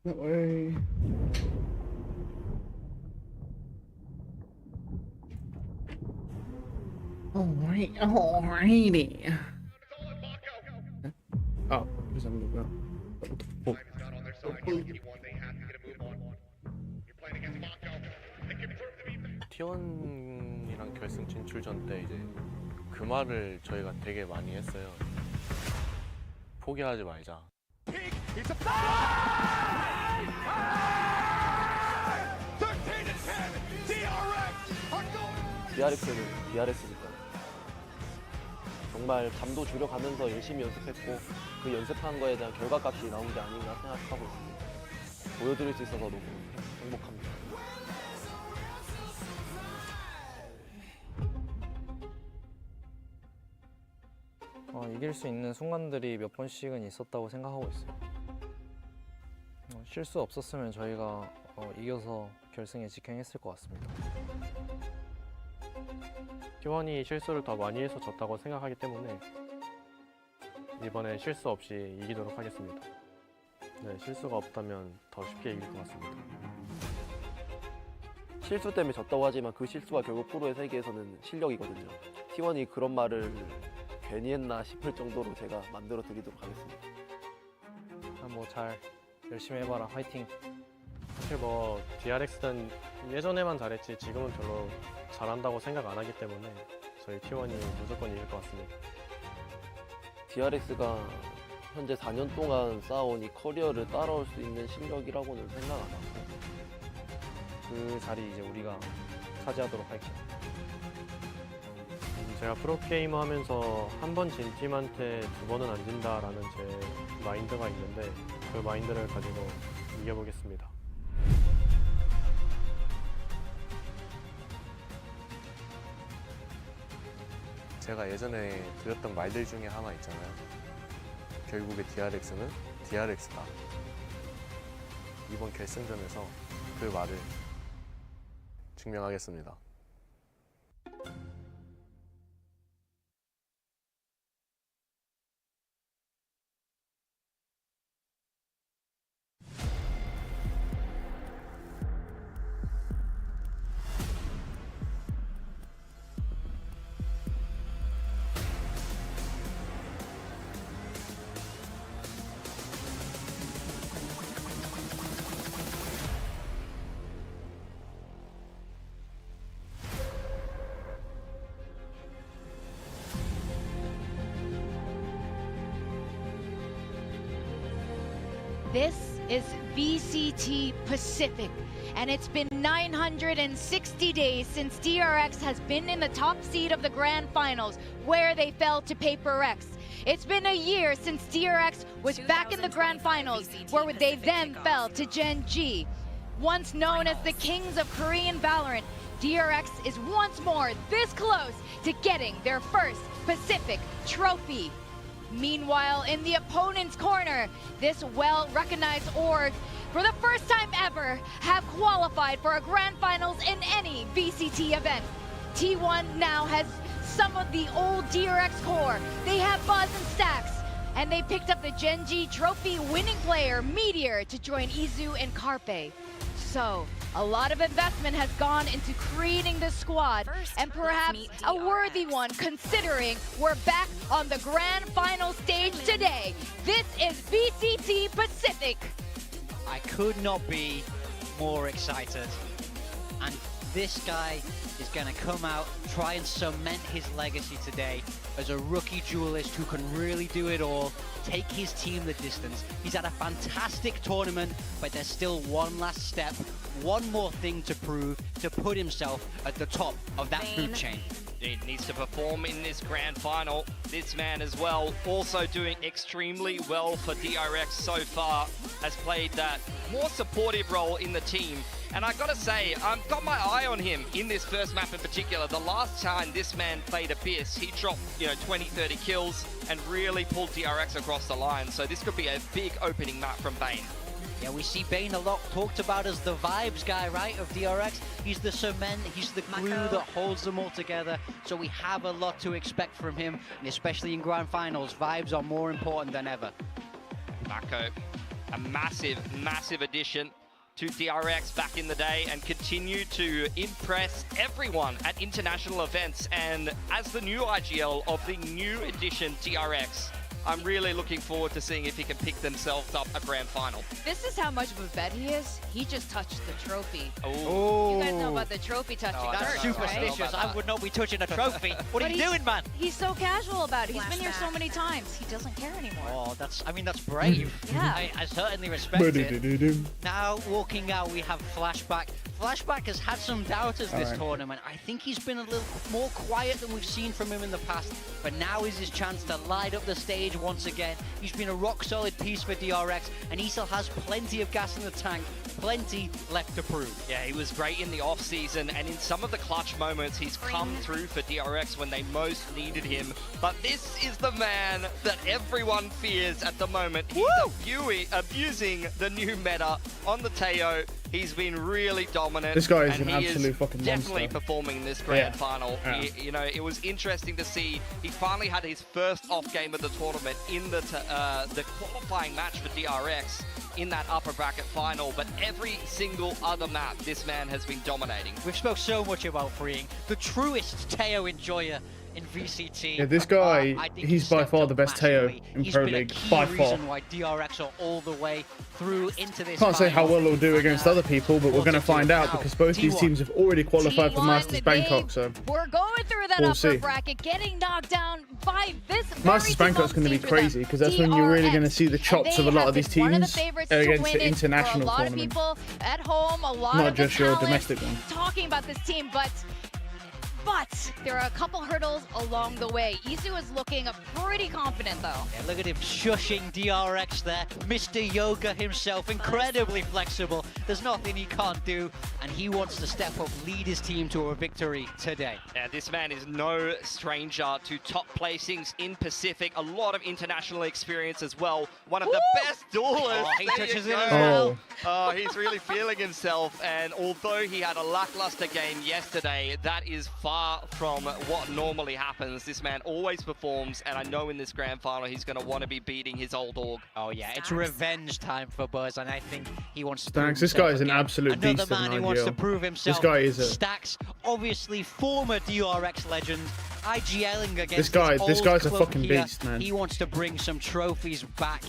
That way. Alrighty. Oh, there's a move now. Oh. T1이랑 결승 진출전 때 이제 그 말을 저희가 되게 많이 했어요. 포기하지 말자. DRX는 DRX니까 정말 잠도 줄여가면서 열심히 연습했고 그 연습한 거에 대한 결과값이 나온 게 아닌가 생각하고 있습니다. 보여드릴 수 있어서 너무 행복합니다. 이길 수 있는 순간들이 몇 번씩은 있었다고 생각하고 있어요. 실수 없었으면 저희가 이겨서 결승에 직행했을 것 같습니다. T1이 실수를 더 많이 해서 졌다고 생각하기 때문에 이번엔 실수 없이 이기도록 하겠습니다. 네, 실수가 없다면 더 쉽게 이길 것 같습니다. 실수 때문에 졌다고 하지만 그 실수가 결국 프로의 세계에서는 실력이거든요. T1이 그런 말을 괜히 했나 싶을 정도로 제가 만들어 드리도록 하겠습니다. 뭐 잘 열심히 해봐라. 화이팅! 사실 뭐 DRX는 예전에만 잘했지 지금은 별로 잘한다고 생각 안 하기 때문에 저희 T1이 무조건 이길 것 같습니다. DRX가 현재 4년 동안 쌓아온 이 커리어를 따라올 수 있는 실력이라고는 생각 안 하고 그 자리 이제 우리가 차지하도록 할게요. 제가 프로게이머 하면서 한 번 진 팀한테 두 번은 안 진다라는 제 마인드가 있는데 그 마인드를 가지고 이겨보겠습니다. 제가 예전에 드렸던 말들 중에 하나 있잖아요. 결국에 DRX는 DRX다. 이번 결승전에서 그 말을 증명하겠습니다. This is VCT Pacific, and it's been 960 days since DRX has been in the top seed of the Grand Finals, where they fell to Paper X. It's been a year since DRX was back in the Grand Finals, where they then fell to Gen G. Once known as the kings of Korean Valorant, DRX is once more this close to getting their first Pacific trophy. Meanwhile, in the opponent's corner, this well-recognized org, for the first time ever, have qualified for a Grand Finals in any VCT event. T1 now has some of the old DRX core. They have Buzz and Stacks, and they picked up the Gen G trophy winning player, Meteor, to join Izu and Carpe. So, a lot of investment has gone into creating this squad, and perhaps a worthy one considering we're back on the Grand Final stage today. This is VCT Pacific. I could not be more excited. And this guy is going to come out, try and cement his legacy today as a rookie duelist who can really do it all, take his team the distance. He's had a fantastic tournament, but there's still one last step, one more thing to prove to put himself at the top of that food chain. He needs to perform in this grand final. This man as well, also doing extremely well for DRX so far, has played that more supportive role in the team. And I gotta say, I've got my eye on him in this first map in particular. The last time this man played Abyss, he dropped 20, 30 kills and really pulled DRX across the line. So this could be a big opening map from Bane. Yeah, we see Bane a lot talked about as the vibes guy, right, of DRX. He's the cement, he's the glue that holds them all together. So we have a lot to expect from him, and especially in grand finals, vibes are more important than ever. Mako, a massive addition to DRX back in the day and continue to impress everyone at international events. And as the new IGL of the new edition DRX, I'm really looking forward to seeing if he can pick themselves up a grand final. This is how much of a vet he is. He just touched the trophy. Oh, You guys know about the trophy touching That's first, right? superstitious. I would not be touching a trophy. What are you doing, man? He's so casual about it. He's been here so many times. He doesn't care anymore. Oh, that's brave. Yeah. I certainly respect it. Now, walking out, we have Flashback. Flashback has had some doubters this tournament. I think he's been a little more quiet than we've seen from him in the past, but now is his chance to light up the stage once again. He's been a rock-solid piece for DRX, and he still has plenty of gas in the tank, plenty left to prove. yeah, he was great in the off-season, and in some of the clutch moments, he's come through for DRX when they most needed him. But this is the man that everyone fears at the moment. He's abusing the new meta on the Teo. He's been really dominant. This guy is and an he absolute fucking definitely monster. performing in this grand Yeah. final. Yeah. You know, it was interesting to see. He finally had his first off game of the tournament in the qualifying match for DRX in that upper bracket final. But every single other map, this man has been dominating. We've spoke so much about freeing the truest Teo enjoyer in VCT. Yeah, this guy, I think he's by stepped far up the best Teo massively. in He's Pro been a League, key by far. reason why DRX are all the way through into this Can't say how final. well he'll do against other people, but we're going to find out because both these T1. teams have already qualified for T1, Masters Bangkok, so We're going through that We'll upper see. bracket, getting knocked down by this Masters Bangkok's going to be crazy because that's when you're really going to see the chops of a lot of these teams against the international for a lot tournament. of people at home, a lot Not of the just your talent domestic one. talking about this team, but there are a couple hurdles along the way. Isu is looking pretty confident though. Yeah, look at him shushing DRX there. Mr. Yoga himself, incredibly flexible. There's nothing he can't do, and he wants to step up, lead his team to a victory today. Yeah, this man is no stranger to top placings in Pacific. A lot of international experience as well. One of the best duelists. Oh, he There touches you it as go. well. Oh, he's really feeling himself. And although he had a lackluster game yesterday, that is far from what normally happens. This man always performs, and I know in this grand final he's going to want to be beating his old org. Oh yeah, it's revenge time for Buzz, and I think he wants to Stacks, prove this guy is an himself again. absolute Another beast of man an who wants to IGL. prove himself. This guy is a... Stacks, obviously former DRX legend, IGLing against This guy's a club fucking here. beast, man. He wants to bring some trophies back.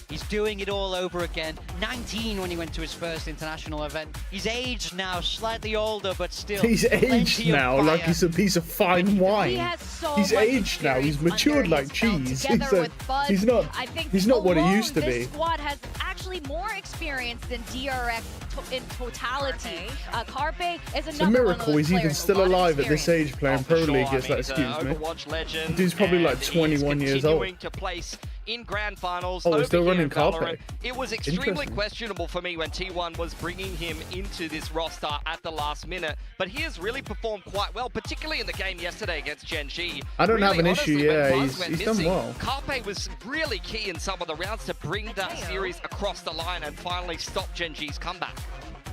He's doing it all over again. 19 when he went to his first international event. He's aged now, slightly older, but still. He's aged plenty of now fire. like he's a piece of fine wine. He has so He's much aged now. He's experience matured under like his belt cheese. together with Buzz. I think He's not what he alone, used to this be. squad has actually more experience than DRX in totality. Carpe is another It's a one of miracle those he's even players, still a lot of alive at this experience. age playing Oh, Pro for sure. League. I It's mean, like, he's excuse an me. Overwatch legend. Dude's probably like and he is 21 years old. continuing to place in grand finals. Oh, we're over still here running in Valorant. Carpe. It was extremely Interesting. questionable for me when T1 was bringing him into this roster at the last minute, but he has really performed quite well, particularly in the game yesterday against Gen G. I don't have Really, an issue, honestly, when yeah, Buzz went he's done missing, well. Carpe was really key in some of the rounds to bring that series across the line and finally stop Gen G's comeback.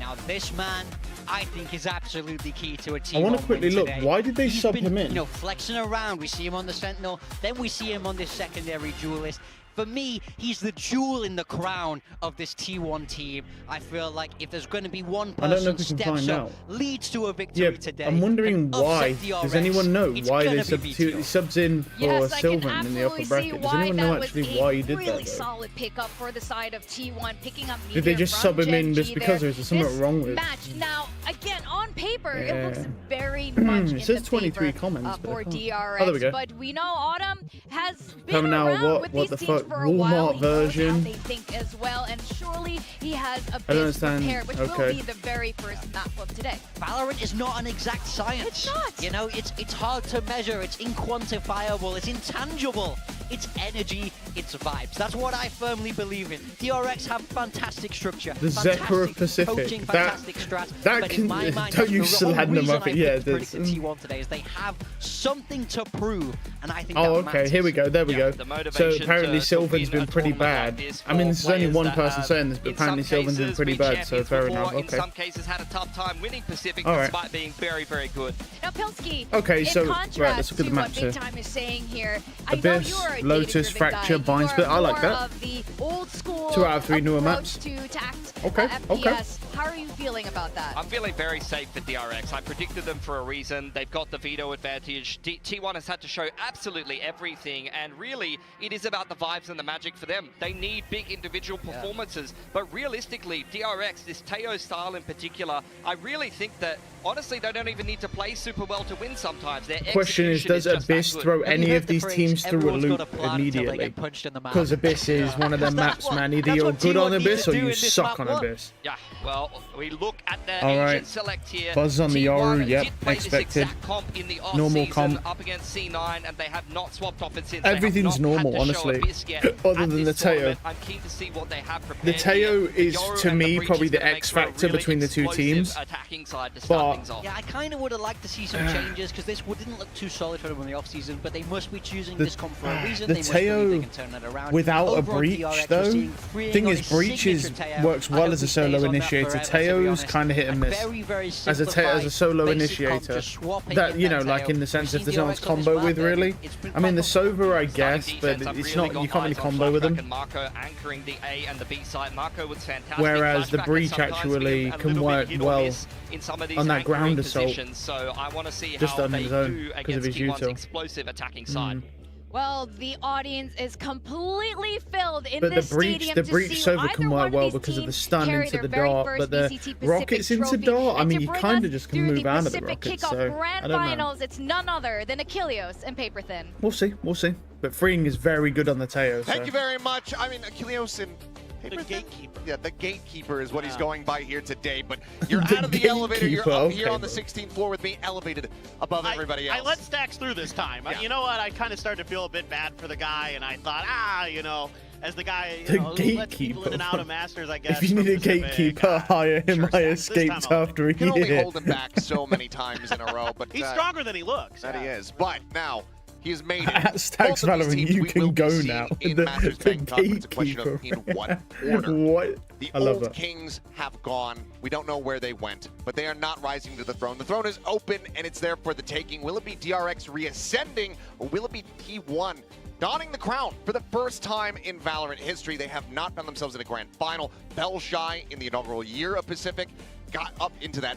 Now this man, I think, is absolutely key to a team. I want to quickly look. Why did they sub him in? You know, flexing around. We see him on the Sentinel, then we see him on this secondary duelist. For me, he's the jewel in the crown of this T1 team. I feel like if there's going to be one I don't know person if we can steps find up, out. leads to a victory Yeah, today. I'm wondering and upset why. DRX, Does anyone know it's why gonna they be subs in for Yes, I can Sylvan in the upper absolutely see bracket? Does why anyone know that was actually a why he did really that? Though? solid pickup for the side of T1, picking up Did they media just from sub him Gen in just G because there. or is there something This wrong with? match now again on paper it looks Yeah. very much in It says the 23 favor, comments, but I for can't- DRX. Oh, there we go. But we know Autumn has been Coming out, around what with the these teams fuck, for a while. Walmart He knows how version? they think as well, and surely he has a I don't bit understand. prepared, which will Okay. be the very first map of today. Valorant is not an exact science. It's not. You know, it's hard to measure, it's inquantifiable, it's intangible. It's energy, it's vibes. That's what I firmly believe in. DRX have fantastic structure, The Zephyr of fantastic Pacific. coaching, fantastic strat. That but can, in my mind, don't use the whole Slander reason Muppet. I Yeah, predicted T1 today is they have something to prove, and I think oh, that okay. matters. Here we go. There we Yeah, go. the So motivation apparently to Sylvan's win been a pretty tournament bad. like this I mean, for this is only players one that person have, saying this, but in some apparently Sylvan's been cases, pretty been bad. So champions fair before, enough. In Okay. some cases, had a tough time winning Pacific All right. despite being very, very good. Now, Pilsky, Okay, in so contrast right, let's look at the to maps what here. Big Time is saying here, I know Abyss, you're a Lotus, data-driven Fracture, guy. Bind You Split. are I like more that. of the old school 2 out of 3 newer approach maps. to tact Okay, FPS. How are you feeling about that? I'm feeling very safe for DRX. I predicted them for a reason. They've got the veto advantage. T1 has had to show absolutely everything, and really, it is about the vibes and the magic for them. They need big individual performances, but realistically, DRX, this Teo style in particular, I really think that, honestly, they don't even need to play super well to win sometimes. Their The question is, does execution just that Abyss good. throw Have you any heard of the these phrase, teams through a "Everyone's loop got a plan until they immediately? get punched in the mouth"? Because Abyss is one of them That's maps, what- man. Either that's you're what good on T1 Abyss need or to do you in this suck map on one. Abyss. Yeah, well, we look at the All Asian right. select here. Buzz on the T1 Yoru, yep, did play this expected. exact comp in the Normal off-season comp. up against C9, and they have not swapped off it since. Everything's they have not normal, had to show honestly, Abyss yet other at than this the Teo. tournament. I'm keen to see what they have The prepared Teo here. is, Yoru to and the me, Breach probably is the gonna make X for a factor really between the two explosive teams. attacking side to start But things off. Yeah, I kind of would have liked to see some changes because this didn't look too solid for them in the off-season, but they must be choosing this comp for a reason. the They must believe Teo they can turn that around. without a Over on breach, DRX, we're though, seeing freeing thing on is, his breach signature Teo. works I well hope as a he stays solo on that initiator. forever, to be Teo's honest. kind of hit and miss. Very, very As a simplified, solo basic initiator. comp, just swapping That, in you that know, like Teo. in the sense We've if seen there's no DRX one's on this combo map, with, and really. it's been I mean, the quite Sova, I Starting guess, but defense, I've it's really not, got you can't really eyes on combo with Flashback them. and Marco anchoring the A and the B side. Marco was fantastic. Whereas the Flashback breach can sometimes actually be a can little bit work hit or well miss in some of these on that anchoring ground assault. positions. So I want to see Just how on they his own do because of against his T1's util. explosive attacking side. Well, the audience is completely filled in But this the breach stadium the to breach see Sova either can one work of well these because of the teams stun carry into their the very dart, first but the VCT Pacific rockets into trophy. dart, I And mean, to you bring kind of us just can through move the out of the Pacific rockets, kickoff so grand I don't know. finals, it's none other than Achilleos and Paperthin. We'll see, we'll see. But freeing is very good on the Teo. Thank So. you very much. I mean, Achilleos and The gatekeeper. Yeah, the gatekeeper is what he's Yeah. going by here today. But you're The out of the elevator. You're gatekeeper, up here okay, on the bro. 16th floor with me, elevated above everybody else. I let Stacks through this time. Yeah. You know what? I kind of started to feel a bit bad for the guy, and I thought, you know, as the guy, The you know, who lets people in and gatekeeper. out of Masters, I guess. If you from need a Pacific, gatekeeper, hire him. sure, I Stacks, this escaped time I'll- after a You can only year. hold him back so many times in a row. But He's stronger than he looks. That he yeah. is. But now he has made it. At Stacks Both of these Valorant, teams you we can will be go seeing now. In The Masters Bank Conference, a question of gatekeeper. in what order. What? The I love old that. kings have gone. We don't know where they went, but they are not rising to the throne. The throne is open, and it's there for the taking. Will it be DRX reascending, or will it be T1 donning the crown for the first time in Valorant history? They have not found themselves in a grand final. Bell Shy in the inaugural year of Pacific got up into that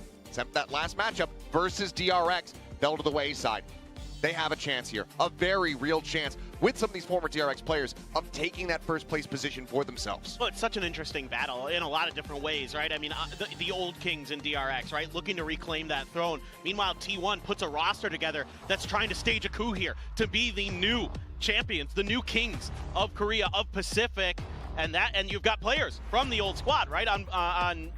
last matchup versus DRX, fell to the wayside. They have a chance here, a very real chance, with some of these former DRX players of taking that first place position for themselves. Well, it's such an interesting battle in a lot of different ways, right? I mean, the old kings in DRX, right? Looking to reclaim that throne. Meanwhile, T1 puts a roster together that's trying to stage a coup here to be the new champions, the new kings of Korea, of Pacific. And you've got players from the old squad, right, on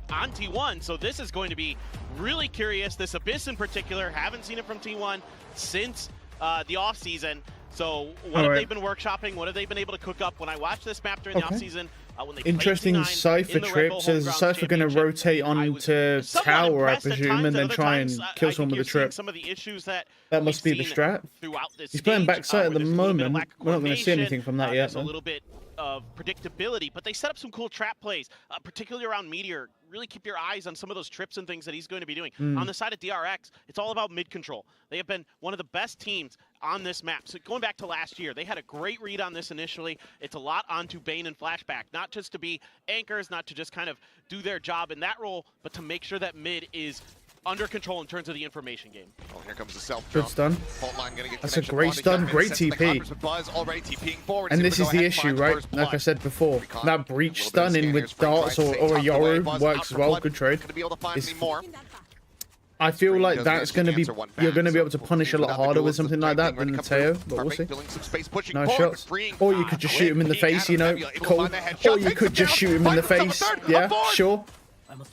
T1. So this is going to be really curious. This Abyss in particular, haven't seen it from T1 since the offseason. So what have they been workshopping? What have they been able to cook up? When I watched this map during the offseason, when they Interesting played T9 Cypher in the Red trip. Bull So is the Homeground Cypher going to Championship, rotate I was onto somewhat tower, I impressed at presume, times, and at then other try times, and I kill think someone with you're the trip? seeing some of the issues that Must we've be the seen strat. throughout this He's playing stage, backside at where the there's a little bit of moment. lack of We're not going to see coordination, anything from that yet. there's a though. little bit of predictability, but they set up some cool trap plays, particularly around Meteor. Really keep your eyes on some of those trips and things that he's going to be doing. On the side of DRX, it's all about mid control. They have been one of the best teams on this map. So going back to last year, they had a great read on this initially. It's a lot onto Bane and Flashback, not just to be anchors, not to just kind of do their job in that role, but to make sure that mid is under control in terms of the information game. Oh, here comes the self Good jump. stun. Fault line gonna get That's a connection great on stun, each great other. Sets the TP. Converse with Buzz already TPing forward. And Super this go is the ahead, issue, finds right? first Like I blood. said before, Recon, that a breach little bit of stunning with scanners, frame darts right, or stay a tucked away. Yoru Buzz works out for well. blood. Good trade. Gonna be able to find It's- any more. I feel Screen like does that's manage going to be answer one you're back, going to be so able to we'll punish see a lot without the harder duels, with something the like that Drag than King the ready to Teo, come but we'll through. see. Building some space, pushing Nice forward, shots. freeing, Or you could just shoot him in the Blake, face, you know, Adam, able to cold. find the headshot, Or you takes could him just down, shoot him in the finds himself face. a third, Yeah, aboard. sure.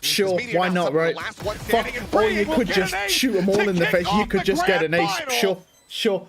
Sure, Meteor why now not, some of the right? last one Fuck, standing, and or Bree you will could get just an ace shoot them all to in the kick face. You off could the just get an grand ace. final. Sure, sure.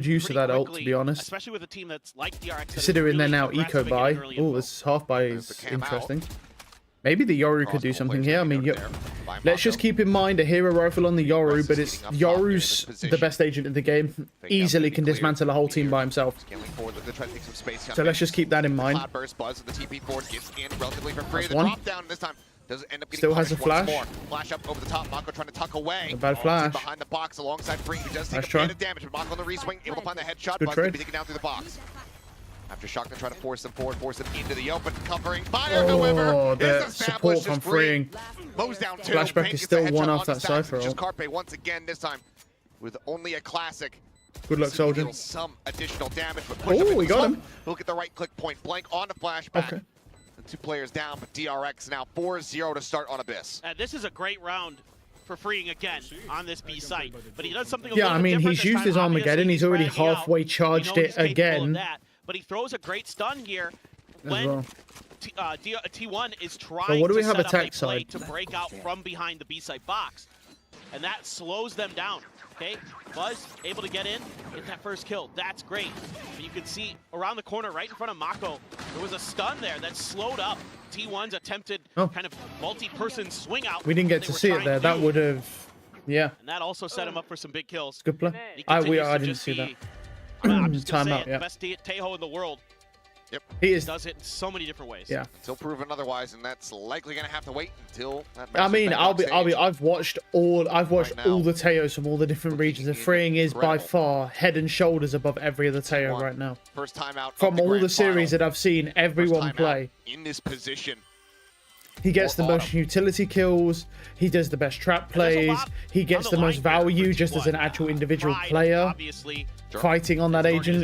good use of that ult, to be honest. Especially with a team that's like DRX. Considering they're now aggressive eco and buy. getting early Oh, info. this half buy Move is the cam out. interesting. Maybe the Yoru could do something here. I mean, let's just keep in mind a hero rifle on the Yoru, but it's Yoru's the best agent in the game. Easily can dismantle a whole team by himself. So let's just keep that in mind. That's one. Still has a flash. Flash up over the top. Mako trying to tuck away. A bad flash. Behind the box alongside Free, who does take a bit of damage, but Mako on the reswing, able to find the headshot. Buzz going to be taken down through the box. After Shock to try to force them forward, force them into the open, covering fire, however, the support from freeing. Mows down two. Flashback is still one off that Cypher. Just Carpe once again, this time with only a classic. Good luck, Soldier. Some additional damage, but oh, we got him. Look at the right click point blank on the flashback. Okay. The 2 players down, but DRX now 4-0 to start on Abyss. This is a great round for freeing again on this B site, but he does something. Yeah, I mean, he's used his Armageddon. He's already halfway charged it again. But he throws a great stun here when well. T1 is trying so what do we to have set up a attack play side? to break out from behind the B-site box. And that slows them down, okay? Buzz able to get in, get that first kill. That's great. But you can see around the corner right in front of Mako, there was a stun there that slowed up T1's attempted kind of multi-person swing out. We didn't get to see it there. That would have, yeah. And that also set him up for some big kills. Good play. I didn't see that. I'm just gonna say Timeout, yeah. Best Teho in the world. Yep. He is. Does it in so many different ways. Yeah. Until proven otherwise, and that's likely gonna have to wait until that I mean, I've watched all the Teos from all the different regions, and freeing is by far head and shoulders above every other Teo right now. First time out from all the series that I've seen everyone play. In this position. He gets the most utility kills, he does the best trap plays, he gets the most value just as an actual individual player, fighting on that agent.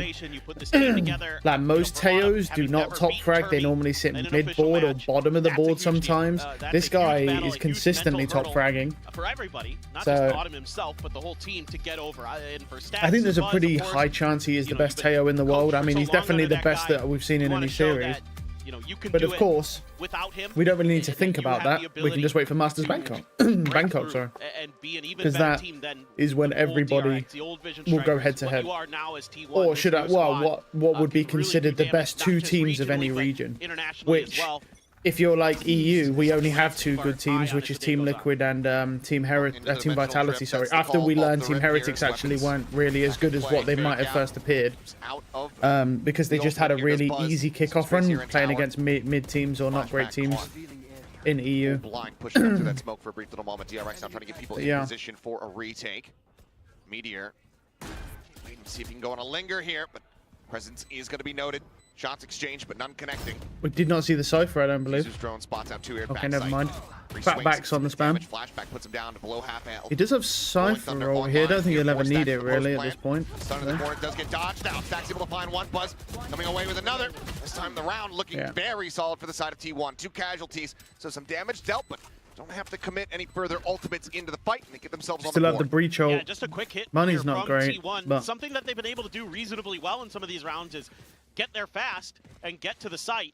Like most Teos do not top frag, they normally sit mid board or bottom of the board sometimes. This guy is consistently top fragging. For everybody, not just Autumn himself, but the whole team to get over. And for stats, I think there's a pretty high chance he is the best Teo in the world. I mean, he's definitely the best that we've seen in any series. But of course, we don't really need to think about that. We can just wait for Masters Bangkok. Bangkok, sorry. Because that is when everybody will go head to head. Or should I, well, what would be considered the best 2 teams of any region? Which, if you're like EU, we only have 2 good teams, which is Team Liquid and Team Vitality. Sorry, after we learned Team Heretics actually weren't really as good as what they might have first appeared, because they just had a really easy kickoff run playing against mid teams or not great teams in EU. Blind pushing up through that smoke for a brief little moment. DRX now trying to get people in position for a retake. Meteor, wait and see if he can go on a linger here, but presence is going to be noted. Shots exchanged, but none connecting. We did not see the Cypher, I don't believe. Drone spots out 2 here. Okay, never mind. Backs on the spam. Flashback puts him down to below half health. He does have Cypher over here. I don't think he'll ever need it really at this point. Stun in the corner does get dodged out. Stack's able to find one. Buzz coming away with another. This time the round looking very solid for the side of T1. 2 casualties, so some damage dealt, but don't have to commit any further ultimates into the fight, and they get themselves on the board. Still have the breach hold. Yeah, just a quick hit. Money's not great, but something that they've been able to do reasonably well in some of these rounds is get there fast and get to the site.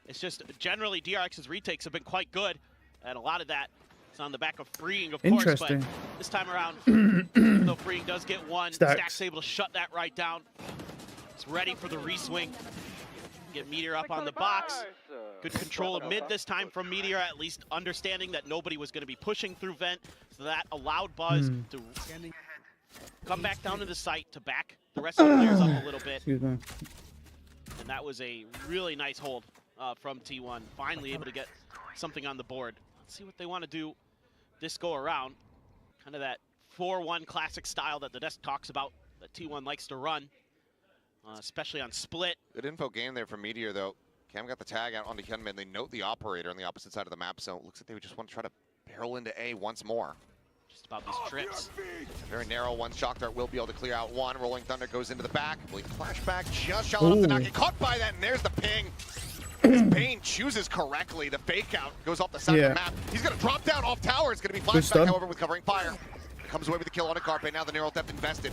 It's just generally DRX's retakes have been quite good, and a lot of that is on the back of freeing, of course. But this time around, though freeing does get one, Stack's able to shut that right down. It's ready for the reswing. Get Meteor up on the box. Good control of mid this time from Meteor, at least understanding that nobody was going to be pushing through vent, so that allowed Buzz to come back down to the site to back the rest of the players up a little bit. And that was a really nice hold from T1. Finally able to get something on the board. Let's see what they want to do this go around. Kind of that 4-1 classic style that the desk talks about, that T1 likes to run, especially on split. Good info game there from Meteor, though. Cam got the tag out onto Hyunmin. They note the operator on the opposite side of the map, so it looks like they would just want to try to barrel into A once more. Just about these trips. Very narrow one. Shock Dart will be able to clear out one. Rolling Thunder goes into the back. Flashback just shallow enough to not get caught by that, and there's the ping. Bane chooses correctly. The fake out goes off the side of the map. He's going to drop down off tower. It's going to be flashback, however, with covering fire. Comes away with the kill on a Carpe. Now the neural depth invested.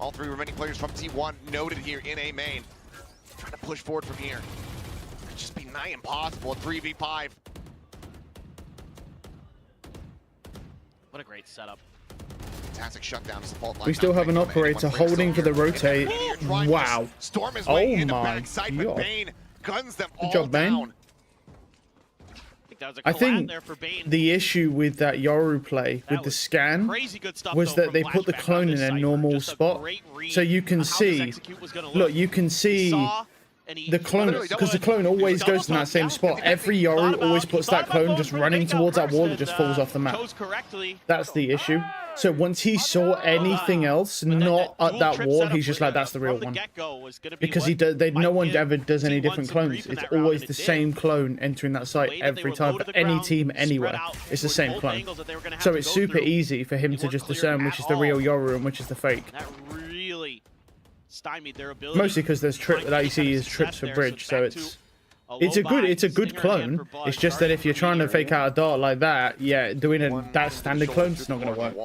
All 3 remaining players from T1 noted here in A main. Trying to push forward from here. Could just be nigh impossible. 3v5. What a great setup. Fantastic shutdown. We still have an operator holding for the rotate. Wow. Storm is way into backside, but Bane guns them all down. I think that was a I collab think there for Bane. the issue with that Yoru play with the scan Crazy good stuff, was though, that they from put the Flashback on clone in this a Cypher. normal Just a spot, great read so you can on how this see. execute was gonna Look, you can see saw, and he the clone, literally because the double- clone always double goes in that touch, same yeah. spot. He Every thought Yoru about- always puts thought that about clone going just for the running fake out towards that first wall that and, just falls off the map. chose correctly. That's the issue. So once he saw anything else not at that wall, he's just like, that's the real one. Because no one ever does any different clones. It's always the same clone entering that site every time for any team anywhere. It's the same clone. So it's super easy for him to just discern which is the real Yoru and which is the fake. That really stymied their ability. Mostly because there's that you see is trips for bridge, so it's a good clone. It's just that if you're trying to fake out a dart like that, yeah, doing that standard clone is not going to work.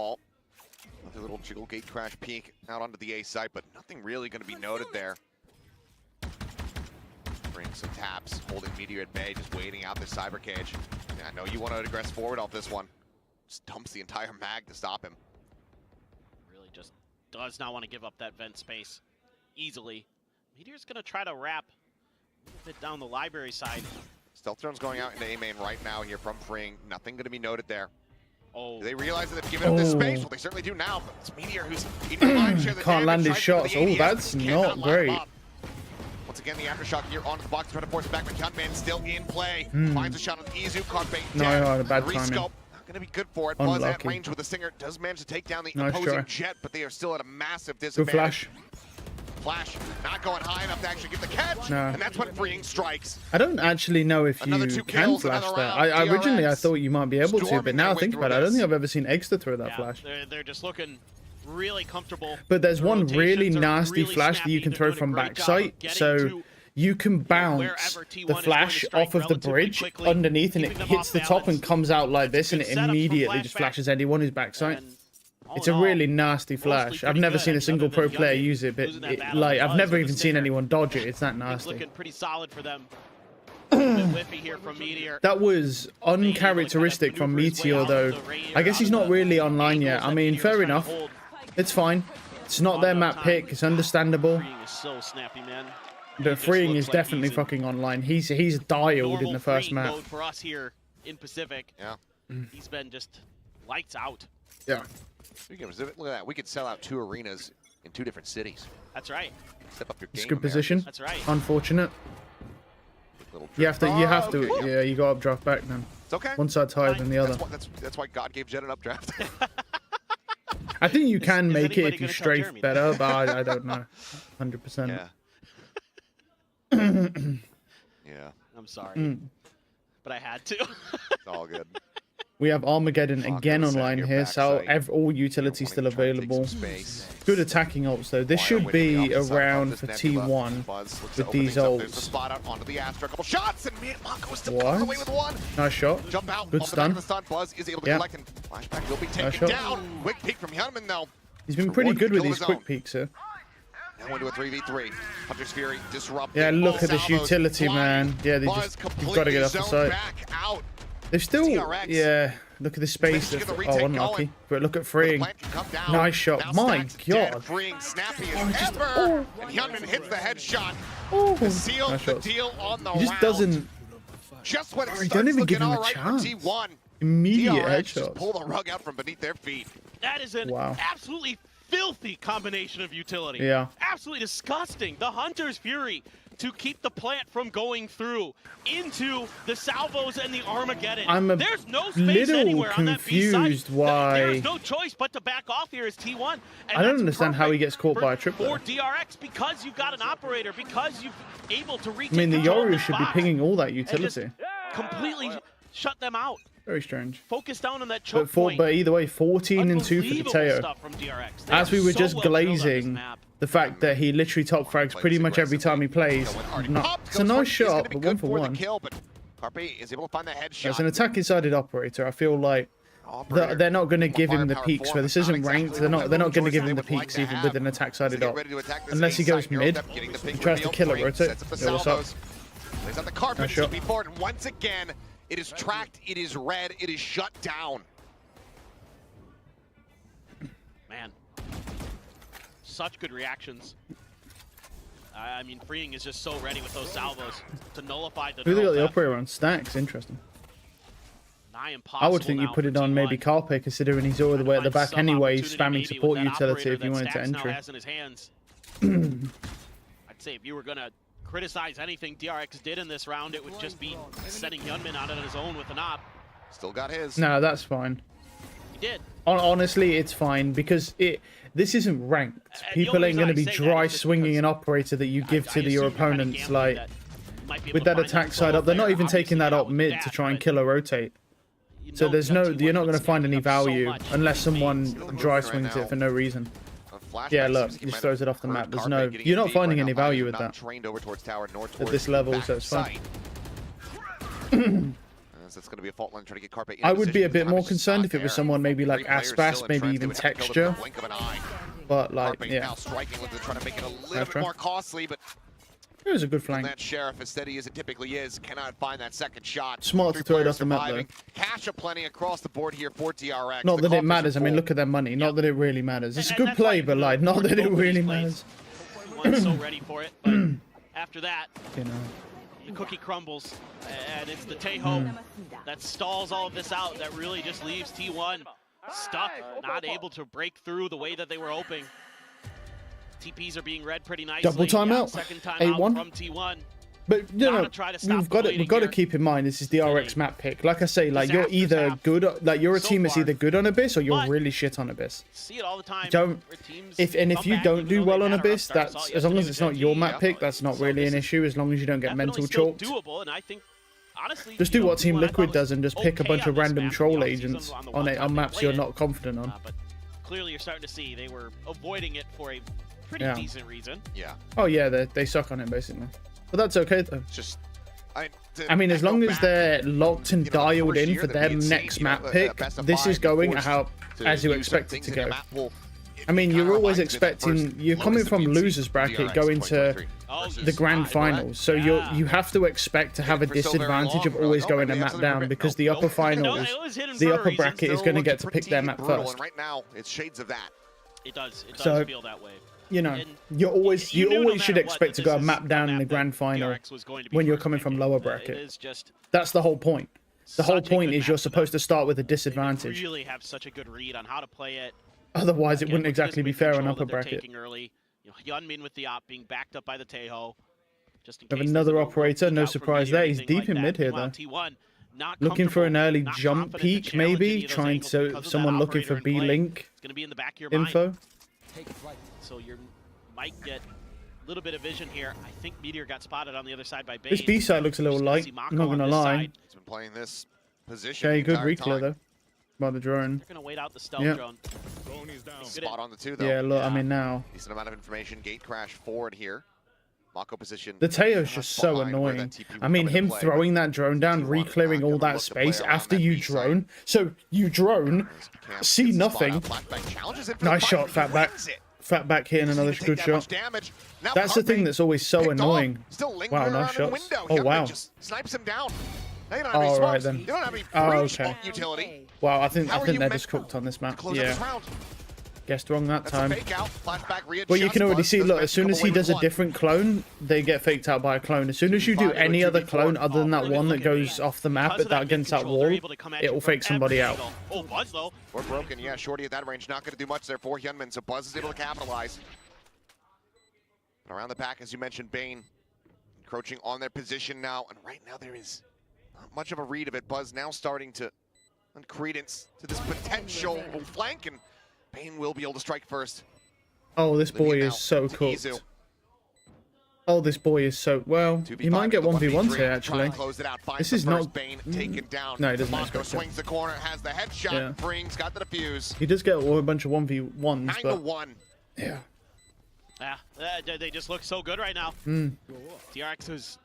A little jiggle gate crash peek out onto the A site, but nothing really going to be noted there. Bring some taps, holding Meteor at bay, just waiting out this cyber cage. Yeah, I know you want to aggress forward off this one. Just dumps the entire mag to stop him. Really just does not want to give up that vent space easily. Meteor's going to try to wrap a little bit down the library side. Stealth drone's going out into A main right now here from Freeing. Nothing going to be noted there. Oh. Do they realize that they've given up this space? Well, they certainly do now, but it's Meteor who's eating the lion's share of the Can't damage, land his tries to go shots. for the Oh, ADS, that's but cannot not line him great. up. Once again, the aftershock here onto the box, trying to force it back. McCutman still in play. Finds a shot on Izu, caught bait No, dead. bad Rescope, timing. not going to be good for it. Buzz at Unlucky. range with the Singer does manage to take down the Nice opposing try. jet, but they are still at a massive Good disadvantage. flash. Flash not going high enough to actually get the catch, No. and that's when Freeing strikes. I don't actually know if Another you 2 can kills, flash another that. round. Originally I DRX thought you might be able to, storming but now their I way think through about it, I don't this. think I've ever seen Exeter throw that Yeah, flash. they're just looking really comfortable. But there's The one really rotations are nasty really flash that snappy. you can They're throw doing a from great job of backside, getting so to you can bounce wherever T1 the is going to flash strike off of the relatively bridge quickly, underneath, and it keeping them hits off the top balance. and comes out like this, and Good it setup from immediately just Flashback. flashes anyone who's backside. And all It's in a all, really nasty flash. mostly I've pretty never good. seen I a mean, single other pro than player Young use it, but losing that battle like I've was never with even the seen Stinger. anyone dodge it. It's that It's nasty. looking pretty solid for them. A bit whiffy here from Meteor. That was uncharacteristic from Meteor, though. I guess he's not really online yet. I mean, fair enough. It's fine. It's not their map pick. It's understandable. Freeing is so snappy, man. The Freeing is definitely fucking online. He's dialed in the first Normal map. Freeing mode for us here in Pacific. Yeah. He's been just lights out. Yeah. Speaking of, look at that. We could sell out 2 arenas in 2 different cities. That's right. Step up your game. It's a good position. That's right. Unfortunate. Little You have to. okay. Yeah, you got updraft back then. It's okay. One side's higher than the other. That's why God gave Jet an updraft. I think you can Is make it anybody if you gonna tell strafe Jeremy better, but I don't know. 100%. yeah. Yeah. I'm sorry. But I had to. It's all good. We have Armageddon again Broncos online at your here, so backside. all utilities still Wanting to try and take some available. space. Good attacking ops though. This Wire should winning be the opposite side around of for this nebula. T1 Buzz looks to with open these things up. There's the ults. spot out onto the Astra. A couple shots, and Mako is still What? coming away with one. Nice shot. Jump out. Good off the back stun. of the stun. Buzz is able to Yeah. collect, and Flashback will be taken shot. down. Quick peek from Hyunmin, though. He's been pretty One good with kill these his quick own. peeks here. Now into a 3v3. Hunter's Fury disrupted. Yeah, look at this Salvos utility, flying. man. Yeah, they Buzz just you've got to get off the completely zoned site. back out. They've still, DRX. yeah. Look at the space. Managed to get the Oh, retake unlucky. going. But look at The Freeing. plant can come down. Nice shot. Now My Stacks dead, God. Freeing snappy Oh, as just- ever. oh. And Hyunmin hits the headshot. Oh, To seal nice the shots. deal on the He just round. doesn't Just when it Bro, he starts don't even looking give him a all right chance. for T1. immediate DRX just headshots. pull the rug out from beneath their feet. That is an Wow. absolutely filthy combination of utility. Yeah. Absolutely disgusting. The Hunter's Fury to keep the plant from going through into the salvos and the Armageddon. I'm a There's no space little anywhere on that B site. confused why- There's no choice but to back off here as T1. And I don't that's understand how he perfect gets caught by a trip for there. DRX because you've got an operator, because you've able to reach. I mean, the Yoru should be pinging all that utility. Completely shut them out. Very strange. Focus down on that choke But, point. but either way, 14 and 2 for Unbelievable Teo. stuff from DRX. They As are we were so just well drilled on this glazing map. the fact that he literally top frags pretty much every time he plays. No, it's a nice shot, but 1 for 1. Kill, but Carpe is able to find the headshot. As an attacking-sided operator, I feel like they're not going to give him the peaks where this isn't ranked. They're not going to give him the peaks even with an attack-sided op. Unless he goes mid and tries to kill a rotate. Yo, what's up? He's on the carpet, Nice shot. before it, and once again, it is tracked, it is red, it is shut down. Man, such good reactions. I mean, Freeing is just so ready with those salvos to nullify the Who they got the neural operator on? Stacks, interesting. I would think you put it on maybe Carpe, considering he's all the way at the back anyway, spamming support utility if you wanted to enter. I'd say if you were going to criticize anything DRX did in this round, it would just be setting Yunmin out on his own with an op. Still got his. No, that's fine. He did. Honestly, it's fine because this isn't ranked. People ain't going to be dry swinging an operator that you give to your opponents. Like, with that attack side up, they're not even taking that up mid to try and kill or rotate. So there's no, you're not going to find any value unless someone dry swings it for no reason. Yeah, look, he just throws it off the map. There's no, you're not finding any value with that at this level, so it's fine. That's going to be a fault line trying to get Carpe in I would be a bit more position. concerned if it was someone maybe like Aspas, maybe even Texture. But like, yeah. Striking with it, trying to make it a little bit more costly, but it was a good flank. That Sheriff, as steady as it typically is, cannot find that second shot. Smart to throw it off the map though. Cash aplenty across the board here for DRX. Not that it matters. I mean, look at their money. Not that it really matters. It's a good play, but like, not that it really matters. So ready for it, but after that, you know, the cookie crumbles, and it's the Tejo that stalls all of this out. That really just leaves T1 stuck, not able to break through the way that they were hoping. TPs are being read pretty nicely. Double timeout. Second timeout 8-1 from T1. But you know, we've got to keep in mind this is the RX map pick. Like I say, like you're either good, like your team is either good on Abyss or you're really shit on Abyss. See it all the time. If you don't do well on Abyss, that's as long as it's not your map pick, that's not really an issue. As long as you don't get mental chalked. Just do what Team Liquid does and just pick a bunch of random troll agents on maps you're not confident on. But clearly, you're starting to see they were avoiding it for a pretty decent reason. Yeah. Oh yeah, they suck on it basically. But that's okay though. Just, I mean, as long as they're locked and dialed in for their next map pick, this is going as you expect it to go. I mean, you're always expecting, you're coming from losers bracket going to the grand finals, so you have to expect to have a disadvantage of always going a map down because the upper finals, the upper bracket is going to get to pick their map first. Right now, it's shades of that. It does feel that way. You know, you always should expect to go a map down in the grand final when you're coming from lower bracket. That's the whole point. The whole point is you're supposed to start with a disadvantage. Really have such a good read on how to play it. Otherwise, it wouldn't exactly be fair on upper bracket. Early. You know, Yunmin with the op being backed up by the Tejo. Just in case have another operator, no surprise there. He's deep in mid here though. Looking for an early jump peek, maybe trying to someone looking for B-Link info. So you might get a little bit of vision here. I think Meteor got spotted on the other side by Bane. This B side looks a little light. I'm not gonna lie. He's been playing this position. Okay, good reclear though by the drone. They're gonna wait out the stealth drone. Spot on the two though. Yeah, look, I mean now. Decent amount of information. Gate crash forward here. Mako position. The Teo's just so annoying. I mean, him throwing that drone down, re-clearing all that space after you drone. So you drone, see nothing. Nice shot, Fatback. Fatback hitting another good shot. That's the thing that's always so annoying. Wow, nice shots. Oh, wow. Snipes him down. All right then. Oh, okay. Utility. Wow, I think they're just cooked on this map. Yeah. Guessed wrong that time. Well, you can already see, look, as soon as he does a different clone, they get faked out by a clone. As soon as you do any other clone other than that one that goes off the map against that wall, it will fake somebody out. Oh, Buzz though. We're broken, yeah. Shorty at that range, not going to do much there for Hyunmin, so Buzz is able to capitalize. And around the back, as you mentioned, Bane encroaching on their position now, and right now there is not much of a read of it. Buzz now starting to lend credence to this potential flank, and Bane will be able to strike first. Oh, this boy is so cooked. Oh, this boy is so... Well, he might get 1v1s here, actually. This is not... No, he doesn't expect swings the corner, has the headshot, brings, got the defuse. He does get a bunch of 1v1s, but... 9-1. Yeah. Yeah, they just look so good right now. DRX is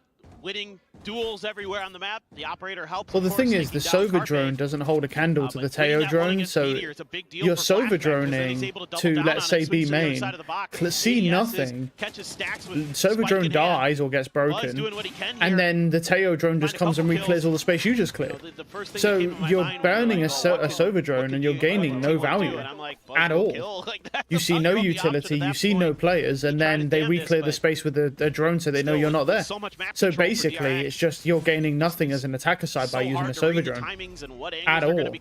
winning duels everywhere on the map. The operator helps. Well, the thing is, the Sova drone doesn't hold a candle to the Teo drone, so you're Sova droning to, let's say, B main, see nothing, Sova drone dies or gets broken, and then the Teo drone just comes and re-clears all the space you just cleared. So you're burning a Sova drone and you're gaining no value at all. You see no utility, you see no players, and then they re-clear the space with the drone so they know you're not there. So So basically, it's just you're gaining nothing as an attacker side by using a Sova drone at all,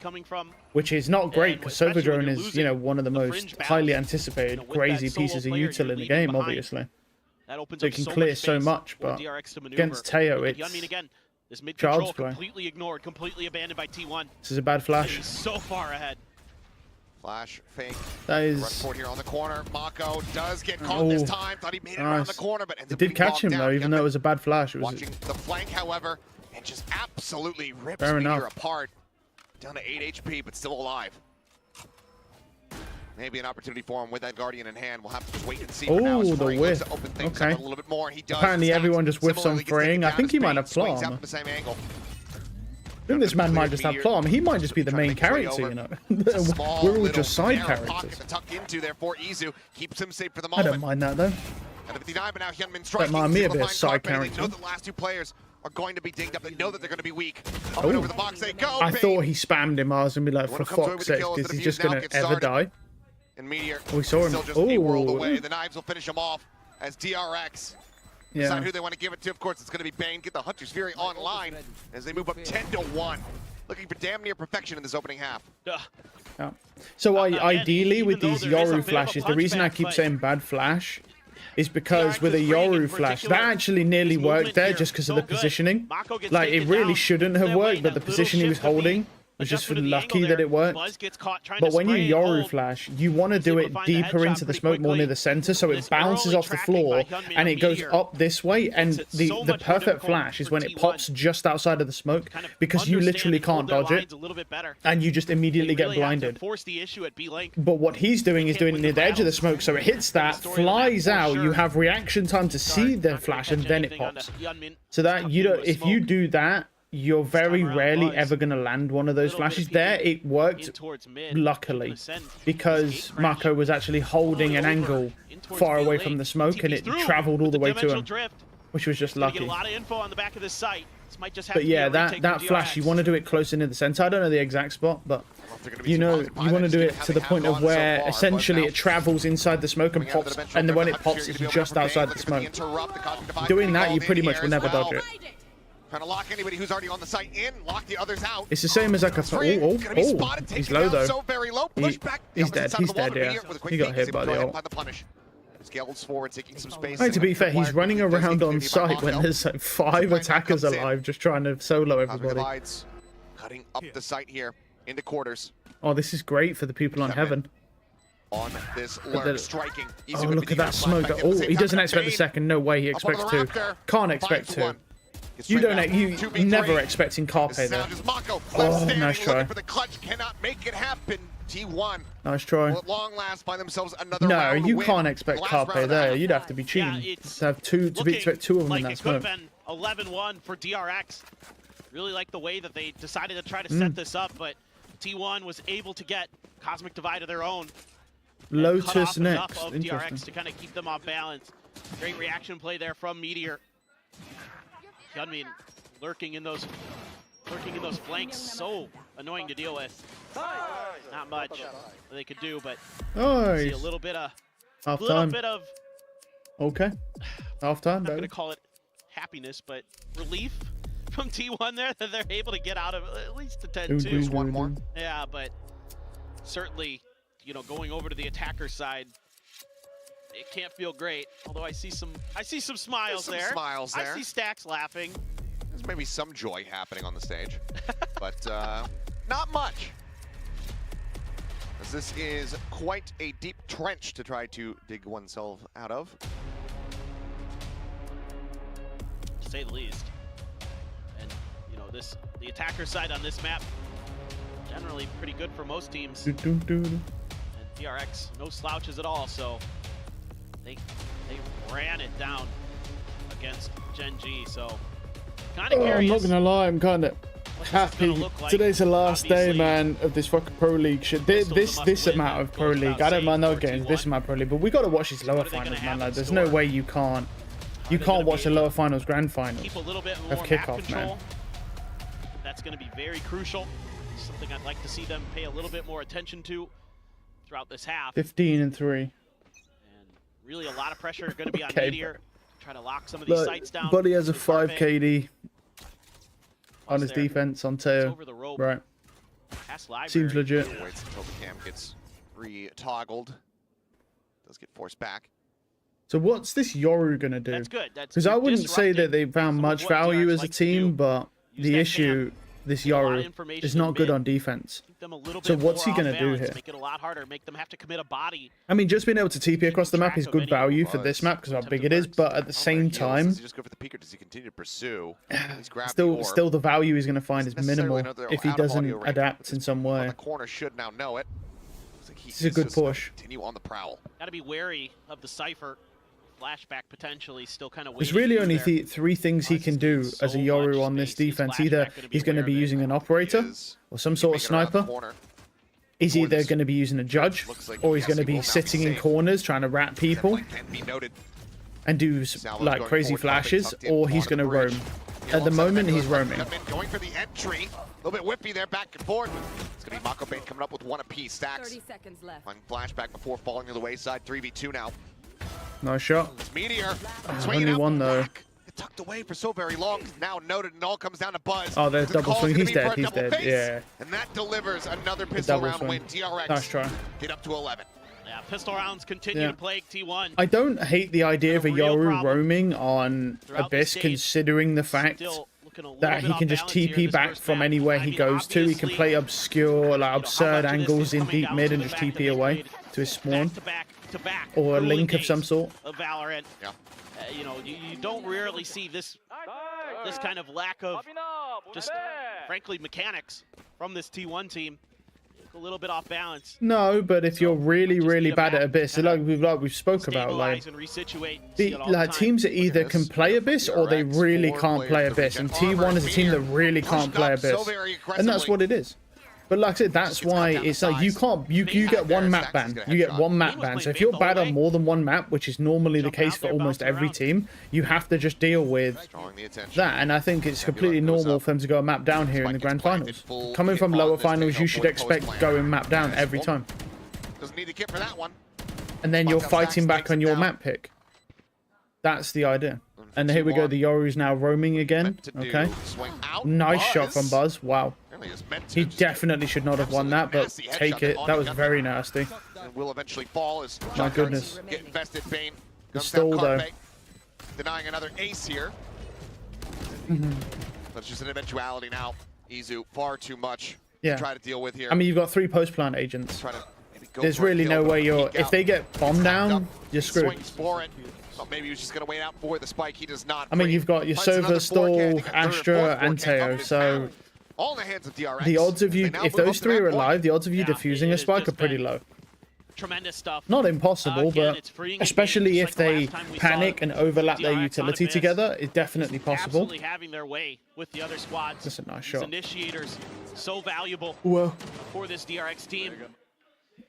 which is not great because Sova drone is, you know, one of the most highly anticipated, crazy pieces of util in the game, obviously. So it can clear so much, but against Teo, it's this mid child's control play. completely ignored, completely abandoned by T1. This is a bad flash. He's so far ahead. Flash fake. That is. Report here on the corner. Mako does get caught this time. Thought he made it around the corner, but ends it up did being catch him bogged though, down. even though it was a bad flash. It was Watching the flank, however, and just absolutely rips Fair Meteor enough. apart. Down to 8 HP, but still alive. Maybe an opportunity for him with that Guardian in hand. We'll have to just wait and see. For now. Oh, the Spring looks whiff. to open things Okay. up a little bit more. He does. Apparently everyone just whiffs on Similarly, gets taken freeing. I down think as he might Bane have swings out plum. from the same angle. I think this man might just have plum. He might just be the main character, you know. We're all just side characters. To tuck into there for Izu. Keeps him safe for the I moment. don't mind that though. And 59, but now Hyunmin striking. mind me a bit of Simplifying side Carpe. They know character. the last two players are going to be dinged up. They know that they're going to be weak. Up and over the box they go. I Bane. thought he spammed him. I was gonna be like, for When it comes away fuck's with the sake, kill, is the he just defuse now gonna gets ever started. die? And Meteor We saw him. still just a world Ooh. away. The knives will finish him off as DRX decide who they want to give it to. Of course, it's going to be Bane. Get the Hunter's Fury online as they move up 10-1. Looking for damn near perfection in this opening half. Yeah. So ideally with these Yoru flashes, the reason I keep saying bad flash is because with a Yoru flash, that actually nearly worked there just because of the positioning. Like, it really shouldn't have worked, but the position he was holding was just lucky that it worked. But when you Yoru flash, you want to do it deeper into the smoke, more near the center, so it bounces off the floor and it goes up this way. And the perfect flash is when it pops just outside of the smoke, because you literally can't dodge it and you just immediately get blinded. But what he's doing is doing it near the edge of the smoke, so it hits that, flies out, you have reaction time to see the flash, and then it pops. So that you don't, if you do that, you're very rarely ever going to land one of those flashes. There, it worked luckily because Mako was actually holding an angle far away from the smoke and it traveled all the way to him, which was just lucky. But yeah, that flash, you want to do it close into the center. I don't know the exact spot, but you know, you want to do it to the point of where essentially it travels inside the smoke and pops, and then when it pops, it's just outside the smoke. Doing that, you pretty much will never dodge it. Trying to lock anybody who's already on the site in, lock the others out. It's the same as like a... Oh, he's low though. So very low. Push back. He's dead, yeah. He got hit by the ult. Scales forward, taking some space. Hey, to be fair, he's running around on site when there's like 5 attackers alive, just trying to solo everybody. Cutting up the site here into quarters. Oh, this is great for the people on Heaven. On this lurk, striking. Oh, look at that smoke. Oh, he doesn't expect the second. No way he expects 2. Can't expect 2. You don't. You never expecting Carpe there. Oh, nice try. For the clutch, cannot make it happen. T1. Nice try. Will at long last find themselves another No, round you win. can't expect Carpe there. You'd have to be cheating to have 2 to expect 2 of them in that smoke. It could have been 11-1 for DRX. Really like the way that they decided to try to set this up, but T1 was able to get Cosmic Divide of their own. Lotus next. Of DRX to kind of keep them off balance. Great reaction play there from Meteor. Hyunmin lurking in those flanks, so annoying to deal with. Not much they could do, but see a little bit of okay, half time. I'm not gonna call it happiness, but relief from T1 there that they're able to get out of at least the 10-2. One more. Yeah, but certainly, you know, going over to the attacker side, it can't feel great. Although I see some smiles there. Smiles there. I see Stacks laughing. There's maybe some joy happening on the stage, but not much. As this is quite a deep trench to try to dig oneself out of. To say the least. And you know, the attacker side on this map generally pretty good for most teams. And DRX, no slouches at all, so they ran it down against Gen G, so kind of curious. I'm not gonna lie, I'm kind of happy. Like. Today's the last day, man, of this fucking Pro League shit. This amount of Pro League. I don't mind no games. This amount of Pro League, but we got to watch these lower finals, man. Like, there's no way you can't watch the lower finals, grand finals Keep a little bit more of kickoff, man. That's going to be very crucial. Something I'd like to see them pay a little bit more attention to throughout this half. 15-3. And really a lot of pressure going to be on Meteor. Try to lock some of these sights down. Buddy has a 5 Carpe. KD on his there. defense on It's Teo. over the rope. Right. Past library. Seems legit. Waits until the cam gets re-toggled. Does get forced back. So what's this Yoru going to do? That's good. That's Because I wouldn't say that they found some of much what value DRX as a like to do. team, but Use the that issue, this Get a lot of Yoru, information is in not good mid. on defense. Keep them a little So bit what's he more gonna off do balance, here? Make it a lot harder. Make them have to commit a body. I mean, just being able to TP across the map is track of good any value for buzz. this map because of how Attempt big of it is, burst. but at the same time, Does he just go for the peek or does he continue to pursue? He's grabbed the still orb. the value he's going to find is Doesn't necessarily minimal know they're if he out of doesn't audio range, adapt but in this some on way. the corner should now know it. Looks like This is a good just gonna push. Continue on the prowl. Got to be wary of the Cypher. Flashback potentially still kind of. There's really only three things he can do as a Yoru on this defense. Either he's going to be using an operator or some sort of sniper. He's either going to be using a judge or he's going to be sitting in corners trying to rat people and do like crazy flashes, or he's going to roam. At the moment, he's roaming. Going for the entry. A little bit whippy there, back and forth. It's going to be Mako Bane coming up with one apiece. Stacks. 30 seconds left. On flashback before falling to the wayside. 3v2 now. Nice shot. It's Meteor. Only one though. It tucked away for so very long. Now noted, and all comes down to Buzz. Oh, there's The double call's swing. gonna He's be for dead. a He's double dead. face, Yeah. And that delivers another pistol double round swing. win. DRX Nice try. get up to 11. Yeah, pistol rounds continue Yeah. to plague T1. I don't hate the idea of a Real Yoru problem roaming on throughout the Abyss, stage. considering the fact Still looking a little that bit he off can just balance here in TP this back first from map. anywhere he I mean, goes to. He can obviously, play obscure, like absurd much of this angles is in coming deep down mid to and the just fact that TP they away played to his spawn. back-to-back Or a grueling link of some days sort. of Valorant. Yeah. You know, you don't rarely see this kind of lack of just, frankly, mechanics from this T1 team. A little bit off balance. No, but if you're really, just really need a bad at map Abyss, to like we've spoke about, like Stabilize and resituate. See it all the like time. teams that either can play Abyss or they really can't play Abyss, and T1 is a team that really can't play Abyss, and that's what it is. But like I said, that's why it's like you can't you get one map ban. You get one map ban. So if you're bad on more than one map, which is normally the case for almost every team, you have to just deal with Drawing the attention. that. And I think it's completely normal for them to go map down here in the grand finals. Coming from lower finals, you should expect going map down every time. Doesn't need a kit for that one. And then you're fighting back on your map pick. That's the idea. And here we go, the Yoru's now roaming again. Okay. Swing out. Nice shot from Buzz. Wow. Apparently it's meant to He just definitely should not have won that, but nasty headshot take it. on That the was gun. very nasty. and will eventually fall as My Shotguns goodness. get invested. Bane The comes stall, down though. Carpe, denying another ace here. That's just an eventuality now. Izu, far too much Yeah. to try to deal with here. I mean, you've got 3 post-plant agents. Try to maybe go There's for a really kill, no but way you're... peek If out. they get bombed down, you're He screwed. swings for it. Thought maybe he was just going to wait out for the spike. He does not. I mean, Free. you've got your Finds another Sova, 4K, I Stall, think a third or Astra, fourth and 4K Teo, up his so... alley. All in the hands of DRX. The odds of you, They now if move up those to 3 that are point. alive, the odds of you Yeah, defusing it a has spike are just pretty been low. Tremendous stuff. Not impossible, Again, but it's freeing the especially game, if just like the they last time we panic saw and overlap their DRX on utility Abyss. together, it's definitely possible. Absolutely having their way with the other squads. That's a nice These shot. initiators, so valuable Whoa. for this DRX team.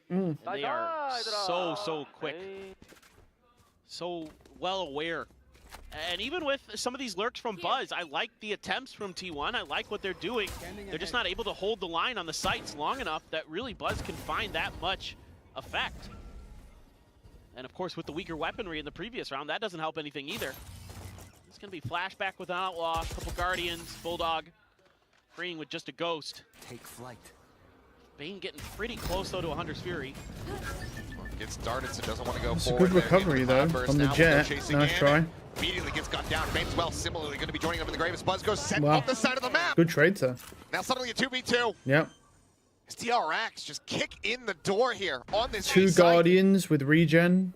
And they are so quick, so well aware. And even with some of these lurks from Buzz, I like the attempts from T1. I like what they're doing. They're just not able to hold the line on the sites long enough that really Buzz can find that much effect. And of course, with the weaker weaponry in the previous round, that doesn't help anything either. It's going to be flashback with an outlaw, a couple guardians, Bulldog freeing with just a ghost. Take flight. Bane getting pretty close though to a Hunter's Fury. Gets started, so doesn't want to go It's a forward. good there. recovery, though, Burst from the now, we'll go Jet. chasing Nice in. try. Immediately gets gunned down. Bane's well similarly going to be joining up in the grave as Buzz goes set Wow. off the side of the map. Good trade, sir. Now suddenly a 2v2. Yep. As DRX just kick in the door here on this 2 A site. Guardians with regen.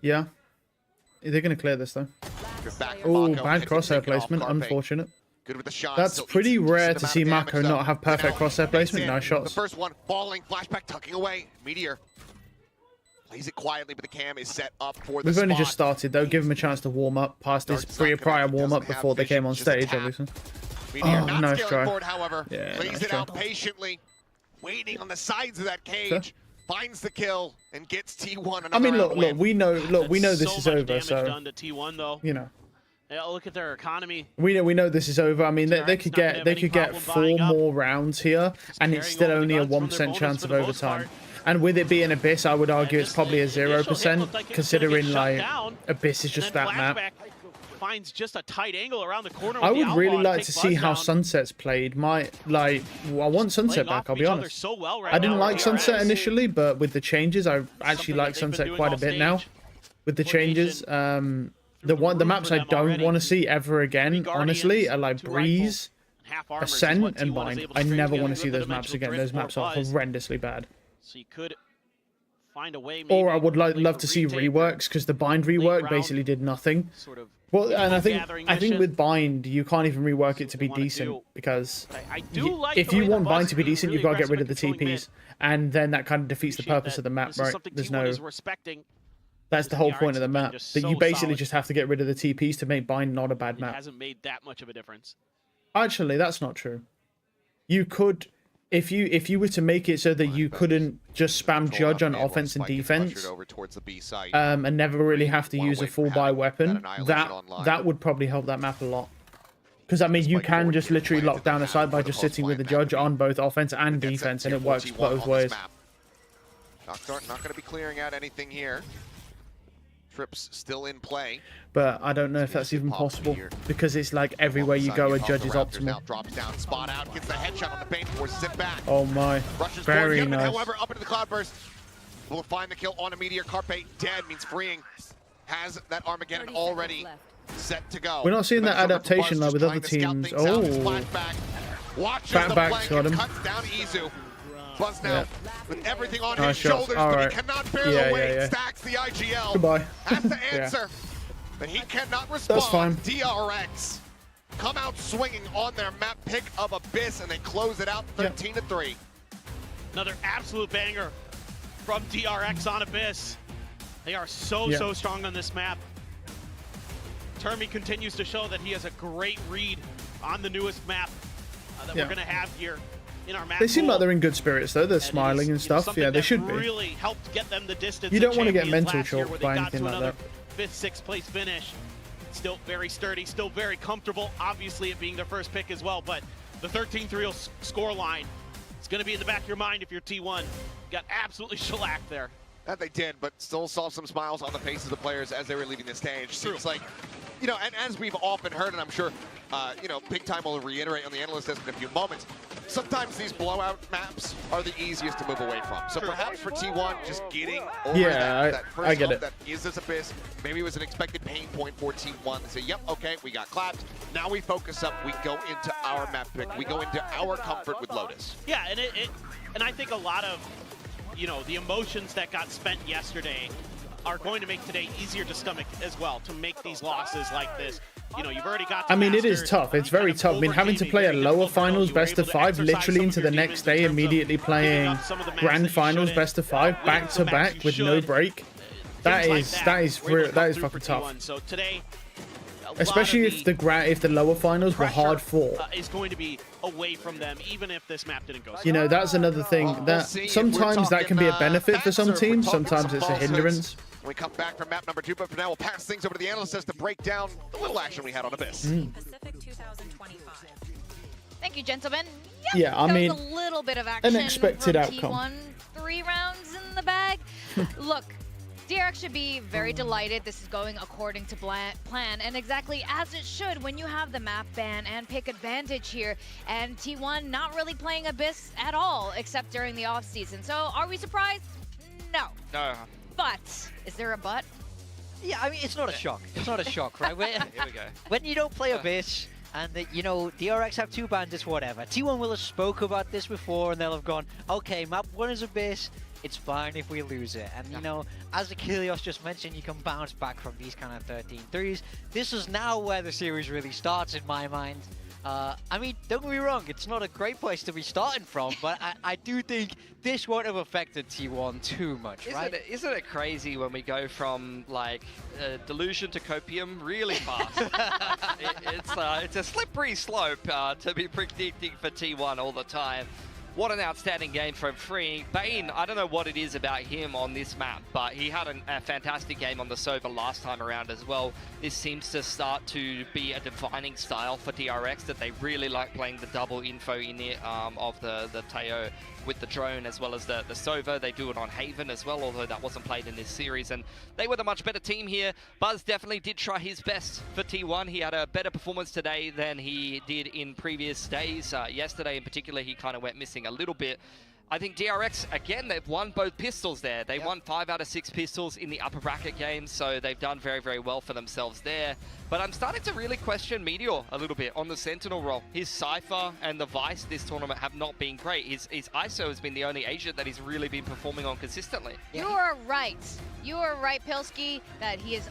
Yeah. They're going to clear this, though. Good back Oh, Mako, bad hit crosshair taken off placement. Carpe. Unfortunate. Good with the shot. That's still pretty eats a rare decent to amount see of Mako damage, not though. have perfect Now, crosshair placement. in. Nice shots. The first one falling, flashback tucking away. Meteor plays it quietly, but the cam is set up for the We've only spot. just started, though. Give them a chance to warm up past this Dart's not prior gonna- warm up doesn't have before they vision, came on just a stage, tap. obviously. Meteor Oh, not nice scaling try. forward, however. Yeah, Plays nice it out try. patiently, waiting on the sides of that cage. Sure. Finds the kill and gets T1 another I mean, round look, win. we know That's this so is much over, damage so done to T1 though. you know. Yeah, look at their economy. We know this is over. I mean, they DRX could not gonna get have they any could get problem 4 buying up. more rounds here, and it's carrying still over the only a guns from their 1% bonus chance for of the most overtime. part. And with it being Abyss, I would argue it's probably a 0%, considering like Abyss is just that map. Finds just a tight angle around the corner. I would really like to see how Sunset's played. I want Sunset back, I'll be honest. I didn't like Sunset initially, but with the changes, I actually like Sunset quite a bit now. With the changes, the maps I don't want to see ever again, honestly, are like Breeze, Ascent, and Bind. I never want to see those maps again. Those maps are horrendously bad. So you could find a way. Or I would love to see reworks, because the Bind rework basically did nothing. Well, and I think with Bind, you can't even rework it to be decent, because if you want Bind to be decent, you've got to get rid of the TPs, and then that kind of defeats the purpose of the map, right? There's no. That's the whole point of the map. That you basically just have to get rid of the TPs to make Bind not a bad map. It hasn't made that much of a difference. Actually, that's not true. You could, if you were to make it so that you couldn't just spam Judge on offense and defense, and never really have to use a full buy weapon, that would probably help that map a lot. Because I mean, you can just literally lock down a side by just sitting with the Judge on both offense and defense, and it works both ways. Not going to be clearing out anything here. Trips still in play, but I don't know if that's even possible, because it's like everywhere you go, a Judge is optimal. Drops down, spot out, gets the headshot on the paint, forces it back. Oh my, very nice. However, up into the Cloudburst, will find the kill on a Meteor. Carpe dead means freeing. Has that Armageddon already set to go. We're not seeing that adaptation like with other teams. Oh, Fatback's got him. Cuts down Izu. Buzz now with everything on his shoulders, but he cannot bear the weight. Stacks the IGL. Goodbye. Has to answer, but he cannot respond. That's fine. DRX come out swinging on their map pick of Abyss, and they close it out 13-3. Another absolute banger from DRX on Abyss. They are so strong on this map. Termi continues to show that he has a great read on the newest map that we're going to have here. They seem like they're in good spirits though. They're smiling and stuff. Yeah, they should be. Really helped get them the distance. You don't want to get mental choke by anything like that. 5th, 6th place finish. Still very sturdy, still very comfortable. Obviously, it being their first pick as well. But the 13-3 score line, it's going to be in the back of your mind if you're T1. Got absolutely shellacked there. That they did, but still saw some smiles on the faces of the players as they were leaving the stage. Seems like, you know, and as we've often heard, and I'm sure, you know, Big Time will reiterate on the analyst desk in a few moments, sometimes these blowout maps are the easiest to move away from. So perhaps for T1, just getting over that first I get hump it. that is this Abyss, maybe it was an expected pain point for T1. They say, yep, okay, we got clapped. Now we focus up, we go into our map pick, we go into our comfort with Lotus. Yeah, and I think a lot of, you know, the emotions that got spent yesterday are going to make today easier to stomach as well, to make these losses like this. You know, you've already got. I mean, it is tough. It's very tough. I mean, having to play a lower finals best of 5 literally into the next day, immediately playing grand finals best of 5 back to back with no break. That is fucking tough. So today, especially if the lower finals were hard fought, is going to be away from them, even if this map didn't go. You know, that's another thing. That sometimes that can be a benefit for some teams. Sometimes it's a hindrance. We come back from map number 2, but for now we'll pass things over to the analyst to break down the little action we had on Abyss. Pacific 2025. Thank you, gentlemen. Yep, yeah, I mean, a little bit of action. Unexpected outcome. T1, 3 rounds in the bag. Look, DRX should be very delighted. This is going according to plan, and exactly as it should when you have the map ban and pick advantage here, and T1 not really playing Abyss at all, except during the off season. So are we surprised? No. No. But, is there a but? Yeah, I mean, it's not a shock. It's not a shock, right? Here we go. When you don't play Abyss, and, you know, DRX have 2 bandits, whatever. T1 will have spoke about this before, and they'll have gone, okay, map 1 is Abyss, it's fine if we lose it. And, you know, as Achilles just mentioned, you can bounce back from these kind of 13-3s. This is now where the series really starts, in my mind. I mean, don't get me wrong, it's not a great place to be starting from, but I do think this won't have affected T1 too much, right? Isn't it crazy when we go from, like, delusion to copium really fast? It's a slippery slope to be predicting for T1 all the time. what an outstanding game from Freeing. Bane, I don't know what it is about him on this map, but he had a fantastic game on the Sova last time around as well. This seems to start to be a defining style for DRX, that they really like playing the double info in it of the Teo with the drone as well as the Sova. They do it on Haven as well, although that wasn't played in this series, and they were the much better team here. Buzz definitely did try his best for T1. He had a better performance today than he did in previous days. Yesterday in particular, he kind of went missing a little bit. I think DRX, again, they've won both pistols there. They won 5 out of 6 pistols in the upper bracket games, so they've done very, very well for themselves there. But I'm starting to really question Meteor a little bit on the Sentinel role. His Cypher and the Vice this tournament have not been great. His ISO has been the only agent that he's really been performing on consistently. You are right. You are right, Pilsky, that he is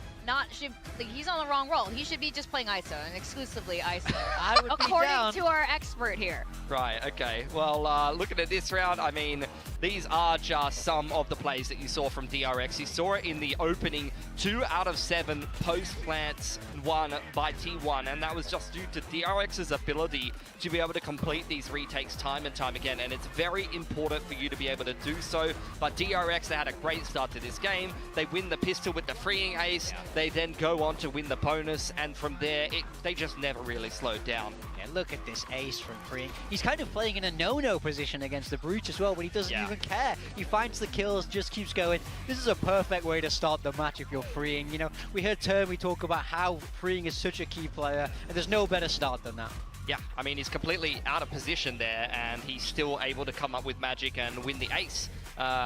he's on the wrong role. He should be just playing ISO and exclusively ISO. I would according to our expert here. Right, okay. Well, looking at this round, I mean, these are just some of the plays that you saw from DRX. You saw it in the opening 2 out of 7 post-plants won by T1, and that was just due to DRX's ability to be able to complete these retakes time and time again, and it's very important for you to be able to do so. But DRX, they had a great start to this game. They win the pistol with the freeing ace. They then go on to win the bonus, and from there, they just never really slowed down. Yeah, look at this ace from Freeing. He's kind of playing in a no-no position against the Brute as well, but he doesn't even care. He finds the kills, just keeps going. This is a perfect way to start the match if you're Freeing. You know, we heard Termy talk about how Freeing is such a key player, and there's no better start than that. Yeah, I mean, he's completely out of position there, and he's still able to come up with magic and win the ace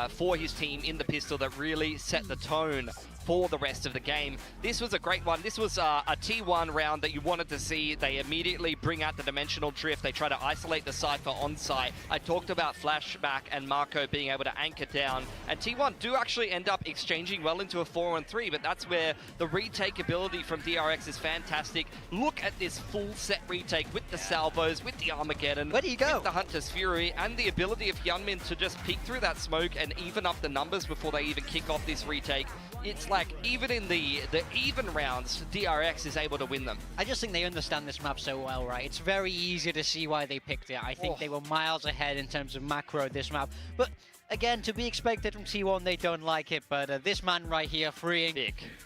for his team in the pistol that really set the tone for the rest of the game. This was a great one. This was a T1 round that you wanted to see. They immediately bring out the dimensional drift. They try to isolate the Cypher on site. I talked about Flashback and Marco being able to anchor down, and T1 do actually end up exchanging well into a 4-on-3, but that's where the retake ability from DRX is fantastic. Look at this full set retake with the salvos, with the Armageddon, where do you go? With the Hunter's Fury, and the ability of Hyunmin to just peek through that smoke and even up the numbers before they even kick off this retake. It's like, even in the even rounds, DRX is able to win them. I just think they understand this map so well, right? It's very easy to see why they picked it. I think they were miles ahead in terms of macro this map. But again, to be expected from T1, they don't like it. But this man right here, Freeing,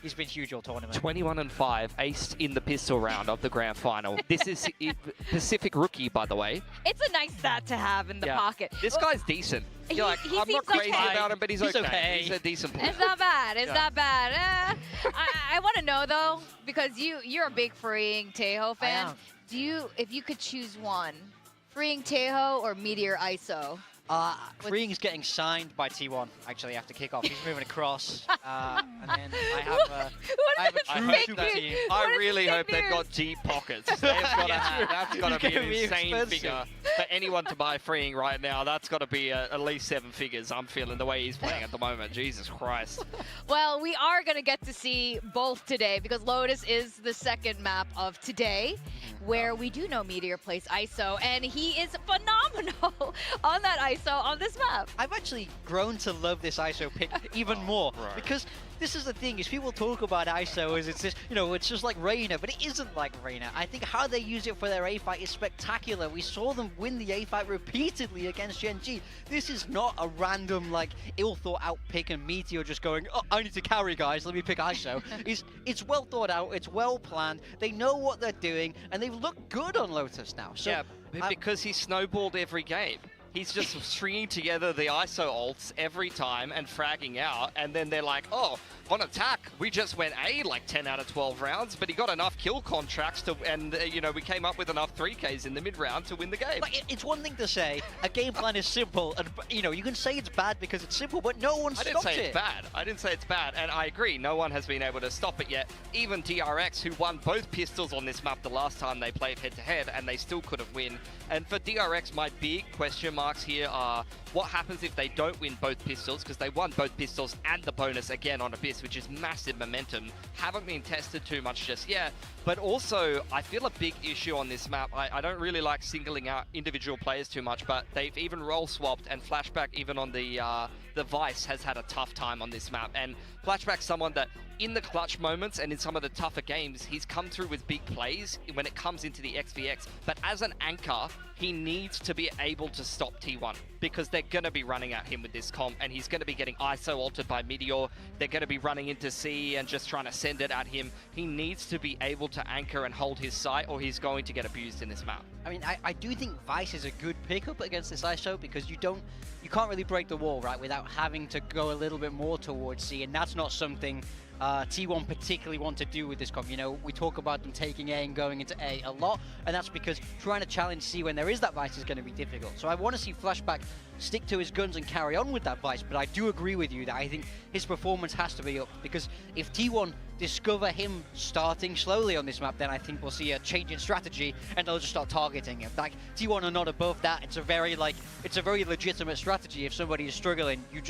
he's been huge all tournament. 21-5, aced in the pistol round of the grand final. This is Pacific rookie, by the way. It's a nice stat to have in the pocket. This guy's decent. You're like, I'm not crazy about him, but he's okay. He's a decent player. It's not bad. It's not bad. I want to know though, because you're a big Freeing Teho fan. If you could choose one, Freeing Teho or Meteor ISO? Freeing's getting signed by T1 actually after kickoff. He's moving across, and then I have a true super team. I really hope they've got deep pockets. That's got to be an insane figure for anyone to buy Freeing right now. That's got to be at least 7 figures. I'm feeling the way he's playing at the moment. Jesus Christ. Well, we are going to get to see both today because Lotus is the second map of today, where we do know Meteor plays ISO, and he is phenomenal on that ISO on this map. I've actually grown to love this ISO pick even more, because this is the thing, is people talk about ISO as it's this, you know, it's just like Reyna, but it isn't like Reyna. I think how they use it for their A fight is spectacular. We saw them win the A fight repeatedly against Gen G. This is not a random, like, ill thought out pick and Meteor just going, oh, I need to carry, guys, let me pick ISO. It's well thought out, it's well planned, they know what they're doing, and they look good on Lotus now. So, yeah, because he snowballed every game. He's just stringing together the ISO ults every time and fragging out, and then they're like, oh, on attack, we just went A like 10 out of 12 rounds, but he got enough kill contracts to, and you know, we came up with enough 3Ks in the mid-round to win the game. Like, it's one thing to say a game plan is simple, and you know, you can say it's bad because it's simple, but no one stopped it. I didn't say it's bad. I didn't say it's bad, and I agree, no one has been able to stop it yet. Even DRX, who won both pistols on this map the last time they played head-to-head, and they still couldn't win. And for DRX, my big question marks here are, what happens if they don't win both pistols? Because they won both pistols and the bonus again on Abyss, which is massive momentum. Haven't been tested too much just yet. But also, I feel a big issue on this map. I don't really like singling out individual players too much, but they've even role swapped and Flashback even on the the Vice has had a tough time on this map. And Flashback's someone that, in the clutch moments and in some of the tougher games, he's come through with big plays when it comes into the XVX. But as an anchor, he needs to be able to stop T1 because they're going to be running at him with this comp, and he's going to be getting ISO altered by Meteor. They're going to be running into C and just trying to send it at him. He needs to be able to anchor and hold his sight, or he's going to get abused in this map. I mean, I do think Vice is a good pickup against this ISO because you can't really break the wall, right, without having to go a little bit more towards C, and that's not something T1 particularly want to do with this comp. You know, we talk about them taking A and going into A a lot, and that's because trying to challenge C when there is that Vice is going to be difficult. So I want to see Flashback stick to his guns and carry on with that Vice, but I do agree with you that I think his performance has to be up, because if T1 discover him starting slowly on this map, then I think we'll see a change in strategy and they'll just start targeting him. Like, T1 are not above that. It's a very legitimate strategy. If somebody is struggling, you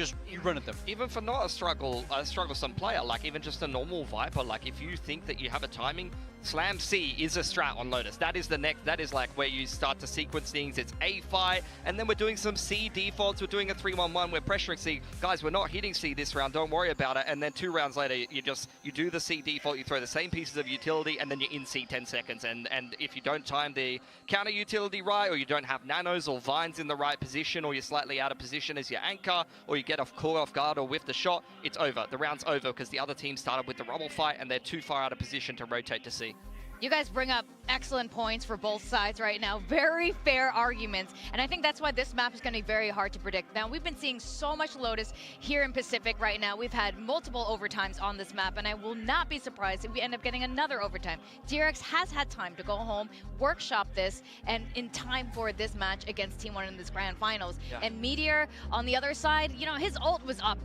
run at them. Even for not a strugglesome player, like even just a normal Viper, like if you think that you have a timing, Slam C is a strat on Lotus. That is the next, that is like where you start to sequence things. It's A fight, and then we're doing some C defaults. We're doing a 3-1-1. We're pressuring C. Guys, we're not hitting C this round. Don't worry about it. And then 2 rounds later, you do the C default. You throw the same pieces of utility, and then you're in C 10 seconds. And if you don't time the counter utility right, or you don't have nanos or vines in the right position, or you're slightly out of position as your anchor, or you get caught off guard or whiff the shot, it's over. The round's over because the other team started with the rubble fight, and they're too far out of position to rotate to C. You guys bring up excellent points for both sides right now. Very fair arguments. And I think that's why this map is going to be very hard to predict. Now, we've been seeing so much Lotus here in Pacific right now. We've had multiple overtimes on this map, and I will not be surprised if we end up getting another overtime. DRX has had time to go home, workshop this, and in time for this match against T1 in this grand finals. Yeah. And Meteor, on the other side, you know, his ult was up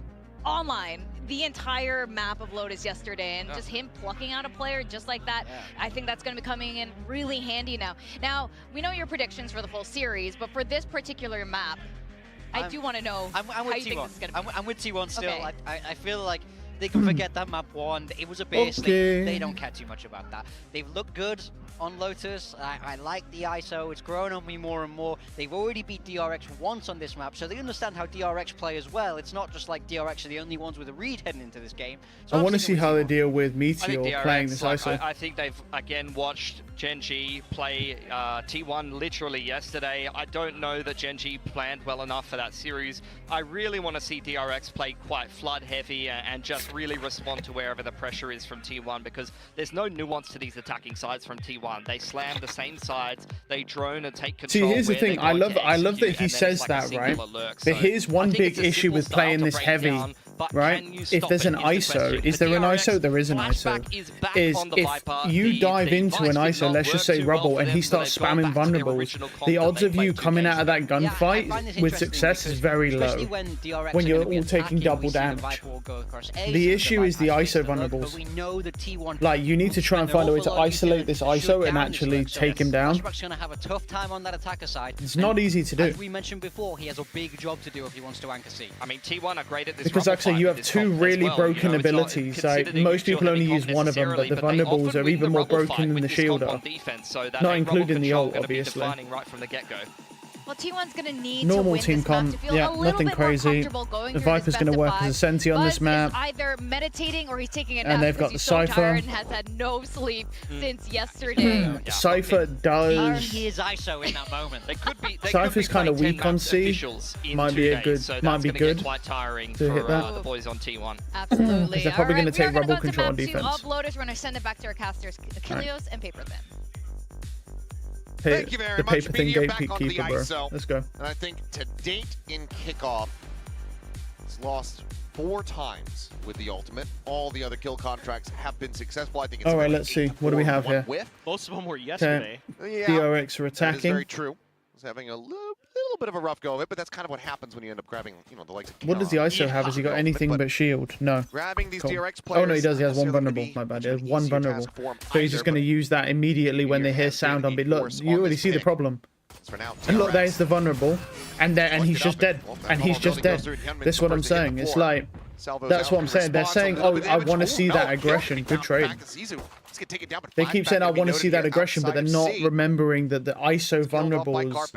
online the entire map of Lotus yesterday, and just him plucking out a player just like that, I think that's going to be coming in really handy now. Now, we know your predictions for the full series, but for this particular map, I do want to know how you think this is going to be. I'm with T1 still. Okay. I feel like they can forget that map 1. It was a base. They don't care too much about that. They've looked good on Lotus. I like the ISO. It's grown on me more and more. They've already beat DRX once on this map, so they understand how DRX play as well. It's not just like DRX are the only ones with a read heading into this game. So I want to see how they deal with Meteor DRX, playing this ISO. I think they've, again, watched Gen.G play T1 literally yesterday. I don't know that Gen.G planned well enough for that series. I really want to see DRX play quite flood heavy and just really respond to wherever the pressure is from T1, because there's no nuance to these attacking sides from T1. They slam the same sides, they drone and take control. See, here's the thing, I love that he says that, right? But here's one big issue with playing this heavy, right? If there's an ISO, is there an ISO? There is an ISO. If you dive into an ISO, let's just say rubble, and he starts spamming vulnerables, the odds of you coming out of that gunfight with success is very low when you're all taking double damage. The issue is the ISO vulnerables. Like, you need to try and find a way to isolate this ISO and actually take him down. It's not easy to do. As we mentioned before, he has a big job to do if he wants to anchor C. I mean, T1 are great at this. Because actually you have 2 really broken abilities. Like, most people only use one of them, but the vulnerables are even more broken than the shielder. Not including the ult, obviously. Well, T1's going to need normal to win team this map comp, to feel yeah, a little nothing bit more crazy. comfortable going The through Viper's this going to work as a senti on this map. Either meditating or he's taking a nap, and they've got the he's so Cypher. tired and has had no sleep since yesterday. Cypher does. He is ISO in that moment. They could be. Cypher's kind of weak on C. Might be a good. So might be good. Quite tiring to hit that. The boys on T1. Absolutely. Because they're probably going to take rubble control on defense. We're going to send it back to our casters, Achilleos and Paper Thin. Thank you very the much. paper thing gatekeeper, bro. ISO. Let's go. And I think to date in kickoff, it's lost 4 times with the ultimate. All the other kill contracts have been successful. I think it's all right. Let's see. What do we have here? Most of them were yesterday. Yeah, DRX are that is attacking. very true. He's having a little bit of a rough go of it, but that's kind of what happens when you end up grabbing, you know, the likes of What does the ISO have? Has he got anything but shield? No. Grabbing these Cool. DRX players. Oh no, he does. He has 1 vulnerable. My bad. He has 1 vulnerable. So he's just going to use that immediately when they hear sound on B. Look, you already see the problem. And look, there's the vulnerable, and he's just dead. And he's just dead. This is what I'm saying. It's like, that's what I'm saying. They're saying, oh, I want to see that aggression. Good trade. He's gonna take it down, but They keep saying, I want to see that aggression, but they're not remembering that the ISO vulnerables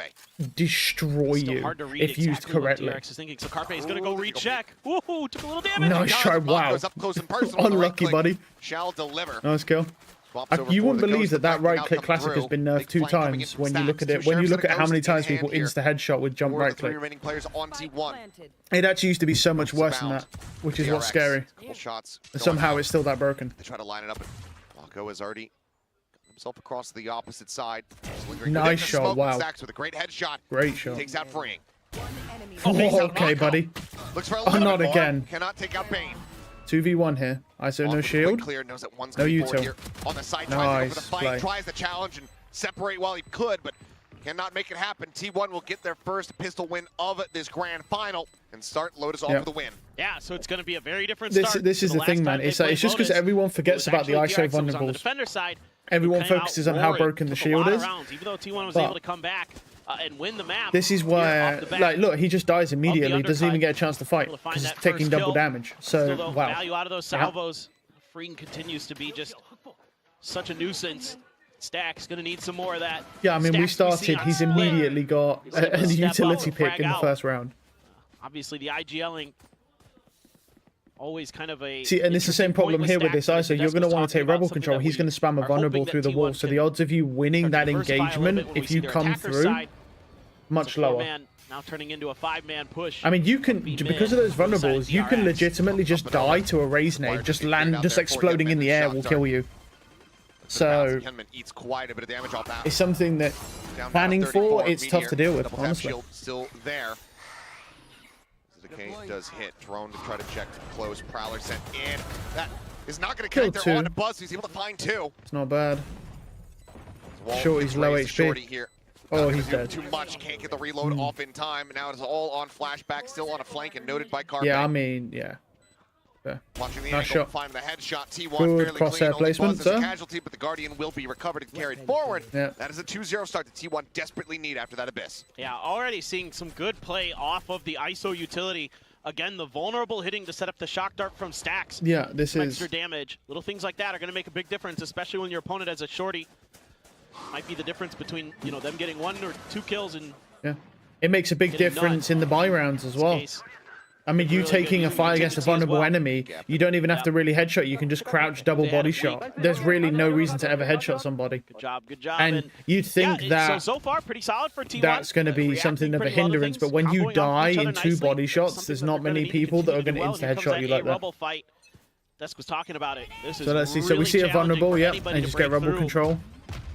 destroy you if used correctly. DRX is thinking. So Carpe is going to go recheck. Ooh, took a little damage. Nice try, wow. Unlucky, buddy. Shall deliver. Nice kill. You wouldn't believe that right-click classic has been nerfed 2 times when you look at it. When you look at how many times people insta-headshot with jump right-click. It actually used to be so much worse than that, which is what's scary. Somehow it's still that broken. They try to line it up. Blanco has already got himself across to the opposite side. Nice shot, wow. Stacks with a great headshot. Great shot. Takes out Freeing. Oh, okay, buddy. Looks for a Oh, not again. Cannot take out Bane. 2v1 here. ISO no shield. Clear, knows that one's No util. here. On the side, Nice tries to go for the fight, play. tries the challenge and separate while he could, but cannot make it happen. T1 will get their first pistol win of this grand final and start Lotus off with a win. Yeah, so it's going to be a very different start. This is the thing, man. It's just because everyone forgets about the ISO vulnerables. Everyone focuses on how broken the shield is. Even though T1 was able to come back and win the map. This is where, like, look, he just dies immediately. Doesn't even get a chance to fight because he's taking double damage. So, wow. Value out of those salvos. Freeing continues to be just such a nuisance. Stack's going to need some more of that. Yeah, I mean, we started. He's immediately got a utility pick in the first round. Obviously, the IGLing always kind of a... See, and it's the same problem here with this ISO. You're going to want to take rebel control. He's going to spam a vulnerable through the wall. So the odds of you winning that engagement, if you come through, much lower. Now turning into a 5-man push. I mean, you can, because of those vulnerables, you can legitimately just die to a raise nade. Just land, just exploding in the air will kill you. So eats quite a bit of damage off that. It's something that planning for, it's tough to deal with, honestly. Still there. Decay does hit. Drone to try to check close. Prowler sent in. That is not going to connect there on the buzz. He's able to find 2. It's not bad. Shorty's low HP. Here. Oh, he's dead. Too much. Can't get the reload off in time. Now it's all on flashback. Still on a flank and noted by Carpe. Yeah, I mean, yeah. Watching the nice angle, shot. find the headshot. T1 Good fairly crosshair clean. placement, Only casualty, but the Guardian will be recovered and carried forward. Yeah. That is a 2-0 start that T1 desperately need after that Abyss. Yeah, already seeing some good play off of the ISO utility. Again, the vulnerable hitting to set up the shock dart from Stacks. Yeah, this is extra damage. Little things like that are going to make a big difference, especially when your opponent has a shorty. Might be the difference between, you know, them getting 1 or 2 kills and it makes a big difference in the buy rounds as well. I mean, you taking a fight against a vulnerable enemy, you don't even have to really headshot. You can just crouch double body shot. There's really no reason to ever headshot somebody. Good job. And you'd think that so far pretty solid for T1. That's going to be something of a hindrance, but when you die in 2 body shots, there's not many people that are going to insta headshot you like that. Desk was talking about it. So let's see. So we see a vulnerable, and just get rebel control.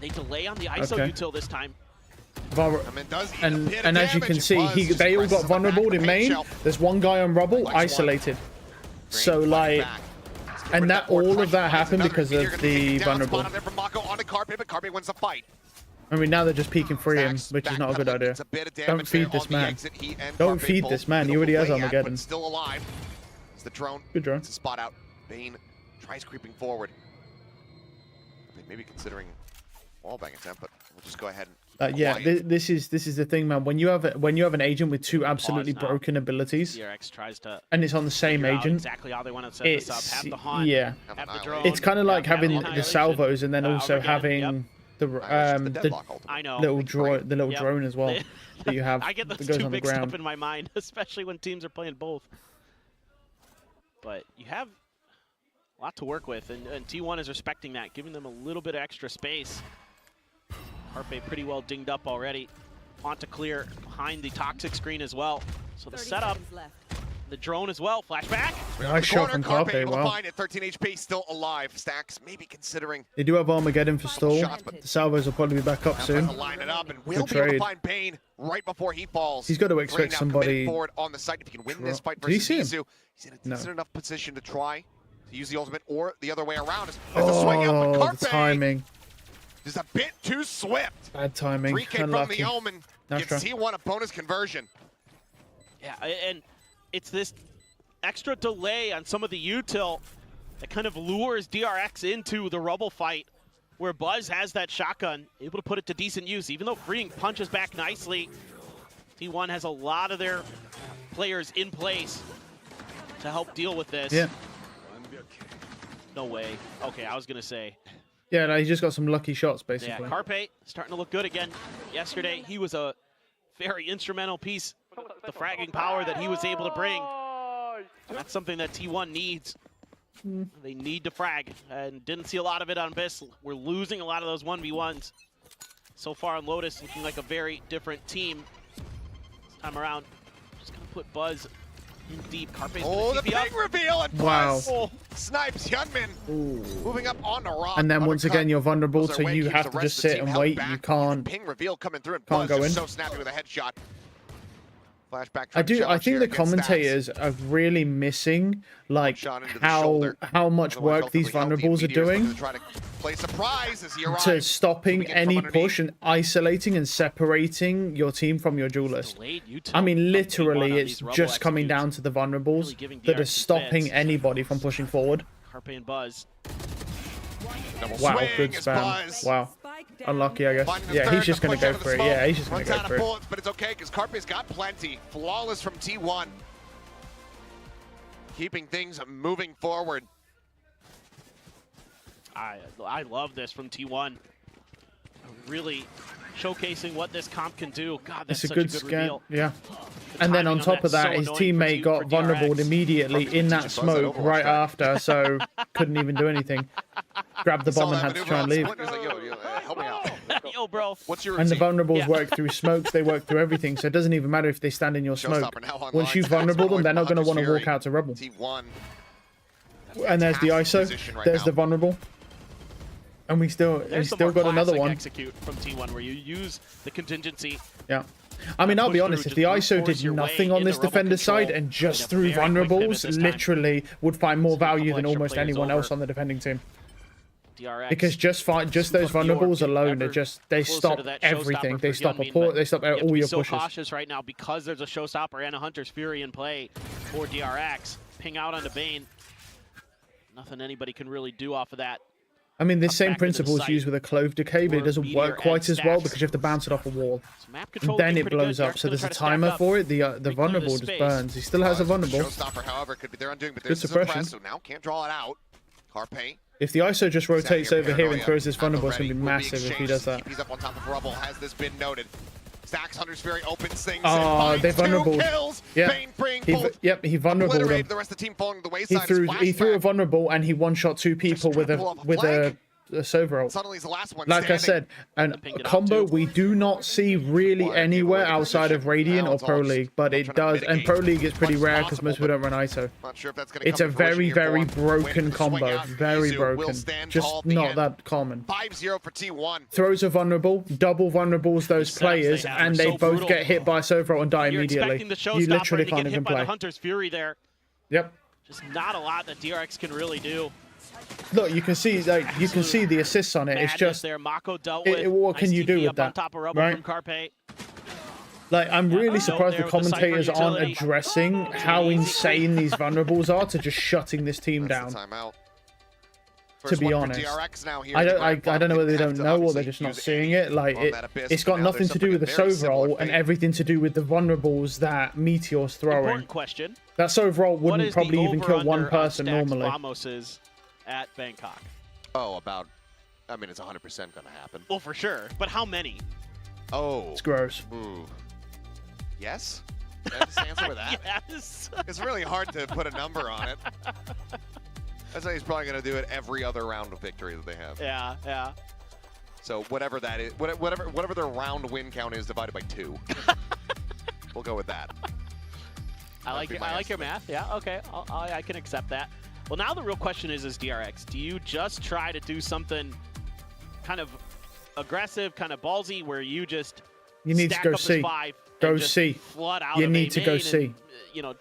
They delay on the ISO util this time. And as you can see, they all got vulnerable in main. There's one guy on rubble isolated. So like, and that all of that happened because of the vulnerable. I mean, now they're just peeking Freeing, which is not a good idea. Don't feed this man. Don't feed this man. He already has Armageddon. Still alive. It's the drone. Good drone. It's a spot out. Bane tries creeping forward. Maybe considering wallbang attempt, but we'll just go ahead and yeah, this is the thing, man. When you have an agent with 2 absolutely broken abilities, DRX tries to and it's on the same agent, exactly how they want to set this up. Have the haunt, yeah, have the drone, it's kind of like having the salvos and then also having the little drone as well that you have. I get those that goes 2 on the mixed ground. up in my mind, especially when teams are playing both. But you have a lot to work with, and T1 is respecting that, giving them a little bit of extra space. Carpe pretty well dinged up already. Haunt to clear behind the toxic screen as well. So the setup, the drone as well. Flashback. Nice shot from Carpe. Wow. At 13 HP, still alive. Stacks maybe considering. They do have Armageddon for stall. The salvos will probably be back up soon. Line it up, and we'll be able to find Bane right before he falls. He's got to expect somebody forward on the site. If he can win this fight versus Izu, he's in a decent enough position to try to use the ultimate, or the other way around. There's a swing out, but Carpe, the timing. Just a bit too swift. Bad timing. 3K Unlucky. from the Omen gives T1 a bonus conversion. Yeah, and it's this extra delay on some of the util that kind of lures DRX into the rubble fight, where Buzz has that shotgun, able to put it to decent use. Even though Freeing punches back nicely, T1 has a lot of their players in place to help deal with this. Yeah. No way. Okay, I was going to say, Yeah, no, he just got some lucky shots, Yeah, basically. Carpe starting to look good again. Yesterday, he was a very instrumental piece. The fragging power that he was able to bring. And that's something that T1 needs. They need to frag, and didn't see a lot of it on Biss. We're losing a lot of those 1v1s. So far on Lotus, looking like a very different team. This time around, just gonna put Buzz in deep. Carpe's Oh, the gonna big reveal, and Wow. Buzz snipes Hyunmin. Moving up on the rock. And then once Undercut. again, you're vulnerable, Goes so away, you keeps have the to rest just of the sit team and held wait. back. You can't. Ping reveal coming through, and Can't Buzz go just in. so snappy with a headshot. Flashback. I think the commentators are really missing like how much work these vulnerables are doing to stopping any push and isolating and separating your team from your duelist. I mean, literally, it's just coming down to the vulnerables that are stopping anybody from pushing forward. Carpe and Buzz. Wow, good spam. Wow. Unlucky, I guess. Yeah, he's just going to go for it. Yeah, he's just going to go for it. Bullets, but it's okay because Carpe's got plenty. Flawless from T1. Keeping things moving forward. I love this from T1. Really showcasing what this comp can do. God, that's It's a such good scan. reveal. Yeah. And then on top of that, his teammate got vulnerable immediately in that smoke right after, so couldn't even do anything. Grabbed the bomb and had to try and leave. Help me out. Yo, bro. What's your And the routine? vulnerables work through smokes, they work through everything, so it doesn't even matter if they stand in your smoke. Showstopper now online. Once you vulnerable them, they're not going to want to walk out to Rebel. T1. And there's the ISO, there's the vulnerable. And we still got another one. Execute from T1 where you use the contingency. Yeah. I mean, I'll be honest, if the ISO did nothing on this defender side and just threw vulnerables, literally would find more value than almost anyone else on the defending team. Because just those vulnerables alone, they stop everything. They stop a port, they stop all your so pushes. Cautious right now because there's a showstopper and a Hunter's Fury in play for DRX. Ping out onto Bane. Nothing anybody can really do off of that. I mean, this same principle is used with a Clove Decay, but it doesn't work quite as well because you have to bounce it off a wall. And then it blows up, so there's a timer for it. The vulnerable just burns. He still has a vulnerable. Showstopper, however, could be their undoing, but Good this is suppression. impressive. Now can't draw it out. Carpe. If the ISO just rotates over here and throws this vulnerable, it's going to be Will be massive if he does that. He's up on top of Rubble. Has this been noted? Stacks Hunter's Fury opens things. Oh, they vulnerable. Yeah. Bane bring both. He vulnerable them. Obliterated the rest of the team falling to the wayside. He threw a vulnerable and he one-shot two people with a Sova ult. Suddenly he's the last one Like I said, and a combo we do not see really anywhere outside of Radiant or Pro League, but it does, and Pro League is pretty rare because most people don't run ISO. Not sure if that's gonna It's come a to fruition very, here very for him. broken Win, swing combo, out. very Izu will broken, stand just tall at the not end. that common. 5-0 for T1. Throws a vulnerable, double vulnerables those players, and they both get hit by a Sova ult and die You're immediately. expecting the You showstopper literally to can't get hit even by the play. Hunter's Fury there. Yep. Just not a lot that DRX can really do. Look, you can see the assists on it. It's just there. Mako dealt with. what can Nice you do TP with up that, on top of Rubble right? from Carpe. Like, I'm really surprised the there with the commentators Cypher aren't utility. addressing how insane these vulnerables are to just shutting this team down. Timeout. To be honest, I don't know whether they don't know or they're just not seeing it. Like, it's got nothing to do with the Sova ult and everything to do with the vulnerables that Meteor's throwing. Important question. That Sova ult What wouldn't is the probably even kill one over-under on person Stacks normally. Vamoses at Bangkok? Oh, about. I mean, it's 100% going to happen. Well, for sure. But how many? Oh. It's gross. Ooh. Yes? That's the answer with that? Yes. It's really hard to put a number on it. I'd say he's probably going to do it every other round of victory that they have. Yeah, yeah. So whatever that is, whatever their round win count is divided by 2. We'll go with that. I like your math. Yeah, okay. I can accept that. Well, now the real question is DRX, do you just try to do something kind of aggressive, kind of ballsy, where you just need to go C. Go C. Flood out You of need to go and, C. You know,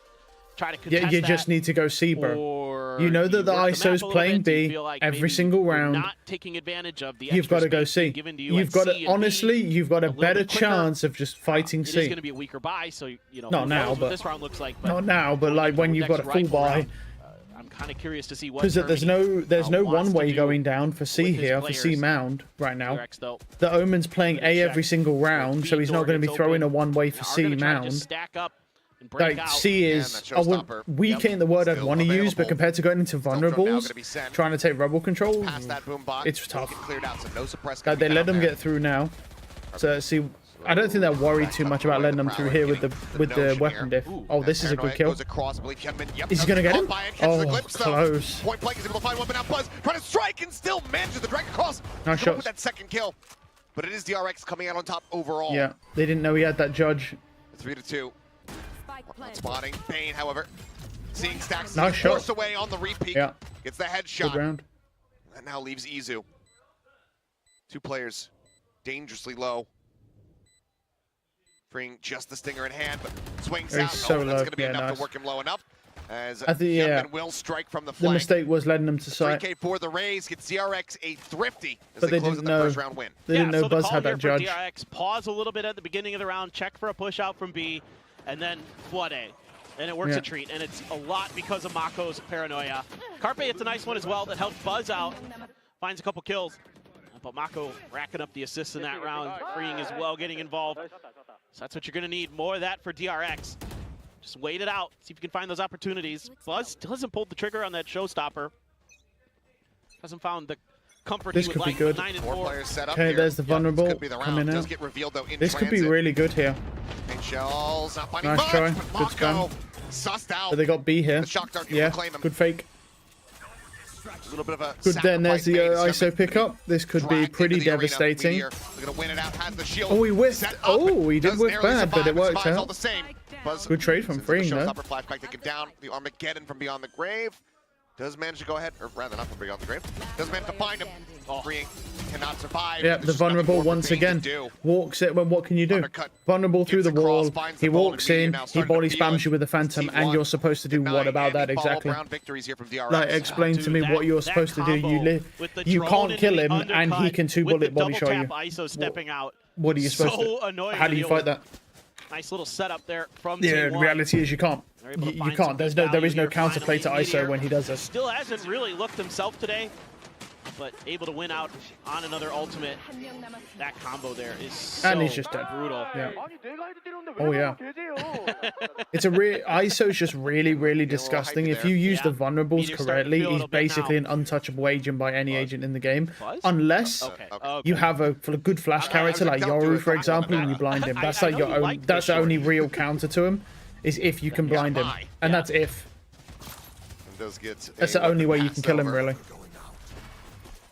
try to contest Yeah, you just need to go C, bro. Or you know that the work map ISO's a little playing bit? Do you B feel like every maybe single you're round. not taking advantage of the You've got to go extra space C. given to you You've at got C to, and honestly, B, you've got a little better bit quicker. chance of just fighting It is C. going to be a weaker buy, so you know. Not who now, knows what but this round looks like. Not now, but like when you've got a full buy. I'm kind of curious to see what. Because there's no one way going down for C here, for C Mound right now. The Omen's playing A every single round, so he's not going to be throwing a one way for C Mound. Stack up and break like out. C is weak ain't the word I'd want to use, but compared to going into vulnerables, trying to take rebel control, it's tough. Like, they let them get through now. So see, I don't think they're worried too much about letting them through here with the weapon diff. Oh, this is a good kill. Is he gonna get him? Oh, close. Point blank is able to find one, but now Buzz trying to strike and still manages the drag across. Nice shot with that second kill, but it is DRX coming out on top overall. Yeah, they didn't know he had that judge. 3-2. Not spotting. Bane, however, seeing Stacks nice shot. forced away on the repeat. Yeah, gets the headshot. good round. That now leaves Izu. 2 players dangerously low. Freeing just the stinger in hand, but swings out. So that's low. going to be enough Nice. to work him low enough. As I think, will strike from the The flank. mistake was letting them to sight. 3K for the Rays gets DRX a thrifty as But they they close didn't the know. first round win. They didn't know so the Buzz call had here that for judge. DRX, pause a little bit at the beginning of the round, check for a push out from B, and then flood A. And it works a treat, and it's a lot because of Mako's paranoia. Carpe, it's a nice one as well that helps Buzz out, finds a couple kills. But Mako racking up the assists in that round, freeing as well, getting involved. So that's what you're going to need, more of that for DRX. Just wait it out, see if you can find those opportunities. Buzz still hasn't pulled the trigger on that showstopper. Hasn't found the comfort This he would could be like. good. 9 and 4 4. players set up Okay, here. there's the vulnerable This could be the round. coming Does out. get revealed though in This could be transit. really good here. Pink shells, not finding Nice much, try. but Good Mako spam. sussed out. But they got B here. The shock dart can Yeah, reclaim him. good fake. A little bit of a Good then, there's the sacrifice made. ISO pickup. This could be Dragged pretty into the arena. devastating. Meteor, they're gonna win it out, has the shield Oh, he whiffed. set up. Oh, he did Does whiff narrowly bad, but it survive, worked survives all out. the same. Buzz Good trade from sends freeing, the though. showstopper flashback, taken down. The Armageddon from beyond the grave. Does manage to go ahead, or rather not from beyond the grave. Does manage to find him. Freeing cannot survive. Yeah, There's the just nothing vulnerable more for once Bane to again do. walks it. Well, what can you do? Undercut. Vulnerable through the Gets across, wall. finds He the ball, and walks Meteor in. now He starting to body feel spams it. you with the Phantom, and T1 you're supposed to do denying what about that any follow-up exactly? round victories here from DRX. Like, explain to me what you're supposed to do. You can't kill him, and he can 2-bullet body shot you. ISO stepping out. What are you supposed to? Annoying How do you fight that? Nice little setup there from Yeah, the T1. reality is you can't. They're able to You find some can't. There good is no value here counterplay to finally. ISO Meteor when he does this. Still hasn't really looked himself today, but able to win out on another ultimate. That combo there is so And he's just dead. brutal. Yeah. Oh yeah. It's a ISO's just really, really disgusting. If you use the vulnerables Meteor's starting to correctly, feel a he's little bit basically now. an untouchable agent by any agent in the game, Buzz? unless Okay. you have a good flash character like Yoru, for example, and you blind him. That's like I know your you own. like That's this the only real counter to him, is if you can blind him, and that's if. That's the only way you can kill him, really.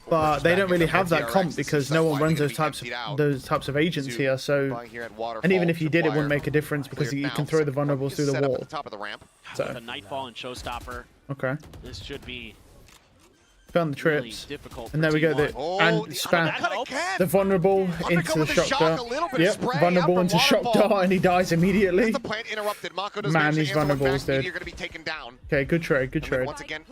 But they don't really have that comp because no one runs those types of agents here. So, and even if you did, it wouldn't make a difference because you can throw the vulnerables through the wall. So the Nightfall and Showstopper. Okay. This should be Found the really trips. difficult. And there we go. And spam the vulnerable into the shock dart. Yep, vulnerable into shock dart, and he dies immediately. Man, these vulnerables, dude. Okay, good trade, good trade. Once again,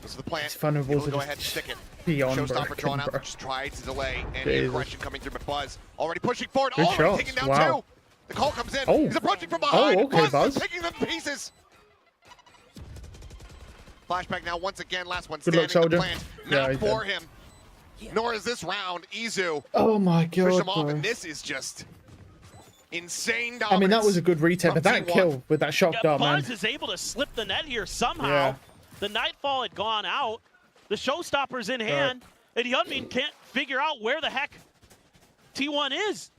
this is the plan. These vulnerables go are ahead and stick it. beyond Showstopper broken, drawn out, bro. just tried to delay any Jesus. aggression coming through, but Buzz already pushing forward, Good already shots, taking down wow. 2. The call comes in. Oh. He's approaching from behind. Oh, okay, Buzz. is picking them to pieces. Flashback now once again. Last one Good standing. luck, The soldier. plant. Yeah, Not he's for dead. him. Nor is this round. Izu. Oh my Push god, him off, bro. and this is just insane dominance. I mean, that was a good retake, but that from T1. kill with that shock dart, man. Buzz is able to slip the net here somehow. Yeah. The Nightfall had gone out. The Showstopper's in hand, and Hyunmin can't figure out where the heck T1 is.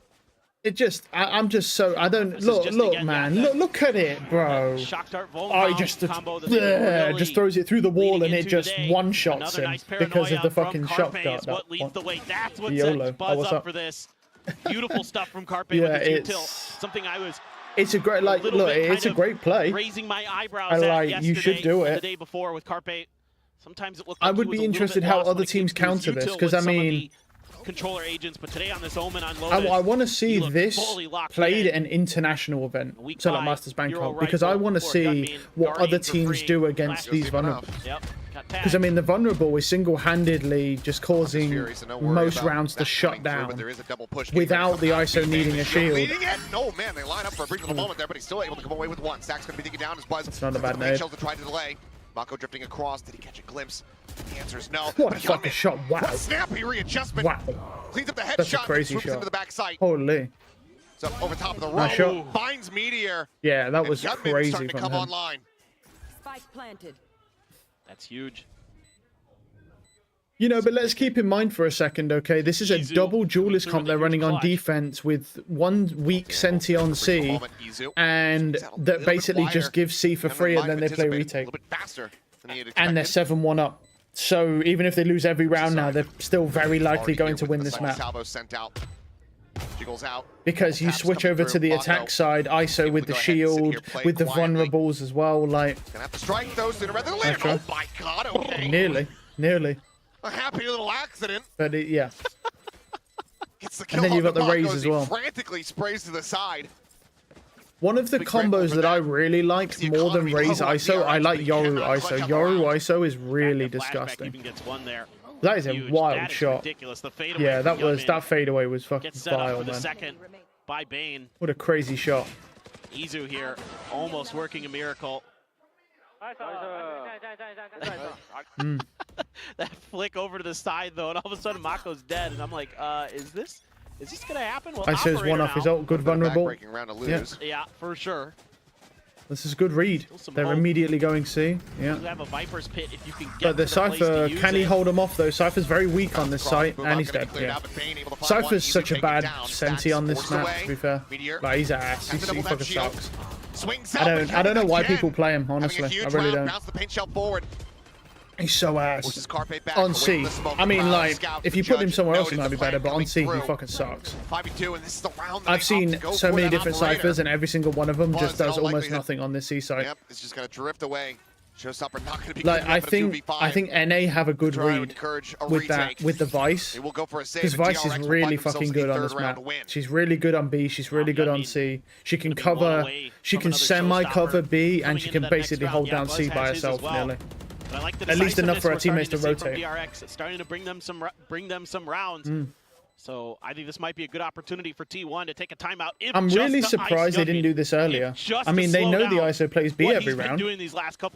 It just, I'm just so, I don't, look, again, man, yeah, look at it, bro. Shock dart Oh, he just, just throws it through the wall and it just one-shots him because of the fucking shock dart. What leads the way. That's what YOLO. sets Oh, Buzz what's up up? for this. Beautiful stuff from Carpe Yeah, with his util. it's- Something I was It's a great, like, little look, bit it's a kind of great play. raising my eyebrows I at like, yesterday, you should do the it. day before with Carpe. Sometimes it looked I like would he was be a little interested bit how lost when other it came teams to his counter this, util 'cause with I some of mean- the controller agents, but today on this Omen on Lotus, I want to see he looked this fully locked played in. at an international event, Week so like 5, Masters Euro Bangkok, because I Rifle want to or see Gunbeam, what other Guardians are teams free. do against Flash these is vulnerable. Yep, got Because I tagged. mean, the vulnerable is single-handedly just causing Fury, so no worry most about rounds to that shut coming through, but down there is a double push without the ISO needing a shield. Leading it. No, man, they line up for a brief little moment there, but he's still able to come away with one. Stack's going to be taken down as Buzz. It's not a bad nade. nade. Shells to try to delay. Mako drifting across. Did he catch a glimpse? The answer is no. What a But fucking Hyunmin, shot, wow. what a snappy readjustment. Wow. Cleans up the That's a headshot. crazy Swoops shot. into the backside. Holy. So over top of the Nice row, shot. finds Meteor. Yeah, that and was Gunman crazy starting to from come him. online. Spike planted. That's huge. You know, but let's keep in mind for a second, okay? This is a double duelist comp they're running on defense with 1 weak Senti on C, and that basically just gives C for free, and then they play retake. And they're 7-1 up. So even if they lose every round now, they're still very likely going to win this map. Because you switch over to the attack side, ISO with the shield, with the vulnerables as well, like... Gonna have to strike those sooner rather than later. Oh my god, okay. Nearly. A happy little accident. But yeah. Gets the kill And then you've on got the raise Mako as he well. frantically sprays to the side. One of the combos that I really like more than Raze ISO, I like Yoru ISO. Yoru ISO is really disgusting. That is a wild shot. Yeah, that fadeaway was fucking vile, man. By Bane. What a crazy shot. Izu here, almost working a miracle. That flick over to the side though, and all of a sudden Mako's dead, and I'm like, is this gonna happen? Well, ISO's one off his ult, good vulnerable. Yeah, for sure. This is a good read. They're immediately going C. Yeah. You have a Viper's Pit if you can get But the Cypher, can he hold him off though? Cypher's very weak on this site, and he's dead. Yeah. Cypher's such a bad Senti on this map, to be fair. Like, he's ass. He fucking sucks. I don't know why people play him, honestly. I really don't. He's so ass. On C. I mean, like, if you put him somewhere else, he might be better, but on C, he fucking sucks. I've seen so many different Cyphers, and every single one of them just does almost nothing on this C site. Yep, it's just gonna drift away. Showstopper not gonna be like, I think NA have a good read with the Vice, because Vice is really fucking good on this map. She's really good on B, she's really good on C. She can cover, she can semi-cover B, and she can basically hold down C by herself nearly. At least enough for her teammates to rotate. DRX. It's starting to bring them some rounds. So I think this might be a good opportunity for T1 to take a timeout. I'm really surprised they didn't do this earlier. I mean, they know the ISO plays B every round.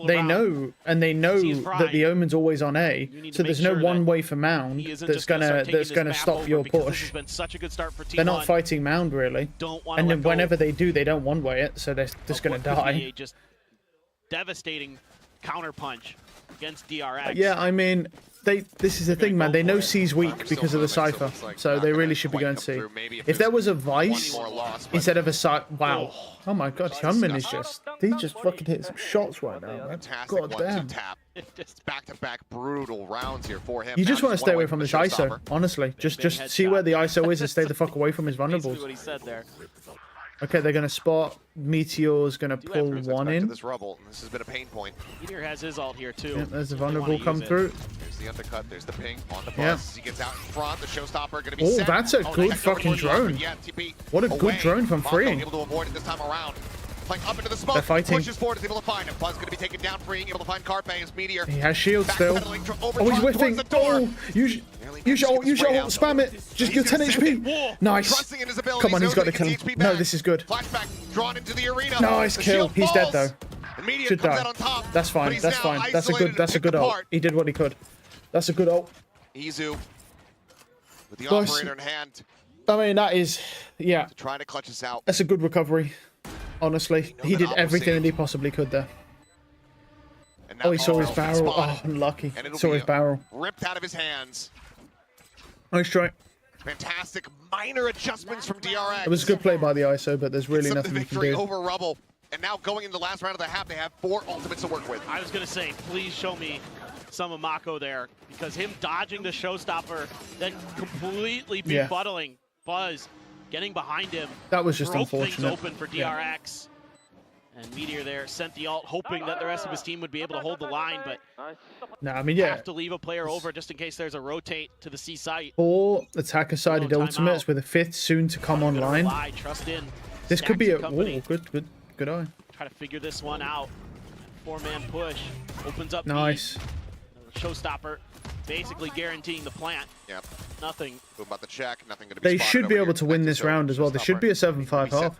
They know, and they know that the Omen's always on A. So there's no one way for Mound that's gonna stop your push. They're not fighting Mound really. And then whenever they do, they don't one way it, so they're just gonna die. Just devastating counter punch against DRX. Yeah, I mean, this is the thing, man. They know C's weak because of the Cypher, so they really should be going C. If there was a Vice instead of a wow. Oh my god, Hyunmin is he just fucking hit some shots right now, man. God damn. Just back-to-back brutal rounds here for him. You just want to stay away from this ISO, honestly. Just see where the ISO is and stay the fuck away from his vulnerables. What he said there. Okay, they're gonna spot. Meteor's gonna pull one in. This rubble. This has been a pain point. Meteor has his ult here too. Yeah, there's the vulnerable come through. There's the undercut. There's the ping on the bus. He gets out in front. The Showstopper gonna be set. That's a good fucking drone. What a good drone from freeing. Able to avoid it this time around. Playing up into the smoke. They're fighting. Pushes forward, is able to find him. Buzz going to be taken down, freeing, able to find Carpe as Meteor. He has shield still. Oh, he's whiffing. Oh, use your ult, spam it. Just get 10 HP. Nice. Come on, he's got to kill him. No, this is good. Drawn into the arena. Nice kill. He's dead though. Should die. That's fine. That's fine. That's a good ult. He did what he could. That's a good ult. Izu with the operator in hand. I mean, that is, yeah. Trying to clutch us out. That's a good recovery. Honestly, he did everything that he possibly could there. Oh, he saw his barrel. Oh, unlucky. Saw his barrel. Ripped out of his hands. Nice try. Fantastic minor adjustments from DRX. It was a good play by the ISO, but there's really nothing you can do. Over Rubble. And now going into the last round of the half, they have 4 ultimates to work with. I was going to say, please show me some of Mako there, because him dodging the Showstopper, then completely befuddling Buzz, getting behind him. That was just unfortunate. Things open for DRX. And Meteor there sent the ult, hoping that the rest of his team would be able to hold the line, but no, I mean, yeah. Have to leave a player over just in case there's a rotate to the C site. 4 attacker-sided ultimates with a 5th soon to come online. Trust in. This could be a good eye. Try to figure this one out. 4-man push opens up. Nice. Showstopper, basically guaranteeing the plant. Yep. Nothing. About the check. Nothing going to be. They should be able to win this round as well. There should be a 7-5 half.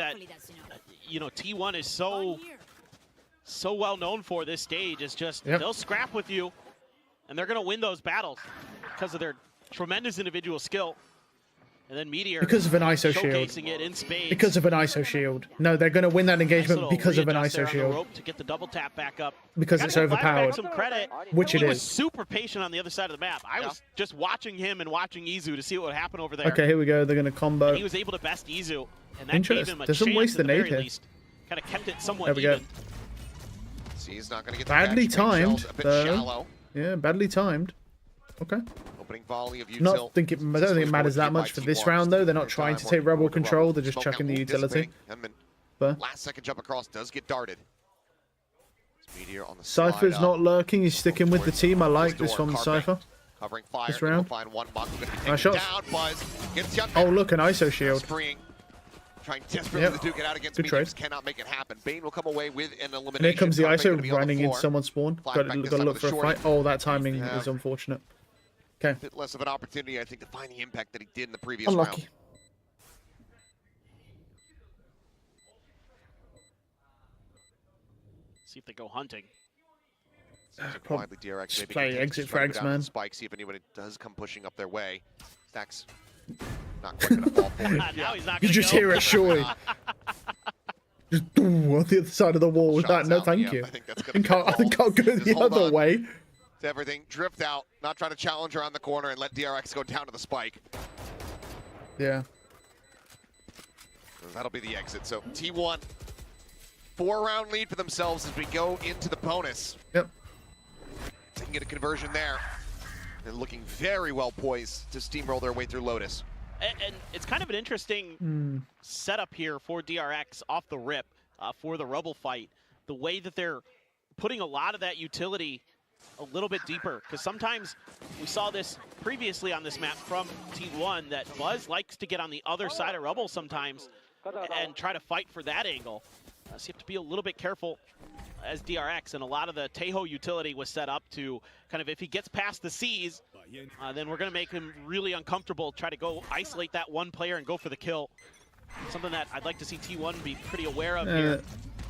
that, you know, T1 is so well known for this stage. Is just they'll scrap with you, and they're going to win those battles because of their tremendous individual skill. And then Meteor Because of an ISO shield. showcasing it in spades. Because of an ISO shield. No, they're going to win that engagement Nice because of an little ISO readjust there on the shield. rope to get the double tap back up. Because Gotta it's give Flashback overpowered. some credit. Which it He was is. super patient on the other side of the map. I was just watching him and watching Izu to see what would happen over there. Okay, here we go. They're going to combo. And he was able to best Izu, and that gave him a There's some chance wasted at the nade very here. least. Kind of kept it somewhat There we go. even. See, he's not going to get the Badly catch. Paint timed, shells a bit though. shallow. Yeah, badly timed. Okay. Opening volley of util. I don't think it matters that much for this round, though. They're not trying to take Rebel control. They're just chucking the utility. But last second jump across does get darted. Meteor on the Cypher's slide not up. lurking. He's sticking with the team. I like this Door, from Carpe Cypher. Covering fire. This round. Find one. Mako gonna be Nice taken shots. down. Buzz gets Young Oh, Man. look, an ISO shield. Freeing. Trying desperately Yep. to duke it out against Good Meteor. trade. Just cannot make it happen. Bane will come away with an elimination. And here comes the Carpe gonna ISO be on the running into floor. someone's spawn. Got Flashback to this time look with for a shorty. fight. Oh, that timing Yeah. is unfortunate. Okay. A bit less of an opportunity, I think, to find the impact that he did in the previous Unlucky. round. See if they go hunting. Quietly, DRX Just maybe play continues exit to try to go frags, down to the man. Spike, see if anybody does come pushing up their way. Stacks not quite going to fall for it. Now he's not You gonna just go. hear it surely. Just doo, on the other side of the wall with that. Shots No, out, thank yeah, you. I think that's I gonna think I'll go Just the hold other on way. to everything, drift out, not trying to challenge around the corner and let DRX go down to the Spike. Yeah. That'll be the exit. So T1, 4-round lead for themselves as we go into the bonus. Yep. They can get a conversion there. They're looking very well poised to steamroll their way through Lotus. And it's kind of an interesting setup here for DRX off the rip for the Rebel fight. The way that they're putting a lot of that utility a little bit deeper. Because sometimes we saw this previously on this map from T1 that Buzz likes to get on the other side of Rebel sometimes and try to fight for that angle. So you have to be a little bit careful as DRX, and a lot of the Tejo utility was set up to kind of, if he gets past the C's, then we're going to make him really uncomfortable, try to go isolate that one player and go for the kill. Something that I'd like to see T1 be pretty aware of here.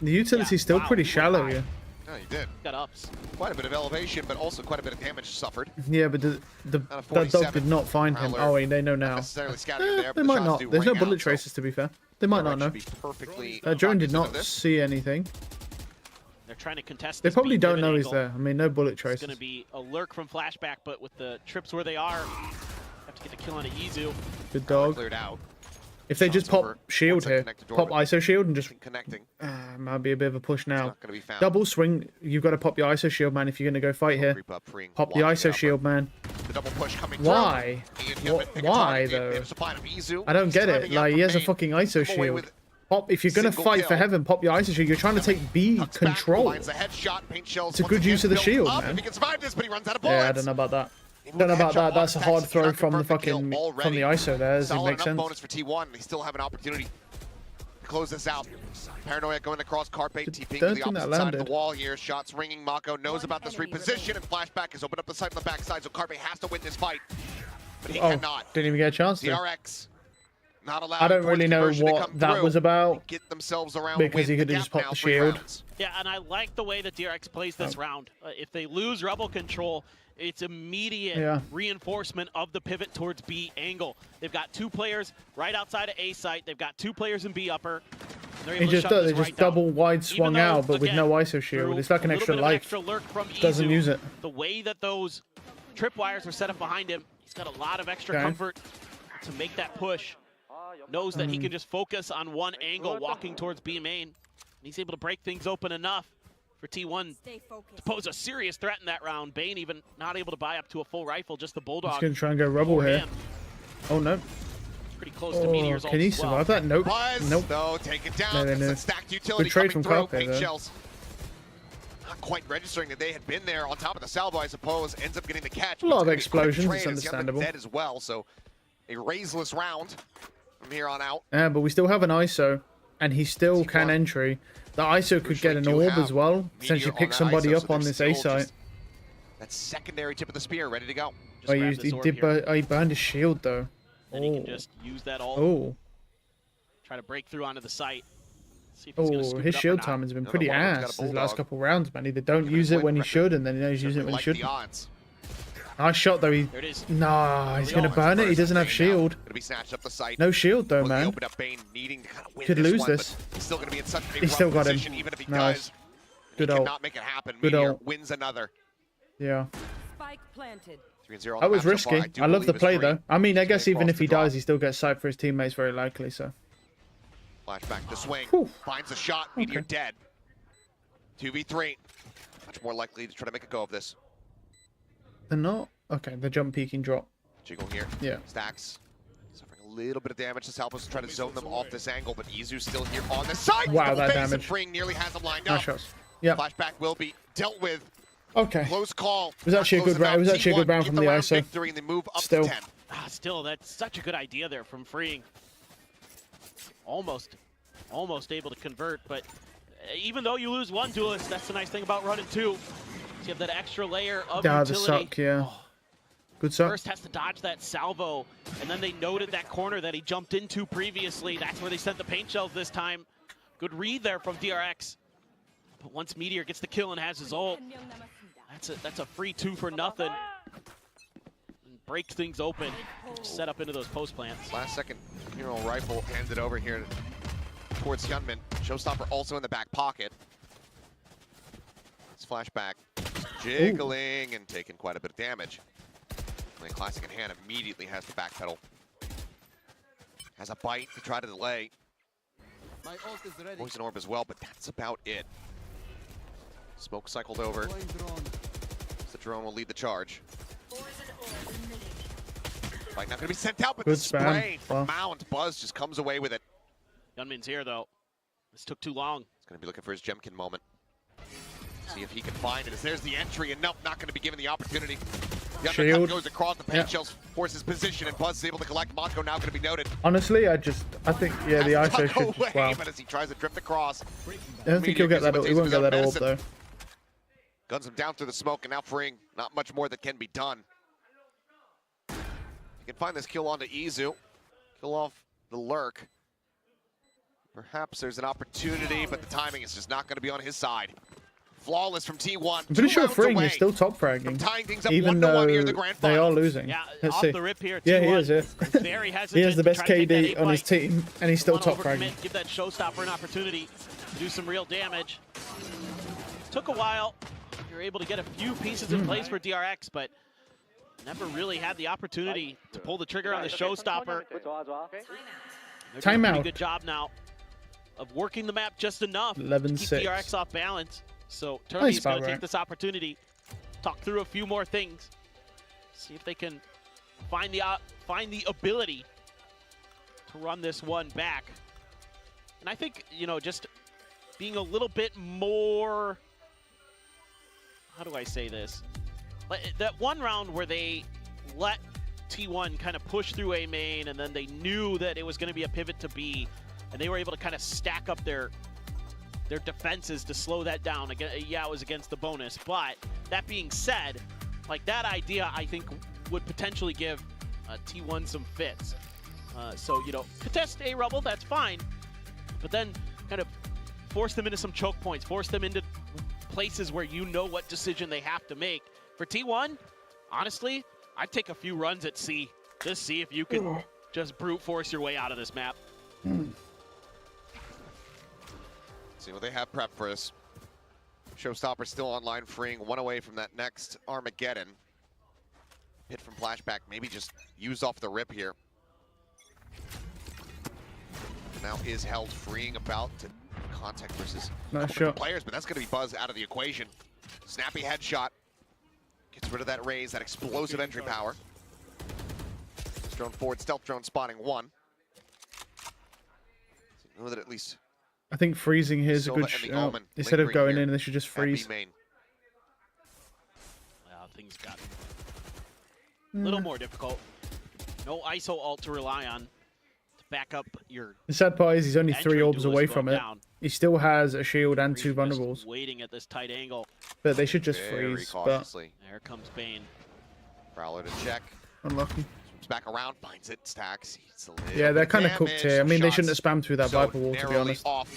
The utility's still wow, pretty he went shallow high. here. Oh, you did. Got ups. Quite a bit of elevation, but also quite a bit of damage suffered. Yeah, but that dog 47. did not find him. Prowler, Oh, wait, they know now. Not necessarily scouting him there, They but the might shots not. do There's no ring bullet out, so traces, to be fair. They might not DRX know. should be perfectly Drone did cognizant of not this. see anything. They're trying to contest They this probably B don't pivot know he's angle. there. I mean, no bullet It's traces. going to be a lurk from Flashback, but with the trips where they are, have to get the kill on a Izu. Good dog. Cleared out. If they just Shots over. pop shield Once they here, connect to pop Dorman. ISO shield and just Connecting. might be a bit of a push now. Not going to be found. Double swing. You've got to pop your ISO shield, man. If you're going to go fight here, Creep up, freeing, pop the watching it ISO out, shield, man. but The double push coming Why? through. Ian Gilman picking Why target. though? They have supply of Izu. I don't He's get it. timing out Like for he has a Bane. fucking ISO Come away shield. with Pop if you're gonna single fight kill. for heaven. Pop your ISO shield. You're trying to take B Tucks back, control. finds the headshot, paint shells It's a once good again use of the built shield, up. man. If he can survive this, but he runs out of bullets. Yeah, I don't know about that. He Don't know moved about headshot that. That's a on hard Stacks. throw He's not from the confirmed kill fucking already. from the ISO there. Does it Solid make enough sense? bonus for T1. They still have an opportunity to close this out. Paranoia going across Carpe, TPing to don't the think that opposite side of the landed. wall here. Shots ringing. Mako knows about this reposition, and Flashback has opened up the site on the backside, so Carpe has to win this fight. But he Oh, cannot. didn't even get a chance to. DRX not allowed. I don't really know conversion to what come that through was about and get themselves around because he win could the have just gap popped now, the 3 shield. rounds. Yeah, and I like the way that DRX plays this round. If they lose Rebel control, it's immediate reinforcement of the pivot towards B angle. They've got 2 players right outside of A site. They've got 2 players in B upper. And they're able He to just shut this just right down. double wide swung Even though, out, but with again, no ISO shield. through It's like an a little extra bit of an life. extra lurk from Doesn't Izu, use it. The way that those tripwires are set up behind him, he's got a lot of extra Okay. comfort to make that push. Knows that he can just focus on one angle walking towards B main. And he's able to break things open enough for T1 to pose a serious threat in that round. Bane even not able to buy up to a full rifle, just the Bulldog. He's gonna try and go Rebel for here. him. Oh no. Pretty close to Meteor's ult Can he as well. survive that? Nope. Buzz, Nope. though, take it down. No, That's no. a stacked utility Good trade coming from through. Carpe, Paint though. shells. Not quite registering that they had been there on top of the salvo, I suppose. Ends up getting the catch. A lot It's of gonna be a quick explosions, trade it's as Youngman's understandable. dead as well, so a raiseless round from here on out. Yeah, but we still have an ISO, and he still can T1. entry. The ISO could get an do orb have as well. Meteor Potentially on pick that somebody ISO, up so on they're this A still site. just that secondary tip of the spear ready to go. Just Oh, grab he this orb did. here. He burned his shield though. Then he can just use that ult, Oh, try to break through onto the site. See if he's gonna oh, scoop his it up or shield not. time has been Another pretty one of them's got a ass these last Bulldog. couple rounds, man. They don't Look at use his it when win he record. should, and then he knows use it Certainly when he like should. the odds. Nice shot though. There it is. Nah, he's gonna burn it. He doesn't have shield. Gonna be snatched up the site. No shield though, man. Opened up Bane, needing to kind of win Could this lose one, this. but he's still gonna be in such a He still got him. position, even if he Nice. does. Good He ult. cannot make it happen. Good Meteor ult. wins another. Yeah. Spike planted. 3-0 on That the was map so far. risky. do I love the believe play it's though. free. I mean, I guess Straight even across if he the draw. dies, he still gets sniped for his teammates very likely. So. Flashback to swing. Whew. Finds a shot. Meteor Okay. dead. 2v3. Much more likely to try to make a go of this. They're not. Okay, the jump peeking drop. Jiggle here. Yeah. Stacks. Suffering a little bit of damage. This helps us try to zone them off this angle, but Izu's still here on the side. Wow, Double that face, and damage. Freeing nearly has him lined Nice up. shots. Yeah. Flashback will be dealt with. Okay. Close call. It was actually a good round. It was actually a good round from the ISO. Victory and they move up Still. to 10. Still, that's such a good idea there from Freeing. Almost able to convert, but even though you lose one duelist, that's the nice thing about running two. You have that extra layer of The utility. suck, yeah. Good suck. First has to dodge that salvo, and then they noted that corner that he jumped into previously. That's where they sent the paint shells this time. Good read there from DRX. But once Meteor gets the kill and has his ult, that's a free 2 for nothing. And breaks things open. Set up into those post plants. Last second hero rifle handed over here towards Hyunmin. Showstopper also in the back pocket. It's flashback. Jiggling and taking quite a bit of damage. And the classic in hand immediately has to backpedal. Has a bite to try to delay. Poison orb as well, but that's about it. Smoke cycled over. The drone will lead the charge. Fight not going to be sent out, but Good the spray spam. from Wow. Mount. Buzz just comes away with it. Gunman's here, though. This took too long. He's going to be looking for his Jemkin moment. See if he can find it. As there's the entry, and nope, not going to be given the opportunity. The uppercut Shield. goes across the paint Yeah. shells, forces position, and Buzz is able to collect. Monko now going to be noted. Honestly, I think, yeah, the Has ISO tuck should away, just, wow. but as he tries to drift across, I don't think he'll get that. He won't get that orb though. guns him down through the smoke, and now Freeing. Not much more that can be done. He can find this kill onto Izu. Kill off the lurk. Perhaps there's an opportunity, but the timing is just not going to be on his side. Flawless from T1. I'm pretty sure Freeing is still top fragging, Tying things up even 1-1 though here in the grand they final. are losing. Yeah, Let's off see. the rip here. Yeah, he 2-1. is. Yeah. Very hesitant. He has the to best try to take that KD eight on his fight. team, and he's still Wanna top overcommit, fragging. Give that showstopper an opportunity to do some real damage. Took a while. You're able to get a few pieces in place for DRX, but never really had the opportunity to pull the trigger on the showstopper. They're doing a Timeout. pretty good job now of working the map just enough to keep 11-6. DRX off balance. So Nice Turby's going foul, to take right? this opportunity, talk through a few more things, see if they can find the ability to run this one back. And I think, you know, just being a little bit more, how do I say this? That one round where they let T1 kind of push through A main, and then they knew that it was going to be a pivot to B, and they were able to kind of stack up their defenses to slow that down. Again, yeah, it was against the bonus, but that being said, like that idea, I think would potentially give T1 some fits. So, you know, contest A rubble, that's fine, but then kind of force them into some choke points, force them into places where you know what decision they have to make. For T1, honestly, I'd take a few runs at C, just see if you can just brute force your way out of this map. See what they have prepped for us. Showstopper still online, Freeing one away from that next Armageddon. Hit from flashback, maybe just used off the rip here. Now is held, Freeing about to contact versus Nice couple different shot. players, but that's going to be Buzz out of the equation. Snappy headshot. Gets rid of that raise, that explosive entry power. Drone forward, stealth drone spotting one. So know that at least I think freezing here is a Silva good and the shout. Omen Instead of lingering going here in, they should just at B freeze. main. Well, things got a little more difficult. No ISO ult to rely on to back up your The sad part is he's only entry 3 orbs duelist away going from it. down. He still has a shield and 2 Just vulnerables, waiting at this tight angle. but they should just Very freeze. But cautiously. There comes Bane. Prowler to check. unlucky. Swoops back around, finds it, stacks. It's a little Yeah, they're bit kind of cooked damage, here. I some mean, they shouldn't have shots spammed through that so Viper wall, to be narrowly honest. off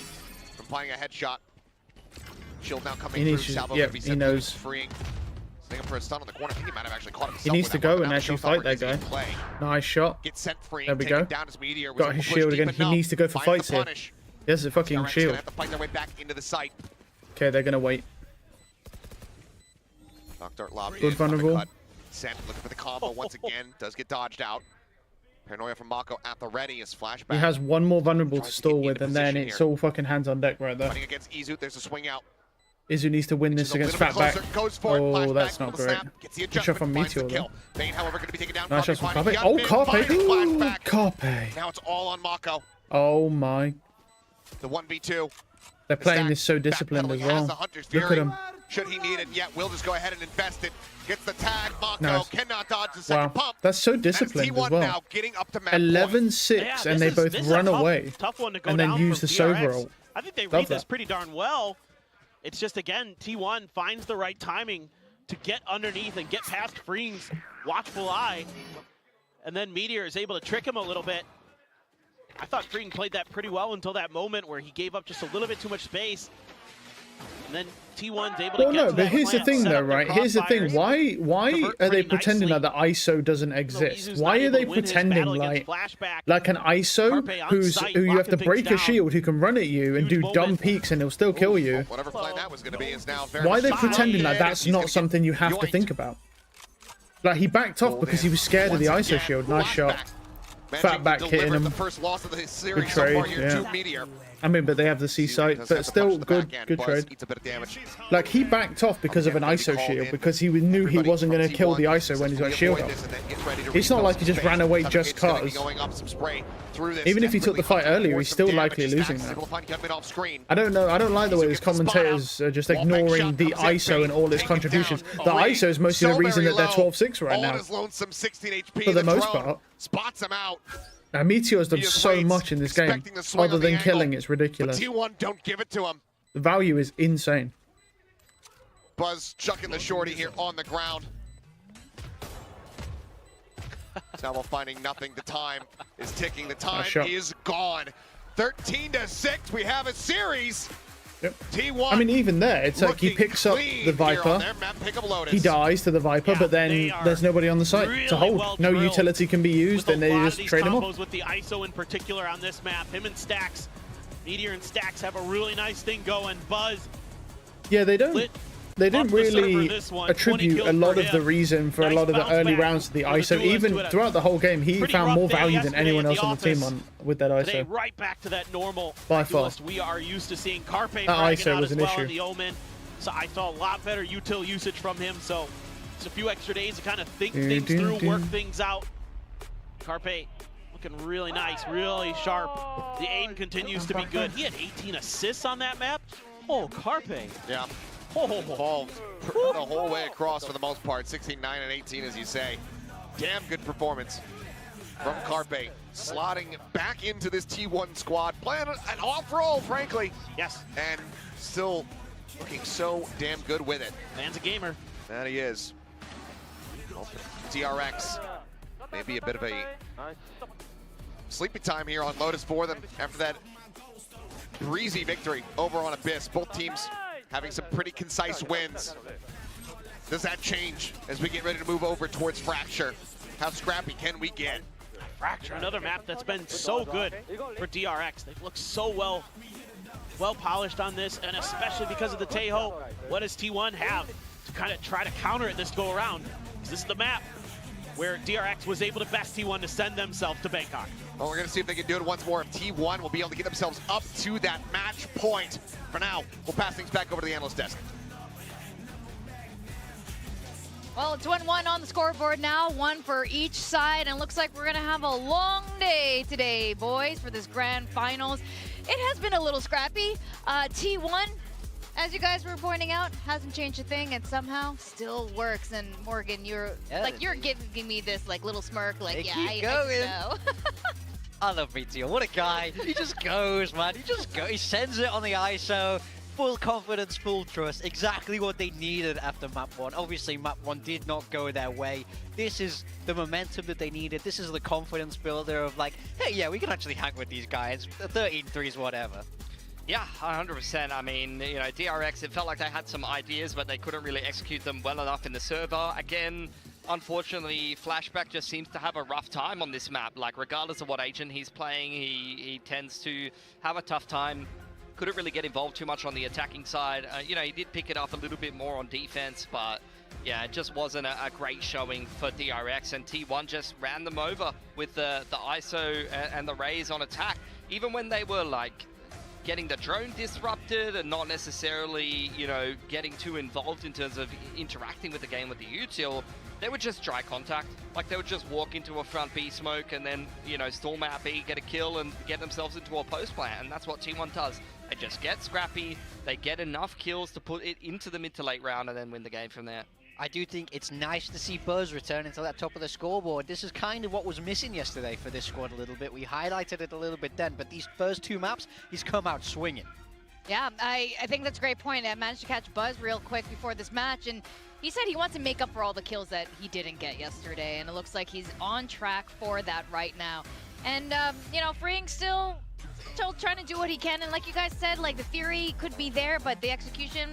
from finding a headshot. Shield now coming He through. needs to- Salvo yeah, gonna be he sent knows. loose, freeing. Looking for a stun on the corner. I think he might have actually caught himself. He needs to go and actually fight that guy. Nice shot. Get sent free. There we go. Down as Meteor. Got his shield again. He needs to go for fights here. He has a fucking shield. Gonna have to fight their way back into the site. Okay, they're gonna wait. Dr. Lobby. Good vulnerable. Sent looking for the combo once again. Does get dodged out. Paranoia from Mako at the ready is flashback. He has one more vulnerable to stall with, and then it's all fucking hands on deck right there. Fighting against Izu, there's a swing out. Izu needs to win this against Fatback. Oh, that's not great. Good shot from Meteor though. Bane, however, going to be taken down. Nice shot from Carpe. Oh, Carpe! Ooh, Carpe! Now it's all on Mako. Oh my. The 1v2. They're playing this so disciplined as well. Look at him. Should he need it yet, we'll just go ahead and invest it. Gets the tag. Mako cannot dodge the second pump. That's so disciplined as well. Now getting up to 11-6, and they both run away. Tough one to go and then use the Sova ult. I think they read this pretty darn well. It's just, again, T1 finds the right timing to get underneath and get past Freeing's watchful eye. And then Meteor is able to trick him a little bit. I thought Freeing played that pretty well until that moment where he gave up just a little bit too much space. And then T1's able to get to but here's the thing though, right? Here's the thing. Why are they pretending that the ISO doesn't exist? Why are they pretending like an ISO who you have to break a shield, who can run at you and do dumb peeks and he'll still kill you? Whatever plan that was going to be is now very Why are they pretending like that's not something you have to think about? Like, he backed off because he was scared of the ISO shield. Nice shot. Fatback hitting him. The first loss of the series Good trade, so far here yeah. to Meteor. I mean, but they have the C site, but still good trade. Like, he backed off because of an ISO shield, because he knew he wasn't going to kill the ISO when he's got shield up. It's not like he just ran away just cause. Even if he took the fight earlier, he's still likely losing that. I don't know. I don't like the way these commentators are just ignoring the ISO and all its contributions. The ISO is mostly the reason that they're 12-6 right now. For the most part. Spots him out. Now, Meteor's done so much in this game, other than killing. It's ridiculous. T1 don't give it to him. The value is insane. Buzz chucking the shorty here on the ground. Salvo finding nothing. The time is ticking. The time is gone. 13-6. We have a series. Yep. T1. I mean, even there, it's like he picks up the Viper, he dies to the Viper, but then there's nobody on the site to hold. No utility can be used, and they just trade him off. With the ISO in particular on this map, him and Stax, Meteor and Stax have a really nice thing going. Buzz. Yeah, they don't. They didn't really attribute a lot of the reason for a lot of the early rounds to the ISO. Even throughout the whole game, he found more value than anyone else on the team with that ISO. Right back to that normal by far. We are used to seeing Carpe that ISO was an issue. in the Omen, so I saw a lot better util usage from him. So it's a few extra days to kind of think things through, work things out. Carpe looking really nice, really sharp. The aim continues to be good. He had 18 assists on that map. Oh, Carpe. Yeah. Involved the whole way across for the most part. 16, 9, and 18, as you say. Damn good performance from Carpe. Slotting back into this T1 squad. Playing an off roll, frankly. Yes. And still looking so damn good with it. Man's a gamer. That he is. DRX. Maybe a bit of a sleepy time here on Lotus for them after that breezy victory over on Abyss. Both teams having some pretty concise wins. Does that change as we get ready to move over towards Fracture? How scrappy can we get? Fracture, another map that's been so good for DRX. They've looked so well polished on this, and especially because of the Tejo. What does T1 have to kind of try to counter it this go around? This is the map where DRX was able to best T1 to send themselves to Bangkok. Well, we're going to see if they can do it once more. If T1 will be able to get themselves up to that match point. For now, we'll pass things back over to the analyst desk. Well, it's 1-1 on the scoreboard now, one for each side, and looks like we're going to have a long day today, boys, for this grand finals. It has been a little scrappy. T1, as you guys were pointing out, hasn't changed a thing, and somehow still works. And Morgan, you're giving me this like little smirk, like I know. I love Meteor. What a guy. He just goes, man. He just goes. He sends it on the ISO. Full confidence, full trust. Exactly what they needed after map 1. Obviously, map 1 did not go their way. This is the momentum that they needed. This is the confidence builder of like, hey, yeah, we can actually hang with these guys. 13-3s, whatever. Yeah, 100%. I mean, you know, DRX, it felt like they had some ideas, but they couldn't really execute them well enough in the server. Again, unfortunately, Flashback just seems to have a rough time on this map. Like, regardless of what agent he's playing, he tends to have a tough time. Couldn't really get involved too much on the attacking side. You know, he did pick it up a little bit more on defense, but yeah, it just wasn't a great showing for DRX, and T1 just ran them over with the ISO and the Rays on attack. Even when they were, like, getting the drone disrupted and not necessarily, you know, getting too involved in terms of interacting with the game with the util, they would just dry contact. Like, they would just walk into a front B smoke and then, you know, storm out B, get a kill and get themselves into a post plant. And that's what T1 does. They just get scrappy, they get enough kills to put it into the mid to late round and then win the game from there. I do think it's nice to see Buzz returning to that top of the scoreboard. This is kind of what was missing yesterday for this squad a little bit. We highlighted it a little bit then, but these first 2 maps, he's come out swinging. Yeah, I think that's a great point. I managed to catch Buzz real quick before this match, and he said he wants to make up for all the kills that he didn't get yesterday, and it looks like he's on track for that right now. And, you know, Freeing still trying to do what he can, and like you guys said, like, the theory could be there, but the execution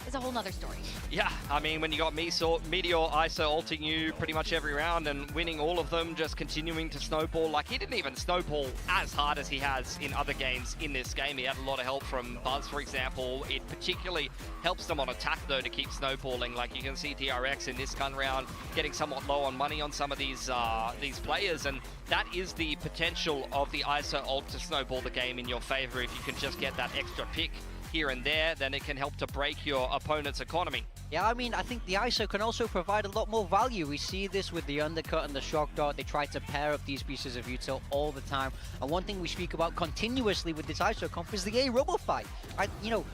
is a whole nother story. Yeah, I mean, when you got Meteor ISO ulting you pretty much every round and winning all of them, just continuing to snowball. Like, he didn't even snowball as hard as he has in other games in this game. He had a lot of help from Buzz, for example. It particularly helps them on attack, though, to keep snowballing. Like, you can see DRX in this gun round getting somewhat low on money on some of these players, and that is the potential of the ISO ult to snowball the game in your favor. If you can just get that extra pick here and there, then it can help to break your opponent's economy. Yeah, I mean, I think the ISO can also provide a lot more value. We see this with the undercut and the shock dart. They try to pair up these pieces of util all the time. And one thing we speak about continuously with this ISO comp is the A rubble fight. You know,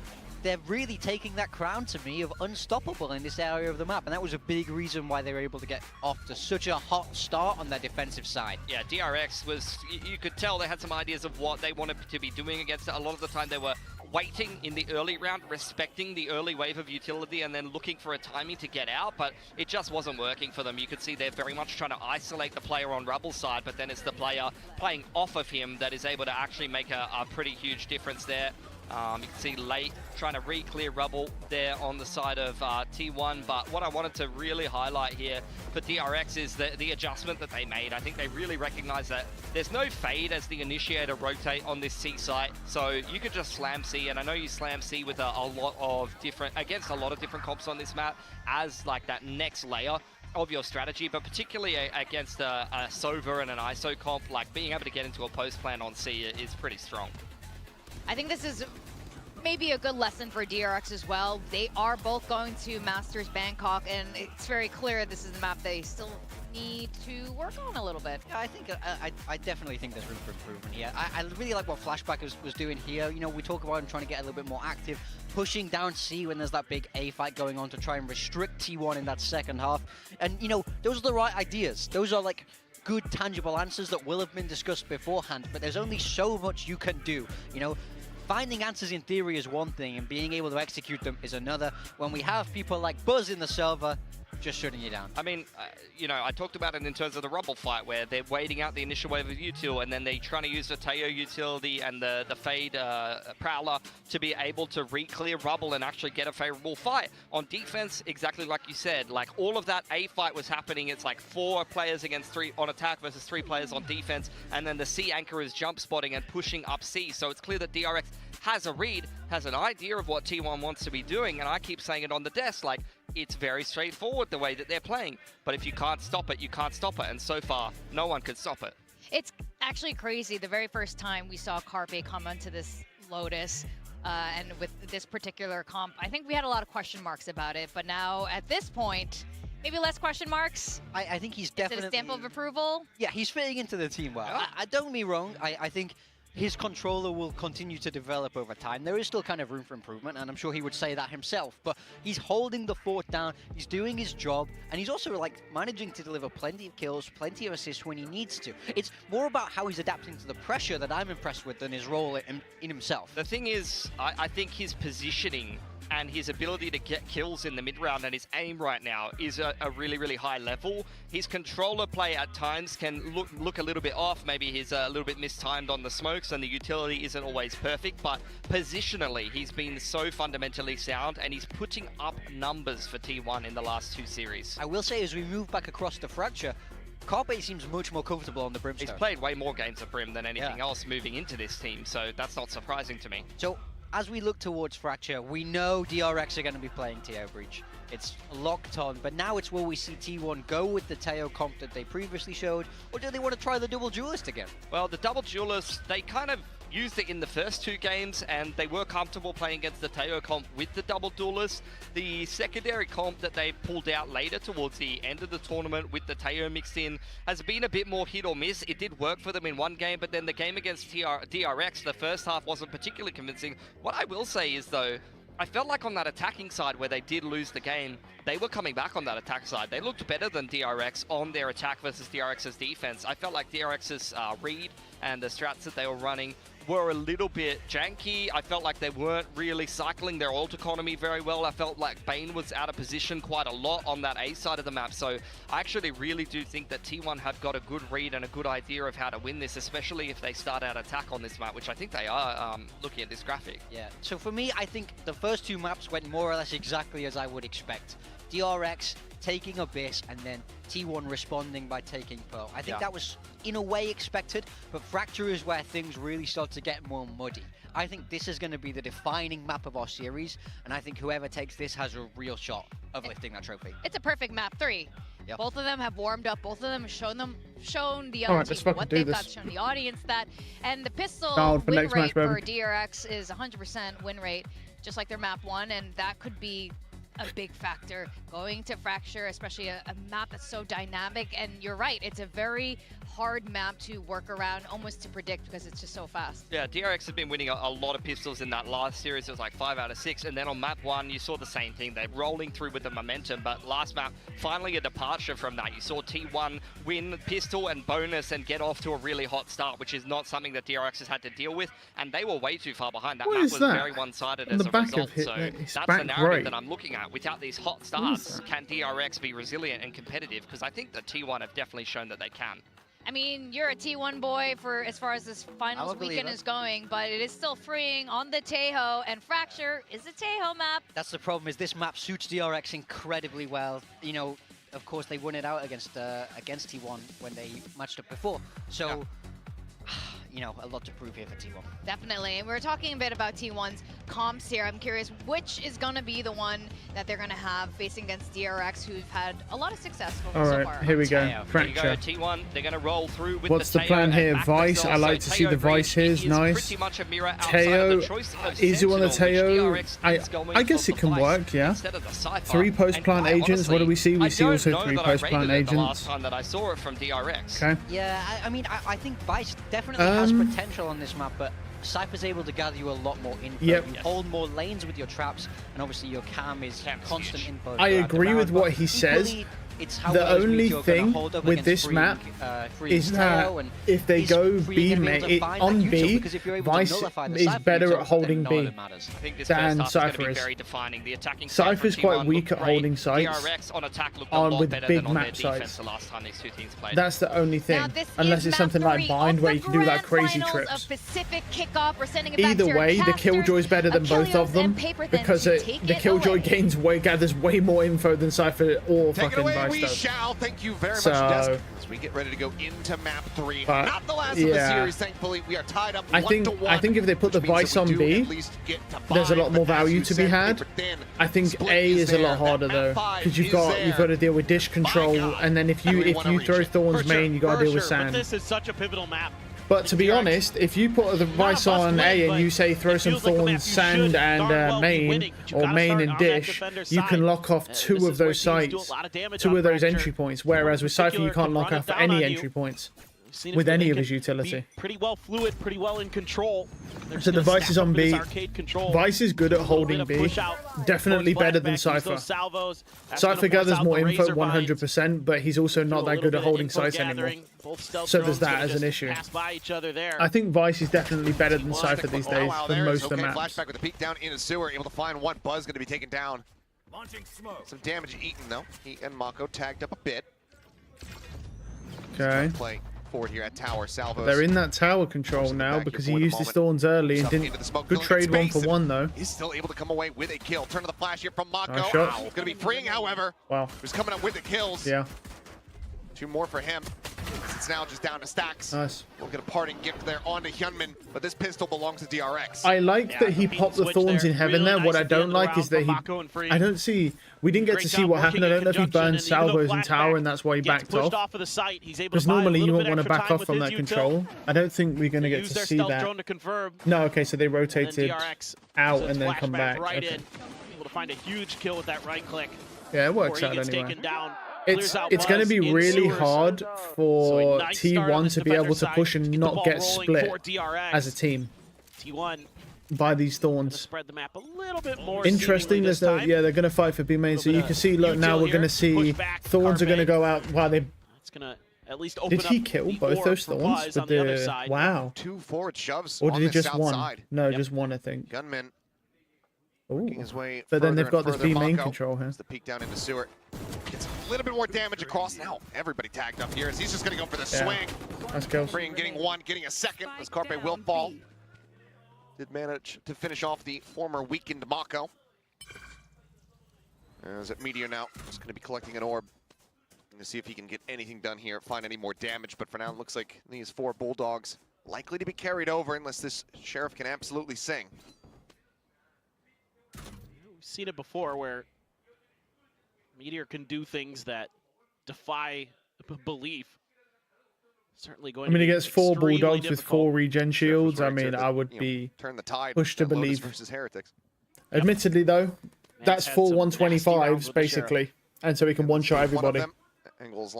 they're really taking that crown to me of unstoppable in this area of the map, and that was a big reason why they were able to get off to such a hot start on their defensive side. Yeah, DRX was, you could tell they had some ideas of what they wanted to be doing against it. A lot of the time they were waiting in the early round, respecting the early wave of utility and then looking for a timing to get out, but it just wasn't working for them. You could see they're very much trying to isolate the player on Rubble's side, but then it's the player playing off of him that is able to actually make a pretty huge difference there. You can see late trying to re-clear Rubble there on the side of T1, but what I wanted to really highlight here for DRX is the adjustment that they made. I think they really recognize that there's no fade as the initiator rotate on this C site, so you could just slam C, and I know you slam C with a lot of different, against a lot of different comps on this map as like that next layer of your strategy, but particularly against a Sova and an ISO comp, like being able to get into a post plan on C is pretty strong. I think this is maybe a good lesson for DRX as well. They are both going to Masters Bangkok, and it's very clear this is the map they still need to work on a little bit. Yeah, I think I definitely think there's room for improvement here. I really like what Flashback was doing here. You know, we talk about him trying to get a little bit more active, pushing down C when there's that big A fight going on to try and restrict T1 in that second half. And, you know, those are the right ideas. Those are like good, tangible answers that will have been discussed beforehand, but there's only so much you can do, you know? Finding answers in theory is one thing, and being able to execute them is another. When we have people like Buzz in the server, just shutting you down. I mean, you know, I talked about it in terms of the Rubble fight, where they're waiting out the initial wave of util, and then they're trying to use the Teo utility and the Fade Prowler to be able to re-clear Rubble and actually get a favorable fight. On defense, exactly like you said, like all of that A fight was happening. It's like 4 players against 3 on attack versus 3 players on defense, and then the C anchor is jump spotting and pushing up C. So it's clear that DRX has a read, has an idea of what T1 wants to be doing, and I keep saying it on the desk, like, it's very straightforward the way that they're playing, but if you can't stop it, you can't stop it, and so far, no one could stop it. It's actually crazy. The very first time we saw Carpe come onto this Lotus, and with this particular comp, I think we had a lot of question marks about it, but now, at this point, maybe less question marks. I think he's definitely... Is it a stamp of approval? Yeah, he's fitting into the team well. I don't get me wrong, I think his controller will continue to develop over time. There is still kind of room for improvement, and I'm sure he would say that himself, but he's holding the fort down, he's doing his job, and he's also like managing to deliver plenty of kills, plenty of assists when he needs to. It's more about how he's adapting to the pressure that I'm impressed with than his role in himself. The thing is, I think his positioning and his ability to get kills in the mid-round and his aim right now is a really, really high level. His controller play at times can look a little bit off. Maybe he's a little bit mistimed on the smoke. metrics and the utility isn't always perfect, but positionally, he's been so fundamentally sound, and he's putting up numbers for T1 in the last 2 series. I will say, as we move back across the Fracture, Carpe seems much more comfortable on the Brimstone. He's played way more games of Brim than anything else moving into this team, so that's not surprising to me. So, as we look towards Fracture, we know DRX are going to be playing Teo Breach. It's locked on, but now it's will we see T1 go with the Teo comp that they previously showed, or do they want to try the double duelist again? Well, the double duelist, they kind of used it in the first 2 games, and they were comfortable playing against the Teo comp with the double duelist. The secondary comp that they pulled out later towards the end of the tournament with the Teo mixed in has been a bit more hit or miss. It did work for them in one game, but then the game against DRX, the first half wasn't particularly convincing. What I will say is, though, I felt like on that attacking side where they did lose the game, they were coming back on that attack side. They looked better than DRX on their attack versus DRX's defense. I felt like DRX's read and the strats that they were running were a little bit janky. I felt like they weren't really cycling their ult economy very well. I felt like Bane was out of position quite a lot on that A side of the map. So I actually really do think that T1 have got a good read and a good idea of how to win this, especially if they start out attack on this map, which I think they are looking at this graphic. Yeah, so for me, I think the first 2 maps went more or less exactly as I would expect. DRX taking Abyss and then T1 responding by taking Pearl. I think that was in a way expected, but Fracture is where things really start to get more muddy. I think this is going to be the defining map of our series, and I think whoever takes this has a real shot of lifting that trophy. It's a perfect map 3. Yep. Both of them have warmed up. Both of them have shown the All other right, let's team fucking what do they've this. got, shown the audience that. And the pistol Down for win next rate match, for baby. DRX is 100% win rate, just like their map 1, and that could be a big factor going to Fracture, especially a map that's so dynamic. And you're right, it's a very hard map to work around, almost to predict, because it's just so fast. Yeah, DRX has been winning a lot of pistols in that last series. It was like 5 out of 6, and then on map 1 you saw the same thing. They're rolling through with the momentum, but last map finally a departure from that. You saw T1 win pistol and bonus and get off to a really hot start, which is not something that DRX has had to deal with, and they were way too far behind. That What map is was that? very one-sided On as the a back result. of his So his that's back the narrative right. that I'm looking at. Without these hot starts, can DRX be resilient and competitive? Because I think that T1 have definitely shown that they can. I mean, you're a T1 boy for as far as this finals weekend is going, but it is still freeing on the Tahoe, and Fracture is a Tahoe map. That's the problem, is this map suits DRX incredibly well. You know, of course they won it out against T1 when they matched up before. So, you know, a lot to prove here for T1. Definitely, and we're talking a bit about T1's comps here. I'm curious which is going to be the one that they're going to have facing against DRX, who've had a lot of success so All far. right, here we go. There you Fracture. go, T1. They're going to roll through with What's the Teo plan and here? back Vice? themselves. I like So to see the Teo Vice here. is Nice. pretty much a mirror outside Teo, of the choice of is it on the Sentinel, Teo? which DRX is going I guess for it can Vice work, yeah. instead of the Cypher. 3 post-plant And quite agents. What do we see? We see honestly, also I 3 don't know that I post-plant rated it the last agents. time that I saw it from DRX. Okay. Yeah, I mean, I think Vice definitely has potential on this map, but Cypher's able to gather you a lot more info. Yep. You hold more lanes with your traps, and obviously your cam is constant info. I throughout the agree round, with but what he says. equally, it's how The well only you're gonna thing hold up with against this freeing, map freeing is that Teo, and if they is go freeing B gonna be able to main find on that B, neutral, because if you're able to Vice nullify the is Cypher better neutral, at holding then none of B it matters. I think this than first half is going to Cypher be is. very defining. The attacking Cypher's side quite from T1 weak looked at great. holding sites DRX on attack looked on a lot with better big than on their map defense sites. the last time these 2 teams played. That's the only thing. Now, this Unless is it's something map like 3 Bind of where the you can do like grand crazy finals trips. Of Pacific kickoff. We're sending it back Either to way, the Casters, Killjoy's better than both Achilles, of them and Paper Thin because to the take it Killjoy away. gathers way more info than Cypher or Take it fucking away, Vice we does. shall. Thank you very So- much, Desk. As we get ready to go into map 3. Not the last of the yeah. series, thankfully. We are tied up I think 1-1. if they put the which means Vice that we on do B, at least get to there's a Bind, lot more but as value you to be said, had. Paper Thin, I think split A is a there. lot harder That though, map 5 because is you've got there. to deal with dish control, God. and then if you throw Thorns For sure, main, you got to deal with But Sand. this is such a pivotal map. But to be honest, if you put the Vice must on win, A and but you say throw it some feels like a map Thorns, you Sand, should and darn well be main, winning, but you or gotta main start and on that dish, defender's you can side. lock off This 2 is of where those teams do a sites, lot of damage 2 on of those Fracture. entry points, whereas with Cypher you can't lock Run it off down any on you. entry points Seen with it, any they of his can utility. be pretty well fluid, pretty well in control. They're So just the gonna Vice stack is up on in this B. arcade control. Vice is good at A little bit holding of B. push out Definitely towards better than flashback, use Cypher. those salvos. That's Cypher gonna force gathers out more the info razor binds. 100%, but he's also Do a not that little good bit at of holding info sites anymore. gathering. Both stealth So there's drones that gonna as an just issue. pass by each other there. I think Vice is definitely better than Cypher these days Wow, for there most is of the okay. maps. Flashback with a peek down in a sewer, able to find one. Buzz going to be taken down. Launching smoke. Some damage eaten though. He and Mako tagged up a bit. Okay. Play forward here at tower. Salvos. They're in that tower control now because he used his thorns early and didn't. Good trade 1-for-1 though. He's still able to come away with a kill. Turn to the flash here from Mako. Nice shot. It's going to be freeing, however. Wow. Who's coming up with the kills. Yeah. 2 more for him. It's now just down to Stacks. Nice. We'll get a parting gift there onto Hyunmin, but this pistol belongs to DRX. I like that he popped the thorns in heaven there. What I don't like is that I don't see. We didn't get to see what happened. I don't know if he burned salvos in tower and that's why he backed off. Because normally you wouldn't want to back off from that control. I don't think we're going to get to see that. No, okay, so they rotated out and then come back. Okay. Able to find a huge kill with that right click. Yeah, it works out anyway. It's going to be really hard for T1 to be able to push and not get split as a team T1 by these thorns. Spread the map a little bit more. Interesting. There's no, yeah, they're going to fight for B main. So you can see, look, now we're going to see thorns are going to go out. Wow, they. It's going to at least open did he kill both those thorns with the? Wow. 2 forward shoves. Or did he just one? Side. No, just one, I think. Gunman. Ooh. His way but then they've got this B main Mako. control here. The peek down into sewer. Gets a little bit more damage across now. Everybody tagged up here as he's just going to go for the swing. Nice kills. Freeing, getting 1, getting a second as Carpe will fall. Did manage to finish off the former weakened Mako. As at Meteor now, just going to be collecting an orb. To see if he can get anything done here, find any more damage. But for now, it looks like these 4 Bulldogs likely to be carried over unless this Sheriff can absolutely sing. We've seen it before where Meteor can do things that defy belief. Certainly going. I mean, he gets 4 Bulldogs with 4 regen shields. I mean, I would be turn the tide pushed to believe. Versus Heretics. Admittedly, though, that's 4 125s basically, and so he can one-shot everybody.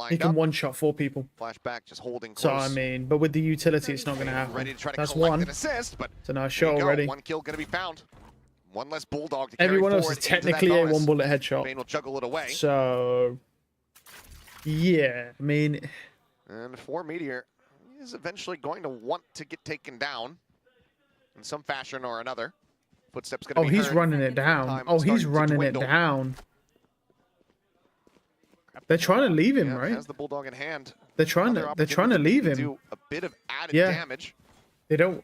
He can one-shot 4 people. Flashback, just holding close. So I mean, but with the utility, it's not going to happen. Ready to try to that's collect 1. An assist, but it's a nice shot already. 1 kill going to be found. 1 less Bulldog to Everyone carry else is technically a 1-bullet headshot. Bane will juggle it away. So yeah, I mean, and for Meteor, he is eventually going to want to get taken down in some fashion or another. Footsteps going to be he's heard. running it down. Oh, he's running it down. They're trying to leave him, right? Has the Bulldog in hand. They're trying to leave him. Do a bit of added damage. They don't.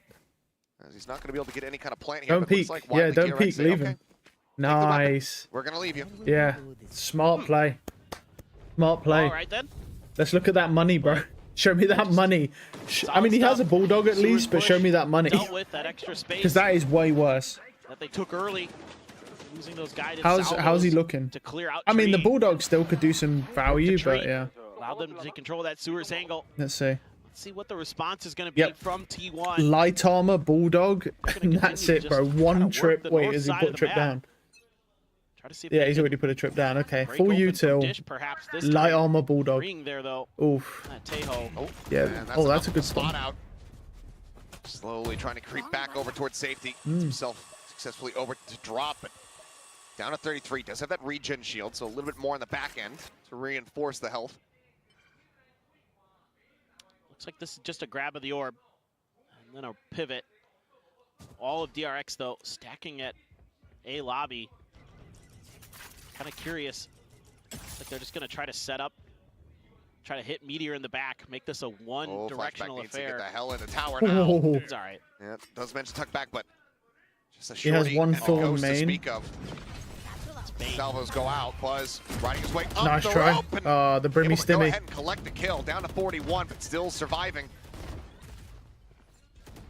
As he's not going to be able to get any kind of plant here. Don't peek. Like yeah, don't peek. Leave him. Nice. We're going to leave you. Yeah. Smart play. Smart play. All right then. Let's look at that money, bro. Show me that money. I mean, he has a Bulldog at least, but show me that money. Because that is way worse. That they took early. Using those guided how's he looking? To clear out I mean, the Bulldog still could do some value, but yeah. Allow them to take control of that sewers angle. Let's see. Let's see what the response is going to be from T1. Light armor, Bulldog, and that's it, bro. 1 trip. Wait, has he put a trip down? Try to see if he's already put a trip down. Okay, full util. Light armor, Bulldog. There, though. Oof. Yeah. Man, that's a good spot out. Slowly trying to creep back over towards safety. Gets himself successfully over to drop, but down to 33. Does have that regen shield, so a little bit more on the back end to reinforce the health. Looks like this is just a grab of the orb, and then a pivot. All of DRX, though, stacking at A lobby. Kind of curious. Like they're just going to try to set up, try to hit Meteor in the back, make this a one-directional affair. Needs to get the hell in the tower now. It's all right. Yeah, does mention tuck back, but just a he has 1 thorn main. To speak of. Salvos go out. Buzz riding his way up nice the try. rope. The Brimmy Stimmy. Go ahead Stimmy. and collect the kill. Down to 41, but still surviving.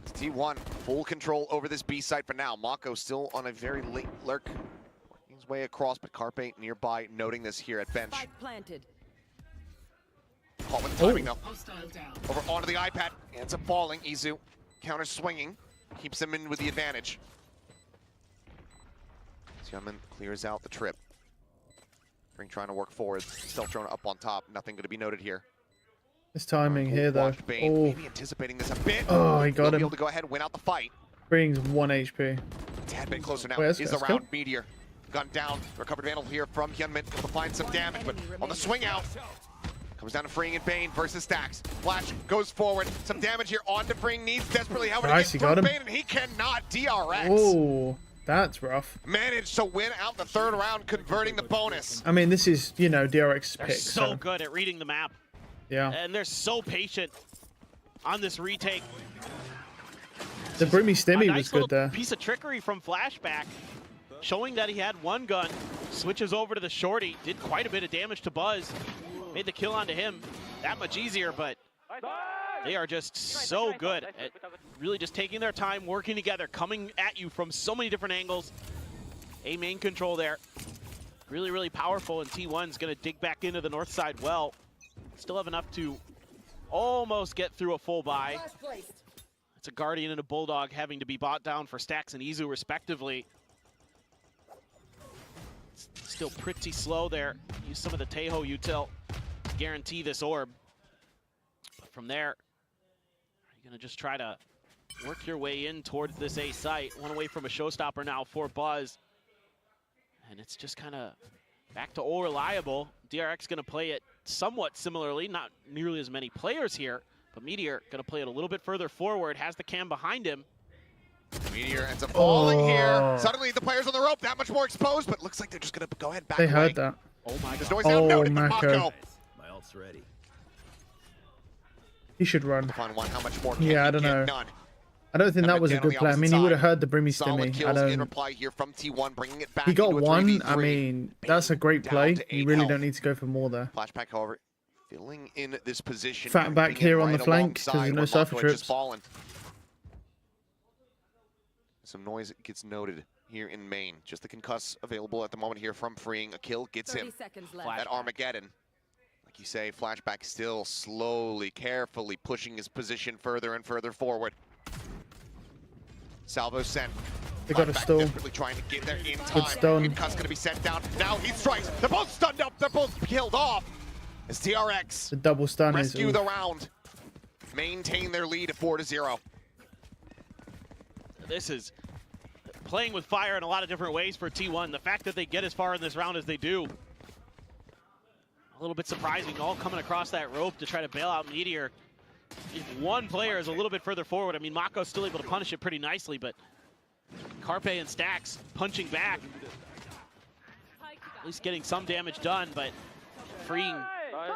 It's T1 full control over this B site for now. Mako still on a very late lurk. Working his way across, but Carpe nearby noting this here at bench. Caught with the timing though. Over onto the iPad. Ends up falling. Izu counter swinging. Keeps him in with the advantage. Hyunmin clears out the trip. Ring trying to work forward. Stealth drone up on top. Nothing going to be noted here. His timing here, though. Maybe anticipating this a bit. Oh, he got him. Be able to go ahead and win out the fight. Brings 1 HP. A tad bit closer now. Wait, is around Meteor. Gun down. Recovered Vandal here from Hyunmin. Able to find some damage, but on the swing out. Comes down to Freeing and Bane versus Stacks. Flash goes forward. Some damage here on to Freeing. Needs desperately how nice, he got him. Bane, and he cannot. DRX. Oh. That's rough. Managed to win out the 3rd round, converting the bonus. I mean, this is, you know, DRX's pick. They're so good at reading the map. Yeah. And they're so patient. on this retake. The Brimmy Stimmy Nice was good there. Piece of trickery from Flashback, showing that he had one gun. Switches over to the shorty, did quite a bit of damage to Buzz. Made the kill onto him that much easier, but they are just so good at really just taking their time, working together, coming at you from so many different angles. A main control there. Really, really powerful, and T1's gonna dig back into the north side well. Still have enough to almost get through a full buy. It's a Guardian and a Bulldog having to be bought down for Stacks and Izu respectively. Still pretty slow there. Use some of the Tejo util to guarantee this orb. But from there, you're gonna just try to work your way in towards this A site. One away from a showstopper now for Buzz. And it's just kind of back to all reliable. DRX gonna play it somewhat similarly, not nearly as many players here, but Meteor gonna play it a little bit further forward, has the cam behind him. Meteor ends up falling here. Suddenly the players on the rope that much more exposed, but looks like they're just gonna go ahead back They away. heard that. Oh my There's god. noise now. Oh, No, Mako. My ult's ready. He should run. Find one. How much more can Yeah, I he don't get? know. None. I don't think that was a Down on good the play. I mean, opposite he would have side. heard the Brimmy Solid Stimmy. I kills in don't. reply here from T1, bringing it back He got into a one. 3v3. I mean, that's a great Down play. to You 8 really health. don't need to go for more there. Flashback, however, filling in this position. Fat back creeping in here on right the flank, 'cause alongside there's no where surfer Mako had just trips. fallen. Some noise gets noted here in main. Just the concuss available at the moment here from Freeing. A kill gets 30 him seconds left. at Armageddon. Like you say, Flashback still slowly, carefully pushing his position further and further forward. Salvo sent. They got a Flashback stall. desperately trying to get there in time. stun. Concuss gonna be sent down. Now he strikes. They're both stunned up. They're both killed off. As TRX The double stun is. rescue the round. Maintain their lead at 4-0. This is playing with fire in a lot of different ways for T1. The fact that they get as far in this round as they do, a little bit surprising, all coming across that rope to try to bail out Meteor. If one player is a little bit further forward, I mean, Mako's still able to punish it pretty nicely, but Carpe and Stacks punching back. At least getting some damage done, but Freeing,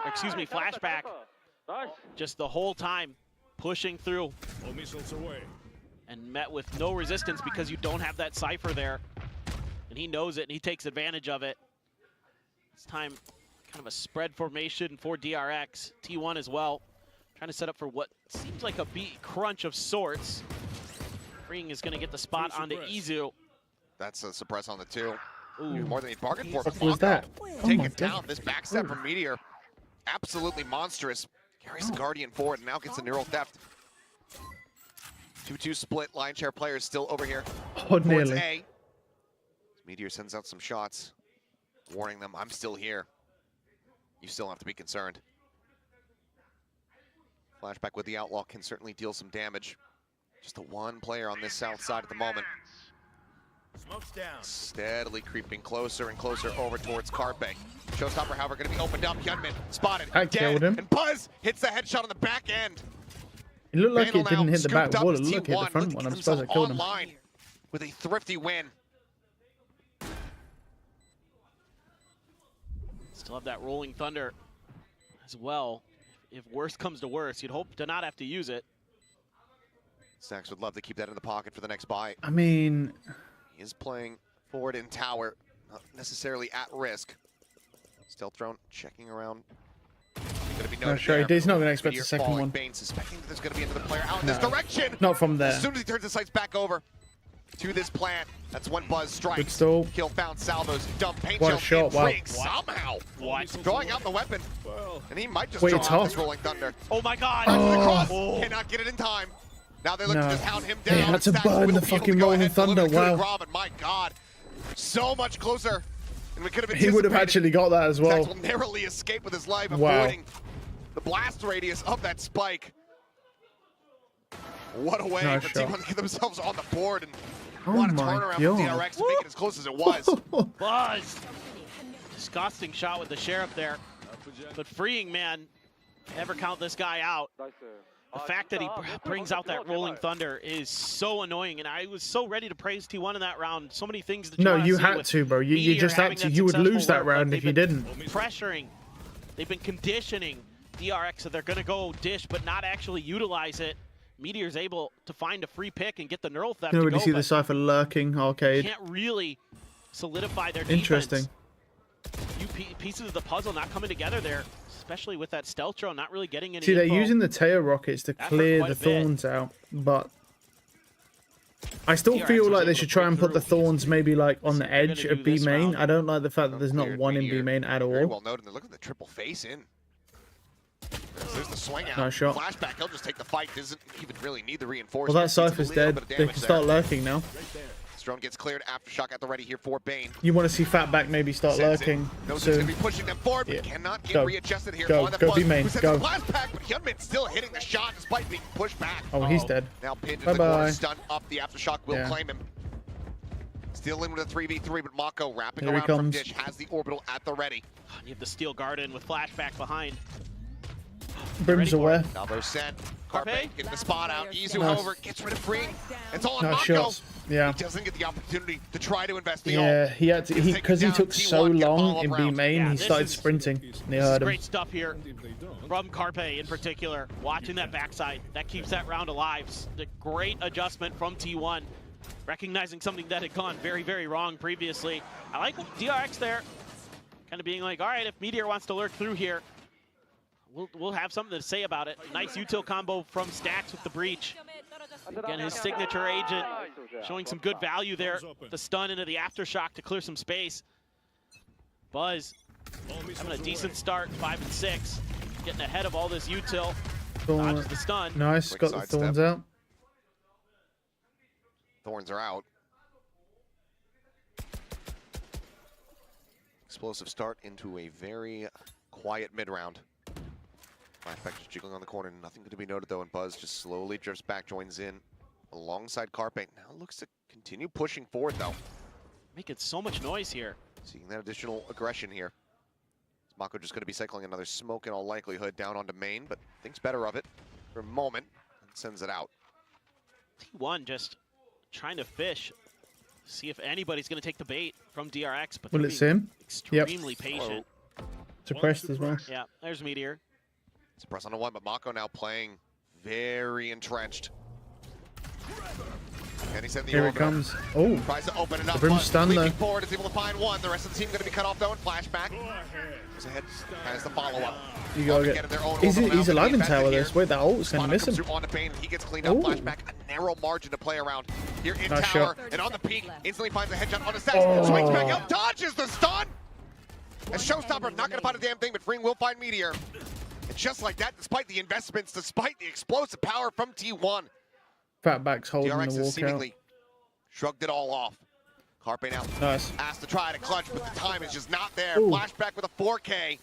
excuse me, Flashback, just the whole time pushing through. And met with no resistance because you don't have that Cypher there. And he knows it, and he takes advantage of it. This time, kind of a spread formation for DRX. T1 as well, trying to set up for what seems like a beat crunch of sorts. Freeing is going to get the spot onto Izu. That's a suppress on the 2. Ooh. More than he bargained for. What was that? Oh Take my it down. God. This backstep from Meteor, absolutely monstrous. Carries the Guardian forward and now gets the Neural Theft. 2-2 split. Lion share players still over here. Oh, Towards nearly. A. Meteor sends out some shots, warning them, I'm still here. You still have to be concerned. Flashback with the Outlaw can certainly deal some damage. Just the one player on this south side at the moment. Smoke's down. Steadily creeping closer and closer over towards Carpe. Showstopper, however, going to be opened up. Hyunmin spotted. I dead, killed him. And Buzz hits the headshot on the back end. It looked like Vandal it didn't now hit the back scooped up wall. as It looked hit the T1 front looking one. to I'm get surprised I himself killed him. online with a thrifty win. Still have that Rolling Thunder as well. If worst comes to worst, you'd hope to not have to use it. Stacks would love to keep that in the pocket for the next buy. I mean, He is playing forward in tower, not necessarily at risk. Stealth drone checking around. Going to be noted sure, there. he's not going to expect a Meteor second falling. one. Bane suspecting that there's going to be another player out in this No. direction. Not from there. As soon as he turns the sights back over to this plant, that's when Buzz strikes. Good stall. Kill found salvos. Dump paint What a shell. shot, wow. Intrigue somehow. What? Drawing out the weapon. And he might just Wait, draw it's out off. this Rolling Thunder. Oh my god! Under the Oh. cross. Oh. Cannot get it in time. Now they look to No. just hound him They down. had to Stacks burn will the be able fucking to go Rolling ahead and deliver Thunder, to the wow. Robin. My god. So much closer. And we could have he would have anticipated. actually got that as Stacks well. will narrowly escape with his life, Wow. avoiding the blast radius of that spike. What a way Nice for shot. T1 to get themselves on the board, and Oh what a my turnaround God. from DRX to make it as close as it was. Buzz! Disgusting shot with the Sheriff there. But Freeing, man, never count this guy out. The fact that he brings out that Rolling Thunder is so annoying, and I was so ready to praise T1 in that round. So many things that No, wanna you see had with to, bro. You Meteor just having had to. that You would lose successful that work. Like, round if they've you been didn't. Pressuring. They've been conditioning DRX, so they're going to go dish, but not actually utilize it. Meteor's able to find a free pick and get the neural theft. You can to already go, see the Cypher lurking arcade. Can't really solidify their Interesting. defense. Few pieces of the puzzle not coming together there, especially with that stealth drone not really getting any See, they're info. using the tail rockets to clear the thorns out, but I still feel like they should try and put the thorns maybe like on the edge of B main. I don't like the fact that there's not one in B main at Very all. well noted. Look at the triple face in. There's the swing out. Nice shot. Flashback, he'll just take the fight. Doesn't even really need the Well, reinforcement. that Cypher's dead. They can start lurking now. This drone gets cleared. Aftershock at the ready here for Bane. You want to see Fatback maybe start lurking Knows he's soon. going to be pushing them forward, but Yeah. cannot get Go. readjusted here. Go. On the Go buzz, B main. who sends Go. the flashback, but Hyunmin still hitting the shot despite being pushed back. Oh, he's dead. Now pinned into the Bye-bye. corner, stun up. The Aftershock will Yeah. claim him. Still in with a 3v3, but Mako wrapping Here he around from comes. Dish has the orbital at the ready. You have the steel garden with flashback behind. Brim's aware. Navo sent. Carpe? Carpe getting the spot out. Izu, Nice. however, gets rid of free. It's all on Nice Mako. shots. Yeah. He doesn't get the opportunity to try to invest the Yeah, he had to, because he took so long in B main, Yeah, he this started is- sprinting. And they This is heard him. great stuff here from Carpe in particular. Watching that backside, that keeps that round alive. The great adjustment from T1, recognizing something that had gone very, very wrong previously. I like DRX there, kind of being like, all right, if Meteor wants to lurk through here, we'll have something to say about it. Nice util combo from Stacks with the breach. Again, his signature agent showing some good value there. The stun into the aftershock to clear some space. Buzz having a decent start, 5 and 6, getting ahead of all this util. Dodges the stun. Nice, Quick got the sidestep. thorns out. Thorns are out. Explosive start into a very quiet mid-round. Flashback just jiggling on the corner. Nothing to be noted though, and Buzz just slowly drifts back, joins in alongside Carpe. Now looks to continue pushing forward though. Making so much noise here. Seeing that additional aggression here. Mako just going to be cycling another smoke in all likelihood down onto main, but thinks better of it for a moment and sends it out. T1 just trying to fish, see if anybody's going to take the bait from DRX, but Will they're it being sim? Yep. extremely patient. Suppressed as well. Yeah, there's Meteor. Suppress on a one, but Mako now playing very entrenched. And he sent the Here it orbital. comes. Oh, Tries to open it up. The Brim's Buzz stunned, leaping though. forward is able to find one. The rest of the team going to be cut off though, and flashback. Goes ahead, has the follow-up. you gotta Get in their own He's orbital now, alive in defended tower. here. This wait, that ult's gonna Spot miss comes him. through on the Bane. He gets cleaned up. Ooh. Flashback, a narrow margin to play around. Here in Nice tower, shot. and on the peak, instantly finds a headshot on the set. Oh. Swings back up, dodges the stun. And Showstopper not going to find a damn thing, but Freeing will find Meteor. And just like that, despite the investments, despite the explosive power from T1, Fatback's holding DRX the has walkout. seemingly shrugged it all off. Carpe now Nice. asked to try to clutch, but the time is just not there. Ooh. Flashback with a 4K.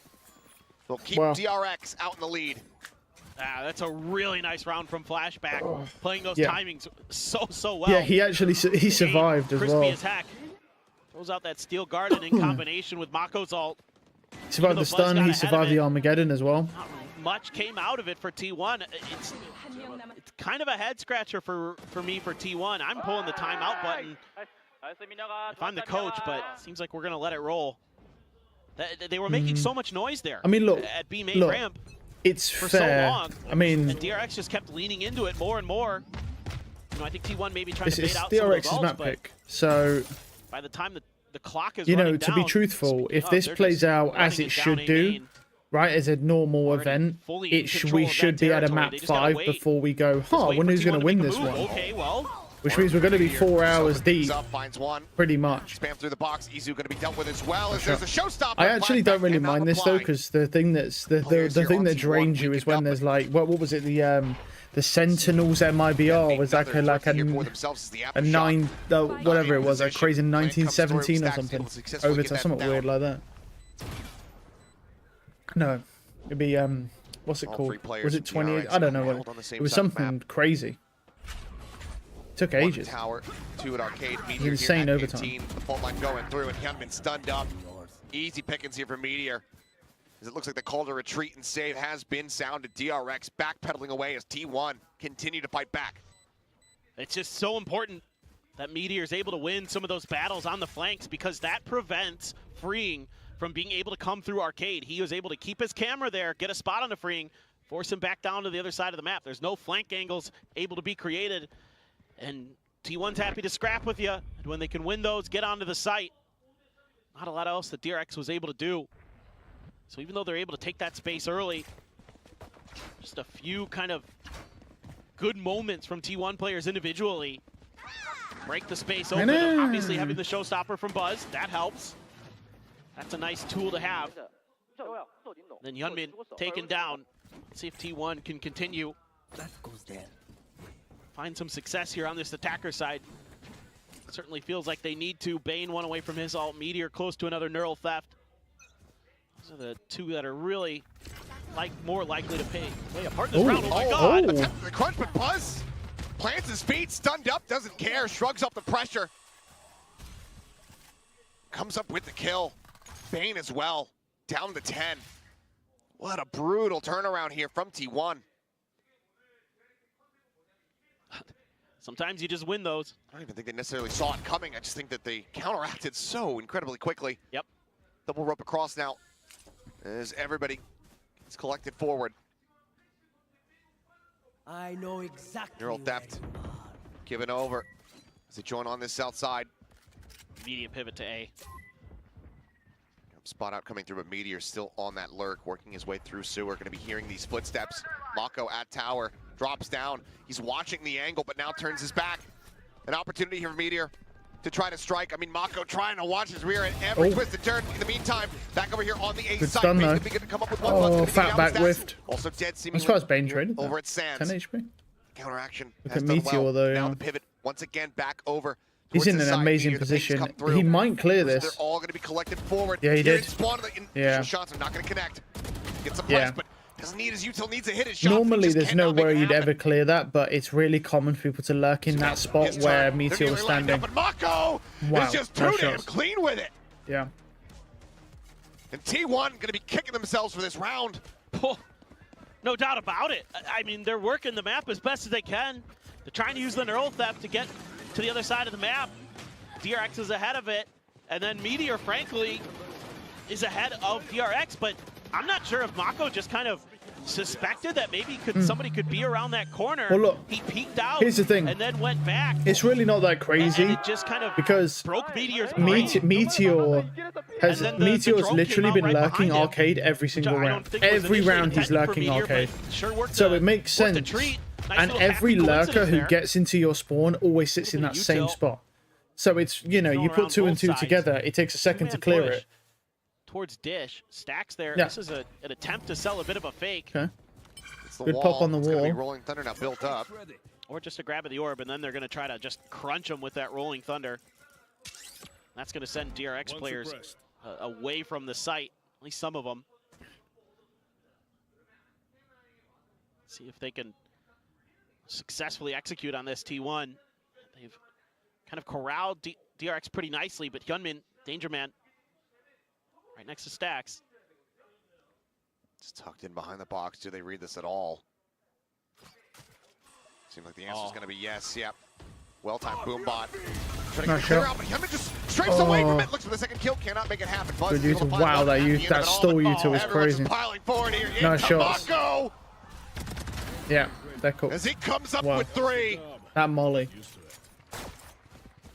Will keep Wow. DRX out in the lead. That's a really nice round from Flashback, playing those Yeah. timings so well. Yeah, he actually he survived as Crispy well. as heck. Throws out that steel garden in combination with Mako's ult. He survived the Even though Buzz stun. got He ahead of survived it. the Armageddon as well. Not much came out of it for T1. It's kind of a head scratcher for me for T1. I'm pulling the timeout button if I'm the coach, but it seems like we're going to let it roll. They were making so much noise there. I mean, look, at B main look, ramp It's for fair. so long. I mean, and DRX just kept leaning into it more and more. You know, I think T1 maybe trying to it's bait out some of those DRX's ults, map but pick. So, by the time the clock is you know, running to be down, truthful, if speaking of, this they're plays just out as running it down should A do, main. right, as a normal Already event, fully in control we of that should be at a territory. map They just gotta 5 wait. before we go, Just huh, wait wonder for who's going T1 to win make a this move. one. Okay, well, Which means we're going to be 4 hours deep, Up, finds one. pretty much. Spam through the box. Izu going to be dealt with as well as there's a showstopper. I actually don't really Flashback mind cannot this though, reply. because the thing that's the Players here thing on that T1 drains you is weakened when up, there's but- like what was it, the Sentinels MIBR was like Another a here for themselves is the a Aftershock. whatever it was, like crazy Position. Grant comes through, 1917 or Stacks something, able to successfully over get to that something down. weird like that. No, it'd be what's it All called? three players Was it from 28? DRX I don't know held what on the same it was. side of the Something map. crazy. Took One ages. tower, 2 at arcade. Meteor Insane here at overtime. 15. The fault line going through, and Hyunmin stunned up. Easy pickings here for Meteor. As it looks like the call to retreat and save has been sounded. DRX backpedaling away as T1 continue to fight back. it's just so important that Meteor is able to win some of those battles on the flanks, because that prevents Freeing from being able to come through Arcade. He was able to keep his camera there, get a spot on the freeing, force him back down to the other side of the map. There's no flank angles able to be created. And T1's happy to scrap with you. And when they can win those, get onto the site. Not a lot else that DRX was able to do. So even though they're able to take that space early, just a few kind of good moments from T1 players individually. Break the space open. Obviously having the showstopper from Buzz, that helps. That's a nice tool to have. Then Hyunmin taken down. Let's see if T1 can continue. Find some success here on this attacker side. Certainly feels like they need to. Bane one away from his ult. Meteor close to another neural theft. Those are the two that are really more likely to play a part in this round. Oh my god! Attempt the crunch, but Buzz plants his feet, stunned up, doesn't care, shrugs up the pressure. Comes up with the kill. Bane as well, down to 10. What a brutal turnaround here from T1. Sometimes you just win those. I don't even think they necessarily saw it coming. I just think that they counteracted so incredibly quickly. Yep. Double rope across now as everybody is collected forward. I know exactly. Neural theft given over as they join on this south side. Immediate pivot to A. Spot out coming through, but Meteor still on that lurk, working his way through sewer. Going to be hearing these footsteps. Mako at tower, drops down. He's watching the angle, but now turns his back. An opportunity here for Meteor to try to strike. I mean, Mako trying to watch his rear at every twist and turn. In the meantime, back over here on the A Good side. stun, though. Going to come up with one fat back whiffed. Also dead I'm seemingly surprised Bane traded that. over at Sands. 10 HP. Counteraction. Look has at done Meteor, well. though. Now Yeah. the pivot once again back over. He's in an amazing position. He might clear this. They're all going to be collected forward. Yeah, he did. Yeah. Shots are not going to connect. Gets a press, but doesn't need his util, needs to hit his shot. Normally, there's no way you'd ever clear that, but it's really common for people to lurk in that spot where Meteor was standing. But Mako is just too damn clean with it. Yeah. And T1 going to be kicking themselves for this round. Oh, no doubt about it. I mean, they're working the map as best as they can. They're trying to use the neural theft to get to the other side of the map. DRX is ahead of it, and then Meteor, frankly, is ahead of DRX, but I'm not sure if Mako just kind of suspected that maybe somebody could be around that corner. Well, look, he peeked out here's the thing. And then went back. It's really not that crazy, and it just kind of because broke Meteor's Meteor's literally been lurking arcade every single round. Every round he's lurking arcade. So it makes sense. And every lurker who gets into your spawn always sits in that same spot. So it's, you know, you put 2 and 2 together, it takes a second to clear it. Towards Dish, Stacks there. Yeah. This is an attempt to sell a bit of a fake. Okay. Good pop on the wall. Rolling Thunder now built up. Or just a grab of the orb, and then they're going to try to just crunch them with that Rolling Thunder. That's going to send DRX players away from the site, at least some of them. See if they can successfully execute on this T1. They've kind of corralled DRX pretty nicely, but Hyunmin, Danger Man, right next to Stacks. It's tucked in behind the box. Do they read this at all? Seems like the answer is going to be yes. Yep. Well-timed Boombot. Trying to clear out, but Hyunmin just stripes away from it. Looks for the second kill. Cannot make it happen. Good util. Wow, that stall util was crazy. Nice shots. Yeah, they're cool. As he comes up with 3. That molly.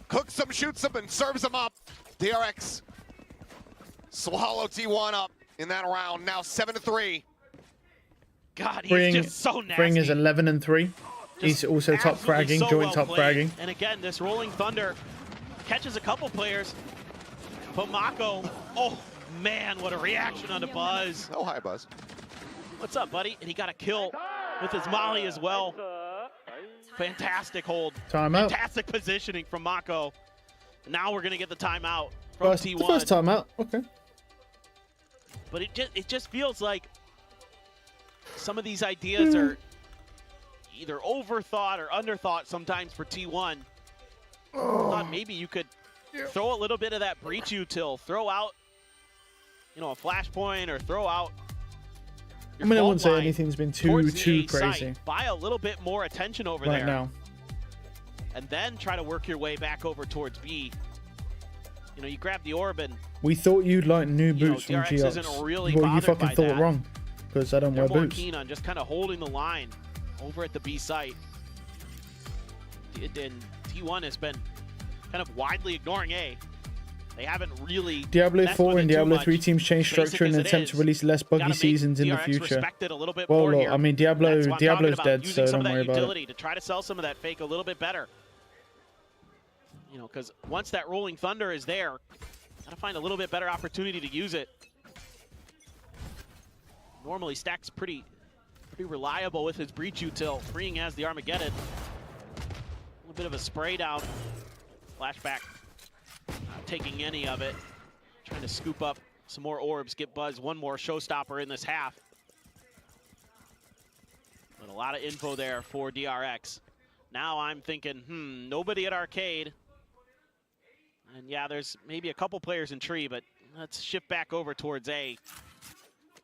Cooks them, shoots them, and serves them up. DRX swallow T1 up in that round. Now 7-3. God, he's just so nasty. Bring is 11 and 3. He's also top fragging, so joint top fragging. And again, this Rolling Thunder catches a couple players. But Mako, oh man, what a reaction on the Buzz. Oh, hi, Buzz. What's up, buddy? And he got a kill with his molly as well. Fantastic hold. Timeout. Fantastic positioning from Mako. Now we're going to get the timeout from T1. The first timeout, okay. But it just feels like some of these ideas are either overthought or underthought sometimes for T1. I thought maybe you could throw a little bit of that breach util, throw out, you know, a flashpoint, or throw out. I mean, I wouldn't say anything's been too crazy. Site. Buy a little bit more attention over there. Right now. And then try to work your way back over towards B. you know, you grab the orb and We thought you'd like new boots from DRX GX. isn't really Well, you bothered fucking by thought that. wrong. Because I don't they're wear more boots. keen on just kind of holding the line over at the B site. And T1 has been kind of widely ignoring A. They haven't really. Diablo messed 4 with and it too Diablo much. 3 teams change Basic structure in as an it attempt to is, release less buggy gotta make seasons in the DRX future. respect it a little bit Well, more look, here. I mean, That's what I'm talking Diablo's about, dead, using so some don't of worry that about it. utility to try to sell some of that fake a little bit better. You know, because once that Rolling Thunder is there, gotta find a little bit better opportunity to use it. Normally, Stack's pretty reliable with his breach util. Freeing has the Armageddon. A little bit of a spray down. Flashback. Not taking any of it. Trying to scoop up some more orbs, get Buzz one more showstopper in this half. But a lot of info there for DRX. Now I'm thinking, nobody at Arcade. And yeah, there's maybe a couple players in Tree, but let's shift back over towards A.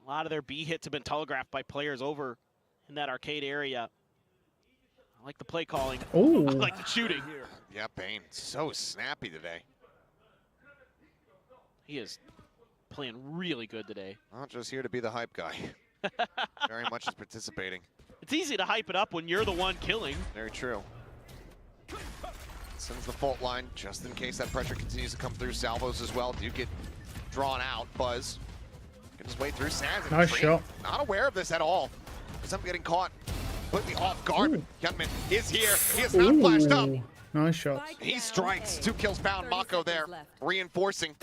A lot of their B hits have been telegraphed by players over in that Arcade area. I like the play calling. Ooh. I like the shooting. Yeah, Bane, so snappy today. He is playing really good today. Not just here to be the hype guy. Very much is participating. It's easy to hype it up when you're the one killing. Very true. Sends the fault line just in case that pressure continues to come through. Salvos as well do get drawn out. Buzz can his way through. Sands. Nice shot. Not aware of this at all. As I'm getting caught completely off guard. Hyunmin is here. He is not flashed up. Nice shots. He strikes. 2 kills found. Mako there reinforcing.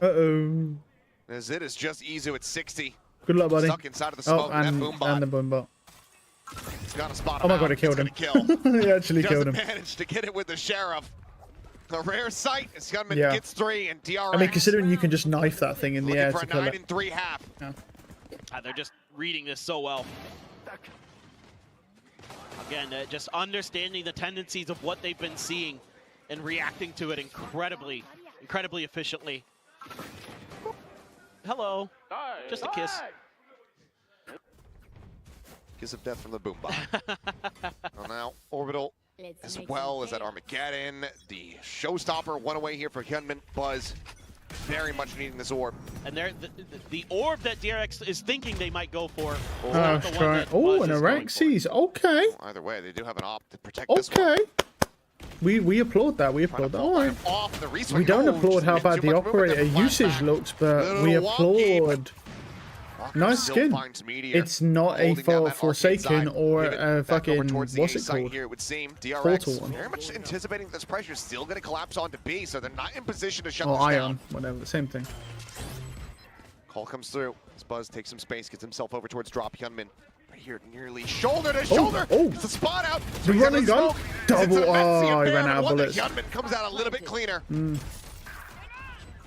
Uh-oh. As it is just Izu at 60. Good luck, buddy. Stuck inside of the smoke. and, that boom bot. and the boom bot. He's got a spot. Oh my god, it killed him. He actually killed him. Doesn't manage to get it with the Sheriff. A rare sight as Hyunmin Yeah. gets 3 and DRX. I mean, considering you can just knife that thing in the air looking to for a kill 9 it. and 3 half. Yeah. They're just reading this so well. Again, just understanding the tendencies of what they've been seeing and reacting to it incredibly efficiently. Hello. Just a kiss. Kiss of death from the boom bot. Well, now Orbital as well as that Armageddon. The showstopper one away here for Hyunmin. Buzz very much needing this orb. And the orb that DRX is thinking they might go for. Oh, strike. Oh, an Araxes. Okay. Either way, they do have an op to protect this one. Okay. We applaud that. We applaud that. All right. Off the reswing. We don't Oh, applaud just how hit bad too the much movement operator there for usage flashback. looks, but Little we wonky, applaud. Walker Nice still skin. finds Meteor, It's not a holding down that arcade Forsaken side. or Give it a back over fucking, towards the what's A it side called? Here, it would seem Portal DRX one. very much anticipating this pressure is still going to collapse onto B, so they're not in position to shut Or this down. Ion, whatever, the same thing. Call comes through. As Buzz takes some space, gets himself over towards drop. Hyunmin right here, nearly shoulder to shoulder. Oh. It's a spot out. The he's running in the gun. smoke. Double. It's a messy Oh, he affair, ran out of one that bullets. Hyunmin comes out a little bit cleaner.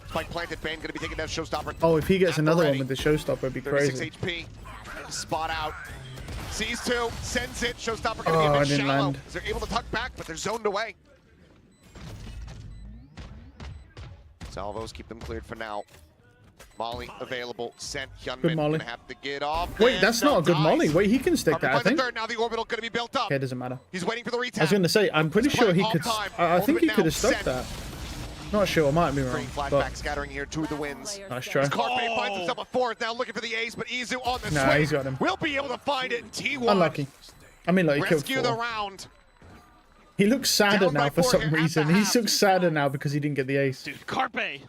Spike planted. Bane going to be taking down showstopper. Oh, if he gets At the another ready. one with the showstopper, it'd be 36 crazy. HP. Spot out. Sees 2. Sends it. Showstopper going to Oh, be a I bit didn't shallow. land. As they're able to tuck back, but they're zoned away. Salvos keep them cleared for now. Molly available. Sent. Hyunmin Molly. going to have to get off. Wait, and that's not a good dies. molly. Wait, he can stick that, I Find the think. third. Now the orbital going to be built up. Okay, it doesn't matter. He's waiting for the retap. I was going to say, I'm pretty He's sure he playing could. all time. I think Ultimate he could now, have stuck sent. that. Not sure, I might be wrong. Green flashback But scattering here to the wins. nice try. Carpe finds himself a 4th, now looking for the ace, but Izu on the Nah, swing. he's got him. We'll be able to find it. T1 Unlucky. I mean, like, he killed rescue the 4. round. He looks sadder Down by now for 4 some here at reason. the He half. looks sadder now because he didn't get the ace. Dude, Carpe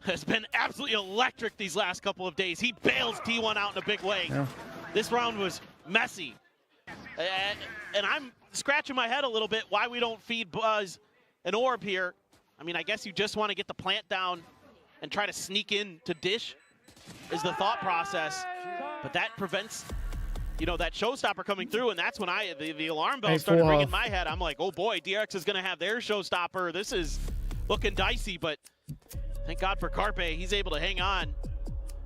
has been absolutely electric these last couple of days. He bails T1 out in a big way. Yeah. This round was messy. And I'm scratching my head a little bit why we don't feed Buzz an orb here. I mean, I guess you just want to get the plant down and try to sneak in to dish is the thought process. But that prevents, you know, that showstopper coming through, and that's when the alarm bell started ringing in my head. I'm like, oh boy, DRX is going to have their showstopper. This is looking dicey, but thank God for Carpe. He's able to hang on,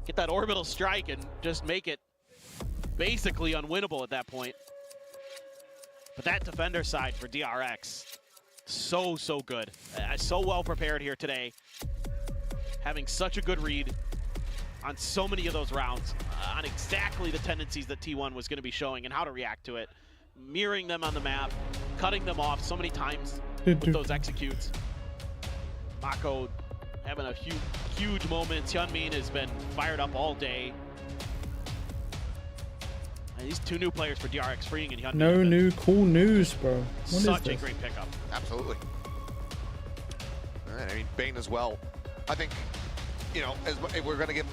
get that orbital strike, and just make it basically unwinnable at that point. But that defender side for DRX, so good. So well prepared here today. Having such a good read on so many of those rounds, on exactly the tendencies that T1 was going to be showing and how to react to it. Mirroring them on the map, cutting them off so many times with those executes. Mako having a huge moments. Hyunmin has been fired up all day. And these two new players for DRX, Freeing and Hyunmin. No new cool news, bro. What is such this? a great pickup. Absolutely. All right, I mean, Bane as well. I think, you know, we're going to give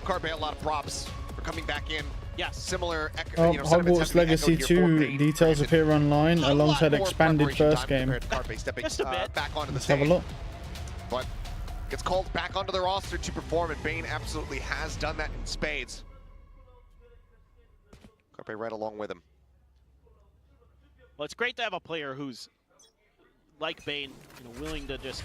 Carpe a lot of props for coming back in. Yes. Similar, Hogwarts Legacy 2 details appear online alongside expanded first game. Just a bit. Back onto the Let's stage. have a look. But gets called back onto the roster to perform, and Bane absolutely has done that in spades. Carpe right along with him. Well, it's great to have a player who's like Bane, you know, willing to just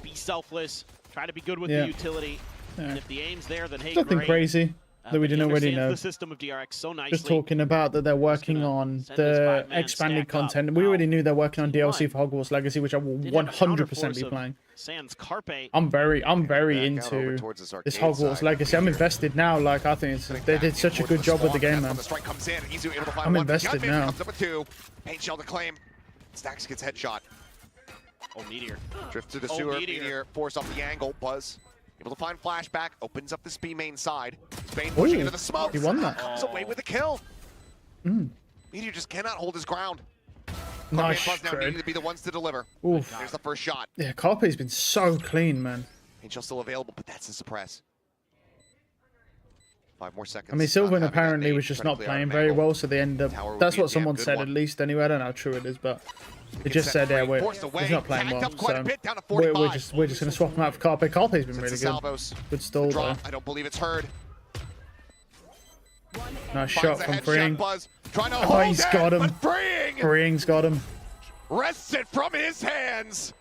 be selfless, try to be good with the utility, and if the aim's there, then hey, Nothing crazy that we didn't already know. The system of DRX so nicely. Just talking about that they're working on the expanded content. We already knew they're working on DLC for Hogwarts Legacy, which I will 100% be playing. Sans Carpe. I'm very into this Hogwarts Legacy. I'm invested now. Like, I think they did such a good job with the game, man. I'm invested now. Paint shell to claim. Stacks gets headshot. Oh, Meteor. Drift to the sewer. Meteor force off the angle. Buzz able to find flashback. Opens up the B main side. Bane pushing into the smoke. He won that. Comes away with the kill. Meteor just cannot hold his ground. Nice Buzz now trade. needing to be the ones to deliver. Oof. There's the first shot. Yeah, Carpe's been so clean, man. Paint shell still available, but that's a suppress. 5 more seconds. I mean, Sylvan apparently was just not playing very well, so they ended up. That's what someone said, at least. Anyway, I don't know how true it is, but it just said, yeah, he's not playing well. So we're just gonna swap him out for Carpe. Carpe's been really good. Good stall there. I don't believe it's heard. Nice shot from Freeing. Oh, he's got him. Freeing's got him. Wrests it from his hands.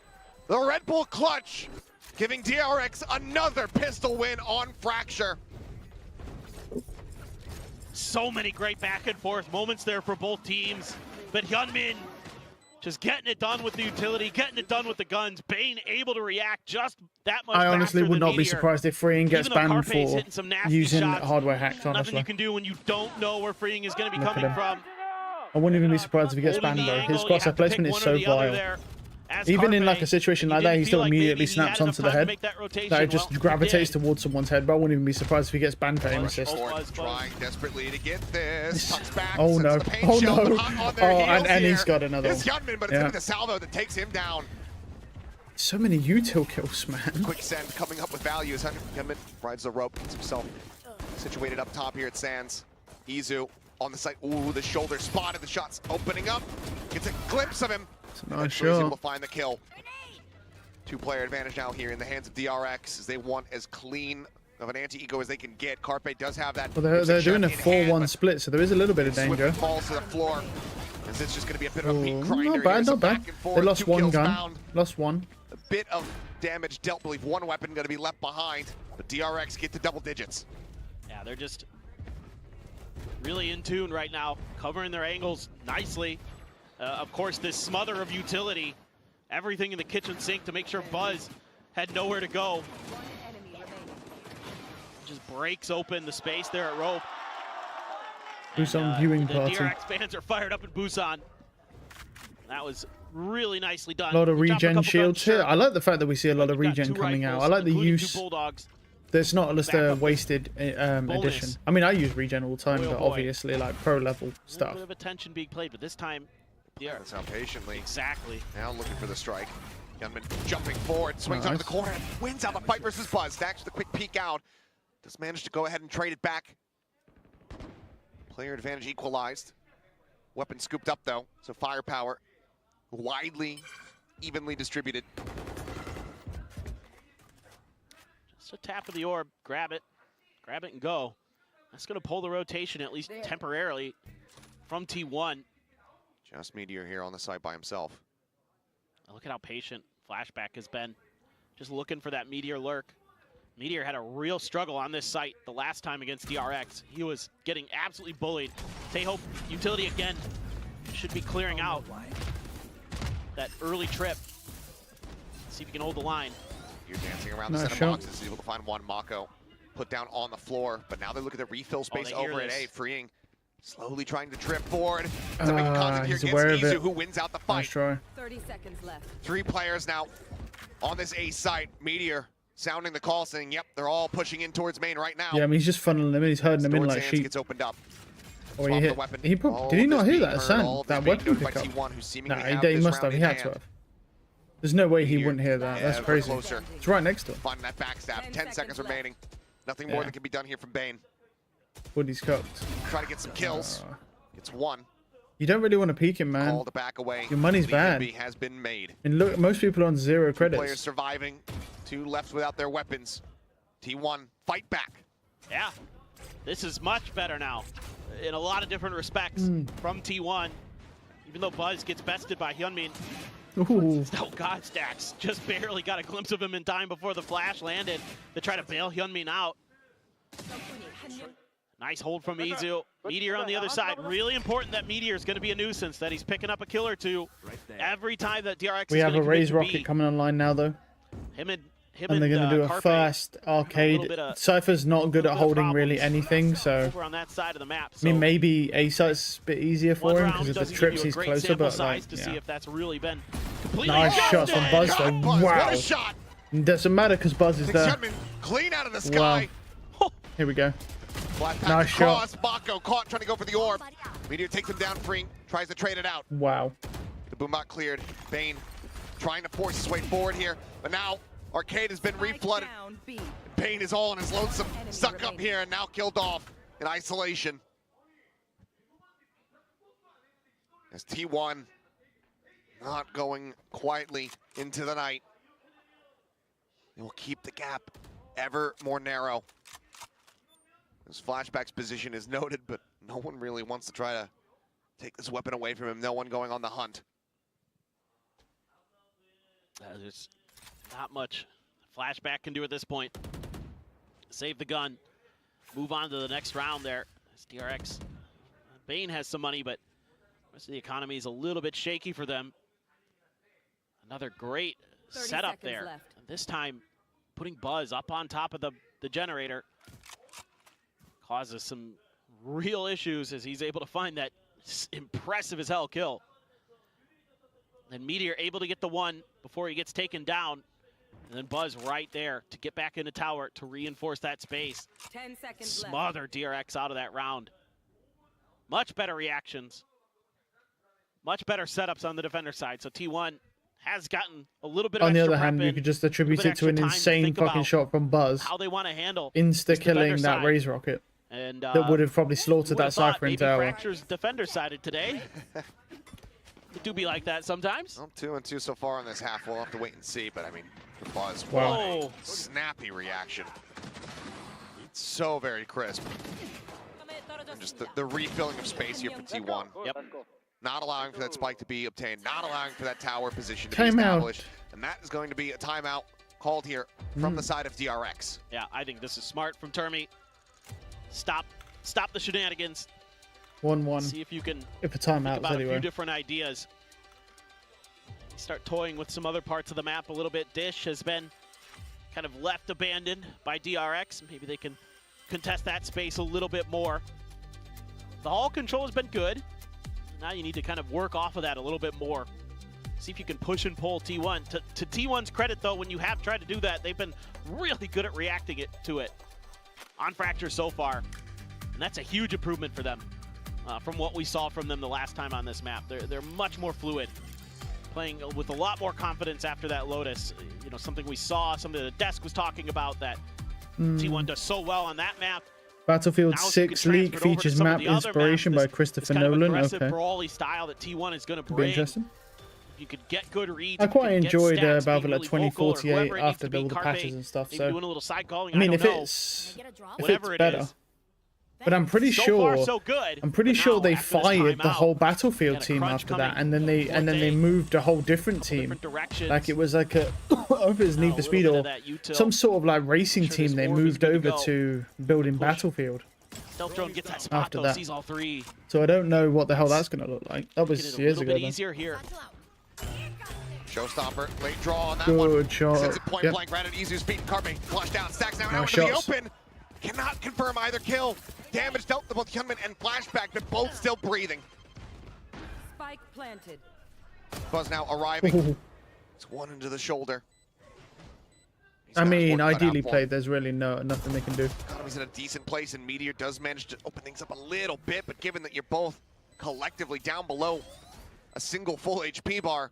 The Red Bull clutch, giving DRX another pistol win on Fracture. So many great back and forth moments there for both teams, but Hyunmin just getting it done with the utility, getting it done with the guns. Bane able to react just that much. I honestly would not be surprised if Freeing gets banned for using shots, hardware hacks, nothing honestly. you can do when you don't know where Freeing is going to be coming from. I wouldn't even be surprised if he gets banned, though. His crosshair placement is so vile. Even in like a situation like that, he still immediately snaps onto the head. That it just gravitates towards someone's head, but I wouldn't even be surprised if he gets banned for aim assist. Trying desperately to get this. Tucks back, oh no! Oh no! Oh, and he's got another one. It's Hyunmin, but it's gonna be the salvo that takes him down. So many util kills, man. Quick send coming up with value as Hyunmin rides the rope, gets himself situated up top here at Sands. Izu on the site. Ooh, the shoulder spotted. The shot's opening up. Gets a glimpse of him. Nice shot. He's able to shot. find the kill. 2-player advantage now here in the hands of DRX as they want as clean of an anti-ego as they can get. Carpe does have that. Well, they're doing a 4-1 split, so there is a little bit of danger. Falls to the floor. As it's just going to be a bit of a peak grinder. Not bad, not bad. They lost 2 one kills gun. found. Lost one. A bit of damage dealt. I believe 1 weapon going to be left behind. But DRX get to double digits. Yeah, they're just really in tune right now, covering their angles nicely. Of course, this smother of utility, everything in the kitchen sink to make sure Buzz had nowhere to go. Just breaks open the space there at Rope. Busan viewing party. The DRX fans are fired up in Busan. That was really nicely done. A lot of regen shields here. I like the fact that we see a lot of regen coming out. I like the use. There's not just a wasted addition. I mean, I use regen all the time, but obviously like pro level stuff. A bit of attention being played, but this time, yeah. That's how patiently. Exactly. Now looking for the strike. Hyunmin jumping forward, swings onto the corner, wins out the fight versus Buzz. Stacks with a quick peek out. Does manage to go ahead and trade it back. Player advantage equalized. Weapon scooped up though, so firepower widely, evenly distributed. Just a tap of the orb, grab it and go. That's gonna pull the rotation at least temporarily from T1. Just Meteor here on the side by himself. Look at how patient Flashback has been. Just looking for that Meteor lurk. Meteor had a real struggle on this site the last time against DRX. He was getting absolutely bullied. Taeho utility again should be clearing out that early trip. See if he can hold the line. You're dancing around the center boxes, able to find one Mako put down on the floor, but now they look at the refill space over at A. Freeing, slowly trying to trip forward. To make contact here against Izu, who wins out the fight. Nice try. 30 seconds left. 3 players now on this A site. Meteor sounding the call, saying, "Yep, they're all pushing in towards main right now." Yeah, I mean, he's just funneling them in. He's herding them in like sheep. Gets opened up. Or he hit. He probably, did he not hear that sound? That weapon pickup? Nah, he must have. He had to have. There's no way he wouldn't hear that. That's crazy. Closer. It's right next to him. Finding that backstab. 10 seconds remaining. Nothing more that can be done here from Bane. Woody's cooked. Try to get some kills. It's one. You don't really want to peek him, man. Call the back away. Your money's bad. Has been made. And look, most people are on 0 credits. Players surviving. 2 left without their weapons. T1 fight back. Yeah, this is much better now in a lot of different respects from T1. Even though Buzz gets bested by Hyunmin. Ooh. Oh God, Stacks just barely got a glimpse of him in time before the flash landed to try to bail Hyunmin out. Nice hold from Izu. Meteor on the other side. Really important that Meteor is going to be a nuisance, that he's picking up a kill or two every time that DRX We have a Raise Rocket coming online now, though. And they're going to do a fast arcade. Cypher's not good at holding really anything, so over on that side of the map. I mean, maybe A site's a bit easier for him because of the trips he's closer, but like, to see if that's really been nice shots from Buzz, though. Wow. What a shot. It doesn't matter because Buzz is there. Clean out of the sky. Wow. Here we go. Nice shot. Mako caught trying to go for the orb. Meteor takes him down free, tries to trade it out. Wow. The boombot cleared. Bane trying to force his way forward here, but now Arcade has been reflooded. Bane is all on his lonesome, stuck up here and now killed off in isolation. As T1 not going quietly into the night. They will keep the gap ever more narrow. His flashback's position is noted, but no one really wants to try to take this weapon away from him. No one going on the hunt. There's not much flashback can do at this point. Save the gun. Move on to the next round there. As DRX. Bane has some money, but the rest of the economy is a little bit shaky for them. Another great setup there. And this time, putting Buzz up on top of the generator causes some real issues as he's able to find that impressive as hell kill. And Meteor able to get the one before he gets taken down. And then Buzz right there to get back into tower to reinforce that space. 10 seconds Smother left. DRX out of that round. Much better reactions. Much better setups on the defender side. So T1 has gotten a little bit of on the extra other hand, you could just attribute it to an insane fucking shot from Buzz. How they want to handle insta-killing that Raise Rocket. And that would have probably slaughtered that Cypher in tower. Fracture's defender sided today. It do be like that sometimes. Well, 2-2 so far on this half. We'll have to wait and see, but I mean, for Buzz, wow. What a snappy reaction. It's so very crisp. And just the refilling of space here for T1. Yep. Not allowing for that spike to be obtained, not allowing for that tower position to be established. And that is going to be a timeout called here from the side of DRX. Yeah, I think this is smart from Termi. Stop the shenanigans. 1-1. See if you can if a timeout about anyway. A few different ideas. Start toying with some other parts of the map a little bit. Dish has been kind of left abandoned by DRX. Maybe they can contest that space a little bit more. The hall control has been good. Now you need to kind of work off of that a little bit more. See if you can push and pull T1. To T1's credit, though, when you have tried to do that, they've been really good at reacting to it on Fracture so far. And that's a huge improvement for them from what we saw from them the last time on this map. They're much more fluid, playing with a lot more confidence after that Lotus. You know, something we saw, something the desk was talking about that T1 does so well on that map. Battlefield 6 leak features map inspiration by Christopher Nolan. Okay. Brawly style that T1 is going to bring. Could be interesting. You could get good reads. I quite enjoyed Battlefield 2048 after all the patches and stuff. So doing a little side calling. I mean, if it's better. But I'm pretty sure they fired the whole Battlefield team after that, and then they moved a whole different team. Like it was like a over his Need for Speed or some sort of like racing team they moved over to building Battlefield. Stealth drone gets that spot after though, that. sees all three. So I don't know what the hell that's gonna look like. That was years ago. Easier here. Showstopper, late draw on that one. Good shot. Sends it point blank, right at Izu's feet. Carpe flushed down, Stacks now out into the open. Cannot confirm either kill. Damage dealt to both Hyunmin and Flashback, but both still breathing. Spike planted. Buzz now arriving. It's one into the shoulder. I mean, ideally played, there's really nothing they can do. Economy's in a decent place, and Meteor does manage to open things up a little bit, but given that you're both collectively down below a single full HP bar,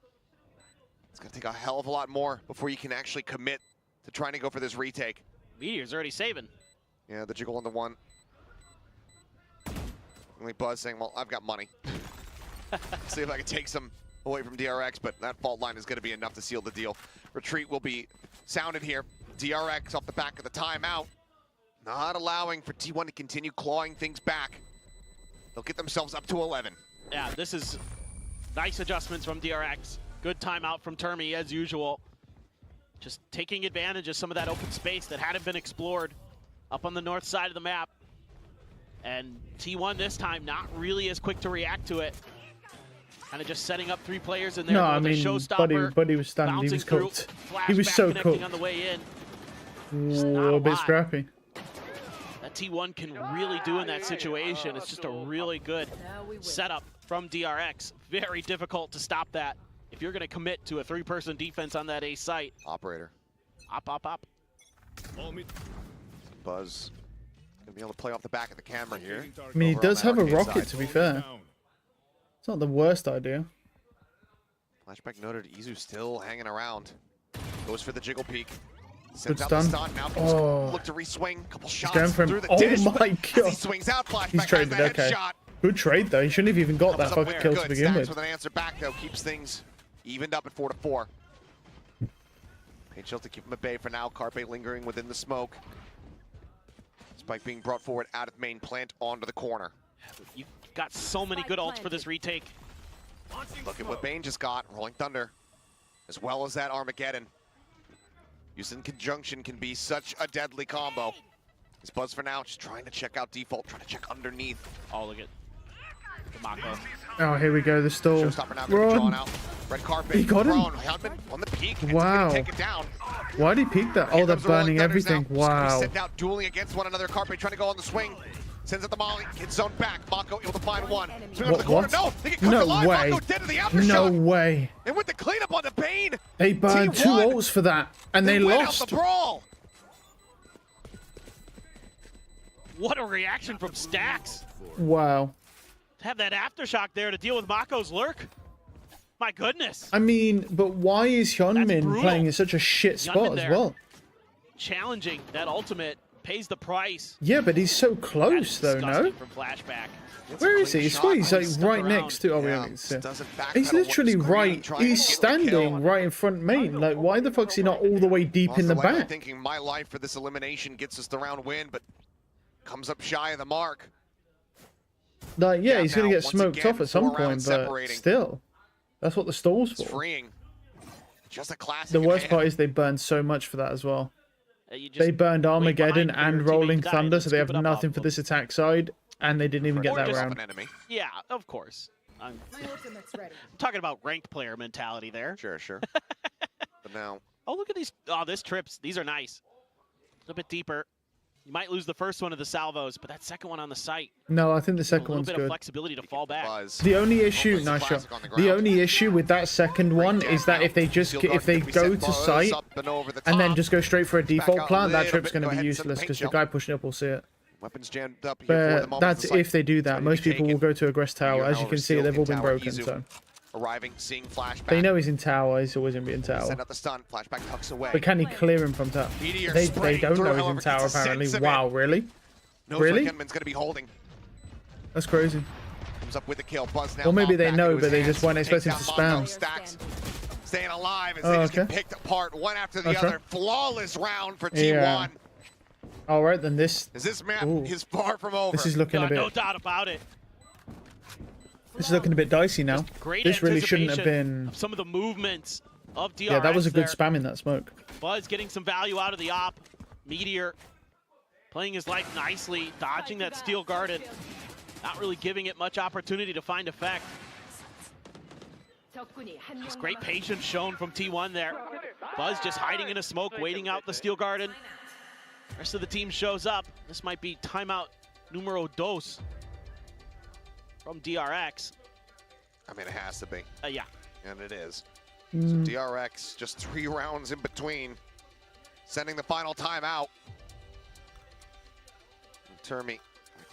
it's gonna take a hell of a lot more before you can actually commit to trying to go for this retake. Meteor's already saving. Yeah, the jiggle on the one. Only Buzz saying, well, I've got money. See if I can take some away from DRX, but that fault line is going to be enough to seal the deal. Retreat will be sounded here. DRX off the back of the timeout, not allowing for T1 to continue clawing things back. They'll get themselves up to 11. Yeah, this is nice adjustments from DRX. Good timeout from Termi as usual. Just taking advantage of some of that open space that hadn't been explored up on the north side of the map. And T1 this time not really as quick to react to it. Kind of just setting up 3 players in there. No, I mean, Buddy was standing, he was cooked. He was so cooked. On the way in. Ooh, a bit scrappy. That T1 can really do in that situation. It's just a really good setup from DRX. Very difficult to stop that if you're going to commit to a 3-person defense on that A site. Operator. Op. Buzz gonna be able to play off the back of the camera here. I mean, he does have a rocket, to be fair. It's not the worst idea. Flashback noted, Izu still hanging around. Goes for the jiggle peek. Sends out Good the stun. stun. Now look to re-swing. Couple shots He's going through for the dish. Oh my god. He swings out. Flashback He's traded, has the okay. headshot. Good trade, though. He shouldn't have even got that Comes up fucking with kill good. to begin Stacks with. with an answer back, though. Keeps things evened up at 4-4. HL to keep him at bay for now. Carpe lingering within the smoke. Spike being brought forward out of main plant onto the corner. You've got so many good ults for this retake. Look at what Bane just got. Rolling Thunder. As well as that Armageddon. Used in conjunction can be such a deadly combo. This Buzz for now just trying to check out default. Trying to check underneath. Oh, look at the Mako. Oh, here we go. The stall. Showstopper now gonna be drawn Run. out. Red carpet. He got him. Hellman on the peak. Wow. Take it down. Why did he peek that? Oh, they're burning everything. Wow. Sent out dueling against one another. Carpe trying to go on the swing. Sends out the molly. Gets zoned back. Mako able to find one. Swing out the corner. No, they get cooked alive. way. Mako dead to the aftershock. No way. And with the cleanup on the Bane. They burned 2 T1, ults for that, and they win lost. out the brawl. What a reaction from Stacks. Wow. To have that aftershock there to deal with Mako's lurk. My goodness. I mean, but why is Hyunmin playing in such a shit spot as well? Challenging that ultimate pays the price. Yeah, but he's so close though, no? From flashback. Where is he? He's like right next to. Oh, yeah, he's literally right. He's standing right in front main. Like, why the fuck's he not all the way deep in the back? Thinking my life for this elimination gets us the round win, but comes up shy of the mark. Like, yeah, he's gonna get smoked off at some point, but still, that's what the stall's for. Freeing. Just a classic. The worst part is they burned so much for that as well. They burned Armageddon and Rolling Thunder, so they have nothing for this attack side, and they didn't even get that round. Yeah, of course. I'm talking about ranked player mentality there. Sure. But now. Oh, look at these. Oh, this trips. These are nice. A little bit deeper. You might lose the first one of the salvos, but that second one on the site. No, I think the second one's good. A little bit good. of flexibility to fall back. The only issue, nice shot. The only issue with that second one is that if they go to site and then just go straight for a default plant, that trip's going to be useless because the guy pushing up will see it. Weapons jammed up here for the But moment. that's if they do that. Most people will go to aggress tower. As you can see, they've all been broken. So arriving, seeing flashback. they know he's in tower. He's always going to be in tower. Send out the stun. Flashback tucks away. But can he clear him from tower? They don't know he's in tower apparently. Wow, really? Really? Knows going to be holding. That's crazy. Comes up with the kill. Buzz now. Or maybe they know, but they just weren't expecting to spam. Stacks staying alive as they just get picked apart one after the other. Flawless round for T1. Yeah. All right, then this. This map is far from over. This is looking a bit. No doubt about it. This is looking a bit dicey now. This really shouldn't have been. Some of the movements of DRX. Yeah, that was a good spam in that smoke. Buzz getting some value out of the op. Meteor playing his life nicely, dodging that steel garden. Not really giving it much opportunity to find effect. Just great patience shown from T1 there. Buzz just hiding in a smoke, waiting out the steel garden. Rest of the team shows up. This might be timeout numero dos from DRX. I mean, it has to be. Yeah. And it is. So DRX, just 3 rounds in between. sending the final timeout. Termi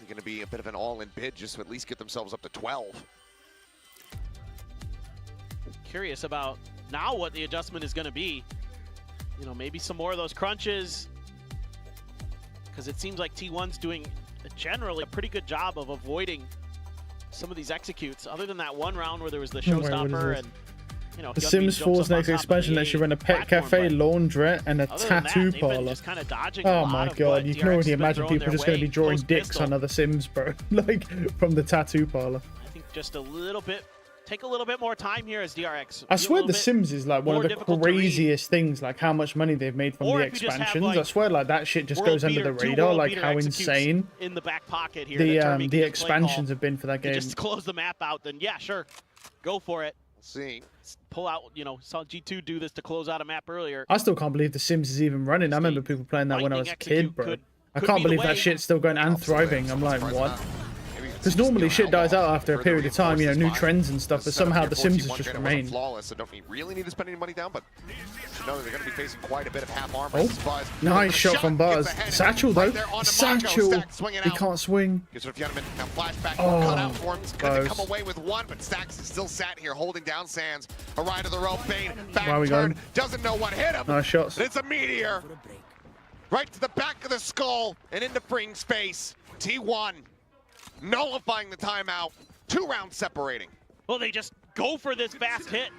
likely going to be a bit of an all-in bid just to at least get themselves up to 12. Curious about now what the adjustment is going to be. You know, maybe some more of those crunches, because it seems like T1's doing generally a pretty good job of avoiding some of these executes, other than that one round where there was the showstopper and, you know, The Sims 4's next expansion lets you run a pet cafe, laundrette, and a tattoo parlor. Oh my god, you can already imagine people just going to be drawing dicks on other Sims, bro. Like, from the tattoo parlor. I think just a little bit, take a little bit more time here as DRX. I swear The Sims is like one of the craziest things, like how much money they've made from the expansions. I swear like that shit just goes under the radar, like how insane in the back pocket here the expansions have been for that game. Just close the map out, then yeah, sure, go for it. See, pull out, you know, saw G2 do this to close out a map earlier. I still can't believe The Sims is even running. I remember people playing that when I was a kid, bro. I can't believe that shit's still going and thriving. I'm like, what? Because normally shit dies out after a period of time, you know, new trends and stuff, but somehow The Sims has just remained. Flawless, so don't really need to spend any money down, but you should know that they're going to be facing quite a bit of half armor. Oh, nice shot from Buzz. Satchel though. Satchel. He can't swing. Oh, he's going to come away with one, but Stax is still sat here holding down Sands. A ride of the rope, Bane, back turn, doesn't know what hit him. Nice shots. It's a meteor. Right to the back of the skull and into freeing space. T1 nullifying the timeout. 2 rounds separating. Well, they just go for this fast hit.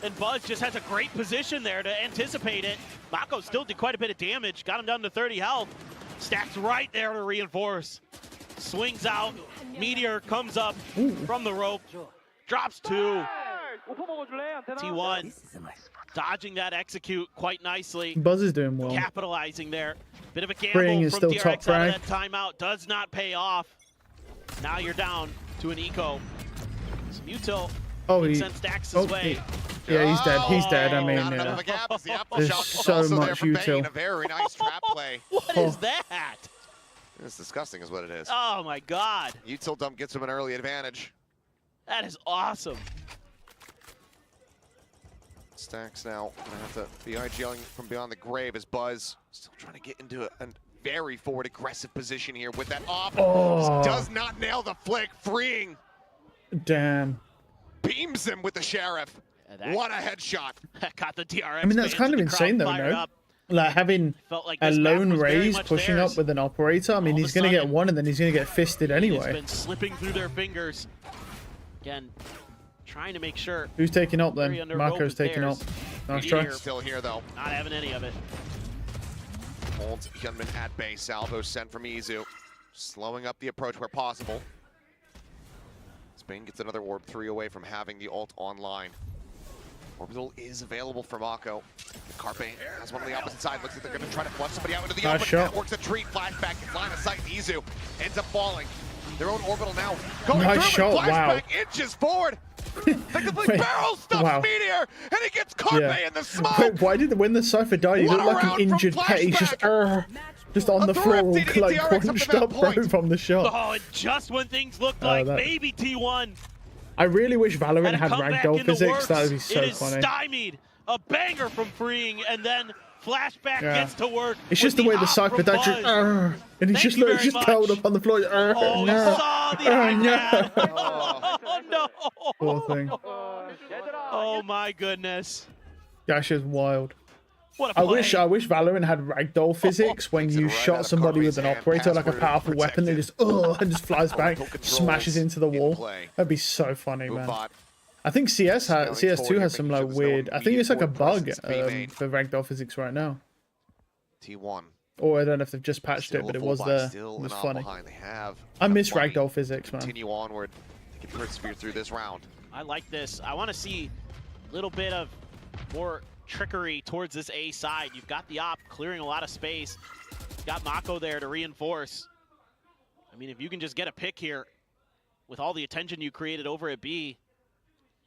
And Buzz just has a great position there to anticipate it. Mako still did quite a bit of damage. Got him down to 30 health. Stacks right there to reinforce. Swings out. Meteor comes up from the rope. Drops 2. T1 dodging that execute quite nicely. Buzz is doing well. Capitalizing there. Bit of a gamble Freeing is from still top DRX out of frag. that timeout. Does not pay off. Now you're down to an eco. Some util. Oh, Stacks his way. Yeah, he's dead. He's dead. I mean, there's so much util. A very nice trap play. What is that? It's disgusting is what it is. Oh my god. Util dump gets him an early advantage. That is awesome. Stacks now gonna have to be IGLing from beyond the grave as Buzz still trying to get into a very forward aggressive position here with that off. Oh. Does not nail the flick, freeing. Damn. Beams him with the Sheriff. What a headshot. Got the DRX. I mean, that's kind of insane though, no? Like having a lone Raze pushing up with an operator. I mean, he's going to get one and then he's going to get fisted anyway. It's been slipping through their fingers. Again, trying to make sure. Who's taking up then? Marco's taking up. Nice try. Still here though. Not having any of it. Holds gunman at base. Salvo sent from Izu. Slowing up the approach where possible. Spain gets another orb 3 away from having the ult online. Orbital is available for Mako. Carpe has one on the opposite side. Looks like they're going to try to flush somebody out into the open. That works a treat. Flashback, line of sight. Izu ends up falling. Their own orbital now going nice through. Shot. Flashback Wow. inches forward. Like the barrel stuffs Meteor, and he gets Carpe in the smoke. Wait, why did when the Cypher died, he looked like an injured pet? He's just on the floor, all like crunched up, bro, from the shot. Oh, and just when things looked like maybe T1. I really wish Valorant had ragdoll physics. That would be so funny. It is stymied. A banger from freeing, and then Flashback gets to work. It's just the way the Cypher died, just, and he's just curled up on the floor. Oh, no. Saw the iPad. Oh no. Poor thing. Oh my goodness. That shit's wild. What a play. I wish Valorant had ragdoll physics when you shot somebody with an operator, like a powerful weapon, they just and just flies back, smashes into the wall. That'd be so funny, man. I think CS2 has some like weird. I think it's like a bug for ragdoll physics right now. T1. Or I don't know if they've just patched it, but it was there. It was funny. I miss ragdoll physics, man. Continue onward. They can persevere through this round. I like this. I want to see a little bit of more trickery towards this A side. You've got the op clearing a lot of space. You've got Mako there to reinforce. I mean, if you can just get a pick here with all the attention you created over at B,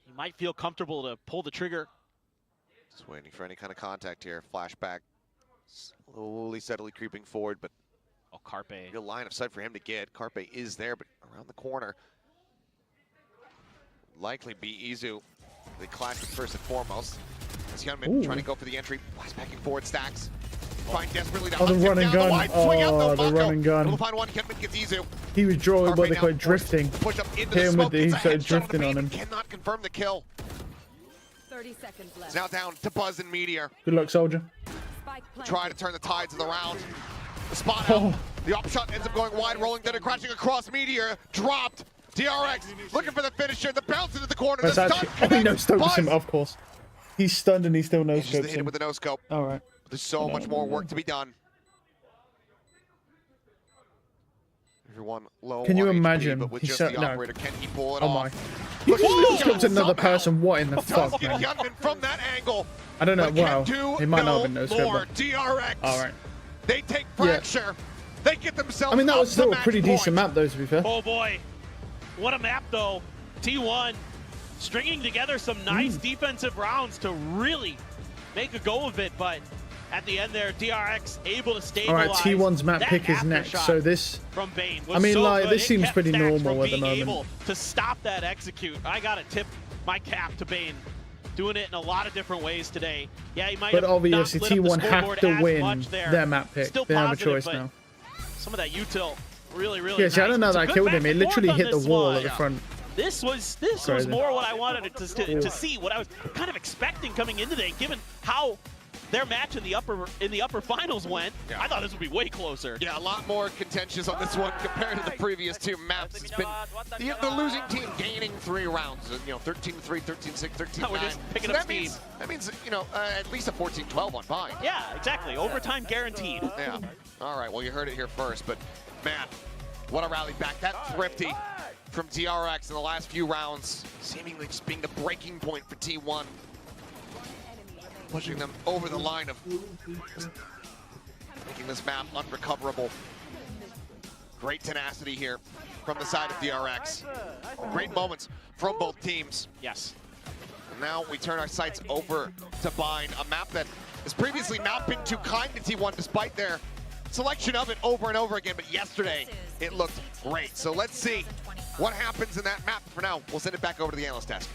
you might feel comfortable to pull the trigger. Just waiting for any kind of contact here. Flashback slowly, steadily creeping forward, but Carpe. Real line of sight for him to get. Carpe is there, but around the corner. Likely be Izu. They clash with first and foremost. As Hyunmin trying to go for the entry. Flashbacking forward, Stacks. Trying desperately to Oh, the hunt him run and down. gun. The wide swing out, Oh, though, the Mako. run and gun. Able to find one, Kenman gets Izu. He was drawing what they call drifting. Push up into Hit the him smoke. with the, he Gets a started headshot drifting the on beat, him. Cannot confirm the kill. 30 seconds left. It's now down to Buzz and Meteor. Good luck, soldier. Spike planted. Try to turn the tides of the round. The spot out. The up shot ends up going wide, rolling then crashing across Meteor. Dropped. DRX looking for the finisher. The bounce into the corner. That's The actually. stun Oh, he no scopes him, Buzz. of course. He's stunned and he still no Just scopes hit him him. with a no scope. All right. There's so much more work to be done. Everyone low. Can you on HP, imagine? but with He just said the no. operator, can he pull it Oh off? my. He just no scopes another person. What in the fuck, man? Gunman from that angle. I don't know. But Wow. can do He might not have no been no more. scope. DRX. All right. They take Fracture. They get themselves. I mean, that up was to still a match pretty point. decent map, though, to be fair. Oh boy, what a map though. T1 stringing together some nice defensive rounds to really make a go of it, but at the end there, DRX able to stabilize. All right, T1's map That pick is next. aftershock So this. from Bane I mean, so like, good. this It seems kept pretty Stacks normal from at the being moment. able to stop that execute. I gotta tip my cap to Bane. Doing it in a lot of different ways today. Yeah, he might But have obviously, not lit up the T1 have scoreboard to as win much there. their map pick. Still They have a positive, choice but now. some of that util really Yeah, see, I don't know nice. that I It's a killed good him. It back and literally forth hit on the this wall one. at the front. This was Crazy. more what I wanted to see, what I was kind of expecting coming into today, given how their match in the upper finals went. Yeah. I thought this would be way closer. Yeah, a lot more contentious on this one compared to the previous two maps. It's been the losing team gaining 3 rounds. 13-3, 13-6, 13-9. We're just picking So up steam. that means at least a 14-12 on Vine. Yeah, exactly. Overtime guaranteed. Yeah. All right. Well, you heard it here first, but man, what a rally back. That thrifty from DRX in the last few rounds, seemingly just being the breaking point for T1. Pushing them over the line of making this map unrecoverable. Great tenacity here from the side of DRX. Great moments from both teams. Yes. And now we turn our sights over to Bind, a map that has previously not been too kind to T1 despite their selection of it over and over again, but yesterday it looked great. So let's see what happens in that map. For now, we'll send it back over to the analyst desk.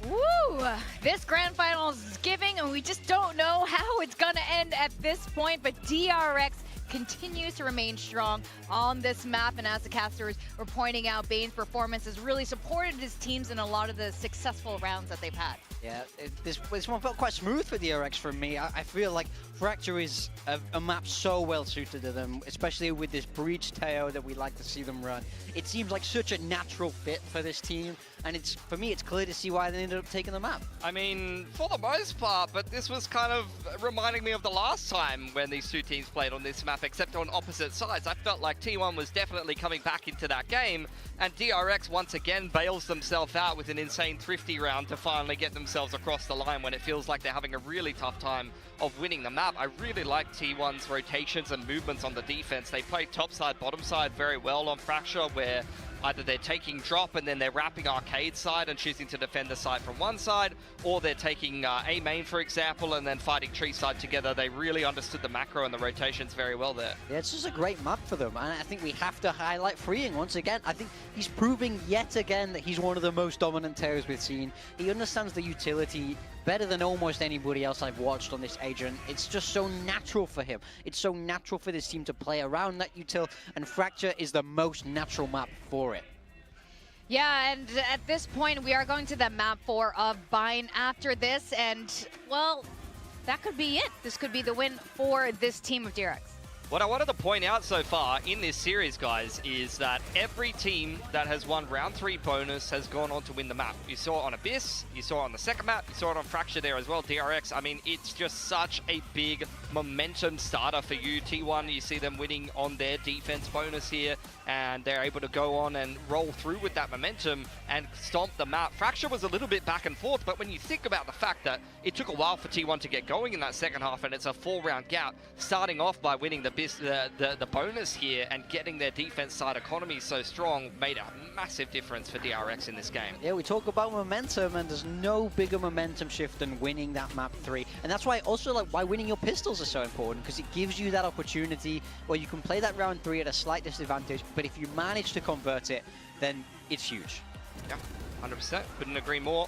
Woo! This grand finals is giving, and we just don't know how it's gonna end at this point, but DRX continues to remain strong on this map, and as the casters were pointing out, Bane's performance has really supported his teams in a lot of the successful rounds that they've had. Yeah, this one felt quite smooth for DRX for me. I feel like Fracture is a map so well suited to them, especially with this Breach Teo that we like to see them run. It seems like such a natural fit for this team, and for me, it's clear to see why they ended up taking the map. I mean, for the most part, but this was kind of reminding me of the last time when these two teams played on this map, except on opposite sides. I felt like T1 was definitely coming back into that game, and DRX once again bails themselves out with an insane thrifty round to finally get themselves across the line when it feels like they're having a really tough time of winning the map. I really like T1's rotations and movements on the defense. They play top side, bottom side very well on Fracture, where either they're taking drop and then they're wrapping arcade side and choosing to defend the side from one side, or they're taking A main, for example, and then fighting tree side together. They really understood the macro and the rotations very well there. Yeah, it's just a great map for them, and I think we have to highlight Freeing once again. I think he's proving yet again that he's one of the most dominant Teros we've seen. He understands the utility better than almost anybody else I've watched on this agent. It's just so natural for him. It's so natural for this team to play around that util, and Fracture is the most natural map for it. Yeah, and at this point, we are going to the map 4 of Bind after this, and, well, that could be it. This could be the win for this team of DRX. What I wanted to point out so far in this series, guys, is that every team that has won round 3 bonus has gone on to win the map. You saw it on Abyss, you saw it on the second map, you saw it on Fracture there as well, DRX. I mean, it's just such a big momentum starter for you. T1, you see them winning on their defense bonus here, and they're able to go on and roll through with that momentum and stomp the map. Fracture was a little bit back and forth, but when you think about the fact that it took a while for T1 to get going in that second half, and it's a 4-round gap, starting off by winning the bonus here and getting their defense side economy so strong made a massive difference for DRX in this game. Yeah, we talk about momentum, and there's no bigger momentum shift than winning that map 3. And that's why also like why winning your pistols is so important, because it gives you that opportunity where you can play that round 3 at a slight disadvantage, but if you manage to convert it, then it's huge. Yeah, 100%. Couldn't agree more.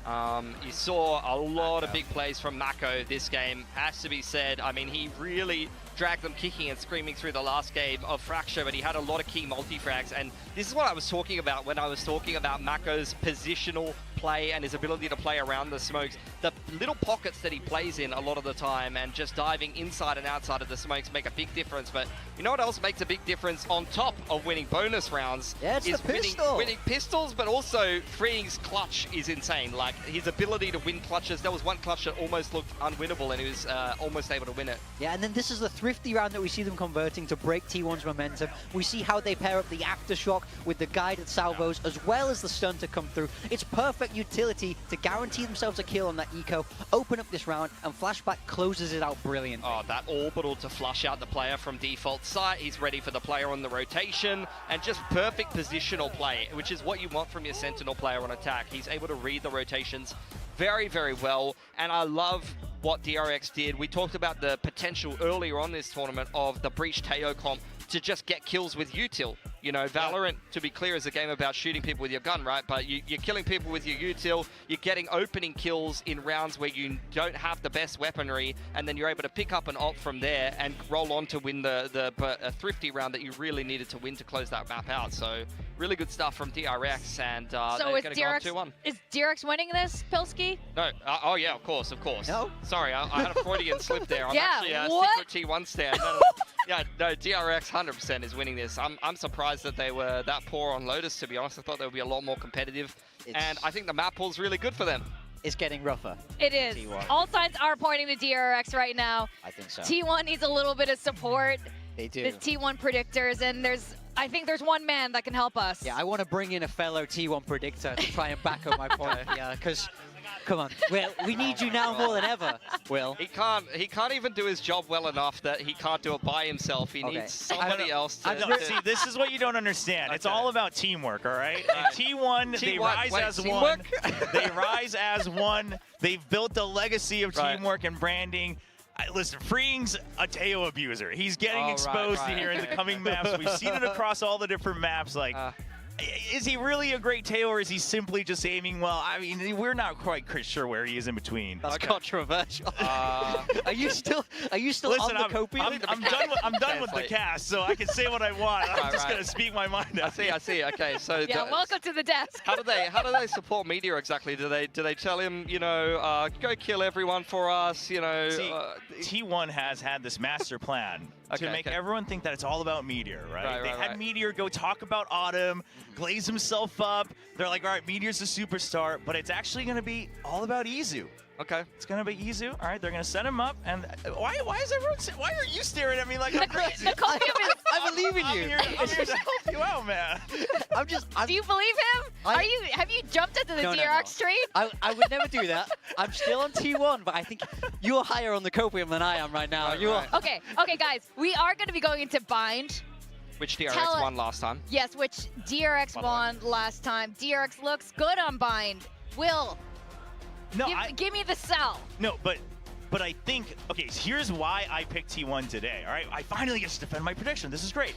You saw a lot of big plays from Mako this game, has to be said. I mean, he really dragged them kicking and screaming through the last game of Fracture, but he had a lot of key multi-frags, and this is what I was talking about when I was talking about Mako's positional play and his ability to play around the smokes. The little pockets that he plays in a lot of the time and just diving inside and outside of the smokes make a big difference. But you know what else makes a big difference on top of winning bonus rounds? Yeah, it's is the pistol. winning pistols, but also Freeing's clutch is insane. Like his ability to win clutches. There was one clutch that almost looked unwinnable and he was almost able to win it. Yeah, and then this is the thrifty round that we see them converting to break T1's momentum. We see how they pair up the aftershock with the guided salvos as well as the stun to come through. It's perfect utility to guarantee themselves a kill on that eco, open up this round, and Flashback closes it out brilliantly. Oh, that orbital to flush out the player from default site. He's ready for the player on the rotation, and just perfect positional play, which is what you want from your Sentinel player on attack. He's able to read the rotations very, very well, and I love what DRX did. We talked about the potential earlier on this tournament of the Breach Teo comp to just get kills with util. You know, Valorant, to be clear, is a game about shooting people with your gun, right? But you're killing people with your util, you're getting opening kills in rounds where you don't have the best weaponry, and then you're able to pick up an ult from there and roll on to win the thrifty round that you really needed to win to close that map out. So really good stuff from DRX, and so they're going to go up 2-1. Is DRX winning this, Pilsky? No, oh yeah, of course. No? Sorry, I had a Freudian slip there. I'm Yeah, actually a what? secret T1 stand. Yeah, no, DRX 100% is winning this. I'm surprised that they were that poor on Lotus, to be honest. I thought they would be a lot more competitive. And I think the map pool's really good for them. It's getting rougher. It is. T1. All signs are pointing to DRX right now. I think so. T1 needs a little bit of support. They do. This T1 predictors, and I think there's one man that can help us. Yeah, I want to bring in a fellow T1 predictor to try and back up my point. Yeah, because, come on, Will, we need you now more than ever, Will. He can't even do his job well enough that he can't do it by himself. He needs somebody else to... See, this is what you don't understand. Okay. It's all about teamwork, all right? And T1, they rise as one. They rise as one. They've built a legacy of teamwork and branding. Listen, Freeing's a Teo abuser. He's getting exposed here in the coming maps. We've seen it across all the different maps. Like, is he really a great Teo, or is he simply just aiming well? I mean, we're not quite sure where he is in between. That's controversial. Are you still Listen, on the copium? I'm done with the cast, so I can say what I want. I'm just gonna speak my mind out. I see. Okay, so yeah, welcome to the desk. How do they support Meteor exactly? Do they tell him, you know, go kill everyone for us? You know, see, T1 has had this master plan to make everyone think that it's all about Meteor, right? They had Meteor go talk about Autumn, glaze himself up. They're like, all right, Meteor's a superstar, but it's actually going to be all about Izu. Okay. It's going to be Izu. All right, they're going to set him up. And why is everyone... Why are you staring at me like I'm crazy? I believe in you. I'm here to help you out, man. Do you believe him? Have you jumped into the DRX train? I would never do that. I'm still on T1, but I think you're higher on the copium than I am right now. Okay, guys. We are going to be going into Bind. Which DRX won last time. Yes, which DRX won last time. DRX looks good on Bind. Will, give me the sell. No, but I think, okay, here's why I picked T1 today, all right? I finally get to defend my prediction. This is great.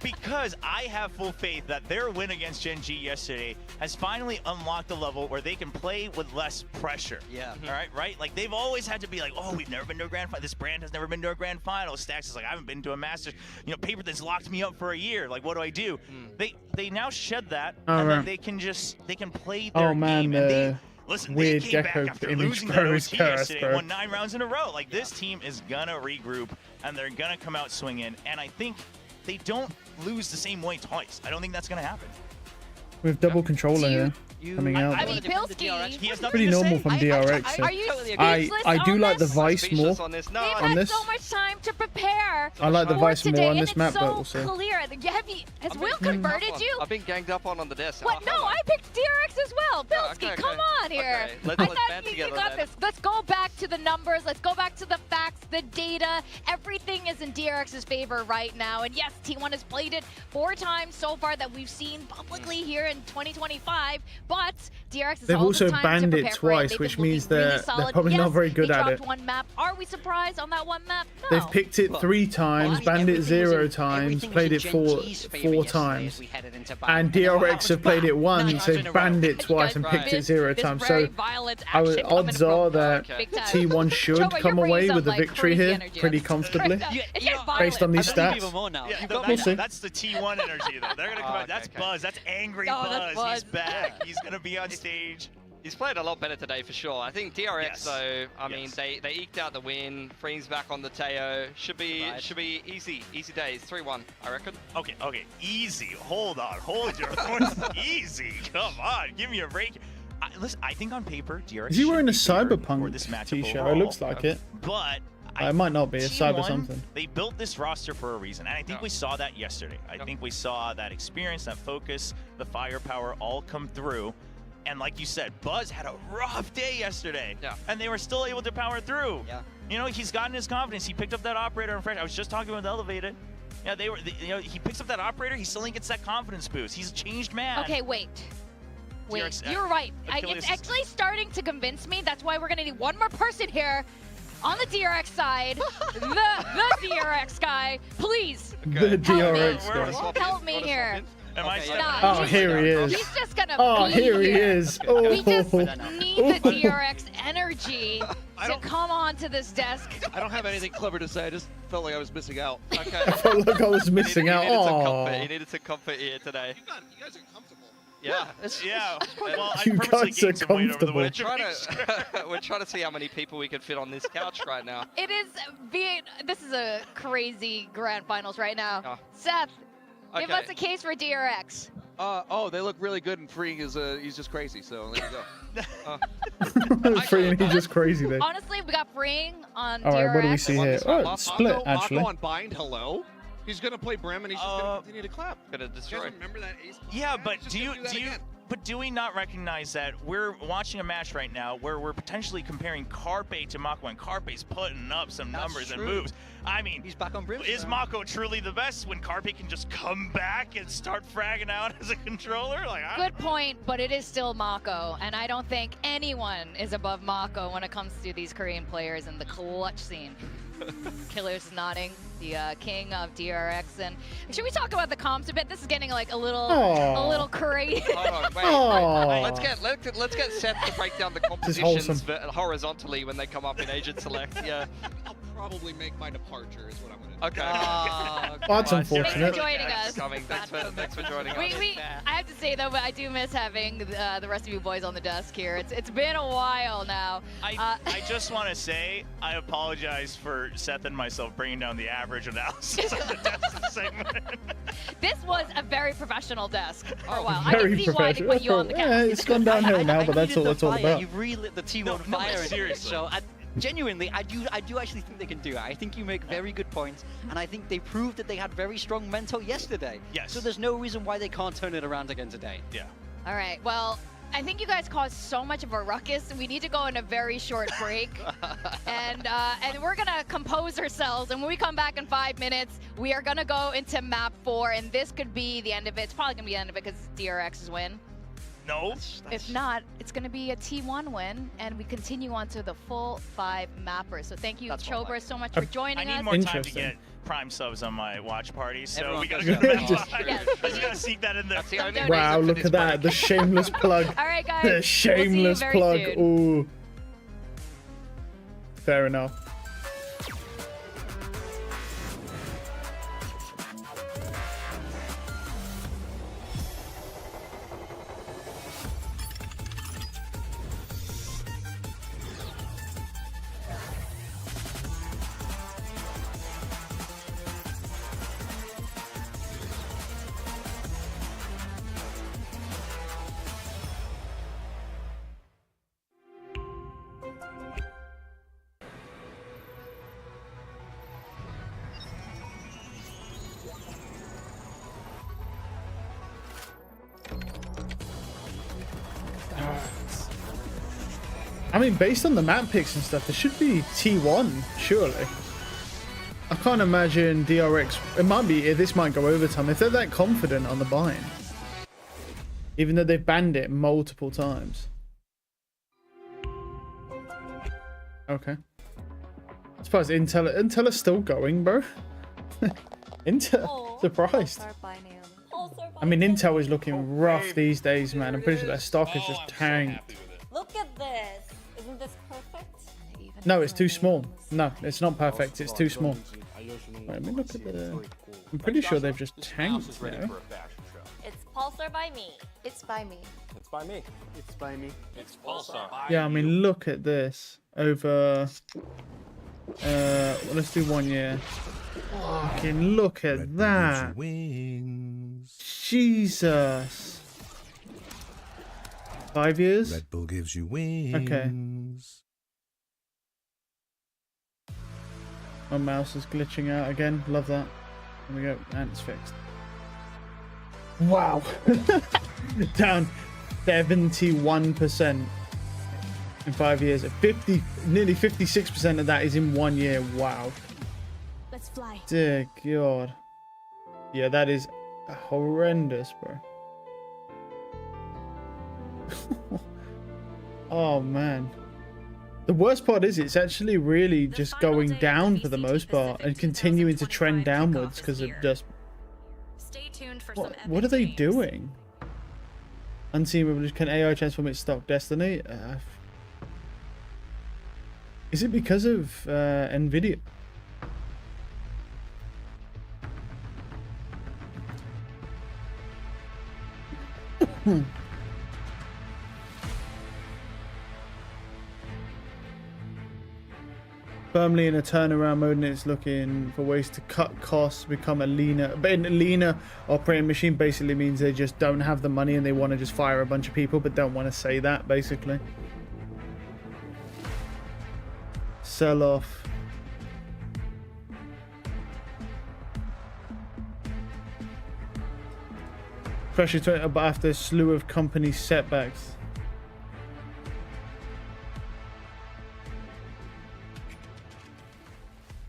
Because I have full faith that their win against Gen G yesterday has finally unlocked a level where they can play with less pressure. Yeah. All right? Like, they've always had to be like, oh, we've never been to a grand final. This brand has never been to a grand final. Stacks is like, I haven't been to a Masters. You know, Paper that's locked me up for a year. Like, what do I do? They now shed that, and then they can play their game. And listen, weird they came Gecko back after image losing bro that is OT cursed, yesterday, bro. won 9 rounds in a row. Like, this team is gonna regroup, and they're gonna come out swinging. And I think they don't lose the same way twice. I don't think that's gonna happen. With double controller here coming out. I mean, Pilsky. Pretty normal from DRX. Are you speechless I do on like the this? Vice more. They've had so much time to prepare. I like the Vice today, more on this map, but and also. it's so clear. Has Will converted you? I've been ganged up on the desk. What? No, I picked DRX as well. Pilsky, come on here. here. Let's I band thought you together got then. this. Let's go back to the numbers. Let's go back to the facts, the data. Everything is in DRX's favor right now. And yes, T1 has played it 4 times so far that we've seen publicly here in 2025, but DRX is They've all also the time banned to it prepare for it. twice, They've which been means looking really they're solid. probably Yes, not very good they at dropped it. 1 map. Are we surprised on that 1 map? No. They've picked it 3 times, banned it 0 times, everything was played in it Gen 4 G's favour 4 yesterday times. as we headed into And ban. DRX have played it once, times they've in a banned row. it twice and picked it 0 This times. very So violent odds action coming are from that big time. T1 should Choba, come you're away bringing with the some, like, victory crazy here energy pretty on this. comfortably. It's just Based on these violent. stats. We'll see. That's the T1 energy, though. They're going to come out. That's Buzz. That's angry Oh, that's Buzz. He's Buzz. back. He's going to be on stage. He's played a lot better today for sure. I think DRX Yes. though, I mean, Yes. they eked out the win. Free's back on the Teo. Should be easy days. 3-1, I reckon. Okay. Easy. Hold on. Hold your horse. Easy. Come on. Give me a break. Listen, I think on paper, DRX Is he wearing a should be favored for Cyberpunk this matchup t-shirt? It overall. looks like it. But It might not be. It's Cyber T1, something. They built this roster for a reason, and I think we saw that yesterday. I think we saw that experience, that focus, the firepower all come through. And like you said, Buzz had a rough day yesterday, and they were still able to power through. Yeah. You know, he's gotten his confidence. He picked up that operator in French. I was just talking with Elevated. Yeah, he picks up that operator. He suddenly gets that confidence boost. He's a changed man. Okay, wait. DRX, You're right. Achilles It's is- actually starting to convince me. That's why we're going to need one more person here on the DRX side. the DRX guy. Please. The DRX We're- guy. Help me here. Am I Oh, here he is. He's just going to Oh, be here he is. Oh. We just need the DRX energy to come onto this desk. I don't have anything clever to say. I just felt like I was missing out. Okay. I felt like I was missing out. He needed some Oh. comfort. He needed some comfort here today. You guys are comfortable. Yeah. Yeah. Well, I You purposely guys are gained some weight over the comfortable. winter. We're trying to see how many people we can fit on this couch right now. It is this is a crazy grand finals right now. Oh. Seth, give Okay. us a case for DRX. They look really good, and Freeing is he's just crazy. So there you go. Free and he's just crazy there. Honestly, we got freeing on All DRX. right, what do we see here? Oh, split Mako actually. on bind. Hello. He's gonna play Brim, and he's just gonna continue to clap. Gonna You guys destroy. remember that ace? Yeah, but He's do just gonna you that again. but do we not recognize that we're watching a match right now where we're potentially comparing Carpe to Mako, and Carpe's putting up some numbers and moves. I mean, He's back on Brim. is Mako truly the best when Carpe can just come back and start fragging out as a controller? Like, I Good point, but it is still Mako, and I don't think anyone is above Mako when it comes to these Korean players in the clutch scene. Killer's nodding, the king of DRX, and should we talk about the comps a bit? This is getting like a little crazy. Hold on, wait. Aw. Let's get Seth to break down the This is compositions wholesome. horizontally when they come up in Agent Select. Yeah. I'll probably make my departure. Is what I'm gonna do. Okay. That's Thanks for unfortunate. joining us. Thanks for joining us. I have to say though, but I do miss having the rest of you boys on the desk here. It's been a while now. I just want to say I apologize for Seth and myself bringing down the average analysis of the desk segment. This was a very professional desk for a while. I Very can see why they professional. put you on the Yeah, cast. it's gone downhill now, but that's all it's all about. You've relit the T1 No, fire. in here, seriously. So genuinely, I do actually think they can do it. I think you make very good points, and I think they proved that they had very strong mental yesterday. Yes. So there's no reason why they can't turn it around again today. Yeah. All right, well, I think you guys caused so much of a ruckus. We need to go on a very short break, and we're gonna compose ourselves. And when we come back in 5 minutes, we are gonna go into map 4, and this could be the end of it. It's probably gonna be the end of it because it's DRX's win. No. If not, it's going to be a T1 win, and we continue on to the full 5 mappers. So thank you, That's what I Chober, like. so much for I joining need us. more time to Interesting. get Prime subs on my watch party, so Everyone we gotta does go that. back Just- live. Yes. I just gotta sneak that in there. That's the only Wow, reason for look this at that. break. The shameless plug. All right, guys. The We'll see you shameless very plug. soon. Ooh. Fair enough. I mean, based on the map picks and stuff, there should be T1, surely. I can't imagine DRX. It might be. This might go overtime if they're that confident on the bind, even though they've banned it multiple times. Okay. I suppose Intel is still going, bro. Intel, surprised. I mean, Intel is looking rough these days, man. I'm pretty sure their stock is just tanked. Look at this. Isn't this perfect? No, it's too small. No, it's not perfect. It's too small. Wait, let me look at the... I'm pretty sure they've just tanked now. It's Pulsar by me. It's by me. It's by me. It's by me. It's Pulsar. Yeah, I mean, look at this. Over... well, let's do 1 year. Fucking look at that. Jesus. 5 years? Red Bull gives you wings. Okay. My mouse is glitching out again. Love that. There we go. And it's fixed. Wow. Down 71% in 5 years. Nearly 56% of that is in 1 year. Wow. Let's fly. Dear God. Yeah, that is horrendous, bro. Oh, man. The worst part is it's actually really just going down for the most part and continuing to trend downwards because of just... Stay tuned for What are they doing? Unseen Revolution. Can AI transform its stock Destiny? Is it because of NVIDIA? Firmly in a turnaround mode, and it's looking for ways to cut costs, become a leaner. But a leaner operating machine basically means they just don't have the money and they want to just fire a bunch of people, but don't want to say that, basically. Sell off. Pressure to after a slew of company setbacks.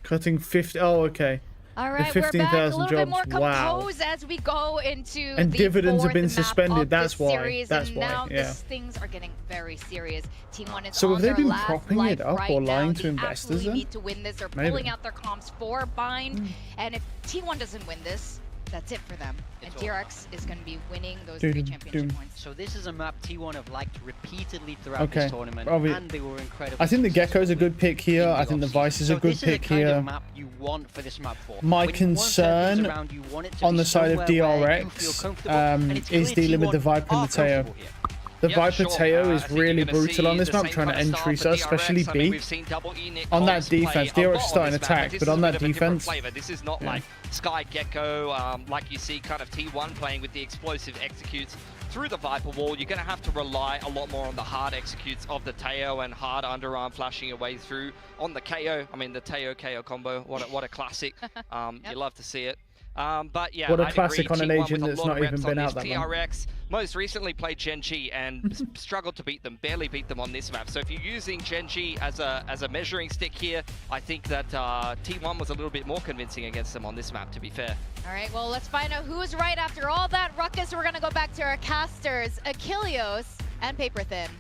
Cutting 50. Oh, okay. All right, the we're back a little bit more Wow. composed as we go into And the dividends have been fourth map suspended. of That's this why. series, That's and why. now Yeah. things are getting very serious. T1 is So on have they their been last propping life it up right or lying now. to They investors absolutely then? need to win this. They're Maybe. pulling out their comps for bind, and if T1 doesn't win this, that's it for them. And DRX is going to be winning those 3 championship points. So this is a map T1 have liked repeatedly throughout Okay. this tournament, Probably. and they were incredible. I think the Gecko's a good pick here. I think the Vice is a good pick This is the kind here. of map you want for this map for. My When you want concern circles around, you want it to on be the side of somewhere where you feel DRX comfortable, and it's is clear dealing with the T1 Viper and are the Teo. comfortable here. The Yeah, Viper sure. Teo I is think really you're gonna brutal on see this the map, same trying to kind of entry, style so for especially DRX. I mean, B. we've seen Double E Nick On that Holmes play defense, a DRX lot starting this map, attack, this but is on a that bit of a different defense... flavor. This is not like Sky Gecko, like you see kind of T1 playing with the explosive executes through the Viper wall. You're going to have to rely a lot more on the hard executes of the Teo and hard underarm flashing your way through on the KO. I mean, the Teo-KO combo, what a classic. You love to see it. But yeah, What a I'd classic agree, on an T1 agent with a that's lot not of even reps been on out this. that long. TRX most recently played Gen.G and struggled to beat them, barely beat them on this map. So if you're using Gen.G as a measuring stick here, I think that T1 was a little bit more convincing against them on this map, to be fair. All right, well, let's find out who's right after all that ruckus. We're going to go back to our casters, Achilleos and Paper Thin.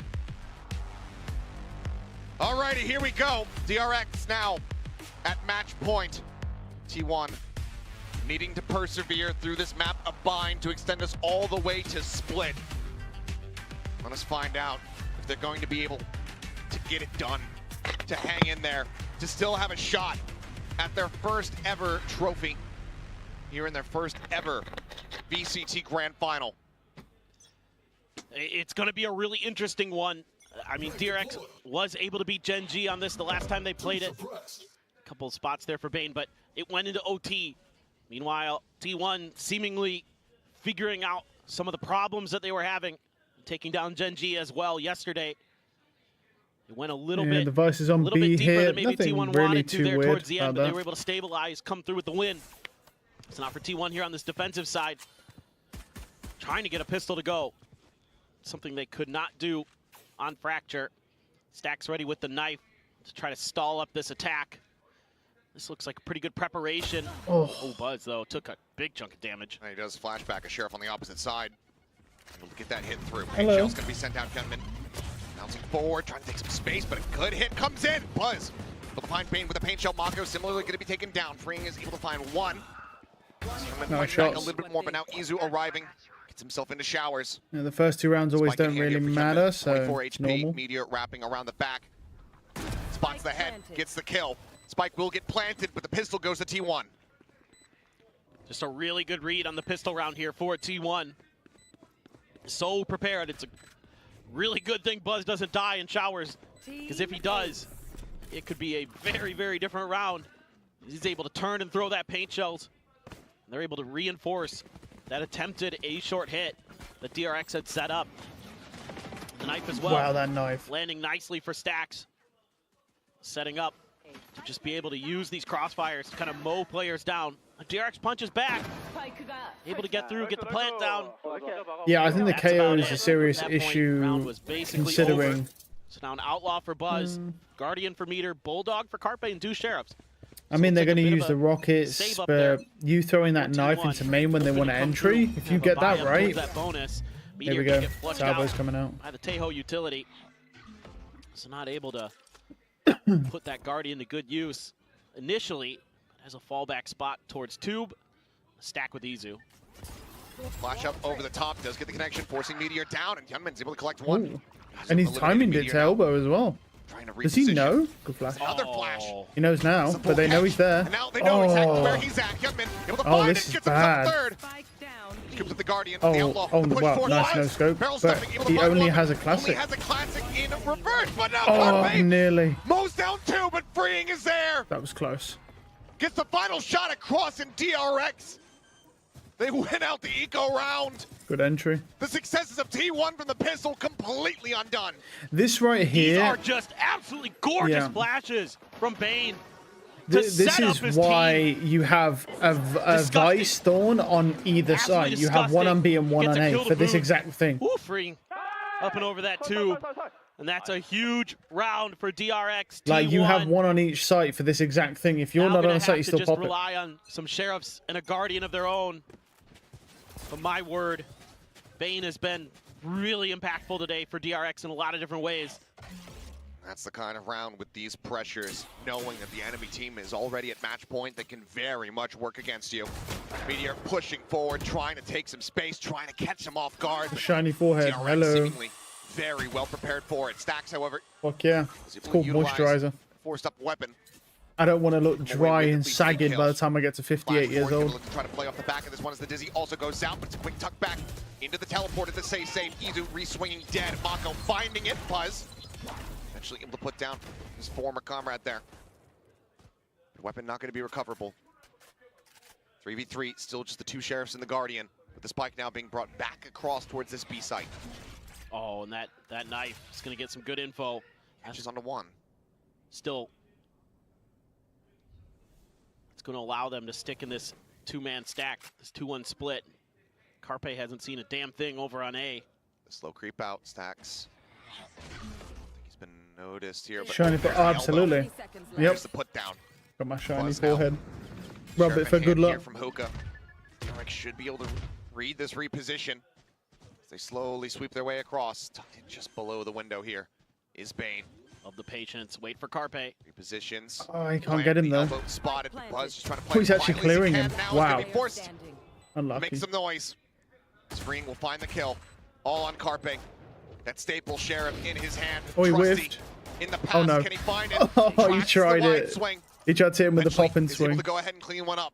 Alrighty, here we go. DRX now at match point. T1 needing to persevere through this map, a bind to extend us all the way to split. Let us find out if they're going to be able to get it done, to hang in there, to still have a shot at their first ever trophy here in their first ever VCT Grand Final. It's going to be a really interesting one. I mean, DRX was able to beat Gen.G on this the last time they played it. A couple of spots there for Bane, but it went into OT. Meanwhile, T1 seemingly figuring out some of the problems that they were having, taking down Gen.G as well yesterday. It went a little bit, the Vice is on little B bit deeper here. than maybe Nothing T1 really wanted to too there weird towards the end, about but they that. were able to stabilize, come through with the win. It's not for T1 here on this defensive side. Trying to get a pistol to go. Something they could not do on Fracture. Stack's ready with the knife to try to stall up this attack. This looks like a pretty good preparation. Oh, Buzz, though, took a big chunk of damage. And he does flashback a Sheriff on the opposite side. Able to get that hit through. Hello. Shell's going to be sent out, Gunman. Bouncing forward, trying to take some space, but a good hit comes in. Buzz able to find Bane with a paint shell. Mako similarly going to be taken down. Freeing is able to find one. Nice back a shots. little bit more, but now Izu arriving. Gets himself into showers. Yeah, the first 2 rounds always Spike in don't hand really here for matter, Gunman. so 24 it's HP, normal. Meteor wrapping around the back. Spots the head, gets the kill. Spike will get planted, but the pistol goes to T1. Just a really good read on the pistol round here for T1. So prepared. It's a really good thing Buzz doesn't die in showers, because if he does, it could be a very, very different round. He's able to turn and throw that paint shells. They're able to reinforce that attempted A short hit that DRX had set up. The knife as well. Wow, that knife. Landing nicely for Stacks. Setting up to just be able to use these crossfires to kind of mow players down. DRX punches back. Able to get through, get the plant down. Yeah, I think the That's KO about is it. a serious At that point, issue round was basically considering. over. So now an outlaw for Buzz, Guardian for Meter, Bulldog for Carpe, and 2 Sheriffs. I mean, So they're it's like going to a bit use of the a rockets, save up but there. you throwing that knife 2-1. into main when they want to Hoping to come entry, through, if you have a get buy that up right, towards that bonus. there Meteor we can go. get flushed Salvo's out coming out. by the Tejo utility. So not able to put that Guardian to good use initially. Has a fallback spot towards Tube. Stack with Izu. Flash up over the top, does get the connection, forcing Meteor down, and Hyunmin's able to collect one. Ooh. And he's timing it to elbow as well. Trying to Does he reposition. know? Good flash. Another flash. He knows now, It's a but they full know catch. he's there. And now they know exactly where Oh, he's at. Hyunmin able to Oh, find this it, is gets bad. himself third. Scoops up the Guardian, the outlaw, oh, the push wow, forward. nice Buzz, no scope, barrel but stepping, able to he find only one. has a Only classic. has a classic in reverse, but now Oh, Carpe nearly. mows down 2, but Freeing is there. That was close. Gets the final shot across in DRX. They win out the eco round. Good entry. The successes of T1 from the pistol completely undone. This right These here, are just absolutely gorgeous Yeah. flashes from Bane. this set up is his why team. you have a Disgusting. Vice Thorn on either Absolutely side. You have one on B and one Gets on a A kill to for this boot. exact thing. Ooh, Freeing up and over that tube. And that's a huge round for DRX. Like, you have T1 one on each site for this exact thing. If you're now not gonna on a site, you have to still just pop it. rely on some Sheriffs and a Guardian of their own. But my word, Bane has been really impactful today for DRX in a lot of different ways. That's the kind of round with these pressures, knowing that the enemy team is already at match point, that can very much work against you. Meteor pushing forward, trying to take some space, trying to catch him off guard. but Shiny forehead. DRX Hello. seemingly very well prepared for it. Stacks, however, Fuck yeah. is It's able called to utilize moisturizer. forced up weapon. I don't want to look dry with and it, sagging by the kills. time I get to 58 years Flash forward, old. look to try to play off the back of this one as the Dizzy also goes out, but it's a quick tuck back into the teleporter to stay safe. Izu re-swinging dead. Mako finding it. Buzz eventually able to put down his former comrade there. The weapon not going to be recoverable. 3v3, still just the 2 Sheriffs and the Guardian, with the spike now being brought back across towards this B site. Oh, and that knife is going to get some good info. Catches onto 1. Still, it's going to allow them to stick in this 2-man stack, this 2-1 split. Carpe hasn't seen a damn thing over on A. The slow creep out. Stacks. He's been noticed here. But Shiny there's for the absolutely. elbow. Yep. There's the put down. Got my shiny Buzz now. forehead. Rub Sheriff it for in good hand here luck. from Hookah. Derek should be able to read this reposition as they slowly sweep their way across. Tucked in just below the window here is Bane. Of the patience, wait for Carpe. Repositions. Oh, he can't Plant get him the though. elbow, spotted. Buzz just trying to Oh, play he's as actually quietly as he clearing can. him. Now he's Wow. gonna be forced to Unlucky. make some noise. Spring will find the kill. All on Carpe. That staple Sheriff in his hand. Oh, he Trusty whiffed. in the pass. Oh, no. Can he find it? Oh, he Tracks the tried wide it. Swing. He tried to hit him with the Eventually pop and is able swing. to go ahead and clean one up.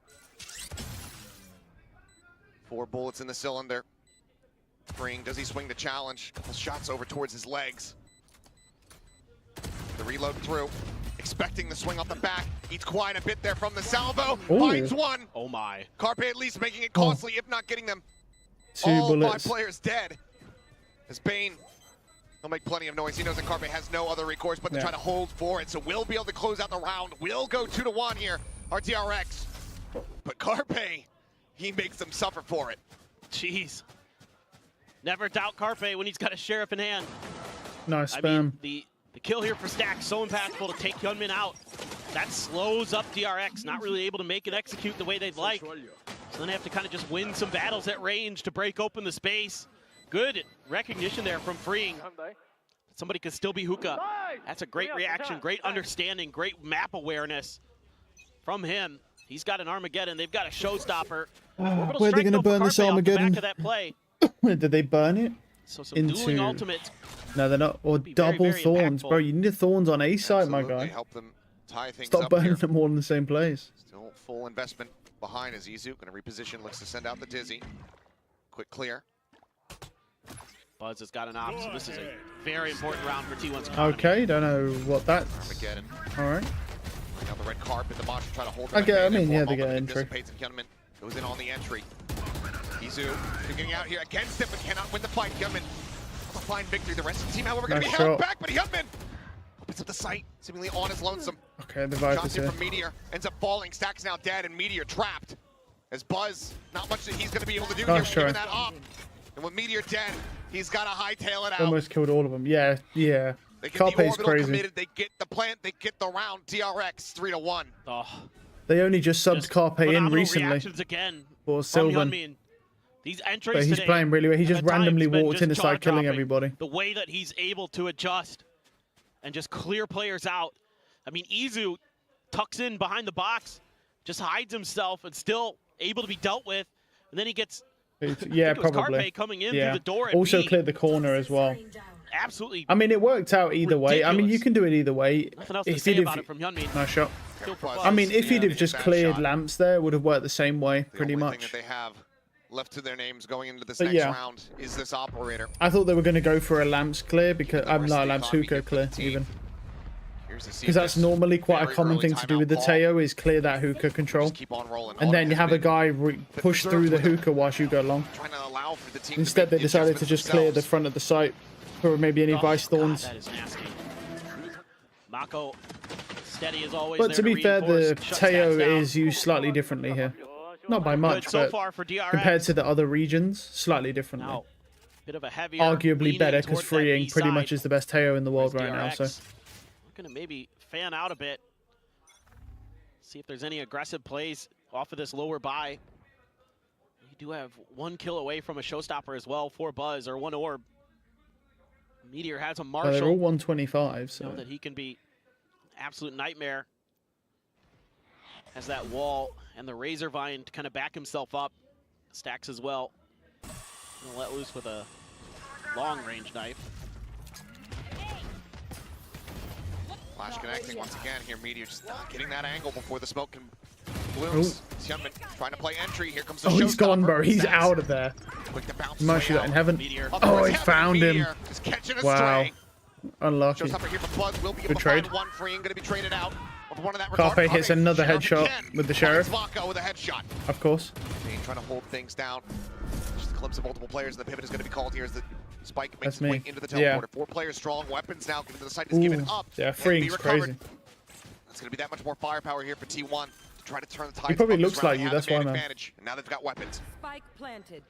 4 bullets in the cylinder. Spring, does he swing the challenge? Couple shots over towards his legs. The reload through. Expecting the swing off the back. Eats quite a bit there from the salvo. Ooh. Finds one. Oh my. Carpe at least making it costly, if not getting them. 2 All bullets. 5 players dead. As Bane, he'll make plenty of noise. He knows that Carpe has no other recourse but to Yeah. try to hold for it. So we'll be able to close out the round. We'll go 2-1 here. RTRX. But Carpe, he makes them suffer for it. Jeez. Never doubt Carpe when he's got a Sheriff in hand. Nice I spam. mean, The kill here for Stack, so impactful to take Hyunmin out. That slows up DRX, not really able to make and execute the way they'd like. So then they have to kind of just win some battles at range to break open the space. Good recognition there from Freeing. Somebody could still be Hookah. That's a great reaction, great understanding, great map awareness from him. He's got an Armageddon. They've got a showstopper. Where are they going to burn this Armageddon? Did they burn it? So some dueling ultimates. No, they're not. Or double thorns. Bro, you need thorns on A side, my guy. Help them tie things Stop up burning here. them all in the same place. Still full investment behind as Izu going to reposition, looks to send out the Dizzy. Quick clear. Buzz has got an op, so this is a very important round for T1's economy. Okay, don't know what that's. Armageddon. All right. Now the red carpet, the Mosh try to hold I mean, yeah, they get entry. Hyunmin goes in on the entry. Izu figuring out here against it, but cannot win the fight. Hyunmin will find victory. The rest of the team, however, going to be held back, but Hyunmin opens up the site, seemingly on his lonesome. Okay, the Viper's Shots here here. from Meteor, ends up falling. Stack's now dead, and Meteor trapped. As Buzz, not much that he's going to be able to do here given that op. And with Meteor dead, he's got to hightail it out. Almost killed all of them. Yeah, yeah. They get Carpe's the orbital crazy. committed, they get the plant, they get the round. DRX 3-1. Oh, They only just subbed Carpe in recently. Again For Sylvan. These entries But he's today, playing really well. He just randomly walked in and started killing jaw-dropping. everybody. The way that he's able to adjust and just clear players out. I mean, Izu tucks in behind the box, just hides himself and still able to be dealt with. And then he gets Yeah, probably. Carpe coming in Yeah. through the door at Also B. cleared the corner as well. Absolutely. I mean, it worked out either way. I mean, you can do it either way. Nothing else to If say he'd about have, it from Hyunmin. nice shot. Still for I mean, if he'd have it's just a bad cleared shot. lamps there, it would have worked the same way, The pretty only much. thing that they have left to their names going into this But next yeah. round is this operator. I thought they were going to go for a lamps clear because I'm not a lamps hookah clear even. Because that's normally quite a common thing to do with the Teo is clear that hookah control. Keep on rolling. And then you have a guy push through the hookah whilst you go along. Trying to allow for the team Instead, they decided to just clear the front of the site for maybe any Vice Thorns. That is nasty. Mako steady as always. But there to be fair, the reinforce, shut Teo Stacks down. is used slightly differently here. Not by much, Good so but far for DRX. compared to the other regions, slightly differently. Now, bit of a heavier Arguably leaning better because towards that Freeing B pretty side. much is the best Teo in the world right now. So Looking to maybe fan out a bit. See if there's any aggressive plays off of this lower buy. We do have 1 kill away from a showstopper as well for Buzz, or 1 orb. Meteor has a Marshall. they're all 125. So Know that he can be an absolute nightmare. Has that wall and the Razor Vine to kind of back himself up. Stacks as well. Gonna let loose with a long range knife. Flash connecting once again here. Meteor just not getting that angle before the smoke can blooms. Hyunmin trying to play entry. Here comes the he's gone, bro. He's Stacks. out of there. Quick to bounce Might way shoot that out. in heaven. Meteor. Oh, he found him. Meteor is catching a Wow. stray. Unlucky. Showstopper here for Buzz. Will be able Good to trade. find one. Freeing going to be traded out. With one of that Carpe regard. hits another Sheriff headshot again. with the Finds Sheriff. Vaca with a headshot. Of course. Kane trying to hold things down. Just a glimpse of multiple players. The pivot is going to be called here as the spike makes That's its way me. into the Yeah. teleporter. 4 players strong. Weapons now given to the site is given Ooh. up. Yeah, and be Freeing's recovered. crazy. That's going to be that much more firepower here for T1 to try to turn the tide. He probably looks like you, that's why, man. Advantage. And now they've got weapons. Spike planted.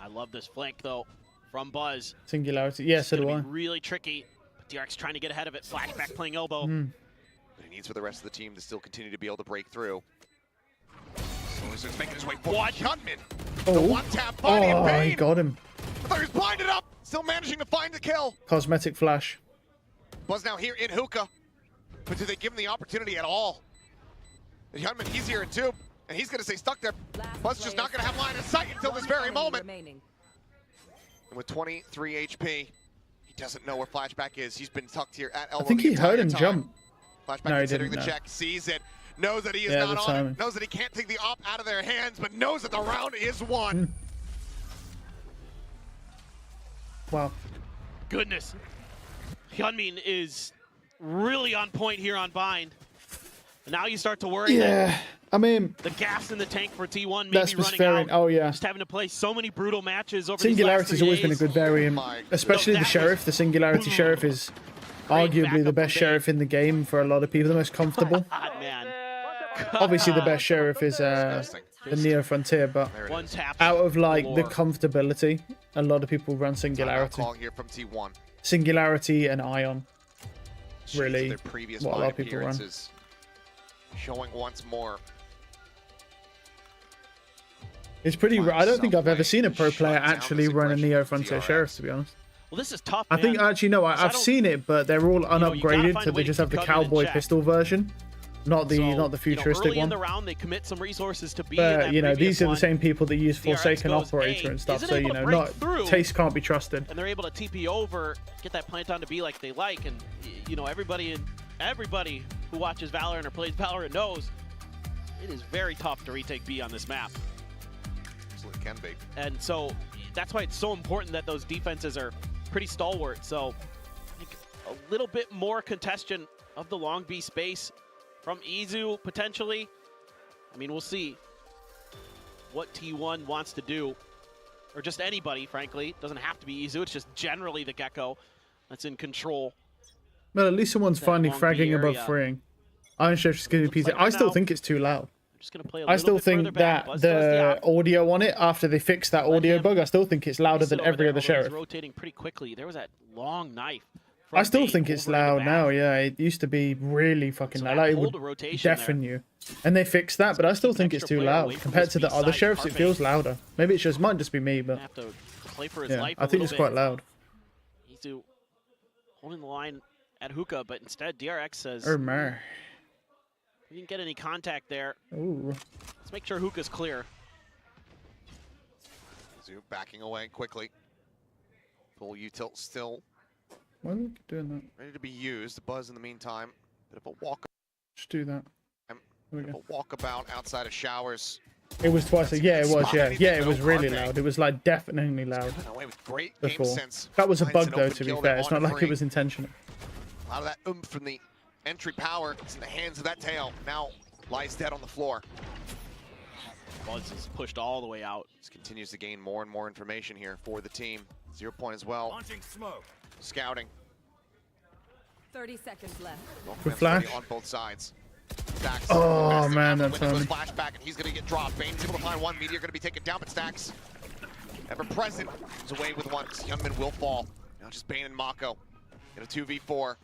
I love this flank though from Buzz. Singularity. Yeah, so It's do gonna I. be really tricky. But DRX trying to get ahead of it. Flashback playing elbow. But he needs for the rest of the team to still continue to be able to break through. So he's making his way forward. Hyunmin. The Oh. one tap finding Oh, Bane. he got him. I thought he was blinded up. Still managing to find the kill. Cosmetic flash. Buzz now here in hookah. But do they give him the opportunity at all? Hyunmin, he's here in 2. And he's going to stay stuck there. Buzz just not going to have line of sight until this very moment. And with 23 HP, he doesn't know where Flashback is. He's been tucked here at elbow. I think the he heard him entire time. jump. Flashback No, he considering didn't, the no. check, sees it, knows that he is Yeah, not the on timing. it, knows that he can't take the op out of their hands, but knows that the round is won. Wow. Goodness. Hyunmin is really on point here on Bind. And now you start to worry that Yeah. I mean, the gas in the tank for T1 may that's be just running variant. out. Oh, yeah. Just having to play so many brutal matches over Singularity's these last 3 always been a days. good variant. Especially the that Sheriff. The Singularity Sheriff is arguably the best Sheriff in the game for a lot of people. The most comfortable. God, man. Obviously, the best Sheriff is the Neo Frontier, but One tap. out of like the galore. comfortability, a lot of people run Timeout Singularity. call here from T1. Singularity and Ion. really their previous what a lot of people run. Showing once more. It's pretty rare. I don't think I've ever seen a pro player actually run a Neo Frontier Sheriff, to be honest. Well, this is tough, I think actually no, I've seen it, but they're all unupgraded, so they just have the cowboy pistol version, not the futuristic early one. in the round, they commit some resources to be But in you know, that these are the one. same people that use DRX Forsaken goes, Operator hey, and stuff, isn't so able you to know, break not through, taste can't be trusted. and they're able to TP over, get that plant on to be like they like, and you know, everybody who watches Valorant or plays Valorant knows it is very tough to retake B on this map. Absolutely can be. And so that's why it's so important that those defenses are pretty stalwart. So I think a little bit more congestion of the long B space from Izu potentially. I mean, we'll see what T1 wants to do, or just anybody, frankly. It doesn't have to be Izu, it's just generally the Gecko that's in control. Well, at least someone's finally fragging above freeing. Iron Chef just giving me PC. I still think it's too loud. Just gonna play a I still think that the audio on it, after they fixed that audio bug, I still think it's louder than every other Sheriff. Rotating pretty quickly. There was that long knife. I still think it's loud now, yeah. It used to be really fucking loud. Like, it would deafen you. And they fixed that, but I still think it's too loud. Compared to the other Sheriffs, it feels louder. Maybe it might just be me, but yeah, I think it's quite loud. He's holding the line at hookah, but instead DRX says, oh my. We didn't get any contact there. Ooh. Let's make sure hookah's clear. Zoo backing away quickly. Full U-tilt still. Why are we doing that? Ready to be used. Buzz in the meantime. Bit of a walk. Just do that. Bit of a walkabout outside of showers. It was twice. Yeah, it was. Yeah, yeah, it was really loud. It was like definitely loud. Away with great before. game sense. That was a Finds bug an though. open To be kill fair, there it's on not like free. it was intentional. A lot of that oomph from the entry power. It's in the hands of that tail. Now lies dead on the floor. Buzz is pushed all the way out. Just continues to gain more and more information here for the team. 0 point as well. Launching smoke. Scouting. 30 seconds left. Good flash. On both sides. Stacks. Oh man, that's flashback, and he's gonna get dropped. Bane's able to find one. Meteor gonna be taken down, but Stacks ever present. He's away with one. Youngman will fall. Now just Bane and Mako in a 2v4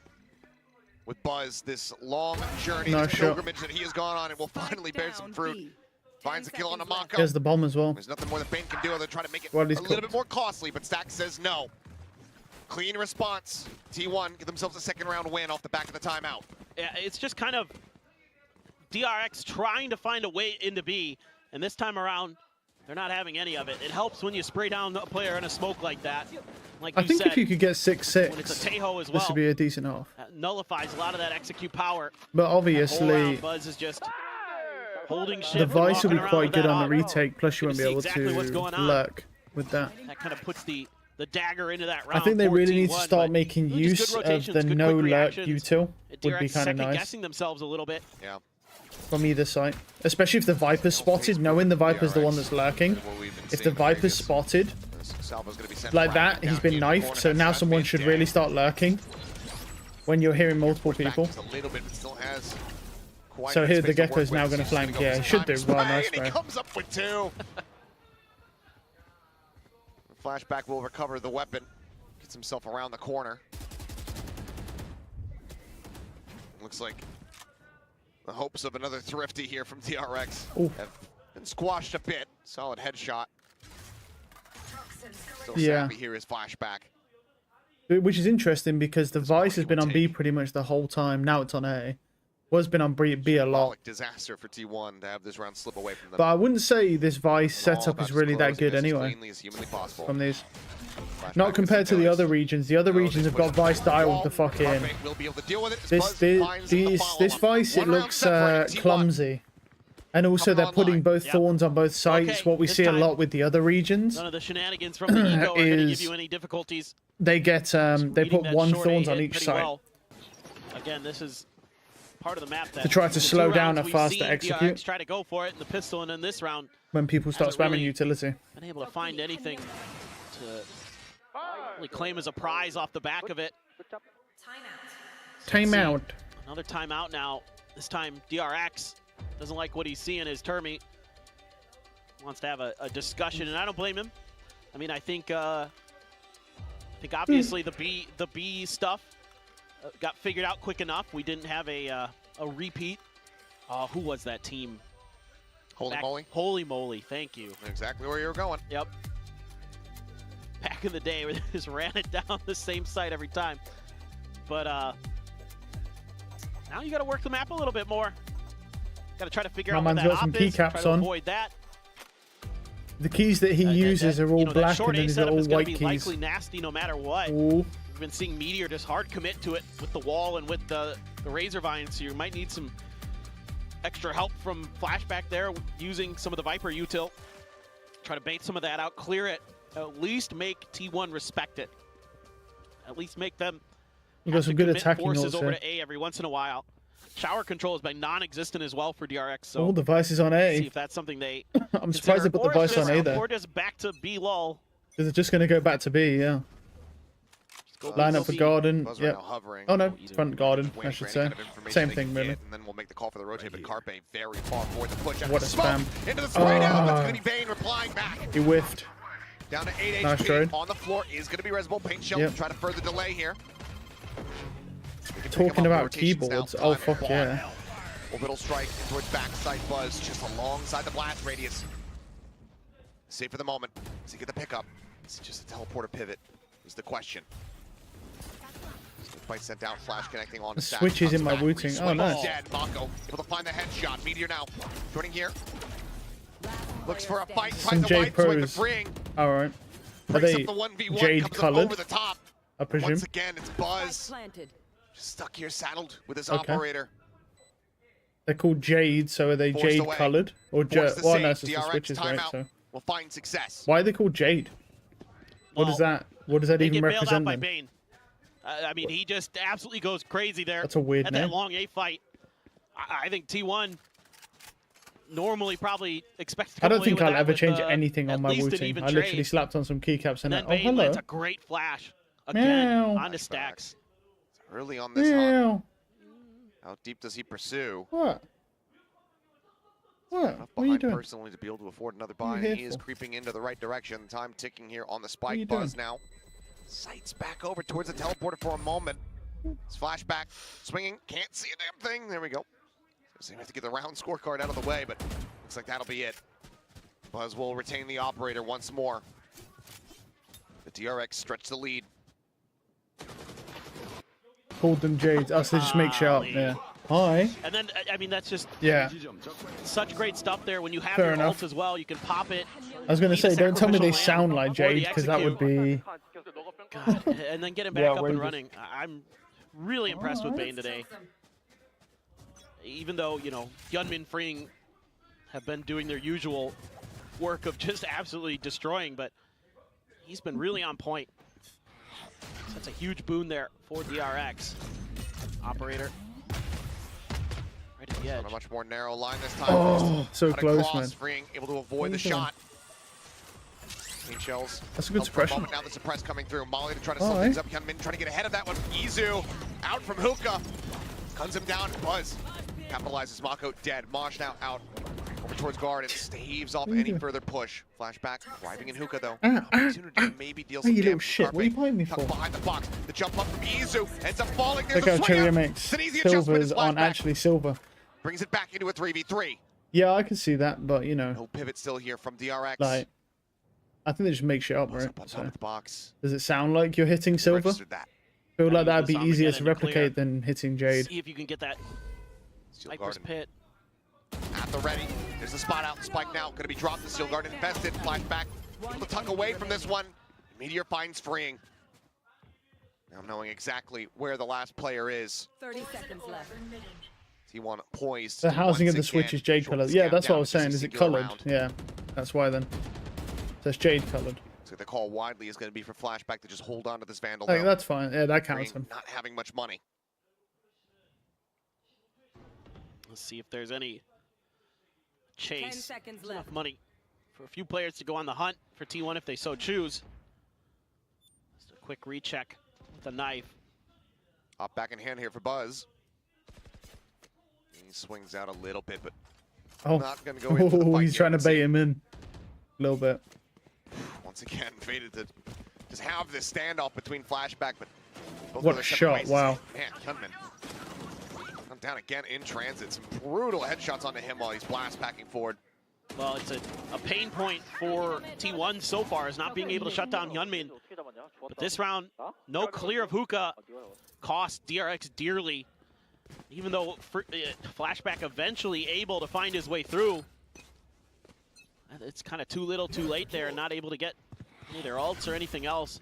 with Buzz. This long journey, this pilgrimage that he has gone on, and will finally bear some fruit. Finds a kill on a Mako. There's the bomb as well. There's nothing more that Bane can do other than try to make it a little bit more costly, but Stacks says no. Clean response. T1 get themselves a second round win off the back of the timeout. Yeah, it's just kind of DRX trying to find a way into B, and this time around, they're not having any of it. It helps when you spray down a player in a smoke like that. Like I think said, if you could get 6-6, when it's a Tejo as well, this would be a decent half. Nullifies a lot of that execute power. But obviously, Buzz is just holding shit. the Vice will be quite good on the retake, plus you won't be able exactly to lurk with that. That kind of puts the dagger into that round. I think they really need to 14-1, start making use of the no lurk util. Would be kind of nice. Guessing themselves a little bit. Yeah. From either side, especially if the Viper's spotted, knowing the Viper's the one that's lurking. If the Viper's spotted like that, he's been knifed, so now someone should really start lurking when you're hearing multiple people. So here the Gecko's now going to flank. Yeah, he should do. Well, nice, he comes up with 2. Flashback will recover the weapon. Gets himself around the corner. Looks like the hopes of another thrifty here from DRX have been squashed a bit. Solid headshot. Still savvy here is Flashback. Which is interesting because the Vice has been on B pretty much the whole time. Now it's on A. Was been on B a lot. Disaster for T1 to have this round slip away from them. But I wouldn't say this Vice setup is really that good anyway. From these. Not compared to the other regions. The other regions have got Vice dialed the fuck in. This Vice, it looks clumsy. And also they're putting both thorns on both sides. What we see a lot with the other regions none of the shenanigans from the Eco are going to give you any difficulties. They get they put one thorns on each side. Well. Again, this is part of the map that to try to slow down a faster execute. Try to go for it in the pistol, and in this round, when people start spamming really utility, been able to find anything to really claim as a prize off the back of it. Timeout. Another timeout now. This time DRX doesn't like what he's seeing as Termi. Wants to have a discussion, and I don't blame him. I mean, I think obviously the B stuff got figured out quick enough. We didn't have a repeat. Who was that team? Holy moly. Holy moly, thank you. Exactly where you were going. Yep. Back in the day, we just ran it down the same side every time. But now you got to work the map a little bit more. Got to try to figure out what that got some op is, try keycaps to on. avoid that. The keys that he uses are all black and then he's got all white keys. Likely nasty no matter what. Ooh. We've been seeing Meteor just hard commit to it with the wall and with the Razor Vine, so you might need some extra help from Flashback there using some of the Viper util. Try to bait some of that out, clear it, at least make T1 respect it. At least make them You got some good attacking forces also. over to A every once in a while. Shower control has been non-existent as well for DRX, so All the devices on A. see if that's something they I'm surprised they put the device on A there. Or just back to B lull. Because they're just going to go back to B, yeah. Line up for Garden. Yep. Oh no, front Garden, I should say. Same thing, really. And then we'll make the call for the rotate, but Carpe very far forward the push. What a spam. Into the spray down. That's going to be Bane replying back. He whiffed. Down to 8 Nice HP. trade. On the floor is going to be Res Bull Paint Shell. Yep. Try to further delay here. Talking about keyboards. Oh, fuck yeah. Orbital strike towards backside Buzz, just alongside the blast radius. Safe for the moment. Does he get the pickup? Is it just a teleporter pivot? Is the question. Bite sent down, flash connecting on The switch is in my Wu-Ting. Oh, nice. Dead. Mako able to find the headshot. Meteor now joining here. Looks for a fight. Some Finds the Jade wide swing to pros. bring. Alright. Are Breaks they up the 1v1, Jade comes up coloured? over the top. I presume. Once again, it's Buzz. Planted. Just stuck here, saddled with his Okay. operator. They're called Jade, so are they Forced Jade away. Coloured? Or Forced the well, save. no, it's just the DRX switches, right? timeout. So Will find success. why are they called Jade? What is that? What does that They even get bailed out represent by then? Bane. I mean, he just absolutely goes crazy there. That's a weird at name. that long A fight. I think T1 normally probably expects to I come don't away think with I'll that ever with, change anything on at my least an Wu-Ting. even I literally trade. slapped on some keycaps and Then oh, Bane hello. lands a great flash. Again, Meow. onto stacks. Early on this hunt. Meow. How deep does he pursue? What? What? Enough What are you behind doing? personally to be able to afford another What are buy. you And here he is for? creeping into the right direction. Time ticking here on the are spike. you Buzz doing? now. Sights back over towards the teleporter for a moment. It's flashback, swinging, can't see a damn thing. There we go. So you have to get the round scorecard out of the way, but looks like that'll be it. Buzz will retain the operator once more. The DRX stretch the lead. Called them Jades. Oh, so they just make shit up. Yeah. Hi. And then, I mean, that's just Yeah. such great stuff there. When you have Fair your enough. ult as well, you can pop it. I was gonna Need a say, don't tell me they sacrificial sound lamb like before the Jade, because that would execute. be. God, and then get him back Yeah, up and outrageous. running. I'm really impressed with Bane today. Even though, you know, Gunmin Freeing have been doing their usual work of just absolutely destroying, but he's been really on point. So that's a huge boon there for DRX. Operator. Right at the edge. On a much more narrow line this time. Oh, so Cut close, across, man. Freeing able to avoid the What are you doing? shot. Paint shells. That's a good Up for a suppression. moment, now the suppress coming through. Molly to try to Oh, slow eh? things up. Hyunmin trying to get ahead of that one. Izu out from Hookah. Guns him down. Buzz capitalizes. Mako dead. Mosh now out. Over towards Garden. Staves off any further push. Flashback. Driving in Hookah though. Opportunity to maybe deal Hey, some you little damage. shit. What are you playing me for? Tucked behind the box. The jump up from Izu ends up falling. There's Look a how swing Cheerio up. makes It's an easy adjustment. silvers It's aren't flashback. actually silver. Brings it back into a 3v3. Yeah, I can see that, but you know, No pivot still here from DRX. like, I think they just make shit up, Buzz right? up on top So, of the box. does it sound like you're hitting silver? Registered that. Feel like use that'd the be Zombie easier Gun to and clear. replicate than hitting Jade. See if you can get that Steel Viper's Garden pit. at the ready. There's the spot out. Spike now. Going to be dropped. The Steel Garden invested. Flashback. Able to tuck away from this one. Meteor finds Freeing. Now knowing exactly where the last player is. 30 seconds left. T1 poised. The to housing of once the Switch again is Jade short colored. the Yeah, scam that's what down I was to saying. Is it 60 colored? round. Yeah, that's why then. So it's Jade colored. So the call widely is going to be for Flashback to just hold on to this Vandal. Like, though. that's fine. Yeah, that counts Freeing him. not having much money. Let's see if there's any 10 chase. seconds There's enough left. money for a few players to go on the hunt for T1 if they so choose. Just a quick recheck with the knife. Up back in hand here for Buzz. He swings out a little bit, but Oh, not going to go into the fight he's here. trying to Let's see. bait him in a little bit. Once again, faded to just have this standoff between Flashback, but What a shot, wow. Man, Hyunmin. I'm down again in transit. Some brutal headshots onto him while he's blast packing forward. Well, it's a pain point for T1 so far, is not being able to shut down Hyunmin. But this round, no clear of hookah cost DRX dearly. Even though Flashback eventually able to find his way through. It's kind of too little too late there, and not able to get either ults or anything else.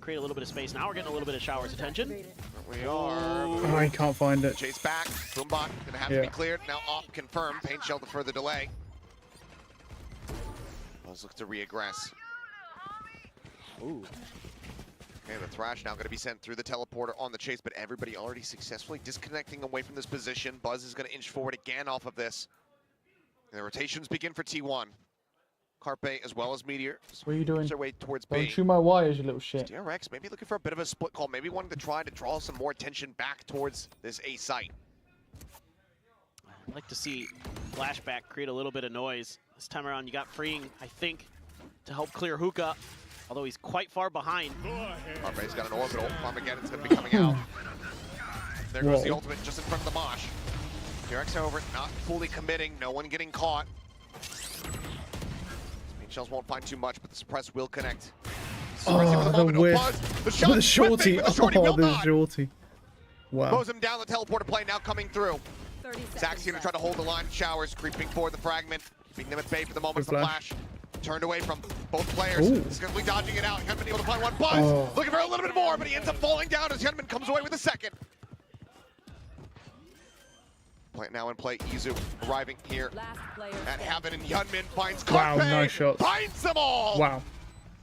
Create a little bit of space. Now we're getting a little bit of Shower's attention. We are. Oh, I can't find it. Chase back. Boombot gonna have to be cleared. Now off confirmed. Pain shell to further delay. Let's look to reaggress. Ooh. Okay, the Thrash now gonna be sent through the teleporter on the chase, but everybody already successfully disconnecting away from this position. Buzz is gonna inch forward again off of this. And the rotations begin for T1. Carpe as well as Meteor. What are you doing? Their way towards Don't B. chew my wires, you little shit. DRX maybe looking for a bit of a split call, maybe wanting to try to draw some more attention back towards this A site. I'd like to see Flashback create a little bit of noise. This time around, you got Freeing, I think, to help clear hookah, although he's quite far behind. Carpe's got an orbital. Armageddon's going to be coming out. There goes the ultimate just in front of the Mosh. DRX, however, not fully committing, no one getting caught. Shells won't find too much, but the suppress will connect. Oh, the whip. The shorty. Oh, the shorty. Wow. Mows him down the teleporter play, now coming through. Zach's going to try to hold the line. Showers creeping forward the fragment. Keeping them at bay for the moment. The flash. Turned away from both players. Skillfully dodging it out. Hyunmin able to find one. Buzz looking for a little bit more, but he ends up falling down as Hyunmin comes away with a second. Now in play, Izu arriving here at Heaven, and Hyunmin finds Carpe. Wow, nice shots. Finds them all. Wow.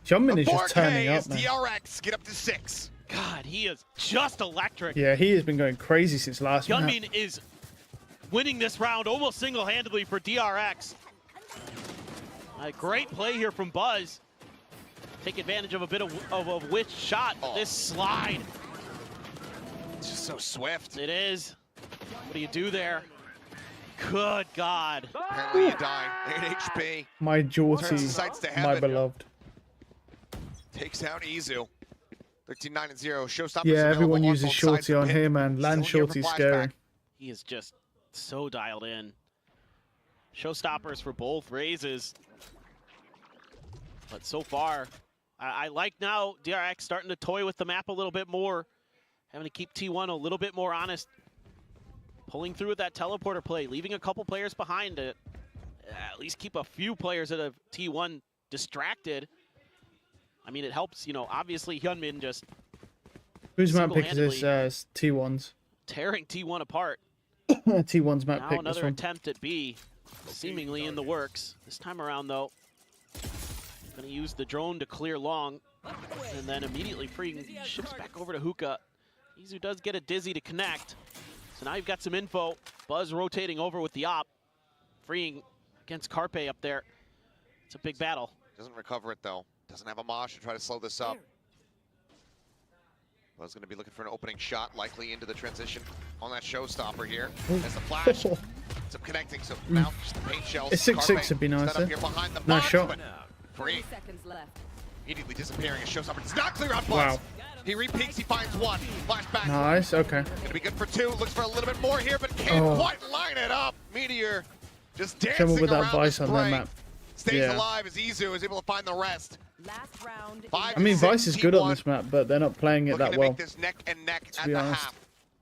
Hyunmin is just turning up, man. DRX get up to 6. God, he is just electric. Yeah, he has been going crazy since last round. Hyunmin is winning this round almost single-handedly for DRX. A great play here from Buzz. Take advantage of a bit of a witch shot. This slide. It's just so swift. It is. What do you do there? Good God. Apparently you die. 8 HP. My Jorty, my beloved. Takes out Izu. 13-9-0. Showstoppers. Yeah, everyone uses shorty on here, man. Land shorty's scary. He is just so dialed in. Showstoppers for both raises. But so far, I like now DRX starting to toy with the map a little bit more. Having to keep T1 a little bit more honest. Pulling through with that teleporter play, leaving a couple players behind to at least keep a few players that have T1 distracted. I mean, it helps, you know, obviously Hyunmin just whose map pick is this? T1's. Tearing T1 apart. T1's map now pick. Another attempt at B, seemingly in the works. This time around, though, gonna use the drone to clear long, and then immediately freeing ships back over to hookah. Izu does get a dizzy to connect. So now you've got some info. Buzz rotating over with the op. Freeing against Carpe up there. It's a big battle. Doesn't recover it, though. Doesn't have a mosh to try to slow this up. Buzz going to be looking for an opening shot, likely into the transition on that showstopper here. As the flash. It's up connecting, so now just the paint shells. A 6-6 would be nicer. Nice shot. Free. Immediately disappearing as showstopper does not clear out Buzz. Wow. He repeats, he finds one. Flashback. Nice, okay. Gonna be good for 2. Looks for a little bit more here, but can't quite line it up. Meteor just dancing with that around Vice on that spray. map. Stays alive as Izu is able to find the rest. Last round. I mean, Vice is good on this map, but they're not playing it that well. Make this neck and neck to be honest.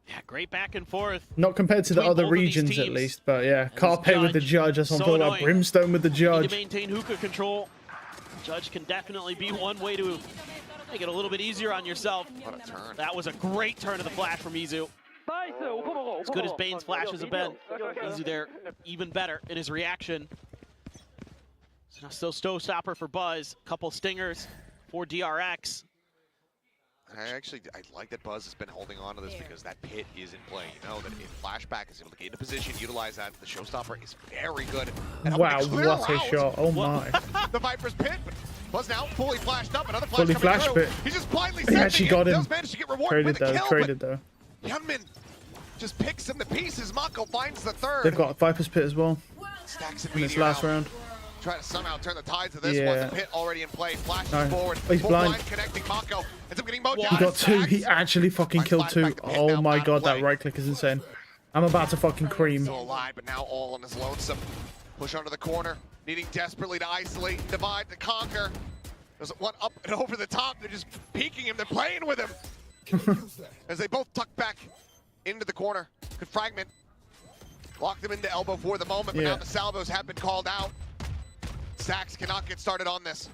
Yeah, great back and forth. Not compared to the other regions, at least, but yeah. Carpe with the judge, that's what I'm talking about. Brimstone with the judge. Need to maintain hookah control. Judge can definitely be one way to make it a little bit easier on yourself. What a turn. That was a great turn of the flash from Izu. As good as Bane's flashes have been, Izu there even better in his reaction. So now still Stowstopper for Buzz. Couple stingers for DRX. I like that Buzz has been holding on to this because that pit is in play. You know that if Flashback is able to get into position, utilize that, the showstopper is very good. Wow, what a shot. Oh my. The Viper's pit, but Buzz now fully flashed up. Another flash fully coming flash through. Pit. He's just blindly He sending actually it. got him. Does manage to get rewarded with a kill, traded though. Hyunmin just picks him to pieces. Mako finds the third. They've got Viper's Pit as well. Stacks it in this last round. try to somehow turn the tides of this Yeah. one. The pit already in play. Flashes No. forward. He's Full blind. connecting Mako. Ends up getting mowed down. He got two. He actually fucking Nice killed flash two. back to pit Oh now, my out of god, that play. right click is insane. I'm about to fucking cream. Still alive, but now all on his lonesome. Push under the corner. Needing desperately to isolate and divide to conquer. There's one up and over the top. They're just peeking him. They're playing with him. As they both tuck back into the corner. Could fragment. Lock them into elbow for the moment, but now the salvos have been called out. Sax cannot get started on this.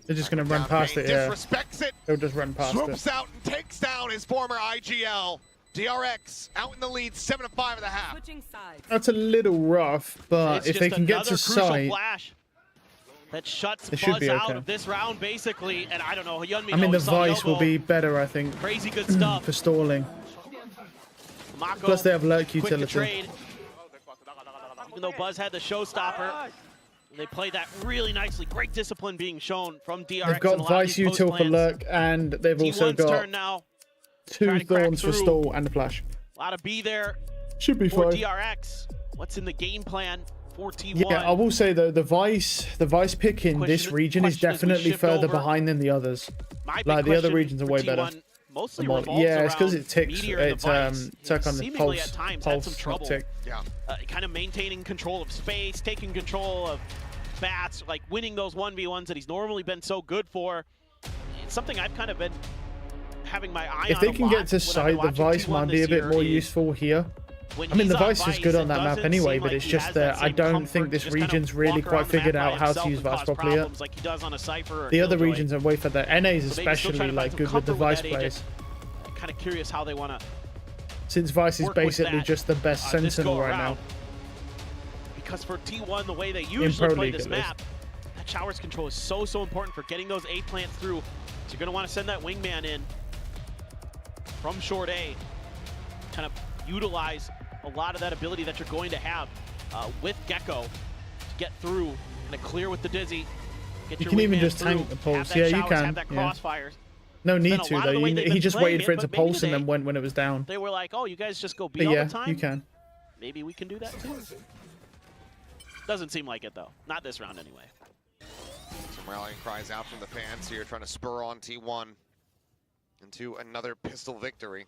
They're just gonna run past it, yeah. Disrespects it. They'll just run past it. Swoops out and takes down his former IGL. DRX out in the lead, 7-5 at the half. Switching sides. That's a little rough, but It's if just they can get to another crucial sight, flash that shuts They should Buzz be out okay. of this round, basically. And I don't know, Hyunmin I mean, the always saw Vice will elbow. be better, I think, Crazy good stuff. for stalling. Mako, Plus, they have lurk quick to utility. trade. Even though Buzz had the showstopper, they played that really nicely. Great discipline being shown from DRX. They've got Vice util for lurk, and they've also T1's got turn now. 2 trying to crack thorns for through. stall and a flash. A lot of B there Should be for fine. DRX. What's in the game plan for T1? Yeah, I will say though, the Vice pick in this region is question as we definitely shift further over. behind than the others. My big Like the other question regions are for way T1 better. Mostly The mod- revolves yeah, it's 'cause around it ticks- Meteor and it's, the Vice. took on the Seemingly pulse- at times pulse, had some not trouble. tick. Yeah. Kind of maintaining control of space, taking control of bats, like winning those 1v1s that he's normally been so good for. It's something I've kind of been having my eye on. If they a can lot get to when I've sight, been the watching Vice T1 might be this a bit year more is useful here. when I mean, he's the on Vice is good it on that map doesn't anyway, seem but like it's he just has that I same don't comfort think to this just kind of region's really walk quite around the map figured by out how himself to use and Vice cause properly yet. problems like he does on a Cypher or The other Killjoy. regions are way further. NA is So maybe still especially trying to like find good some with the comfort with Vice that plays. agent. Kind of curious how they want to Since Vice is work with basically that, just the best this Sentinel go right around. now. Because for T1, the way they Pro usually play League, this at least. map, that showers control is so important for getting those A plants through. So you're going to want to send that wingman in from short A, kind of utilize a lot of that ability that you're going to have with Gecko to get through and to clear with the Dizzy. Get You your can even wingman just through, tank the pulse. have that Yeah, you showers, can. Have that Yeah. crossfires. No It's need been a to lot though. of the way they've He been just playing waited for it it, to but maybe pulse and then today went when it was down. They were like, oh, you guys just go B But all yeah, the time? you can. Maybe we can do that too. Doesn't seem like it though. Not this round anyway. Some rallying cries out from the fans here, trying to spur on T1 into another pistol victory.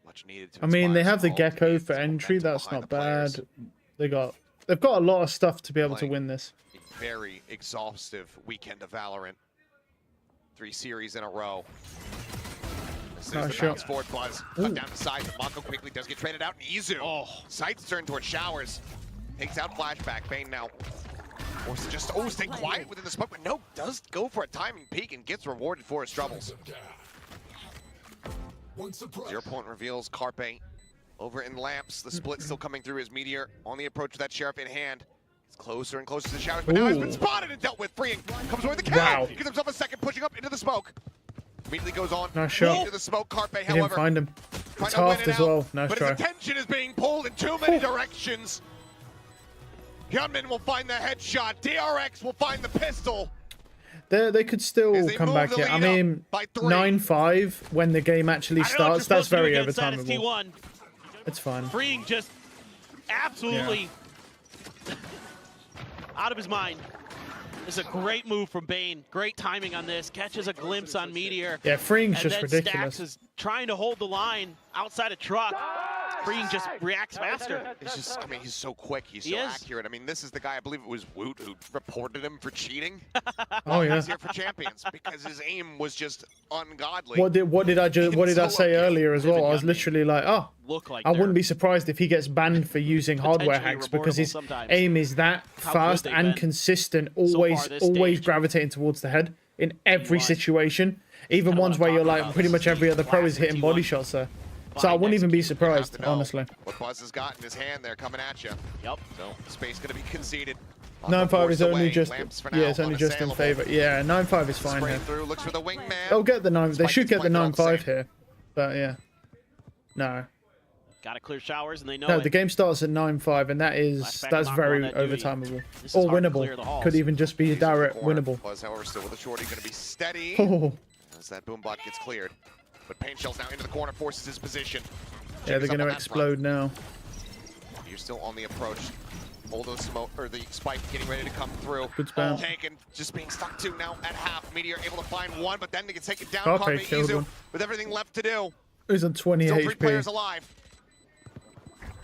Much needed to I mean, they inspire have the some hope. Gecko for Some entry. momentum That's behind not the players. bad. They've got a lot of stuff to be able to Playing win this. A very exhaustive weekend of Valorant. 3 series in a row. This is Oh, the sure. bounce forward Buzz. Cut down the side, but Mako quickly does get traded out. And Izu. Sights turn towards Showers. Takes out flashback. Bane now. Or just stay quiet within the smoke, but no, does go for a timing peek and gets rewarded for his troubles. 0 point reveals Carpe over in Lamps. The split still coming through as Meteor on the approach with that Sheriff in hand. It's closer and closer to the Showers, but now he's been Ooh. spotted and dealt with. Freeing. Comes away with the kill. Wow. Gives himself a second, pushing up into the smoke. Immediately goes on Nice shot. into the smoke. Carpe, He didn't however, find him. trying It's to win halved it as out, well. Nice but try. his attention is being pulled in too many directions. Hyunmin will find the headshot. DRX will find the pistol. They could still As they come move back the here. I lead up mean, by 3. 9-5 when the game actually I don't know what you're starts. That's supposed to do very against that as overtimeable. T1. It's fine. Freeing just absolutely out of his mind. This is a great move from Bane. Great timing on this. Catches a glimpse on Meteor. Yeah, Freeing's And just then ridiculous. Stax is trying to hold the line outside a truck. Freeing just reacts faster. It's just, I mean, he's so quick. He's He so is. accurate. I mean, this is the guy, I believe it was Woot, who reported him for cheating. Oh yeah. He's here for champions because his aim was just ungodly. What did I so say lucky. earlier as well? I was Hyunmin literally like, oh, Look like I wouldn't they're be surprised if he gets banned for using hardware potentially hacks because his reportable sometimes. aim is that How fast good they've and been consistent, so always far this always stage. gravitating towards the head in every T1. situation. Even kinda ones what where I'm you're talking like about. pretty This much is every other pro is classic hitting body T1. shots there. So I wouldn't even be surprised, You have to know honestly. what Buzz has got in his hand there coming at you. Yep. So space going to be conceded. 9-5 is only just Lamps for yeah, now, it's only just in unassailable. favor. Yeah, 9-5 is fine Spray here. through, looks for the wingman. They'll get the 9. They Spike should gets get the blanked on 9-5 save. here, but yeah, no. Got to clear Showers, and they know No, it. the game starts at 9-5, and Flashback that's Mako very on that duty. overtimeable This is or hard to clear the winnable. halls. Could even just be He's in the direct corner. winnable. Buzz, however, still with the shorty, going to be steady Oh, as that boom bot gets cleared. But Pain Shell's now into the corner, forces his position. yeah, they're Jimmy's up gonna on that front. explode now. You're still on the approach. All those smoke or the spike getting ready to come through. Good spam. Taken, just being stuck to now at half. Meteor able to find one, but then they can take it down. Carpe killed one. With everything left to do. He's on 20 Still HP. 3 players alive.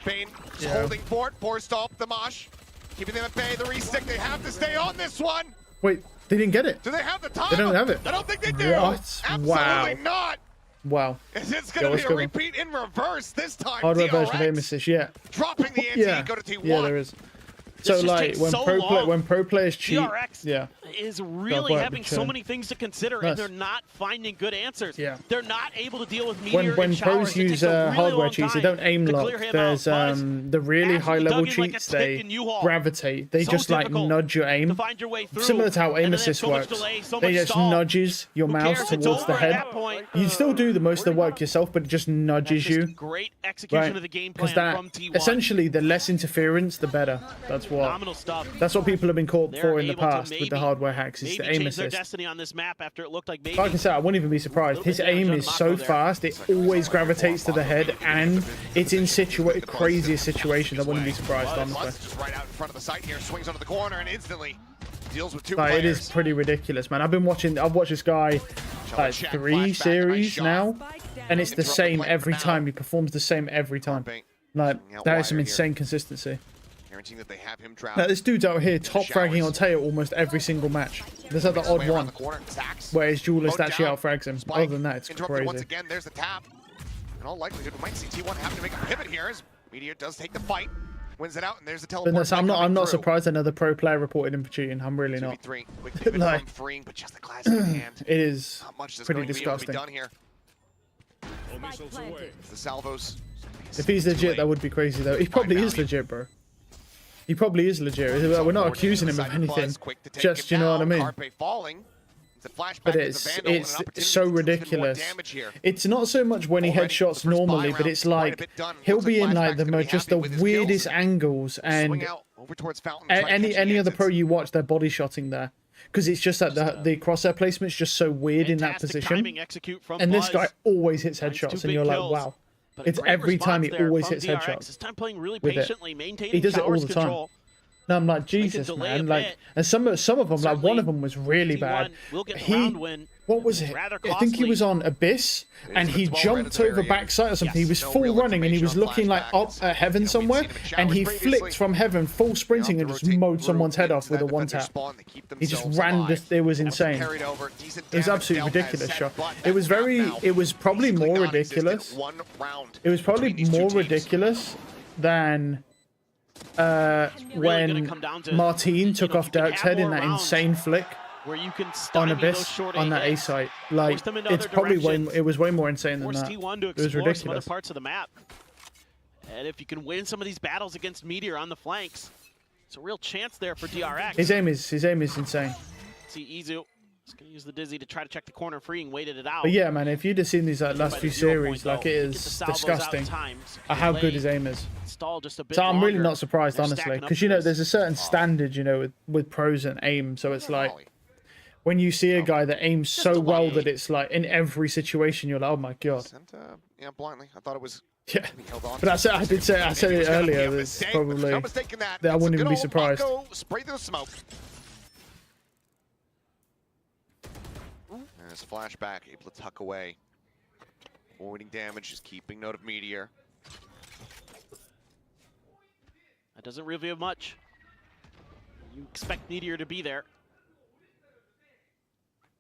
Bane just holding fort, forced off the mosh. Keeping them at bay, the re-stick. They have to stay on this one. Wait, they didn't get it. Do they have the time? They don't have it. I don't think they do. What? Absolutely Wow. not. Wow. It's going to be a repeat in reverse this time. Hardware DRX version of aim assist, yeah. dropping the ante, go to T1. Yeah, there is. So like when pro players cheat, DRX is really having so many things to consider, and they're not finding good answers. Yeah. They're not able to deal with Meteor when and showers. pros use hardware cheats, they don't aim lock. There's the really high level cheats, they gravitate. They just like nudge your aim. Similar to how aim assist works. They just nudges your mouse towards the head. You still do the most of the work yourself, but it just nudges you. Great execution of the game plan from T1. Essentially, the less interference, the better. That's what people have been caught for in the past with the hardware hacks. Is the aim assist. Destiny on this map after it looked like like I said, I wouldn't even be surprised. His aim is so fast, it always gravitates to the head, and it's in craziest situations. I wouldn't be surprised, honestly. Just right out in front of the site here, swings onto the corner and instantly deals with 2 like, players. It is pretty ridiculous, man. I've watched this guy like 3 series now, and it's the same every time. He performs the same every time. Like, that is some insane consistency. Guaranteeing that they have him drown. Now, this dude's out here top fragging on Tail almost every single match. There's the odd one where his duelist actually outfrags him. Other than that, it's crazy. Once again, there's the tap. In all likelihood, we might see T1 having to make a pivot here as Meteor does take the fight, wins it out, and there's the teleport. I'm not surprised another pro player reported him for cheating. I'm really not. Like, freeing, but just the classic in hand. It is pretty disgusting. disgusting. The salvos. If he's legit, that would be crazy though. He probably is legit, bro. He probably is legit. We're not accusing him of anything. Just, you know what I mean? But it's so ridiculous. It's not so much when he headshots normally, but it's like he'll be in like just the weirdest angles, and any other pro you watch, they're body shotting there. Because it's just that the crosshair placement's just so weird in that position. And this guy always hits headshots, and you're like, wow. It's every time he always hits headshots. This time playing really patiently, maintaining he does it all the time. No, I'm like, Jesus, man. Like, and some of them, like one of them was really bad. What was it? I think he was on Abyss, and he jumped over backside or something. He was full running, and he was looking like up at heaven somewhere, and he flicked from heaven, full sprinting, and just mowed someone's head off with a one tap. He just ran. It was insane. It was absolutely ridiculous shot. It was probably more ridiculous. It was probably more ridiculous than when Martine took off Dirk's head in that insane flick on Abyss on that A site. Like, it's probably it was way more insane than that. It was ridiculous. Parts of the map. And if you can win some of these battles against Meteor on the flanks, it's a real chance there for DRX. His aim is insane. See Izu. He's going to use the Dizzy to try to check the corner freeing, waited it out. But yeah, man, if you'd have seen these last few series, like, it is disgusting how good his aim is. So I'm really not surprised, honestly, because, you know, there's a certain standard, you know, with pros and aim. So it's like, when you see a guy that aims so well that it's like, in every situation, you're like, oh my God. Yeah, blindly. I thought it was... Yeah, but I said it earlier. There's probably... that I wouldn't even be surprised. Spray through the smoke. There's flashback, able to tuck away. Avoiding damage, just keeping note of Meteor. That doesn't reveal much. You expect Meteor to be there.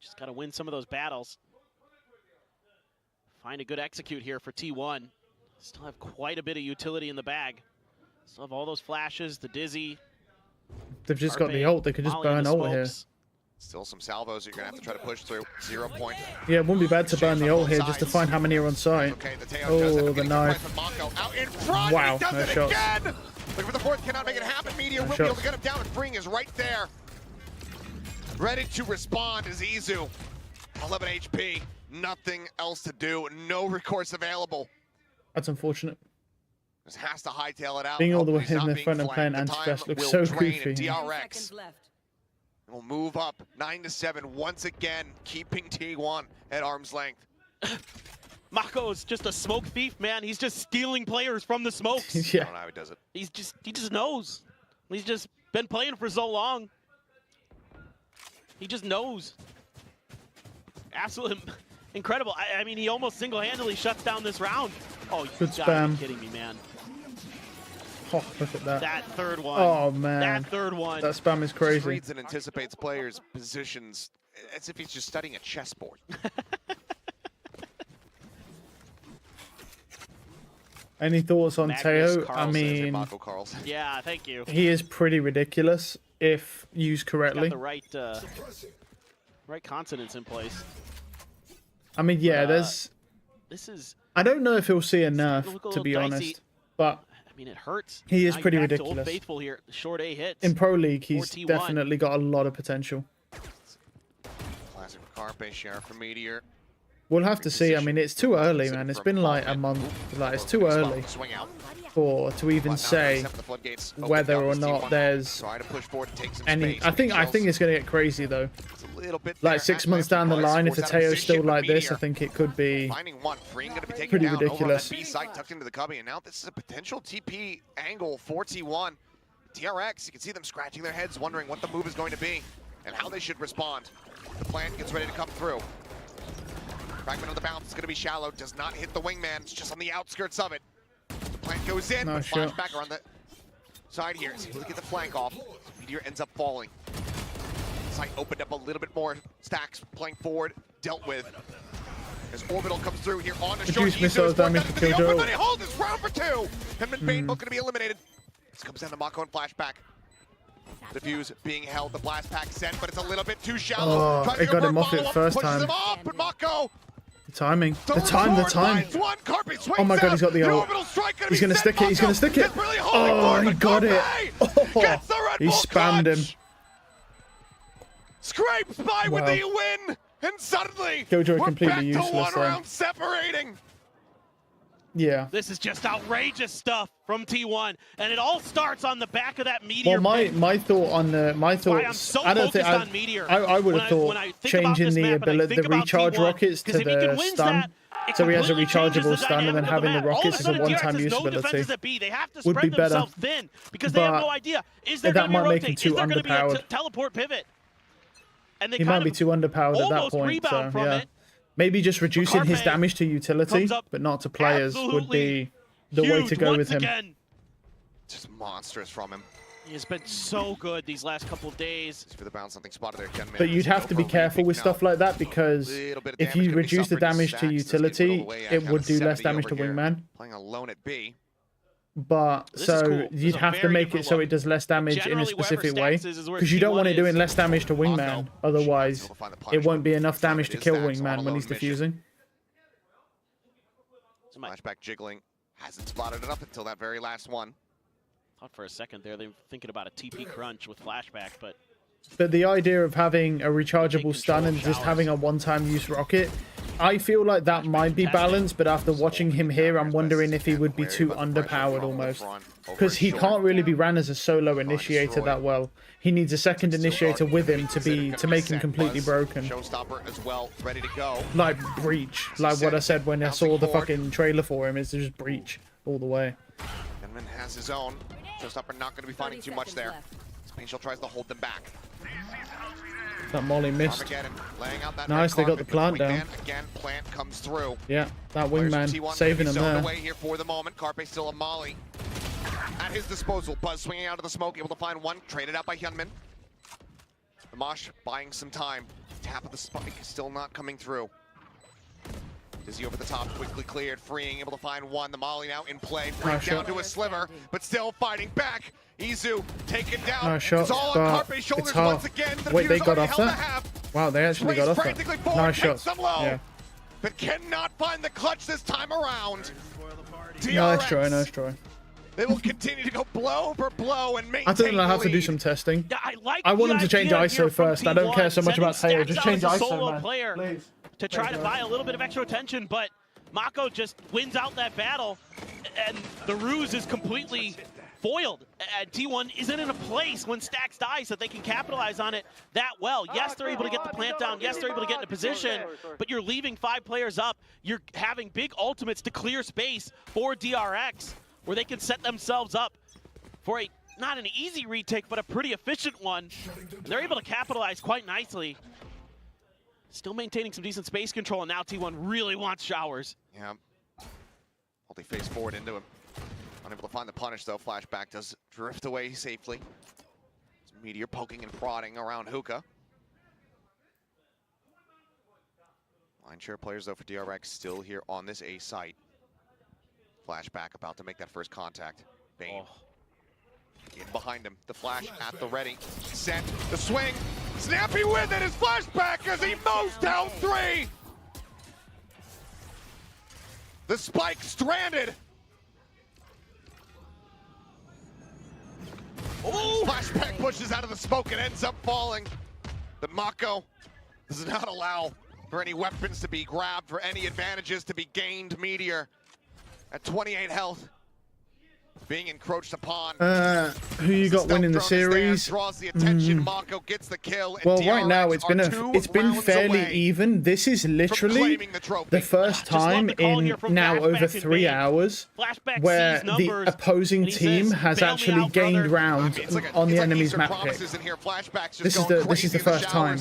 Just got to win some of those battles. Find a good execute here for T1. Still have quite a bit of utility in the bag. Still have all those flashes, the Dizzy. They've just got the ult. They could just burn ult here. Still some salvos you're going to have to try to push through. 0 point. Yeah, it wouldn't be bad to burn the ult here just to find how many are on site. Okay, oh, the knife. Wow, no shots. Look for the fourth, cannot make it happen. Meteor will be able to get him down, and freeing is right there. Ready to respond is Izu. 11 HP, nothing else to do, no recourse available. That's unfortunate. Just has to hightail it out. Being all the way in the front and playing anti-flash looks so goofy. DRX will move up 9-7 once again, keeping T1 at arm's length. Mako's just a smoke thief, man. He's just stealing players from the smokes. I don't know how he does it. He just knows. He's just been playing for so long. He just knows. Absolutely incredible. I mean, he almost single-handedly shuts down this round. Oh, you gotta be kidding me, man. Oh, look at that. That third one. Oh, man. That third one. That spam is crazy. Reads and anticipates players' positions as if he's just studying a chessboard. Any thoughts on Teo? I Carl mean, Marco Carl's. Yeah, thank you. he is pretty ridiculous if used correctly. Got the right consonants in place. I mean, yeah, This is. I don't know if he'll see a nerf, look a to be little dicey. honest, but I mean, it hurts. he is Now pretty you're back to ridiculous. Old Faithful here. Short A hits. In Pro League, he's T1. definitely got a lot of potential. Classic for Carpe, share for Meteor. We'll have to see. I mean, it's too early, man. It's been like a month. Like, it's too early to even say whether or not there's any. I think it's gonna get crazy though. Like 6 months down the line, if the Teo's still like this, I think it could be pretty ridiculous. B-side tucked into the cubby, and now this is a potential TP angle for T1. TRX, you can see them scratching their heads, wondering what the move is going to be and how they should respond. The plant gets ready to come through. Fragment of the bounce is going to be shallow, does not hit the wingman, it's just on the outskirts of it. The plant goes in, but flashback around the side here. He's able to get the flank off. Meteor ends up falling. Site opened up a little bit more. Stacks playing forward, dealt with. As Orbital comes through here on the short. Missiles damage to Killjoy. Hold this round for 2. And Bane both going to be eliminated. This comes down to Mako and flashback. The fuse being held, the blast pack sent, but it's a little bit too shallow. Oh, it got him off it first time. Him off, but Mako. The timing. The time. Oh my god, he's got the ult. He's going to stick it. He's going to stick it. Oh, he got it. Oh, he spammed him. Scrapes by with the win, and suddenly Killjoy we're completely back useless to one then. round separating. Yeah. This is just outrageous stuff from T1, and it all starts on the back of that Meteor. Well, my thought on the so I don't think on Meteor. I would have thought changing the ability, the recharge rockets to the stun, so he has a rechargeable stun, and then having the rockets as a one-time use ability would be better. Because they have no idea. Is there that might make him rotate? too Is there underpowered. Be a teleport pivot? And they He might be too underpowered at that point. So yeah, maybe just reducing his damage to utility, but not to players, would be the way to go with him. Again. Just monstrous from him. He has been so good these last couple of days. For the bounce, something spotted there. But you'd have to be careful with stuff like that, because if you reduce the damage to utility, it would do less damage to wingman. Playing alone at B. But so you'd have to make it so it does less damage in a specific way, because you don't want it doing less damage to wingman. Otherwise, it won't be enough damage to kill wingman when he's defusing. Flashback jiggling. Hasn't spotted it up until that very last one. Thought for a second there they were thinking about a TP crunch with flashback, but the idea of having a rechargeable stun and just having a one-time use rocket, I feel like that might be balanced, but after watching him here, I'm wondering if he would be too underpowered almost. Because he can't really be ran as a solo initiator that well. He needs a second initiator with him to make him completely broken. Showstopper as well, ready to go. Like Breach, like what I said when I saw the fucking trailer for him, is just Breach all the way. Gunman has his own. Showstopper not going to be finding too much there. Spatial tries to hold them back. That Molly missed. That nice, they got the plant down. Again, plant comes through. Yeah, that wingman saving him there. Away here for the moment. Carpe still a Molly at his disposal. Buzz swinging out of the smoke, able to find one. Traded out by Hyunmin. The Mosh buying some time. Tap of the spike still not coming through. Dizzy over the top, quickly cleared, freeing, able to find one. The Molly now in play, break down to a sliver, but still fighting back. Izu taken down. Nice shot, it's all on Carpe's shoulders once again. Wait, they got off that? Wow, they actually got off that. Nice shot. Yeah. But cannot find the clutch this time around. Nice try, nice try. They will continue to go blow for blow and maintain. I think they'll have to do some testing. I want them to change ISO first. I don't care so much about Teo. Just change ISO, man. Please. To try to buy a little bit of extra attention, but Mako just wins out that battle, and the ruse is completely foiled, and T1 isn't in a place when Stacks dies that they can capitalize on it that well. Yes, they're able to get the plant down. Yes, they're able to get into position, but you're leaving 5 players up. You're having big ultimates to clear space for DRX, where they can set themselves up for a not an easy retake, but a pretty efficient one. And they're able to capitalize quite nicely. Still maintaining some decent space control, and now T1 really wants showers. Yeah. Multi-face forward into him. Unable to find the punish, though. Flashback does drift away safely. Meteor poking and prodding around Hookah. Line share players, though, for DRX still here on this A site. Flashback about to make that first contact. Bane. In behind him. The flash at the ready. Sent. The swing. Snappy with it is Flashback as he mows down 3. The spike stranded. Oh! Flashback pushes out of the smoke and ends up falling. But Mako does not allow for any weapons to be grabbed, for any advantages to be gained. Meteor at 28 health, being encroached upon. Who you got winning the series? Draws the attention. Mako gets the kill. Well, right now it's been fairly even. This is literally the first time in now over 3 hours where the opposing team has actually gained rounds on the enemy's map pick. This is the first time.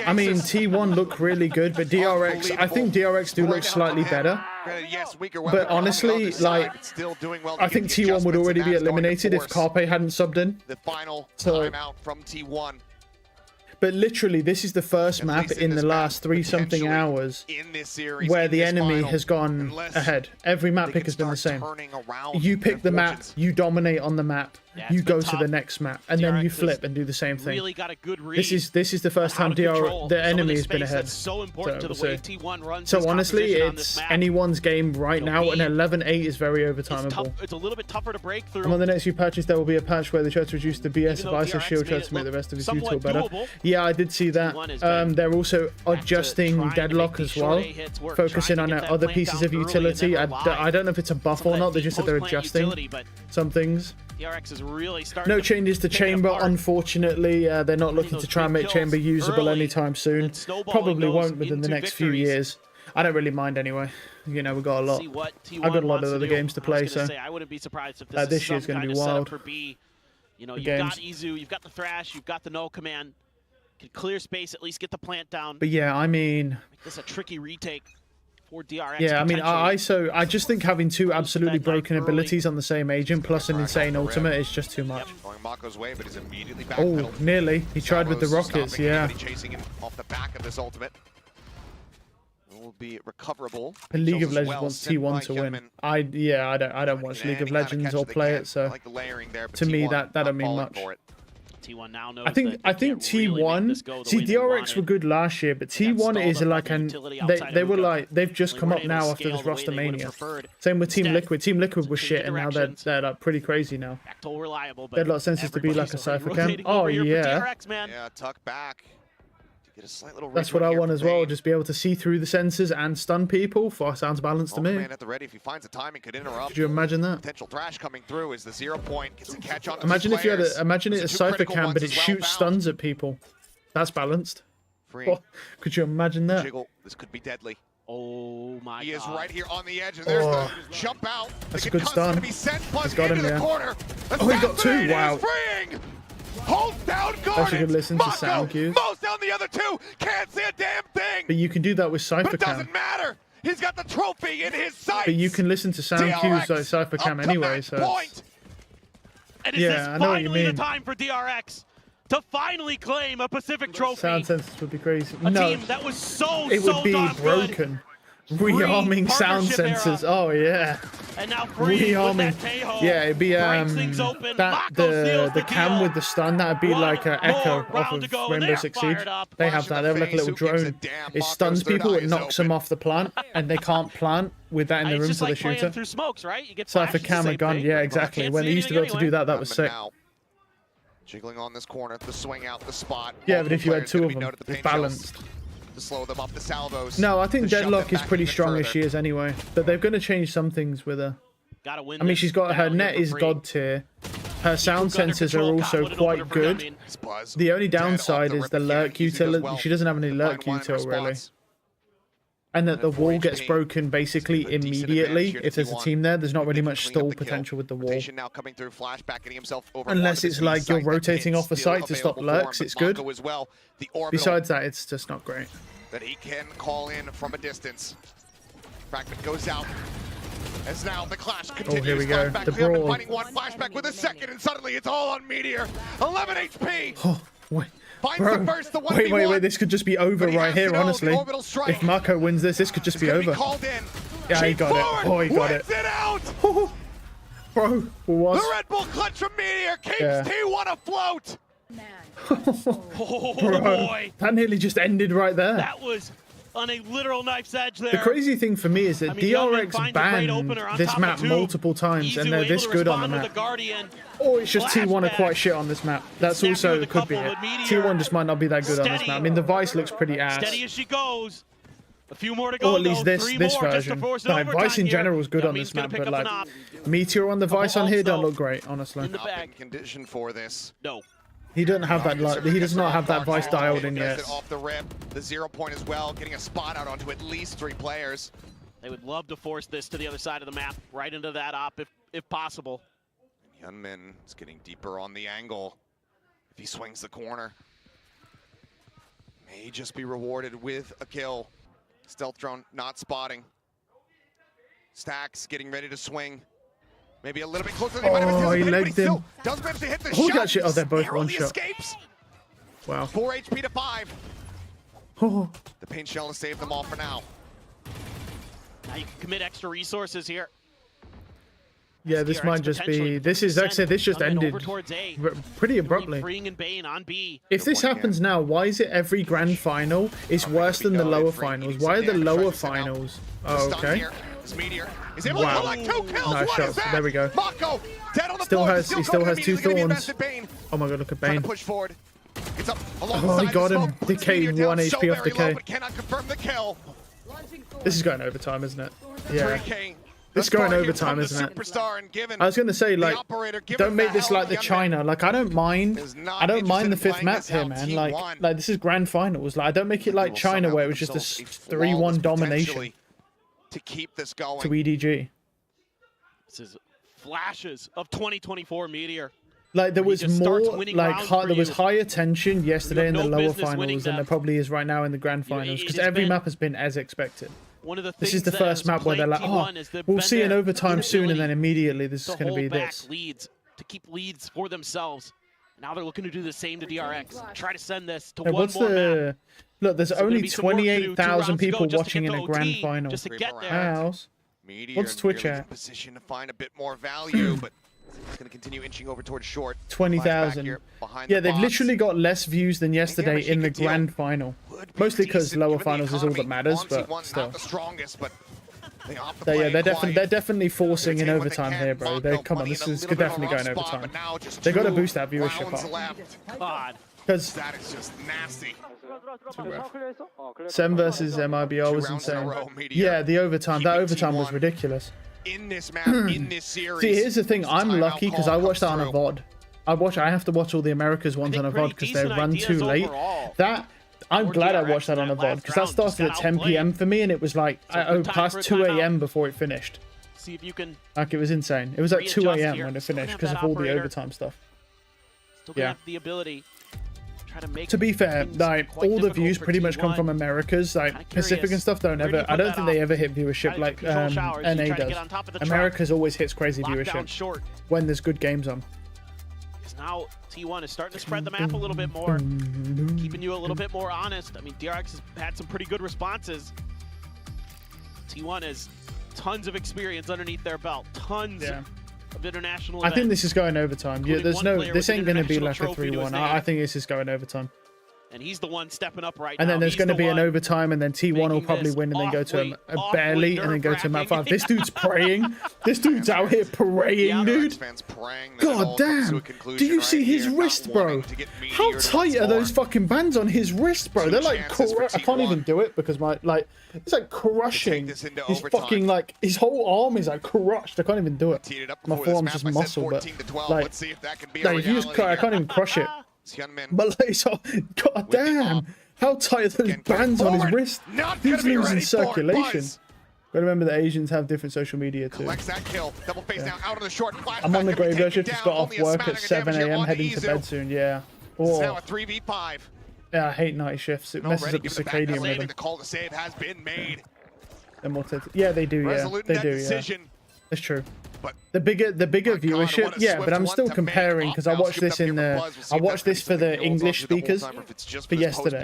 I mean, T1 look really good, but DRX, I think DRX do look slightly better. But honestly, like, I think T1 would already be eliminated if Carpe hadn't subbed in. The final timeout from T1. But literally, this is the first map in the last 3-something hours where the enemy has gone ahead. Every map pick has been the same. You pick the map, you dominate on the map, you go to the next map, and then you flip and do the same thing. Really got a good read. This is the first time the enemy has been ahead. So important to the way T1 runs. So honestly, it's anyone's game right now, and 11-8 is very overtimeable. It's a little bit tougher to break through. And on the next few patches, there will be a patch where they try to reduce the BS of ISO shield, try to make the rest of his util better. Yeah, I did see that. They're also adjusting deadlock as well, focusing on other pieces of utility. I don't know if it's a buff or not. They just said they're adjusting some things. DRX is really starting. No changes to chamber, unfortunately. They're not looking to try and make chamber usable anytime soon. Probably won't within the next few years. I don't really mind anyway. You know, we've got a lot. I've got a lot of other games to play, so I wouldn't be surprised if this year's going to be wild. You know, you've got Izu, you've got the Thrash, you've got the No Command. Can clear space, at least get the plant down. But yeah, I mean, make this a tricky retake for DRX. Yeah, I mean, I just think having 2 absolutely broken abilities on the same agent plus an insane ultimate is just too much. Going Mako's way, but he's immediately oh, nearly. He tried with the rockets, yeah. Chasing him off the back of this ultimate. It will be recoverable. And League of Legends wants T1 to win. I don't watch League of Legends or play it, so to me that don't mean much. T1 now knows I think T1. See, DRX were good last year, but T1 is like they've just come up now after this roster mania. Same with Team Liquid. Team Liquid was shit, and now they're like pretty crazy now. They had a lot of senses to be like a Cypher Cam. Oh yeah. Yeah, tuck back. Get a slight little that's what I want as well, just be able to see through the sensors and stun people. Sounds balanced to me. Man at the ready, if he finds the timing, could interrupt. Could you imagine that? Potential Thrash coming through is the 0 point, gets a catch on. Imagine if you had imagine it as Cypher Cam, but it shoots stuns at people. That's balanced. Oh, could you imagine that? Jiggle. This could be deadly. Oh my God. He is right here on the edge, and there's the jump out. That's a good stun. He's got him, yeah. Oh, he got 2. Wow. Hold down Gordon. That's a good listen to sound cues. Mows down the other 2. Can't see a damn thing. But you can do that with Cypher Cam. But it doesn't matter. He's got the trophy in his sights. But you can listen to sound cues like Cypher Cam anyway, so. And yeah, I know what you mean. The time for DRX to finally claim a Pacific trophy. Sound sensors would be crazy. A team that was so would be broken. Rearming sound sensors. Oh yeah. And now rearming. Yeah, it'd be the cam with the stun. That'd be like an Echo off of Rainbow Six Siege. They have that. They have like a little drone. It stuns people. It knocks them off the plant, and they can't plant with that in the room, so they shoot it. Cypher Cam a gun. Yeah, exactly. When they used to be able to do that, that was sick. Jiggling on this corner, the swing out, the spot. Yeah, but if you had 2 of them, it's balanced. To slow them up, the salvos. No, I think Deadlock is pretty strong as she is anyway, but they're going to change some things with her. Gotta win. I mean, she's got her net is god tier. Her sound sensors are also quite good. The only downside is the lurk util. She doesn't have any lurk util really. And that the wall gets broken basically immediately if there's a team there. There's not really much stall potential with the wall. Unless it's like you're rotating off the site to stop lurks, it's good. Besides that, it's just not great. That he can call in from a distance. Fragment goes out. As now the clash continues. Oh, here we go. The brawl. Fighting one flashback with a second, and suddenly it's all on Meteor. 11 HP. Oh, wait. Finds Bro, the first, the 1v1. wait, this could just be over right here, honestly. If Marco wins this could just be over. Yeah, he got it. Oh, he got it. Out. Bro, what? The Red Bull clutch from Meteor keeps T1 afloat. Oh, Bro, boy. that nearly just ended right there. That was on a literal knife's edge there. The crazy thing for me is that DRX banned this map multiple times, and they're this good on the map. Or it's just T1 are quite shit on this map. That's also could be it. T1 just might not be that good on this map. I mean, the Vice looks pretty ass. Steady as she goes. A few more to go. Or at least this version. Like, Vice in general is good on this map, but like Meteor on the Vice on here don't look great, honestly. Not in condition for this. No. He doesn't have that. Like, he does not have that Vice dialed in yet. Off the rip, the 0 point as well, getting a spot out onto at least 3 players. They would love to force this to the other side of the map, right into that op if possible. Hyunmin is getting deeper on the angle. If he swings the corner, may just be rewarded with a kill. Stealth drone not spotting. Stacks getting ready to swing. Maybe a little bit closer than he might have Oh, he anticipated, legged but he him. still does manage to hit the Oh, shot. that shit. Oh, they're both one Narrowly shot. Escapes. Wow. 4 HP to 5. Oh. The paint shell to save them all for now. Now you can commit extra resources here. Yeah, this might just be. This is, like I said, this just ended pretty abruptly. Freeing and Bane on B. If this happens now, why is it every grand final is worse than the lower finals? Why are the lower finals? Oh, okay. Wow. Nice shot. There we go. He still has 2 thorns. Oh my god, look at Bane. Oh, he got him. Decay 1 HP off Decay. This is going overtime, isn't it? Yeah. This is going overtime, isn't it? I was going to say, like, don't make this like the China. Like, I don't mind the 5th map here, man. Like this is grand finals. Like, I don't make it like China where it was just a 3-1 domination to keep this going to EDG. This is flashes of 2024 Meteor. Like, there was more, like, there was higher tension yesterday in the lower finals than there probably is right now in the grand finals, because every map has been as expected. This is the first map where they're like, oh, we'll see an overtime soon, and then immediately this is going to be this. Leads, to keep leads for themselves. Now they're looking to do the same to DRX. Try to send this to one more map. Look, there's only 28,000 people watching in a grand final. Just to get there. House. What's Twitch at? Position to find a bit more value, but it's going to continue inching over towards short. 20,000. Yeah, they've literally got less views than yesterday in the grand final. Mostly because lower finals is all that matters, but still. They're definitely forcing in overtime here, bro. Come on, this is definitely going overtime. They got to boost that viewership up. God. Because that is just nasty. 7 versus MIBR was insane. Yeah, the overtime. That overtime was ridiculous. In this map, in this series. See, here's the thing. I'm lucky because I watched that on a VOD. I have to watch all the Americas ones on a VOD because they run too late. I'm glad I watched that on a VOD because that started at 10 PM for me and it was like past 2 AM before it finished. See if you can. Like, it was insane. It was like 2 AM when it finished because of all the overtime stuff. Yeah. The ability. To be fair, like, all the views pretty much come from Americas. Like, Pacific and stuff don't ever. I don't think they ever hit viewership like NA does. Americas always hits crazy viewership when there's good games on. Now T1 is starting to spread the map a little bit more, keeping you a little bit more honest. I mean, DRX has had some pretty good responses. T1 has tons of experience underneath their belt, tons of international events. I think this is going overtime. Yeah, this ain't going to be like a 3-1. I think this is going overtime. And he's the one stepping up right now. And then there's going to be an overtime, and then T1 will probably win, and then go to a barely, and then go to map 5. This dude's praying. This dude's out here praying, dude. God damn. Do you see his wrist, bro? How tight are those fucking bands on his wrist, bro? They're like, I can't even do it because my, like, it's like crushing. His fucking, like, his whole arm is like crushed. I can't even do it. My forearm's just muscle, but like, if you just, I can't even crush it. But like, so, god damn, how tight are those bands on his wrist? He's losing circulation. But remember, the Asians have different social media too. Yeah. I'm on the graveyard shift. Just got off work at 7 AM, heading to bed soon. Yeah. Oh. Now a 3v5. Yeah, I hate night shifts. It messes up the circadian rhythm. The call to save has been made. Yeah, they do. Yeah, they do. Yeah, that's true. The bigger viewership, yeah, but I'm still comparing because I watched this in the I watched this for the English speakers for yesterday.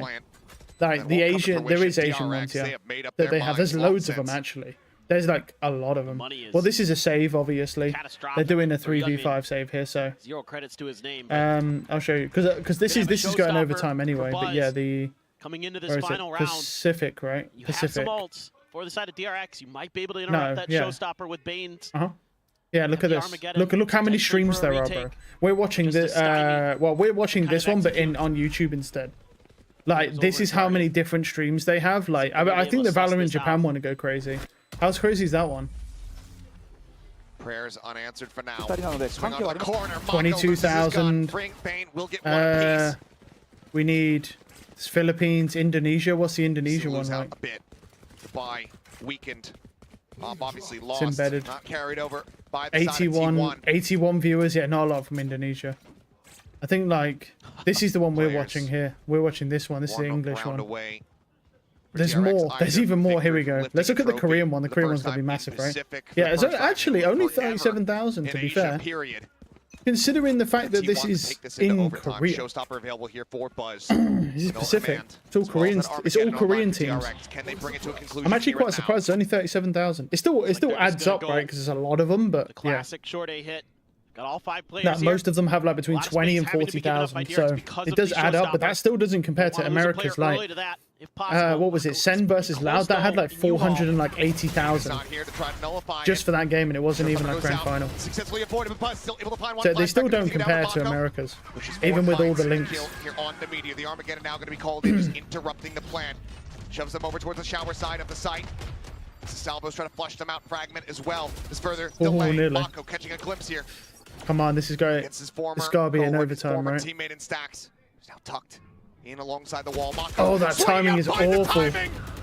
Like the Asian, there is Asian ones, yeah, that they have. There's loads of them actually. There's like a lot of them. Well, this is a save, obviously. They're doing a 3v5 save here, so. Zero credits to his name. I'll show you because this is going overtime anyway. But yeah, the coming into this final round, Pacific, right? Pacific. For the side of DRX, you might be able to interrupt that showstopper with Bane's. Yeah, look at this. Look how many streams there are, bro. We're watching this. Well, we're watching this one, but on YouTube instead. Like, this is how many different streams they have. Like, I think the Valorant Japan want to go crazy. How crazy is that one? Prayers unanswered for now. Swing on the corner. 22,000. We need Philippines, Indonesia. What's the Indonesia one like? A bit by weakened. Obviously lost. It's embedded. Not carried over by the 81 viewers. Yeah, not a lot from Indonesia. I think like this is the one we're watching here. We're watching this one. This is the English one. There's more. There's even more. Here we go. Let's look at the Korean one. The Korean one's gonna be massive, right? Yeah, it's actually only 37,000 to be fair. Considering the fact that this is in Korea. Showstopper available here for Buzz. This is Pacific. It's all Korean. It's all Korean teams. I'm actually quite surprised. It's only 37,000. It still adds up, right? Because there's a lot of them, but the classic short A hit. Got all 5 players. Now, most of them have like between 20 and 40,000, so it does add up. But that still doesn't compare to America's like. What was it? Sen versus Loud that had like 480,000 just for that game, and it wasn't even like grand final. So they still don't compare to America's, even with all the links. Here on the media, the Armageddon now going to be called in, just interrupting the plan. Shoves them over towards the shower side of the site. Salvo's trying to flush them out. Fragment as well. Is further delay. Mako catching a glimpse here. Come on, this is going. It's gotta be an overtime, right? Teammate in stacks. He's now tucked in alongside the wall. Mako oh, that timing is awful.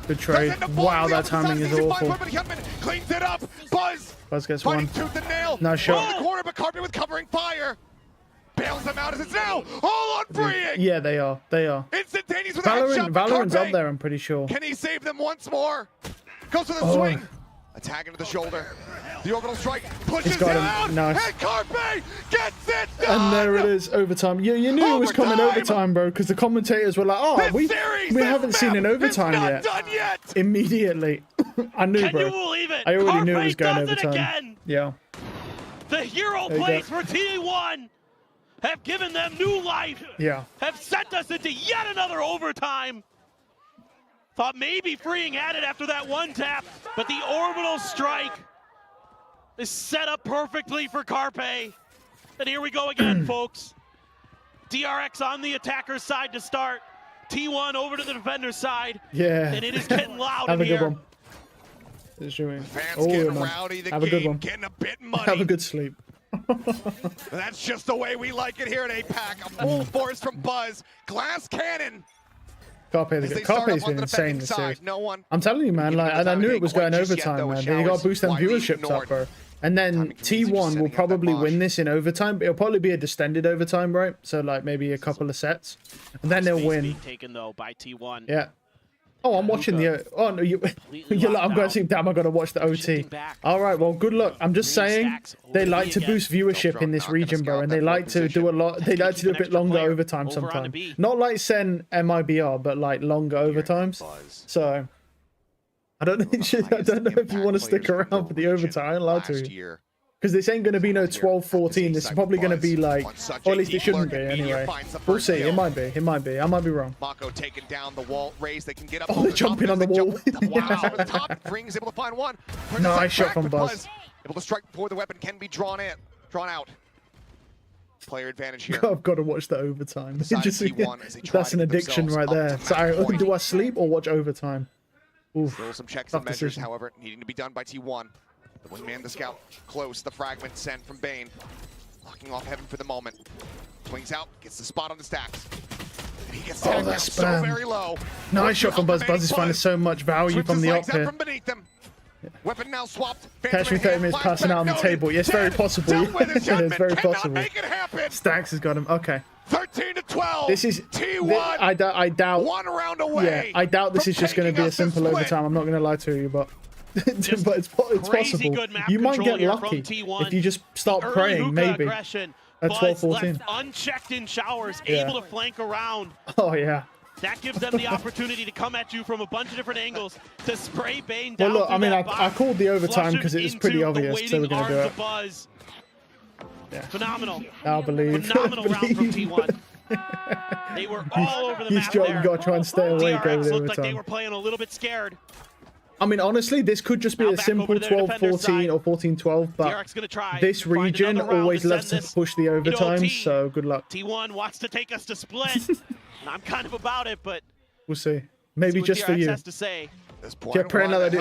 Good trade. Wow, that timing is awful. Cleans it up. Buzz gets one. Tooth and nail. Nice shot. The corner, but Carpet with covering fire. Bails them out as it's now all on freeing. Yeah, they are. They are. Instantaneous with Valorant's up there, I'm pretty sure. Can he save them once more? Goes for the swing. Attack into the shoulder. The orbital strike pushes him out. Nice. And Carpe gets it done. And there it is, overtime. You knew it was coming overtime, bro, because the commentators were like, "Oh, we haven't seen an overtime yet." Immediately, I knew, bro. Can you believe it? I already knew it was going does overtime. It again. Yeah. The hero plays for T1 have given them new life. Yeah. Have sent us into yet another overtime. Thought maybe Freeing had it after that one tap, but the orbital strike is set up perfectly for Carpe. And here we go again, folks. DRX on the attacker's side to start. T1 over to the defender's side. Yeah. And it is getting loud Have in here. Have a good one. Fans getting rowdy, the Have a good one. Getting a bit muddy. Have a good sleep. That's just the way we like it here at APAC. A full force from Buzz. Glass cannon. Carpe's been insane this series. I'm telling you, man, like, and I knew it was going overtime, man. They got to boost them viewerships up, bro. And then T1 will probably win this in overtime. It'll probably be a distended overtime, right? So, like, maybe a couple of sets. And then they'll win. Taken, though, by T1. Yeah. Oh, I'm watching the... Oh, no, you're like, I'm going to see... Damn, I got to watch the OT. All right, well, good luck. I'm just saying they like to boost viewership in this region, bro. And they like to do a lot... They like to do a bit longer overtime sometimes. Not like Sen MIBR, but like longer overtimes. So... I don't know if you want to stick around for the overtime. I'm allowed to. Because this ain't going to be no 12-14. This is probably going to be like, or at least it shouldn't be anyway. We'll see. It might be. It might be. I might be wrong. Mako taking down the wall. Raise. They can get up. Oh, they're jumping on the wall. Wow. Over the top. Ring's able to find one. Nice shot from Buzz. Able to strike before the weapon can be drawn out. Player advantage here. I've got to watch the overtime. Just, T1 as they try that's to an get addiction themselves right up there. to So match point. do I sleep or watch overtime? Oof. Still some checks Tough and measures, decision. however, needing to be done by T1. The wingman, the scout, close. The fragment sent from Bane. Locking off heaven for the moment. Swings out, gets the spot on the stacks. And he gets tagged down so very low. Nice shot from Buzz. Buzz is finding so much value from the up here. From beneath them. Weapon now swapped. Catch me 30 minutes passing out on the table. Yes, very possible. It's very possible. Stacks has got him. Okay. 13-12. This is T1. I doubt. 1 round away. Yeah, I doubt this is just going to be a simple overtime. I'm not going to lie to you, but it's possible. You might get lucky if you just start praying. Maybe at 12-14. Unchecked in showers, able to flank around. Oh yeah. That gives them the opportunity to come at you from a bunch of different angles to spray Bane down. Well, look, I mean, I called the overtime because it was pretty obvious they were going to do it. Buzz. Yeah. Phenomenal. I'll believe. Phenomenal round from T1. They were all over the map there. You got to try and stay awake over the looked like they overtime. were playing a little bit scared. I mean, honestly, this could just be a simple 12-14 or 14-12, but this region always loves to push the overtime, so good luck. T1 wants to take us to split. I'm kind of about it, but we'll see. Maybe just for you. Has to say. Yeah,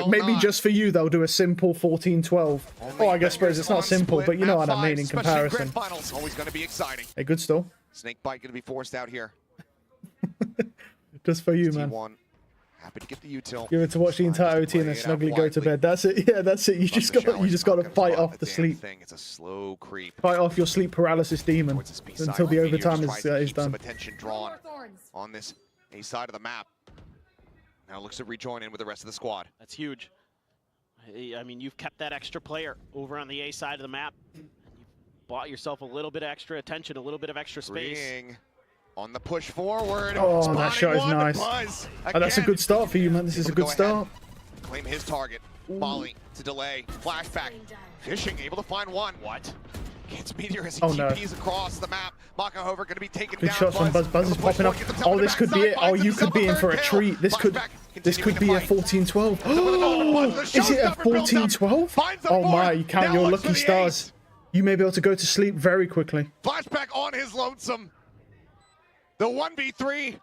maybe just for you, they'll do a simple 14-12. Oh, I guess suppose it's not simple, but you know what I mean in comparison. Always going to be exciting. A good stall. Snake bite going to be forced out here. Just for you, man. Happy to get the util. Give it to watch the entire OT and then snugly go to bed. That's it. Yeah, that's it. You just got to fight off the sleep. It's a slow creep. Fight off your sleep paralysis demon until the overtime is done. Some attention drawn on this A side of the map. Now looks to rejoin in with the rest of the squad. That's huge. I mean, you've kept that extra player over on the A side of the map. You've bought yourself a little bit of extra attention, a little bit of extra space. On the push forward. Oh, that shot is nice. Oh, that's a good start for you, man. This is a good start. Claim his target. Molly to delay. Flashback. Fishing, able to find one. What? Gets Meteor as he TPs across the map. Mako Hover going to be taken down. Good shots from Buzz. Buzz is popping up. Oh, this could be it. Oh, you could be in for a treat. This could be a 14-12. Oh, is it a 14-12? Oh my, you count your lucky stars. You may be able to go to sleep very quickly. Flashback on his lonesome. The 1v3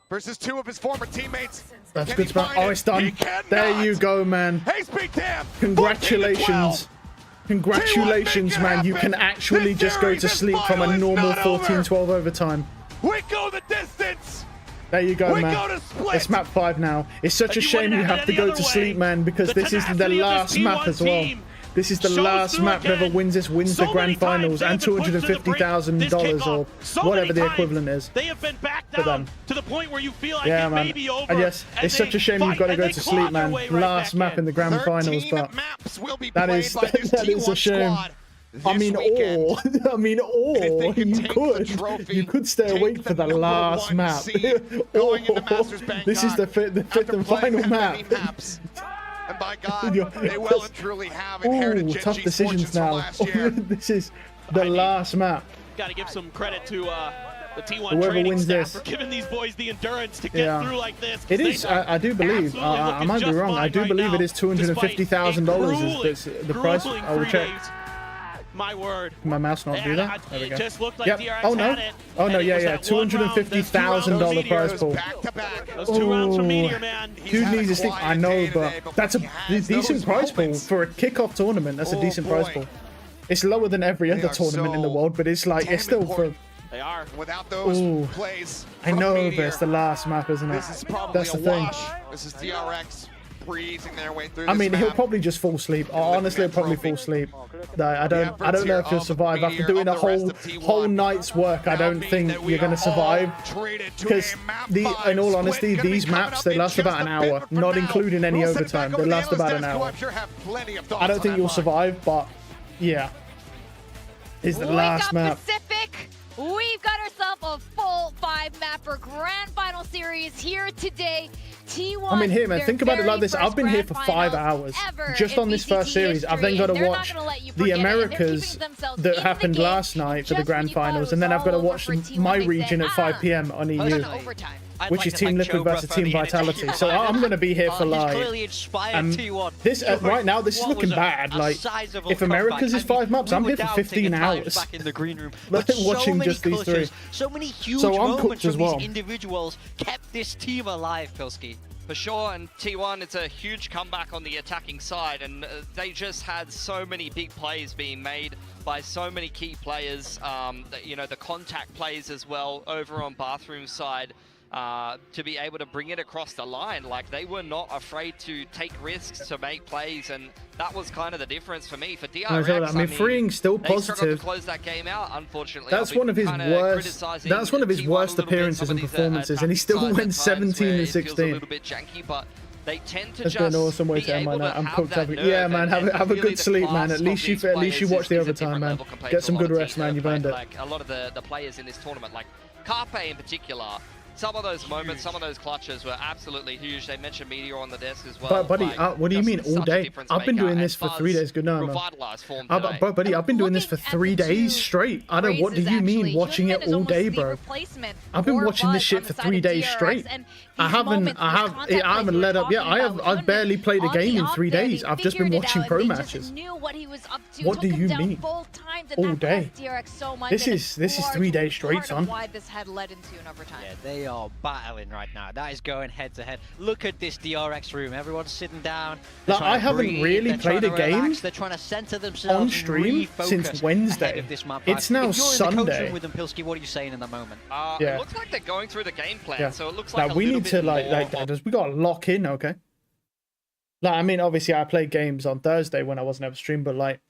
versus 2 of his former teammates. That's a good spot. Oh, it's done. There you go, man. Congratulations. Congratulations, man. You can actually just go to sleep from a normal 14-12 overtime. We go the distance. There you go, man. It's map 5 now. It's such a shame you have to go to sleep, man, because this is the last map as well. This is the last map. Whoever wins this wins the grand finals and $250,000 or whatever the equivalent is. They have been back down to the point where you feel like yeah, it may be over. And yes, it's such a shame you've got to go to sleep, man. Last map in the grand finals, but that is a shame. I mean, or you could stay awake for the last map. This is the fifth and final map. And by God, they well and truly have inherited tough decisions now. This is the last map. Got to give some credit to the T1 Whoever training wins staff this. for giving these boys the endurance to get through like this. It is. I do believe. I might be wrong. I do believe it is $250,000 is the price. I will check. My word. My mouse not do that? There we go. It just looked like DRX oh no. had it, oh no, yeah. $250,000 prize pool. Those 2 rounds from Meteor, man. Dude needs to sleep. I know, but that's a decent prize pool for a kickoff tournament. That's a decent prize pool. It's lower than every other tournament in the world, but it's like it's still for. They are. Without those plays. I know, but it's the last map, isn't it? This is probably that's the thing. This is DRX breezing their way through. I mean, he'll probably just fall asleep. Honestly, he'll probably fall asleep. I don't know if he'll survive after doing a whole night's work. I don't think you're going to survive because in all honesty, these maps they last about an hour, not including any overtime. They last about an hour. I don't think you'll survive, but yeah, it's the last map. Pacific. We've got ourselves a full 5-mapper grand final series here today. T1, I mean, here, man, their think about it like very this. I've first been here grand for 5 finals hours ever just in on this VCT first series. I've then history, got to and they're not watch gonna let you the forget it, and they're Americas keeping themselves that in happened the game last night for the just when grand you thought it finals, was and then I've got to all over watch for T1, my they region said, at 5 p.m. on we're EU, gonna overtime. which is Team Liquid versus Team Vitality. So I'm going to be here for He's like clearly inspired T1. this right now. This is What looking was bad. a Like sizable if Americas comeback. is 5 maps, We I'm were here for doubting 15 at times hours. back in the green room, Like, but watching so many just these three. clutches, so many huge So I'm moments cooked as from well. these individuals kept this team alive, Pilski. For sure, and T1, it's a huge comeback on the attacking side, and they just had so many big plays being made by so many key players, you know, the contact plays as well over on Bathroom side, to be able to bring it across the line. Like, they were not afraid to take risks, to make plays, and that was kind of the difference for me. For DRX, I mean, freeing's still they struggled positive. to close that game out, unfortunately. That's one of his worst. That's one of his worst appearances and performances, and he still went 17 and 16. A little bit janky, but they tend to That's just been an awesome way be to end my able night. I'm have cooked that up. nerve Yeah, man. Have a really good the sleep, man. class At least of you these watch the players is a overtime, different man. level compared Get to some a lot good of rest, teams that man. You've have earned played, it. like a lot of the players in this tournament, like Carpe in particular. Some of those moments, some of those clutches were absolutely huge. They mentioned Meteor on the desk as well. But buddy, like, what do you just mean all such a day? difference I've been maker, doing this and for 3 Buzz days. Good night, man. revitalized form today. But buddy, I've been doing this for 3 days straight. I don't. What do you mean watching it all day, bro? I've been watching this shit for 3 days straight. I haven't let up yet. I've barely played a game in 3 days. I've just been watching pro matches. What do you mean? All day. This is 3 days straight, son. Why this had led into an overtime. Yeah, they are battling right now. That is going head to head. Look at this DRX room. Everyone's sitting down. Like, I haven't really played a game They're trying to center themselves on stream since Wednesday. It's now Sunday. With them, Pilski, what are you saying in the moment? Yeah. It looks like they're going through the game plan, Yeah. so it looks like we need to we got to lock in, okay? Like, I mean, obviously I played games on Thursday when I wasn't able to stream, but like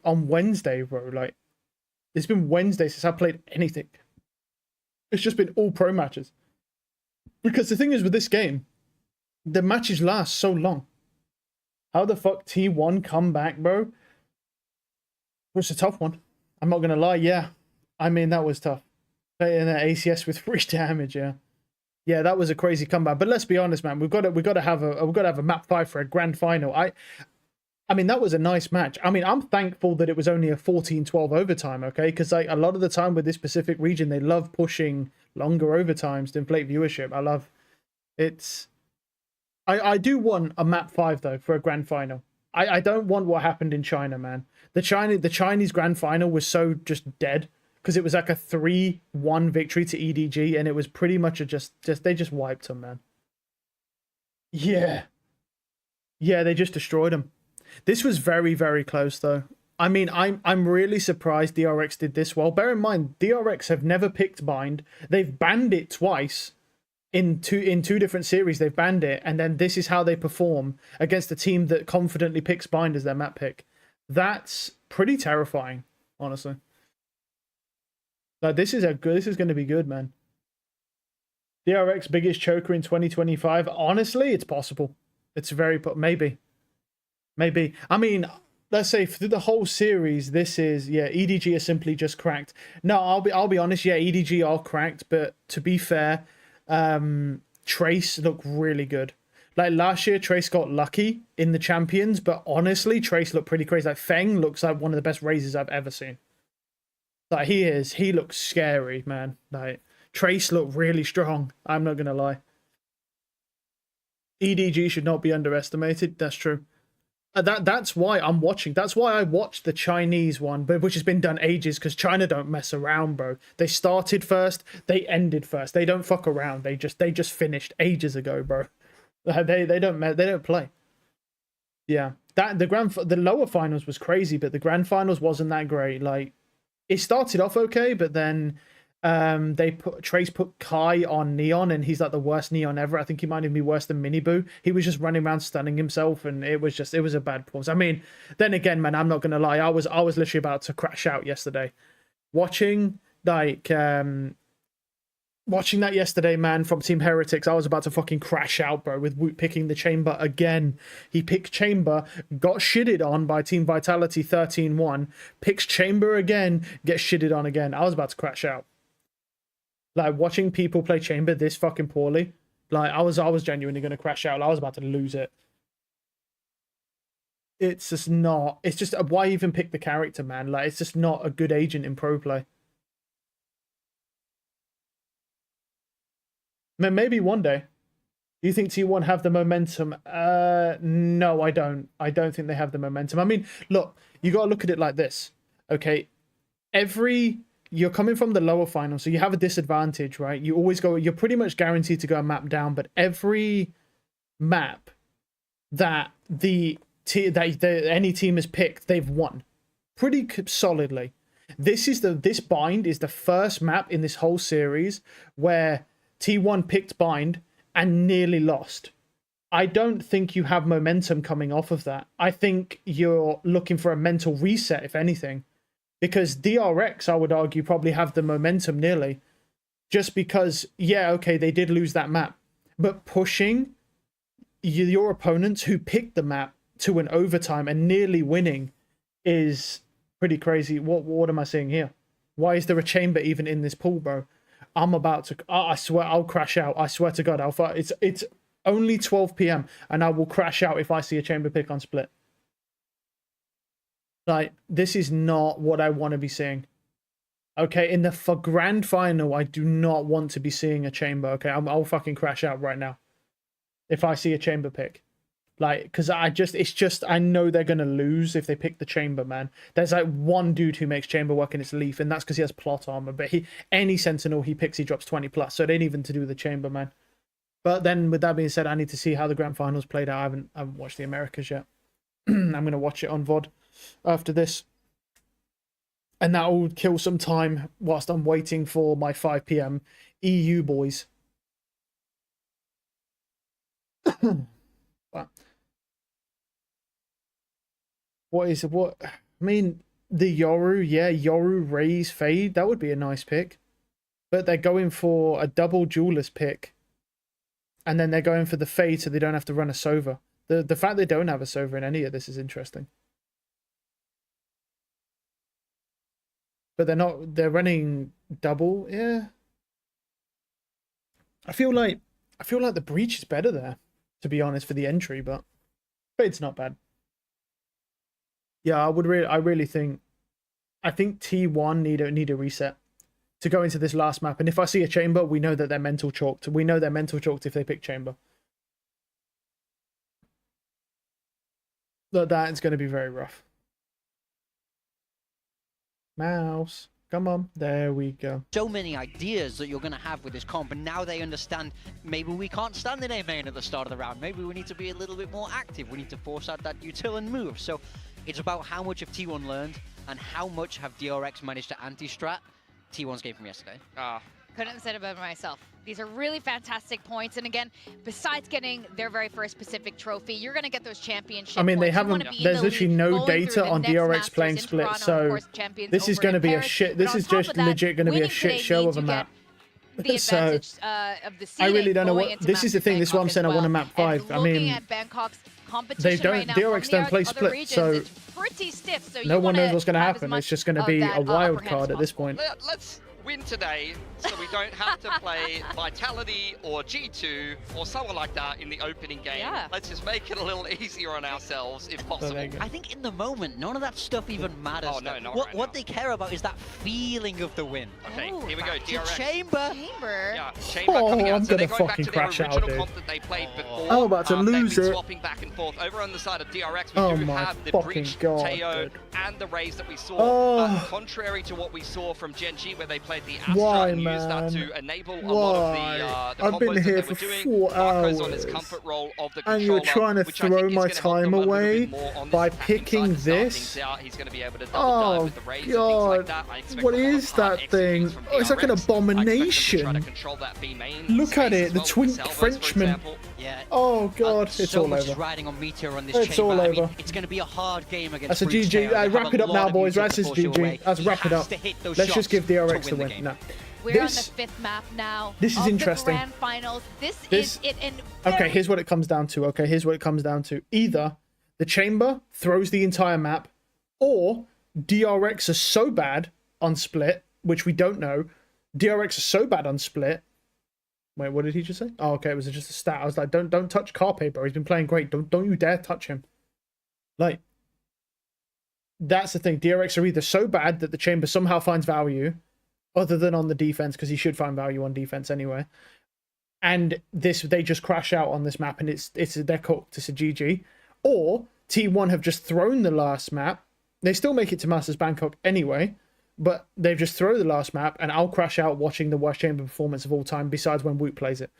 on Wednesday, bro, like it's been Wednesday since I played anything. It's just been all pro matches. Because the thing is with this game, the matches last so long. How the fuck T1 come back, bro? It's a tough one. I'm not gonna lie, yeah. I mean, that was tough. Playing an ACS with 3 damage, yeah. Yeah, that was a crazy comeback. But let's be honest, man. We've got to have a map 5 for a grand final. I mean, that was a nice match. I mean, I'm thankful that it was only a 14-12 overtime, okay? Because like, a lot of the time with this specific region, they love pushing longer overtimes to inflate viewership. I love it's. I do want a map 5 though for a grand final. I don't want what happened in China, man. The Chinese grand final was so just dead because it was like a 3-1 victory to EDG, and it was pretty much they just wiped them, man. Yeah, they just destroyed them. This was very, very close, though. I mean, I'm really surprised DRX did this well. Bear in mind, DRX have never picked Bind. They've banned it twice. In two different series, they've banned it, and then this is how they perform against a team that confidently picks Bind as their map pick. That's pretty terrifying, honestly. Like, this is going to be good, man. DRX biggest choker in 2025. Honestly, it's possible. It's very maybe. I mean, let's say through the whole series, this is EDG is simply just cracked. No, I'll be honest. Yeah, EDG are cracked, but to be fair, Trace looked really good. Like last year, Trace got lucky in the champions, but honestly, Trace looked pretty crazy. Like Feng looks like one of the best Razors I've ever seen. Like he looks scary, man. Like Trace looked really strong. I'm not gonna lie. EDG should not be underestimated. That's true. That's why I'm watching. That's why I watched the Chinese one, but which has been done ages because China don't mess around, bro. They started first, they ended first. They don't fuck around. They just finished ages ago, bro. They don't play. Yeah, the lower finals was crazy, but the grand finals wasn't that great. Like it started off okay, but then Trace put Kai on Neon, and he's like the worst Neon ever. I think he might even be worse than Miniboo. He was just running around stunning himself, and it was a bad performance. I mean, then again, man, I'm not gonna lie, I was literally about to crash out yesterday, watching that yesterday, man, from Team Heretics. I was about to fucking crash out, bro, with Woot picking the Chamber again. He picked Chamber, got shitted on by Team Vitality 13-1, picks Chamber again, gets shitted on again. I was about to crash out. Like, watching people play Chamber this fucking poorly, Like, I was genuinely going to crash out. I was about to lose it. It's just not. It's just, why even pick the character, man? Like, it's just not a good agent in pro play. Maybe one day. Do you think T1 have the momentum? No, I don't. I don't think they have the momentum. I mean, look, you got to look at it like this. Okay, you're coming from the lower final, so you have a disadvantage, right? You always go, you're pretty much guaranteed to go a map down, but every map that any team has picked, they've won pretty solidly. This bind is the first map in this whole series where T1 picked bind and nearly lost. I don't think you have momentum coming off of that. I think you're looking for a mental reset, if anything, because DRX, I would argue, probably have the momentum nearly, just because, yeah, okay, they did lose that map, but pushing your opponents who picked the map to an overtime and nearly winning is pretty crazy. What am I seeing here? Why is there a chamber even in this pool, bro? I'm about to... I swear I'll crash out. I swear to God, Alpha. It's only 12 p.m. and I will crash out if I see a chamber pick on split. Like, this is not what I want to be seeing. Okay, for grand final, I do not want to be seeing a chamber. Okay, I'll fucking crash out right now if I see a chamber pick. Like, because I know they're going to lose if they pick the chamber, man. There's like one dude who makes chamber work and it's Leaf, and that's because he has plot armor. But any sentinel he picks, he drops 20 plus. So it ain't even to do with the chamber, man. But then with that being said, I need to see how the grand finals played out. I haven't watched the Americas yet. I'm going to watch it on VOD after this. And that will kill some time whilst I'm waiting for my 5 p.m. EU boys. But what? I mean, the Yoru, yeah, Yoru, Raze, Fade, that would be a nice pick. But they're going for a double duelist pick. And then they're going for the Fade so they don't have to run a Sova. The fact they don't have a Sova in any of this is interesting. But they're running double, yeah. I feel like the Breach is better there, to be honest, for the entry, but Fade's not bad. Yeah, I really think T1 need a reset to go into this last map. And if I see a chamber, we know that they're mental chalked. We know they're mental chalked if they pick chamber. Look, that is going to be very rough. Mouse, come on, there we go. So many ideas that you're going to have with this comp, and now they understand maybe we can't stand in A main at the start of the round. Maybe we need to be a little bit more active. We need to force out that util and move. So it's about how much have T1 learned and how much have DRX managed to anti-strat T1's game from yesterday. Couldn't have said it better myself. These are really fantastic points. And again, besides getting their very first Pacific trophy, you're going to get those championship I mean, they points. haven't, there's literally no data on DRX playing split, so this is going to be a shit, this is just legit going to be a shit show of a map. So, I really don't know what, this is the thing, this is what I'm saying, I want a map 5. I mean, they don't, DRX don't play split, so no one knows what's going to happen. It's just going to be a wild card at this point. Let's win today so we don't have to play Vitality or G2 or someone like that in the opening game. Yeah. Let's just make it a little easier on ourselves if possible. I think in the moment, none of that stuff even matters. Oh, no, not what they care about is that feeling of the win. Okay, here we go. DRX. Chamber. Yeah, Chamber coming out. I'm So they're gonna going back fucking to their crash out, original dude. comp that they played before. I'm about to lose they've been it. swapping back and forth. Over on the side of DRX, we do Oh my have the fucking Breach, God, Teo, dude. and the Raze that we saw. Oh. But contrary to what we saw from Gen G, where they played the Why, Astra and used that man? to enable a lot of the I've been combos here that they for were doing. 4 Marco's on his hours. comfort role of the And controller, you're trying to which I throw think is my gonna help them time a little bit away more on this by attacking picking side to start this? things out. He's going to be able to double dive with the Raze and things like that. I expect What a lot of is hard that thing? executes from Oh, it's like an DRX. I expect them to try to abomination. control that B main Look at space it, as the well with twink Salvos, for Frenchman. example. Yeah. Oh god, it's so all much over. riding on Meteor on this It's chamber. all I mean, over. it's going to be a hard game against That's a Breach GG. Teo. They have Wrap it a up lot now, of boys. Meteor That's to his force you GG. away. Let's He wrap it has up. to hit those Let's just shots give to DRX win the the win. game. No. We're on the 5th map now. This is interesting. The grand finals. This This- is it. And Okay, here's what it comes down to. Okay, here's what it comes down to. Either the chamber throws the entire map, or DRX are so bad on split, which we don't know. DRX are so bad on split Wait, what did he just say? Oh, okay, it was just a stat. I was like, don't touch Carpe, bro. He's been playing great. Don't you dare touch him. Like, that's the thing. DRX are either so bad that the Chamber somehow finds value, other than on the defense, because he should find value on defense anyway. And they just crash out on this map, and they're cooked. It's a GG. Or T1 have just thrown the last map. They still make it to Masters Bangkok anyway, but they've just thrown the last map, and I'll crash out watching the worst Chamber performance of all time, besides when Woot plays it.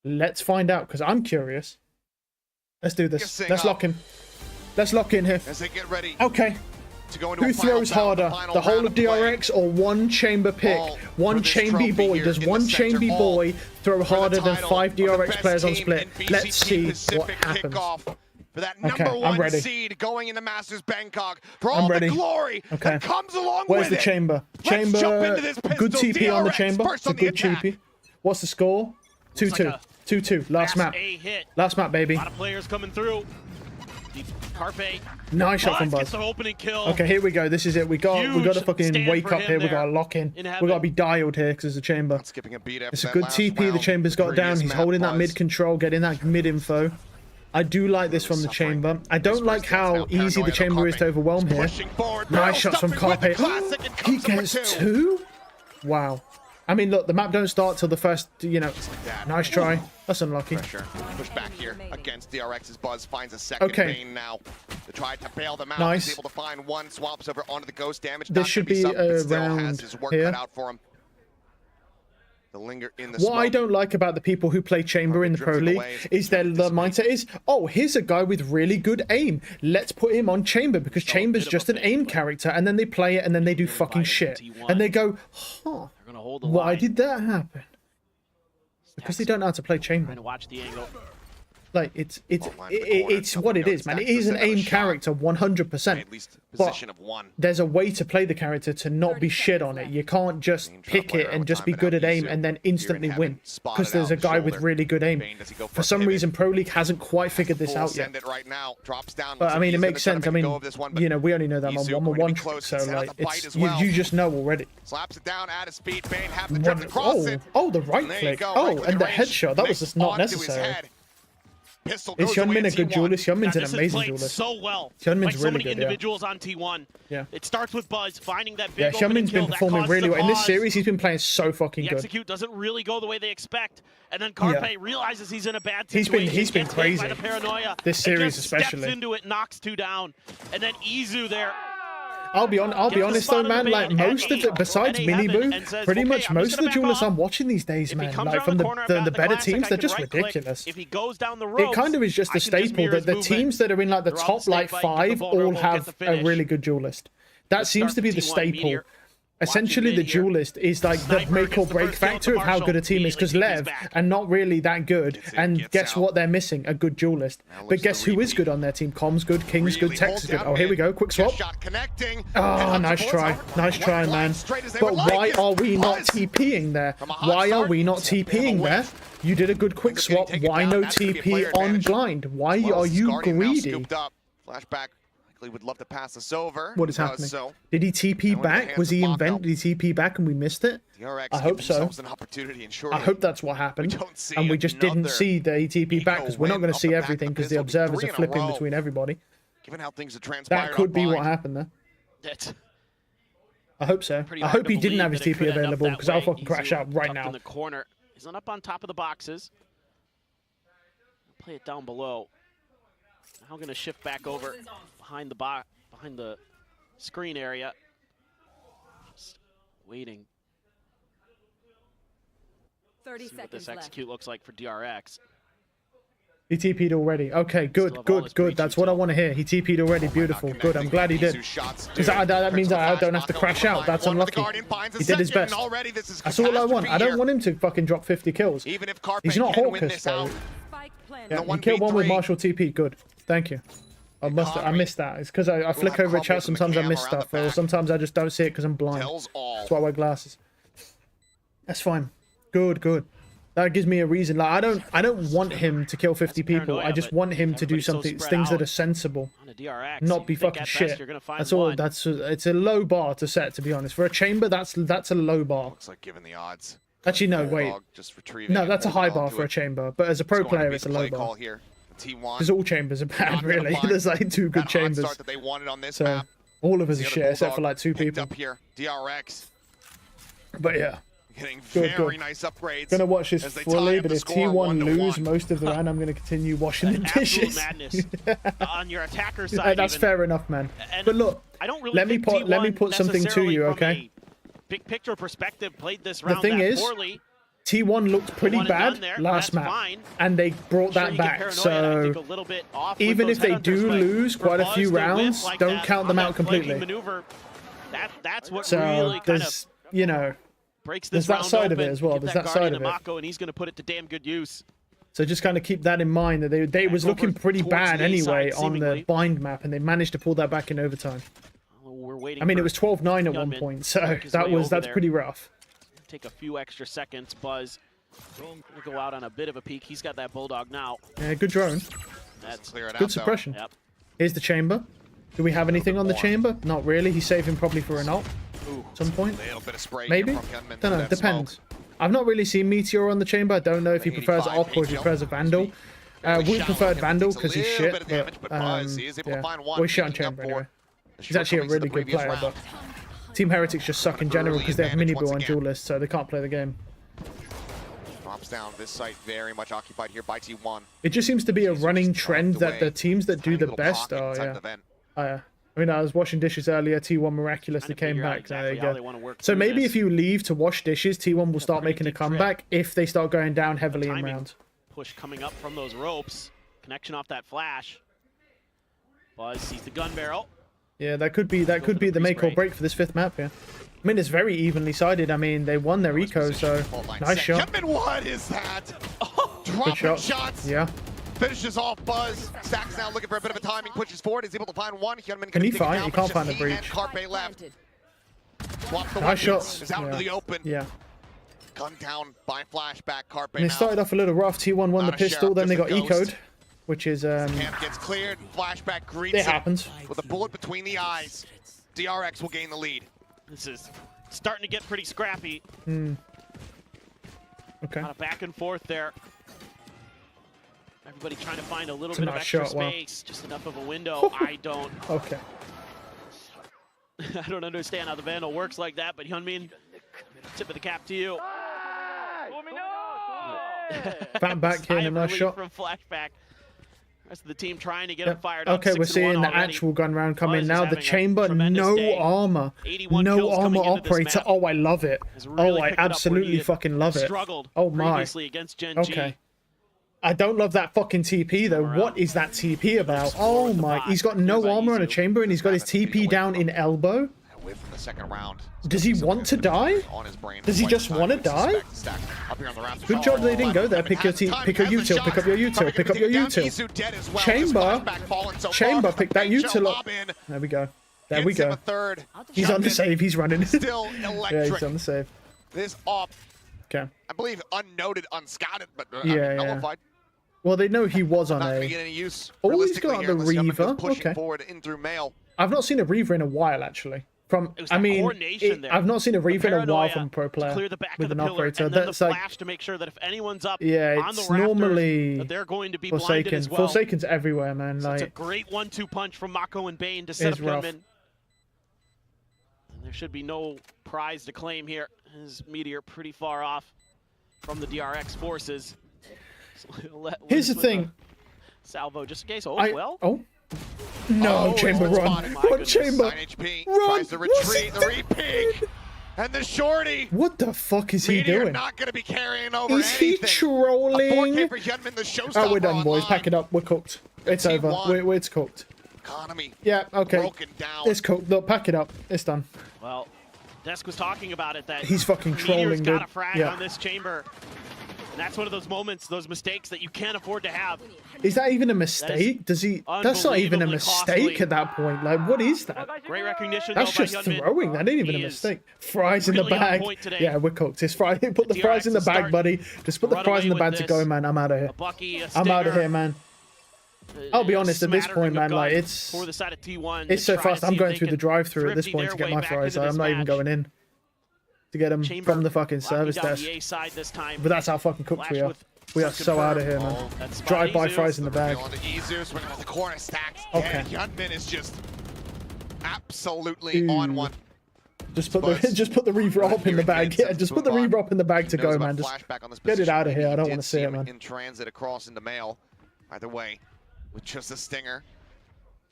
Let's find out, because I'm curious. Let's do this. Let's lock in. Let's lock in here. As they get ready. Okay. To go into who throws harder, the whole of DRX or one Chamber pick? One Chamber boy. Does one Chamber boy throw harder than 5 DRX players on split? Let's see what happens. For that number one seed going into Masters Bangkok, for all the glory that comes along Where's with the Chamber? Chamber, good TP on the Chamber. It's a good TP. What's the score? 2-2. 2-2. Last map. Last map, baby. A lot of players coming through. Carpe. Nice shot from Buzz. Okay, here we go. This is it. We got to fucking wake up here. We got to lock in. We got to be dialed here because it's a Chamber. Skipping a beat it's a good TP. The Chamber's got down. He's holding that mid control, getting that mid info. I do like this from the Chamber. I don't like how easy the Chamber is to overwhelm here. Nice shots from Carpe. He gets 2? Wow. I mean, look, the map don't start till the first, nice try. That's unlucky. Push back here against DRX's Buzz. Finds a second Bane now to try to bail them out. Nice. He's able to find one. Swaps over onto the Ghost damage. This should be around here. For him. The linger in the what I don't like about the people who play Chamber in the Pro League is the mindset is, oh, here's a guy with really good aim. Let's put him on Chamber because Chamber's just an aim character. And then they play it and then they do fucking shit. And they go, huh, why did that happen? Because they don't know how to play Chamber. Like, it's what it is, man. It is an aim character, 100%. But there's a way to play the character to not be shit on it. You can't just pick it and just be good at aim and then instantly win. Because there's a guy with really good aim. For some reason, Pro League hasn't quite figured this out yet. But, I mean, it makes sense. I mean, we only know that on 1-on-1 trick, so, like, it's, you just know already. Slaps it down at his speed. Bane have to jump across it. Oh, the right click. Oh, and the headshot. That was just not necessary. Is Hyunmin a good duelist? Hyunmin's an amazing duelist. So well. Hyunmin's so really many good, individuals on T1. Yeah. It starts with Buzz finding that big Hyunmin's been performing really well. In this series, he's been playing so fucking good. The execute doesn't really go the way they expect. And then Carpe realizes he's in a bad situation. He's been crazy. By the paranoia. This series especially. Steps into it, knocks 2 down. And then Izu there. I'll be honest though, man. Like most of it, besides Miniboo, pretty much most of the duelists I'm watching these days, man. Like from the better teams, they're just ridiculous. If he goes down the ropes, it kind of is just a staple that the teams that are in like the top like 5 all have a really good duelist. That seems to be the staple. Essentially, the duelist is like the make or break factor of how good a team is, because Lev are not really that good, and guess what they're missing? A good duelist. But guess who is good on their team? Com's good, King's good, Tex is good. Oh, here we go, quick swap. Oh, nice try. Nice try, man. But why are we not TPing there? Why are we not TPing there? You did a good quick swap. Why no TP on blind? Why are you greedy? Flashback. Would love to pass us over. What is happening? Did he TP back? Was he invent? Did he TP back and we missed it? I hope so. I hope that's what happened. And we just didn't see the TP back because we're not going to see everything because the observers are flipping between everybody. Given how things have transpired, that could be what happened there. I hope so. I hope he didn't have his TP available because I'll fucking crash out right now. In the corner. He's not up on top of the boxes. Play it down below. Now going to shift back over behind the screen area. Just waiting. 30 See what this execute looks like for DRX. He TP'd already. Okay, good. That's what I want to hear. He TP'd already. Beautiful. Good. I'm glad he did. Because that means I don't have to crash out. That's unlucky. He did his best. That's all I want. I don't want him to fucking drop 50 kills. He's not Hawkers, though. Yeah, he killed one with Marshall TP. Good. Thank you. I missed that. It's because I flick over a chat. Sometimes I miss stuff, or sometimes I just don't see it because I'm blind. That's why I wear glasses. That's fine. Good. That gives me a reason. Like I don't want him to kill 50 people. I just want him to do things that are sensible, not be fucking shit. That's all. It's a low bar to set, to be honest. For a chamber, that's a low bar. Looks like given the odds, Actually, no, wait. Just retrieving No, it, that's a holding high bar onto for a it. chamber, but as a pro It's going to player, be it's a the low play bar. call here. T1. Because all chambers are bad, Not gonna really. find There's like 2 good that hot chambers. start that they wanted on this So map. all of us are The other shit, except for Bulldog like 2 picked people. up here. DRX But yeah. getting Good, very good. nice upgrades. Gonna watch this as they fully, tie up but the if score T1 lose 1-1. most of the round, I'm gonna continue washing the dishes. Absolute madness on your attacker side. That's even. fair enough, man. And But look, I don't really let me think put T1 something to necessarily you, from okay? a big picture perspective played this The round thing that is, poorly. T1 looked pretty One and bad done there, last that's map, fine. and they brought Sure, that you get back. paranoid, I So think, a little bit off with even those if they headhunters, do but lose for quite a Buzz few to whip rounds, like don't that count them on out that flanking completely. Maneuver, that's what So really kind of there's, you know, breaks there's this that round side open. of it as well. Get There's that that side Guardian of to it. Mako, and he's going to put it to damn good use. So just kind of keep that in mind, that they was over looking pretty towards bad the A anyway side, on the seemingly. bind map, and they managed to pull that back in overtime. We're waiting. I mean, it for was 12-9 at one Gunman point, to so work his way over that's there. pretty rough. Take a few extra seconds. Buzz gonna go out on a bit of a peak. He's got that Bulldog now. Yeah, good drone. That's Clear it out, Good though. suppression. Yep. Here's the chamber. Do we have anything on the More. chamber? Not really. He's saving probably for an ult Ooh. at some point. A little bit of spray Maybe? here from Gunman Don't know. through that Depends. smoke. I've not really seen Meteor on the chamber. I don't know if he prefers 85 Op or if he kill. prefers a Vandal. We shallow. preferred Him Vandal takes a because he's little shit, bit of damage, but Buzz, he is able to yeah. find one, Well, he's shit on making up chamber for anyway. the He's actually a shortcomings of really the good previous player, round. but Team Heretics just suck in general because they have Early mini advantage and once duelists, so they can't play the game. Drops down. This site very much occupied here by T1. It just seems to be a He's running just trend tucked that the away. teams that do Tiny the little best pocket are, inside yeah. the vent. I mean, I was washing dishes earlier. T1 miraculously Trying to came figure out back. exactly There you how go. they wanna work So through maybe this. if you leave to wash dishes, T1 will start pretty making a deep trip. comeback if they start going down heavily in timing. round. Push coming up from those ropes. Connection off that flash. Buzz sees the gun barrel. Yeah, that could be the make or break for this 5th map. Yeah, I mean it's very evenly sided. I mean they won their eco, so nice shot. Gunman, what is that? Good Dropping shot. shots. Yeah. Finishes off Buzz. Stacks now looking for a bit of a timing. Pushes forward. Is able to find one. Gunman Can gonna he take it find? down, He but can't just find the he and breach. Carpe left. Swap the Nice weapons. shots. Is out into the open. Yeah. Gunned down by flashback. Carpe And it now. started off a little rough. T1 won Not the a pistol, sheriff, then they just got a ghost. eco'd, which is Camp gets cleared. Flashback greets it happens. with a bullet between the eyes. DRX will gain the lead. This is starting to get pretty scrappy. Okay. Lot of back and forth there. Everybody trying to find a little It's a bit of nice extra shot, wow. space, just enough of a window. I don't Okay. I don't understand how the Vandal works like that, but Hyunmin, tip of the cap to you. Back back here in Sigh a of nice relief shot. from flashback. Rest of the team trying to get Yep. him fired up. Okay, we're 6-1 seeing the already. actual gun round come Buzz in is now. The having a chamber, tremendous no day. armor. 81 No kills armor coming into this operator. map. Oh, I love it. Has really Oh, I picked it up where absolutely he had fucking love it. struggled Oh my. previously against Gen G. Okay. I don't love that fucking TP though. What is that TP about? Oh my. He's got no armor on a chamber and he's got his TP down in elbow. Away from the second round. Does he want to die? On his brain Does he quite just some want to time, we die? suspect. Stack up here on the rafters. Good job they didn't go there. Gunman Pick your has team. time, Pick your has the util. Pick up shot. your util. Carpe Pick up gonna your take it down. util. Isu dead as well. Chamber. Flashback falling so Chamber, far. pick that Big util shell up. lob in. There we go. There we Gets him go. a third. He's on the Gunman save. He's running. Still Yeah, electric. he's on the save. This off, Okay. I believe, unnoted, unscouted, but Yeah. nullified. Well, they know he was on Not going to a. get any use. Oh, he's realistically got here, the unless Gunman goes Reaver. pushing Okay. forward in through mail. I've not seen a Reaver in a while, actually. From It was I that mean, coordination there. I've not seen a Reaver in a while Paranoia from a pro to player clear the back with of the an pillar, operator. and then That's the like, flash to make sure that if anyone's up yeah, on the it's rafters, normally that they're going to be blinded as well. Forsaken's everywhere, man. So it's a Like, great 1-2 punch from Mako and Bane to set It's up rough. Gunman. And there should be no prize to claim here. His Meteor pretty far off from the DRX forces. So let here's the loose with thing. a salvo just in case. Oh, I well. oh no, Oh, chamber it's been run, spotted. My run goodness. chamber, 9HP run. tries to What's he retreat. The re-pig. And the shorty. What the fuck is he Meteor doing? not going to be carrying over Is he anything. A trolling? 4K for Hyunmin, the showstopper Oh, we're done, boys. online. Pack it up. We're cooked. It's T1. over. It's cooked. Economy Yeah. Okay. broken down. It's cooked. Look, pack it up. It's done. Well, Desk was talking about it, that He's fucking Meteor's trolling, got dude. a frag Yeah. on this chamber. And that's one of those moments, those mistakes that you can't afford to have. Is that even a mistake? Does he? That's not even a unbelievably mistake costly. at that point. Like, what is that? Great recognition, That's though, just by Hyunmin. throwing. That ain't even a He is mistake. Fries in the really on bag. point today. Yeah, we're cooked. It's fries. Put the DRX fries in the is bag, starting buddy. Just put the run fries in the away bag with to go, this. man. I'm out of here. A Bucky, a I'm out of Stinger, here, man. I'll be honest, at this point, man, like, it's for the side of T1 it's to so try to fast. see I'm if going they through the can drive-through at this thrifty point their to get way my back fries. into I'm this not even match. going in. to get him Chamber from the fucking service locking down desk. the A side this time. But that's how fucking cooked we Flash are. with We are so out of here, Oh, man. that spot Drive-by Izu. fries in the bag. On the Izu, swinging on the corner, stacks. Okay. Yunmin is just absolutely on one. Just put the re-drop in the bag. Yeah, just put the re-drop in the bag to go, man. Just get it out of here. I don't want to see it, man. In transit across into mail. Either way, with just a stinger.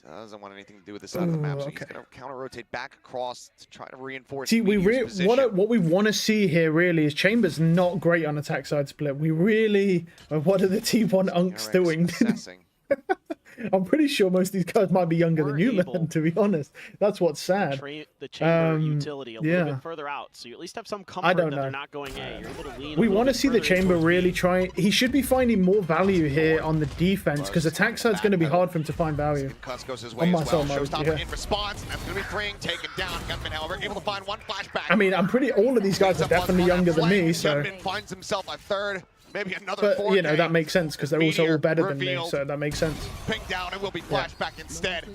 Doesn't want anything to do with this side of the map, so he's going to counter-rotate back across to try to reinforce. See, position. what we want to see here really is Chambers not great on attack side split. We really, what are the T1 unks doing? I'm pretty sure most of these guys might be younger than you, man, to be honest. That's what's sad. The chamber utility a little bit further out, so you at least have some comfort that they're not going A. You're able to lean We want to see the chamber really try. He should be finding more value here on the defense, because attack side's going to be hard for him to find value. On my soul mode, in response, that's going to be freeing, taken down. Gunman, however, able to find one flashback. I mean, I'm pretty. All of these guys are definitely younger than me, so. Gunman finds himself a third. Maybe another But, 4K. you know, that makes sense because they're also all better than me, so that makes sense. Ping down and will be flashback instead.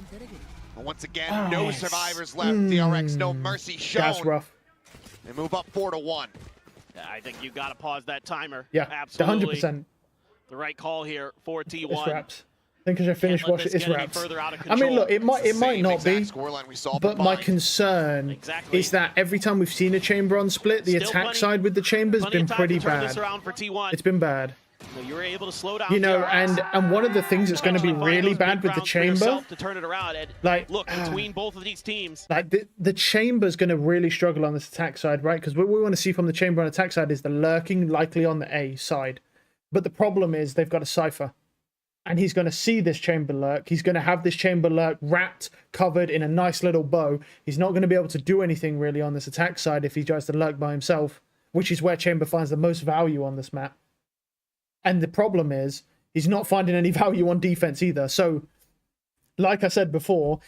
And once again, no survivors left. DRX, no mercy shown. That's rough. They move up 4-1. I think you got to pause that timer. Yeah, absolutely. 100%. The right call here for T1. It's wraps. I think I should finish watching it's wraps. I mean, look, it might not be, but my concern is that every time we've seen a chamber on split, the attack side with the chamber's been pretty bad. It's been bad. You were able to slow down. You know, and one of the things that's going to be really bad with the chamber, to turn it around and like, look between both of these teams. Like the chamber's going to really struggle on this attack side, right? Because what we want to see from the chamber on attack side is the lurking likely on the A side, but the problem is they've got a cipher. And he's going to see this chamber lurk. He's going to have this chamber lurk wrapped, covered in a nice little bow. He's not going to be able to do anything really on this attack side if he tries to lurk by himself, which is where chamber finds the most value on this map. And the problem is, he's not finding any value on defense either. So, like I said before,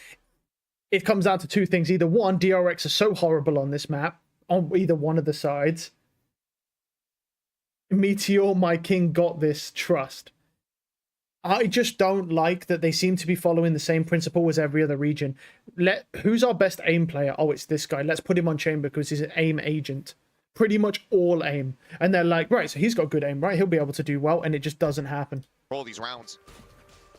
it comes down to two things. Either one, DRX are so horrible on this map, on either one of the sides. Meteor, my king, got this trust. I just don't like that they seem to be following the same principle as every other region. Who's our best aim player? Oh, it's this guy. Let's put him on chamber because he's an aim agent. Pretty much all aim. And they're like, right, so he's got good aim, right? He'll be able to do well, and it just doesn't happen. Roll these rounds.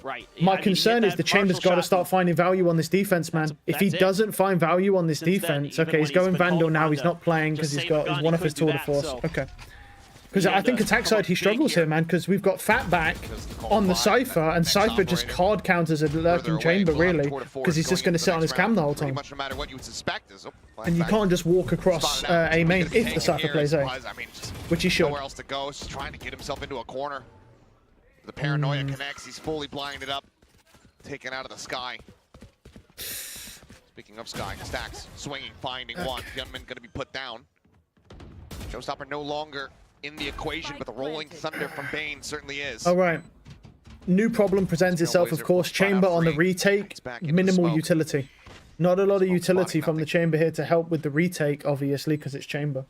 Right. My concern is the chamber's got to start finding value on this defense, man. If he doesn't find value on this defense, okay, he's going Vandal now. He's not playing because he's one of his tour de force. Okay. Because I think attack side he struggles here, man, because we've got Fatback on the Cypher, and Cypher just card counters a lurking chamber, really, because he's just going to sit on his cam the whole time. And you can't just walk across A main if the Cypher plays A, which he should. Nowhere else to go, he's trying to get himself into a corner. The paranoia connects, he's fully blinded up, taken out of the sky. Speaking of sky, stacks, swinging, finding one. Gunman going to be put down. Showstopper no longer in the equation, but the rolling thunder from Bane certainly is. All right. New problem presents itself, of course. Chamber on the retake, minimal utility. Not a lot of utility from the chamber here to help with the retake, obviously, because it's chamber.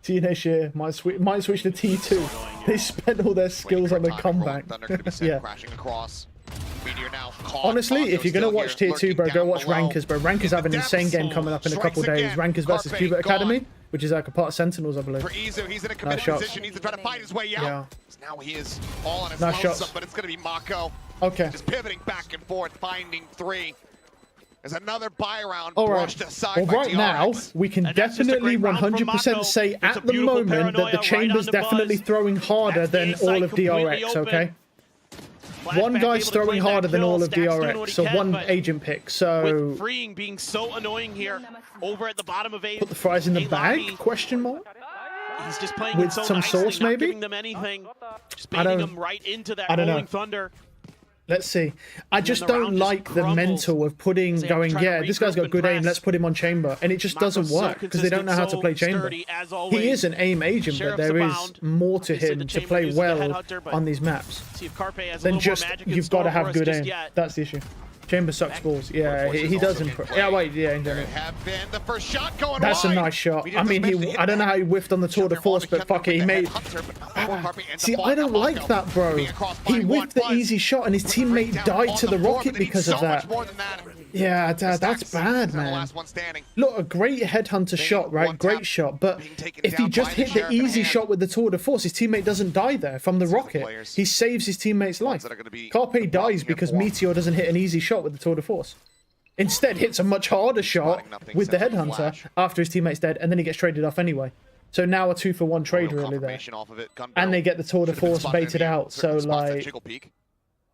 TNA here might switch to T2. They spent all their skills on the comeback. Yeah. Honestly, if you're going to watch Tier 2, bro, go watch Rankers, bro. Rankers have an insane game coming up in a couple days. Rankers versus Cubit Academy, which is like a part of Sentinels, I believe. For Izu, he's in a committed position. He's trying to fight his way out. Yeah. Now he is all on his nice lonesome, but it's going to be Mako. Okay. Just pivoting back and forth, finding three. There's another buy round brushed aside by DRX. Now, we can definitely 100% say at the moment that the Chamber's definitely throwing harder than all of DRX, okay? One guy's throwing harder than all of DRX, so one agent pick, so... With freeing being so annoying here, over at the bottom of A. Put the fries in the bag, question mark? He's just playing with so some nicely, sauce, not maybe? giving them anything, just baiting them right into that rolling thunder. Let's see. I just don't like the mental of going, yeah, this guy's got good aim, let's put him on chamber. And it just doesn't work because they don't know how to play chamber. He is an aim agent, but there is more to him to play well on these maps than just, you've got to have good aim. That's the issue. Chamber sucks balls. Yeah, he does improve. Yeah, wait, yeah, that's a nice shot. I mean, I don't know how he whiffed on the tour de force, but fuck it, he made... See, I don't like that, bro. He whiffed the easy shot and his teammate died to the rocket because of that. Yeah, that's bad, man. Last one standing. Look, a great headhunter shot, right? Great shot. But if he just hit the easy shot with the tour de force, his teammate doesn't die there from the rocket. He saves his teammate's life. Carpe dies because Meteor doesn't hit an easy shot with the tour de force. Instead, hits a much harder shot with the headhunter after his teammate's dead, and then he gets traded off anyway. So now a 2-for-1 trade really there. And they get the tour de force baited out. So, like,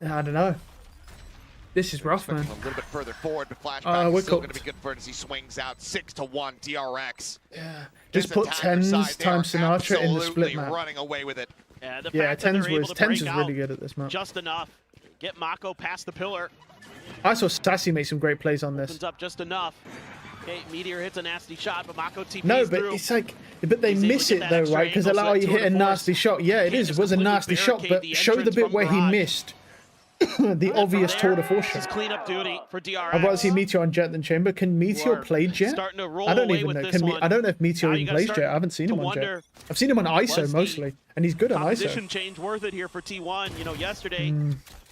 I don't know. This is rough, man. A little bit further forward, but flashback we're is still going cooked. to be good for it as he swings out 6-1 DRX. Yeah. Just put 10s times Sinatra in the split map. Running away with it. Yeah, 10s was really good at this map. Just enough. Get Mako past the pillar. I saw Sassy make some great plays on this. Opens up just enough. Okay, Meteor hits a nasty shot, but Mako TP's No, but through. it's like, but they miss it though, right? Because they're like, oh, you hit a nasty shot. Yeah, it was a nasty shot, but show the bit where he missed the obvious tour de force shot. Cleanup duty for DRX. I'd rather see Meteor on Jet than Chamber. Can Meteor play Jet? I don't even know. I don't know if Meteor even plays Jet. I haven't seen him on Jet. I've seen him on ISO mostly, and he's good on ISO. Position change worth it here for T1. You know, yesterday,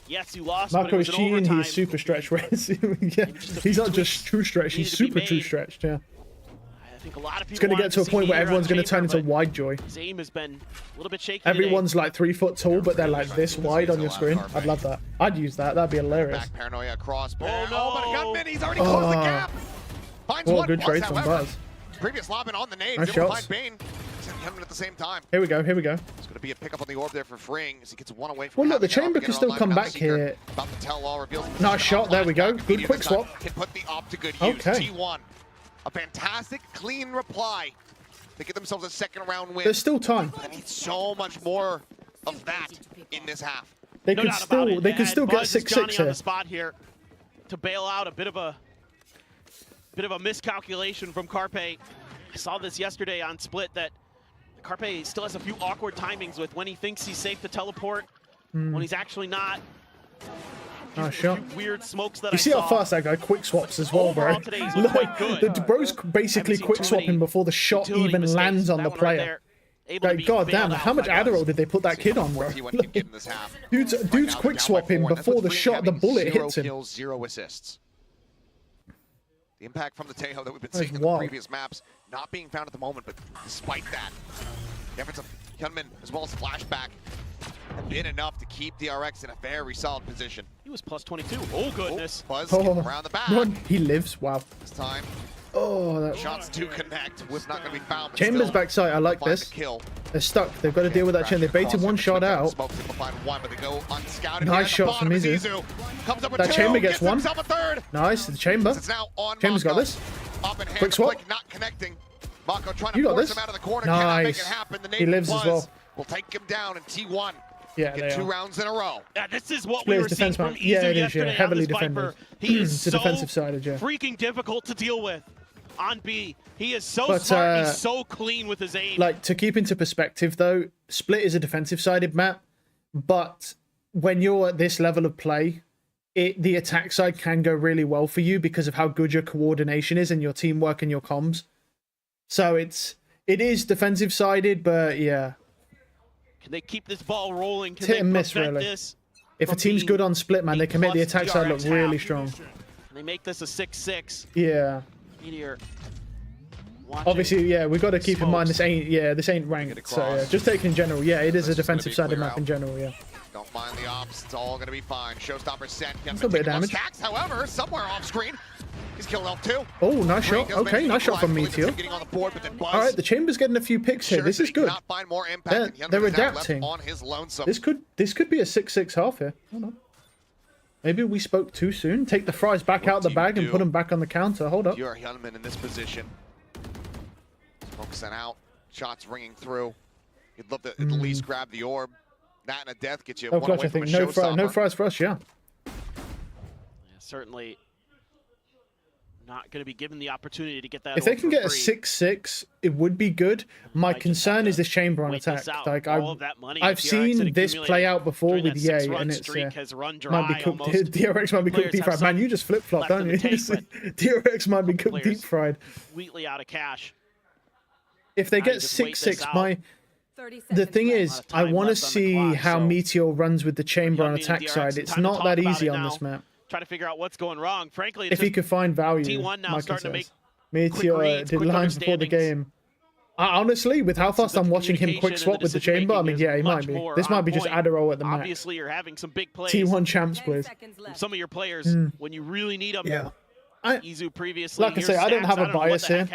yes, you lost, Marco but it was Sheen, overtime. he's super stretched. Yeah, he's not just true stretch, he's super true stretched, yeah. I think a lot of people It's going to get to a point where everyone's going to turn into wide joy. His aim has been a little bit shaky Everyone's like 3 foot tall, but they're like this wide on your screen. I'd love that. I'd use that. That'd be hilarious. Back paranoia across. Oh no! But a gunman, he's already closed the gap. Finds one. Good trade from Buzz. Previous lobbing on the nades. Nice Able to shots. find Bane. Gunman at the same time. Here we go. Here we go. It's going to be a pickup on the orb there for Freeing as he gets one away from. Well, look, the Chamber can still come back here. About to tell all reveals. Nice shot. There we go. Good quick swap. Can put the op to good use. Okay. T1. A fantastic, clean reply. They get themselves a second round win. There's still time. I need so much more of that in this half. They could still get 6-6 on here. the spot here to bail out a bit of a miscalculation from Carpe. I saw this yesterday on Split that Carpe still has a few awkward timings with when he thinks he's safe to teleport, when he's actually not. Nice shot. Weird smokes that You see how fast that guy quick swaps as well, bro. Look, the bro's basically quick swapping before the shot even lands on the player. Like, god damn, how much Adderall did they put that kid on, bro? Dude's quick swapping before the shot, the bullet hits him. 0 kills, 0 assists. The impact from the Tejo that we've been seeing in the previous maps not being found at the moment, but despite that, the efforts of Hyunmin as well as Flashback have been enough to keep DRX in a very solid position. He was plus 22. Oh, goodness. Buzz around the back. He lives. Wow. This time, that shots do connect. Was not going to be found. Chamber's backside. I like this. They're stuck. They've got to deal with that chain. They baited one shot out. Nice shot from Mizu. That Chamber gets one. Nice. The Chamber. Chamber's got this. Quick swap. You got this. Nice. He lives as well. We'll take him down in T1. Yeah, Get 2 rounds in a row. Yeah, this is what we were seeing from Izu Yeah, it is. yesterday Yeah, heavily on this defended. Viper. He is It's a so defensive sided, yeah. freaking difficult to deal with on B. He is so smart. He's so clean with his aim. Like, to keep into perspective, though, Split is a defensive sided map, but when you're at this level of play, the attack side can go really well for you because of how good your coordination is and your teamwork and your comms. So it is defensive sided, but yeah. Can they keep this ball rolling? Can Hit they and miss, prevent really. this? If a team's good on Split, man, they can make the attack side look really strong. Can they make this a 6-6? Yeah. Meteor. Obviously, yeah, we've got to keep in mind this ain't ranked. So yeah, just taking in general, yeah, it is a defensive sided map in general, yeah. Don't mind the ops, it's all gonna be fine. Showstopper sent. That's a bit of damage. Stacks, however, somewhere off screen, he's killed elf too. Oh, nice shot. Okay, nice shot from Meteor. All right, the Chamber's getting a few picks here. This is good. They're adapting. This could be a 6-6 half here. Hold on. Maybe we spoke too soon. Take the fries back out the bag and put them back on the counter. Hold up. You're Hyunmin in this position. Smoke sent out. Shots ringing through. You'd love to at least grab the orb. That and a death gets you No one clutch, away I from think. a No fries for us, yeah. Certainly not going to be given the opportunity to get that. If they can get a 6-6, it would be good. My concern is this Chamber on attack. Like I've seen this play out before with Ye, and it's might be cooked. DRX might be cooked deep fried. Man, you just flip flop, don't you? DRX might be cooked deep fried. Completely out of cash. If they get 6-6, the thing is, I want to see how Meteor runs with the Chamber on attack side. It's not that easy on this map. try to figure out what's going wrong. Frankly, if he could find value, T1 now starting to make Meteor did lines before the game. Honestly, with how fast I'm watching him quick swap with the chamber, I mean, yeah, he might be. This might be just Adderall at the max. Obviously, you're having some big plays. T1 champs, please. Some of your players, when you really need them. Yeah. Izu previously. Like I say, I don't have a bias here.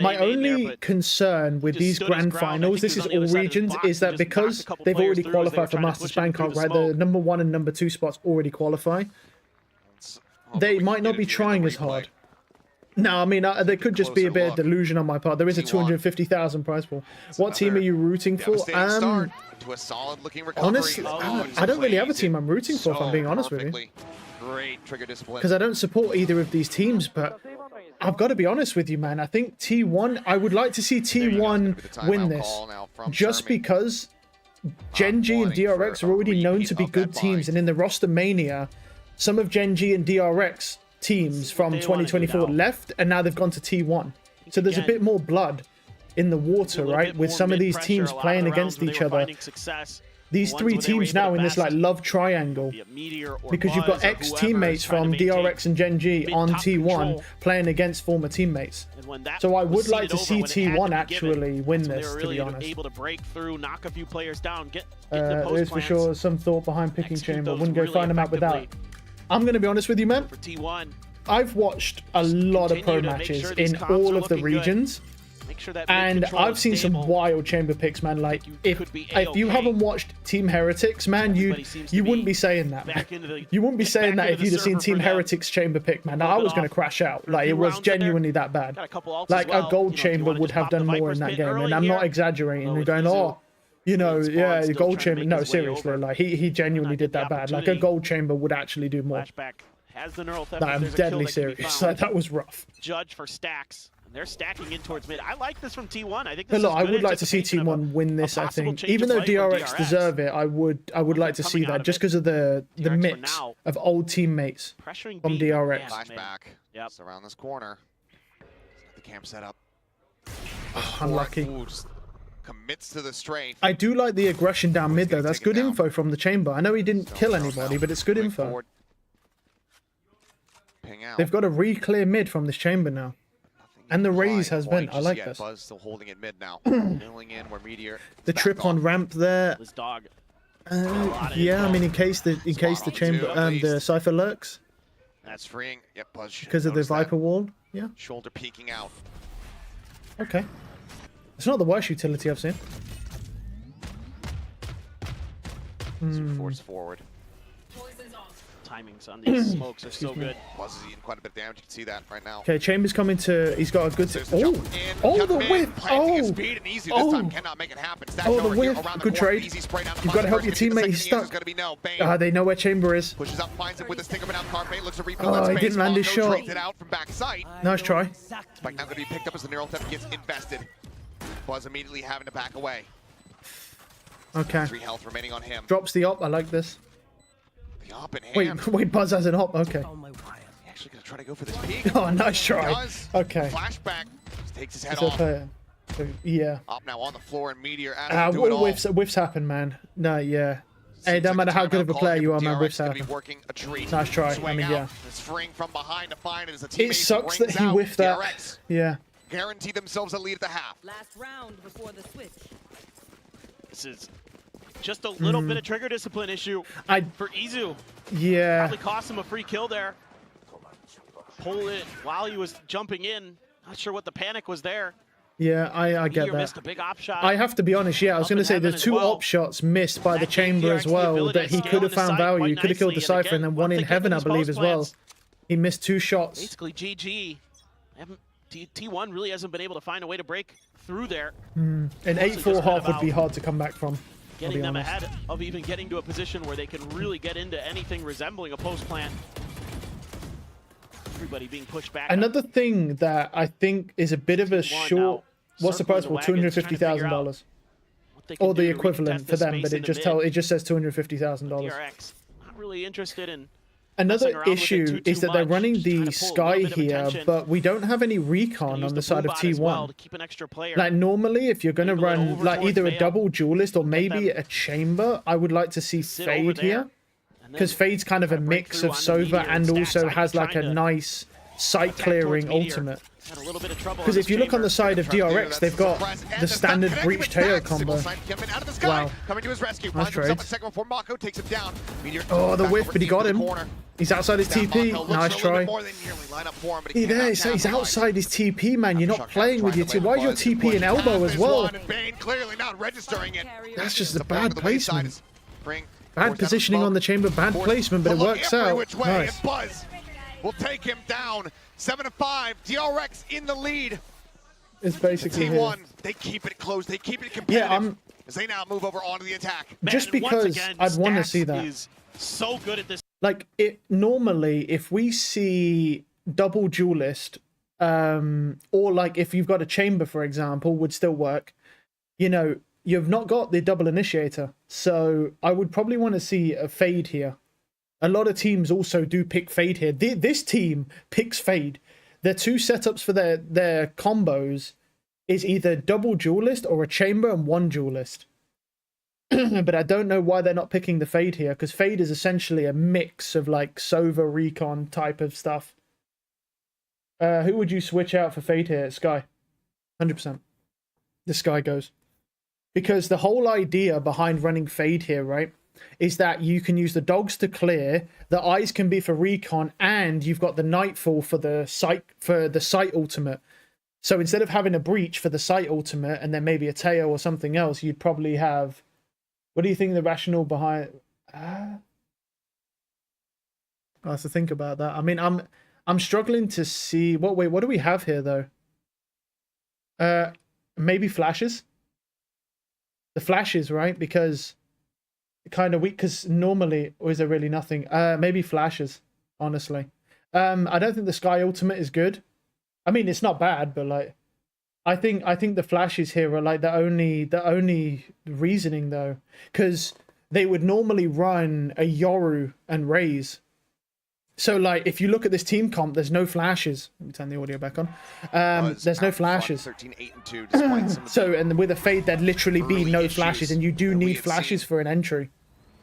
My only concern with these grand finals, this is all regions, is that because they've already qualified for Masters Bangkok, right? The number 1 and number 2 spots already qualify. They might not be trying as hard. No, I mean, there could just be a bit of delusion on my part. There is a 250,000 prize pool. What team are you rooting for? Honestly, I don't really have a team I'm rooting for, if I'm being honest with you. Great trigger discipline. Because I don't support either of these teams, but I've got to be honest with you, man. I think T1, I would like to see T1 win this, just because Gen G and DRX are already known to be good teams, and in the roster mania, some of Gen G and DRX teams from 2024 left, and now they've gone to T1. So there's a bit more blood in the water, right? With some of these teams playing against each other. These 3 teams now in this like love triangle, because you've got ex-teammates from DRX and Gen G on T1 playing against former teammates. So I would like to see T1 actually win this, to be honest. Able to break through, knock a few players down, get there's for sure some thought behind picking Chamber. Wouldn't go find him out without. I'm going to be honest with you, man. I've watched a lot of pro matches in all of the regions. And I've seen some wild chamber picks, man. Like, if you haven't watched Team Heretics, man, you wouldn't be saying that, man. You wouldn't be saying that if you'd have seen Team Heretics chamber pick, man. Now, I was going to crash out. Like, it was genuinely that bad. Like, a gold chamber would have done more in that game. And I'm not exaggerating and going, oh, you know, yeah, the gold chamber. No, seriously, like, he genuinely did that bad. Like, a gold chamber would actually do more. I'm deadly serious. Like, that was rough. Judge for stacks. They're stacking in towards mid. I like this from T1. I think this I would like to see T1 win this, I think. Even though DRX deserve it, I would like to see that just because of the mix of old teammates from DRX. Flashback. Yep. Around this corner. The camp set up. Oh, unlucky. Commits to the strength. I do like the aggression down mid though. That's good info from the chamber. I know he didn't kill anybody, but it's good info. They've got a re-clear mid from this chamber now. And the raise has been. I like this. Buzz still holding it mid now. Milling in where Meteor. The trip on ramp there. Yeah, I mean, in case the chamber the Cypher lurks. That's freeing. Yep, Buzz. Because of the Viper wall. Yeah. Shoulder peeking out. Okay. It's not the worst utility I've seen. Force forward. Timings on these smokes are so good. Buzz is eating quite a bit of damage. You can see that right now. Okay, Chamber's coming to. He's got a good. Oh, the whip! Oh, the whip! Good trade. You've got to help your teammate. He's stuck. They know where Chamber is. Pushes up, finds it with a stick of an out. Carpe looks to refill that space. He didn't land his shot. It out from backside. Nice try. Spike now going to be picked up as the neural theft gets invested. Buzz immediately having to back away. Okay. 3 health remaining on him. Drops the op. I like this. The op in hand. Wait, Buzz has an op. Okay. He actually going to try to go for this peek. Oh, nice try. Okay. Flashback. Just takes his head off. Yeah. Op now on the floor and Meteor out do it all. Whiffs happen, man. No, yeah. Hey, don't matter how good of a player you are, man. Whiffs happen. Nice try. I mean, yeah. Spring from behind to find it as a teammate. It sucks that he whiffed that. Yeah. Guarantee themselves a lead at the half. Last round before the switch. This is just a little bit of trigger discipline issue for Izu. Yeah. Probably cost him a free kill there. Pull it while he was jumping in. Not sure what the panic was there. Yeah, I get that. Missed a big op shot. I have to be honest, yeah, I was going to say there's 2 op shots missed by the chamber as well that he could have found value. He could have killed the Cypher and then one in heaven, I believe, as well. He missed 2 shots. Basically, GG. T1 really hasn't been able to find a way to break through there. An 8-4 half would be hard to come back from. Getting them ahead of even getting to a position where they can really get into anything resembling a post plant. Everybody being pushed back. Another thing that I think is a bit of a short. What's the price for $250,000? Or the equivalent for them, but it just says $250,000. Not really interested in. Another issue is that they're running the Sky here, but we don't have any recon on the side of T1. Like normally, if you're going to run like either a double duelist or maybe a chamber, I would like to see Fade here. because Fade's kind of a mix of Sova and also has like a nice sight clearing ultimate. Because if you look on the side of DRX, they've got the standard Breach Teo combo. Wow. Nice trade. Oh, the whiff, but he got him. He's outside his TP. Nice try. He's outside his TP, man. You're not playing with your TP. Why is your TP in elbow as well? That's just a bad placement. Bad positioning on the chamber, bad placement, but it works out. Nice. Will take him down. 7-5. DRX in the lead. It's basically T1. They keep it close. They keep it competitive. Yeah, as they now move over onto the attack. Just because I'd want to see that. Is so good at this. Like it normally, if we see double duelist, or like if you've got a chamber, for example, would still work. You know, you've not got the double initiator, so I would probably want to see a Fade here. A lot of teams also do pick Fade here. This team picks Fade. Their two setups for their combos is either double duelist or a chamber and one duelist. But I don't know why they're not picking the Fade here, because Fade is essentially a mix of like Sova Recon type of stuff. Who would you switch out for Fade here? Sky. 100%. The Sky goes. Because the whole idea behind running Fade here, right, is that you can use the dogs to clear, the eyes can be for recon, and you've got the nightfall for the sight ultimate. So instead of having a breach for the sight ultimate and then maybe a Teo or something else, you'd probably have. What do you think the rationale behind? I have to think about that. I mean, I'm struggling to see what do we have here though? Maybe flashes. The flashes, right? Because kind of weak, because normally, or is there really nothing? Maybe flashes, honestly. I don't think the Sky ultimate is good. I mean, it's not bad, but like I think the flashes here are like the only reasoning though, because they would normally run a Yoru and Raze. So like if you look at this team comp, there's no flashes. Let me turn the audio back on. There's no flashes. 13-8-2, so and with a Fade there'd literally be no flashes, and you do need flashes for an entry.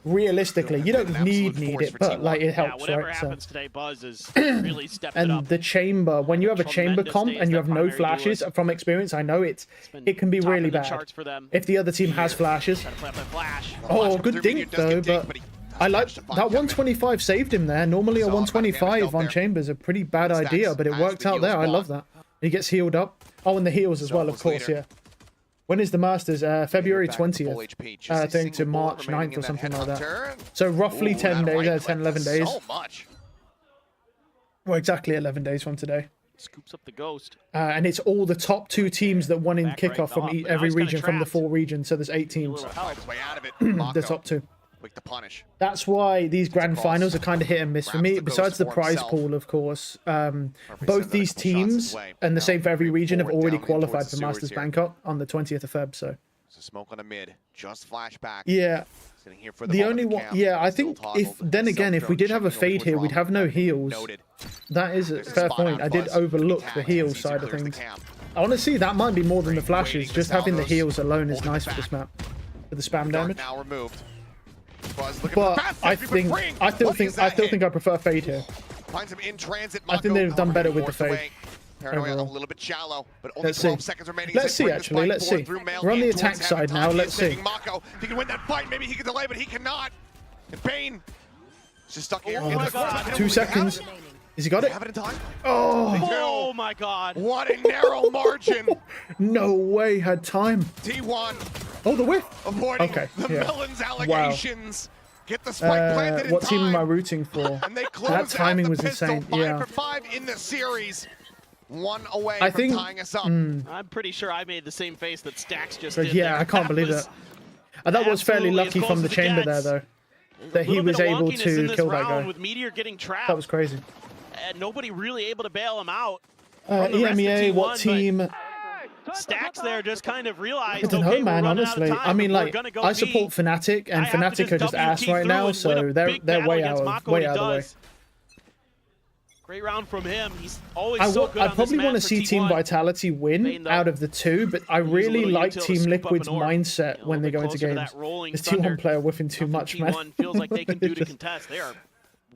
Realistically, you don't need it, but like it helps, whatever right? happens today, Buzz is really stepped it up. And the chamber, when you have a chamber comp and you have no flashes, from experience, I know it can be really bad. If the other team has flashes. Oh, good dink though, but I like that 125 saved him there. Normally a 125 on chamber is a pretty bad idea, but it worked out there. I love that. He gets healed up. Oh, and the heals as well, of course, yeah. When is the Masters? February 20th, I think, to March 9th or something like that. So roughly 10 days, 10, 11 days. Well, exactly 11 days from today. Scoops up the ghost. And it's all the top 2 teams that won in kickoff from every region, from the 4 regions. So there's 8 teams. The top 2. That's why these grand finals are kind of hit and miss for me. Besides the prize pool, of course, both these teams, and the same for every region, have already qualified for Masters Bangkok on the 20th of Feb. So smoke on a mid, just flashback. Yeah. The only one, yeah, I think if we did have a Fade here, we'd have no heals. That is a fair point. I did overlook the heal side of things. Honestly, that might be more than the flashes. Just having the heals alone is nice for this map, for the spam damage. But I still think I prefer Fade here. I think they've done better with the Fade. Paranoia a little bit shallow, but only Let's 12 see. seconds remaining. Let's see, actually. Let's see. We're on the attack side now. Let's see. Mako, if he can win that fight, maybe he can delay, but he cannot. And Bane is just stuck here. Oh my God. 2 seconds. Has he got it? Have it in time? Oh my God. What a narrow margin. No way had time. T1. Oh, the whiff. Avoiding the Melons allegations. Get the spike planted in what time. team am I rooting for? And they close that timing was insane. 5 for 5 in the series. 1 away I from think, tying us up. I'm pretty sure I made the same face that Stax just did. Yeah, I can't believe that. That was fairly lucky from the chamber there, though. That he was able to kill that guy. With Meteor getting trapped. That was crazy. And nobody really able to bail him out. EMEA, what team? Stax there just kind of realized. I don't know, man. Honestly, I mean, like, I support Fnatic, and Fnatic are just ass right now, so they're way out of the way. Great round from him. He's always so good I on this probably map want to for see Team T1. Vitality win out of the two, but I really like Team Liquid's mindset when they go into games. This T1 player whiffing too much, man. T1 feels like they can do to contest. They are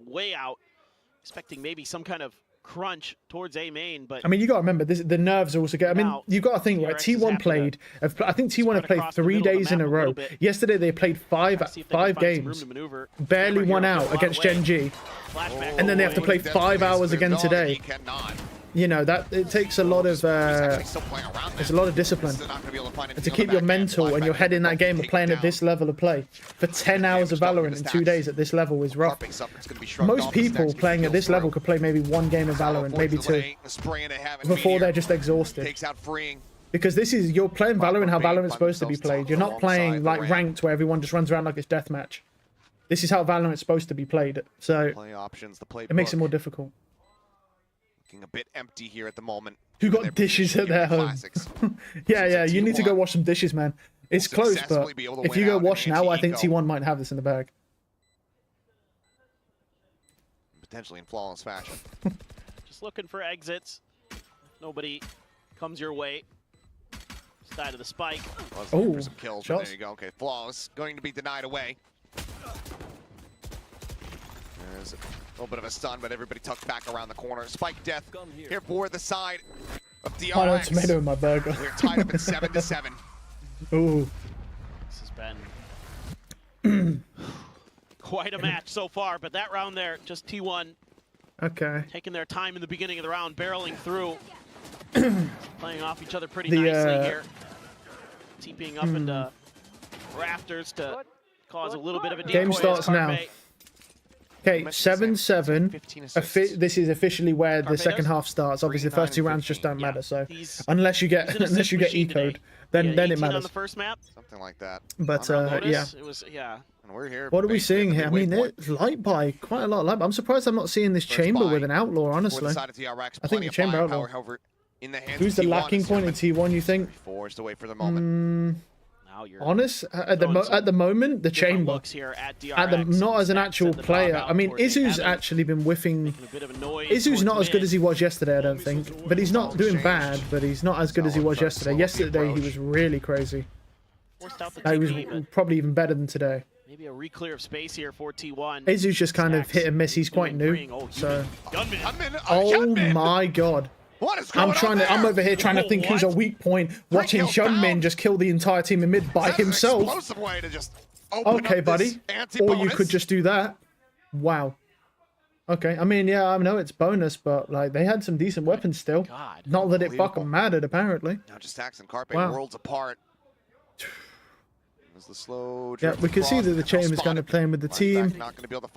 way out, expecting maybe some kind of crunch towards A main, but I mean, you got to remember this, the nerves also get. I mean, you got to think, right? T1 played. I think T1 have played 3 days in a row. Yesterday they played five games, barely won out against Gen G, and then they have to play 5 hours again today. You know that it takes a lot of there's a lot of discipline, and to keep your mental and your head in that game of playing at this level of play for 10 hours of Valorant in 2 days at this level is rough. Most people playing at this level could play maybe 1 game of Valorant, maybe 2, before they're just exhausted. Because this is, you're playing Valorant how Valorant's supposed to be played. You're not playing like ranked where everyone just runs around like it's deathmatch. This is how Valorant's supposed to be played, so it makes it more difficult. Looking a bit empty here at the moment. Who got dishes at their home? yeah, you need to go wash some dishes, man. It's close, but if you go wash now, I think T1 might have this in the bag. Potentially in flawless fashion. Just looking for exits. Nobody comes your way. Side of the spike. Oh, for some kills, there you go. Okay, flawless going to be denied away. There's a little bit of a stun, but everybody tucked back around the corner. Spike death here for the side of DRX. I want tomato in my burger. We're tied up at 7-7. Ooh. This has been quite a match so far, but that round there, just T1 taking their time in the beginning of the round, barreling through, playing off each other pretty nicely here. TPing up into rafters to cause a little bit of a decoy. Game starts now. Okay, 7-7. This is officially where the second half starts. Obviously, the first 2 rounds just don't matter. So unless you get eco'd, then it matters. On the first map? Something like that. But yeah. It was, yeah. And we're here. What are we seeing here? I mean, it's light by quite a lot. Light. I'm surprised I'm not seeing this chamber with an outlaw. Honestly, I think the chamber outlaw. Who's the lacking point in T1? You think? Forced away for the moment. Honest, at the moment, the chamber. Not as an actual player. I mean, Izu's actually been whiffing. Izu's not as good as he was yesterday, I don't think. But he's not doing bad, but he's not as good as he was yesterday. Yesterday, he was really crazy. He was probably even better than today. Maybe a re-clear of space here for T1. Izu's just kind of hit and miss. He's quite new. So. Oh my god. I'm over here trying to think who's a weak point, watching Hyunmin just kill the entire team in mid by himself. Okay, buddy. Or you could just do that. Wow. Okay, I mean, yeah, I know it's bonus, but like they had some decent weapons still. Not that it fucking mattered, apparently. Now just Stacks and Carpe worlds apart. The slow yeah, we can see that the chamber's kind of playing with the team.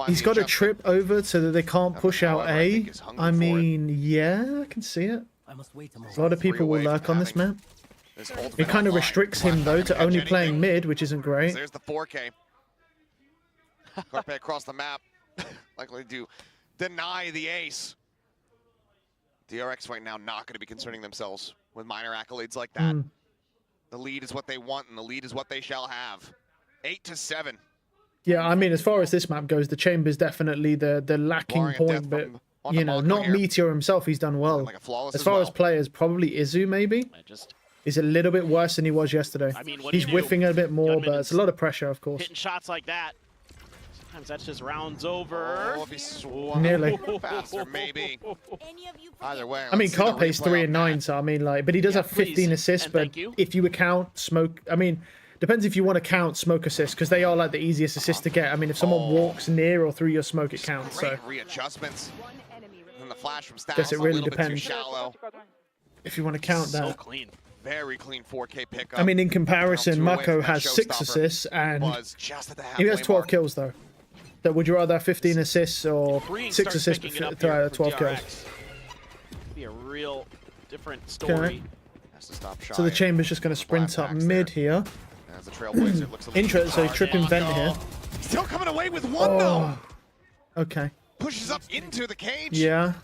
He's got a trip over so that they can't push out A. I mean, yeah, I can see it. A lot of people will lurk on this map. It kind of restricts him, though, to only playing mid, which isn't great. There's the 4K. Carpe across the map. Likely to deny the ace. DRX right now not going to be concerning themselves with minor accolades like that. The lead is what they want, and the lead is what they shall have. 8-7. Yeah, I mean, as far as this map goes, the chamber's definitely the lacking point, but, you know, not Meteor himself, he's done well. As far as players, probably Izu, maybe. He's a little bit worse than he was yesterday. I mean, he's whiffing a bit more, but it's a lot of pressure, of course. Hitting shots like that. Sometimes that's just rounds over. Oh, if he nearly. Faster, maybe. Either way. I mean, Carpe's 3 and 9, so I mean, like, but he does have 15 assists. But if you account smoke, I mean, depends if you want to count smoke assists, because they are like the easiest assists to get. I mean, if someone walks near or through your smoke, it counts. So readjustments. And the flash from Stacks. Guess it really depends. If you want to count that. So clean. Very clean 4K pickup. I mean, in comparison, Mako has 6 assists and he has 12 kills though. So would you rather have 15 assists or 6 assists for 12 kills? Be a real different story. Okay. So the chamber's just going to sprint up mid here. Interesting, so tripping vent here. Still coming away with 1 though. Okay. Pushes up into the cage. Yeah.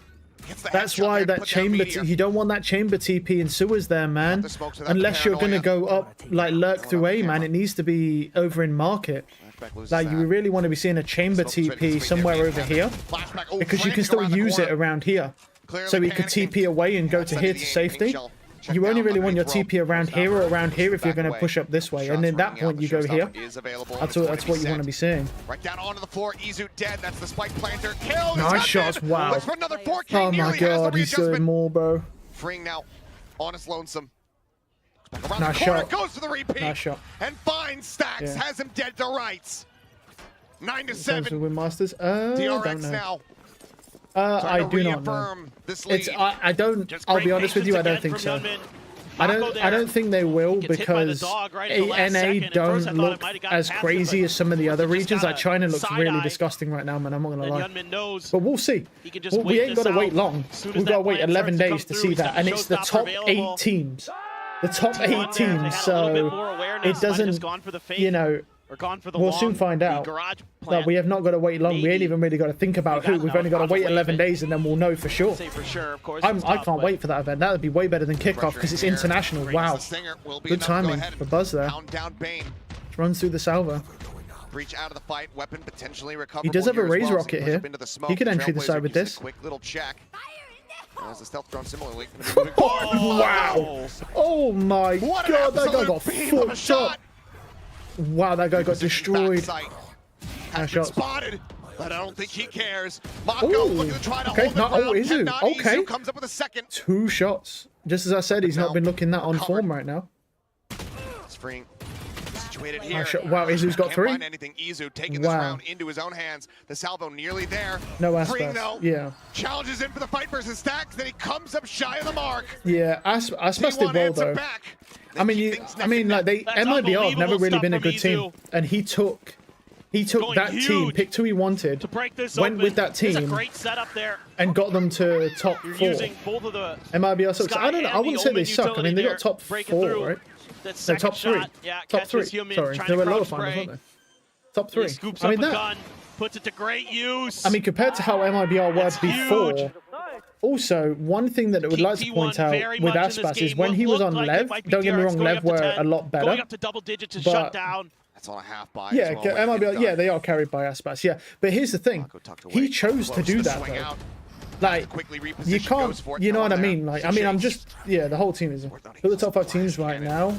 That's why that chamber, you don't want that chamber TP and sewers there, man. Unless you're going to go up, like lurk through A, man. It needs to be over in market. Like, you really want to be seeing a chamber TP somewhere over here, because you can still use it around here. So he could TP away and go to here to safety. You only really want your TP around here or around here if you're going to push up this way. And in that point, you go here. That's what you want to be seeing. Right down onto the floor. Izu dead. That's the spike planter. Kill. Nice shots. Wow. Looks for another 4K. Oh my god, he's doing more, bro. Freeing now. Honest Lonesome. Around Nice the corner, shot. goes to the repeat. Nice shot. And finds Stacks. Yeah. Has him dead to rights. 9-7. Win Masters. DRX don't know. now. I do not know. It's I don't. I'll be honest with you. I don't think so. I don't think they will, because NA don't look as crazy as some of the other regions. Like China looks really disgusting right now, man. I'm not gonna lie. But we'll see. We ain't gotta wait long. We've got to wait 11 days to see that, and it's the top 8 teams. The top 8 teams. So it doesn't. You know. We'll soon find out. That we have not got to wait long. We ain't even really got to think about who. We've only got to wait 11 days, and then we'll know for sure. I can't wait for that event. That would be way better than kickoff, because it's international. Wow. Good timing for Buzz there. Runs through the salvo. Breach out of the fight. Weapon potentially recoverable. He does have a as Razor well, Rocket so here. He could entry the side with this. Quick little check. As the stealth drone similarly. Wow. Oh my god, that guy got fucked up. Wow, that guy got destroyed. Has been spotted, but I don't think he cares. Mako looking to try to hold the ground. Izu. Okay. Izu comes up with a second. 2 shots. Just as I said, he's not been looking that on form right now. It's freeing. Situated here. Wow, Izu's got 3. Find anything. Izu taking this round into his own hands. The salvo nearly there. No Freeing Aspas. though. Yeah. Challenges in for the fight versus Stacks. Then he comes up shy of the mark. Yeah, Aspas did well though. I mean, like MIBR have never really been a good team, and he took that team, picked who he wanted, went with that team, and got them to top 4. MIBR sucks. I don't know. I wouldn't say they suck. I mean, they got top 4, right? No, top 3. Top 3. Sorry, they were lower finals, weren't they? Top 3. I mean that. Puts it to great use. I mean, compared to how MIBR were before. Also, one thing that I would like to point out with Aspas is when he was on Lev, don't get me wrong, Lev were a lot better. Going up to double digits and shut down. That's on a half buy. Yeah, MIBR, yeah, they are carried by Aspas, yeah. But here's the thing, he chose to do that though. Like, you can't, you know what I mean? Like, I mean, I'm just, yeah, the whole team is, who are the top 5 teams right now?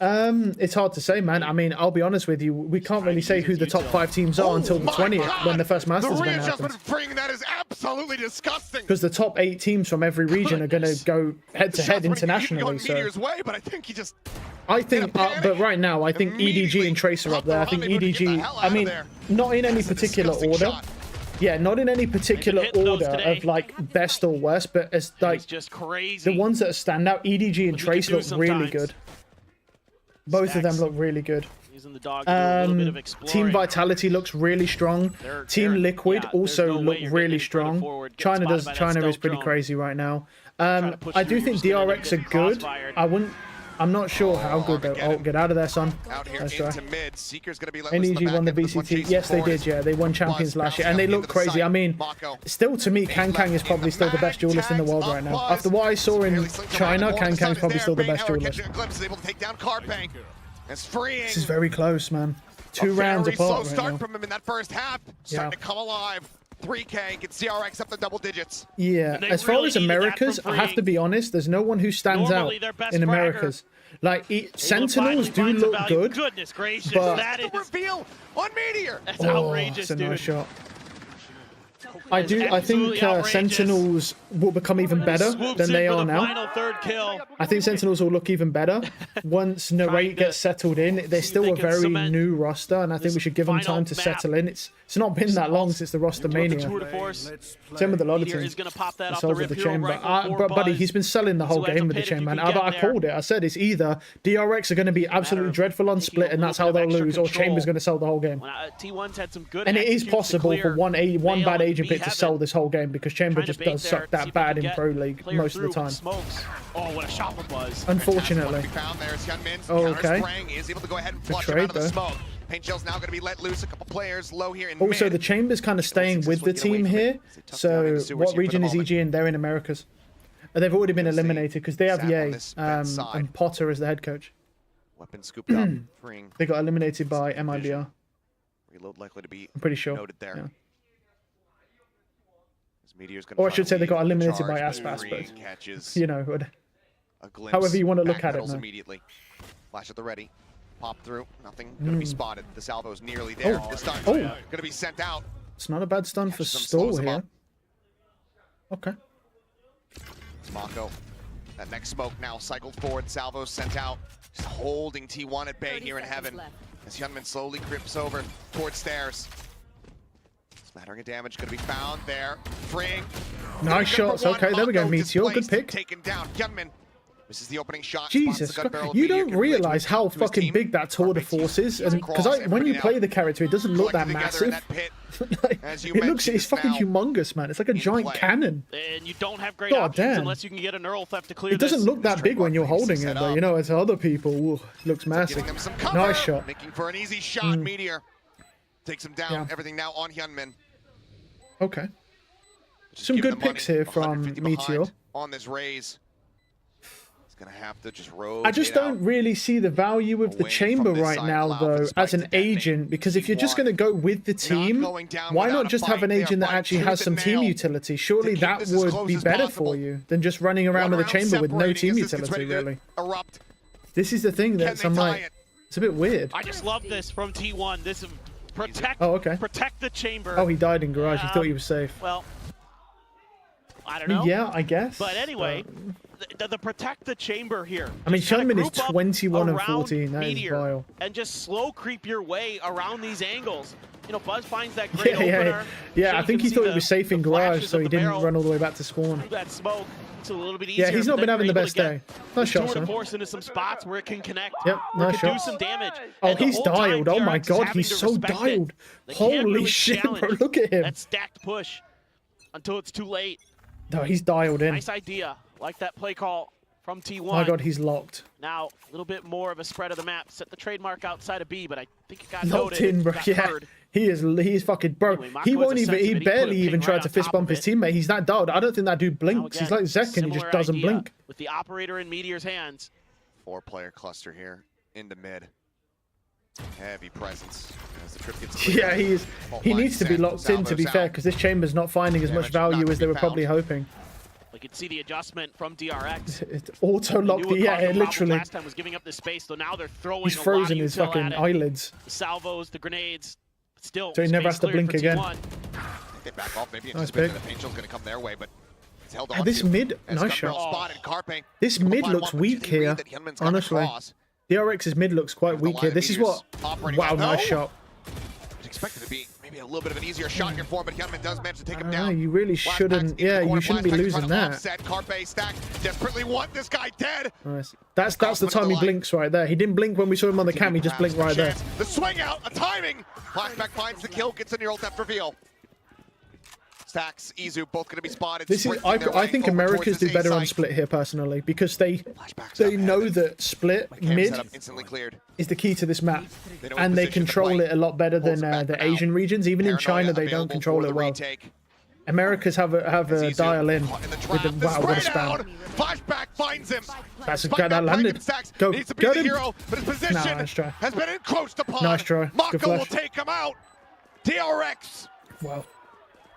It's hard to say, man. I mean, I'll be honest with you. We can't really say who the top 5 teams are until the 20th, when the first Masters event happens. That is absolutely disgusting. Because the top 8 teams from every region are going to go head-to-head internationally. So way, but I think he just. I think, but right now, I think EDG and Tracer are up there. I think EDG. I mean, not in any particular order. Yeah, not in any particular order of like best or worst, but as like the ones that stand out, EDG and Trace look really good. Both of them look really good. Team Vitality looks really strong. Team Liquid also look really strong. China is pretty crazy right now. I do think DRX are good. I'm not sure how good though. Oh, get out of there, son. Nice try. NEG won the VCT. Yes, they did. Yeah, they won champions last year, and they look crazy. I mean, still to me, Kang is probably still the best duelist in the world right now. After what I saw in China, Kang is probably still the best duelist. This is very close, man. 2 rounds apart right now. From him in that first half. Starting to come alive. 3K gets CRX up to double digits. Yeah, as far as Americas, I have to be honest, there's no one who stands out in Americas. Like, Sentinels do look good, Goodness gracious, but that is the reveal on Meteor. That's outrageous, that's a nice dude. shot. I think Sentinels will become even better than they are now. I think Sentinels will look even better once Narrate gets settled in. They're still a very new roster, and I think we should give them time to settle in. It's not been that long since the roster mania. Same with a lot of teams. Sells with the chamber. But buddy, he's been selling the whole game with the chamber. But I called it. I said it's either DRX are going to be absolutely dreadful on split, and that's how they'll lose, or Chamber's going to sell the whole game. And it is possible for one bad agent pick to sell this whole game, because Chamber just does suck that bad in Pro League most of the time. Oh, what a shot from Buzz. Unfortunately. Oh, okay. Good trade though. Paint Shell's now going to be let loose. A couple players low here in also, the Chamber's kind of staying with the team here. So, what region is EG in? They're in Americas. They've already been eliminated because they have Ye and Potter as the head coach. Weapon scooped up, freeing. They got eliminated by MIBR. Reload likely to be I'm pretty sure. noted there. Yeah. Meteor's gonna Or I should say they got eliminated by charge, Aspas, but catches you know, a glimpse, however you want to look at it. backpedals Man. immediately. Flash at the ready. Pop through. Nothing gonna be spotted. The salvo's nearly there. The stun gonna be sent out. It's not a bad stun for Catches him, stall slows him here. up. Okay. It's Mako. That next smoke now cycled forward. Salvo sent out. Just holding T1 at bay here in heaven. As Hyunmin slowly creeps over towards stairs. Smattering of damage gonna be found there. Freeing. Nice shots. Okay, there we go. Meteor, good pick. Taken down. Hyunmin. This is the opening shot. Jesus Christ. You don't realize how fucking big that tour de force is. Because when you play the character, it doesn't look that massive. Like, it looks, it's fucking humongous, man. It's like a giant cannon. And you don't have great God options damn. unless you can get a neural theft to clear It doesn't look that big when you're holding it, but you know, as other people, ooh, looks massive. Nice shot. Making for an easy shot. Meteor takes him down. Everything now on Hyunmin. Okay. Some good picks here from Meteor. On this raise. Gonna have to just I just don't really see the value of the chamber right now, though, as an agent, because if you're just going to go with the team, why not just have an agent that actually has some team utility? Surely that would be better for you than just running around with a chamber with no team utility, really. This is the thing that I'm like, it's a bit weird. I just love this from T1. This protect the chamber. Oh, he died in garage. He thought he was safe. Well, I don't know. Yeah, I guess. But anyway, the protect the chamber here. I mean, Hyunmin is 21 and 14. That is vile. And just slow creep your way around these angles. You know, Buzz finds that great opener. Yeah, I think he thought he was safe in garage, so he didn't run all the way back to spawn. That smoke, it's a little bit easier. Yeah, he's not been having the best day. Nice shot, son. son. Force into some spots where it can connect. Yep, nice shot. Do some damage. Oh, he's dialed. Oh my god, he's so dialed. Holy shit, bro, look at him. That stacked push until it's too late. No, he's dialed in. Nice idea. Like that play call from T1. My god, he's locked. Now, a little bit more of a spread of the map. Set the trademark outside of B, but I think it got locked noted. in, bro. Yeah, he is fucking, bro. Anyway, He won't even, he barely even tried to fist bump his teammate. He's that dialed. I don't think that dude blinks. He's like Zek and he just doesn't blink. With the operator in Meteor's hands. 4-player cluster here into mid. Heavy presence as the trip gets clear. Yeah, he needs to be locked in, to be fair, because this chamber's not finding as much value as they were probably hoping. We can see the adjustment from DRX. It's auto-locked, yeah, literally. Last time was giving up this space, so now they're throwing He's frozen his fucking eyelids. The salvos, the grenades, still. So he never has to blink again. They back off, maybe nice pick. The Angel's gonna come their way, but it's held on. This mid, nice shot. This mid looks weak here, honestly. DRX's mid looks quite weak here. This is what... Wow, nice shot. Expected to be maybe a little bit of an easier shot here for him, but Hyunmin does manage to take him down. You really shouldn't... Yeah, you shouldn't be losing that. Carpe stack desperately want this guy dead. Nice. That's the time he blinks right there. He didn't blink when we saw him on the cam. He just blinked right there. The swing out, a timing. Flashback finds the kill, gets a neural theft reveal. Stacks, Izu, both going to be spotted. This is, I think Americans do better on split here personally, because they know that split mid is the key to this map, and they control it a lot better than the Asian regions. Even in China, they don't control it well. Americas have a dial in with the wow, what a spam. Flashback finds him. That's a guy that landed. Go, get him. But his position nice try. has been encroached upon. Nice try. Mako will take him out. DRX. Wow.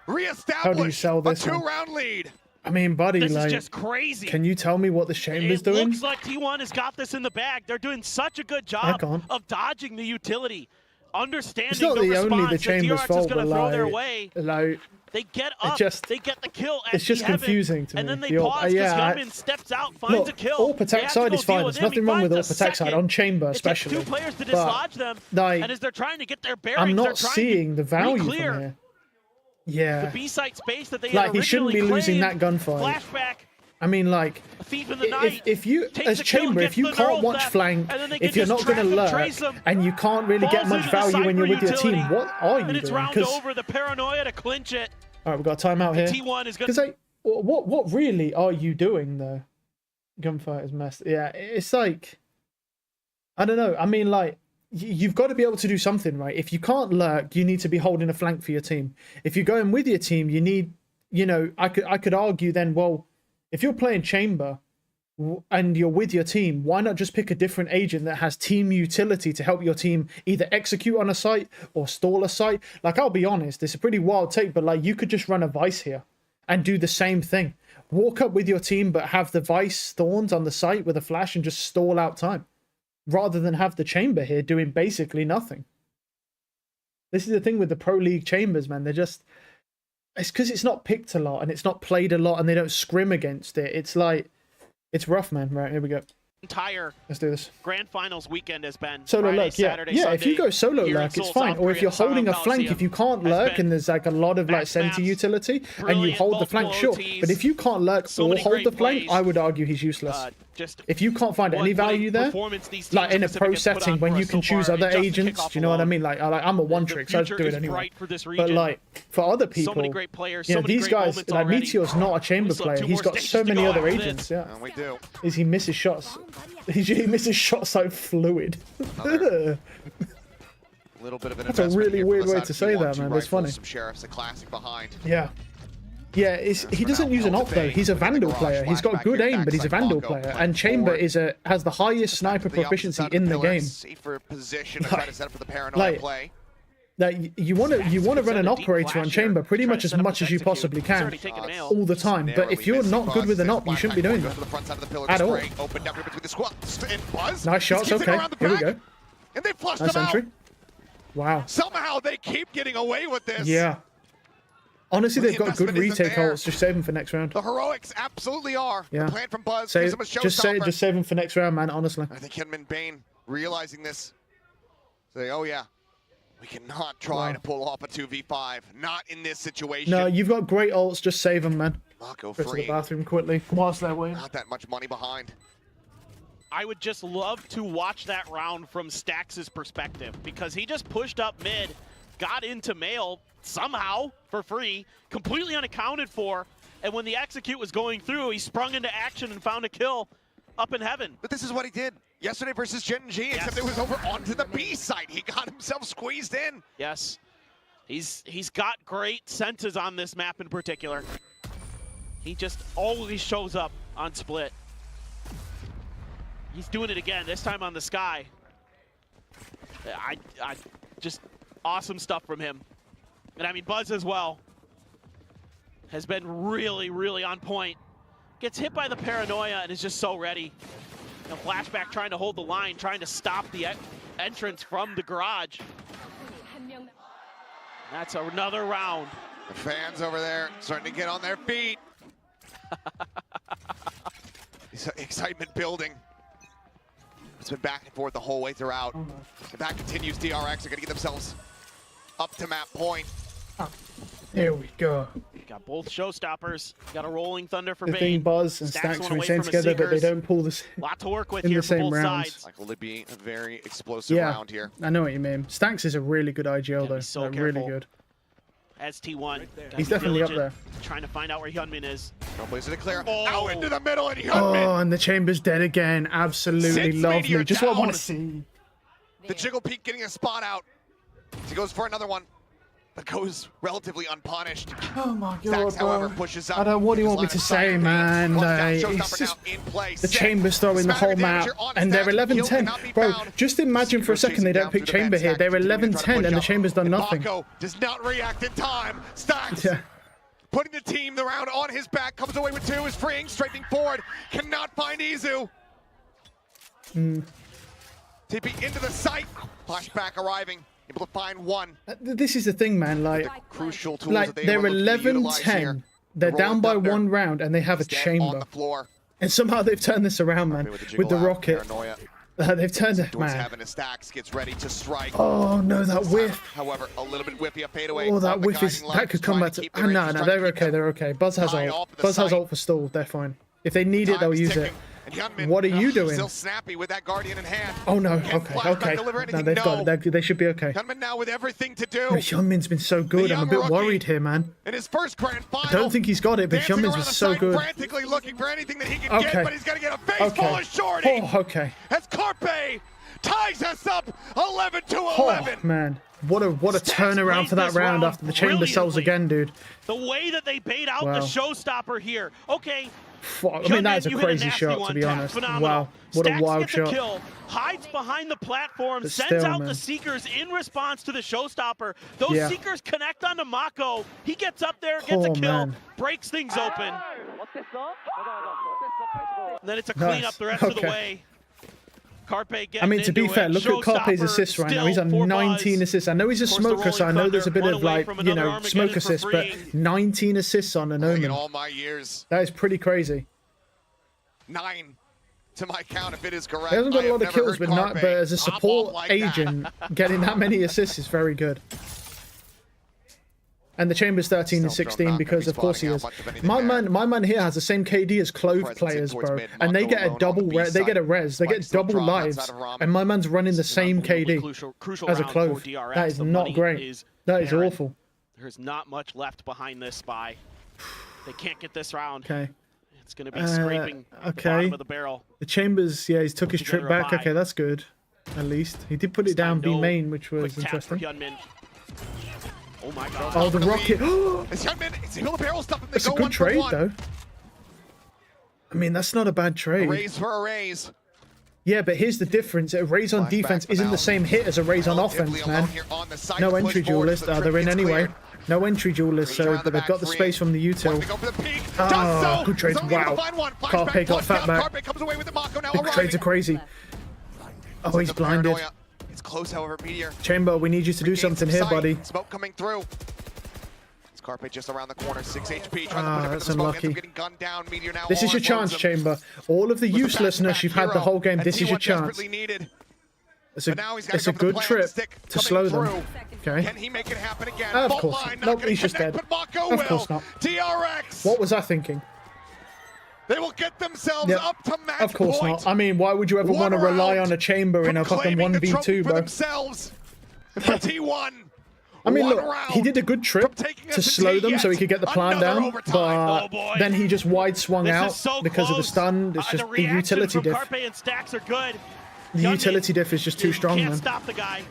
Reestablish How do you sell this a 2-round lead. I mean, buddy, this like, is just crazy. Can you tell me what the chamber's doing? It looks like T1 has got this in the bag. They're doing such a good job of dodging the utility, understanding it's not the only the response chamber's fault, but throw their way. Like, they get up, they get the kill at it's just confusing to me. And then they pause because Hyunmin steps out, finds a kill. All protect side is fine. There's nothing wrong with all protect side, on chamber especially. It takes 2 players to dislodge them, like, and as they're trying to get their bearings, I'm not seeing the value from here. Yeah. The B site space that they like, he shouldn't be losing that gunfight. Flashback. I mean, like, if you, as chamber, if you can't watch flank, if you're not going to lurk, and you can't really get much value when you're with your team, what are you doing? It's round over, the paranoia to clinch it. All right, we've got a timeout here. T1 is because what really are you doing though? Gunfight is messed. Yeah, it's like, I don't know. I mean, like, you've got to be able to do something, right? If you can't lurk, you need to be holding a flank for your team. If you're going with your team, you need, you know, I could argue then, well, if you're playing chamber, and you're with your team, why not just pick a different agent that has team utility to help your team either execute on a site or stall a site? Like, I'll be honest, it's a pretty wild take, but like, you could just run a Vice here and do the same thing. Walk up with your team, but have the Vice thorns on the site with a flash and just stall out time, rather than have the chamber here doing basically nothing. This is the thing with the Pro League chambers, man. They're just... It's because it's not picked a lot and it's not played a lot and they don't scrim against it. It's like... It's rough, man. Right, here we go. Entire Let's do this. Grand Finals weekend has been solo Friday, lurk, yeah. Saturday, Yeah, Sunday, if you go solo lurk, it's fine. Or if you're holding a flank, if you can't lurk and there's like a lot of like center utility and you hold the flank, sure. But if you can't lurk or hold the flank, I would argue he's useless. If you can't find any value there, like in a pro setting when you can choose other agents, do you know what I mean? Like I'm a one trick, so I just do it anyway. But like for other people, you know, these guys, like Meteor's not a chamber player. He's got so many other agents. Yeah, we do. Is he misses shots? He misses shots like fluid. Little bit of an That's a really weird way to say that, man. That's funny. Some sheriffs, a classic behind. Yeah. Yeah, he doesn't use an op though. He's a Vandal player. He's got good aim, but he's a Vandal player. And Chamber has the highest sniper proficiency in the game. Safer position to try to set up for the paranoia play. Like you want to run an operator on Chamber pretty much as you possibly can, all the time. But if you're not good with an op, you shouldn't be doing that at all. Nice shots. Okay, here we go. And they flushed nice entry. Wow. Somehow they keep getting away with this. Yeah. Honestly, they've got good retake ults. Just save them for next round. The heroics absolutely are. Yeah. The plan from Buzz. Just save them for next round, man. Honestly. I think Hinman Bane realizing this, say, "Oh yeah, we cannot try to pull off a 2v5. Not in this situation." No, you've got great ults. Just save them, man. Mako Go to free. the bathroom quickly whilst they're waiting. Not that much money behind. I would just love to watch that round from Stax' perspective because he just pushed up mid, got into mail somehow for free, completely unaccounted for, and when the execute was going through, he sprung into action and found a kill up in heaven. But this is what he did yesterday versus Gen G, except it was over onto the B site. He got himself squeezed in. Yes, he's got great senses on this map in particular. He just always shows up on split. He's doing it again, this time on the sky. I just awesome stuff from him. And I mean, Buzz as well has been really, really on point. Gets hit by the paranoia and is just so ready. You know, flashback trying to hold the line, trying to stop the entrance from the garage. That's another round. The fans over there starting to get on their feet. Excitement building. It's been back and forth the whole way throughout. If that continues, DRX are going to get themselves up to map point. Here we go. Got both showstoppers. Got a rolling thunder for The Bane. thing Buzz and Stax were same together, but they don't pull this lot to work with in here the same for both rounds. sides. Like Libby, a very explosive round here. I know what you mean. Stax is a really good IGL though. So like, really good. As T1. He's definitely up there. Trying to find out where Hyunmin is. No place to declare. Out into the middle, and Hyunmin. Oh, and the chamber's dead again. Absolutely lovely. Just what I want to see. The Jiggle Peak getting a spot out. He goes for another one, but goes relatively unpunished. Oh my god, Stax, however, pushes up. I don't. What do you want me to say, man? Like, it's just the chamber's throwing the whole map, and they're 11-10. Bro, just imagine for a second they don't pick chamber here. They're 11-10, and the chamber's done nothing. Mako does not react in time. Stax putting the team the round on his back, comes away with 2, is freeing, straightening forward, cannot find Izu. TP into the site, flashback arriving, able to find 1. This is the thing, man. Like, crucial tools like that they're were looking to utilize here. 11-10. They're down by 1 round, and they have a Dead on chamber. the floor. And somehow they've turned this around, man, with the rocket. They've turned it, man. Having a Stax gets ready to strike. Oh no, that whiff. However, a little bit whiffy, a fadeaway. Oh, that whiff is that could come back to. No, they're okay. They're okay. Buzz has ult. Buzz has ult for stall. They're fine. If they need it, they'll use it. What are you doing? Still snappy with that Guardian in hand. Oh no. Okay. No, they've got it. They should be okay. Hyunmin now with everything to do. Hyunmin's been so good. I'm a bit worried here, man. In his first grand final. I don't think he's got it, but Hyunmin's been so good. Frantically looking for anything that he can get, but he's gonna get a face full of shorty. Oh, okay. As Carpe ties us up 11 to 11. Oh, man. What a turnaround for that round after the chamber sells again, dude. The way that they bait out the showstopper here. Okay. I mean, that is a crazy shot, to be honest. Wow. What a wild shot. Kill, hides behind the platform, But sends still, out man. the Seekers in response to the showstopper. Those Seekers connect onto Mako. He gets up there, gets a kill, breaks things open. And then it's a cleanup the rest of the way. Carpe I mean, to be fair, look at Carpe's assists right now. He's on 19 assists. I know he's a smoker, so I know there's a bit of, like, you know, smoke assists, but 19 assists on an Omen. All my years. That is pretty crazy. 9 to my count, if it is correct. He hasn't got a lot of kills, but as a support agent, getting that many assists is very good. And the Chamber's 13 and 16 because, of course, he is. My man here has the same KD as Clove players, bro, and they get a double res. They get a res. They get double lives, and my man's running the same KD as a Clove. That is not great. That is awful. There's not much left behind this spy. They can't get this round. Okay. It's going to be scraping the bottom of the barrel. The Chambers, yeah, he's took his trip back. Okay, that's good. At least he did put it down B main, which was interesting. Oh my god. Oh, the rocket. That's a good trade, though. I mean, that's not a bad trade. A raise for a raise. Yeah, but here's the difference. A raise on defense isn't the same hit as a raise on offense, man. No entry duelist. They're in anyway. No entry duelist, so they've got the space from the util. Oh, good trades. Wow. Carpe got fat back. The trades are crazy. Oh, he's blinded. It's close, however, Meteor. Chamber, we need you to do something here, buddy. Smoke coming through. It's Carpe just around the corner, 6 HP. That's unlucky. Gunned down. Meteor now this is your chance, Chamber. All of the uselessness you've had the whole game, this is your chance. It's a good trip to slow them. Okay. Can he make it happen again? Of course. Nope, he's just dead. Of course not. DRX. What was I thinking? They will get themselves up to match Of course point. not. I mean, why would you ever want to rely on a chamber in a fucking 1v2, bro? Themselves for T1. I mean, look, he did a good trip to slow them so he could get the plan down, but then he just wide swung out because of the stun. It's just the utility diff. The utility diff is just too strong, man. Can't stop the guy.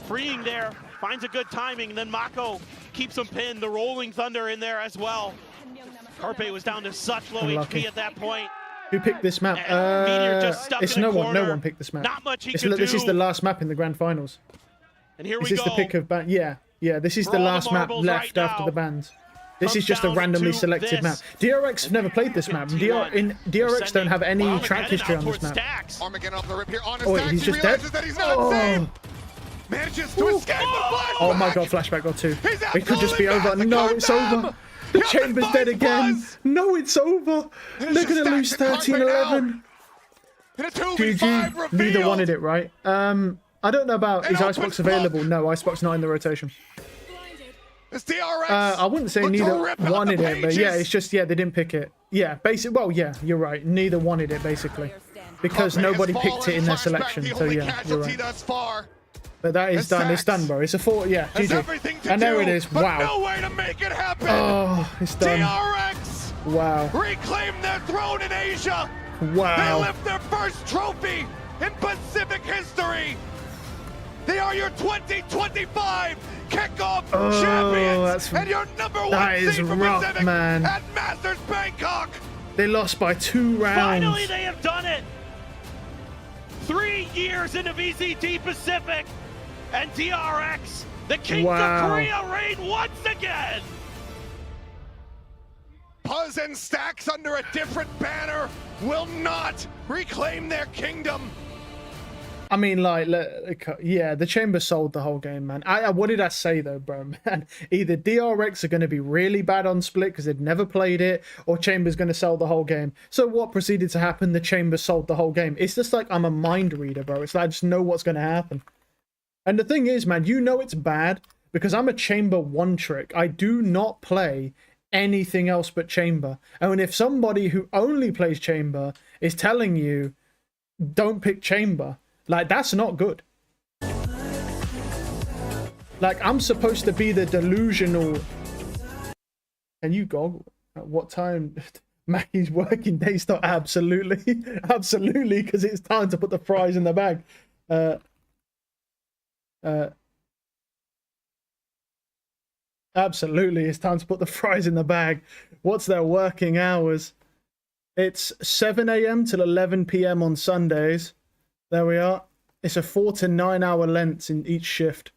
Freeing there, finds a good timing, and then Mako keeps him pinned. The Rolling Thunder in there as well. Carpe was down to such low HP at that point. Who picked this map? It's no one. No one picked this map. Not much he could do. This is the last map in the grand finals. And here we go. This is the pick of band. Yeah. This is the last map left after the band. This is just a randomly selected map. DRX have never played this map. DRX don't have any track history on this map. Oh, he's just dead. Oh. Manages to escape the flashback. Oh my god, flashback got 2. It could just be over. No, it's over. The chamber's dead again. No, it's over. They're gonna lose 13-11. GG. Neither wanted it, right? I don't know about is Icebox available. No, Icebox not in the rotation. I wouldn't say neither wanted it, but yeah, it's just they didn't pick it. Yeah, well, yeah, you're right. Neither wanted it basically because nobody picked it in their selection. So yeah, you're right. But that is done. It's done, bro. It's a 4. Yeah, GG. And there it is. Wow. No way to make it happen. Oh, it's done. DRX. Wow. Reclaim their throne in Asia. Wow. They lift their first trophy in Pacific history. They are your 2025 kickoff champions and your #1 seed from Pacific man. at Masters Bangkok. They lost by 2 rounds. Finally, they have done it. 3 years into VCT Pacific, and DRX, the Kings of Korea, reign once again. Puzz and Stacks under a different banner will not reclaim their kingdom. I mean, like, yeah, the chamber sold the whole game, man. What did I say, though, bro, man? Either DRX are going to be really bad on Split because they'd never played it, or Chamber's going to sell the whole game. So what proceeded to happen? The chamber sold the whole game. It's just like I'm a mind reader, bro. It's like I just know what's going to happen. And the thing is, man, you know it's bad because I'm a chamber one trick. I do not play anything else but chamber. And if somebody who only plays chamber is telling you, don't pick chamber, like, that's not good. Like, I'm supposed to be the delusional... Can you goggle? At what time? Mackie's working day start? Absolutely. Absolutely, because it's time to put the fries in the bag. Absolutely, it's time to put the fries in the bag. What's their working hours? It's 7 a.m. till 11 p.m. on Sundays. There we are. It's a 4 to 9 hour lengths in each shift,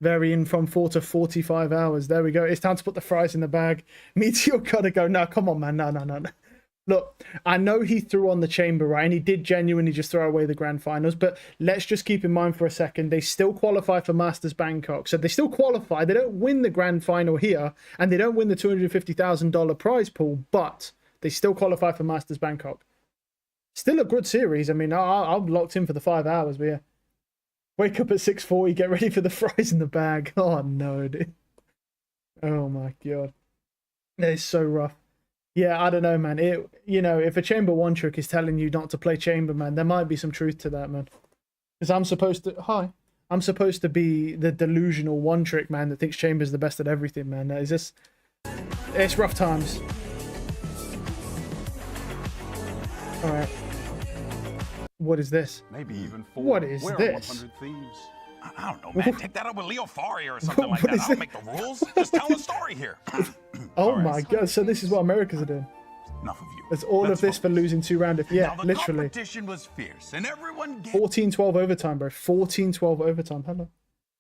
varying from 4 to 45 hours. There we go. It's time to put the fries in the bag. Meteor gotta go. No, come on, man. No. Look, I know he threw on the chamber, right? And he did genuinely just throw away the grand finals. But let's just keep in mind for a second, they still qualify for Masters Bangkok. So they still qualify. They don't win the grand final here. And they don't win the $250,000 prize pool. But they still qualify for Masters Bangkok. Still a good series. I mean, I'm locked in for the 5 hours. But yeah. Wake up at 6:40, get ready for the fries in the bag. Oh, no, dude. Oh, my God. It's so rough. Yeah, I don't know, man. If a Chamber 1 trick is telling you not to play Chamber, man, there might be some truth to that, man. Because I'm supposed to be the delusional 1 trick, man, that thinks Chamber's the best at everything, man. It's rough times. All right. What is this? Maybe even 4. What is Where this? 100 Thieves? I don't know, man. Take that up with Leo Faria or something like that. I don't make the rules. Just tell a story here. Oh my God! So this is what Americans are doing. Enough of you. It's all of this for losing 2 rounds. Yeah, now, the literally. competition was fierce, and everyone 14-12 overtime, bro. 14-12 overtime. Hello.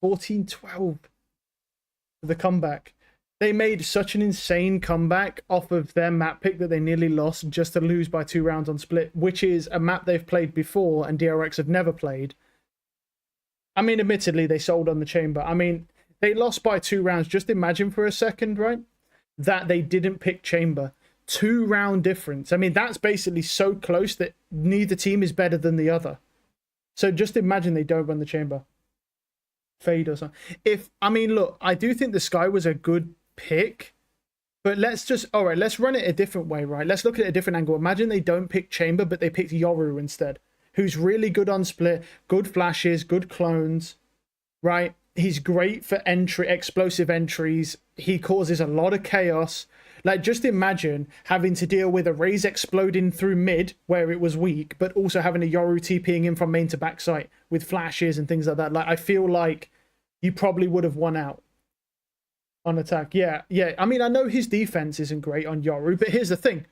14-12. The comeback. They made such an insane comeback off of their map pick that they nearly lost just to lose by 2 rounds on split, which is a map they've played before and DRX have never played. I mean, admittedly, they sold on the chamber. I mean, they lost by 2 rounds. Just imagine for a second, right, that they didn't pick chamber. 2 round difference. I mean, that's basically so close that neither team is better than the other. So just imagine they don't run the chamber. Fade or something. Look, I do think the Sky was a good pick, but let's run it a different way, right? Let's look at a different angle. Imagine they don't pick chamber, but they picked Yoru instead, who's really good on split, good flashes, good clones, right? He's great for explosive entries. He causes a lot of chaos. Like, just imagine having to deal with a Raze exploding through mid where it was weak, but also having a Yoru TPing in from main to backside with flashes and things like that. Like, I feel like you probably would have won out on attack. Yeah. I mean, I know his defense isn't great on Yoru, but here's the thing.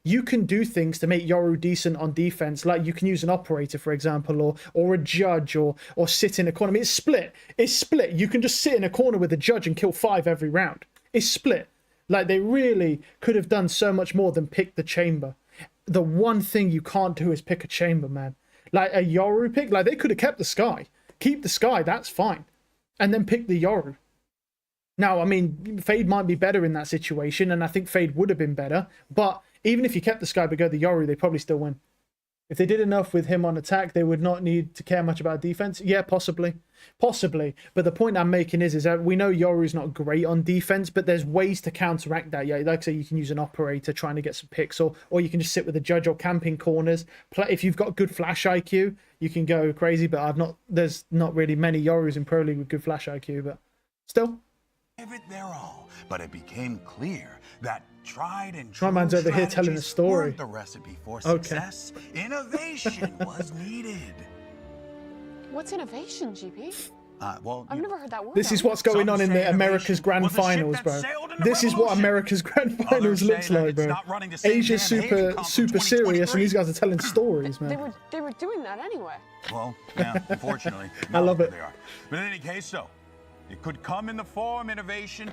You can do things to make Yoru decent on defense, like you can use an operator, for example, or a judge, or sit in a corner. I mean, it's split. It's split. You can just sit in a corner with a judge and kill 5 every round. It's split. Like, they really could have done so much more than pick the chamber. The one thing you can't do is pick a chamber, man. Like, a Yoru pick, like, they could have kept the Sky. Keep the Sky, that's fine. And then pick the Yoru. Now, I mean, Fade might be better in that situation, and I think Fade would have been better, but even if you kept the Sky but go the Yoru, they probably still win. If they did enough with him on attack, they would not need to care much about defense. Yeah, possibly. Possibly. But the point I'm making is that we know Yoru's not great on defense, but there's ways to counteract that. Yeah, like I say, you can use an operator trying to get some picks, or you can just sit with a judge or camping corners. If you've got good flash IQ, you can go crazy, but there's not really many Yorus in Pro League with good flash IQ, but still. Their all, but it became clear that tried and true man's over here telling a story. The recipe for success. Okay. Innovation was needed. What's innovation, GP? Well, I've never heard that word. This is what's going on in the America's Grand Finals, bro. This is what America's Grand Finals looks like, bro. Asia's super serious, and these guys are telling stories, man. They were doing that anyway. Well, yeah, unfortunately. I love it. They are. But in any case, it could come in the form innovation,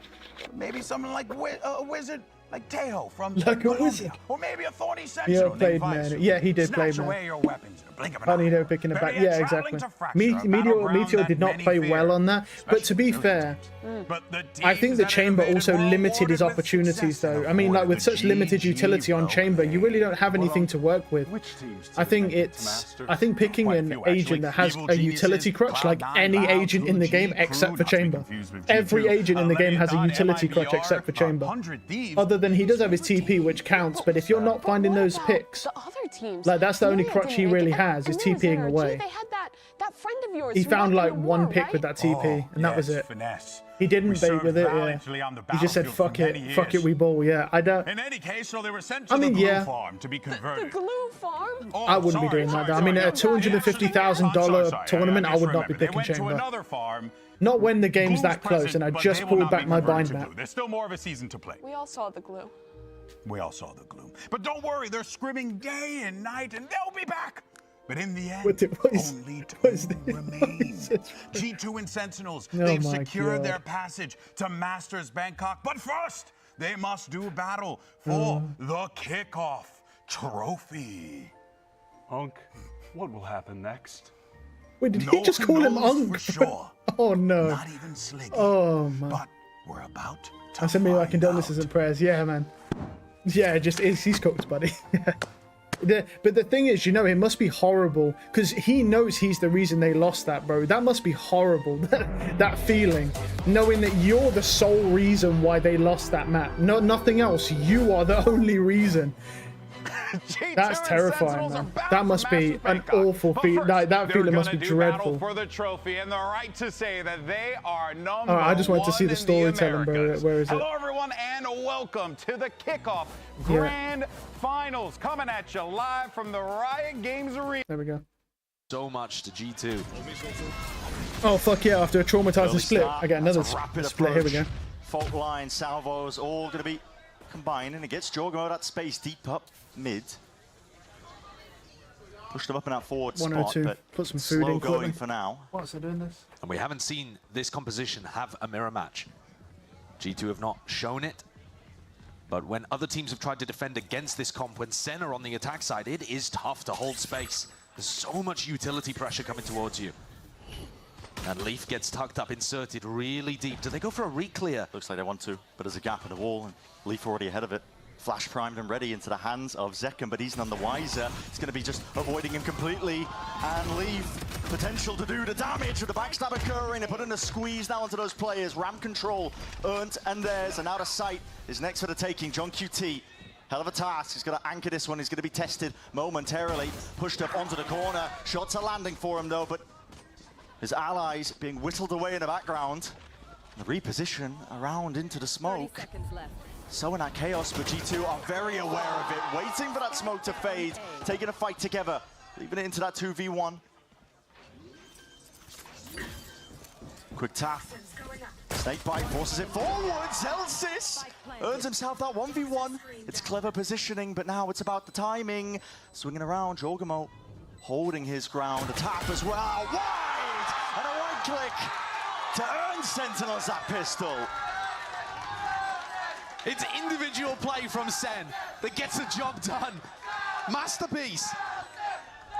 maybe something like a wizard, like Tejo from Colombia, or maybe a thorny sentinel. Yeah, played man. Yeah, he did play man. Away your weapons in a blink of an eye. Funny, they're picking it back. Yeah, exactly. Meteor did not play well on that, but to be fair, I think the chamber also limited his opportunities, though. I mean, like, with such limited utility on chamber, you really don't have anything to work with. I think picking an agent that has a utility crutch, like any agent in the game except for chamber. Every agent in the game has a utility crutch except for chamber. Other than he does have his TP, which counts, but if you're not finding those picks, teams. Like, that's the only Myriad crutch didn't he make really it, has, is and there was TPing NRG. away. They had that friend of yours. He who found left like in the one war, pick right? with that TP, and that was it. Finesse. He didn't We bait served with it, yeah. valiantly on the He just said, battlefield fuck for it, many fuck it, years. we ball, yeah. I don't... In any case, so they were sent to I mean, the glue yeah. farm to be converted. The glue farm? Oh, I wouldn't be doing that. I mean, at a $250,000 tournament, I would not be They picking went to chamber. another farm. Not when the game's that close, present, and I but just they will pulled not back be my converted bind to map. glue. There's still more of a season to play. We all saw the glue. We all saw the gloom. But don't worry, they're scrimming day and night, and they'll be back. But in the end, only two remain. G2 and Sentinels, they've secured their passage to Masters Bangkok. But first, they must do battle for the kickoff trophy. Unk, what will happen next? Wait, did he just call him Unk? For sure. Oh no. Not even Sliggy. Oh man. But we're about to I send me my condolences and prayers. Yeah, man. Yeah, it just is. He's cooked, buddy. But the thing is, you know, it must be horrible because he knows he's the reason they lost that, bro. That must be horrible. That feeling, knowing that you're the sole reason why they lost that map. No, nothing else. You are the only reason. That's terrifying, man. That must be an awful feeling. That feeling must be dreadful. For the trophy and the right to say that they are number I just wanted to see the storytelling, bro. Where is it? Hello, everyone, and welcome to the kickoff grand finals, coming at you live from the Riot Games Arena. There we go. So much to G2. Oh fuck yeah! After a traumatizing split, I get another split. Here we go. Fault line, salvos, all going to be combined, and it gets Jorgo that space deep up mid. Pushed him up in that forward spot, 102. but Put some food slow in going quickly. for now. What's they doing this? And we haven't seen this composition have a mirror match. G2 have not shown it. But when other teams have tried to defend against this comp, when Senna on the attack side, it is tough to hold space. There's so much utility pressure coming towards you. And Leaf gets tucked up, inserted really deep. Do they go for a re-clear? Looks like they want to, but there's a gap in the wall, and Leaf already ahead of it. Flash primed and ready into the hands of Zekken, but he's none the wiser. It's going to be just avoiding him completely. And Leaf, potential to do the damage with the backstab occurring. They put in a squeeze now onto those players. Ram control earned and theirs, and out of sight is next for the taking. John QT, hell of a task. He's going to anchor this one. He's going to be tested momentarily. Pushed up onto the corner. Shots are landing for him though, but his allies being whittled away in the background. The reposition around into the smoke. So in that chaos, but G2 are very aware of it, waiting for that smoke to fade, taking a fight together, leaving it into that 2v1. Quick tap. Snakebite forces it forward. Zelsis earns himself that 1v1. It's clever positioning, but now it's about the timing. Swinging around, Jorgamo holding his ground. A tap as well, wide! And a right click to earn Sentinels that pistol. It's individual play from Sen that gets the job done. Masterpiece.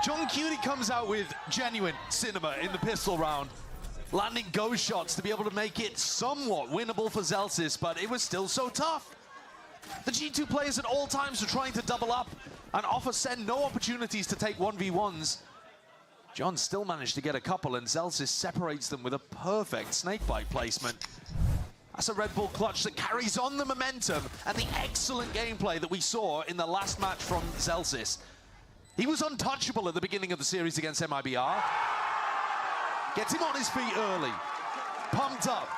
John Cutie comes out with genuine cinema in the pistol round, landing ghost shots to be able to make it somewhat winnable for Zelsis, but it was still so tough. The G2 players at all times were trying to double up and offer Sen no opportunities to take 1v1s. John still managed to get a couple, and Zelsis separates them with a perfect snakebite placement. That's a Red Bull clutch that carries on the momentum and the excellent gameplay that we saw in the last match from Zelsis. He was untouchable at the beginning of the series against MIBR. Gets him on his feet early, pumped up,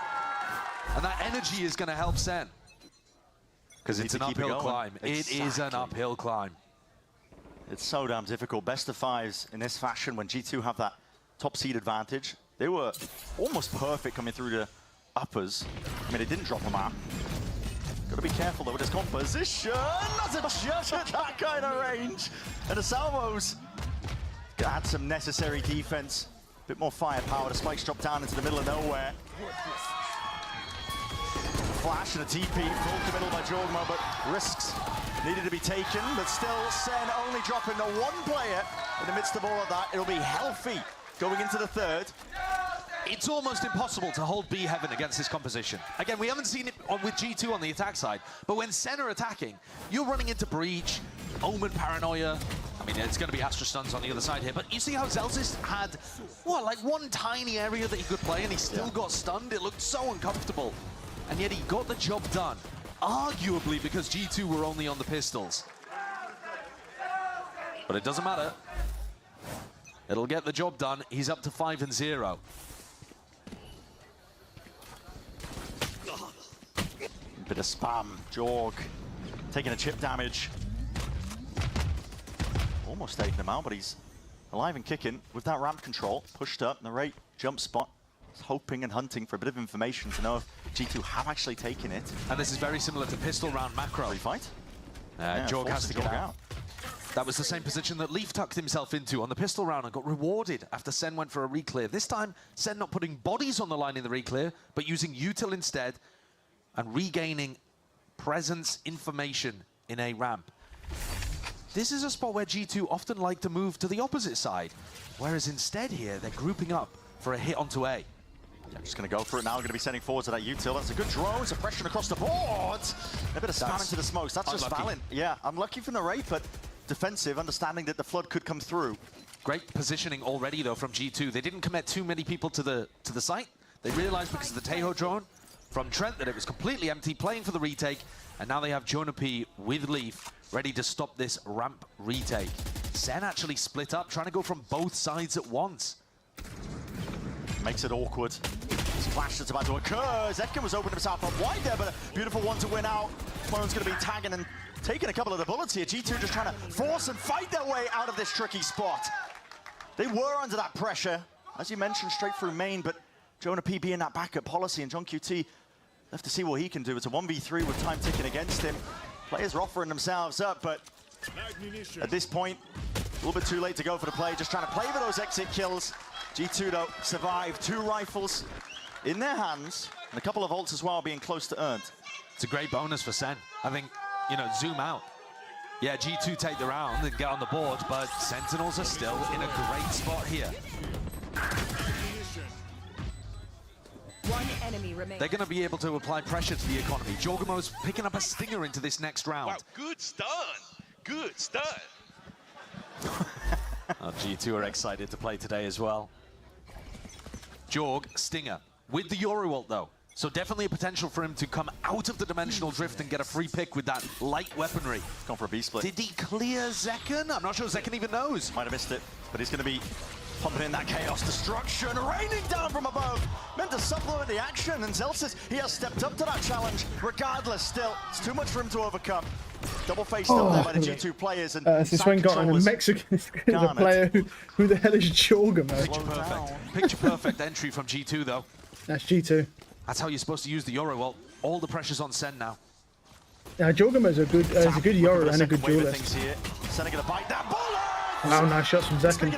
and that energy is going to help Sen. Because it's an uphill climb. It is an uphill climb. It's so damn difficult. Best of fives in this fashion when G2 have that top seed advantage. They were almost perfect coming through the uppers. I mean, they didn't drop them out. Gotta be careful though with his composition. That's a just at that kind of range. And the salvos gonna add some necessary defense. Bit more firepower. The spikes drop down into the middle of nowhere. Flash and a TP, full committal by Jorgmo, but risks needed to be taken. But still, Sen only dropping the one player in the midst of all of that. It'll be healthy going into the third. It's almost impossible to hold B Heaven against this composition. Again, we haven't seen it with G2 on the attack side, but when Sen are attacking, you're running into Breach, Omen Paranoia. I mean, it's going to be Astra Stuns on the other side here, but you see how Zelsis had, what, like one tiny area that he could play and he still got stunned? It looked so uncomfortable. And yet he got the job done, arguably because G2 were only on the pistols. But it doesn't matter. It'll get the job done. He's up to 5-0. Bit of spam. Jorg taking a chip damage. Almost taking him out, but he's alive and kicking with that ramp control. Pushed up in the right jump spot. He's hoping and hunting for a bit of information to know if G2 have actually taken it. And this is very similar to pistol round macro. Refight. Jorg has to get out. That was the same position that Leaf tucked himself into on the pistol round and got rewarded after Sen went for a reclear. This time, Sen not putting bodies on the line in the reclear, but using util instead and regaining presence information in a ramp. This is a spot where G2 often like to move to the opposite side, whereas instead here, they're grouping up for a hit onto A. Yeah, just going to go for it now. Going to be sending forward to that util. That's a good drone. Suppression across the board. A bit of spam into the smokes. That's just Valin. Yeah, unlucky from the rate, but defensive, understanding that the flood could come through. Great positioning already, though, from G2. They didn't commit too many people to the site. They realized because of the Tejo drone from Trent that it was completely empty, playing for the retake, and now they have Jonah P with Leaf ready to stop this ramp retake. Sen actually split up, trying to go from both sides at once. Makes it awkward. This clash that's about to occur. Zetkin was opening himself up wide there, but a beautiful one to win out. Clone's going to be tagging and taking a couple of the bullets here. G2 just trying to force and fight their way out of this tricky spot. They were under that pressure, as you mentioned, straight through main, but Jonah P being that backup policy, and John QT left to see what he can do. It's a 1v3 with time ticking against him. Players are offering themselves up, but at this point, a little bit too late to go for the play. Just trying to play for those exit kills. G2, though, survived. 2 rifles in their hands, and a couple of ults as well being close to earned. It's a great bonus for Sen. I think, you know, zoom out. Yeah, G2 take the round and get on the board, but Sentinels are still in a great spot here. One enemy remains. They're going to be able to apply pressure to the economy. Jorgamo's picking up a stinger into this next round. Wow, good stun. Good stun. G2 are excited to play today as well. Jorg, stinger, with the Yoru ult though. So definitely a potential for him to come out of the dimensional drift and get a free pick with that light weaponry. Gone for a B-split. Did he clear Zekken? I'm not sure Zekken even knows. Might have missed it, but he's going to be pumping in that chaos destruction, raining down from above. Meant to supplement the action, and Zelsis, he has stepped up to that challenge. Regardless, still, it's too much for him to overcome. Double faced up there by the G2 players. And this one got on a Mexican the player. Who the hell is Jorgamo? Picture perfect entry from G2 though. That's G2. That's how you're supposed to use the Yoru ult. All the pressure's on Sen now. Yeah, Jorgamo's a good Yoru and a good duelist. Sen gonna bite that bullet! Wow, nice shots from Zekken.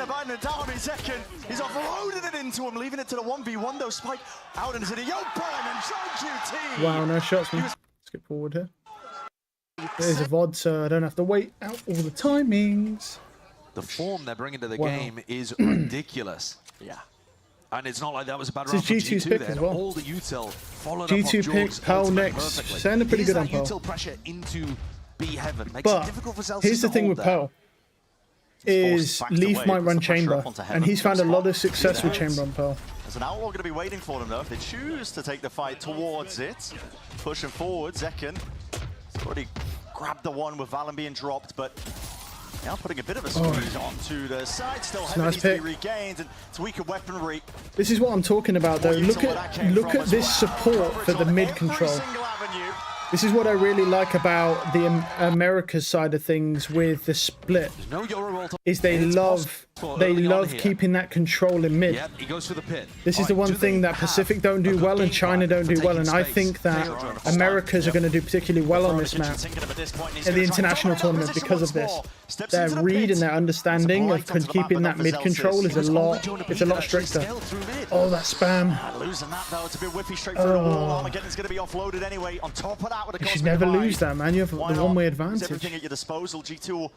He's offloaded it into him, leaving it to the 1v1 though. Spike out into the open, and John QT. Wow, nice shots from. Skip forward here. There's a VOD, so I don't have to wait out all the timings. The form they're bringing to the game is ridiculous. Yeah. And it's not like that was a bad round for G2's G2 pick there. as well. All the util followed G2 up on pick, Pearl next. Send a pretty good on Pearl. util pressure into B heaven. Makes it difficult for Celsius here's the thing with Pearl. Is Leaf might run Chamber, and he's found a lot of success with Chamber on Pearl. There's an Outlaw going to be waiting for them though. If they choose to take the fight towards it, pushing forward, Zekken already grabbed the one with Valen being dropped, but now putting a bit of a squeeze onto the side. Still heavy to be regained, and it's weaker weaponry. This is what I'm talking about though. Look at this support for the mid control. This is what I really like about the Americas side of things with the split. Is they love keeping that control in mid. Yep, he goes for the pit. This is the one thing that Pacific don't do well and China don't do well, and I think that Americas are going to do particularly well on this map in the international tournament because of this. Their read and their understanding of keeping that mid control is a lot stricter. Oh, that spam. Losing that though, it's a bit whippy straight through the wall. Armageddon's going to be offloaded anyway. On top of that, with a you should never lose that, man. You have the one-way advantage. Everything at your disposal. G2 will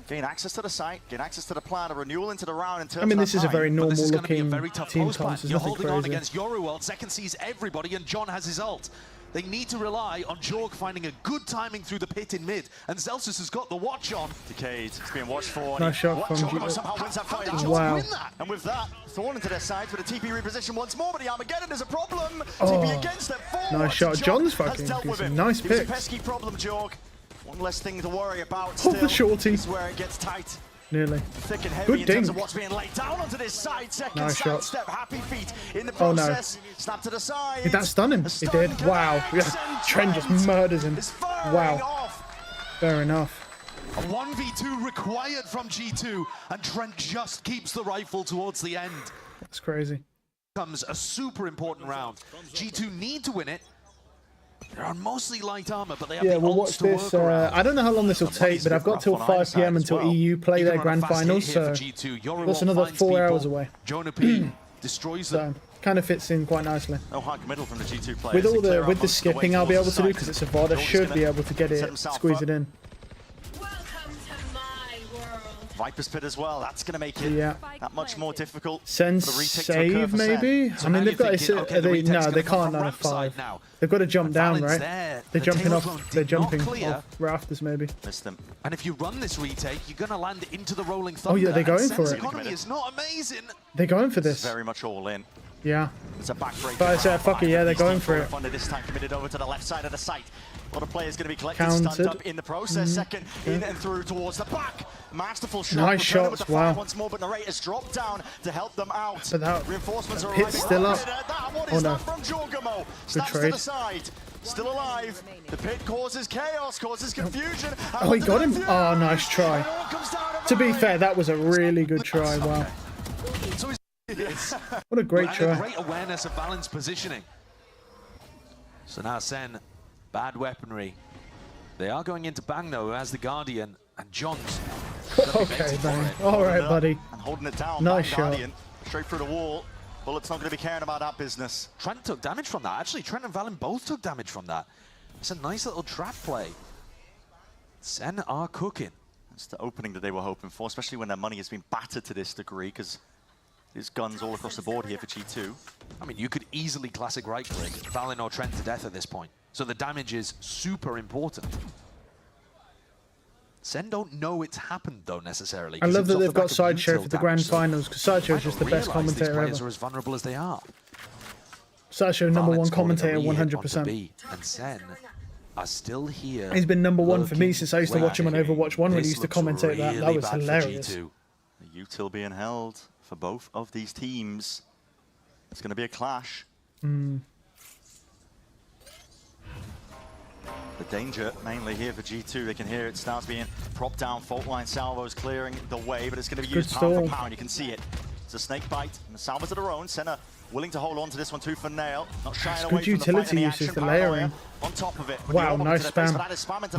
gain access to the site, gain access to the plan, a renewal into the round in terms I mean, this of is a very normal looking team comp. You're holding on against Yoru ult. Zekken sees everybody, and John has his ult. They need to rely on Jorg finding a good timing through the pit in mid, and Celsius has got the watch on. Decade is being watched for. Nice shot from Wow. And with that, Thorn into their side for the TP reposition once more, but the Armageddon is a problem. TP against that forward. Nice shot. John's fucking some nice picks. Pesky problem, Jorg. One less thing to worry about. Oh, the shorty. This is where it gets tight. Nearly. Thick and heavy Good in terms ding. of what's being laid down onto this side. Second Nice side shot. step, happy feet in the Oh, no. process. Snap to the side. Did that stun him? It did. Wow. Yeah. Trent just murders him. Wow. Fair enough. A 1v2 required from G2, and Trent just keeps the rifle towards the end. That's crazy. Comes a super important round. G2 need to win it. They're on mostly light armor, but they have Yeah, the we'll ults watch to this. work around. I don't know how long this will take, but I've got till 5 PM until EU play their grand finals, so that's another 4 hours away. Jonah P destroys them. So kind of fits in quite nicely. No hard committal from the G2 players. With the skipping, I'll be able to do because it's a VOD. I should be able to get it, squeeze it in. Viper's Pit as well. That's going to make it that much more difficult. Send save maybe? I mean, they've got no, they can't on a 5. They've got to jump down, right? They're jumping off. They're jumping off rafters maybe. Missed them. And if you run this retake, you're going to land into the rolling thunder. Oh yeah, they're going for it. Economy is not amazing. They're going for this. Very much all in. Yeah. It's a backbreak. But I said, fuck it, yeah, they're going for it. This time committed over to the left side of the site. A lot of players going to be collected, stunned up in the process. Second, in and through towards the back. Masterful shot. Nice shots, wow. Once more, but narrator's dropped down to help them out. But that reinforcements are pit's still up. What Oh is no. that from Jorgamo? Good Snaps trade. to the side. Still alive. The pit causes chaos, causes confusion. Oh, he got him. Oh, nice try. To be fair, that was a really good try. Wow. What a great try. Great awareness of balance positioning. So now Sen, bad weaponry. They are going into Bang though, as the Guardian, and John's. Okay, Bang. All right, buddy. And holding it down. Nice shot. Guardian, straight through the wall. Bullet's not going to be caring about that business. Trent took damage from that. Actually, Trent and Valen both took damage from that. It's a nice little trap play. Sen are cooking. It's the opening that they were hoping for, especially when their money has been battered to this degree, because there's guns all across the board here for G2. I mean, you could easily classic right-click Valen or Trent to death at this point. So the damage is super important. Sen don't know it's happened though necessarily. I love that they've got Sideshow for the grand finals because Sideshow is just the best commentator ever. Players are as vulnerable as they are. Sideshow #1 commentator 100%. And Sen are still here. He's been #1 for me since I used to watch him on Overwatch 1 when he used to commentate that. That was hilarious. The util being held for both of these teams. It's going to be a clash. The danger mainly here for G2. They can hear it starts being propped down. Fault line salvos clearing the way, but it's going to be used pound for pound. You can see it. It's a snake bite, and the salvos are their own. Senna willing to hold on to this one too for Nail. Not shying away from the fight and the action. The layering. On top of it. Wow, nice spam.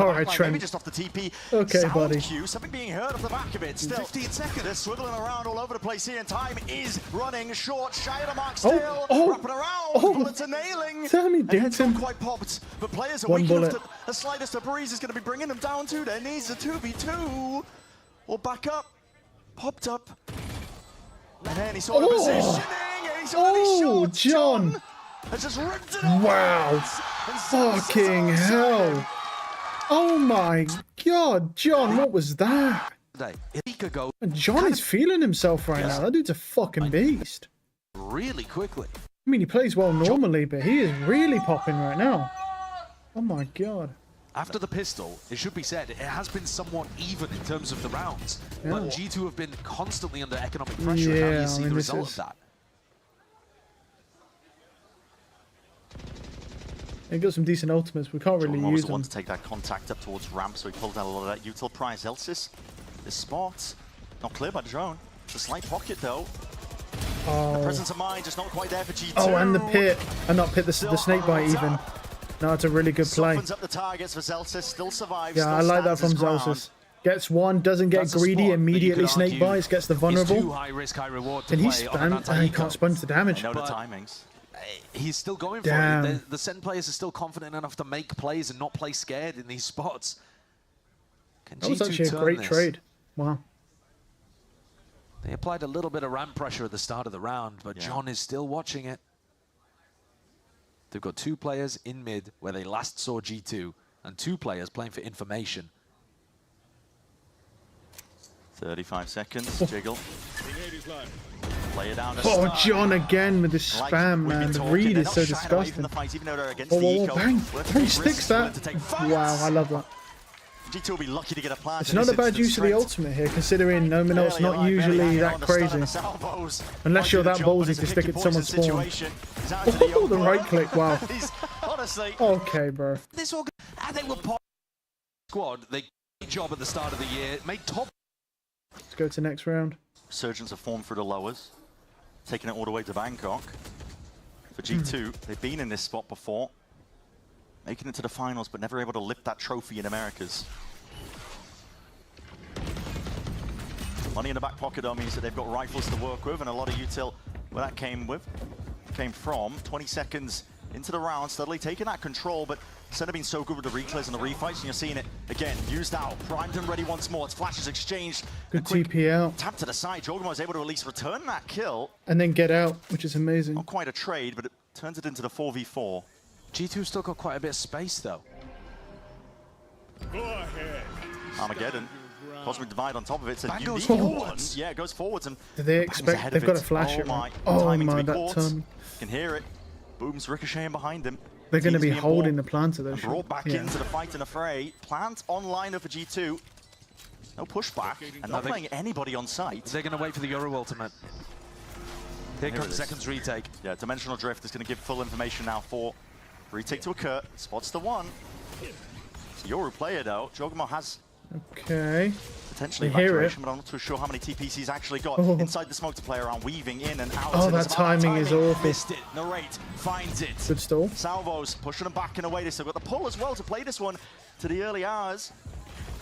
Alright, Trent. Maybe just off the TP. Okay, buddy. Something being heard off the back of it. Still 15 seconds. They're swiveling around all over the place here, and time is running short. Shy of the mark still. Wrapping around. Bullets are nailing. Damn, he dinked him. Quite popped, but players are One weak bullet. enough that the slightest of breeze is going to be bringing them down to their knees. A 2v2. Or back up. Popped up. And then he's sort of positioning. And he's already shot. John. Has just ripped it up. Wow. Fucking hell. Oh my god, John, what was that? John is feeling himself right now. That dude's a fucking beast. Really quickly. I mean, he plays well normally, but he is really popping right now. Oh my god. After the pistol, it should be said, it has been somewhat even in terms of the rounds. Yeah. But G2 have been constantly under economic pressure. How do you see the result of that? He got some decent ultimates. We can't really use them. Want to take that contact up towards ramp, so he pulled out a lot of that util prize. Elsis, this spot not clear by drone. It's a slight pocket though. The presence of mind just not quite there for G2. Oh, and the pit, and not pit the snake bite even. No, it's a really good play. Softens up the targets for Zelsis, still survives. Yeah, I like that from Zelsis. Gets one, doesn't get greedy, immediately snake bites, gets the vulnerable. Too high risk, high reward to and he play he can't sponge the damage. Know the timings. He's still going Damn. for it. The Sen players are still confident enough to make plays and not play scared in these spots. Can That was G2 actually a turn great this? trade. Wow. They applied a little bit of ramp pressure at the start of the round, but John is still watching it. They've got 2 players in mid where they last saw G2, and 2 players playing for information. 35 seconds, Jiggle. Lay it down. Oh, John again with the spam, man. The read is so disgusting. Fight, even though they're against Bang. He sticks that. Wow, I love that. G2 will be lucky to get a plant. It's not a bad use of the ultimate here, considering no Minot's not usually that crazy. Unless you're that ballsy to stick it to someone's spawn. Oh, the right click, wow. Honestly. Okay, bro. This and they were part squad. They did a job at the start of the year. Made top. Let's go to next round. Resurgence have formed through the lowers, taking it all the way to Bangkok. For G2, they've been in this spot before, making it to the finals, but never able to lift that trophy in Americas. Money in the back pocket though means that they've got rifles to work with, and a lot of util where that came from. 20 seconds into the round, steadily taking that control, but Sen have been so good with the reclays and the refights, and you're seeing it again, used out, primed and ready once more. It's flashes exchanged. Good TP out. Tap to the side. Jogamo was able to at least return that kill. And then get out, which is amazing. Not quite a trade, but it turns it into the 4v4. G2 still got quite a bit of space though. Go ahead. Armageddon. Cosmic Divide on top of it. Bang goes forwards. Yeah, it goes forwards. And do they expect they've got to flash it? My, oh my, that timing. You can hear it. Booms ricocheting behind him. They're going to be holding the plant of those. Brought back into the fight and the fray. Plant online for G2. No pushback, and not playing anybody on site. They're going to wait for the Euro ultimate. Here comes Zekkim's retake. Yeah, Dimensional Drift is going to give full information now for retake to occur. Spots the one. It's a Yoru player though. Jogamo has potentially evacuation, but I'm not too sure how many TPs he's actually got inside the smoke to play around, weaving in and out. Oh, that timing is awful. Missed it. Narrate finds it. Good stall. Salvos pushing them back in a way. They've still got the pull as well to play this one to the early hours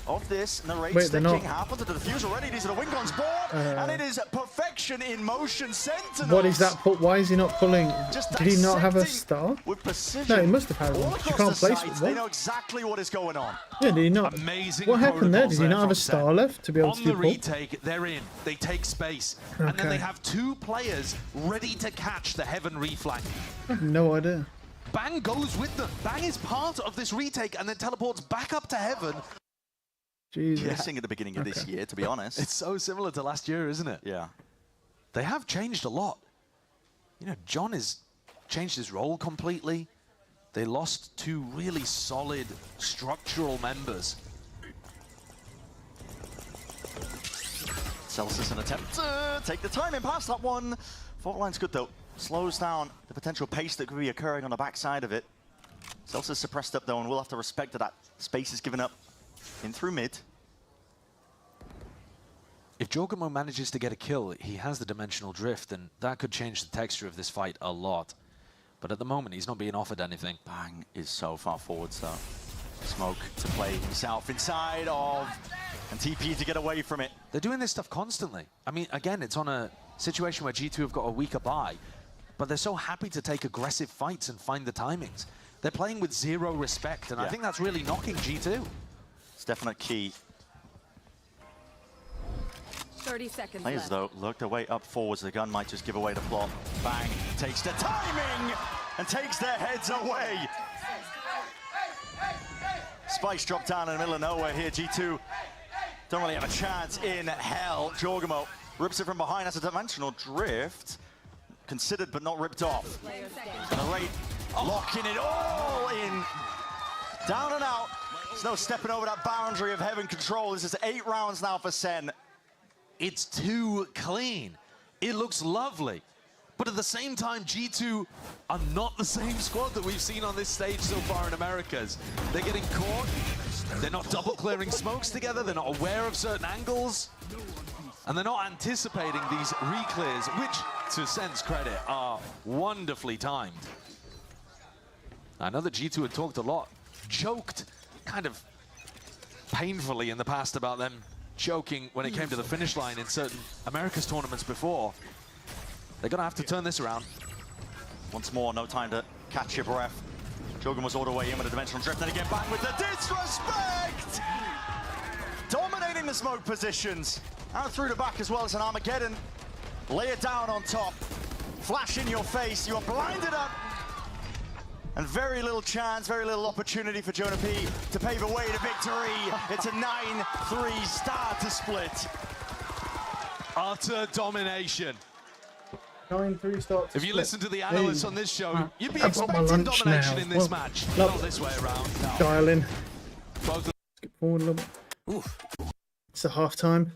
of this. Narrate sticking half onto the defuse already. These are the Wingon's board, and it is perfection in motion. Sentinels. What is that? Why is he not pulling? Did he not have a star? With precision. No, he must have had one. You can't place it. They know exactly what is going on. Yeah, did he not? Amazing. What happened there? Did he not have a star left to be able to do on the retake? They're in. They take space, and then they have two players ready to catch the Heaven reflank. I have no idea. Bang goes with them. Bang is part of this retake, and then teleports back up to Heaven. Jesus. Guessing at the beginning of this year, to be honest. It's so similar to last year, isn't it? Yeah. They have changed a lot. You know, John has changed his role completely. They lost two really solid structural members. Celsius an attempt to take the timing past that one. Fault line's good though. Slows down the potential pace that could be occurring on the backside of it. Celsius suppressed up though, and we'll have to respect that space is given up in through mid. If Jogamo manages to get a kill, he has the Dimensional Drift, and that could change the texture of this fight a lot. But at the moment, he's not being offered anything. Bang is so far forward, so Smoke to play himself inside of, and TP to get away from it. They're doing this stuff constantly. I mean, again, it's on a situation where G2 have got a weaker buy, but they're so happy to take aggressive fights and find the timings. They're playing with zero respect, and I think that's really knocking G2. It's definite key. 30 seconds Players, left. though, look their way up forwards. The gun might just give away the plot. Bang takes the timing and takes their heads away. Spikes drop down in the middle of nowhere here. G2 don't really have a chance in hell. Jogamo rips it from behind. That's a Dimensional Drift. Considered but not ripped off. And the rate locking it all in. Down and out. There's no stepping over that boundary of Heaven control. This is 8 rounds now for Sen. It's too clean. It looks lovely. But at the same time, G2 are not the same squad that we've seen on this stage so far in Americas. They're getting caught. They're not double clearing smokes together. They're not aware of certain angles. And they're not anticipating these re-clears, which, to Sen's credit, are wonderfully timed. I know that G2 had talked a lot, joked kind of painfully in the past about them choking when it came to the finish line in certain Americas tournaments before. They're gonna have to turn this around. Once more, no time to catch your breath. Jogamo's all the way in with a Dimensional Drift, and again back with the disrespect! Dominating the smoke positions. Out through the back as well as an Armageddon. Lay it down on top. Flash in your face, you are blinded up. And very little chance, very little opportunity for Jonah P to pave a way to victory. It's a 9-3 start to split. Utter domination. 9-3 start to If you listen to the analysts on this show, you'd be I've got my expecting lunch domination now. in this match. No. Not this way around. No. Dial in. Both forward a little bit. Oof. It's a half time.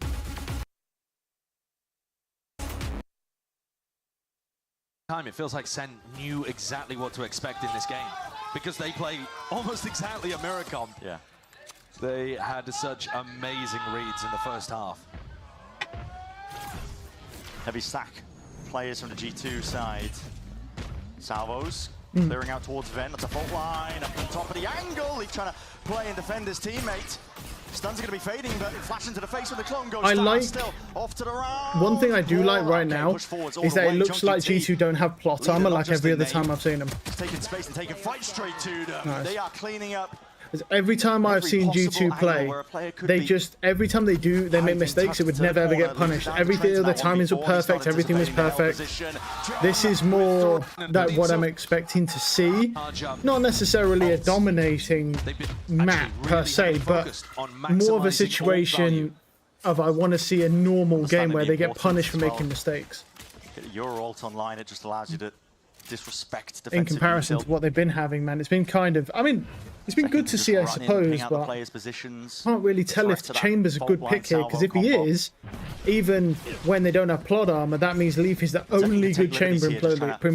It feels like Sen knew exactly what to expect in this game because they play almost exactly a mirror comp. Yeah. They had such amazing reads in the first half. Heavy stack players from the G2 side. Salvos clearing out towards Ven. That's a fault line up on top of the angle. He's trying to play and defend his teammate. Stuns are going to be fading, but flash into the face when the clone goes down. Still off to the round. One thing I do like right now is that it looks like G2 don't have plot armor like every other time I've seen them. He's taking space and taking fight straight to them. Nice. They are cleaning up. Every time I've seen G2 play, they just, every time they make mistakes, it would never ever get punished. Everything, the timings were perfect, everything was perfect. This is more that what I'm expecting to see. Not necessarily a dominating map per se, but more of a situation of I want to see a normal game where they get punished for making mistakes. Get your ult online, it just allows you to disrespect in comparison to what they've been having, man. It's been kind of, I mean, it's been good to see, I suppose, but I can't really tell if Chamber's a good pick here, because if he is, even when they don't have plot armor, that means Leaf is the only good Chamber in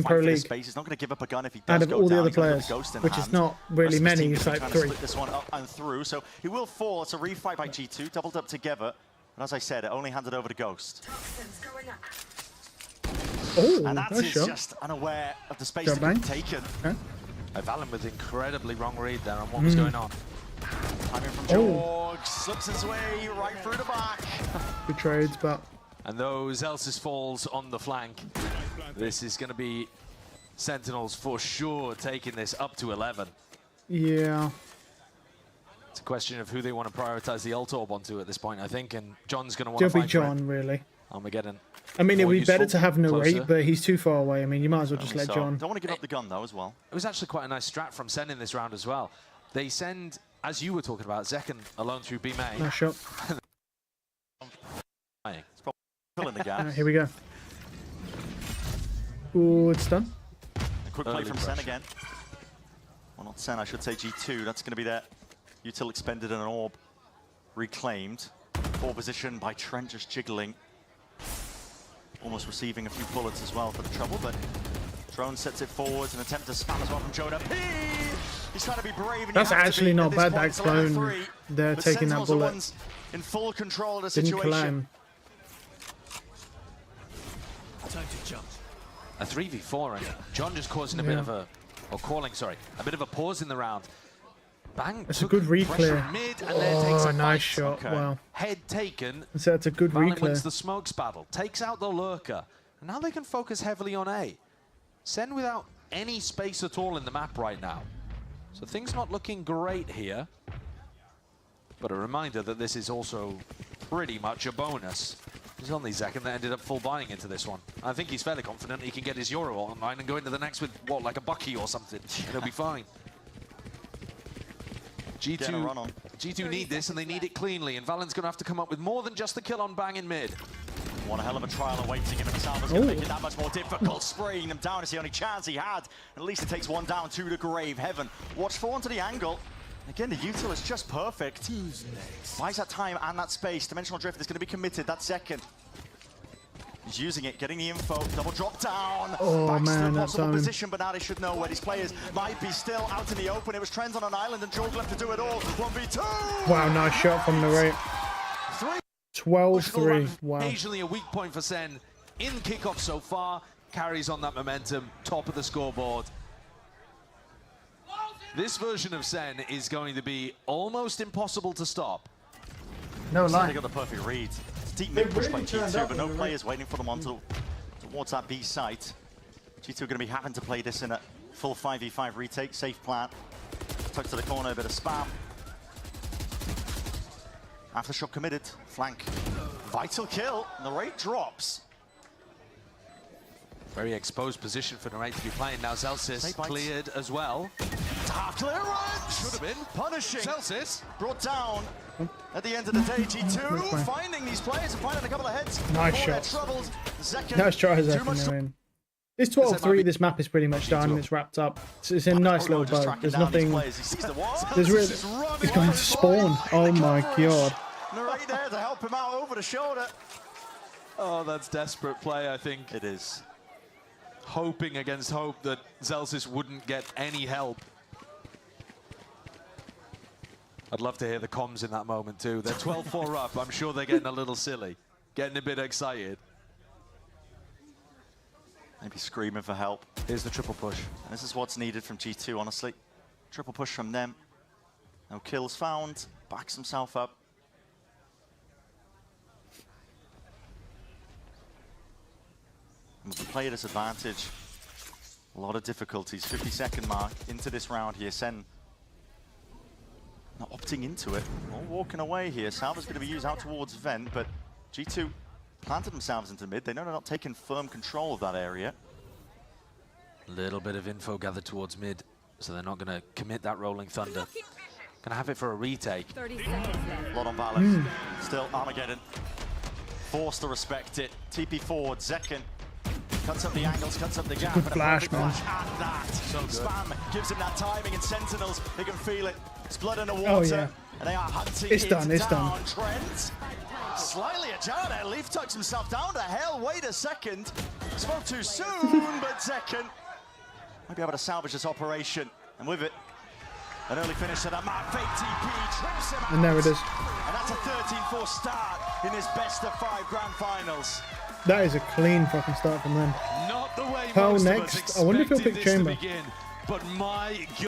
Pro League out of all the other players, which is not really many, it's like 3. This one up and through, so he will fall. It's a refight by G2, doubled up together, and as I said, it only handed over to Ghost. Oh, and that nice is shot. just unaware of the space that can be taken. Okay. Valen with incredibly wrong read there on what was going on. Timing from Jorg, slips his way right through the back. Good trades, but... And those Elsis falls on the flank. This is going to be Sentinels for sure taking this up to 11. Yeah. It's a question of who they want to prioritize the ult orb onto at this point, I think, and John's going to want It'll to be find John, really. Armageddon. I mean, it would be better useful, to have Narrate, closer. but he's too far away. I mean, you might as well just let John. Don't want to give up the gun, though, as well. It was actually quite a nice strat from Sen in this round as well. They send, as you were talking about, Zekken alone through B main. Nice shot. Fill in the gap. Here we go. Ooh, it's done. A quick play from Sen again. Well, not Sen, I should say G2. That's going to be their util expended and an orb reclaimed. Poor position by Trent, just jiggling. Almost receiving a few bullets as well for the trouble, but Drone sets it forward, an attempt to spam as well from Jonah. He's trying to be brave. And that's actually not bad, that clone. They're taking that bullet. In full control of the Didn't situation. climb. Time to jump. A 3v4, and John just causing a bit of a, or calling, sorry, a bit of a pause in the round. Bang. That's a good reclear. Mid and then takes a nice fight. shot. Wow. Head taken. So that's a good Valen reclear. wins the smokes battle, takes out the lurker, and now they can focus heavily on A. Sen without any space at all in the map right now. So things not looking great here. But a reminder that this is also pretty much a bonus. He's only Zekken that ended up full buying into this one. I think he's fairly confident he can get his Euro online and go into the next with, what, like a Bucky or something. He'll be fine. G2 need this, and they need it cleanly, and Valen's going to have to come up with more than just the kill on Bang in mid. One hell of a trial awaiting him, and Salva's going to make it that much more difficult. Spraying them down is the only chance he had. At least it takes one down to the grave. Heaven watchful onto the angle. Again, the util is just perfect. Buys that time and that space. Dimensional Drift is going to be committed. That's second. He's using it, getting the info. Double drop down. Oh, Back man, to the that's possible position, but now they should know where these players might be still out in the open. It was Trent on an island, and Jorg left to do it all. 1v2. Wow, nice shot from the rate. 12-3. Wow. Occasionally a weak point for Sen in kickoff so far. Carries on that momentum, top of the scoreboard. This version of Sen is going to be almost impossible to stop. No lie. They got the perfect read. Deep mid push by G2, but no players waiting for them on towards that B site. G2 are going to be having to play this in a full 5v5 retake. Safe plant. Touch to the corner, a bit of spam. Aftershock committed. Flank. Vital kill. The rate drops. Very exposed position for Narrate to be playing. Now Zelsis cleared as well. Half clearance! Should have been. Punishing. Zelsis Brought down at the end of the day. G2 finding these players and finding a couple of heads. Nice for their shots. troubles. Zekken, Nice try, too much Zekken. This 12-3, this map is pretty much done. It's wrapped up. It's a nice little bow. There's nothing. There's really. He's going to spawn. Oh my god. Right there to help him out over the shoulder. Oh, that's desperate play, I think. It is. Hoping against hope that Zelsis wouldn't get any help. I'd love to hear the comms in that moment too. They're 12-4 up. I'm sure they're getting a little silly, getting a bit excited. Maybe screaming for help. Here's the triple push. And this is what's needed from G2, honestly. Triple push from them. No kills found. Backs himself up. And with the player disadvantage, a lot of difficulties. 50-second mark into this round here. Sen not opting into it. All walking away here. Salva's going to be used out towards Vent, but G2 planted themselves into mid. They know they're not taking firm control of that area. Little bit of info gathered towards mid, so they're not going to commit that Rolling Thunder. Going to have it for a retake. 30 seconds left. A lot on balance. Still Armageddon. Forced to respect it. TP forward, Zekken. Cuts up the angles, cuts up the gap. Good flash, man. And that. So good. Spam gives him that timing, and Sentinels, they can feel it. It's blood in the water. Oh, yeah. And they are hunting It's done, it's done. Trent. Slightly ajar there. Leaf tucks himself down to hell. Wait a second. Spoke too soon, but Zekken might be able to salvage this operation. And with it, an early finish to that map. Fake TP trips him out. And there it is. And that's a 13-4 start in this best-of-5 grand finals. That is a clean fucking start from them. Not the way Pearl most next. of us I wonder if he'll pick expected this to Chamber. begin, but my God.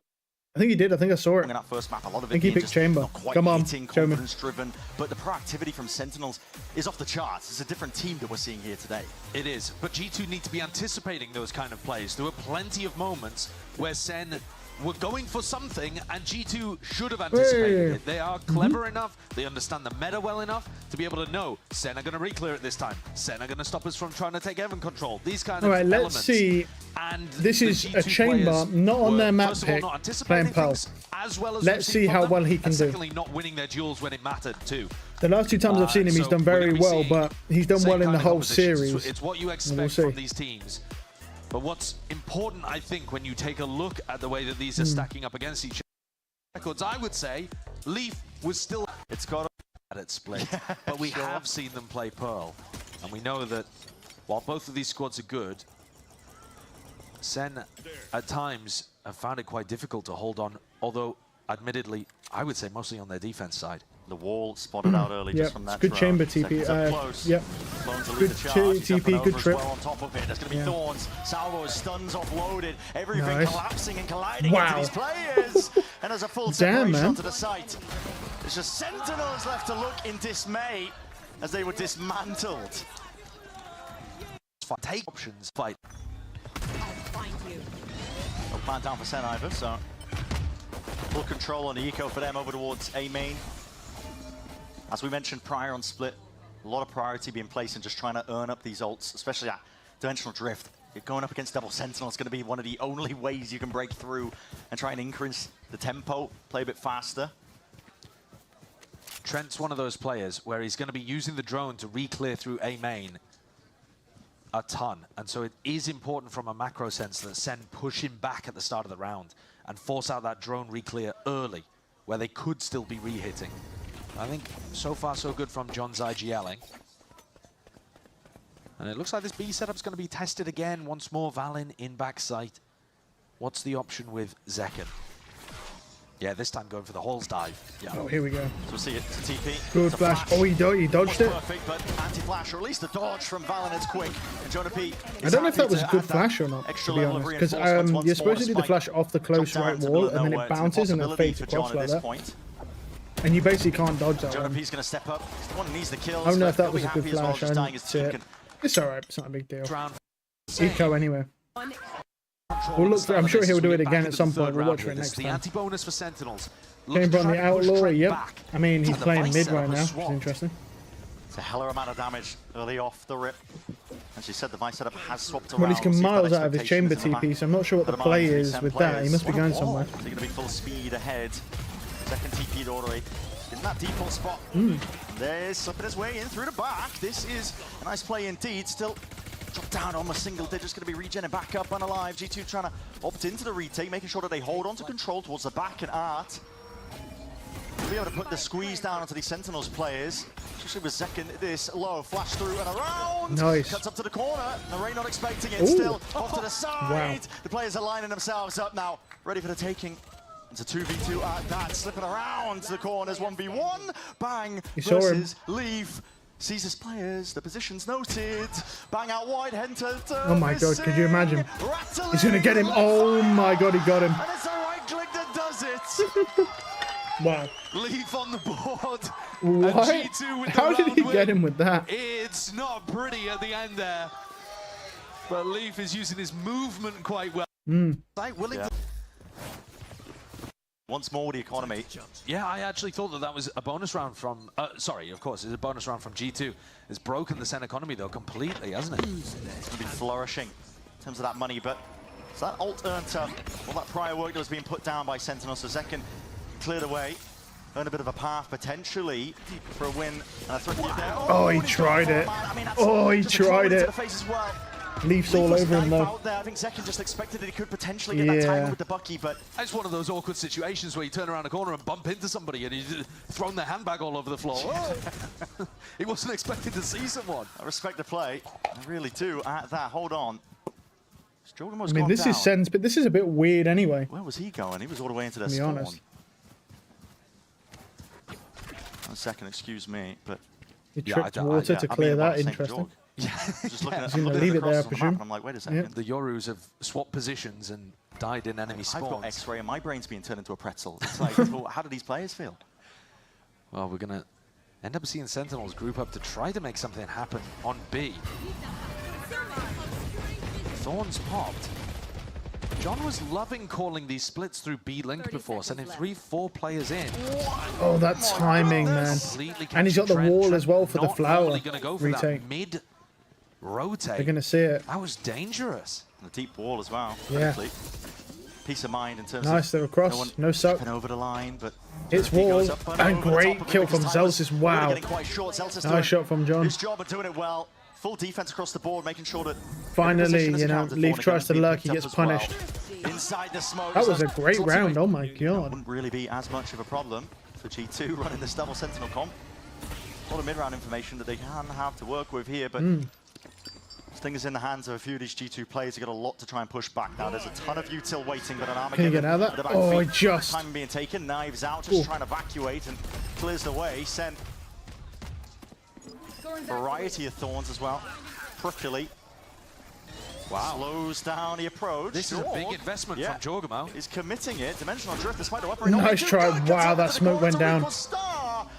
I think he did. I think I saw it. In that first map, a lot of I think he picked Chamber. Come on, show me. Confidence driven, but the proactivity from Sentinels is off the charts. It's a different team that we're seeing here today. It is, but G2 need to be anticipating those kind of plays. There were plenty of moments where Sen were going for something, and G2 should have anticipated it. They are clever enough, they understand the meta well enough to be able to know Sen are going to re-clear it this time. Sen are going to stop us from trying to take Heaven control. These kind of elements. Let's see. And this is a Chamber, not on their map pick, playing Pearl. As well as let's see how well he can do. Secondly, not winning their duels when it mattered too. The last two times I've seen him, he's done very well, but he's done well in the whole series. It's what you expect from these teams. But what's important, I think, when you take a look at the way that these are stacking up against each other, I would say Leaf was still at it split, but we have seen them play Pearl, and we know that while both of these squads are good, Sen at times have found it quite difficult to hold on, although admittedly, I would say mostly on their defense side. The wall spotted out early just from that good drone. Chamber TP. Yep. Good TP, good trip. Well on top of it. There's going to be thorns. Salvo's stuns offloaded. Everything collapsing and colliding into these players. And there's a full separation onto the site. There's just Sentinels left to look in dismay as they were dismantled. Take options. Fight. No plan down for Sen either, so full control on the eco for them over towards A main. As we mentioned prior on Split, a lot of priority being placed in just trying to earn up these ults, especially at Dimensional Drift. Going up against Double Sentinel is going to be one of the only ways you can break through and try and increase the tempo, play a bit faster. Trent's one of those players where he's going to be using the drone to re-clear through A main a ton. And so it is important from a macro sense that Sen push him back at the start of the round and force out that drone re-clear early, where they could still be re-hitting. I think so far so good from John's IGLing. And it looks like this B setup's going to be tested again. Once more, Valen in backside. What's the option with Zekken? Yeah, this time going for the Halls dive. Yeah. Oh, here we go. So we'll see it to TP. Good flash. Oh, he dodged it. Perfect, but anti-flash, or at least the dodge from Valen is quick. And Jonah P. I don't know if that was a good flash or not, to be honest. Because you're supposed to do the flash off the close right wall, and then it bounces and then fades across like that. And you basically can't dodge that one. P's going to step up. One needs the kills. I don't know if that was a good flash. I didn't see it. It's alright. It's not a big deal. Eco anyway. We'll look. I'm sure he'll do it again at some point. We'll watch for it next time. The anti-bonus for Sentinels. Chamber on the Outlaw. Yep. I mean, he's playing mid right now. It's interesting. It's a hell of a amount of damage early off the rip. And she said the Vice setup has swapped around. Well, he's come miles out of his Chamber TP, so I'm not sure what the play is with that. He must be going somewhere. They're going to be full speed ahead. Second TP'd all the way in that default spot. There's slipping his way in through the back. This is a nice play indeed. Still Drop down almost single digits, going to be regenerating back up and alive. G2 trying to opt into the retake, making sure that they hold on to control towards the back, and Art will be able to put the squeeze down onto these Sentinels players, especially with Zekken this low. Flash through and around. Nice. Cuts up to the corner. Narray not expecting it. Ooh. Still off to the side. Wow. The players are lining themselves up now, ready for the taking. It's a 2v2 at that, slipping around to the corners. 1v1. Bang versus Leaf. Sees his players, the position's noted. Bang out wide, Henter. Oh my god, could you imagine? He's gonna get him. Oh my god, he got him. And it's a right click that does it. Wow. Leaf on the board. What? G2 with How the did he round get win. him with that? It's not pretty at the end there. But Leaf is using his movement quite well. Yeah. Once more with the economy. Yeah, I actually thought that was a bonus round from... sorry, of course, it's a bonus round from G2. It's broken the Sen economy, though, completely, hasn't it? It's going to be flourishing in terms of that money, but it's that ult earned all that prior work that was being put down by Sentinel, so Zekken cleared away, earned a bit of a path, potentially, for a win. And a threat there. Oh, he tried it. Oh, he tried it. Leaf's all over him, though. I think Zekken just expected that he could potentially get that time with the Bucky, but... It's one of those awkward situations where you turn around a corner and bump into somebody and he's thrown their handbag all over the floor. He wasn't expecting to see someone. I respect the play. I really do. At that, hold on. I mean, this is Sen's, but this is a bit weird anyway. Where was he going? He was all the way into the To be spawn. honest. 1 second, excuse me, but... He tripped water to clear that, interesting. Yeah, just looking at, He's gonna leave it there, I presume. I'm like, wait a second. Yep. The Yorus have swapped positions and died in enemy spawns. I've got X-ray and my brain's being turned into a pretzel. It's like, well, how do these players feel? Well, we're going to end up seeing Sentinels group up to try to make something happen on B. Thorns popped. John was loving calling these splits through B-Link before, sending 3-4 players in. Oh, that timing, man. And he's got the wall as well for the flower retake. Mid rotate. They're going to see it. That was dangerous. And a deep wall as well. Yeah. Quickly. Peace of mind in terms Nice, of they're across. No suck. over the line, but It's wall. And great kill from Zelsis. Wow. Nice shot from John. His job of doing it well. Full defense across the board, making sure that finally, you know, Leaf tries to lurk, he gets punished. Inside the smoke. That was a great round. Oh my god. Wouldn't really be as much of a problem for G2 running this double Sentinel comp. A lot of mid-round information that they can have to work with here, but Sting is in the hands of a few of these G2 players. They've got a lot to try and push back now. There's a ton of util waiting, but an Armageddon. Can you get out of that? Oh, just. Time being taken, knives out, just trying to evacuate and clears the way. Sen. Variety of thorns as well. Prickly. Wow. Slows down the approach. This is a big investment from Jorgamo. He's committing it. Dimensional drift despite the weapon. Nice try. Wow, that smoke went down.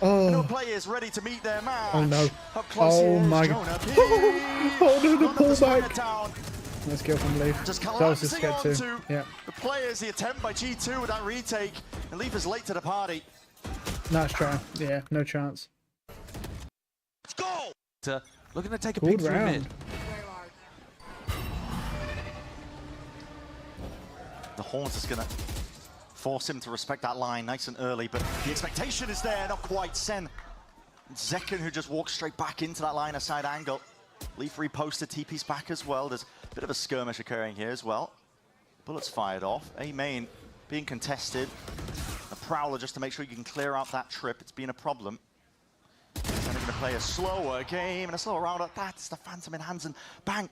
No players ready to meet their match. Oh no. Oh my god. Oh no, the pullback. Let's go from Leaf. That was a sked too. Yeah. The players, the attempt by G2 with that retake. And Leaf is late to the party. Nice try. Yeah, no chance. Let's go! Looking to take a Good peek through mid. The Horns is going to force him to respect that line nice and early, but the expectation is there, not quite. Sen. Zekken, who just walks straight back into that line of side angle. Leaf reposted, TP's back as well. There's a bit of a skirmish occurring here as well. Bullets fired off. A main being contested. A Prowler just to make sure you can clear out that trip. It's been a problem. They're going to play a slower game and a slower round. That's the Phantom in hands and bang.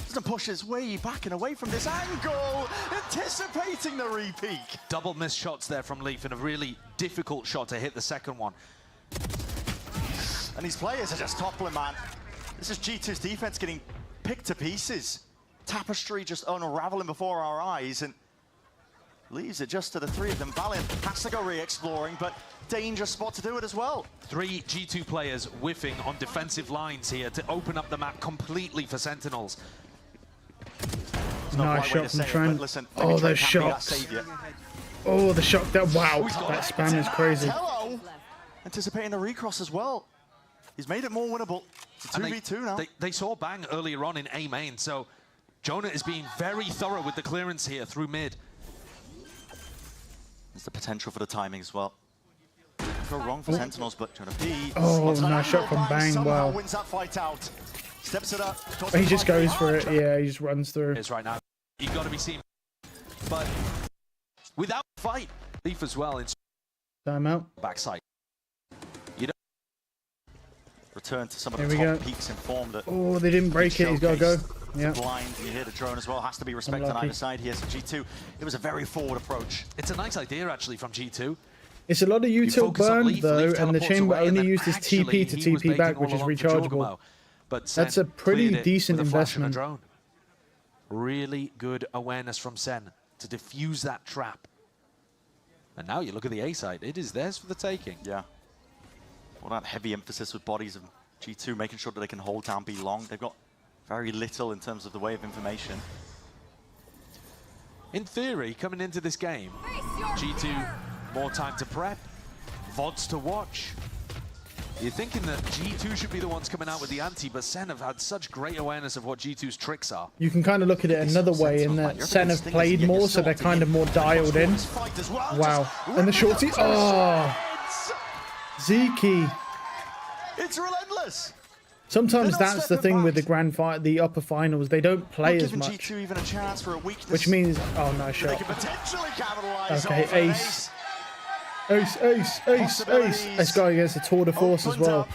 Doesn't push his way back and away from this angle. Anticipating the repeat. Double missed shots there from Leaf and a really difficult shot to hit the second one. And these players are just toppling, man. This is G2's defense getting picked to pieces. Tapestry just unraveling before our eyes and leaves it just to the three of them. Valiant has to go re-exploring, but dangerous spot to do it as well. 3 G2 players whiffing on defensive lines here to open up the map completely for Sentinels. Nice shot from Trent. Oh, those shots. Oh, the shock that, wow, that spam is crazy. Hello. Anticipating the recross as well. He's made it more winnable. It's a 2v2 now. They saw Bang earlier on in A main, so Jonah is being very thorough with the clearance here through mid. There's the potential for the timing as well. Go wrong for Sentinels, but Jonah P. Oh, nice shot from Bang. Wow. Wins that fight out. Steps it up. He just goes for it. Yeah, he just runs through. It's right now. You got to be seen, but without fight, Leaf as well in Timeout. backside. You don't return to some of Here the we top go. peaks in form that. Oh, they didn't break it. He's got to go. Yeah. Blind. You hear the drone as well. Has to be respect on Unlucky. either side here. So G2, it was a very forward approach. It's a nice idea actually from G2. It's a lot of util focus on burned Leaf, though, Leaf and the teleports chamber away, and only then uses actually TP to he was TP back, baiting which all is along for rechargeable. Jorgamo, but That's Sen a pretty cleared it decent with a flash and a investment. drone. Really good awareness from Sen to defuse that trap. And now you look at the A side, it is theirs for the taking. Yeah. Well, that heavy emphasis with bodies of G2, making sure that they can hold down B long. They've got very little in terms of the way of information. In theory, coming into this game, G2 more time to prep, VODs to watch. You're thinking that G2 should be the ones coming out with the ante, but Sen have had such great awareness of what G2's tricks are. You can kind of look at it another way in that Sen have played more, so they're kind of more dialed in. Wow. And the shorty. Oh. Zeke. It's relentless. Sometimes that's the thing with the upper finals. They don't play as much. G2 even a chance for a weakness. Which means, oh, nice They shot. can potentially capitalize. Okay, ace. Ace. This guy against the Tour de Force as well.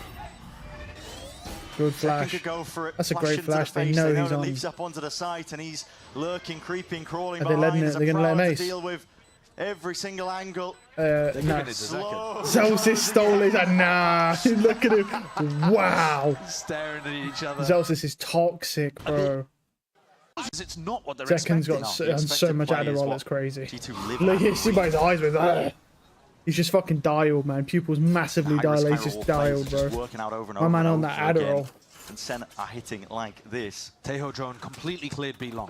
Good flash. Could go for it. That's a great Flash flash. into the They face. know They he's on. leaps up onto the site and he's lurking, creeping, crawling Are they letting behind. it? They're going to let him ace? To deal with every single angle. No. Slow. Zelsis stole his. Nah. Look at him. Wow. Staring at each other. Zelsis is toxic, bro. It's not what they're Second's got so much Adderall, it's crazy. Look, you see by his eyes with that. He's just fucking dialed, man. Pupils massively dilated. He's just dialed, bro. My man on that Adderall. And Sen are hitting like this. Tejo drone completely cleared B long.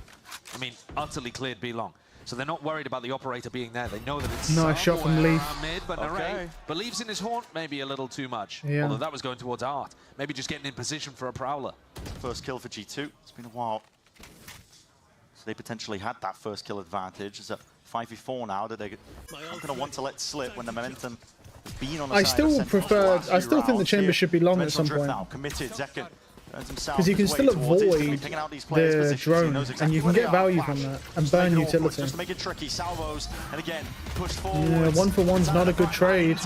I mean, utterly cleared B long. So they're not worried about the operator being there. They know that it's Nice shot from Leaf. mid, but Narray believes in his haunt maybe a little too much. Yeah. Although that was going towards Art. Maybe just getting in position for a Prowler. First kill for G2. It's been a while. So they potentially had that first kill advantage. It's a 5v4 now that they're not going to want to let slip when the momentum has been on the I side still of prefer. I still think the chamber should be long at some point. Committed, Zekken Because you can still avoid the drone, and you can get value from that and burn utility. Just to make it tricky, salvos, and again, push forward. Yeah, 1-for-1's not a good trade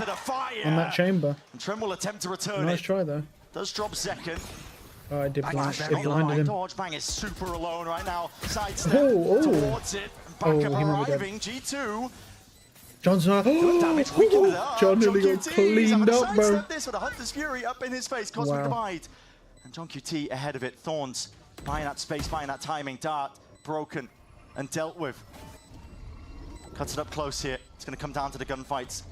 on that chamber. And Trem will attempt to return Nice it. try though. Does drop Zekken. Oh, I did blind. Bang, It blinded him. Dodge Bang is super alone right now. Sidestep Oh. towards it. Oh, Backup he might be dead. arriving. G2. Johnson. Damage John nearly got cleaned up, bro. This with a Hunter's Fury up in his face. Cosmic Wow. Divide. And John QT ahead of it. Thorns buying that space, buying that timing. Dart broken and dealt with. Cuts it up close here. It's going to come down to the gunfights.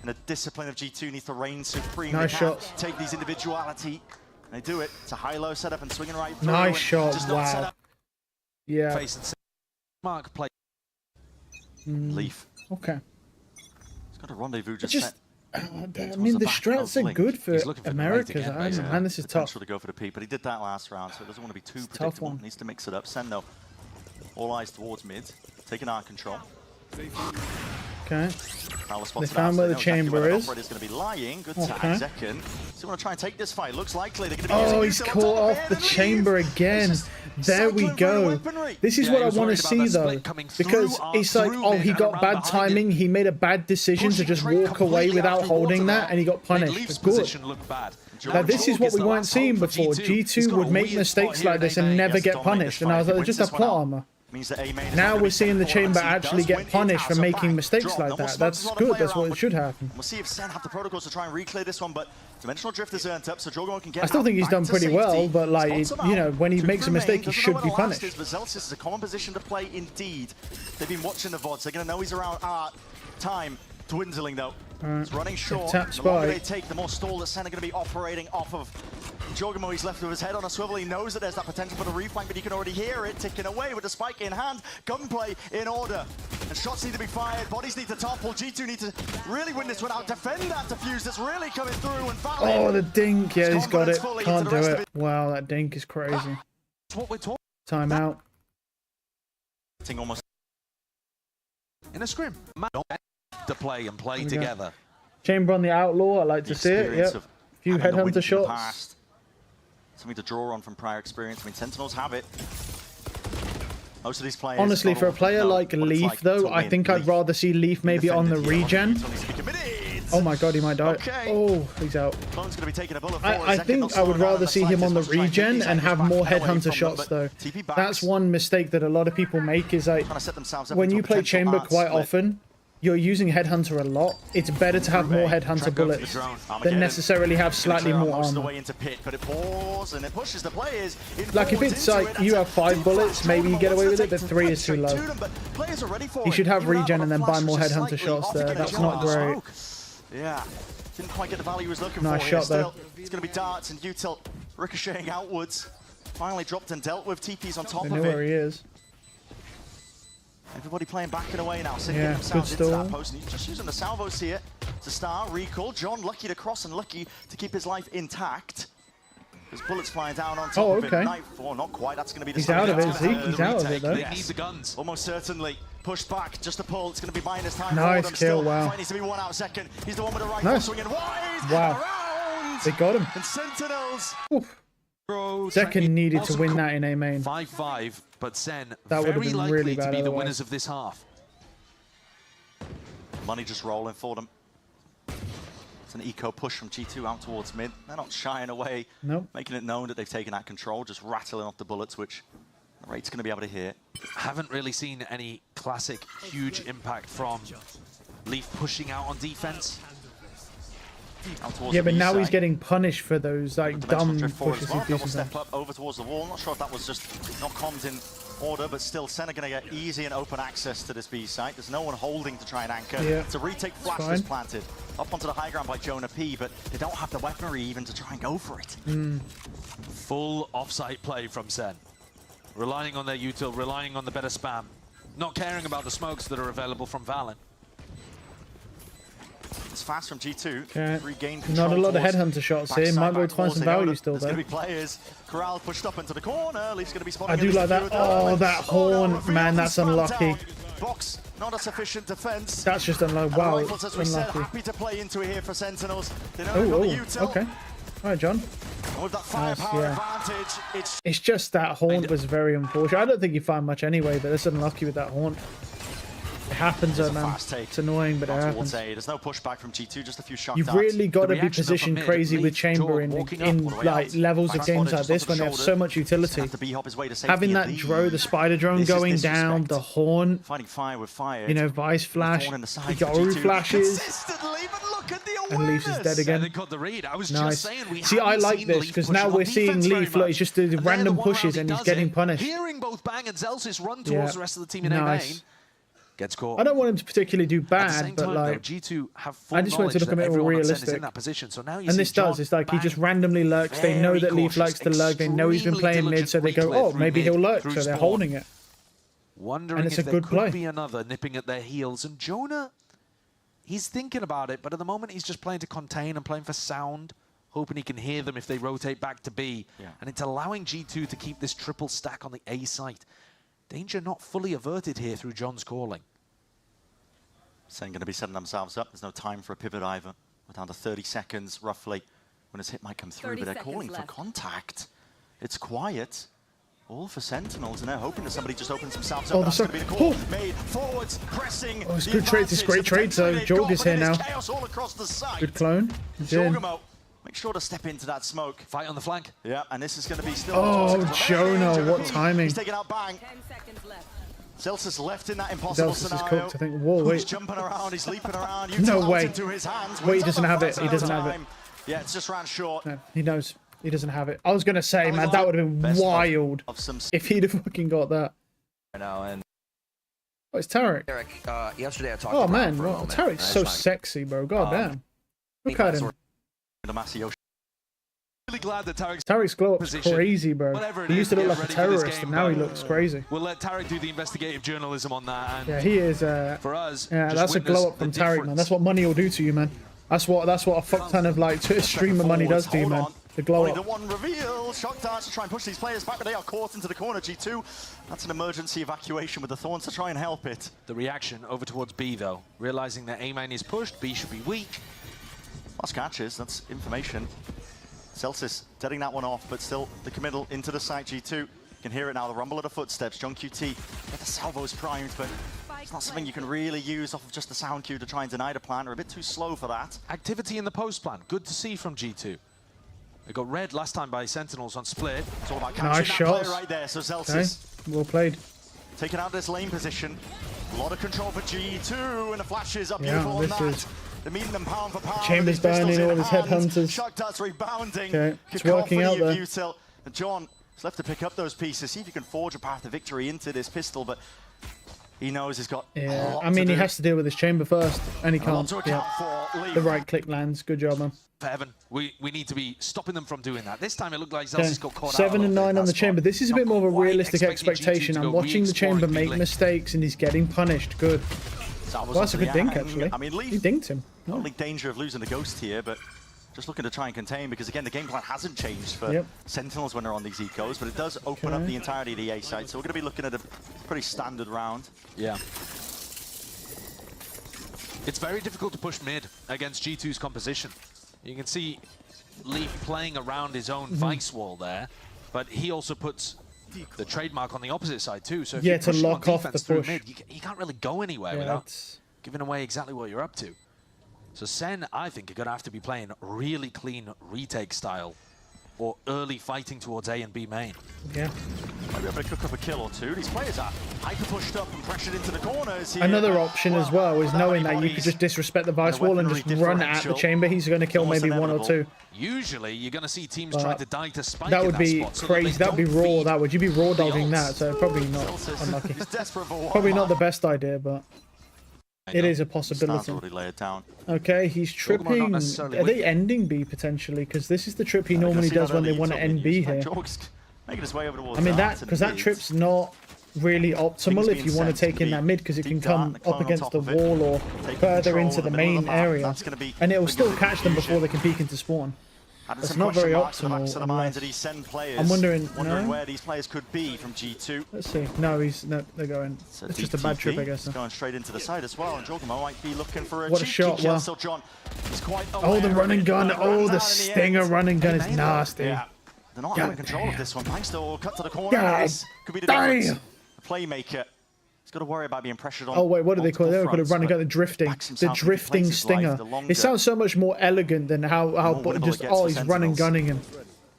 And the discipline of G2 needs to reign supreme. Nice They can't shots. take these individuality. They do it. It's a high-low setup and swinging right through. Nice and shot. just not set Wow. up. Yeah. Face and Mark play. Leaf. Okay. He's got a rendezvous just Just. set. I mean, the strats are good for Americas. I don't know, man, this is tough. Potential to go for the peak, but he did that last round, so it doesn't want to be too It's a tough predictable. one. Needs to mix it up. Sen though, all eyes towards mid, taking our control. Okay. Fowler They spots it found out, where so the they know exactly chamber where the is. operator's going to be lying. Good Okay. tag, Zekken. So want to try and take this fight. Looks likely they're going to be Oh, using he's Util on top caught of off it, the and chamber again. There we go. This is what I want to see though, because it's like, oh, he got bad timing. He made a bad decision to just walk away without holding that, and he got punished. Good. Now this is what we weren't seeing before. G2 would make mistakes like this and never get punished, and I was like, just a plot armor. Now we're seeing the chamber actually get punished for making mistakes like that. That's good. That's what it should happen. We'll see if Sen have the protocols to try and reclear this one, but Dimensional Drift is earned up, so Jorgamo can get I still think he's done pretty well, but like, you know, when he makes a mistake, he should be punished. But Zelsis is a common position to play indeed. They've been watching the VODs. They're going to know he's around art. Time dwindling though. It's running short. Tap The longer spy. they take, the more stall that Sen are going to be operating off of. Jorgamo, he's left with his head on a swivel. He knows that there's that potential for the reflank, but he can already hear it ticking away with the spike in hand. Gunplay in order. And shots need to be fired. Bodies need to topple. G2 need to really win this one out. Defend that defuse that's really coming through. And Oh, the dink. Yeah, he's got it. Can't do it. Wow, that dink is crazy. That's what we're talking. Time out. Almost In a scrim. To play and play There we go. together. Chamber on the outlaw. I like to see it. experience Yep. of Few having the wins headhunter in the shots. past. something to draw on from prior experience. I mean, Sentinels have it. Most of these players... Honestly, for a player like Leaf, though, I think I'd rather see Leaf maybe on the regen. Oh my god, he might die. Oh, he's out. I think I would rather see him on the regen and have more headhunter shots, though. That's one mistake that a lot of people make, is like, when you play Chamber quite often, you're using headhunter a lot. It's better to have more headhunter bullets than necessarily have slightly more armor. Like, if it's like you have 5 bullets, maybe you get away with it, but 3 is too low. You should have regen and then buy more headhunter shots there. That's not great. Yeah, didn't quite get the value he was looking for. Nice shot, though. It's going to be darts and util ricocheting outwards. Finally dropped and dealt with. TP's on top of it. I know where he is. Everybody playing back and away now, sinking themselves into that post. And he's just using the salvos here to start. Recall. John lucky to cross and lucky to keep his life intact. There's bullets flying down on top of him. Nightfall, not quite. That's going to be the He's out of it, Zeke. He's out of it, though. They need the guns. Almost certainly. Pushed back, just a pull. It's going to be minus time. Nice kill, wow. Needs to be 1 out second. He's the one with the rifle swinging wide. Wow. They got him. And Sentinels. Second needed to win that in A main. 5-5, but Sen that would have been really bad to be otherwise. the winners of this half. Money just rolling for them. It's an eco push from G2 out towards mid. They're not shying away, making it known that they've taken that control, just rattling off the bullets, which the rate's going to be able to hit. Haven't really seen any classic huge impact from Leaf pushing out on defense. Yeah, but now he's getting punished for those like dumb pushes he Double step up over towards the wall. Not sure if that was just not comms in order, but still Sen are going to get easy and open access to this B site. There's no one holding to try and anchor. It's a retake flash that's planted up onto the high ground by Jonah P, but they don't have the weaponry even to try and go for it. Full offsite play from Sen. Relying on their util, relying on the better spam. Not caring about the smokes that are available from Valen. It's fast from G2. Not a lot of headhunter shots here. Might be able to find some value still, though. There's going to be players. Corral pushed up into the corner. Leaf's going to be spotting. I do like that. Oh, that horn. Man, that's unlucky. Box, not a sufficient defense. That's just unlucky. Wow, as we said, unlucky. happy to play into it here for Sentinels. Okay. All right, John. With that firepower advantage, it's just that horn was very unfortunate. I don't think you find much anyway, but it's unlucky with that horn. It happens, man. It's annoying, but it happens. There's no pushback from G2, just a few shot You've really got to be positioned crazy with Chamber in like levels of games like this when they have so much utility. Having that the spider drone going down, the horn, fighting fire with fire. You know, Vice Flash, the Yoru flashes, and Leaf is dead again. Nice. See, I like this because now we're seeing Leaf. Look, he's just doing random pushes and he's getting punished. Hearing both Bang and Zelsis run towards the rest of the team in A main. Gets caught. I don't want him to particularly do bad, but like, G2 have full I just want to look a bit more realistic. In that position. So now and this does, it's like he just randomly lurks. They know that Leaf likes to lurk. They know he's been playing mid, so they go, oh, maybe he'll lurk. So they're holding it. Wondering if there could be another nipping at their heels. And Jonah, he's thinking about it, but at the moment he's just playing to contain and playing for sound, hoping he can hear them if they rotate back to B. And it's allowing G2 to keep this triple stack on the A site. Danger not fully averted here through John's calling. Sen going to be setting themselves up. There's no time for a pivot either. We're down to 30 seconds roughly when his hit might come through, but they're calling for contact. It's quiet. All for Sentinels, and they're hoping that somebody just opens themselves up. Oh, that's going to be the call. Made forwards, pressing. Oh, it's good trades. It's great trades. So Jorg is here now. Good clone. Make sure to step into that smoke. Fight on the flank. Yeah, and this is going to be still. Oh, Jonah, what timing. He's taking out Bang. 10 seconds left. Zelsis left in that impossible scenario. Is cooked, I think. Whoa, wait. He's jumping around, he's leaping around. No way. Into his hands. Wait, he doesn't have it. He doesn't have it. Yeah, it's just ran short. No, he knows. He doesn't have it. I was going to say, man, that would have been wild if he'd have fucking got that. I know, and oh, it's Tarek. Yesterday I talked to Brown man, for a moment. Tarek's so sexy, bro. God damn. Look at him. Really glad that Tarek's glow up's crazy, bro. He used to look like a terrorist, and now he looks crazy. We'll let Tarek do the investigative journalism on that. And yeah, he is. For us, yeah, that's a glow up from Tarek, man. That's what money will do to you, man. That's what a fuck ton of like streamer money does to you, man. The glow up. The one reveal. Shock darts to try and push these players back, but they are caught into the corner. G2. That's an emergency evacuation with the Thorns to try and help it. The reaction over towards B though, realizing that A main is pushed, B should be weak. Last catches. That's information. Celsius setting that one off, but still the committal into the site. G2, you can hear it now, the rumble of the footsteps. John QT, get the salvos primed, but it's not something you can really use off of just the sound cue to try and deny the plant. They're a bit too slow for that. Activity in the post plant, good to see from G2. They got red last time by Sentinels on split. It's all about nice catching that shots player right there. So Celsius, okay. Well played. Taking out this lane position. A lot of control for G2, and the flashes are beautiful on that. They're meeting them pound for pound. Chambers burning all his headhunters. Shock darts rebounding. Okay, it's working out there. Util. And John is left to pick up those pieces, see if he can forge a path to victory into this pistol, but he knows he's got yeah, I mean, he has to deal with his chamber first, and he can't. Yeah. The right click lands. Good job, man. Evan, we need to be stopping them from doing that. This time it looked like Celsius got caught 7 out and 9 on the chamber. This is a bit more of a realistic expectation. I'm watching the chamber make mistakes, and he's getting punished. Good. Well, that's a good dink, actually. I mean, he dinked him. Not only danger of losing the ghost here, but just looking to try and contain, because again, the game plan hasn't changed for Sentinels when they're on these ecos, but it does open up the entirety of the A side, so we're going to be looking at a pretty standard round. Yeah. It's very difficult to push mid against G2's composition. You can see Leaf playing around his own vice wall there, but he also puts the trademark on the opposite side too. So if you to lock off the push. Mid, you can't really go anywhere without giving away exactly what you're up to. So Sen, I think, are going to have to be playing really clean retake style or early fighting towards A and B main. Yeah. Maybe able to cook up a kill or two. These players are hyper pushed up and pressured into the corners here. Another option as well is knowing that you could just disrespect the vice wall and just run at the chamber. He's going to kill maybe 1 or 2. Usually, you're going to see teams try to die to spike. That would be crazy. That would be raw. That would. You'd be raw dogging that. So probably not unlucky. Probably not the best idea, but it is a possibility. Okay, he's tripping. Are they ending B potentially? Because this is the trip he normally does when they want to end B here. I mean, because that trip's not really optimal if you want to take in that mid, because it can come up against the wall or further into the main area, and it will still catch them before they can peek into spawn. It's not very optimal. I'm wondering where these players could be from G2. Let's see. No, they're going. It's just a bad trip, I guess. Going straight into the side as well, and Jorgamo might be looking for a what a shot! Kill. Wow. So John is quite the run and gun. Oh, the Stinger run and gun is nasty. Yeah. They're not having control of this one. Bangster cut to the corner. This could be the difference. The playmaker. He's got to worry about being pressured on. Oh wait, what do they call it? They call it run and gun. The drifting Stinger. It sounds so much more elegant than how just he's running gunning him.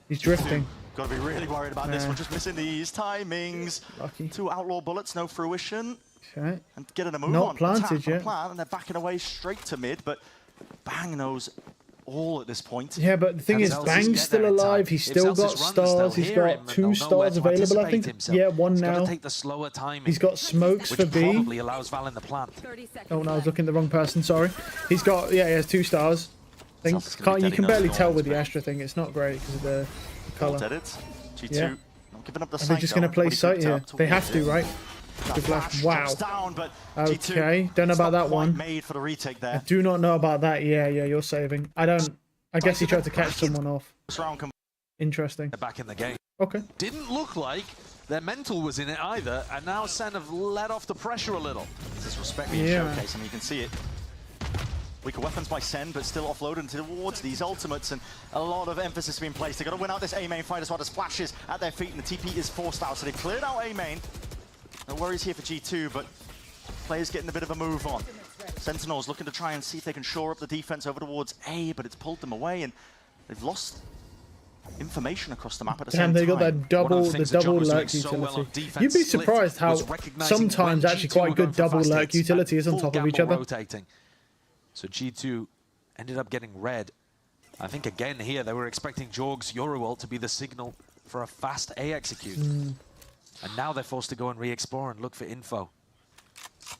He's drifting. Got to be really worried about this one. Just missing these timings. Lucky. 2 outlaw bullets, no fruition. Okay. And getting a move Not on. planted yet. And they're backing away straight to mid, but Bang knows all at this point. Yeah, but the thing is, Bang's still alive. He's still got stars. He's got 2 stars available, I think. Yeah, 1 now. He's got smokes for B. Probably allows Val in the plant. Oh no, I was looking at the wrong person. Sorry. He's got he has 2 stars. You can barely tell with the Astra thing. It's not great because of the color. G2 not giving up the Are they just going to play site here? They have to, right? Good flash. Wow. Okay, don't know about that one. Made for the retake there. I do not know about that. Yeah, you're saving. I guess he tried to catch someone off. Interesting. They're back in the game. Okay. Didn't look like their mental was in it either, and now Sen have let off the pressure a little. This respect being showcased. I mean, you can see it. Weaker weapons by Sen, but still offloaded towards these ultimates, and a lot of emphasis being placed. They've got to win out this A main fight as well. There's flashes at their feet, and the TP is forced out, so they've cleared out A main. No worries here for G2, but players getting a bit of a move on. Sentinels looking to try and see if they can shore up the defense over towards A, but it's pulled them away, and they've lost information across the map at the same time. They got that double lurk utility. You'd be surprised how sometimes actually quite good double lurk utility is on top of each other. Rotating. So G2 ended up getting red. I think again here they were expecting Jorg's Euro ult to be the signal for a fast A execute. And now they're forced to go and re-explore and look for info.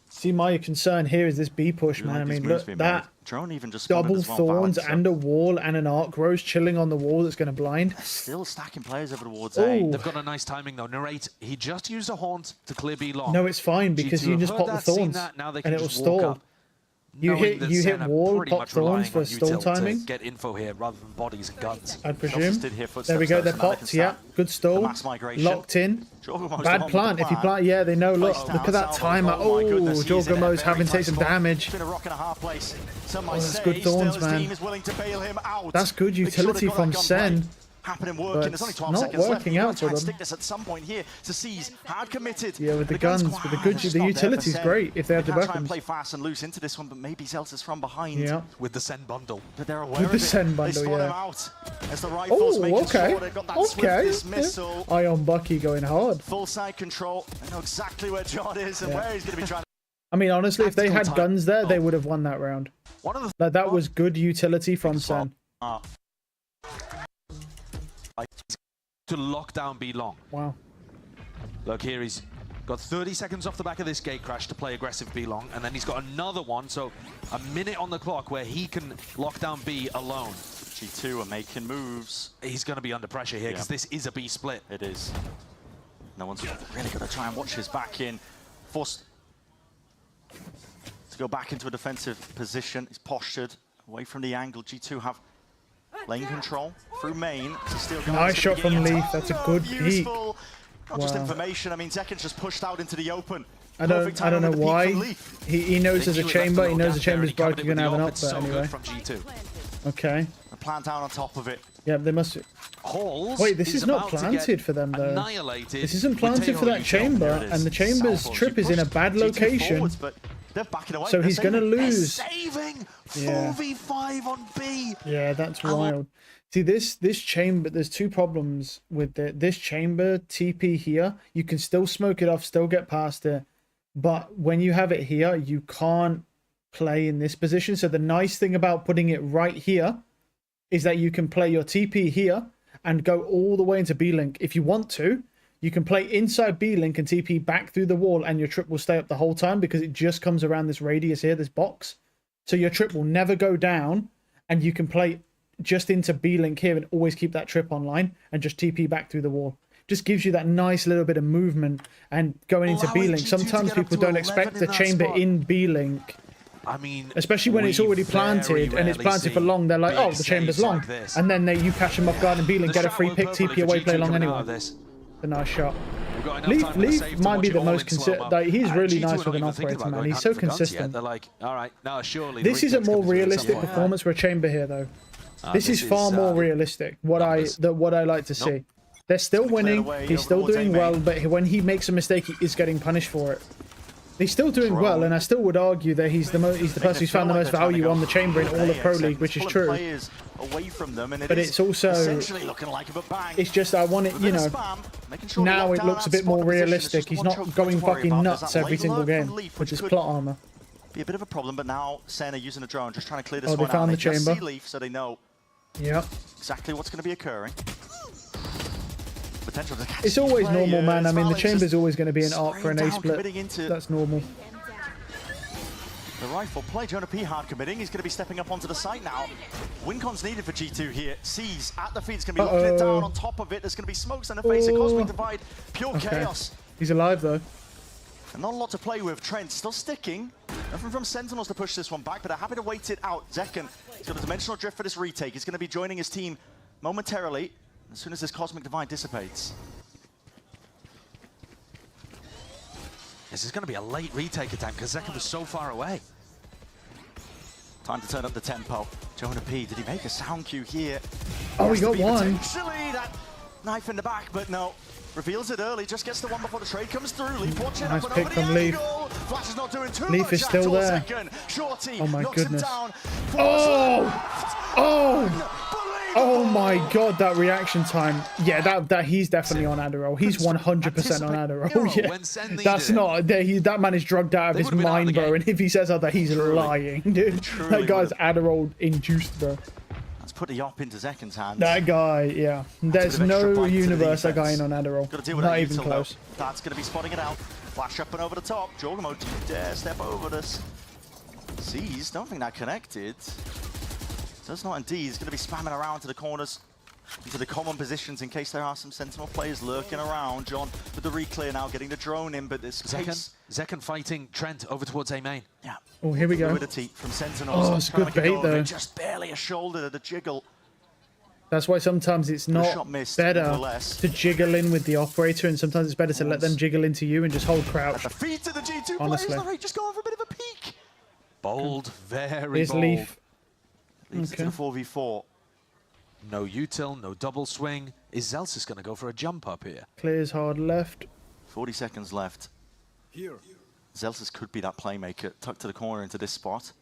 See, my concern here is this B push, man. I mean, look, that double thorns and a wall and an arc rose chilling on the wall that's going to blind. Still stacking players over towards A. They've got a nice timing though. Narrate, he just used a haunt to clear B long. No, it's fine because you can just pop the thorns and it will stall. You knowing that hit Sen are wall, pretty pop much thorns relying for on stall util timing. to get info here rather than bodies and guns. I'd presume. There we go, they're popped, yeah. Good stall. Locked in. Bad plant. If you plant, yeah, they know. Look at that timer. Oh, Jorgamo's having to take some damage. Oh, that's good thorns, man. That's good utility from Sen. Working. There's only 12 not seconds working left. out for them. Stick this at some point here to seize. Hard committed. Yeah, with the guns, with the utility's great if they have the weapons. Try and weapons. play fast and loose into this one, but maybe Zelta's from behind. Yeah. With the Sen bundle. But they're aware With the of it. Sen bundle, they spot yeah. him out as the rifles making sure they've got that swift dismissal. Yeah. Ion Bucky going hard. Full side control. They know exactly where John is and where he's going to be trying to... I mean, honestly, if they had guns there, they would have won that round. Like, that was good utility from Sen. To lock down B long. Wow. Look here, he's got 30 seconds off the back of this gate crash to play aggressive B long, and then he's got another one, so a minute on the clock where he can lock down B alone. G2 are making moves. He's going to be under pressure here because this is a B split. It is. No one's really going to try and watch his back in. Forced to go back into a defensive position. He's postured away from the angle. G2 have lane control through main. Nice shot from Leaf. That's a good peek. Not just information. I mean, Zekin's just pushed out into the open. I don't know why. He knows there's a chamber. He knows the chamber's broken. You're gonna have an up there anyway. Okay. A plant down on top of it. Yeah, they must. Wait, this is not planted for them though. This isn't planted for that chamber, and the chamber's trip is in a bad location. They're backing away. So he's going to lose. Saving 4v5 on B. Yeah, that's wild. See, this chamber, there's two problems with it. This chamber TP here, you can still smoke it off, still get past it. But when you have it here, you can't play in this position. So the nice thing about putting it right here is that you can play your TP here and go all the way into B-Link. If you want to, you can play inside B-Link and TP back through the wall, and your trip will stay up the whole time because it just comes around this radius here, this box. So your trip will never go down, and you can play just into B-Link here and always keep that trip online and just TP back through the wall. Just gives you that nice little bit of movement and going into B-Link. Sometimes people don't expect the chamber in B-Link. I mean, especially when it's already planted and it's planted for long, they're like, oh, the chamber's long. Like and then you catch them off guard and B-Link, get a free pick, TP away, play long anyway. A nice shot. Leaf might be the most consistent. He's really nice with an operator, man. He's so consistent. They're like, all right, now surely. This is a more realistic performance for a chamber here, though. This is far more realistic. What I like to see. They're still winning. He's still doing well, but when he makes a mistake, he is getting punished for it. He's still doing well, and I still would argue that he's the person who's found the most value on the chamber in all of Pro League, which is true. Away from them, and but it's also it's just I want it, you know, now it looks a bit more realistic. He's not going fucking nuts every single game with his plot armor. Be a bit of a problem, but now Sen are using a drone, just trying to clear this one out. They found the chamber. See Leaf, so they know exactly what's going to be occurring. Potential to catch. It's always normal, man. I mean, the chamber's always going to be an arc for an A split. That's normal. The rifle play, Jonah P hard committing. He's going to be stepping up onto the site now. Wincon's needed for G2 here. Sees at the feet. It's going to be locking it down on top of it. There's going to be smokes in the face. A cosmic divide. Pure chaos. He's alive, though. And not a lot to play with. Trent still sticking. Nothing from Sentinels to push this one back, but they're happy to wait it out. Zekin, he's got a dimensional drift for this retake. He's going to be joining his team momentarily as soon as this cosmic divide dissipates. This is going to be a late retake attempt because Zekin was so far away. Time to turn up the tempo. Jonah P, did he make a sound cue here? Oh, he got one. Potentially that knife in the back, but no. Reveals it early, just gets the one before the trade comes through. Leaf watching nice up pick from Leaf. Flash is not doing too Leaf much is still there. Shorty oh my goodness. Oh! Oh my god, that reaction time. Yeah, that he's definitely on Adderall. He's 100% on Adderall. Yeah. That's not that man is drugged out of his mind, bro. And if he says that, he's lying, dude. That guy's Adderall induced, bro. Let's put the op into Zekin's hands. That guy, yeah. There's no universe that guy in on Adderall. Not even close. That's going to be spotting it out. Flash up and over the top. Jorgamo, do you dare step over this? Sees, don't think that connected. Does not indeed. He's going to be spamming around to the corners, into the common positions in case there are some Sentinel players lurking around. John with the reclear now, getting the drone in, but this Zekin fighting Trent over towards A main. Yeah. Oh, here we go. Fluidity from Sentinels. Oh, it's a good bait though. Just barely a shoulder to the jiggle. That's why sometimes it's not better to jiggle in with the operator, and sometimes it's better to let them jiggle into you and just hold crouch. At the feet of the G2 honestly. players, just going for a bit of a peek. Bold, very Here's bold. Leaf. Leads Okay. to the 4v4. No util, no double swing. Is Zelsis going to go for a jump up here? Clears hard left. 40 seconds left. Here. Zelsis could be that playmaker, tucked to the corner into this spot.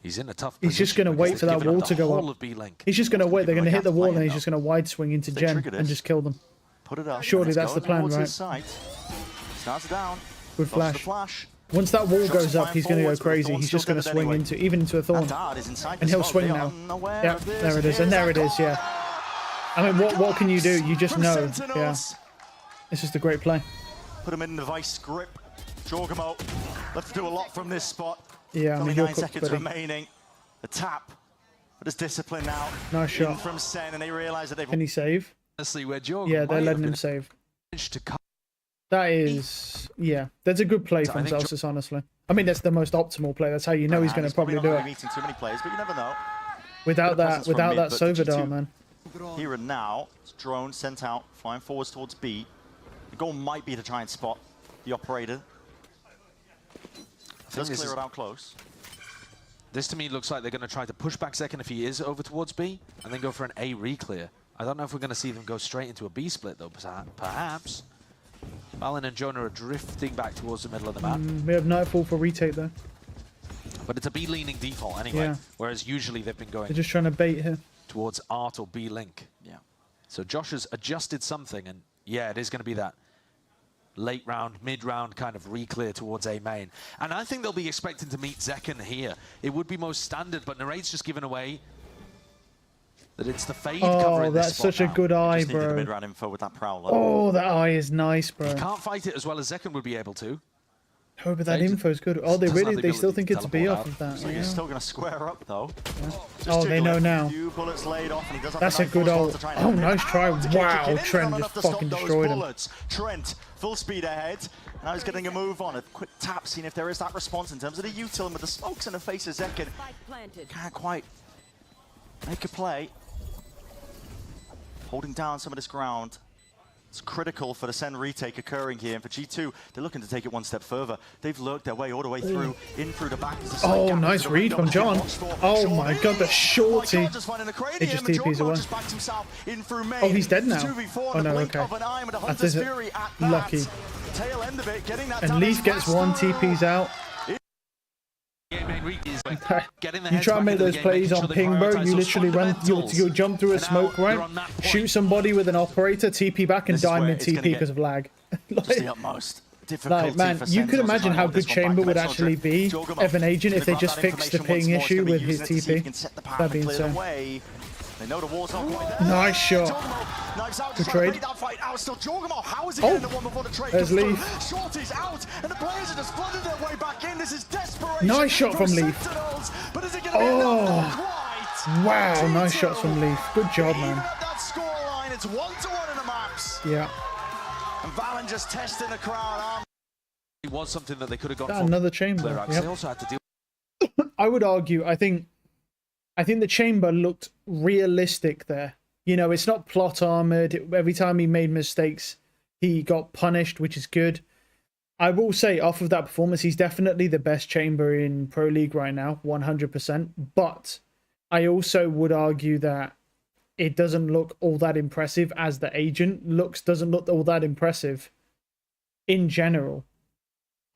He's in a tough He's just going to wait for that wall to go up. He's just going to wait. They're going to hit the wall, and he's just going to wide swing into Gen and just kill them. Put it up. Surely that's the plan, right? Starts down. Good flash. Once that wall goes up, he's going to go crazy. He's just going to swing into a thorn, and he'll swing now. Yeah, there it is, and there it is. Yeah. I mean, what can you do? You just know. Yeah. It's just a great play. Put him in the vice grip. Jorgamo. Let's do a lot from this spot. Yeah, I mean, 9 seconds remaining. The tap. But it's discipline now. Nice shot from Sen, and they realize that they've. Can he save? Honestly, where Jorgamo yeah, they're letting him save. That is, yeah, that's a good play from Zelsis, honestly. I mean, that's the most optimal play. That's how you know he's going to probably do it. Meeting too many players, but you never know. Without that Sova dart, man. Here and now, it's drone sent out, flying forwards towards B. The goal might be to try and spot the operator. Does clear it out close. This to me looks like they're going to try to push back second if he is over towards B, and then go for an A re-clear. I don't know if we're going to see them go straight into a B split though, perhaps. Malin and Jonah are drifting back towards the middle of the map. We have Nightfall for retake though. But it's a B leaning default anyway, Yeah. whereas usually they've been going They're just trying to bait here. towards Art or B link. Yeah. So Josh has adjusted something, and yeah, it is going to be that late round, mid-round kind of re-clear towards A main. And I think they'll be expecting to meet Zekken here. It would be most standard, but Narrate's just given away that it's the fade cover in this that's spot such a good eye, bro. Mid-round info with that Prowler. Oh, that eye is nice, bro. You can't fight it as well as Zekken would be able to. Oh, but that info is good. Oh, they still think it's B off of that. So Yeah. he's still going to square up though. Yeah. Oh, they know now. Bullets laid off, and he does That's a good ult. Oh, nice try. Wow, Trent just fucking destroyed him. Trent, full speed ahead. Now he's getting a move on. A quick tap, seeing if there is that response in terms of the util, and with the smokes in the face of Zekken. Can't quite make a play. Holding down some of this ground. It's critical for the Sen retake occurring here, and for G2, they're looking to take it one step further. They've lurked their way all the way through, in through the back. Oh, nice read from John. Oh my god, the shorty. He just TPs away. Oh, he's dead now. Oh no, okay. That's it. Lucky. And Leaf gets one, TPs out. You try and make those plays on ping, bro. You literally run, you jump through a smoke, right? Shoot somebody with an operator, TP back, and die mid TP because of lag. Like, man, you could imagine how good Chamber would actually be of an agent if they just fixed the ping issue with his TP. That'd be insane. Nice shot. Good trade. Oh, there's Leaf. Nice shot from Leaf. Oh, wow, nice shots from Leaf. Good job, man. It's 1-1 in the maps. Yeah. And Valen just testing the crowd. It was something that they could have got. Another chamber. Yep. They also had to deal. I would argue. I think the chamber looked realistic there. You know, it's not plot armored. Every time he made mistakes, he got punished, which is good. I will say, off of that performance, he's definitely the best chamber in Pro League right now, 100%. But I also would argue that it doesn't look all that impressive as the agent doesn't look all that impressive in general.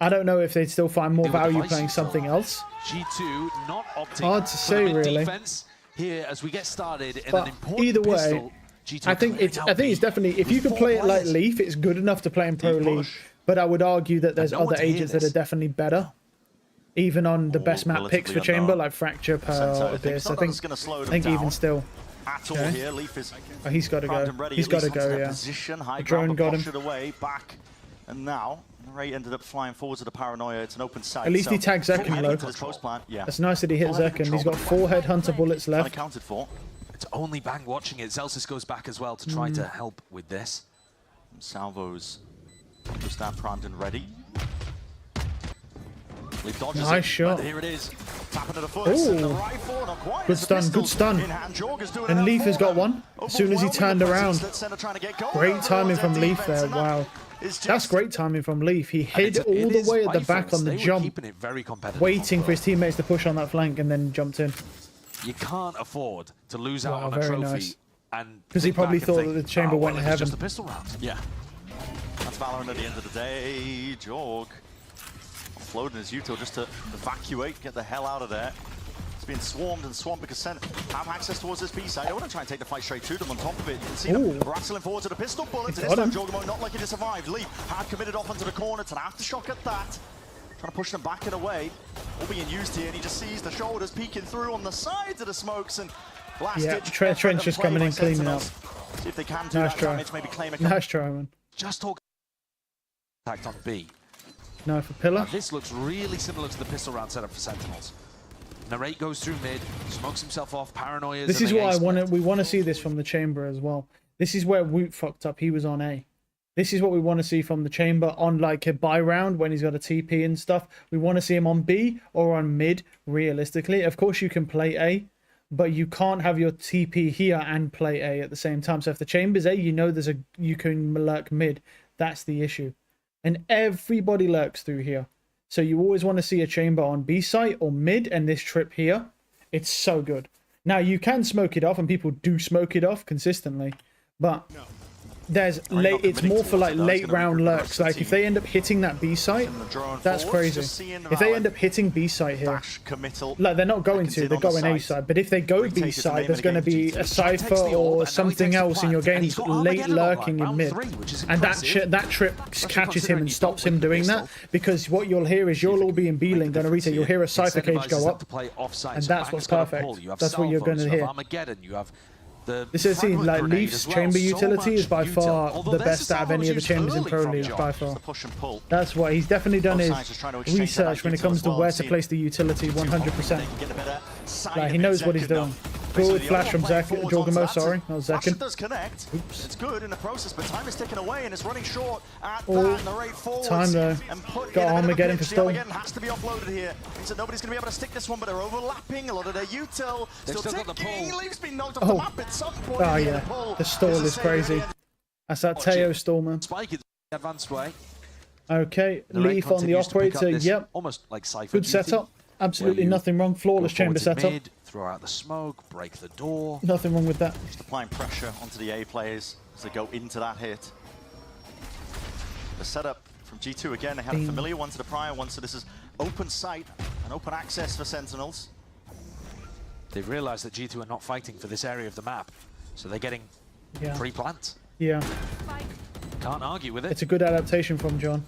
I don't know if they'd still find more value playing something else. G2 not opting hard to say, really. Defense here as we get started in But an important either way, pistol, G2 I think it's definitely, if you can play it like Leaf, it's good enough to play in Pro League. But I would argue that there's other agents that are definitely better. Even on the best map picks for Chamber, like Fracture, Pearl, Abyss. I think even still. Okay. Oh, he's got to go. He's got to go, yeah. The drone got him. Away, back, and now Ray ended up flying forwards to the Paranoia. It's an open sight. At least he tagged Zekken low. Yeah. That's nice that he hit Zekken. He's got 4 Headhunter bullets left. Unaccounted for. It's only Bang watching it. Zelsis goes back as well to try to help with this. Salvo's just that primed and ready. Leaf dodges Nice it, shot. but here it is. Tapping to the foot. And the Ooh. rifle, not quite. Good It's a stun, pistol good stun. in hand. Jorg is doing And enough Leaf has for got them. one. As soon as he turned around. Great timing from Leaf there. Wow. That's great timing from Leaf. He hid all the way at the back on the jump, waiting for his teammates to push on that flank, and then jumped in. You can't afford to lose out on a very trophy. nice. And Because he think probably back and thought think, that the chamber "Oh, went well, to it was heaven. just a pistol round." Yeah. That's Valorant at the end of the day. Jorg offloading his util just to evacuate, get the hell out of there. It's being swarmed and swamped because Sen have access towards this B side. I want to try and take the fight straight to them on top of it. You can see them rattling forward to the pistol bullets. And this time Jorg not lucky to survive. Leaf hard committed off onto the corner. It's an aftershock at that. Trying to push them back and away. All being used here, and he just sees the shoulders peeking through on the sides of the smokes and last ditch. Trench just coming in, cleaning up. See if they can do Nice that try. damage, maybe claim a Nice try, man. Just talk attacked on B. No for pillar. Now, this looks really similar to the pistol round setup for Sentinels. Narrate goes through mid, smokes himself off, paranoia. This is what we want to see this from the chamber as well. This is where Woot fucked up. He was on A. This is what we want to see from the chamber on like a buy round when he's got a TP and stuff. We want to see him on B or on mid, realistically. Of course you can play A, but you can't have your TP here and play A at the same time. So if the chamber's A, you know you can lurk mid. That's the issue. And everybody lurks through here. So you always want to see a chamber on B site or mid, and this trip here, it's so good. Now you can smoke it off, and people do smoke it off consistently, but there's late. It's more for like late round lurks. Like if they end up hitting that B site, that's crazy. If they end up hitting B site here, like they're not going to, they're going A side. But if they go B side, there's going to be a cipher or something else in your game late lurking in mid, and that trip catches him and stops him doing that. Because what you'll hear is you'll all be in B lane going to retake. You'll hear a cipher cage go up, and that's what's perfect. That's what you're going to hear. This is like Leaf's chamber utility is by far the best out of any of the chambers in Pro League, by far. That's what he's definitely done his research when it comes to where to place the utility 100%. Like he knows what he's doing. Good flash from Jorgamo, sorry, not Zekin. Does connect. Oops. It's good in the process, but time is ticking away and it's running short at Oh, that. Narrate forwards time though. Got Armageddon for stall. Armageddon has to be offloaded here. So nobody's going to be able to stick this one, but they're overlapping a lot of their util. Still ticking. Leaf's been knocked off the map at some point. Oh yeah, the stall is crazy. That's that Teo stall, man. Spike it advanced way. Okay, Leaf on the operator. Yep. Almost like Cypher Good setup. Absolutely nothing wrong. Flawless chamber setup. Mid, throw out the smoke, break the door. Nothing wrong with that. Just applying pressure onto the A players as they go into that hit. The setup from G2 again. They had a familiar one to the prior one, so this is open sight and open access for Sentinels. They've realized that G2 are not fighting for this area of the map, so they're getting pre-plant. Yeah. Can't argue with it. It's a good adaptation from John.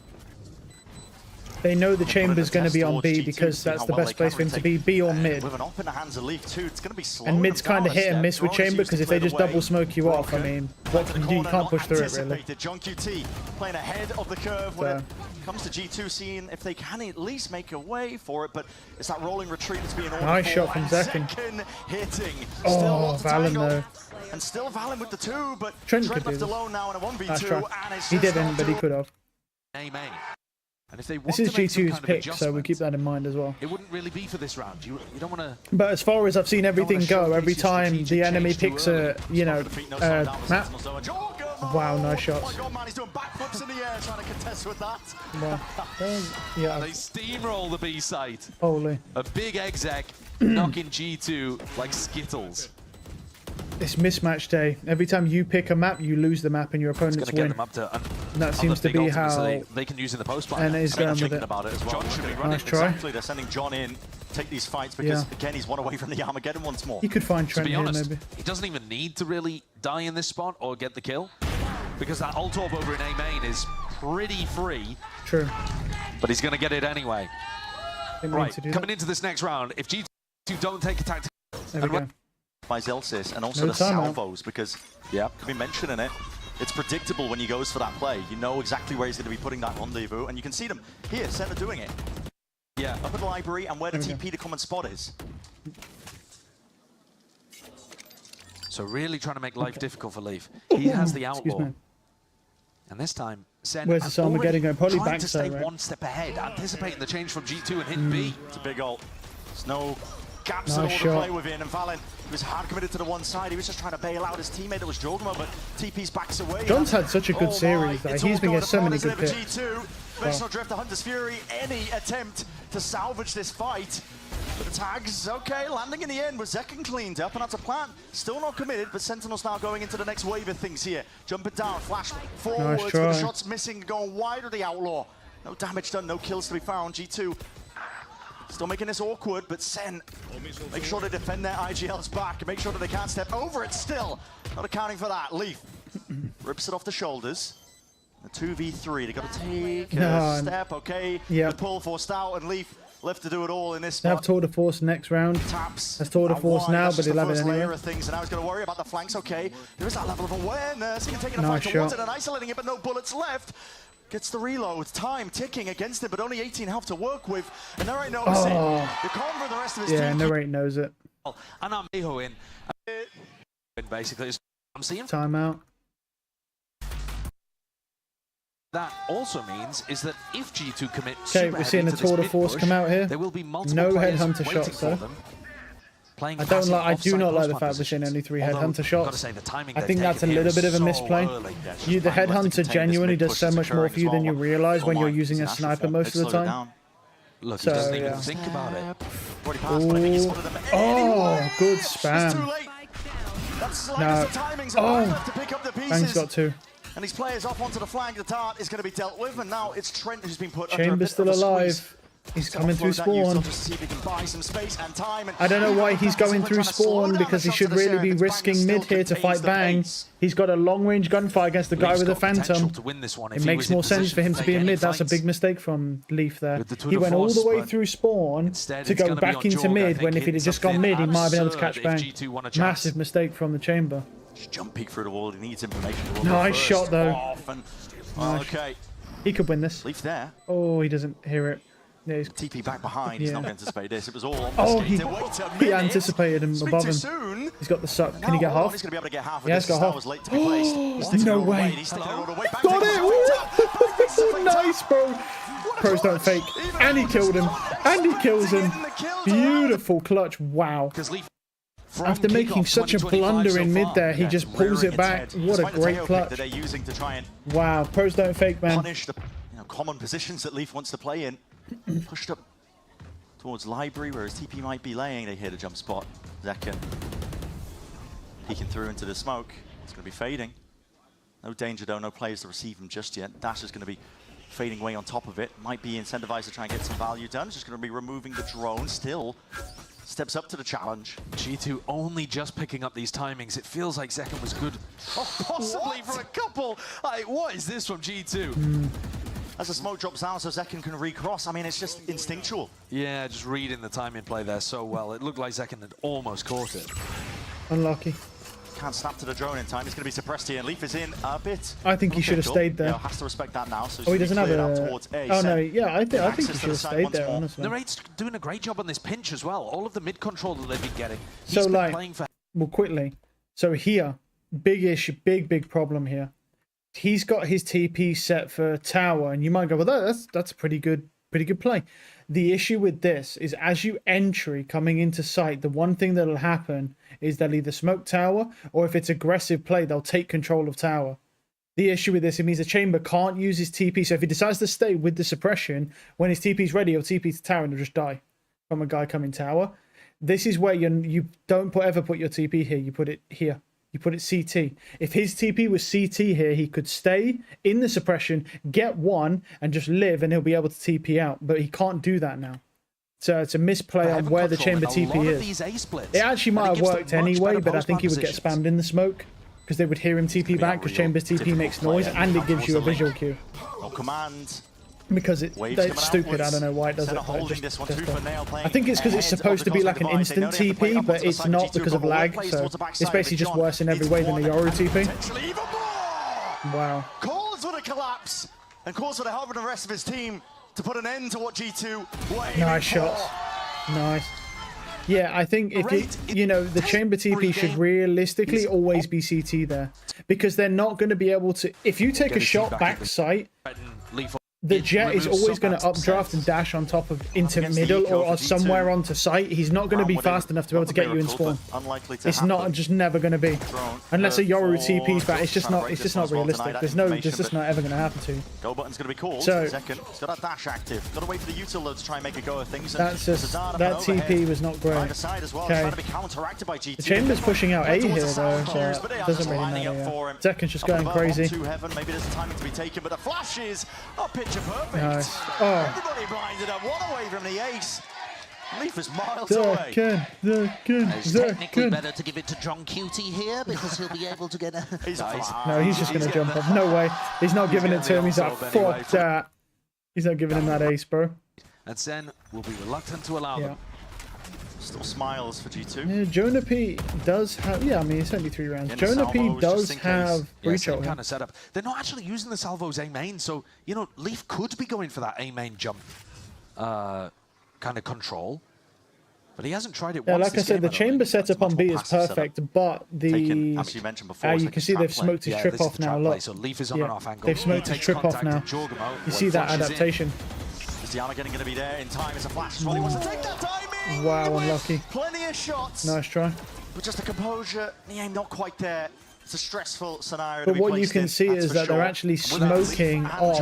They know the chamber's going to be on B because that's the best place for him to be, B or mid. With an op in the hands of Leaf too, it's going to be slow. And mid's kind of hit and miss with chamber because if they just double smoke you off, I mean, what can you do? You can't push through it really. John QT playing ahead of the curve when it comes to G2, seeing if they can at least make a way for it, but it's that rolling retreat that's being ordered. Nice shot from Zekin. Hitting. Oh, Valen though. And still Valen with the 2, but Trent left could do alone now in a 1v2. Nice try. And it's He didn't, but he could have. And if they want This is to make some G2's kind of pick, so we keep that in mind as well. It wouldn't really be for this round. You don't want to. But as far as I've seen everything go, every time the enemy picks a, map. Wow, nice shots. Oh my god, man, he's doing backflips in the air trying to contest with that. Wow. Yeah. They steamroll the B site. Holy. A big exec knocking G2 like Skittles. It's mismatch day. Every time you pick a map, you lose the map and your opponents It's win. get them up to And that seems to be how so they can use in the post and it's going with it. About it as well. John should be running. Nice try. Exactly, they're sending John in, take these fights because again he's one away from the Armageddon once more. You could find Trent To be honest, here maybe. he doesn't even need to really die in this spot or get the kill because that ult orb over in A main is pretty free. True. But he's going to get it anyway. Right, to do coming into this next round, if G2 don't take a tactical... There we go. By Zelsis and also the salvos because I've been mentioning it. It's predictable when he goes for that play. You know exactly where he's going to be putting that rendezvous, and you can see them here, Senna doing it. Yeah, up at the library and where the TP to come and spot is. So really trying to make life difficult for Leaf. He has the outlaw, and this time Sen Where's this Armageddon going? Probably trying back to stay side, right? one step ahead, anticipating the change from G2 and hit B. It's a big ult. There's no gaps Nice at all shot. to play within, and Valen was hard committed to the one side. He was just trying to bail out his teammate that was Jogma, but TP's backs away. John's had such a good series, though. He's been getting so many good picks. G2, Dimensional Drift, the Hunter's Fury, any attempt to salvage this fight. But the tags, okay, landing in the end was Zekken cleaned up, and that's a plan. Still not committed, but Sentinel's now going into the next wave of things here. Jumping down, flash forwards, but the shots missing, going wide of the Outlaw. No damage done, no kills to be found. G2 still making this awkward, but Sen, make sure they defend their IGLs back, and make sure that they can't step over it still. Not accounting for that. Leaf rips it off the shoulders. The 2v3, they got to take a step, okay. The pull forced out, and Leaf left to do it all in this spot. They have Tour de Force next round. Taps. That's Tour de Force now, but he'll have it anyway. Of things, and now he's going to worry about the flanks, okay. There is that level of awareness. He can take a fight towards it and isolating it, but no bullets left. Gets the reload, time ticking against it, but only 18 health to work with. And there ain't noticing. The combo the rest of his team. Yeah, no ain't knows it. And I'm in. Basically, I'm seeing timeout. That also means is that if G2 commit okay, we're seeing the Tour de Force come out here. There will be multiple no headhunter shots though. I do not like the fact we're seeing only 3 headhunter shots. I think that's a little bit of a misplay. The headhunter genuinely does so much more for you than you realize when you're using a sniper most of the time. Look, he doesn't even think about it. Oh, good spam. No. Oh, Bang's got 2. And these players off onto the flank. The dart is going to be dealt with, and now it's Trent who's been put Chamber's still alive. He's coming through spawn. I don't know why he's going through spawn, because he should really be risking mid here to fight Bang. He's got a long-range gunfight against the guy with a Phantom. It makes more sense for him to be in mid. That's a big mistake from Leaf there. He went all the way through spawn to go back into mid, when if he'd have just gone mid, he might have been able to catch Bang. Massive mistake from the Chamber. Jump peek through the wall. He needs information. Nice shot though. Nice. Okay. He could win this. Leaf there. Oh, he doesn't hear it. Yeah, he's TP back behind. He's not going to anticipate this. It was all on he anticipated him above him. He's got the suck. Can he get half? He's going to be able to get half of yeah, this. He's got half. Late to be placed. No way. Got it! Nice, bro. Pros don't fake. And he killed him. And he kills him. Beautiful clutch. Wow. After making such a blunder in mid there, he just pulls it back. What a great clutch. Wow, pros don't fake, man. Punish the common positions that Leaf wants to play in. Pushed up towards Library, where his TP might be laying. They hit a jump spot. Zekken peeking through into the smoke. It's going to be fading. No danger though, no players to receive him just yet. Dash is going to be fading away on top of it. Might be incentivized to try and get some value done. Just going to be removing the drone still. Steps up to the challenge. G2 only just picking up these timings. It feels like Zekken was good. Possibly for a couple. Like, what is this from G2? As the smoke drops down so Zekken can recross, I mean, it's just instinctual. Yeah, just reading the timing play there so well. It looked like Zekken had almost caught it. Unlucky. Can't snap to the drone in time. He's going to be suppressed here, and Leaf is in a bit. I think he should have stayed there. Yeah, has to respect that now. So he doesn't have a... towards A. Oh, no, yeah, I think he should have stayed there, honestly. Narrate's doing a great job on this pinch as well. All of the mid control that they've been getting. So, like, well, quickly. So here, big issue, big problem here. He's got his TP set for tower, and you might go, well, that's a pretty good play. The issue with this is, as you entry coming into sight, the one thing that'll happen is they'll either smoke tower, or if it's aggressive play, they'll take control of tower. The issue with this, it means the Chamber can't use his TP. So if he decides to stay with the suppression, when his TP's ready, he'll TP to tower and he'll just die from a guy coming tower. This is where you don't ever put your TP here. You put it here. You put it CT. If his TP was CT here, he could stay in the suppression, get one, and just live, and he'll be able to TP out. But he can't do that now. So it's a misplay on where the Chamber TP is. It actually might have worked anyway, but I think he would get spammed in the smoke, because they would hear him TP back, because Chamber's TP makes noise, and it gives you a visual cue. No command. Because it's stupid, I don't know why it does it. I think it's because it's supposed to be like an instant TP, but it's not because of lag, so it's basically just worse in every way than a Yoru TP. Wow. Calls for the collapse, and calls for the help of the rest of his team to put an end to what G2 were aiming Nice for. shots. Nice. Yeah, I think if you know, the chamber TP should realistically always be CT there, because they're not going to be able to. If you take a shot back site, the Jet is always going to updraft and dash on top of into middle or somewhere onto site. He's not going to be fast enough to be able to get you in spawn. It's not just never going to be, unless a Yoru TP's back. It's just not. It's just not realistic. There's just not ever going to happen to you. Go button's going to be called. So second, he's got that dash active. Got to wait for the util load to try and make a go of things. That's just that TP was not great. Okay. The chamber's pushing out A here though, so it doesn't really matter. Yeah. Second's just going crazy. Maybe there's time to be taken, but the flashes are picture perfect. Nice. Oh. Everybody blinded up. One away from the ace. Leaf is miles away. It's technically better to give it to John Cutie here because he'll be able to get a... No, he's just going to jump off. No way. He's not giving it to him. He's like, fuck that. He's not giving him that ace, bro. And Sen will be reluctant to allow them. Still smiles for G2. Yeah, Jonah P does have... Yeah, I mean, it's only 3 rounds. Jonah P does have breach out. Kind of setup. They're not actually using the salvos A main, so, you know, Leaf could be going for that A main jump kind of control. But he hasn't tried it once. Like I said, the chamber setup on B is perfect, but the... as you mentioned before, you can see they've smoked his trip off now. Look. So Leaf is on and off angle. They've smoked his trip off now. You see that adaptation. Is the Armageddon going to be there in time? It's a flash. Well, he wants to take that timing. Wow, unlucky. Plenty of shots. Nice try. But just a composure, the aim not quite there. It's a stressful scenario. But what you can see is that they're actually smoking off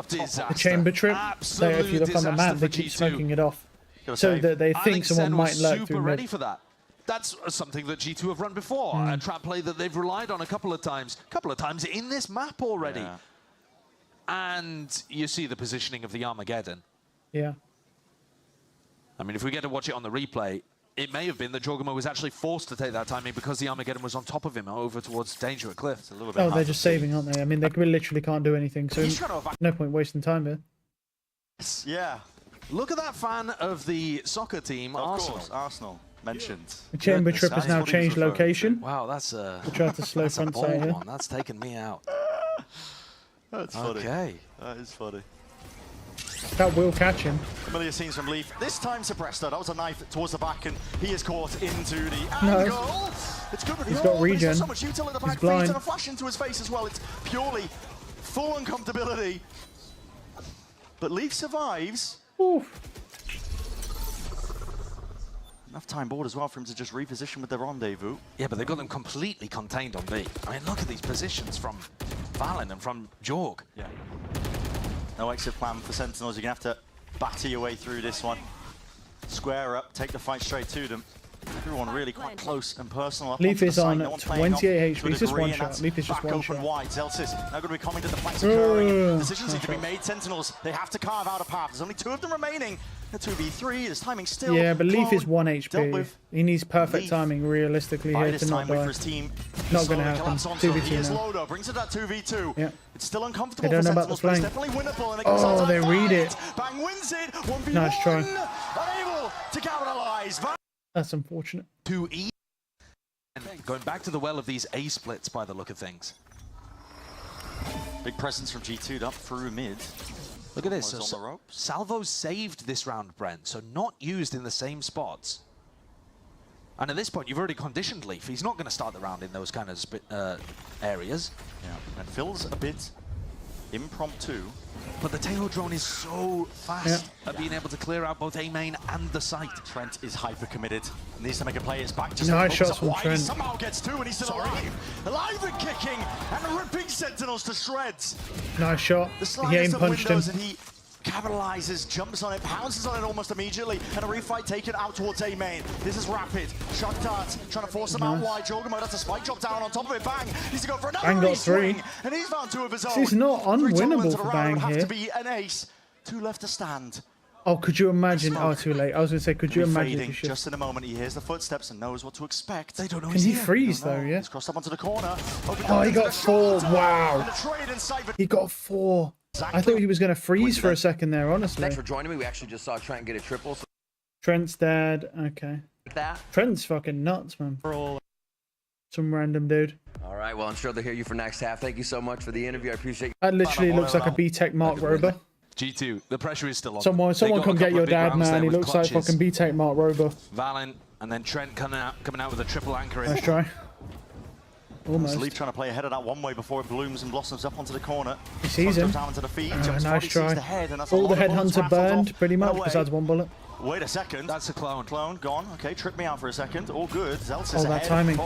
the chamber trip. So if you look on the map, they keep smoking it off, so that they think someone might lurk through ready mid. for that. That's something that G2 have run before, a trap play that they've relied on a couple of times in this map already. Yeah. And you see the positioning of the Armageddon. Yeah. I mean, if we get to watch it on the replay, it may have been that Jorgamo was actually forced to take that timing because the Armageddon was on top of him over towards Danger at Cliff. Oh, they're just saving, aren't they? I mean, they literally can't do anything, so no point wasting time here. Yeah. Look at that fan of the soccer team, Arsenal. Arsenal mentioned. The chamber trip has now changed location. Wow, that's a... We tried to slow front side here. That's taken me out. That's funny. Okay. That is funny. That will catch him. Familiar scenes from Leaf. This time Suppressor. That was a knife towards the back, and he is caught into the angle. It's good, but he's got regen. So much util in the back. He's blind. And a flash into his face as well. It's purely full uncomfortability. But Leaf survives. Oof. Enough time board as well for him to just reposition with the rendezvous. Yeah, but they've got them completely contained on B. I mean, look at these positions from Valen and from Jorg. Yeah. No exit plan for Sentinels. You're going to have to batter your way through this one. Square up, take the fight straight to them. Everyone really quite close and personal. Leaf is on 28 HP. He's just one shot. Leaf is just one shot. Wide. Zelsis now going to be coming to the fight occurring. Decisions need to be made. Sentinels, they have to carve out a path. There's only 2 of them remaining. A 2v3. There's timing still. Yeah, but Leaf is 1 HP. He needs perfect timing realistically here to not die. Not going to happen. 2v2 now. Brings it that 2v2. Yeah. It's still uncomfortable. They don't know about the flank. Oh, they read it. Bang wins it. 1v1. Nice try. Unable to capitalize. That's unfortunate. 2E. Going back to the well of these A splits by the look of things. Big presence from G2 up through mid. Look at this. So Salvo saved this round, Brent, so not used in the same spots. And at this point, you've already conditioned Leaf. He's not going to start the round in those kind of areas. Yeah, and feels a bit impromptu. But the Tail drone is so fast at being able to clear out both A main and the site. Trent is hyper committed. Needs to make a play. It's back. Just nice shots from Trent. He somehow gets 2 and he's still alive. Alive and kicking and ripping Sentinels to shreds. Nice shot. He aim punched him. And he capitalizes, jumps on it, pounces on it almost immediately, and a refight taken out towards A main. This is rapid. Shock darts trying to force them out wide. Jorgamo, that's a spike drop down on top of it. Bang. He's to go for another Bang got 3. And he's found 2 of his own. This is not unwinnable for Bang here. here. To be an ace. 2 left to stand. Oh, could you imagine? Oh, too late. I was going to say, could you imagine if you should... Just in a moment, he hears the footsteps and knows what to expect. They don't know. Can he freeze though? Yeah. He's crossed up onto the corner. Oh, he got 4. Wow. He got 4. I thought he was going to freeze for a second there, honestly. Thanks for joining me. We actually just saw Trent get a triple. So Trent's dead. Okay. Trent's fucking nuts, man. Some random dude. All right. Well, I'm sure they'll hear you for next half. Thank you so much for the interview. I appreciate you. That literally looks like a B-Tech Mark Rober. G2, the pressure is still on. Someone come get your dad, man. He looks like fucking B-Take Mark Rober. Valent, and then Trent coming out with a triple anchor in. Nice try. Almost. Leaf trying to play ahead of that one way before it blooms and blossoms up onto the corner. He sees him. Down to the feet. Nice try. All the headhunter burned, pretty much, besides one bullet. Wait a second. That's a clone. Clone gone. Okay, tripped me out for a second. All good. Zelsis that ahead. timing.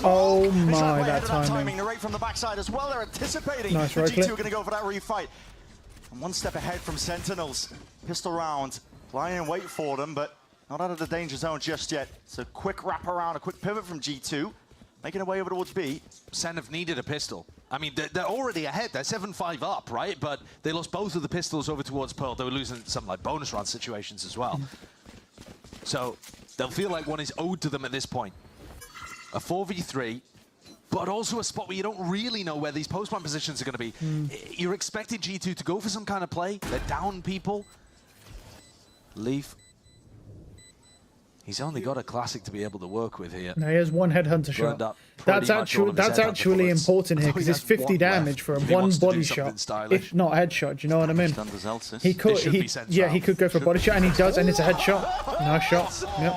Oh my, that timing. The rate from the backside as well. They're anticipating. Nice the right G2 clip. are going to go for that refight. And one step ahead from Sentinels. Pistol round. Lying in wait for them, but not out of the danger zone just yet. It's a quick wrap around, a quick pivot from G2. Making their way over towards B. Sen have needed a pistol. I mean, they're already ahead. They're 7-5 up, right? But they lost both of the pistols over towards Pearl. They were losing some like bonus round situations as well. So they'll feel like one is owed to them at this point. A 4v3, but also a spot where you don't really know where these post-plant positions are going to be. You're expecting G2 to go for some kind of play. They're down people. Leaf. He's only got a classic to be able to work with here. Now he has one headhunter shot. That's actually important here because it's 50 damage for a one body shot, if not headshot. Do you know what I mean? He could go for a body shot, and he does, and it's a headshot. Nice shot. Yep.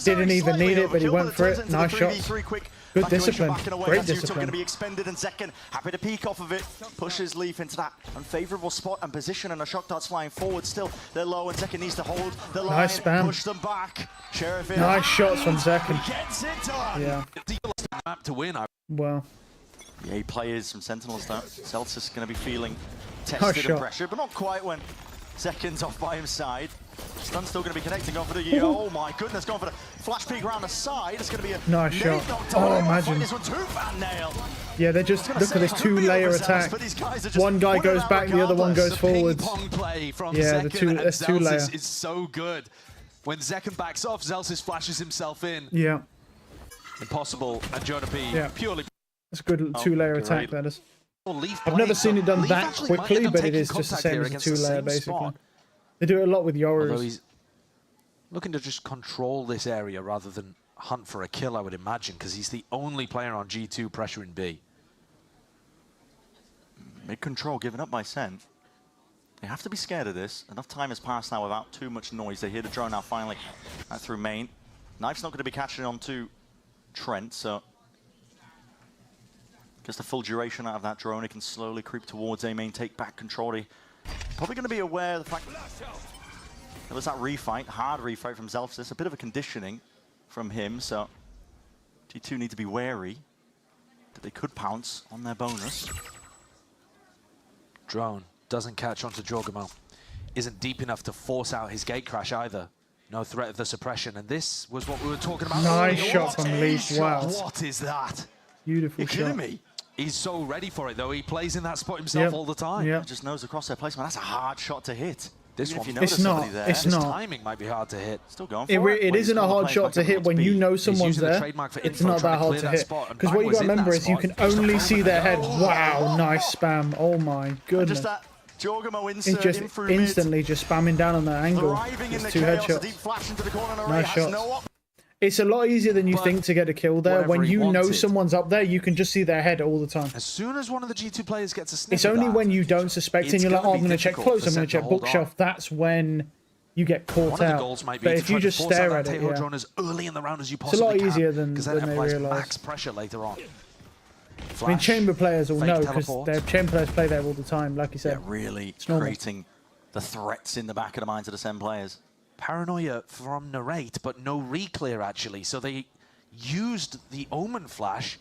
Didn't even need it, but he went for it. Nice shot. Good discipline. Great discipline. Going to be expended, and Zekken happy to peek off of it. Pushes Leaf into that unfavorable spot and position, and a shock dart's flying forward still. They're low, and Zekken needs to hold the line. Nice spam. Push them back. Sheriff in. Nice shots from Zekken. Gets it done. Yeah. Map to win. Wow. The 8 players from Sentinels though. Celsius going to be feeling tested and pressured, but not quite when Zekken's off by his side. Stun's still going to be connecting, going for the oh my goodness, going for the flash peek around the side. It's going to be a nice shot. Oh, imagine. Yeah, they're just, look at this 2-layer attack. One guy goes back, the other one goes forwards. Yeah, that's 2-layer. Is so good. When Zekken backs off, Zelsis flashes himself in. Yeah. Impossible, and Jonah B purely. That's a good 2-layer attack, that is. I've never seen it done that quickly, but it is just the same as a 2-layer, basically. They do it a lot with Yoru's. Although he's looking to just control this area rather than hunt for a kill, I would imagine, because he's the only player on G2 pressuring B. Mid-control given up by Sen. They have to be scared of this. Enough time has passed now without too much noise. They hear the drone now finally through main. Knife's not going to be catching on to Trent, so just the full duration out of that drone. It can slowly creep towards A main, take back control. Probably going to be aware of the fact there was that refight, hard refight from Zelfsis, a bit of a conditioning from him, so G2 need to be wary that they could pounce on their bonus. Drone doesn't catch onto Jorgamo. Isn't deep enough to force out his gate crash either. No threat of the suppression, and this was what we were talking about. Nice shot from Leaf, wow. What is that? Beautiful shot. You're kidding me? He's so ready for it, though. He plays in that spot himself all the time. Yep. Just knows the crosshair placement. That's a hard shot to hit. This one, it's not. It's not. Timing might be hard to hit. Still going for it. It isn't a hard shot to hit when you know someone's there. It's not that hard to hit. Because what you got to remember is you can only see their head. Wow, nice spam. Oh my goodness. He's just instantly just spamming down on that angle. It's 2 headshots. Nice shots. It's a lot easier than you think to get a kill there. When you know someone's up there, you can just see their head all the time. As soon as one of the G2 players gets a sniff it's only when you don't suspect and you're like, oh, I'm going to check close, I'm going to check bookshelf. That's when you get caught out. But if you just stare at it, drone as early in the round as you it's a lot easier than they realise. Max pressure later on. I mean, chamber players will know because their chamber players play there all the time, like you said. Yeah, really creating the threats in the back of the minds of the Sen players. Paranoia from Narrate, but no reclear actually. So they used the Omen flash,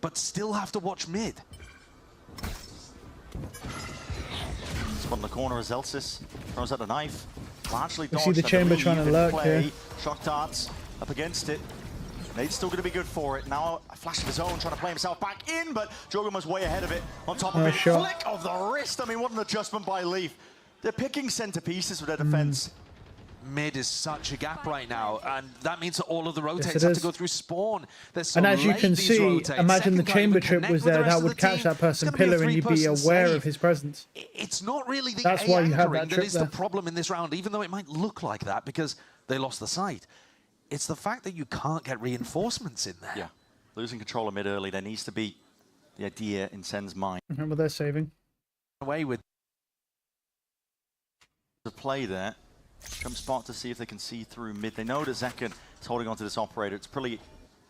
but still have to watch mid. Spot in the corner as Zelsis throws out a knife. Largely you see the chamber trying to lurk here. Shock darts up against it. Nate's still going to be good for it. Now a flash of his own, trying to play himself back in, but Jorgamo's way ahead of it. On top of it, flick of the wrist. I mean, what an adjustment by Leaf. They're picking centerpieces with their defense. Mid is such a gap right now, and that means that all of the rotates have to go through spawn. And as you can see, imagine the chamber trip was there, that would catch that person pillar and you'd be aware of his presence. It's not really the That's why you have that trip there. The problem in this round, even though it might look like that because they lost the sight. It's the fact that you can't get reinforcements in there. Yeah, losing control of mid early, there needs to be the idea in Sen's mind. Remember they're saving. Away with to play there. Come spot to see if they can see through mid. They know that Zekken is holding on to this operator. It's pretty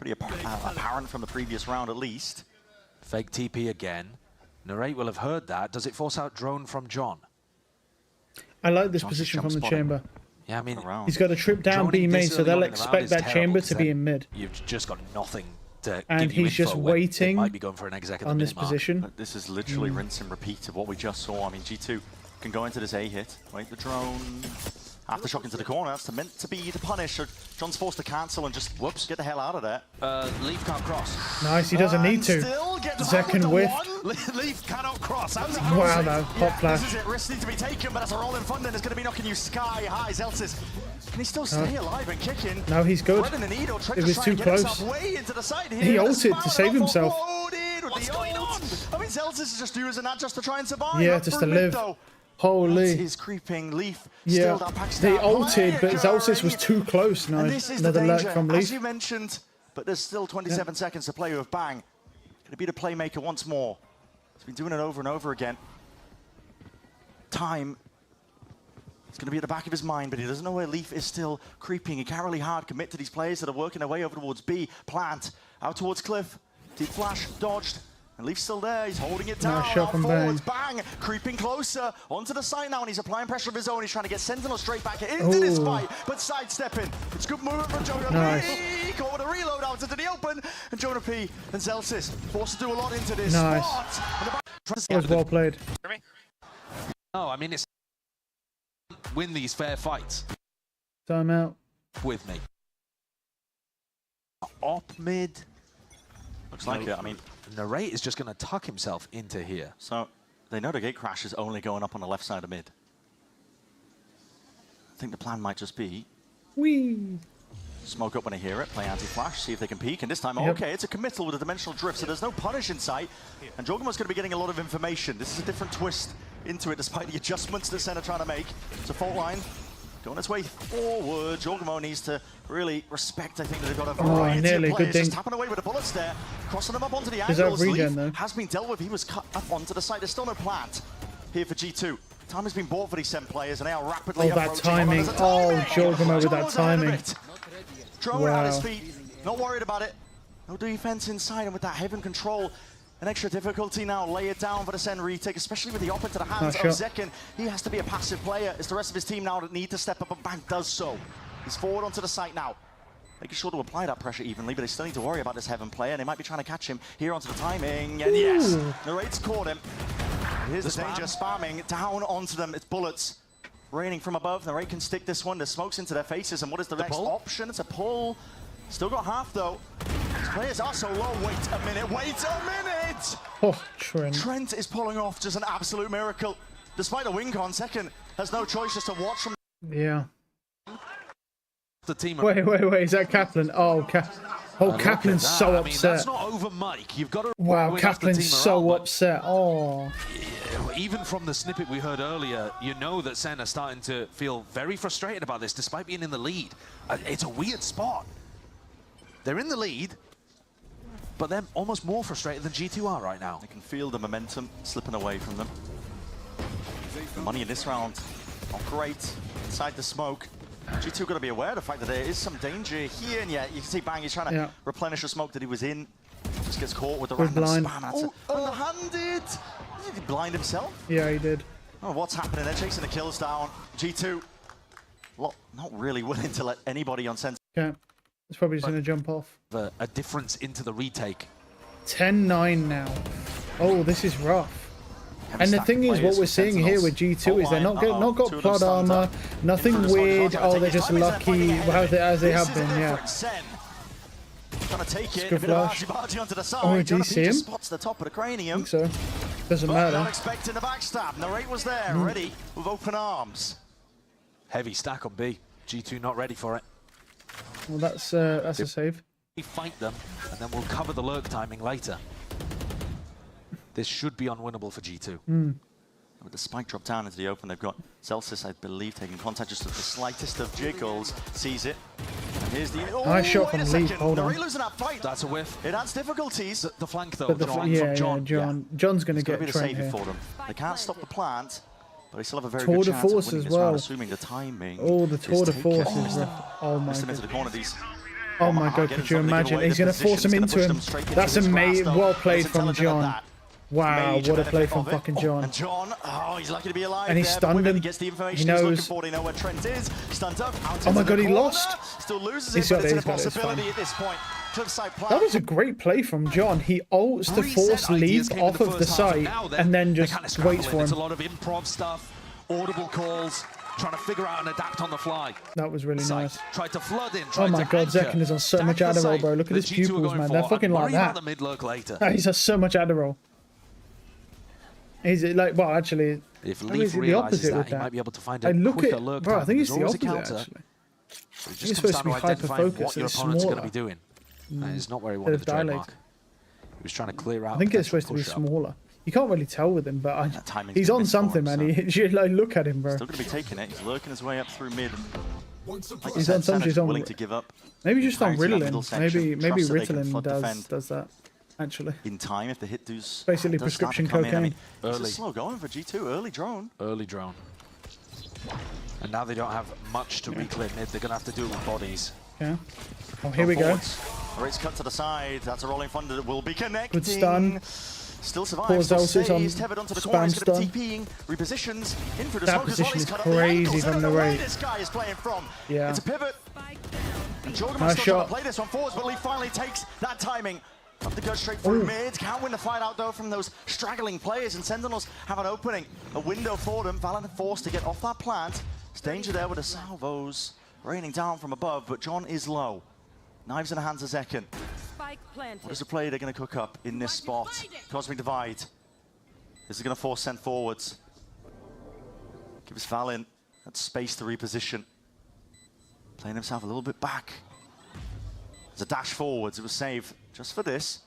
apparent from the previous round at least. Fake TP again. Narrate will have heard that. Does it force out drone from John? I like this position from the chamber. Yeah, I mean, he's got a trip down B main, so they'll expect that chamber to be in mid. You've just got nothing to and give you he's just waiting might be going for an exec at on the this position. But this is literally rinse and repeat of what we just saw. I mean, G2 can go into this A hit, wait the drone. Aftershock into the corner, that's meant to be the punish. So John's forced to cancel and just, whoops, get the hell out of there. Leaf can't cross. Nice, he doesn't need to. Second whiff. Leaf cannot cross. Wow, no, hot flash. This is it, risks need to be taken, but as a roll in front, then it's going to be knocking you sky high. Zelsis, can he still stay alive and kicking? No, he's good. It was too close. He ulted to save himself. What's going on? I mean, Zelsis is just using that just to try and survive. Yeah, just to live. Holy. He's creeping. Leaf. Yeah, they ulted, but Zelsis was too close. No, another lurk from Leaf. As you mentioned, but there's still 27 seconds to play with Bang. Going to be the playmaker once more. He's been doing it over and over again. Time. It's going to be at the back of his mind, but he doesn't know where Leaf is still creeping. He can't really hard commit to these players that are working their way over towards B. Plant. Out towards Cliff. Deep flash. Dodged. And Leaf's still there, he's holding it down, nice shot from forwards, Bang, creeping closer, onto the side now, and he's applying pressure of his own, he's trying to get Sentinel straight back into this fight, but sidestepping. It's good movement from Jonah P, caught with a reload out into the open, and Jonah P and Zelsis forced to do a lot into this spot. That was well played. No, I mean, it's win these fair fights. Timeout. With me. Op mid. Looks like it, I mean. Narrate is just going to tuck himself into here. So, they know the gate crash is only going up on the left side of mid. I think the plan might just be... Smoke up when I hear it, play anti-flash, see if they can peek, and this time, okay, it's a committal with a dimensional drift, so there's no punish in sight, and Jogamo's going to be getting a lot of information. This is a different twist into it, despite the adjustments the center trying to make. It's a fault line. Going its way forward. Jogamo needs to really respect, I think, that they've got a variety of players just tapping away with the bullets there, crossing them up onto the angles. Leaf has been dealt with. He was cut up onto the side. There's still no plant here for G2. Time has been bought for these 7 players, and they are rapidly that timing. Oh, Jogamo with that timing. Drone at his feet. Not worried about it. No defense inside, and with that heaven control, an extra difficulty now, lay it down for the Sen retake, especially with the op into the hands of Zekken. He has to be a passive player. It's the rest of his team now that need to step up, and Bang does so. He's forward onto the site now, making sure to apply that pressure evenly, but they still need to worry about this Heaven player. They might be trying to catch him here onto the timing, and yes, Narrate's caught him. Here's the danger, spamming down onto them. It's bullets raining from above. Narrate can stick this one. There's smokes into their faces, and what is the next option? It's a pull. Still got half though. These players are so low. Wait a minute, wait a minute! Oh, Trent. Trent is pulling off just an absolute miracle. Despite the win con, Zekken has no choice just to watch from. Yeah. The team. Wait, is that Kaplan? Oh, Kaplan's so upset. I mean, that's not over Mike. You've got to. Wow, Kaplan's so upset. Oh. Even from the snippet we heard earlier, you know that Sen are starting to feel very frustrated about this, despite being in the lead. It's a weird spot. They're in the lead, but they're almost more frustrated than G2 are right now. They can feel the momentum slipping away from them. The money in this round, not great. Inside the smoke. G2 got to be aware of the fact that there is some danger here, and yet you can see Bang, he's trying to replenish the smoke that he was in. Just gets caught with the random spam. That's underhanded. Did he blind himself? Yeah, he did. I don't know what's happening. They're chasing the kills down. G2, not really willing to let anybody on sense. Yeah, it's probably just going to jump off. A difference into the retake. 10-9 now. Oh, this is rough. And the thing is, what we're seeing here with G2 is they're not got plot armor, nothing weird. Oh, they're just lucky as they have been. Yeah. Trying to take it. Good flash. Oh, did he see him? Spots the top of the cranium. I think so. Doesn't matter. Not expecting the backstab. Narrate was there, ready with open arms. Heavy stack on B. G2 not ready for it. Well, that's a save. We fight them, and then we'll cover the lurk timing later. This should be unwinnable for G2. With the spike drop down into the open, they've got Celsius, I believe, taking contact just with the slightest of jiggles. Sees it. And here's the... Oh, nice shot from Leaf. Hold on. Losing that fight. That's a whiff. It adds difficulties. The flank, though, John. John's going to get Trent here. For them. They can't stop the plant. But they still have a very Tour good de chance force of winning as this round, well. assuming the timing. Oh, the tour de is force taken. is oh my Missed him into god. the corner. These Oh my god, could you imagine? He's going to force him into him. That's amazing. Well played from John. Wow, what a play from fucking John. And John, oh, he's lucky to be alive. And he stunned him. He gets the information He he's knows. looking for. They know where Trent is. Stunned up. Oh my god, he lost. Still loses He's it, got but it, it's a he's got it, it's possibility fine. at this point. Cliffside plan. That was a great play from John. He ults to force leave off of the site and then just waits for It's a him. lot of improv stuff, audible calls, trying to figure out and adapt on the fly. That was really nice. Tried to flood in. Oh tried my to god, anchor. Zekin is on so much Stack the Adderall, site bro. Look at that his G2 are pupils, going man. for. They're fucking Worry like about that. the mid-lurk later. He's has so much Adderall. He's like, well, actually, If how Leaf is it the realizes opposite that, with he that? might be able to find I a look quicker at, lurk bro, I time. think it's There's the always a opposite, counter. actually. But it He's just supposed comes to be down to identifying hyper-focused what your and opponent's going to smaller. be doing. That is not where he Instead wanted of the trademark. dilated. He was trying to clear out. I think it's potential supposed to be push-up. smaller. You can't really tell with him, but timing's he's been on missed for something, him, man. You like, look at him, bro. Still going to be taking it. He's lurking his way up through mid. Like He's on something. He's on. willing to give up. Maybe just on Parity in that middle Ritalin. section. Maybe Trust that they can Ritalin flood defend. does that. Actually, in time if the hit does basically does start to prescription come in. I mean, cocaine. this is slow going for G2. Early drone. Early drone. And now they don't have much to reclaim mid. They're going to have to do it with bodies. Yeah. Oh, here we go. Race cut to the side. That's a rolling thunder that will be connecting. Good stun. Still survives. Poor Still Zelsis on stays. Tethered onto the corner. spam He's going stun. to TPing. Repositions. In for the That smoke as well. position He's is cut off the crazy angles. I from don't the know where right. this guy is playing from. Yeah. It's a pivot. And Jorgenman's Nice still trying shot. to play this one forwards, but Lee finally takes that timing. Have to go straight through Ooh. mid. Can't win the fight out though from those straggling players, and Sentinels have an opening, a window for them. Valorant forced to get off that plant. It's danger there with the salvos raining down from above, but John is low. Knives in the hands of Zekin. Spike planted. What is the play they're going to cook up in this spot? Cosmic Divide. This is going to force send forwards. Gives Valin that space to reposition. Playing himself a little bit back. There's a dash forwards. It was saved just for this.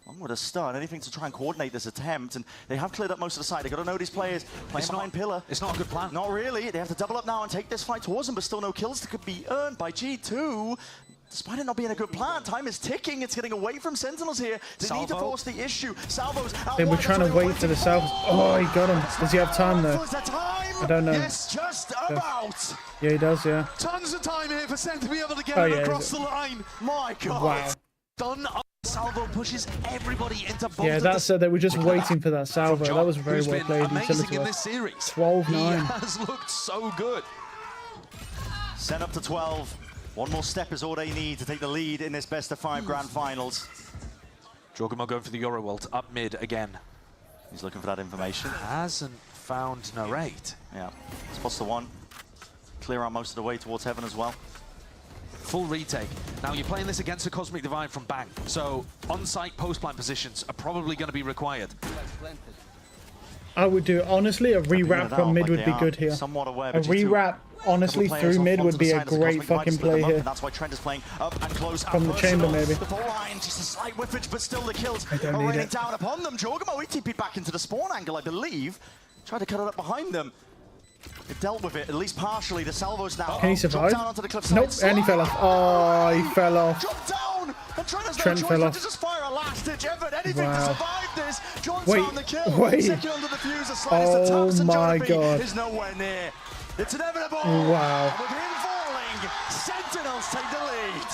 One with a stun, anything to try and coordinate this attempt, and they have cleared up most of the side. They've got to know these players playing behind pillar. It's not a good plan. Not really. They have to double up now and take this fight towards them, but still no kills that could be earned by G2. Despite it not being a good plan, time is ticking. It's getting away from Sentinels here. They need to force the issue. Salvos out They were wide, trying to that's where wait they for the want salvos. Oh, he got him. Does he have time though? Was there time? I don't know. Yes, just about. Yeah, he does. Yeah. Tons of time here for Sen to be able to get Oh, it yeah, across the line. My God. Wow. Done. Salvo pushes everybody into both Yeah, of that's they were just waiting for that salvo. John, That was very who's well been played. amazing Utility in well. this series. 12-9. He has looked so good. Sent up to 12. One more step is all they need to take the lead in this best of 5 grand finals. Jorgenmel going for the Euro ult up mid again. He's looking for that information. Hasn't found Narrate. Yeah, spots the one. Clear out most of the way towards heaven as well. Full retake. Now you're playing this against a Cosmic Divide from Bang, so on-site post-plant positions are probably going to be required. I would do honestly a rewrap from mid would be good here. Somewhat aware, A but G2 rewrap honestly through mid would be a great fucking play here. That's why Trent is playing up and close. From the chamber, maybe. The full line, just a slight whiffage, but still the kills I don't are need raining it. down upon them. Jorgenmel ETP back into the spawn angle, I believe. Tried to cut it up behind them. It dealt with it, at least partially. The salvos now. Can he survive? Drop down onto the cliffside. Nope, and he fell off. Oh, he fell off. Drop down! And Trent has no Trent choice fell but off. to just fire a last-ditch effort. Anything to Wow. survive this. John's Wait, found the kill. wait. Second under the fuse, the slightest Oh attempts, and my Johnny God. is nowhere near. It's inevitable. Wow. And with him falling, Sentinels take the lead.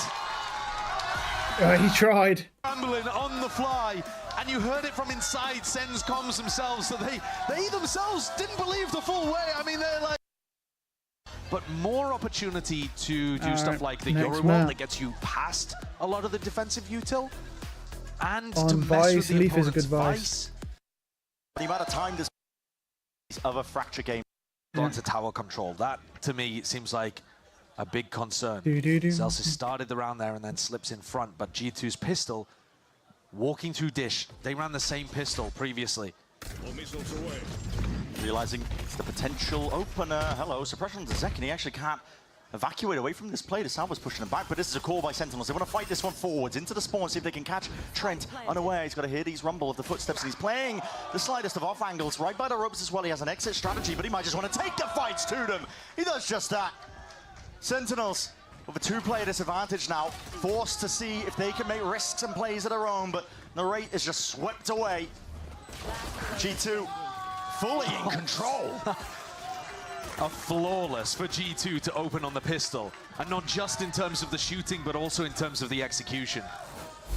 He tried. Rambling on the fly, and you heard it from inside Sen's comms themselves, so they themselves didn't believe the full way. I mean, they're like... But more opportunity to do stuff like the next Euro map. that gets you past a lot of the defensive util, and On to mess Vice, with the Leaf is a opponent's good Vice. The amount of time this of a fracture game. Gone to tower control. That, to me, seems like a big concern. Do-do-do. Zelsis started the round there and then slips in front, but G2's pistol, walking through dish, they ran the same pistol previously. Realizing it's the potential opener. Hello, suppression to Zekin. He actually can't evacuate away from this play. The Salva's pushing him back, but this is a call by Sentinels. They want to fight this one forwards into the spawn, see if they can catch Trent unaware. He's got to hear these rumble of the footsteps, and he's playing the slightest of off angles right by the ropes as well. He has an exit strategy, but he might just want to take the fights to them. He does just that. Sentinels with a 2-player disadvantage now, forced to see if they can make risks and plays of their own, but Narrate is just swept away. G2 fully in control. are flawless for G2 to open on the pistol. And not just in terms of the shooting, but also in terms of the execution.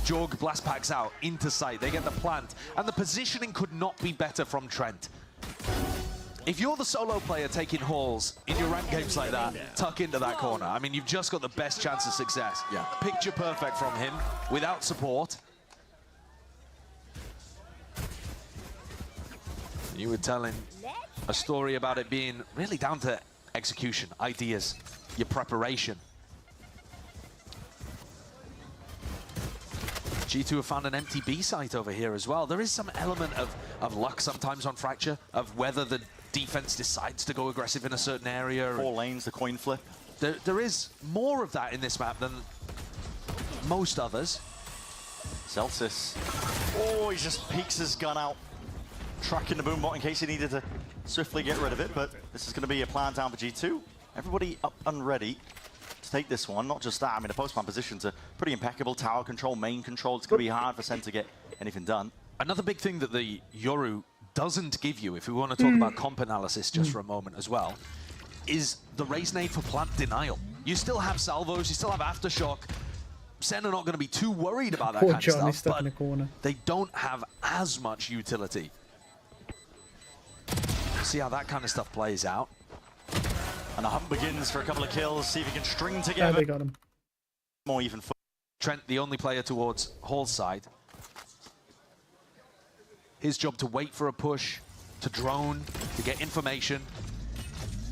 Jorg blast packs out into sight. They get the plant. And the positioning could not be better from Trent. If you're the solo player taking halls in your ranked games like that, tuck into that corner. I mean, you've just got the best chance of success. Yeah. Picture perfect from him, without support. You were telling a story about it being really down to execution, ideas, your preparation. G2 have found an empty B site over here as well. There is some element of luck sometimes on Fracture, of whether the defense decides to go aggressive in a certain area. 4 lanes, the coin flip. There is more of that in this map than most others. Celsius. Oh, he just peeks his gun out. Tracking the boombot in case he needed to swiftly get rid of it, but this is going to be a plan down for G2. Everybody up and ready to take this one. Not just that, I mean, the post-plan positions are pretty impeccable. Tower control, main control. It's going to be hard for Sen to get anything done. Another big thing that the Yoru doesn't give you, if we want to talk about comp analysis just for a moment as well, is the raise nade for plant denial. You still have salvos, you still have aftershock. Sen are not going to be too worried about that Poor kind John of is stuff, stuck in the corner. They don't have as much utility. See how that kind of stuff plays out. And the hunt begins for a couple of kills, see if he can string together. They got him. More even for Trent, the only player towards Hall's side. His job to wait for a push, to drone, to get information,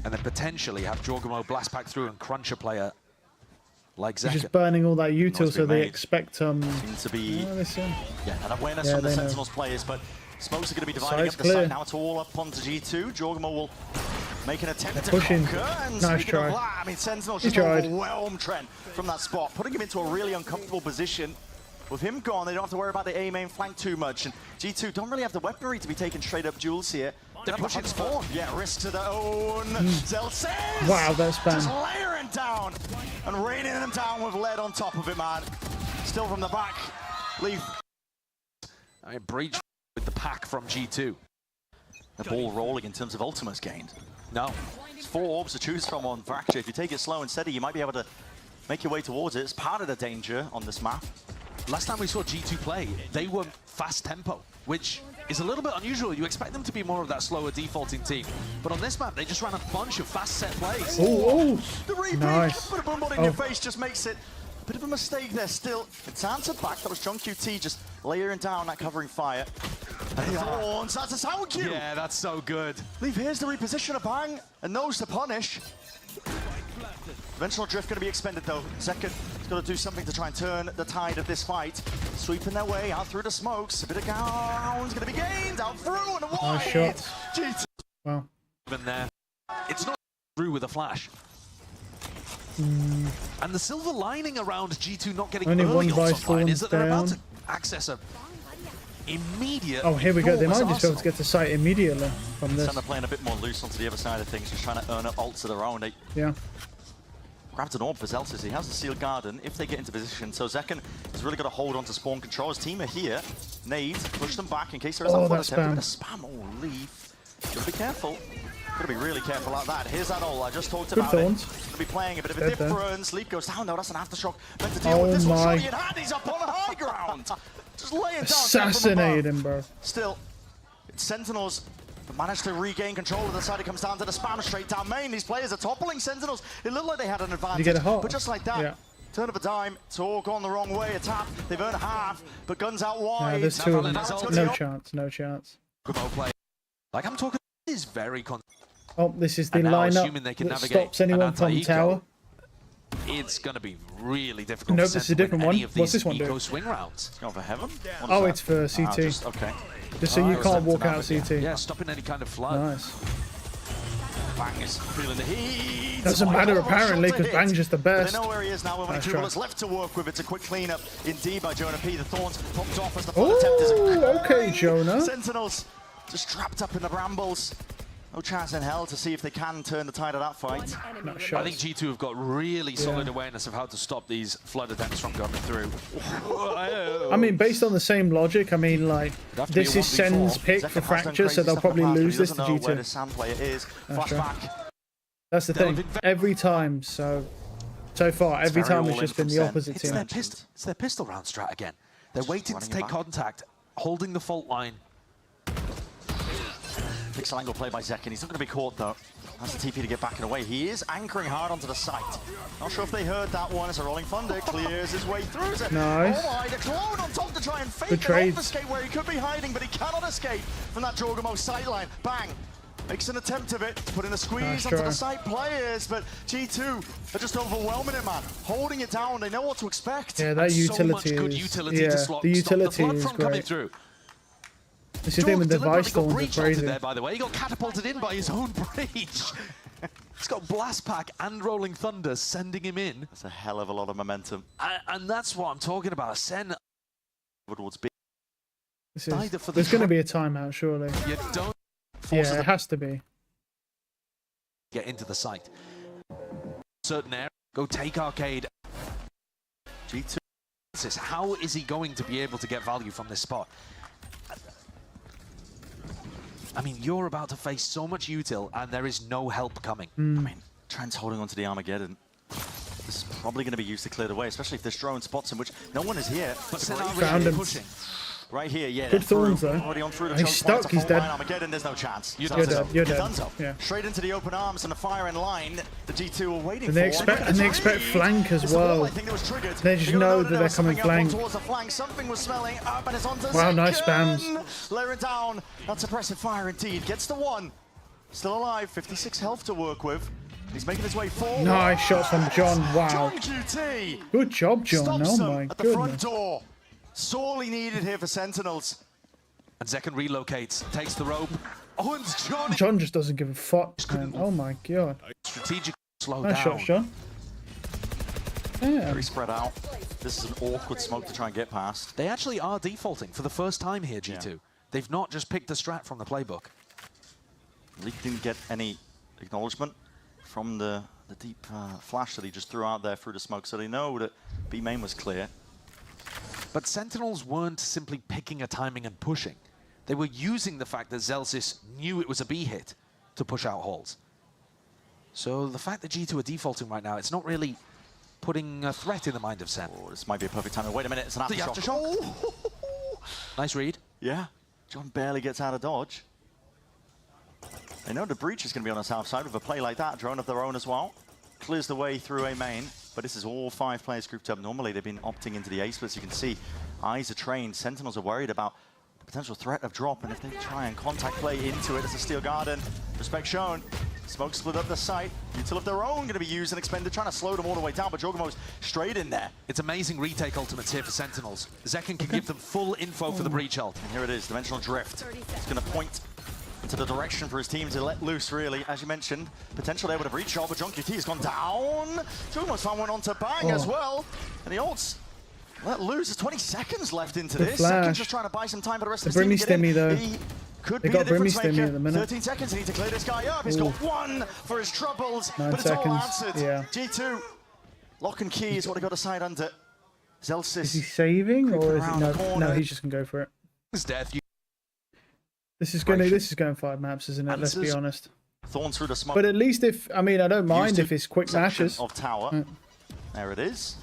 and then potentially have Jorgamo blast back through and crunch a player like Zeka. He's just burning all that util, so they expect seems to be an awareness from the Sentinels players, but smokes are going to be dividing up the site. Now it's all up onto G2. Jorgamo will make an attempt to conquer, and nice speaking try. of that, I mean, Sentinels just overwhelm Trent from that spot, putting him into a really uncomfortable position. With him gone, they don't have to worry about the A main flank too much, and G2 don't really have the weaponry to be taking straight up duels here. They're pushing spawn. Yeah, risk to their own. Celsius! Wow, that's bad. Just layering down and raining them down with lead on top of it, man. Still from the back. Leaf. I mean, breach with the pack from G2. The ball rolling in terms of ultimates gained. No. It's 4 orbs to choose from on Fracture. If you take it slow and steady, you might be able to make your way towards it. It's part of the danger on this map. Last time we saw G2 play, they were fast tempo, which is a little bit unusual. You expect them to be more of that slower defaulting team. But on this map, they just ran a bunch of fast set plays. Oh, the repeat, nice. But a boom in your face just makes it a bit of a mistake there still. It's answered back. That was John QT just layering down that covering fire. And Thorns, that's a sound cue. Yeah, that's so good. Leave, here's the reposition of Bang, and knows to punish. Conventional drift going to be expended though. Second, he's got to do something to try and turn the tide of this fight. Sweeping their way out through the smokes. A bit of ground's going to be gained out through and wide. Nice shot. G2. Wow. Even there, it's not through with a flash. And the silver lining around G2 not getting Only early one ults online is that they're about down. to access a immediate. Oh, here we go. They might just be able to get to site immediately from this. They're playing a bit more loose onto the other side of things, just trying to earn up ults of their own. They grabbed an orb for Celsius. He has the sealed garden if they get into position. So Zekken has really got to hold on to spawn control. His team are here. Nades, push them back in case there is that flood attempt. A spam. Oh, Leaf. Just be careful. Got to be really careful like that. Here's that ult. I just talked about it. Going to be playing a bit of a difference. Leaf goes down though. That's an aftershock. Meant to deal with this one. Shorty in hand. He's up on high ground. Just lay it down. Assassinate him, bro. Still, it's Sentinels that managed to regain control of the side. It comes down to the spam straight down main. These players are toppling Sentinels. It looked like they had an advantage. You get a hot. But just like that, turn of a dime, talk on the wrong way, a tap. They've earned half, but guns out wide. No, there's two of them. No chance, no chance. Play. Like I'm talking, is very. Oh, this is the lineup that stops anyone from tower. It's going to be really difficult. Nope, this is a different one. What's this one do? Swing rounds. It's going for heaven. Oh, it's for CT. Okay. Just so you can't walk out CT. Yeah, stopping any kind of flood. Nice. Bang is feeling the heat. Doesn't matter apparently, because Bang's just the best. They know where he is now. With only 2 bullets left to work with. It's a quick cleanup indeed by Jonah P. The Thorns popped off as the flood attempt is okay, Jonah. Sentinels just trapped up in the brambles. No chance in hell to see if they can turn the tide of that fight. I think G2 have got really solid awareness of how to stop these flood attempts from coming through. I mean, based on the same logic, I mean, like, this is Sen's pick for Fracture, so they'll probably lose this to G2. Where the Sam player is. Flashback. That's the thing. Every time, so far, every time it's just been the opposite team. It's their pistol round strat again. They're waiting to take contact, holding the fault line. Pixel angle play by Zekin. He's not going to be caught though. Has the TP to get back and away. He is anchoring hard onto the site. Not sure if they heard that one as a Rolling Thunder clears his way through. Nice. Oh my, the clone on top to try and fake and obfuscate where he could be hiding, but he cannot escape from that Jorgamo sightline. Bang. Makes an attempt of it, putting a squeeze onto the site players, but G2 are just overwhelming it, man. Holding it down, they know what to expect. Yeah, that utility so much good utility to the utility the is from coming great. through. This is him with the Vice Storms are crazy. There, by the way, he got catapulted in by his own breach. He's got Blast Pack and Rolling Thunder sending him in. That's a hell of a lot of momentum. And that's what I'm talking about. Sen. There's going to be a timeout, surely. You don't. Yeah, it has to be. Get into the site. Certain area. Go take Arcade. G2. How is he going to be able to get value from this spot? I mean, you're about to face so much util, and there is no help coming. I mean, Trent's holding onto the Armageddon. This is probably going to be used to clear the way, especially if this drone spots him, which no one is here. But found him. Pushing. Right here, yeah. Good thorns though. Already on through the He's stuck, he's dead. Armageddon, there's no chance. You're dead. You're dead. Yeah. Straight into the open arms and the fire in line. The G2 are waiting and they expect flank as well. They just know that they're coming flank. Something was smelling up and it's onto wow, nice spams. Lower it down. That's suppressive fire indeed. Gets the one. Still alive, 56 health to work with. He's making his way forward. Nice shots from John. Wow. John QT. Good job, John. Oh my at the front door. Sorely needed here for Sentinels. And Zekin relocates, takes the rope. Oh, and John just doesn't give a fuck, man. Oh my god. Strategic slow nice down. shot, John. Yeah. Very spread out. This is an awkward smoke to try and get past. They actually are defaulting for the first time here, G2. Yeah. They've not just picked the strat from the playbook. Leak didn't get any acknowledgement from the deep flash that he just threw out there through the smoke, so they know that B main was clear. But Sentinels weren't simply picking a timing and pushing. They were using the fact that Zelsis knew it was a B hit to push out holes. So the fact that G2 are defaulting right now, it's not really putting a threat in the mind of Sen. Oh, this might be a perfect time. Wait a minute, it's an aftershock. Oh. Nice read. Yeah, John barely gets out of dodge. They know the breach is going to be on the south side with a play like that. Drone of their own as well. Clears the way through a main. But this is all 5 players grouped up. Normally they've been opting into the A splits. You can see eyes are trained. Sentinels are worried about the potential threat of drop. And if they try and contact play into it as a Steel Garden, respect shown. Smoke split up the site. Util of their own going to be used and expended, trying to slow them all the way down. But Jorgamo's straight in there. It's amazing retake ultimates here for Sentinels. Zekin can give them full info for the breach ult. And here it is, Dimensional Drift. It's going to point into the direction for his team to let loose, really. As you mentioned, potential there with a breach shot, but John QT has gone down. Jorgamo's found one onto Bang as well. And the ults let loose. There's 20 seconds left into this. Zekin's just trying to buy some time for the rest of the team to get in. Though. He could they be got the difference maker. At the minute. 13 seconds, he needs to clear this guy up. He's got one for his troubles, 9 but it's seconds. all answered. Yeah. G2, lock and key is what he got to side under. Zelsis. Is he saving or is it no, he's just gonna go for it. His death. This is going 5 maps, isn't it? Let's be honest. Thorns through the smoke. But at least if I don't mind if it's quick matches. Of tower. There it is.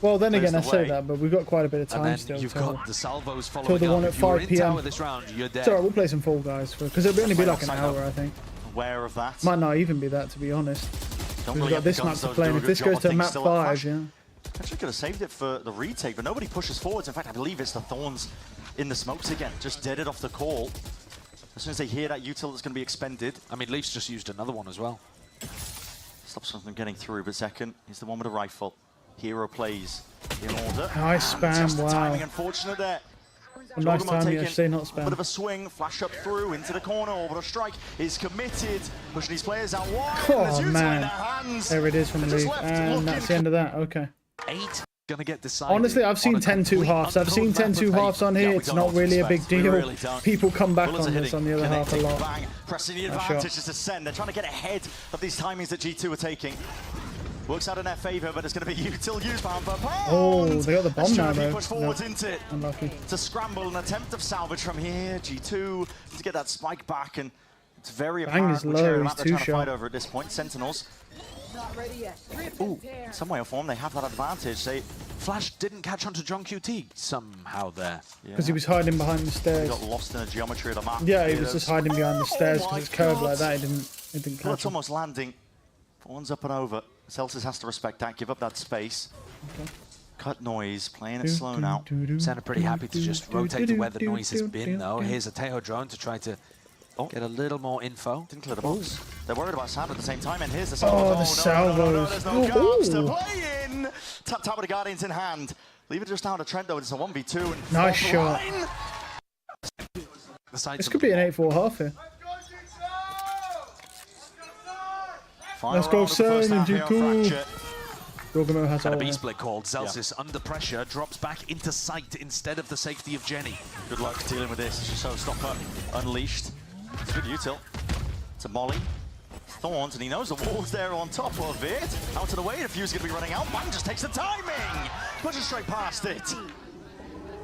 Well, then again, I say that, but we've got quite a bit of time still. You've got the salvos following till the one at 5 PM. This round, you're dead. It's alright, we'll play some Fall Guys because it'll only be like an hour, I think. Aware of that. Might not even be that, to be honest. We've really got this map to play, and if this goes to map 5, yeah. Actually could have saved it for the retake, but nobody pushes forwards. In fact, I believe it's the Thorns in the smokes again. Just dead it off the call. As soon as they hear that util that's going to be expended. I mean, Leafs just used another one as well. Stops them from getting through, but Zekin is the one with a rifle. Hero plays in order. Nice spam, just the wow. timing unfortunate there. A nice timing, actually, not spam. A bit of a swing, flash up through into the corner, Orbital Strike is committed, pushing these players out wide. Oh man, there it is from the lead, and that's the end of that, okay. 8 gonna get decided. Honestly, I've seen 10-2 halves. I've seen 10-2 halves on here. It's not really a big deal. Really people come back on this on the other half a lot. Bang, pressing the advantage is to send. They're trying to get ahead of these timings that G2 are taking. Works out in their favour, but it's going to be util use pound per pound. Oh, they got the bomb now though. Push forwards into it. Unlucky. To scramble, an attempt of salvage from here. G2 to get that spike back and It's very Bang apparent is which low, area he's map they're trying to 2 fight shot. over at this point. Sentinels. Ooh, some way or form, they have that advantage. Flash didn't catch onto John QT somehow there. Because he was hiding behind the He stairs. got lost in the geometry of the map. Yeah, he was just hiding behind the stairs my because it's curved God. like that. It didn't Well, catch it's him. almost landing. One's up and over. Celsius has to respect that, give up that space. Okay. Cut noise, playing it slow now. Sen are pretty happy to just rotate to where the noise has been, though. Here's a Tejo drone to try to get a little more info. Didn't clear the box. They're worried about Sam at the same time, and here's the Oh, salvo. the salvos. There's no guards to play in. Tap with the Guardians in hand. Leave it just down to Trent, though. It's a 1v2. And Nice shot. This could be an 8-4 half here. Let's go, Sen and G2. Jorgamo has And a all. B-split called. Celsius under pressure, drops back into sight instead of the safety of Jenny. Good luck dealing with this. Showstopper unleashed. It's good util. To Molly. Thorns, and he knows the wall's there on top of it. Out of the way, the fue's going to be running out. Bang just takes the timing. Pushes straight past it.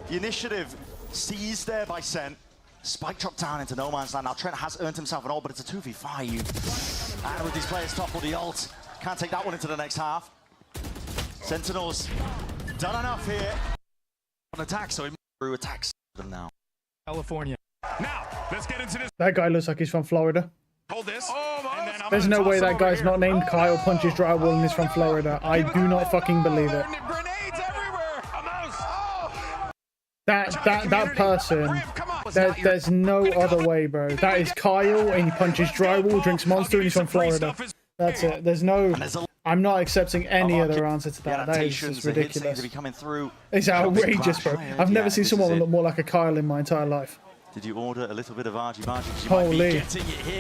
The initiative seized there by Sen. Spike dropped down into no man's land. Now Trent has earned himself an ult, but it's a 2v5. And with these players topple the ult, can't take that one into the next half. Sentinels done enough here. On attack, so Brew attacks them now. California. Now, let's get into this. That guy looks like he's from Florida. Hold this. And then There's no way that guy's not named Kyle Punches Drywall and is from Florida. I do not fucking believe it. Grenades everywhere. That person. There's no other way, bro. That is Kyle, and he punches drywall, drinks Monster, and he's from Florida. That's it. There's no. I'm not accepting any other answer to that. That is just ridiculous. It's outrageous, bro. I've never seen someone look more like a Kyle in my entire life. Did you order a little bit of argy-bargy? Holy.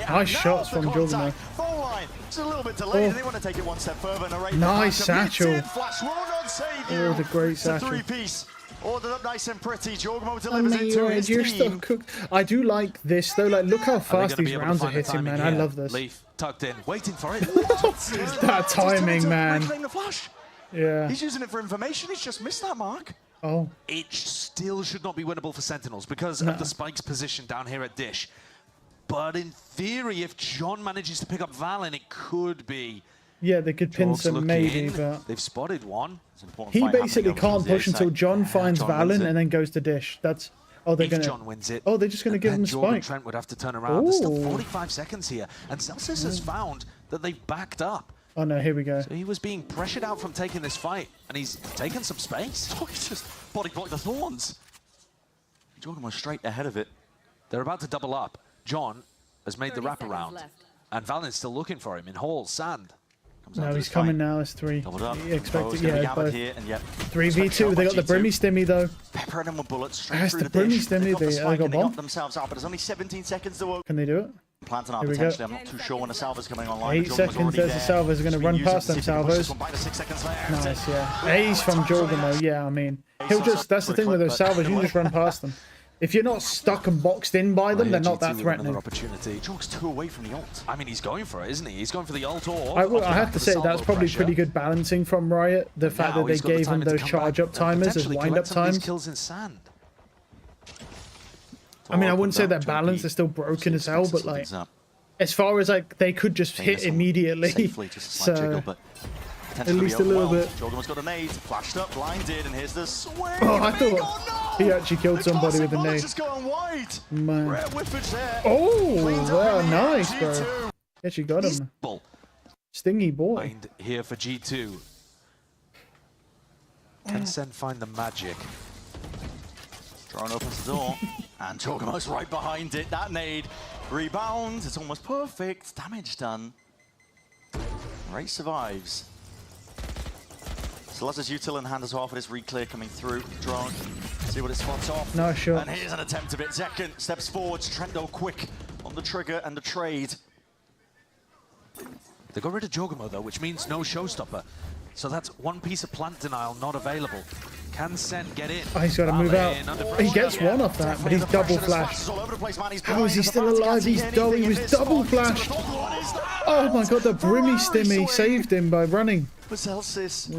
Nice shots from Jordan. Full line. It's a little bit delayed, and they want to take it one step further. Nice satchel. Flash will not save you. Oh, the great satchel. It's a three-piece. Ordered up nice and pretty. Jorgamo delivers it to his you're team. still cooked. I do like this, though. Like, look how fast these rounds are hitting, man. I love this. Leaf tucked in, waiting for it. That timing, man. Reclaim the flash. Yeah. He's using it for information. He's just missed that mark. Oh. It still should not be winnable for Sentinels because of the Spike's position down here at Dish. But in theory, if John manages to pick up Valen, it could be. Yeah, they could pin some maybe, but they've spotted one. he basically can't push until John finds Valen and then goes to Dish. That's they're gonna. John wins it. Oh, they're just gonna give him a spike. Trent would have to turn around. There's still 45 seconds here, and Celsius has found that they've backed up. Oh no, here we go. So he was being pressured out from taking this fight, and he's taken some space. Oh, he's just body blocked the Thorns. Jorgamo straight ahead of it. They're about to double up. John has made the wraparound, and Valen's still looking for him in halls, sand. No, he's coming now. It's 3. He expected, yeah, both. Here, and 3v2. They got the Brimmy Stimmy though. Peppering them with bullets straight That's through the the Brimmy dish. Stimmy. They got bomb. themselves out, but there's only 17 seconds to work. Can they do it? Planting out Here we potentially. go. I'm not too sure when the salva's coming online. 8 seconds. There's the salvos. Are going to run past them salvos. Nice, yeah. Ace from Jorgamo. Yeah, I mean, he'll just. That's the thing with those salvos. You just run past them. If you're not stuck and boxed in by them, they're not that threatening. Opportunity. Jorg's 2 away from the ult. I mean, he's going for it, isn't he? He's going for the ult or. I have to say that's probably pretty good balancing from Riot. The fact that they gave him those charge-up timers as wind-up times. Kills in sand. I mean, I wouldn't say they're balanced. They're still broken as hell, but like, as far as like they could just hit immediately. So at least a little bit. Jorgamo's got a nade, flashed up, blinded, and here's the swing. Oh, I thought he actually killed somebody with a nade. Man. Oh, wow, nice, bro. Actually got him. Stingy boy. Here for G2. Can Sen find the magic? Drone opens the door, and Jorgamo's right behind it. That nade rebounds. It's almost perfect. Damage done. Ray survives. Celsius util in hand as well for this re-clear coming through. Drone, see what it spots off. Nice shot. And here's an attempt of it. Zekken steps forwards. Trendo quick on the trigger and the trade. They got rid of Jorgamo though, which means no showstopper. So that's one piece of plant denial not available. Can Sen get in? Oh, he's got to move out. He gets one off that, but he's double flashed. How is he still alive? He was double flashed. Oh my god, the Brimmy Stimmy saved him by running. But Celsius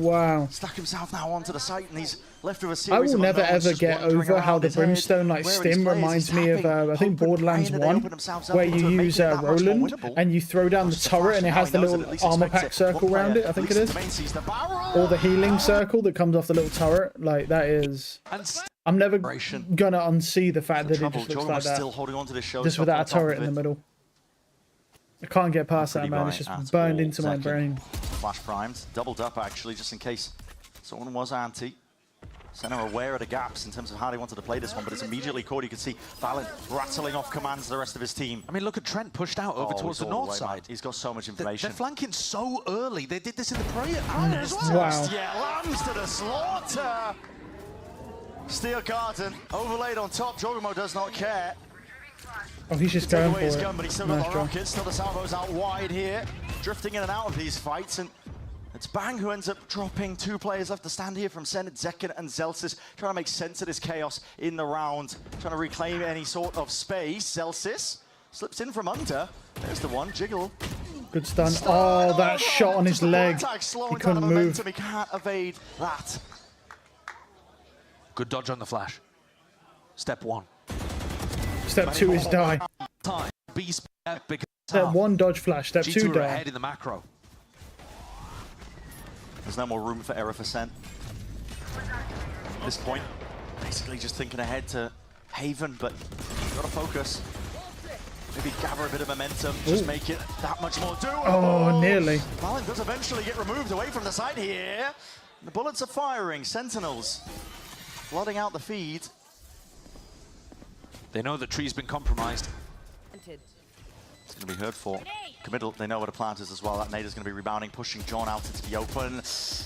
stuck himself now onto the site, and he's left with a series I will of never unknowns ever just get wandering over how around the his head. Brimstone like Where stim he's playing, reminds he's me of tapping, I think hoping, Borderlands praying that they 1, open themselves up where into you it, use making it that much more Roland winnable. and you throw down the turret and it has the little armor pack circle around it, I think it is, or the healing circle that comes off the little turret. Like that is, I'm never gonna unsee the fact that it just looks like that, still holding on to this show, just without a turret in the middle. I can't get past that, man. It's just burned into my brain. Flash primed, doubled up actually, just in case someone was anti. Senna aware of the gaps in terms of how they wanted to play this one, but it's immediately caught. You can see Valorant rattling off commands to the rest of his team. I mean, look at Trent pushed out over towards the north side. He's got so much information. They're flanking so early. They did this in the prayer as well. Wow. Yeah, lambs to the slaughter. Steel Garden overlaid on top. Jogamo does not care. Oh, he's just going for his it. gun, but he's still got the rockets. Still the salvos out wide here, drifting in and out of these fights, and it's Bang who ends up dropping. 2 players left to stand here from Zenit, Zekken and Zelsis, trying to make sense of this chaos in the round, trying to reclaim any sort of space. Zelsis slips in from under. There's the one, Jiggle. Good stun. Oh, that shot on his leg. He couldn't move. He can't evade that. Good dodge on the flash. Step 1. Step 2 is die. Step 1 dodge flash. Step 2 die. Ahead in the macro. There's no more room for error for Sen. At this point, basically just thinking ahead to Haven, but gotta focus. Maybe gather a bit of momentum, just make it that much more doable. Oh, nearly. Valorant does eventually get removed away from the side here. The bullets are firing. Sentinels flooding out the feed. They know that tree's been compromised. It's going to be heard for. Committal, they know where the plant is as well. That nade is going to be rebounding, pushing John out into the open.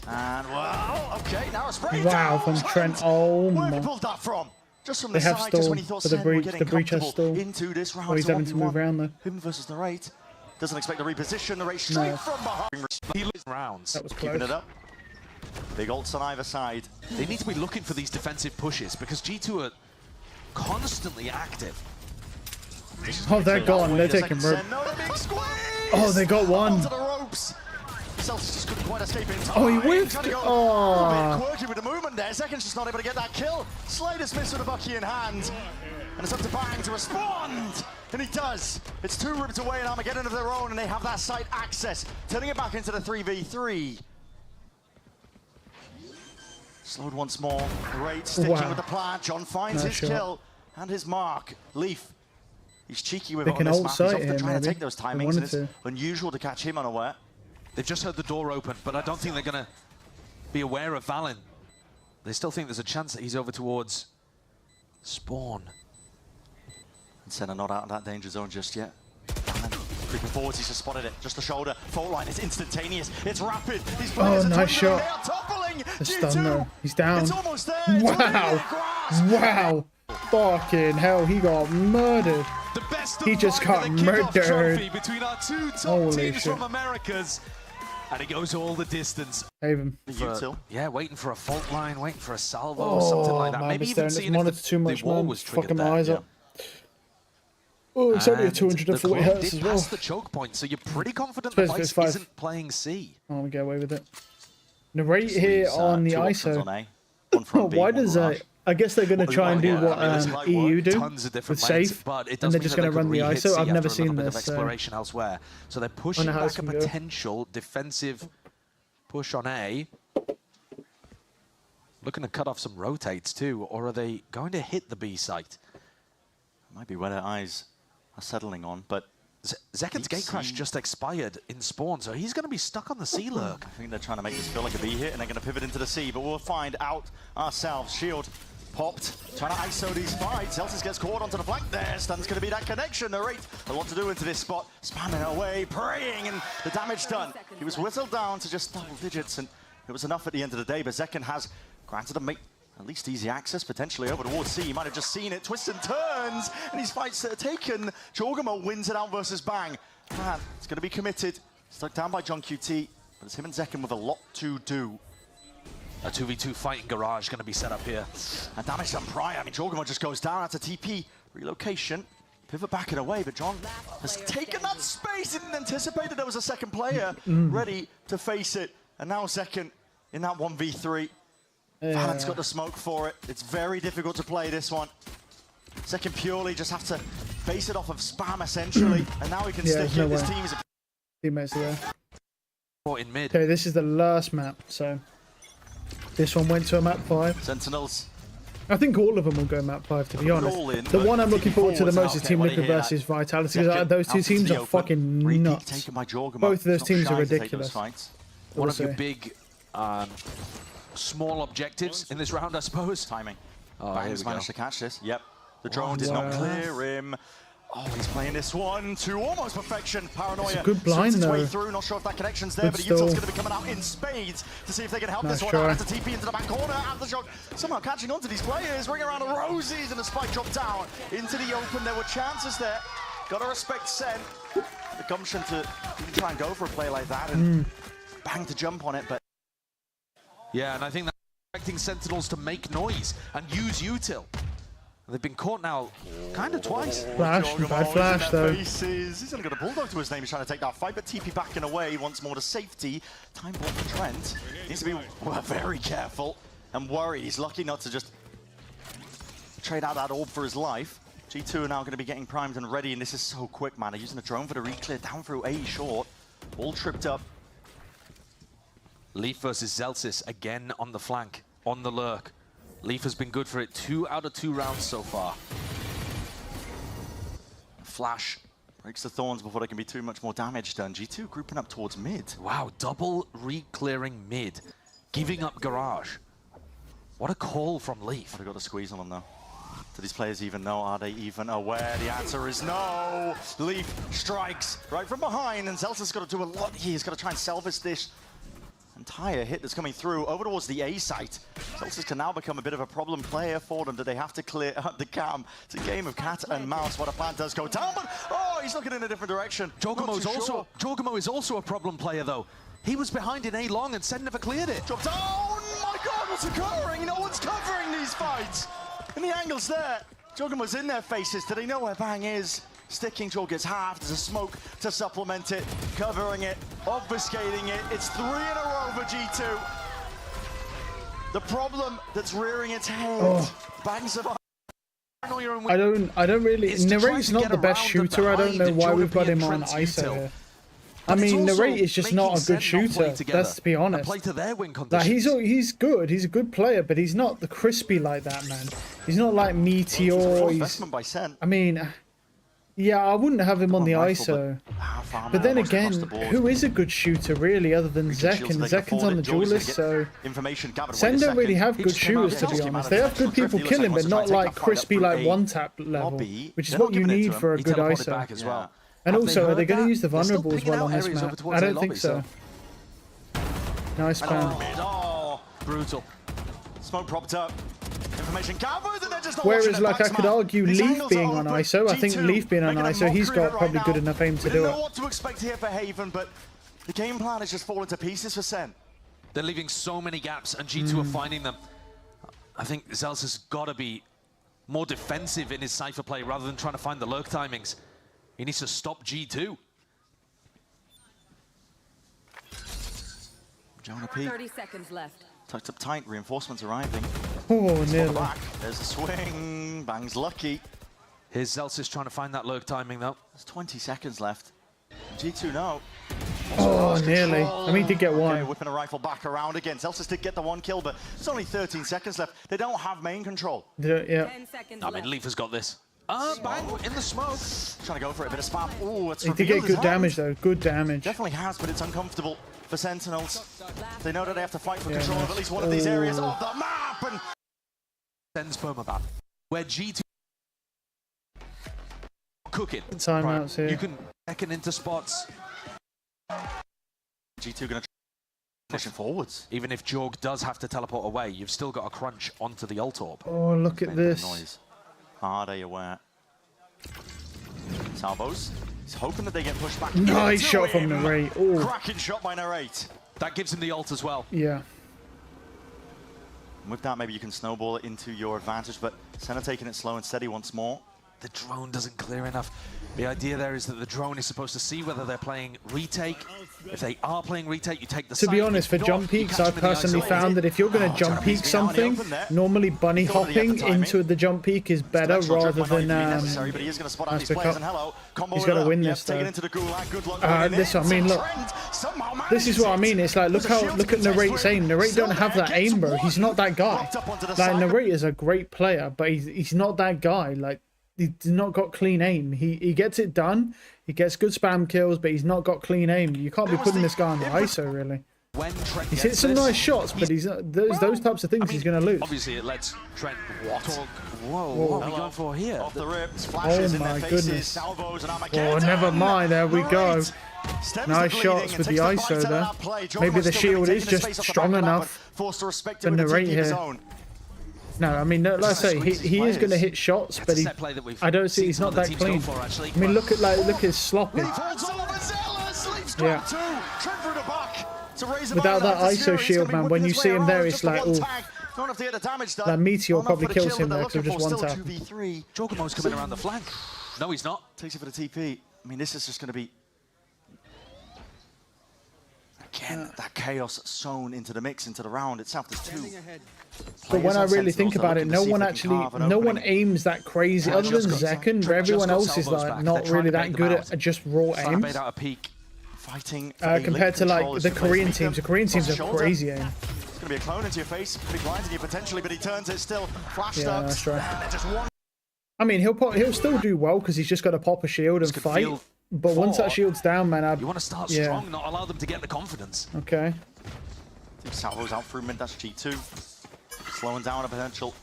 And, well, okay, now a spray Wow, from Trent. Oh, Where my. he pulled that from? Just from They the have side, just when he stall thought for the Sen were breach. getting The breach has comfortable stall. into this round. Oh, he's having to move around though. Him versus the right. Doesn't expect to reposition the race straight from behind. He rounds. That was close. Keeping it up. Big ults on either side. They need to be looking for these defensive pushes because G2 are constantly active. Oh, they're gone. They're taking rope. Oh, they got one. Just couldn't quite escape in time. Oh, he whiffed. Oh. Quirky with the movement there. Zeken's just not able to get that kill. Slightest miss with a Bucky in hand. And it's up to Bang to respond. And he does. It's 2 ripped away and Armageddon of their own, and they have that site access, turning it back into the 3v3. Slowed once more. Great sticking with the plant. John finds his kill and his mark. Leaf. He's cheeky with it on this map. He's often trying to take those timings, and it's unusual to catch him unaware. They've just heard the door open, but I don't think they're going to be aware of Valen. They still think there's a chance that he's over towards Spawn. And Senna not out of that danger zone just yet. Creeping forwards, he's just spotted it. Just the shoulder. Fault line is instantaneous. It's rapid. Oh, nice shot. The stun though. He's down. It's almost there. Wow. Wow. Fucking hell, he got murdered. He just got murdered. Between our 2 top Holy teams shit. from Americas. And it goes all the distance. Haven. Yeah, waiting for a fault line, waiting for a salvo Oh, or something like that. man, Maybe this even this seeing monitor if too much, the wall man. was triggered Fucking my there. eyes up. Oh, it's only a And 240 the hertz did as well. pass the choke point, so you're pretty confident Suppose the it's Vice 5. isn't playing C. I'm gonna get away with it. Narrate here on the ISO. Why does I guess they're going to try and do what EU do with safe, and they're just going to run the ISO. I've never seen this. Exploration elsewhere, so they're pushing back a potential defensive push on A. Looking to cut off some rotates too, or are they going to hit the B site? Might be where their eyes are settling on, but Zekken's gate crash just expired in spawn, so he's going to be stuck on the C lurk. I think they're trying to make this feel like a B hit, and they're going to pivot into the C, but we'll find out ourselves. Shield popped, trying to ISO these fights. Celsius gets caught onto the flank there. Stun's going to be that connection. Narrate a lot to do into this spot. Spamming away, praying, and the damage done. He was whittled down to just double digits, and it was enough at the end of the day, but Zekken has granted him at least easy access, potentially over towards C. He might have just seen it, twists and turns, and these fights that are taken. Jorgamo wins it out versus Bang. Man, it's going to be committed. Stuck down by John QT, but it's him and Zekken with a lot to do. A 2v2 fighting garage going to be set up here. And damage done prior. I mean, Jorgamo just goes down. That's a TP relocation. Pivot back and away, but John has taken that space. He didn't anticipate that there was a second player ready to face it. And now second in that 1v3. Valorant's got the smoke for it. It's very difficult to play this one. Second purely just have to base it off of spam essentially. And now he can stick it. This team is a teammates are there. In mid. Okay, this is the last map, so this one went to a map 5. Sentinels. I think all of them will go map 5, to be honest. The one I'm looking forward to the most is Team Liquid versus Vitality. Those two teams are fucking nuts. Both of those teams are ridiculous. One of your big, small objectives in this round, I suppose. Timing. Bangs managed to catch this. Yep. The drone did not clear him. Oh, he's playing this one to almost perfection. Paranoia. It's a good blind though. Way through. Not sure if that connection's there, but Util's going to be coming out in spades to see if they can help this one out. Has to TP into the back corner. Aftershock somehow catching on to these players. Ring around the roses and the spike drop down into the open. There were chances there. Got to respect Sen. The gumption to even try and go for a play like that and bang to jump on it, but yeah, and I think that's expecting Sentinels to make noise and use Util. They've been caught now kind of twice. Flash, bad flash though. He's only got a bulldog to his name. He's trying to take that fight, but TP backing away once more to safety. Time ball for Trent. Needs to be very careful and worry. He's lucky not to just trade out that orb for his life. G2 are now going to be getting primed and ready, and this is so quick, man. They're using a drone for the re-clear down through A short. All tripped up. Leaf versus Zelsis again on the flank, on the lurk. Leaf has been good for it 2 out of 2 rounds so far. Flash breaks the thorns before there can be too much more damage done. G2 grouping up towards mid. Wow, double re-clearing mid, giving up garage. What a call from Leaf. They've got to squeeze on them though. Do these players even know? Are they even aware? The answer is no. Leaf strikes right from behind, and Zelsa's got to do a lot here. He's got to try and salvage this entire hit that's coming through over towards the A site. Celsius can now become a bit of a problem player for them. Do they have to clear up the cam? It's a game of cat and mouse. What a plan does go down, but oh, he's looking in a different direction. Jorgamo is also a problem player though. He was behind in A long and Sen never cleared it. Dropped down. Oh my God, what's occurring? No one's covering these fights. And the angle's there. Jorgamo's in their faces. Do they know where Bang is? Sticking Jorg gets halved. There's a smoke to supplement it, covering it, obfuscating it. It's 3 in a row for G2. The problem that's rearing its head. Bangs of I don't really. Narrate's not the best shooter. I don't know why we've got him on ISO here. I mean, Narrate is just not a good shooter. Let's be honest. He's good. He's a good player, but he's not the crispy like that, man. He's not like Meteor. I mean, yeah, I wouldn't have him on the ISO. But then again, who is a good shooter really, other than Zek? And Zek's on the duelist, so Sen don't really have good shooters, to be honest. They have good people killing, but not like crispy, like one-tap level, which is what you need for a good ISO. And also, are they going to use the vulnerable as well on this map? I don't think so. Nice spam. Oh, brutal. Smoke propped up. Information gathered, and they're just whereas, like, I could argue Leaf being on ISO. I think Leaf being on ISO, he's got probably good enough aim to do it. We don't know what to expect here for Haven, but the game plan has just fallen to pieces for Sen. They're leaving so many gaps, and G2 are finding them. I think Zels has got to be more defensive in his Cypher play rather than trying to find the lurk timings. He needs to stop G2. Jonah P. 30 seconds left. Tucked up tight, reinforcements arriving. Oh, nearly. There's the swing. Bang's lucky. Here's Zelsis trying to find that lurk timing though. There's 20 seconds left. G2 no. Oh, nearly. I mean, he did get one. Okay, whipping a rifle back around again. Zelsis did get the 1 kill, but there's only 13 seconds left. They don't have main control. Yeah. 10 seconds I mean, Leaf has got this. Bang in the smoke. Trying to go for it, a bit of spam. Ooh, it's he did get good damage though, good damage. Definitely has, but it's uncomfortable for Sentinels. They know that they have to fight for control of at least one of these areas of the map. And sends Permabat, where G2 cooking. Timeouts here. You can second into spots. G2 gonna pushing forwards. Even if Jorg does have to teleport away, you've still got a crunch onto the ult orb. Oh, look at this. Noise. Are they aware? Salvos. He's hoping that they get pushed back. Nice shot from Narrate. Oh. Cracking shot by Narrate. That gives him the ult as well. Yeah. And with that, maybe you can snowball it into your advantage, but Senna taking it slow and steady once more. The drone doesn't clear enough. The idea there is that the drone is supposed to see whether they're playing retake If they are playing retake, you take the To be honest, for jump peaks, I've personally found that if you're going to jump peak something, normally bunny hopping into the jump peak is better rather than nice pick up. He's got to win this though. This, I mean, look, this is what I mean. It's like look at Narrate's aim. Narrate don't have that aim, bro. He's not that guy. Like Narrate is a great player, but he's not that guy. Like he's not got clean aim. He gets it done. He gets good spam kills, but he's not got clean aim. You can't be putting this guy on the ISO, really. He's hit some nice shots, but he's those types of things he's going to lose. Obviously, it lets Trent talk. Whoa, what are we going for here? Off the rip, Oh my goodness. Oh, never mind. There we go. Nice shots with the ISO there. Maybe the shield is just strong enough for Narrate here. No, I mean, like I say, he is going to hit shots, but I don't see he's not that clean. I mean, look at his sloppy. Yeah. Without that ISO shield, man, when you see him there, it's like, oh, that meteor probably kills him there because of just one tap. Jogamo's coming around the flank. No, he's not. Takes it for the TP. I mean, this is just going to be again that chaos sewn into the mix, into the round itself. There's two. But when I really think about it, no one aims that crazy other than Zekken, but everyone else is like not really that good at just raw aims. Compared to like the Korean teams. The Korean teams have crazy aim. It's gonna be a clone into your face, could be blinding you potentially, but he turns it still. Flash stucks. That's right. I mean, he'll still do well because he's just got to pop a shield and fight. But once that shield's down, man, you want to start strong, not allow them to get the confidence. Okay. Salvo's out through mid, that's G2. Slowing down a potential.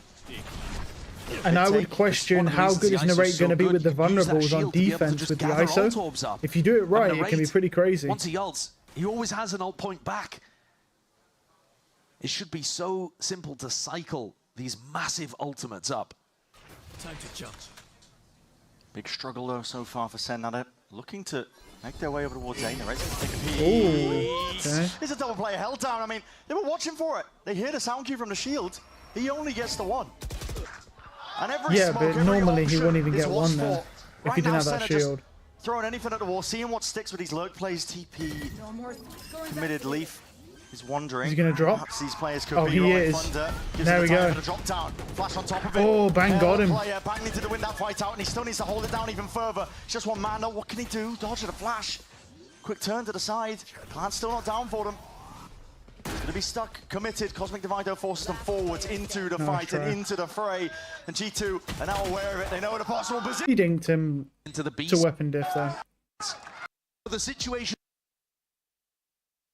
And I would question how good is Narrate going to be with the vulnerables on defense with the ISO. If you do it right, it can be pretty crazy. Once he ults, he always has an ult point back. It should be so simple to cycle these massive ultimates up. Time to judge. Big struggle though so far for Sen at it. Looking to make their way over towards A. Narrate's going to take a peek. Okay. It's a double player held down. I mean, they were watching for it. They hear the sound cue from the shield. He only gets the one. And every but normally he wouldn't even get one there if he didn't have that shield. Throwing anything at the wall, seeing what sticks with these lurk plays. TP committed. Leaf is wondering. Is he going to drop? These players could oh, he is. There we go. Flash on top of it. Oh, Bang got him. Bang needed to win that fight out, and he still needs to hold it down even further. It's just one man. Now, what can he do? Dodge at a flash. Quick turn to the side. Plant's still not down for them. Going to be stuck, committed. Cosmic Divider forces them forwards into the fight and into the fray. And G2 are now aware of it. They know the possible position. He dinked him into the beast. To weapon diff there. The situation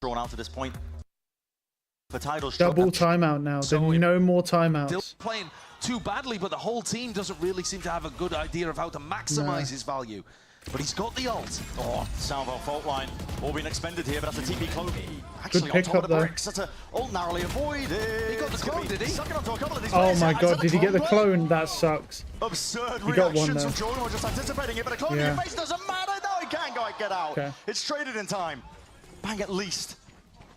drawn out to this point. For title double timeout now. So no more timeouts. Still playing too badly, but the whole team doesn't really seem to have a good idea of how to maximize his value. But he's got the ult. Oh, Salvo fault line. All being expended here, but that's a TP clone. Actually, good on top of the there. bricks. That's a ult narrowly avoided. He got the clone, did he? Oh my god, did he get the clone? That sucks. Absurd he got one reactions there. from Jordan, just anticipating it, but a clone in your face doesn't matter. No, he can't go and get out. Okay. It's traded in time. Bang at least.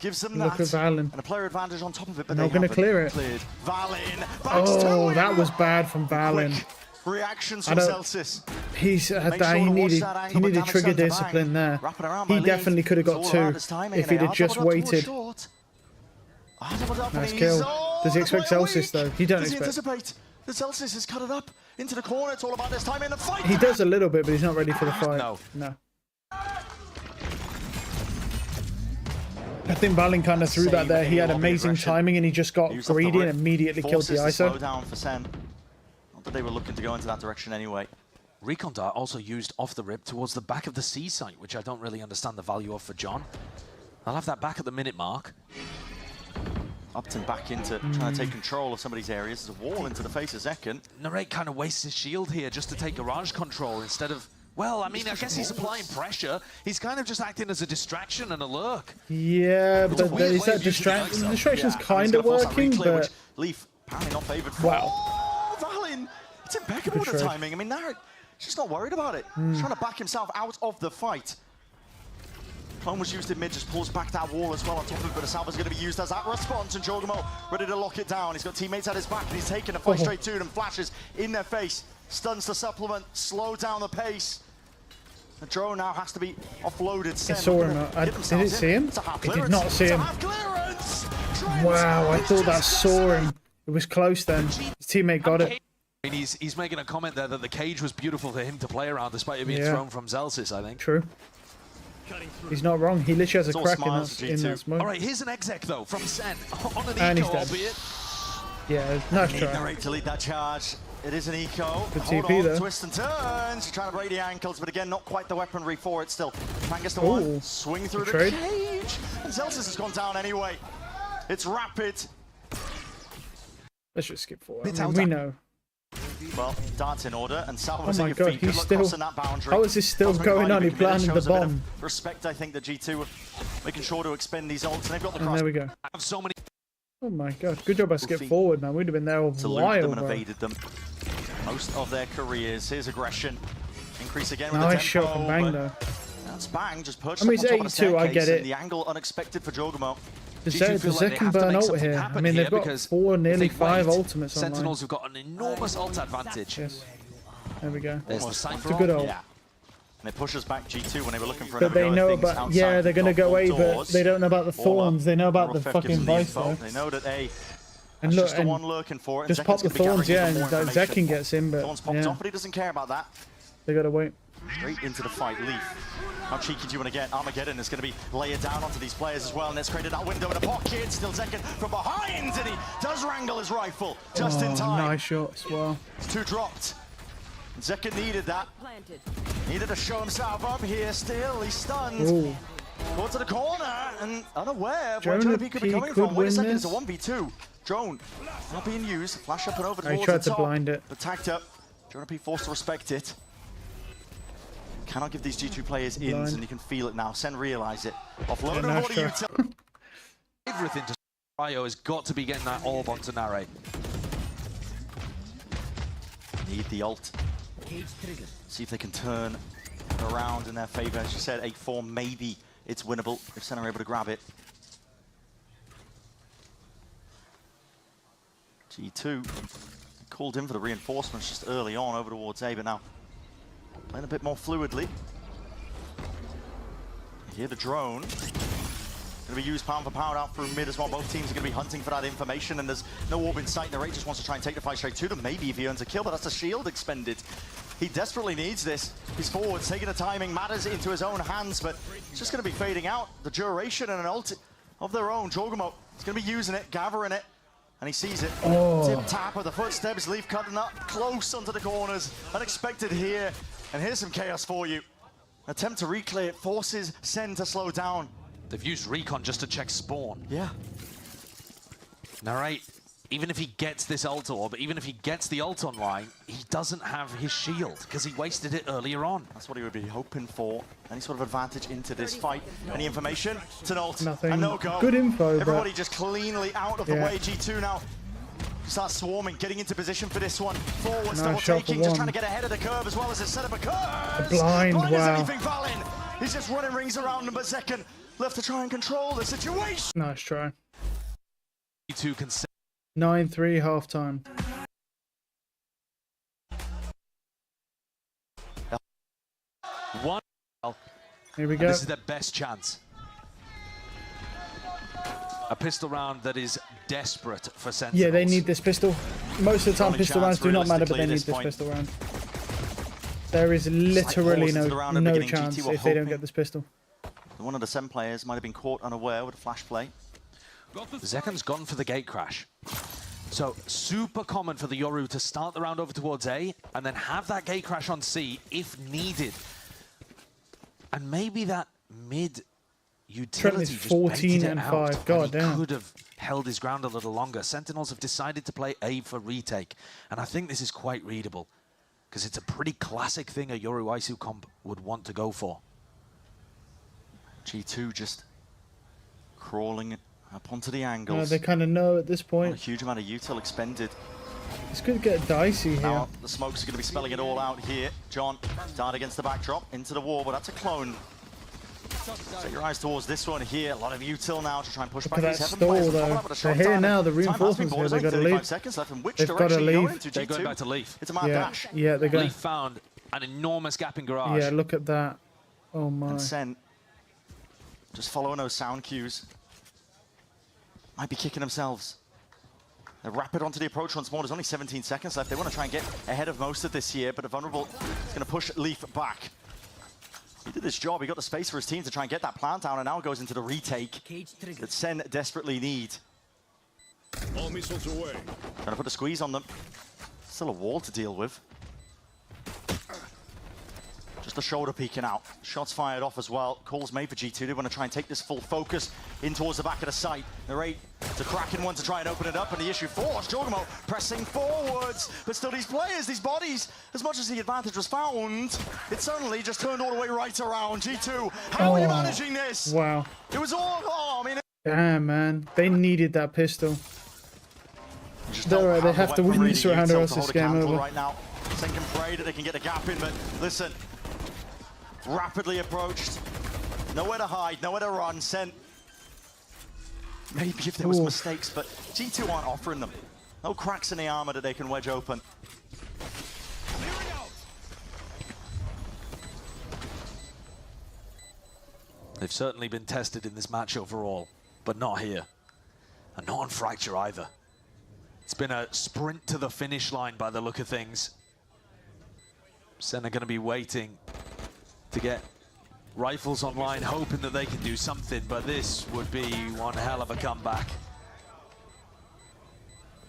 Gives them Look that. at Valen. And a player advantage on top of it, but not going to clear it. Cleared. Valen. Oh, that was bad from Valen. Reactions from Celsius. He needed trigger discipline there. He definitely could have got two if he'd have just waited. Nice kill. Does he expect Celsius though? He don't expect. Anticipate? The Celsius has cut it up into the corner. It's all about this time in the fight. He does a little bit, but he's not ready for the fight. No. I think Valen kind of threw that there. He had amazing timing and he just got greedy and immediately killed the ISO. Slow down for Sen. Not that they were looking to go into that direction anyway. Recon Dart also used off the rip towards the back of the C site, which I don't really understand the value of for John. I'll have that back at the minute mark. Upton back into trying to take control of some of these areas. There's a wall into the face of Zekken. Narrate kind of wastes his shield here just to take garage control instead of... Well, I mean, I guess he's applying pressure. He's kind of just acting as a distraction and a lurk. Yeah, but is that distraction? The distraction's kind of working, but... Leaf apparently not favored. Wow. Oh, Valen! It's impeccable with the timing. I mean, Narrate just not worried about it. He's trying to back himself out of the fight. Clone was used in mid, just pulls back that wall as well on top of it, but the Salva's going to be used as that response, and Jogamo ready to lock it down. He's got teammates at his back, and he's taking a fight straight to them, flashes in their face, stuns the supplement, slow down the pace. The drone now has to be offloaded. I saw him. Did it see him? It did not see him. Wow, I thought that saw him. It was close then. His teammate got it. I mean, he's making a comment there that the cage was beautiful for him to play around, despite it being thrown from Zelsis, I think. True. He's not wrong. He literally has a crack in that smoke. All right, here's an exec though from Sen on an and eco, he's dead. albeit. Yeah, nice try. Narrate to lead that charge. It is an eco. Good Hold TP on, though. Twist and turns. Trying to break the ankles, but again, not quite the weaponry for it still. Fang gets the one. Swing through the trade. cage. And Zelsis has gone down anyway. It's rapid. Let's just skip forward. I mean, we know. Well, darts in order, and Salva's Oh in my your god, feet. he's Good luck still. crossing that boundary. How is this still going on? He planted the bomb. Respect, I think, that G2 making sure to expend these ults, and they've got the And cross. there we go. Have so many. Oh my god, good job I skipped forward, man. We'd have been there a Salute while, them and bro. evaded them most of their careers. Here's aggression. Increase again with Nice the tempo. shot from Bang though. That's Bang, just perched I mean, up it's on top of the 82, I staircase, get it. and the angle unexpected for Jogumo. The second burn ult here. I mean, they've got nearly 5 ultimates online. Sentinels have got an enormous ult advantage. Yes. There we go. There's the It's Cypher a good ult. Yeah. And it pushes back G2 when they were looking for But they know about, yeah, they're going to go A, but doors. they don't know about the thorns. They know about the Rofef gives fucking them the vice info. though. They know that A, And that's look, just the and one lurking for it. just pop the thorns, yeah, and Zekin gets in, but Thorns popped yeah, off, but he doesn't care about that. they got to wait. Straight into the fight, Leaf. How cheeky do you want to get? Armageddon is going to be layered down onto these players as well, and it's created that window in the pocket. Still Zekin from behind, and he does wrangle his rifle just in time. Nice shot as well. It's 2 dropped. Zekin needed that. Needed to show himself up here still. He's stunned. Ooh. Go to the corner and unaware of Drone where Jonah could be coming could from. Wait a win second, this. it's a 1v2. Drone not being used. Flash up and over I towards tried the to top. blind it. But tagged up. Jonah P forced to respect it. Cannot give these G2 players ins, and you can feel it now. Sen realize it. Offload Yeah, of all the nice utility. Everything to Ryo has got to be getting that orb onto Nare. Need the ult. See if they can turn around in their favor. As you said, 8-4, maybe it's winnable if Sen are able to grab it. G2 called in for the reinforcements just early on over towards A, but now playing a bit more fluidly. Here the drone. Going to be used pound for pound out through mid as well. Both teams are going to be hunting for that information, and there's no orb in sight. Narrate just wants to try and take the fight straight to them. Maybe if he earns a kill, but that's a shield expended. He desperately needs this. He's forwards, taking the timing, matters into his own hands, but it's just going to be fading out. The duration and an ult of their own. Jogumo is going to be using it, gathering it, and he sees it. Tip tap of the footsteps. Leaf cutting up close onto the corners. Unexpected here, and here's some chaos for you. Attempt to reclear it forces Sen to slow down. They've used recon just to check spawn. Yeah. Narrate, even if he gets this ult orb, even if he gets the ult online, he doesn't have his shield because he wasted it earlier on. That's what he would be hoping for. Any sort of advantage into this fight. Any information? It's an ult. Nothing. A no-go. Good info, Everybody but... just cleanly out of the way. G2 now starts swarming, getting into position for this one. Forwards, double taking, just trying to get ahead of the curve as well as it set up a curve. Blind, as wow. anything, Valin. He's just running rings around him, but Zekin left to try and control the situation. Nice try. G2 can 9-3 halftime. One. Here we go. This is their best chance. A pistol round that is desperate for Sentinels. Yeah, they need this pistol. Most of the time, Only pistol chance, rounds do not matter, but they need realistically, this at this pistol round. There is literally into the round at the no beginning. chance GT were if they don't hoping. get this pistol. One of the Sen players might have been caught unaware with a flash play. Zekin's gone for the gate crash. So super common for the Yoru to start the round over towards A and then have that gate crash on C if needed. And maybe that mid utility is just 14 baited it and out, 5. God and he damn. could have held his ground a little longer. Sentinels have decided to play A for retake, and I think this is quite readable because it's a pretty classic thing a Yoru Isu comp would want to go for. G2 just crawling up onto the angles. They kind of know at this Not a point. huge amount of util expended. It's going to get dicey here. Now the smokes are going to be spelling it all out here. John, dart against the backdrop, into the wall, but that's a clone. Set your eyes towards this one here. A lot of util now to try and push Look back at these that heaven stall players. though. They're here now, the reinforcements here, they've got to leave. Seconds left. In which They've got to direction are you leave. going to, They're G2? going back to Leaf. It's a mad dash. Yeah, they're going Leaf found an enormous gap in garage. Yeah, look at that. Oh my. And Sen just following those sound cues. Might be kicking themselves. They're rapid onto the approach once more. There's only 17 seconds left. They want to try and get ahead of most of this here, but a vulnerable is going to push Leaf back. He did his job. He got the space for his team to try and get that plant down, and now goes into the retake that Sen desperately need. All missiles away. Trying to put a squeeze on them. Still a wall to deal with. Just the shoulder peeking out. Shots fired off as well. Calls made for G2. They want to try and take this full focus in towards the back of the site. They're eight to cracking one to try and open it up, and the issue forced. Jorgamo pressing forwards, but still these players, these bodies, as much as the advantage was found, it suddenly just turned all the way right around. G2, how are you managing this? Wow. It was all, I mean... Damn, man. They needed that pistol. They have to win this round or else it's game over. Right now. Sen can pray that they can get a gap in, but listen, rapidly approached. Nowhere to hide, nowhere to run. Sen, maybe if there was mistakes, but G2 aren't offering them. No cracks in the armor that they can wedge open. They've certainly been tested in this match overall, but not here. And not on Fracture either. It's been a sprint to the finish line by the look of things. Sen are going to be waiting to get rifles online, hoping that they can do something, but this would be one hell of a comeback.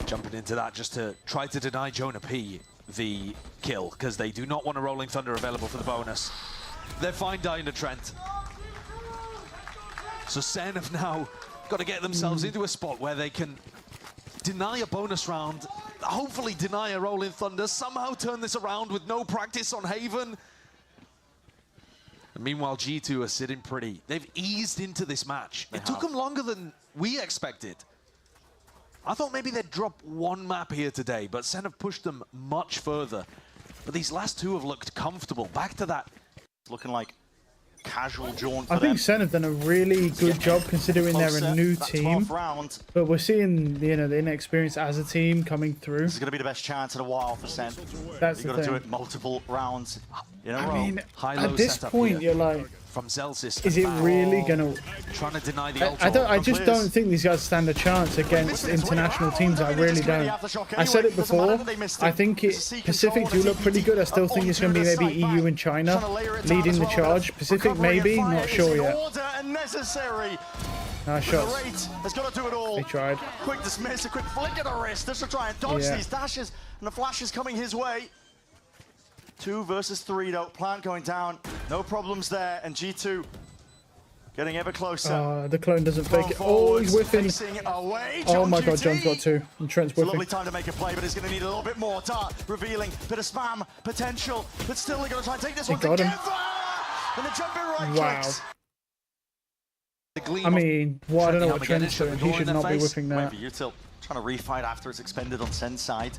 Jumping into that just to try to deny Jonah P the kill, because they do not want a Rolling Thunder available for the bonus. They're fine dying to Trent. So Sen have now got to get themselves into a spot where they can deny a bonus round, hopefully deny a Rolling Thunder, somehow turn this around with no practice on Haven. And meanwhile, G2 are sitting pretty. They've eased into this match. It took them longer than we expected. I thought maybe they'd drop one map here today, but Sen have pushed them much further. But these last two have looked comfortable. Back to that. Looking like casual jaunt for I think Sen have done a really good job considering they're a new team. But we're seeing, you know, the inexperience as a team coming through. This is going to be the best chance in a while for Sen. That's You've got to do it multiple rounds in a row. I mean, at this point, you're like, from Zelsis, is it really gonna? Trying to deny the I just don't think these guys stand a chance against international teams. I really don't. I said it before. I think Pacific do look pretty good. I still think it's going to be maybe EU and China leading the charge. Pacific maybe, not sure yet. Nice shots. Has got to do it all. They tried. Quick dismiss, a quick flick of the wrist just to try and dodge these dashes, and the flash is coming his way. 2 versus 3 though. Plant going down. No problems there. And G2 getting ever closer. The clone doesn't fake it. Oh, he's whiffing. Oh my god, John's got 2. And Trent's whiffing. Lovely time to make a play, but he's going to need a little bit more. Dart revealing. Bit of spam potential. But still they're going to try and take this one together. And the jumping right clicks. I mean, I don't know what Trent's doing. He should not be whipping that. Util trying to refight after it's expended on Sen's side.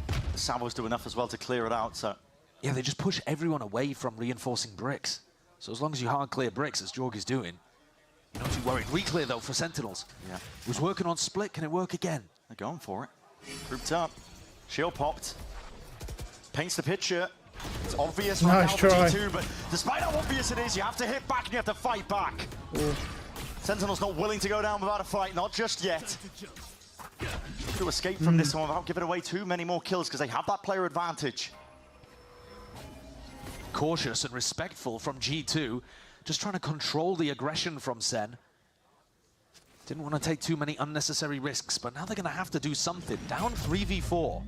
The Savos do enough as well to clear it out, so... Yeah, they just push everyone away from reinforcing bricks. So as long as you hard clear bricks, as Jorg is doing, you're not too worried. Reclear, though, for Sentinels. Yeah. It was working on split. Can it work again? They're going for it. Grouped up. Shield popped. Paints the picture. It's obvious right now for G2, but despite how obvious it is, you have to hit back and you have to fight back. Sentinel's not willing to go down without a fight, not just yet. To escape from this one without giving away too many more kills because they have that player advantage. Cautious and respectful from G2, just trying to control the aggression from Sen. Didn't want to take too many unnecessary risks, but now they're going to have to do something. Down 3v4,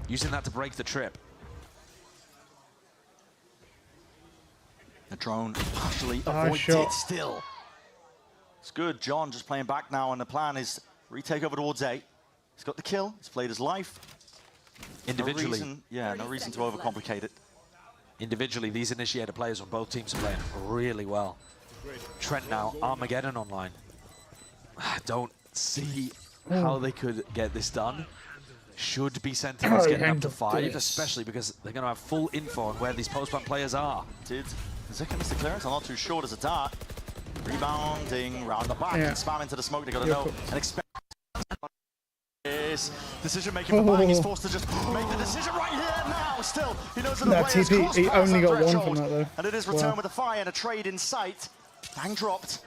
using that to break the trip. The drone partially avoided still. It's good. John just playing back now, and the plan is retake over towards A. He's got the kill. He's played his life. Individually. No reason to overcomplicate it. Individually, these initiator players on both teams are playing really well. Trent now, Armageddon online. I don't see how they could get this done. Should be Sentinels getting up to 5, especially because they're going to have full info on where these post-plant players are. Did Zeka miss the clearance? I'm not too sure. There's a dart. Rebounding round the back and spam into the smoke. They got to know and expect. his decision-making for buying. He's forced to just make the decision right here now. Still, he knows that the player's TP, he only got one from that though. And it is returned with a fire and a trade in sight. Bang dropped.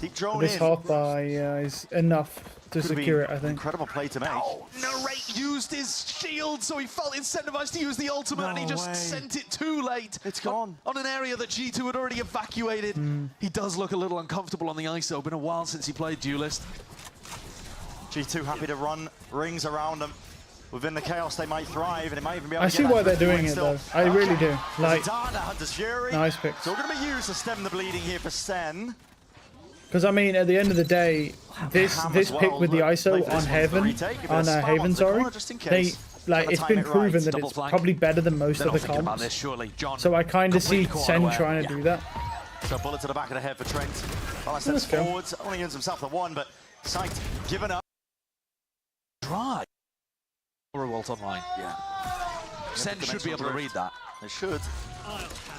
Deep drone This in. half buy is enough to secure it, I think. Incredible play to make. Oh, Narrate used his shield, so he felt incentivized to use the ultimate, and he just sent it too late. It's gone. On an area that G2 had already evacuated. He does look a little uncomfortable on the ISO. Been a while since he played Duelist. G2 happy to run rings around them. Within the chaos, they might thrive, and it might even be able I to see get why that they're doing win it still. though. I really do. Like, Hunter's Fury. nice picks. It's all going to be used to stem the bleeding here for Sen. Because I mean, at the end of the day, this pick with the ISO on Heaven, on Haven, sorry, they like it's been proven that it's probably better than most other comps. So I kind of see Sen trying to do that. So bullet to the back of the head for Trent. Well, steps forwards, only earns himself the one, but Sight given up. Dry. World Online. Yeah. Sen should be able to read that. They should.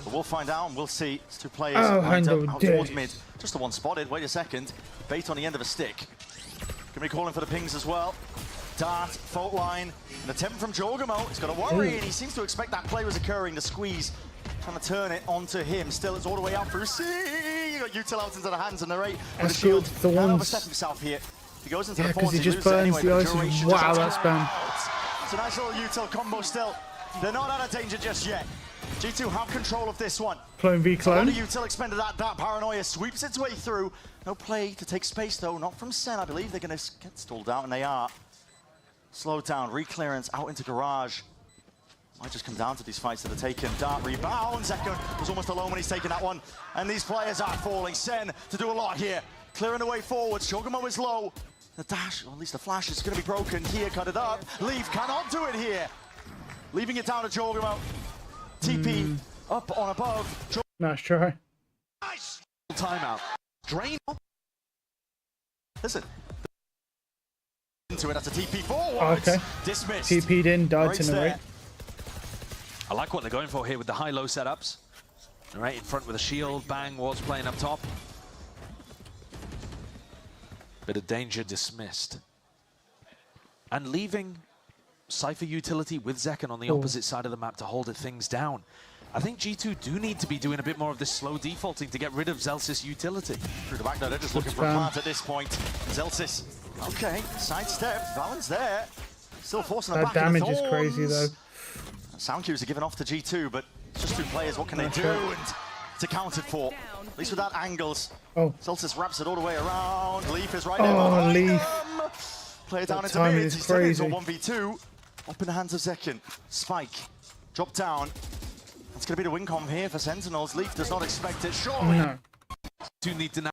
But we'll find out and we'll see. It's two players out towards mid. Just the one spotted. Wait a second. Bait on the end of a stick. Gonna be calling for the pings as well. Dart, fault line. An attempt from Jorgamo. He's got a worry and he seems to expect that play was occurring. The squeeze. Trying to turn it onto him. Still, it's all the way out through C. You got Util out into the hands and Narrate with a shield. The ones. Overstep himself here. He goes into the because he force, just burns anyway, the ice. Wow, that's spam. It's a nice little Util combo still. They're not out of danger just yet. G2 have control of this one. Clone v clone. Util expended that paranoia sweeps its way through. No play to take space though, not from Sen. I believe they're going to get stalled out, and they are. Slow down, reclearance out into garage. Might just come down to these fights that are taken. Dart rebound. Zekun was almost alone when he's taken that one. And these players are falling. Sen to do a lot here. Clearing the way forwards. Shogamo is low. The dash, or at least the flash, is going to be broken. Here, cut it up. Leaf cannot do it here. Leaving it down to Jorgamo. TP up on above. Nice try. Nice timeout. Drain. Listen. Into it, that's a TP forward. Okay. Dismissed. TP'd in, died to Narrate. I like what they're going for here with the high-low setups. Right in front with a shield, bang, wards playing up top. Bit of danger dismissed. And leaving Cypher utility with Zekun on the opposite side of the map to hold things down. I think G2 do need to be doing a bit more of this slow defaulting to get rid of Zelsys utility. Through the back though, they're just looking for a plant at this point. Zelsys, okay, sidestep, balance there. Still forcing the back. That damage is crazy though. Sound cues are given off to G2, but it's just two players, what can they do? And it's accounted for, at least without angles. Zelsys wraps it all the way around. Leaf is right there. Oh, Leaf. Play it down into mid. He's turning into a 1v2. Up in the hands of Zekun. Spike, drop down. It's going to be the win com here for Sentinels. Leaf does not expect it, surely. No. Do need to know,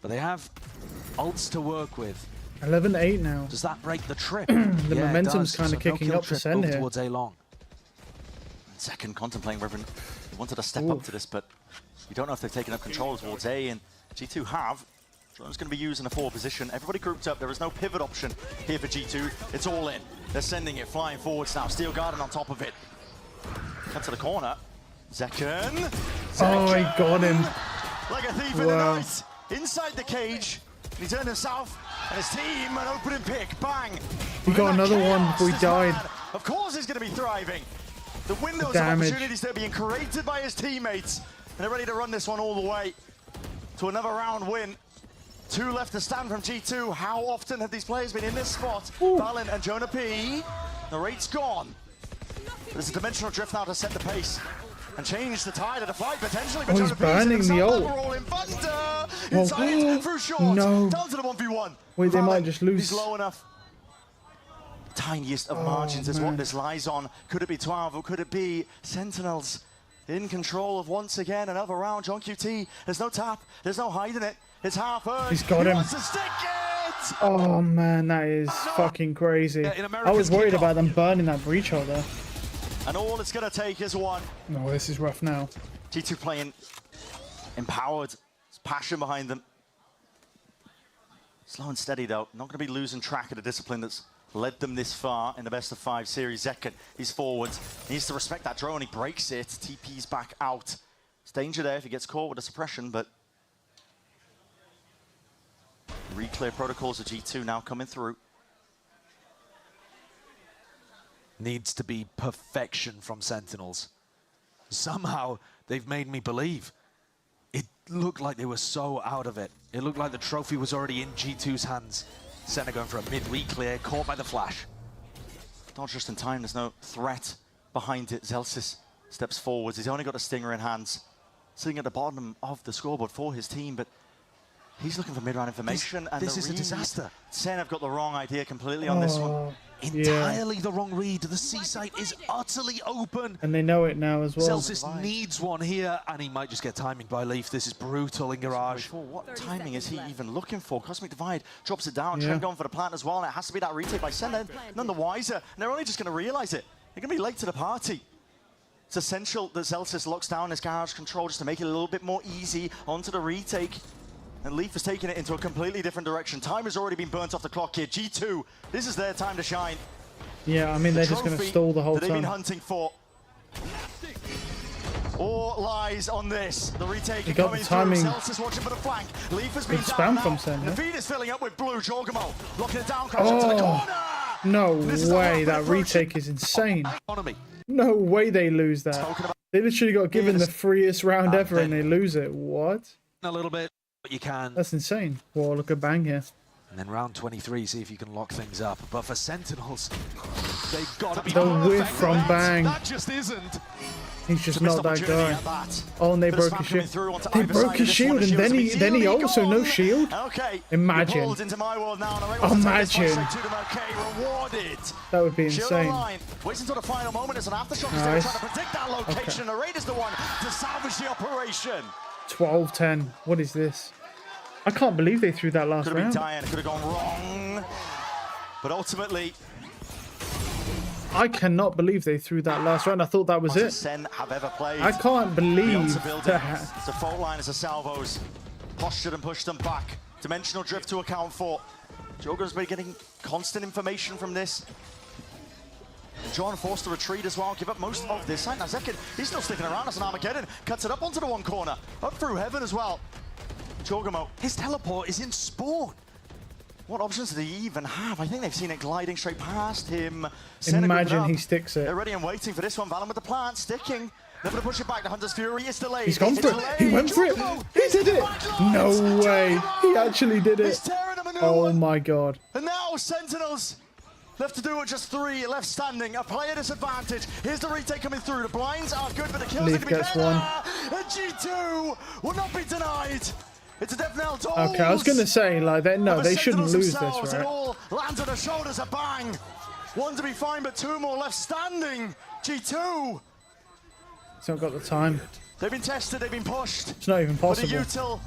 but they have ults to work with. 11-8 now. Does that break the trip? The momentum's kind of kicking up for Sen here. Towards A-Long. Zekun contemplating whether he wanted to step up to this, but you don't know if they've taken up control towards A, and G2 have. Drone's going to be used in a forward position. Everybody grouped up. There is no pivot option here for G2. It's all in. They're sending it flying forwards now. Steel Garden on top of it. Cut to the corner. Zekun. Oh, he got him. Like a thief in the night. Inside the cage. He turned himself and his team an opening pick. Bang. He got another one before he died. Of course he's going to be thriving. The windows of opportunities that are being created by his teammates. And they're ready to run this one all the way to another round win. 2 left to stand from G2. How often have these players been in this spot? Balin and Jonah P. The rate's gone. There's a dimensional drift now to set the pace and change the tide of the fight potentially. But he's burning the ult. Inside through short. No. Down to the 1v1. Wait, they might just lose. He's low enough. Tiniest of margins is what this lies on. Could it be 12 or could it be Sentinels in control of once again another round? John QT, there's no tap, there's no hiding it. It's half earned. He's got him. Wants to stick it. Oh man, that is fucking crazy. I was worried about them burning that breach hole there. And all it's going to take is one. No, this is rough now. G2 playing empowered. There's passion behind them. Slow and steady though. Not going to be losing track of the discipline that's led them this far in the best of 5 series. Zekun, he's forwards. He needs to respect that drone. He breaks it. TP's back out. There's danger there if he gets caught with a suppression, but reclear protocols of G2 now coming through. needs to be perfection from Sentinels. Somehow, they've made me believe. It looked like they were so out of it. It looked like the trophy was already in G2's hands. Senna going for a mid re-clear, caught by the flash. Not just in time, there's no threat behind it. Zelsis steps forwards. He's only got a stinger in hands, sitting at the bottom of the scoreboard for his team, but he's looking for mid-round information. This is a disaster. Sen have got the wrong idea completely on this one. Entirely the wrong read. The C site is utterly open. And they know it now as well. Zelsis needs one here, and he might just get timing by Leaf. This is brutal in Garage. What timing is he even looking for? Cosmic Divide drops it down. Trent going for the plant as well, and it has to be that retake by Sen. None the wiser, and they're only just going to realize it. They're going to be late to the party. It's essential that Zelsis locks down his Garage control just to make it a little bit more easy onto the retake. And Leaf is taking it into a completely different direction. Time has already been burnt off the clock here. G2, this is their time to shine. Yeah, I mean, they're just going to stall the whole that they've time. been hunting for. All lies on this. The retake He got coming the timing. through. Zelsis watching for the flank. Leaf has been Good down spam now. from Sen, The yeah? feed is filling up with blue. Jorgamo locking it down, crashing to the corner. No way. That retake is insane. No way they lose that. They literally got given the freest round ever and they lose it. What? A little bit, but you can. That's insane. Whoa, look at bang here. And then round 23, see if you can lock things up. But for Sentinels, they've got to be The whiff from bang. That just isn't. He's just not that guy. Oh, and they broke his shield. They broke his shield, and then he also no shield. Imagine. Imagine. That would be insane. Waits until the final moment as an aftershock. Nice. Trying to predict that location. The Raid is the one to salvage the operation. 12-10. What is this? I can't believe they threw that last Could have round. been dying. It could have gone wrong. But ultimately, I cannot believe they threw that last round. I thought that was it. Sen have ever played. I can't believe that. The fault line is the salvos. Postured and pushed them back. Dimensional drift to account for. Jogo's been getting constant information from this. And John forced to retreat as well, give up most of this side. Now Zekin, he's still sticking around as an Armageddon. Cuts it up onto the one corner. Up through heaven as well. Jorgamo, his teleport is in spawn. What options do he even have? I think they've seen it gliding straight past him. Imagine he sticks it. They're ready and waiting for this one. Valen with the plant, sticking. They're going to push it back. The Hunter's Fury is delayed. He's gone for it. He went for it. He did it. No way. He actually did it. Oh my god. And now Sentinels left to do with just 3 left standing. A player disadvantage. Here's the retake coming through. The blinds are good, but the kills Leaf need to be gets better. one. And G2 will not be denied. It's a death knell to Okay, I was going to say, like, they shouldn't lose this, It right? all lands on the shoulders, a bang. One to be fine, but 2 more left standing. G2. It's not got the time. They've been tested, they've been pushed. It's not even possible. But the util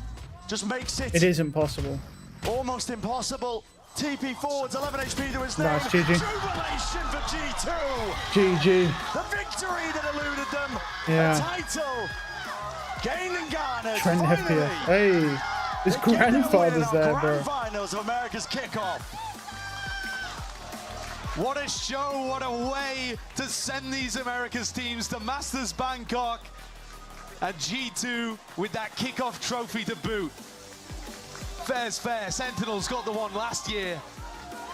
just makes it. It isn't possible. Almost impossible. TP forwards, 11 HP to his name. Nice, GG. Jubilation for G2. GG. The victory that eluded them. Yeah. The title. Gained and garnered. Trent Finally, Hippier. Hey, his grandfather's there, bro. Grand finals of America's kickoff. What a show, what a way to send these Americas teams to Masters Bangkok. And G2 with that kickoff trophy to boot. Fair's fair, Sentinels got the one last year.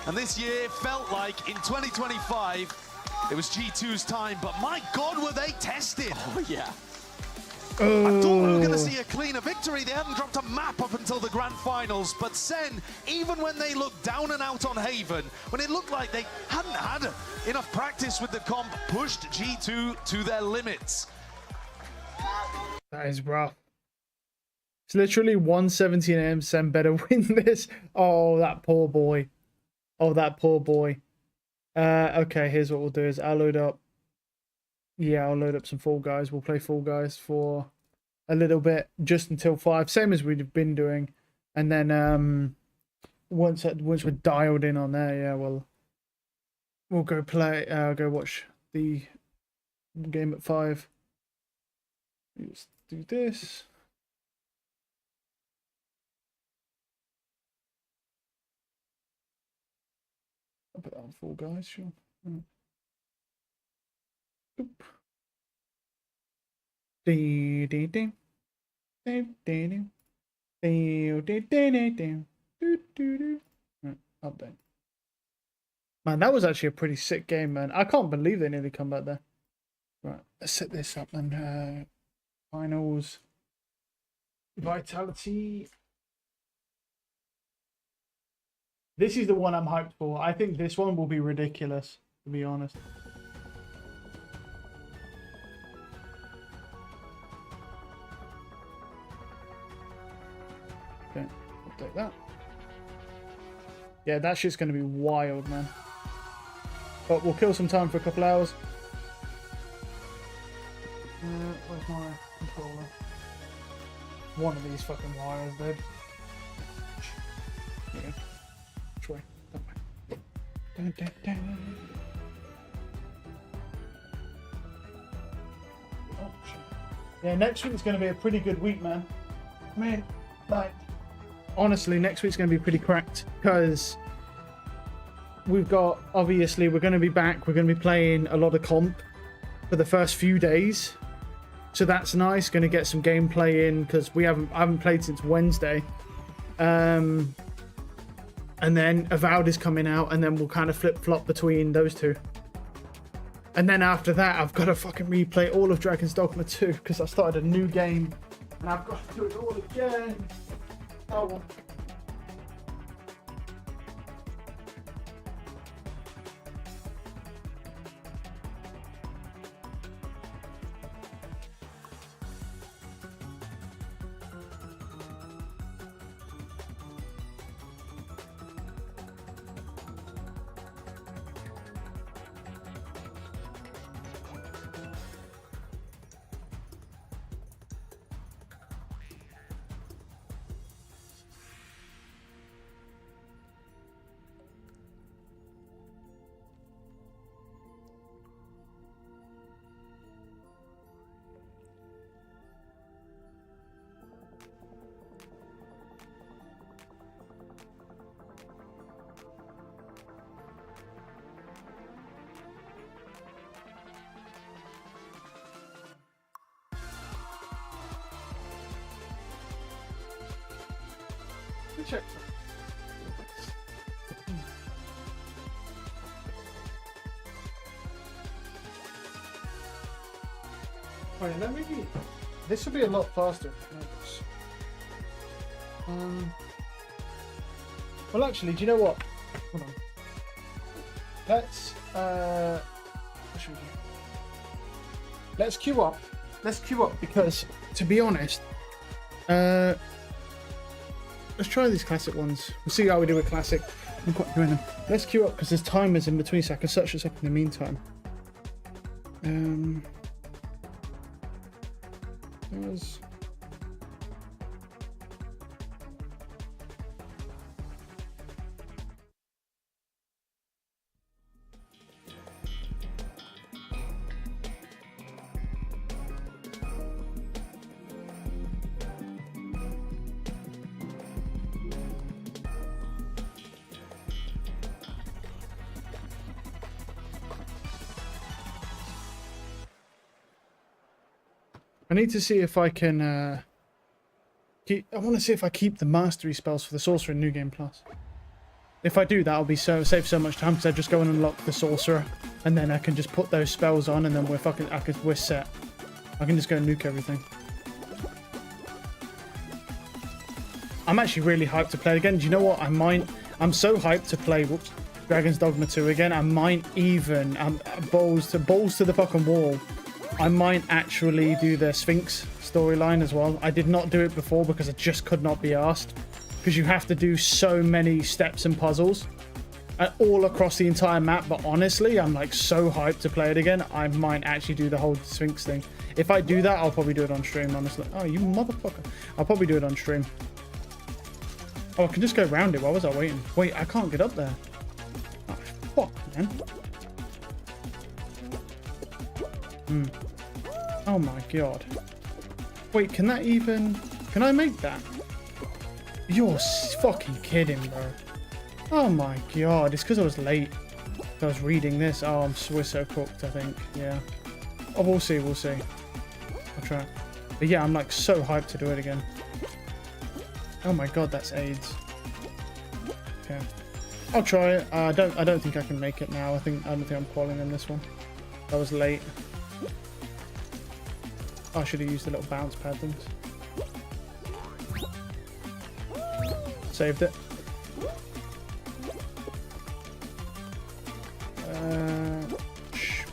And this year felt like in 2025, it was G2's time, but my God, were they tested. Oh yeah. I thought we were going to see a cleaner victory. They hadn't dropped a map up until the grand finals. But Sen, even when they looked down and out on Haven, when it looked like they hadn't had enough practice with the comp, pushed G2 to their limits. That is rough. It's literally 117 AM. Sen better win this. Oh, that poor boy. Oh, that poor boy. Okay, here's what we'll do is I'll load up. Yeah, I'll load up some Fall Guys. We'll play Fall Guys for a little bit, just until 5, same as we've been doing. And then once we're dialed in on there, yeah, we'll go play. Go watch the game at 5. Let's do this. I'll put that on Fall Guys, sure. Oop. Ding ding ding. Ding ding ding. Ding ding ding ding. Do do do. Update. Man, that was actually a pretty sick game, man. I can't believe they nearly come back there. Right, let's set this up then. Finals. Vitality. This is the one I'm hyped for. I think this one will be ridiculous, to be honest. Okay, update that. Yeah, that shit's going to be wild, man. But we'll kill some time for a couple hours. Where's my controller? One of these fucking wires, dude. Yeah. Which way? That way. Dun, dun, dun. Oh, shit. Yeah, next week's going to be a pretty good week, man. I mean, like, honestly, next week's going to be pretty cracked because we've got, obviously, we're going to be back. We're going to be playing a lot of comp for the first few days. So that's nice. Going to get some gameplay in because I haven't played since Wednesday. And then Avowed is coming out, and then we'll kind of flip-flop between those two. And then after that, I've got to fucking replay all of Dragon's Dogma 2 because I started a new game, and I've got to do it all again. Oh well. Check. Alright, let me. This will be a lot faster. Well, actually, do you know what? Hold on. Let's. What should we do? Let's queue up. Let's queue up because, to be honest, let's try these classic ones. We'll see how we do with classic. I'm quite doing them. Let's queue up because there's timers in between, so I can search this up in the meantime. There's... I need to see if I can I want to see if I keep the mastery spells for the sorcerer in New Game Plus. If I do that, I'll be save so much time because I just go and unlock the sorcerer, and then I can just put those spells on, and then we're set. I can just go and nuke everything. I'm actually really hyped to play it again. Do you know what? I'm so hyped to play Dragon's Dogma 2 again. I might even balls to the fucking wall. I might actually do the Sphinx storyline as well. I did not do it before because I just could not be asked. Because you have to do so many steps and puzzles all across the entire map. But honestly, I'm like so hyped to play it again. I might actually do the whole Sphinx thing. If I do that, I'll probably do it on stream, honestly. Oh, you motherfucker. I'll probably do it on stream. Oh, I can just go around it. Why was I waiting? Wait, I can't get up there. Oh, fuck, man. Oh my god. Wait, can that even... Can I make that? You're fucking kidding, bro. Oh my god. It's because I was late. I was reading this. Oh, we're so cooked, I think. Yeah. Oh, we'll see, we'll see. I'll try. But yeah, I'm like so hyped to do it again. Oh my god, that's AIDS. Okay. I'll try it. I don't think I can make it now. I don't think I'm calling in this one. I was late. I should have used the little bounce pad things. Saved it.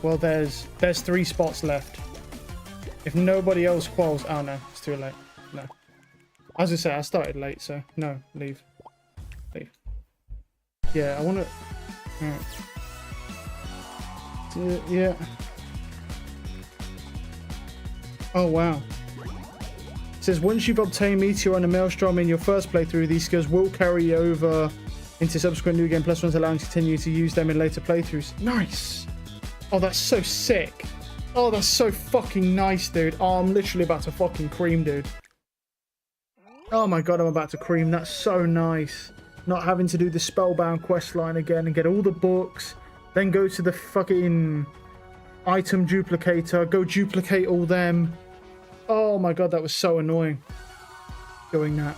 Well, there's 3 spots left. If nobody else quals, oh no, it's too late. No. As I say, I started late, so no, leave. Leave. Yeah, I want to. Yeah. Oh wow. It says once you've obtained Meteor and a Maelstrom in your first playthrough, these skills will carry over into subsequent new game plus ones, allowing you to continue to use them in later playthroughs. Nice. Oh, that's so sick. Oh, that's so fucking nice, dude. Oh, I'm literally about to fucking cream, dude. Oh my god, I'm about to cream. That's so nice. Not having to do the Spellbound questline again and get all the books, then go to the fucking item duplicator, go duplicate all them. Oh my god, that was so annoying doing that.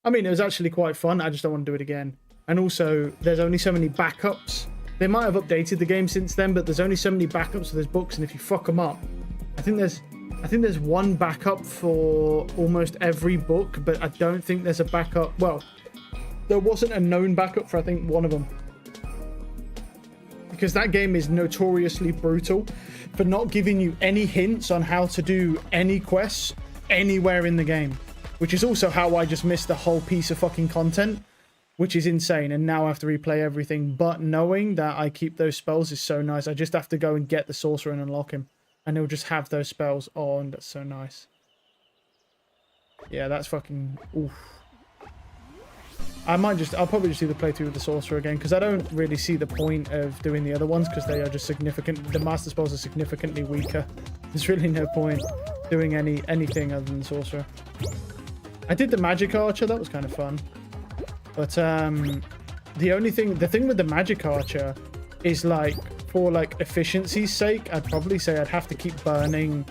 I mean, it was actually quite fun. I just don't want to do it again. And also, there's only so many backups. They might have updated the game since then, but there's only so many backups for those books, and if you fuck them up, I think there's one backup for almost every book, but I don't think there's a backup. Well, there wasn't a known backup for I think one of them. Because that game is notoriously brutal for not giving you any hints on how to do any quests anywhere in the game. Which is also how I just missed a whole piece of fucking content, which is insane. And now I have to replay everything. But knowing that I keep those spells is so nice. I just have to go and get the sorcerer and unlock him. And he'll just have those spells on. That's so nice. Yeah, that's fucking... Oof. I'll probably just do the playthrough with the sorcerer again, because I don't really see the point of doing the other ones, because they are just significant. The master spells are significantly weaker. There's really no point doing anything other than the sorcerer. I did the magic archer, that was kind of fun. But the thing with the magic archer is like, for like efficiency's sake, I'd probably say I'd have to keep burning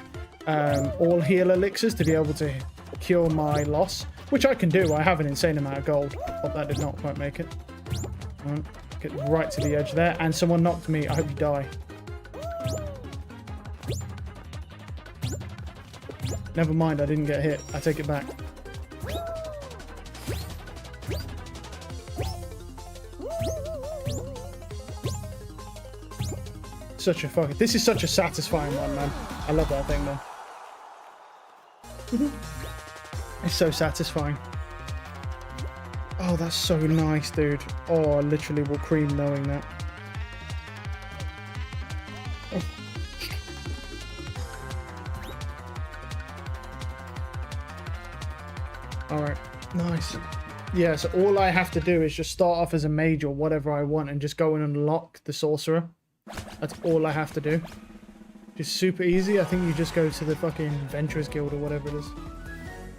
all heal elixirs to be able to cure my loss. Which I can do. I have an insane amount of gold. But that did not quite make it. Right, get right to the edge there. And someone knocked me. I hope you die. Never mind, I didn't get hit. I take it back. This is such a satisfying one, man. I love that thing, man. It's so satisfying. Oh, that's so nice, dude. Oh, I literally will cream knowing that. Oh. Alright, nice. Yeah, so all I have to do is just start off as a mage or whatever I want and just go and unlock the sorcerer. That's all I have to do. Just super easy. I think you just go to the fucking Venturers Guild or whatever it is.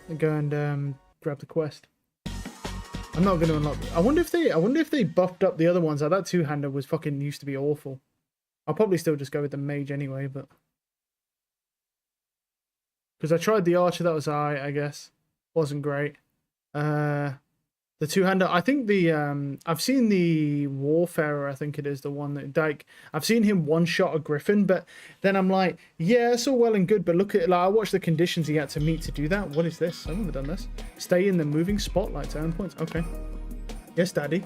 And go and grab the quest. I'm not going to unlock it. I wonder if they buffed up the other ones. Like that two-hander was fucking used to be awful. I'll probably still just go with the mage anyway, but because I tried the archer, that was alright, I guess. Wasn't great. The two-hander, I think the I've seen the Warfarer, I think it is the one that like I've seen him one-shot a Griffin, but then I'm like, yeah, it's all well and good, but look at like I watched the conditions he had to meet to do that. What is this? I've never done this. Stay in the moving spotlight to earn points. Okay. Yes, Daddy.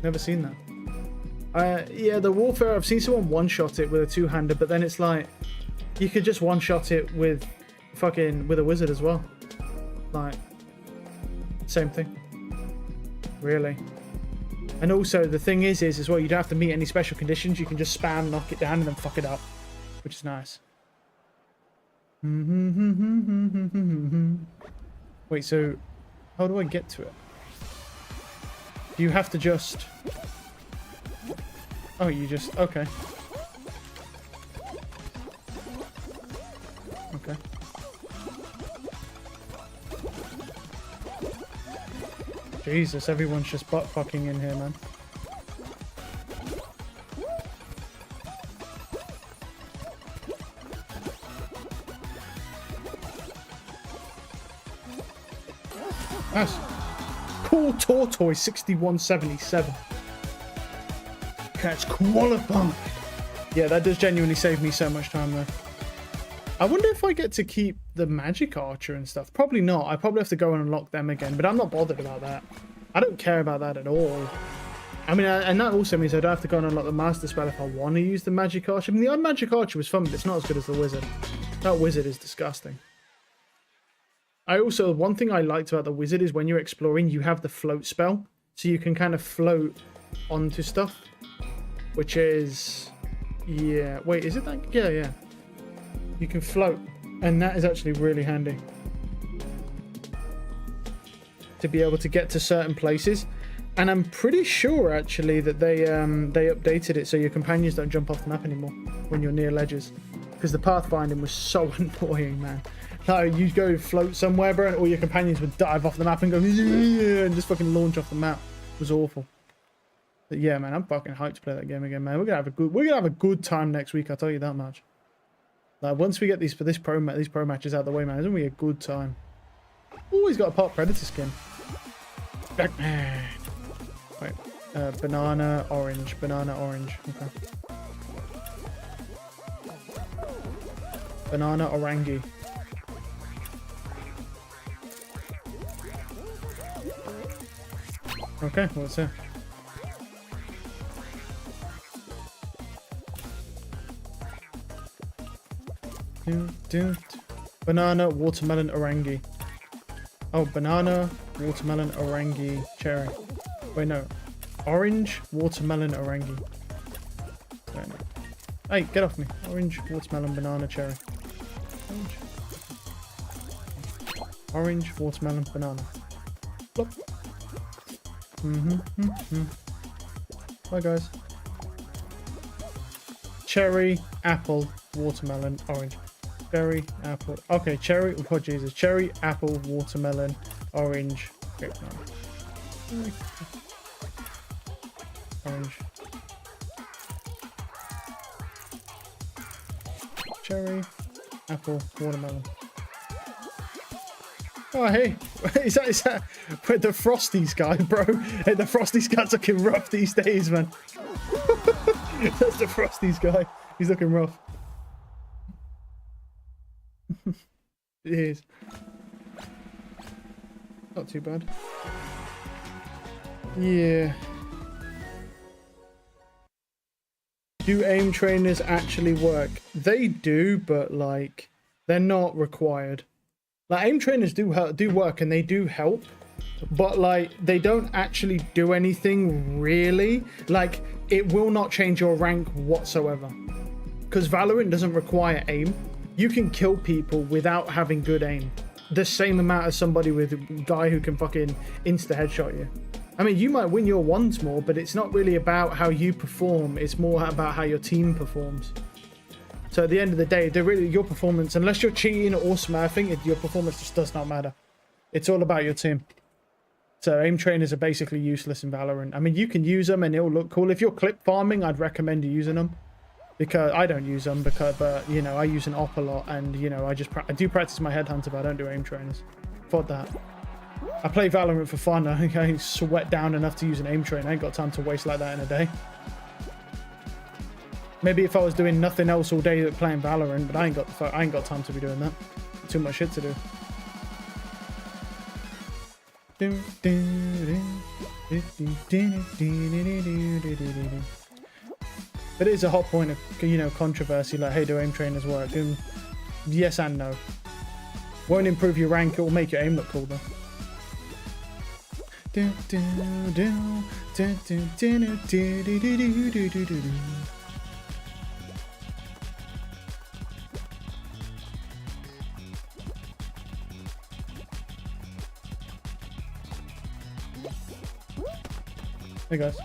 Never seen that. Yeah, the Warfarer, I've seen someone one-shot it with a two-hander, but then it's like you could just one-shot it with a wizard as well. Like same thing. Really. And also the thing is as well, you don't have to meet any special conditions. You can just spam, knock it down, and then fuck it up, which is nice. Wait, so how do I get to it? Do you have to just... Oh, you just... Okay. Okay. Jesus, everyone's just butt fucking in here, man. Nice. Poor Tortoise 6177. Catch qualified. Yeah, that does genuinely save me so much time though. I wonder if I get to keep the magic archer and stuff. Probably not. I probably have to go and unlock them again, but I'm not bothered about that. I don't care about that at all. I mean, and that also means I don't have to go and unlock the master spell if I want to use the magic archer. I mean, the magic archer was fun, but it's not as good as the wizard. That wizard is disgusting. One thing I liked about the wizard is when you're exploring, you have the float spell. So you can kind of float onto stuff. Which is... Yeah. Wait, is it that? Yeah, yeah. You can float. And that is actually really handy. To be able to get to certain places. And I'm pretty sure, actually, that they updated it so your companions don't jump off the map anymore when you're near ledges. Because the pathfinding was so annoying, man. Like, you go float somewhere, bro, and all your companions would dive off the map and go, yeah, and just fucking launch off the map. It was awful. But yeah, man, I'm fucking hyped to play that game again, man. We're gonna have a good time next week, I'll tell you that much. Like, once we get these pro matches out of the way, man, it's gonna be a good time. Always got a pot predator skin. Backman. Wait, banana orange. Okay. Banana orangi. Okay, what's that? Banana, watermelon, orangi. Oh, banana, watermelon, orangi, cherry. Wait, no. Orange, watermelon, orangi. Wait, no. Hey, get off me. Orange, watermelon, banana, cherry. Orange, watermelon, banana. Plop. Bye, guys. Cherry, apple, watermelon, orange. Cherry, apple. Okay, cherry. Oh, Jesus. Cherry, apple, watermelon, orange. Okay, no. Orange. Cherry, apple, watermelon. Oh, hey. Is that the Frosties guy, bro? Hey, the Frosties guy's looking rough these days, man. That's the Frosties guy. He's looking rough. It is. Not too bad. Yeah. Do aim trainers actually work? They do, but like they're not required. Like aim trainers do work and they do help, but like they don't actually do anything really. Like it will not change your rank whatsoever. Because Valorant doesn't require aim. You can kill people without having good aim. The same amount as somebody with a guy who can fucking insta headshot you. I mean, you might win your ones more, but it's not really about how you perform. It's more about how your team performs. So at the end of the day, your performance, unless you're cheating or smurfing, your performance just does not matter. It's all about your team. So aim trainers are basically useless in Valorant. I mean, you can use them and it'll look cool. If you're clip farming, I'd recommend you using them. Because I don't use them, but you know, I use an op a lot, and you know, I do practice my headhunter, but I don't do aim trainers. Fuck that. I play Valorant for fun. I sweat down enough to use an aim trainer. I ain't got time to waste like that in a day. Maybe if I was doing nothing else all day playing Valorant, but I ain't got time to be doing that. Too much shit to do. But it is a hot point of, you know, controversy, like, hey, do aim trainers work? Yes and no. Won't improve your rank, it will make your aim look cool though. Hey guys.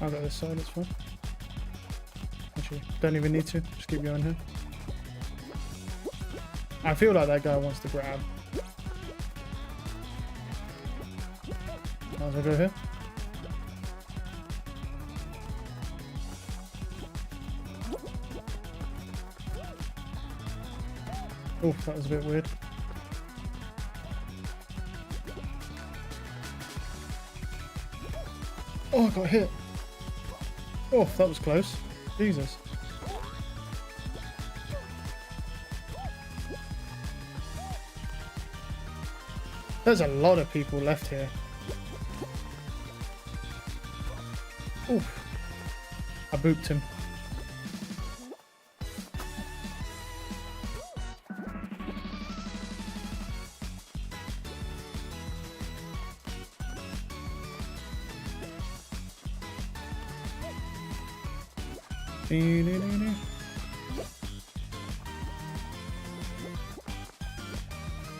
I'll go this side, it's fine. Actually, don't even need to. Just keep going here. I feel like that guy wants to grab. Might as well go here. Oh, that was a bit weird. Oh, I got hit. Oh, that was close. Jesus. There's a lot of people left here. Oof. I booped him.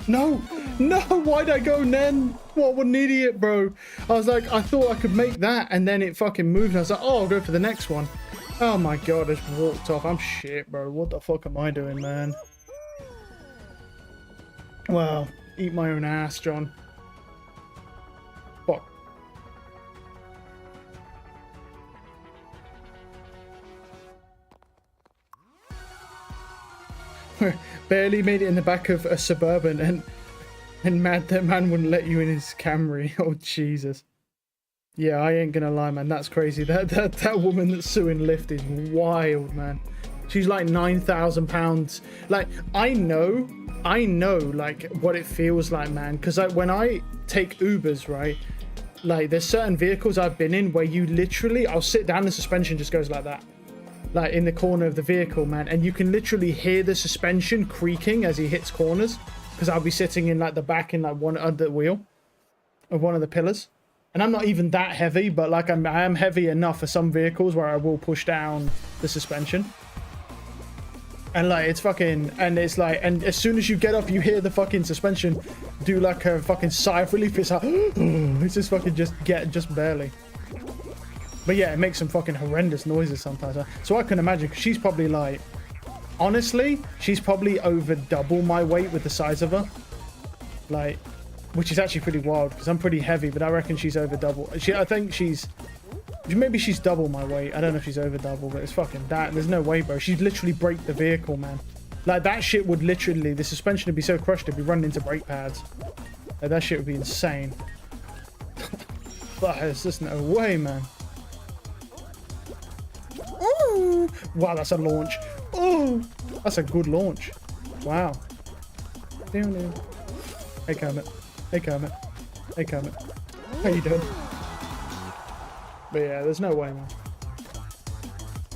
No, no, why'd I go Nen? What an idiot, bro. I was like, I thought I could make that, and then it fucking moved, and I was like, oh, I'll go for the next one. Oh my god, I just walked off. I'm shit, bro. What the fuck am I doing, man? Well, eat my own ass, John. Fuck. Barely made it in the back of a Suburban, and that man wouldn't let you in his Camry. Oh Jesus. Yeah, I ain't gonna lie, man. That's crazy. That woman that's suing Lyft is wild, man. She's like £9,000. Like, I know like what it feels like, man. Because like when I take Ubers, right? Like there's certain vehicles I've been in where you literally, I'll sit down, the suspension just goes like that. Like in the corner of the vehicle, man, and you can literally hear the suspension creaking as he hits corners, because I'll be sitting in like the back in like one under the wheel of one of the pillars, and I'm not even that heavy, but like I am heavy enough for some vehicles where I will push down the suspension, and like it's fucking, and it's like, and as soon as you get up, you hear the fucking suspension do like a fucking sigh of relief. It's like it's just fucking just barely. But yeah, it makes some fucking horrendous noises sometimes. So I can imagine, because she's probably like, honestly, she's probably over double my weight with the size of her. Like, which is actually pretty wild, because I'm pretty heavy, but I reckon she's over double. I think maybe she's double my weight. I don't know if she's over double, but it's fucking that. There's no way, bro. She'd literally break the vehicle, man. Like, that shit would literally, the suspension would be so crushed, it'd be running into brake pads. Like, that shit would be insane. But there's just no way, man. Ooh. Wow, that's a launch. Oh, that's a good launch. Wow. Hey, Kermit. Hey, Kermit. Hey, Kermit. How you doing? But yeah, there's no way, man.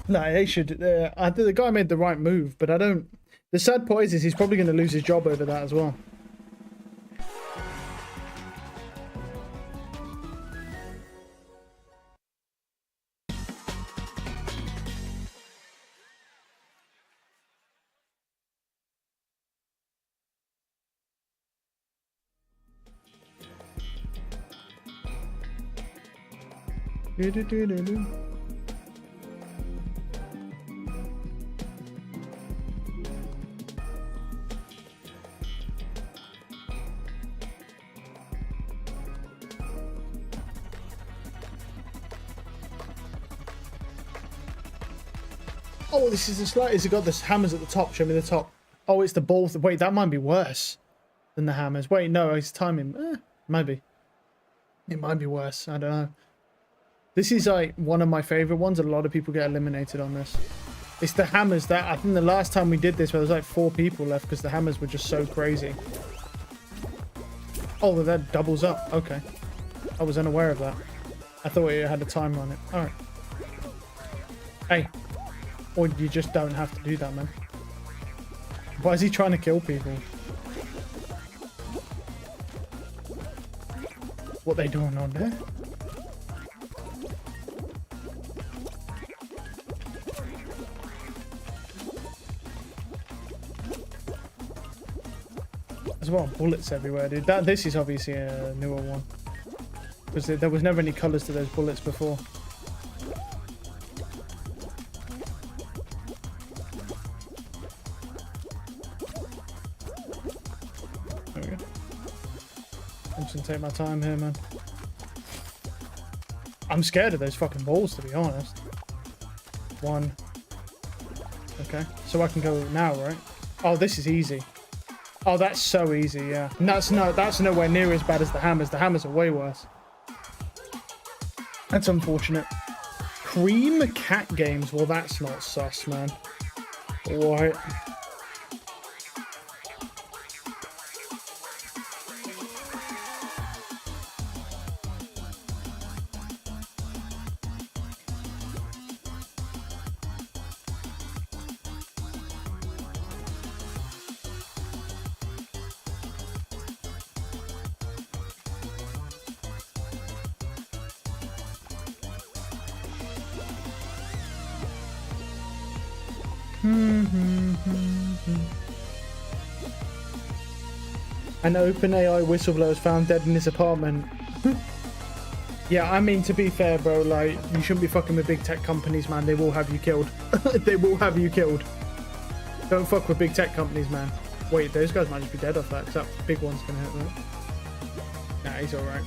No, they should. I think the guy made the right move, but I don't. The sad part is he's probably going to lose his job over that as well. Oh, this is the slight. Has it got the hammers at the top? Show me the top. Oh, it's the balls. Wait, that might be worse than the hammers. Wait, no, it's timing. Maybe. It might be worse. I don't know. This is like one of my favorite ones. A lot of people get eliminated on this. It's the hammers that I think the last time we did this, there was like 4 people left because the hammers were just so crazy. Oh, that doubles up. Okay. I was unaware of that. I thought it had a timer on it. All right. Hey. Or you just don't have to do that, man. Why is he trying to kill people? What they doing on there? There's a lot of bullets everywhere, dude. This is obviously a newer one. Because there was never any colours to those bullets before. There we go. I'm just gonna take my time here, man. I'm scared of those fucking balls, to be honest. 1. Okay, so I can go now, right? Oh, this is easy. Oh, that's so easy, yeah. That's nowhere near as bad as the hammers. The hammers are way worse. That's unfortunate. Cream Cat Games. Well, that's not sus, man. What? An OpenAI whistleblower was found dead in his apartment. Yeah, I mean, to be fair, bro, like, you shouldn't be fucking with big tech companies, man. They will have you killed. They will have you killed. Don't fuck with big tech companies, man. Wait, those guys might just be dead off that, because that big one's gonna hit that. Nah, he's alright.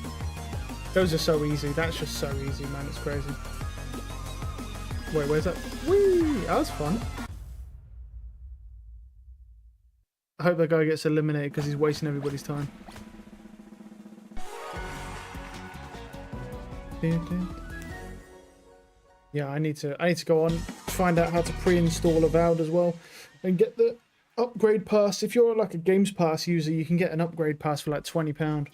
Those are so easy. That's just so easy, man. It's crazy. Wait, where's that? Whee! That was fun. I hope that guy gets eliminated because he's wasting everybody's time. Yeah, I need to go on, find out how to pre-install Avowed as well, and get the upgrade pass. If you're like a Games Pass user, you can get an upgrade pass for like £20.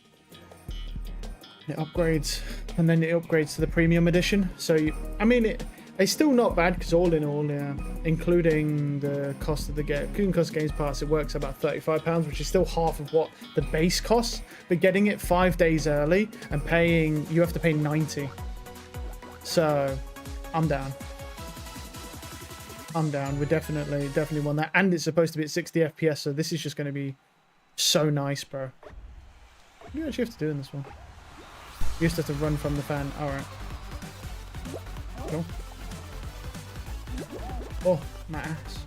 It upgrades, and then it upgrades to the premium edition. So I mean, it's still not bad because all in all, yeah, including the cost of the game, including cost of Games Pass, it works about £35, which is still half of what the base costs. But getting it 5 days early and paying, you have to pay 90. So I'm down. I'm down. We definitely want that, and it's supposed to be at 60 FPS. So this is just going to be so nice, bro. What do you actually have to do in this one? You just have to run from the fan. All right. Cool. Oh, my ass.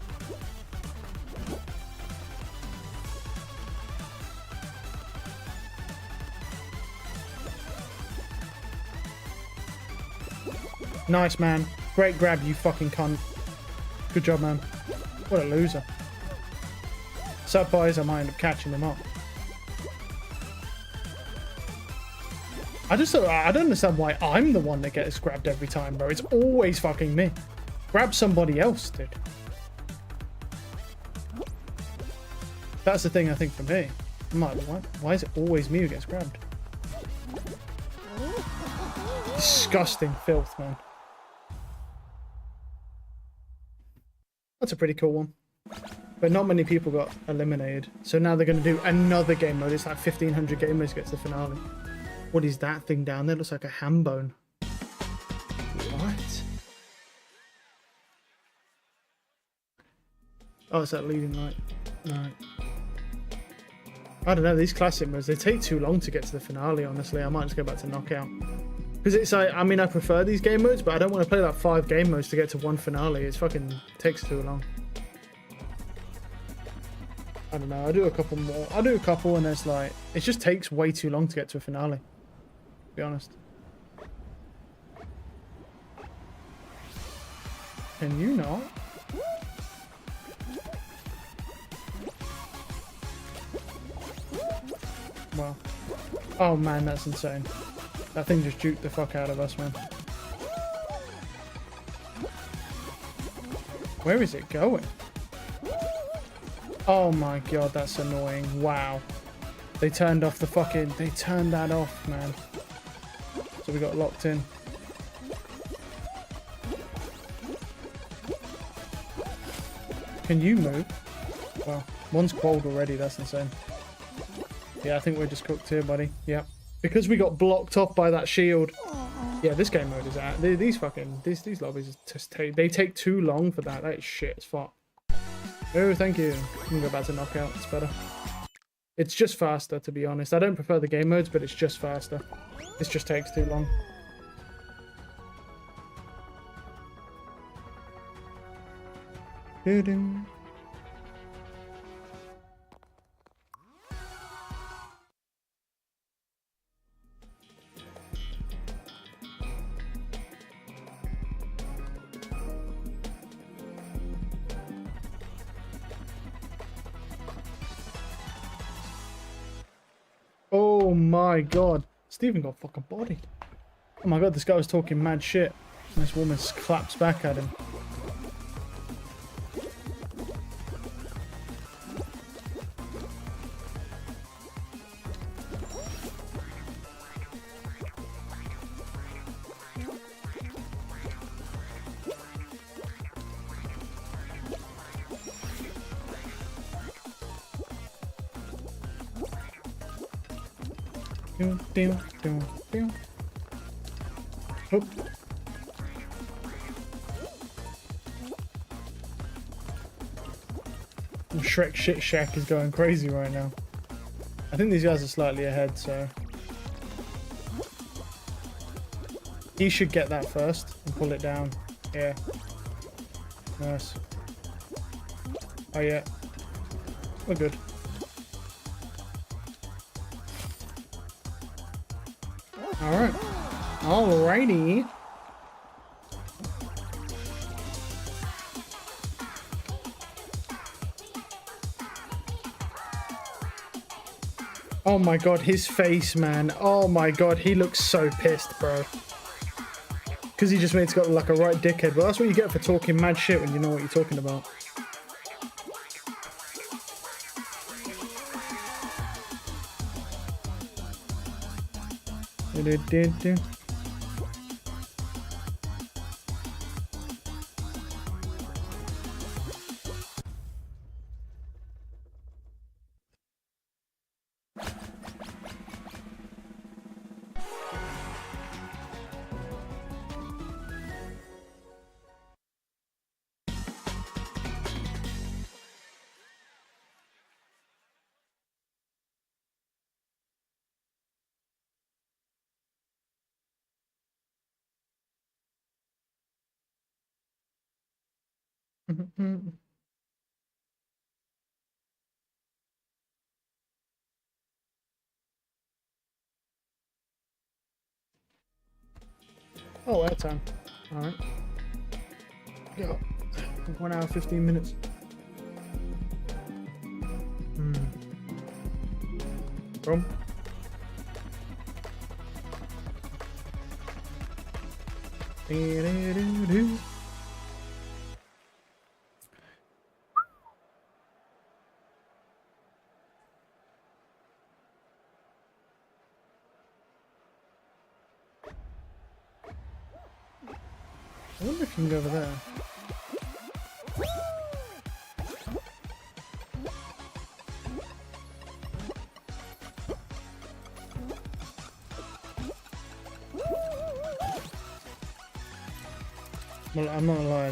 Nice, man. Great grab, you fucking cunt. Good job, man. What a loser. Sub boys, I might end up catching them up. I don't understand why I'm the one that gets grabbed every time, bro. It's always fucking me. Grab somebody else, dude. That's the thing I think for me. I'm like, why is it always me who gets grabbed? Disgusting filth, man. That's a pretty cool one. But not many people got eliminated. So now they're going to do another game mode. It's like 1500 game modes to get to the finale. What is that thing down there? Looks like a ham bone. What? Oh, it's that leading light. Right. I don't know, these classic modes, they take too long to get to the finale, honestly. I might just go back to knockout. Because it's like, I mean, I prefer these game modes, but I don't want to play like 5 game modes to get to one finale. It's fucking takes too long. I don't know, I do a couple more. I do a couple and it's like, it just takes way too long to get to a finale. To be honest. Can you not? Wow. Oh man, that's insane. That thing just juked the fuck out of us, man. Where is it going? Oh my god, that's annoying. Wow. They turned off the fucking... They turned that off, man. So we got locked in. Can you move? Well, one's qualled already, that's insane. Yeah, I think we're just cooked here, buddy. Yeah. Because we got blocked off by that shield. Yeah, this game mode is out. These lobbies just take too long for that. That is shit as fuck. Oh, thank you. I'm gonna go back to knockout. It's better. It's just faster, to be honest. I don't prefer the game modes, but it's just faster. This just takes too long. Doo-doo. Oh my god. Steven got fucking bodied. Oh my god, this guy was talking mad shit. And this woman claps back at him. Oh. Shrek Shit Shack is going crazy right now. I think these guys are slightly ahead, so he should get that first and pull it down. Yeah. Nice. Oh yeah. We're good. Alright. Alrighty. Oh my god, his face, man. Oh my god, he looks so pissed, bro. Because he just made got like a right dickhead. Well, that's what you get for talking mad shit when you know what you're talking about. Oh, airtime. Alright. Yeah. 1 hour, 15 minutes. Boom. I wonder if you can go over there. Well, I'm not gonna lie, I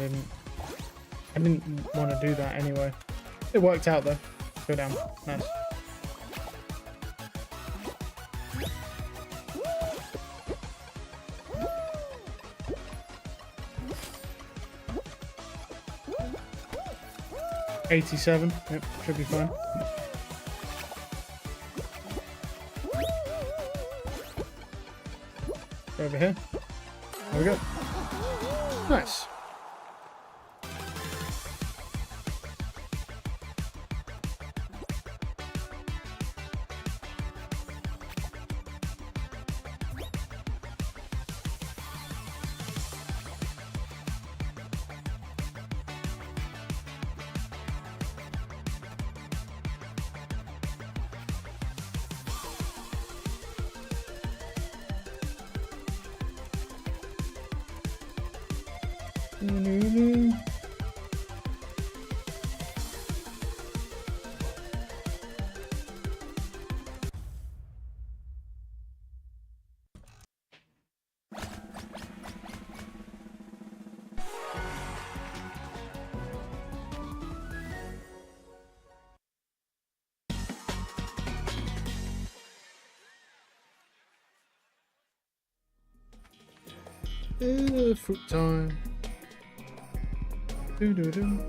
didn't want to do that anyway. It worked out though. Go down. Nice. $87. Yep, should be fine. Go over here. There we go. Nice. Fruit time. Do do do.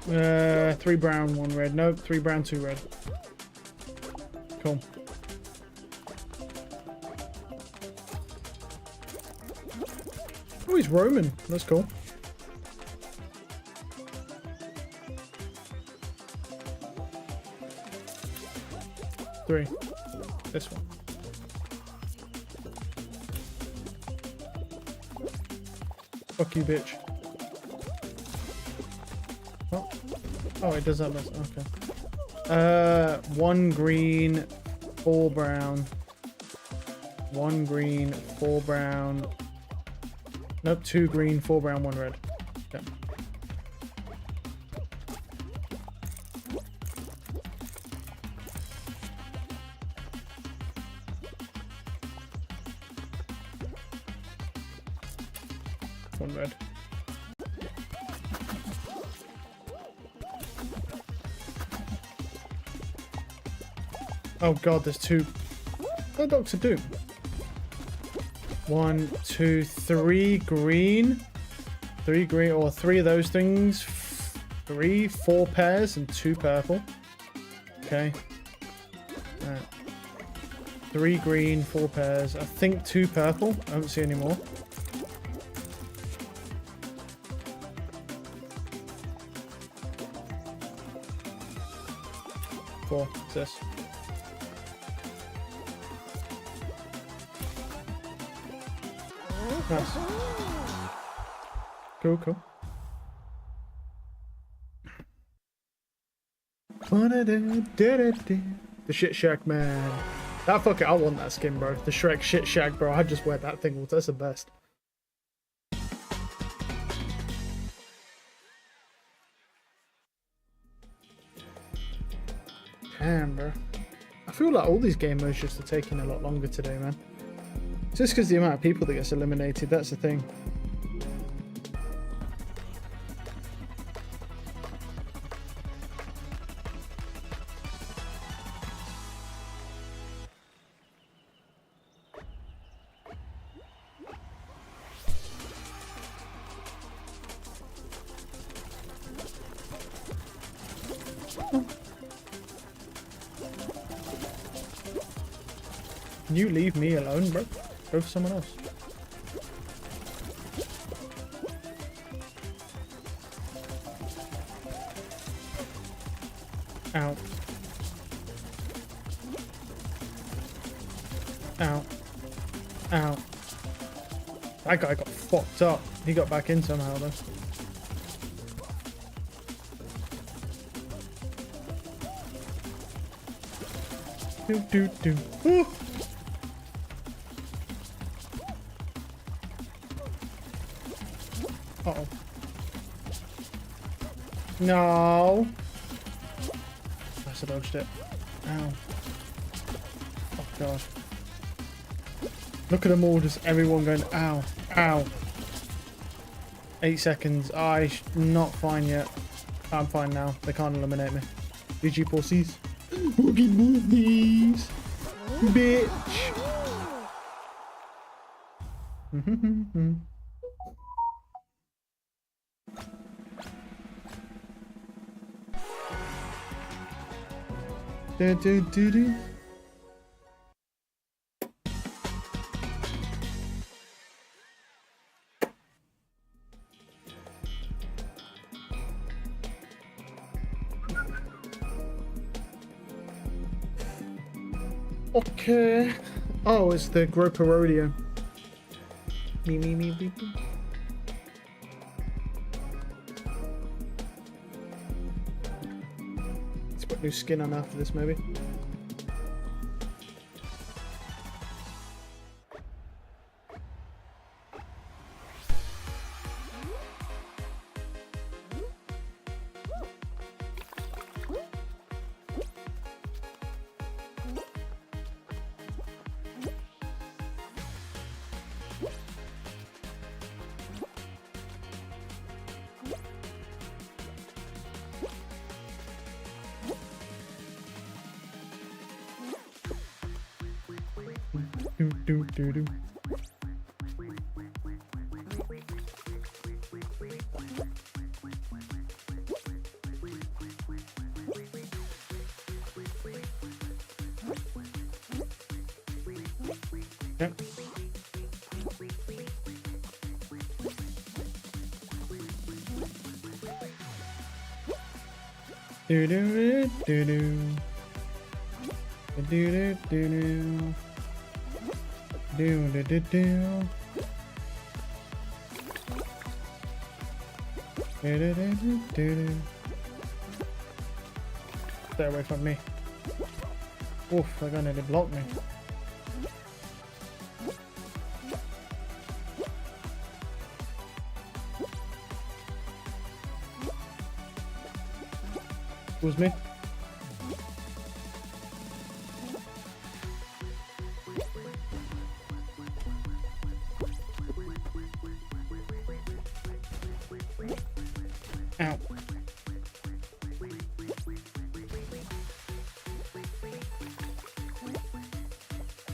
3 brown, 1 red. Nope, 3 brown, 2 red. Cool. Oh, he's Roman. That's cool. Three. This one. Fuck you, bitch. Oh, oh, it does that. Okay. 1 green, 4 brown. 1 green, 4 brown. Nope, 2 green, 4 brown, 1 red. Okay. One red. Oh god, there's 2. Oh, Doctor Doom. 1, 2, 3 green. 3 green, or 3 of those things. 3, 4 pairs, and 2 purple. Okay. 3 green, 4 pairs. I think 2 purple. I don't see any more. What's this? Nice. Cool, cool. The Shit Shack, man. That fuck it, I want that skin, bro. The Shrek Shit Shack, bro. I just wear that thing. That's the best. Damn, bro. I feel like all these game modes just are taking a lot longer today, man. Just because the amount of people that gets eliminated, that's the thing. Can you leave me alone, bro? Go for someone else. Ow. Ow. Ow. That guy got fucked up. He got back in somehow, though. Ooh. Uh-oh. No. I dodged it. Ow. Oh god. Look at them all, just everyone going ow, ow. 8 seconds. I'm not fine yet. I'm fine now. They can't eliminate me. GG pussies. Boogie movies. Bitch. Okay. Oh, it's the Groper Rodeo. Me. Let's put new skin on after this, maybe. Do. Yep. Do do do do do do do do do do do. Stay away from me. Oof, they're gonna block me. Excuse me. Ow.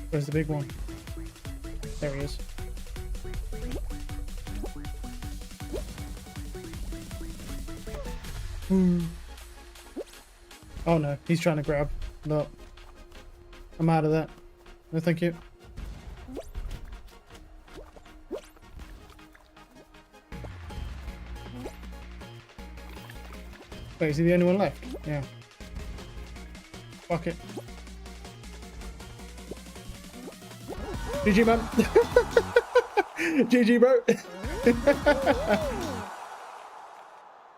Where's the big one? There he is. Oh no, he's trying to grab. No. I'm out of that. No, thank you. Wait, is he the only one left? Yeah. Fuck it. GG, man. GG, bro.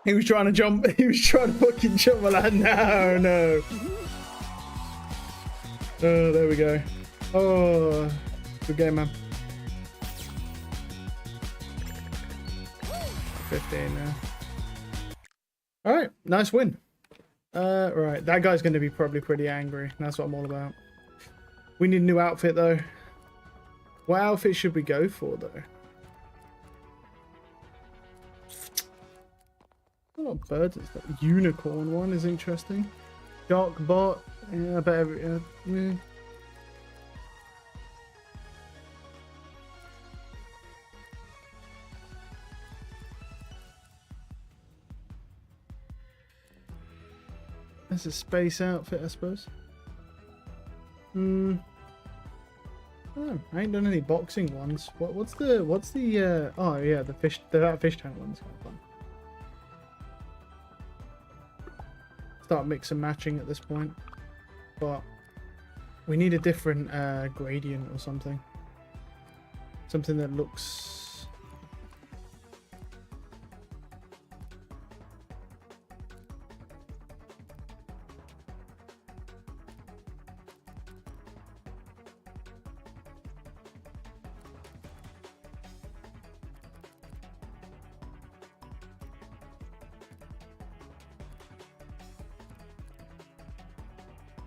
He was trying to jump. He was trying to fucking jump. I'm like, no, no. Oh, there we go. Oh, good game, man. 15 now. All right, nice win. Right, that guy's going to be probably pretty angry. That's what I'm all about. We need a new outfit, though. What outfit should we go for, though? What bird is that? Unicorn one is interesting. Dark bot. Yeah, I bet yeah. That's a space outfit, I suppose. Oh, I ain't done any boxing ones. What's the oh yeah, that fish tank one's kind of fun. Start mix and matching at this point, but we need a different gradient or something that looks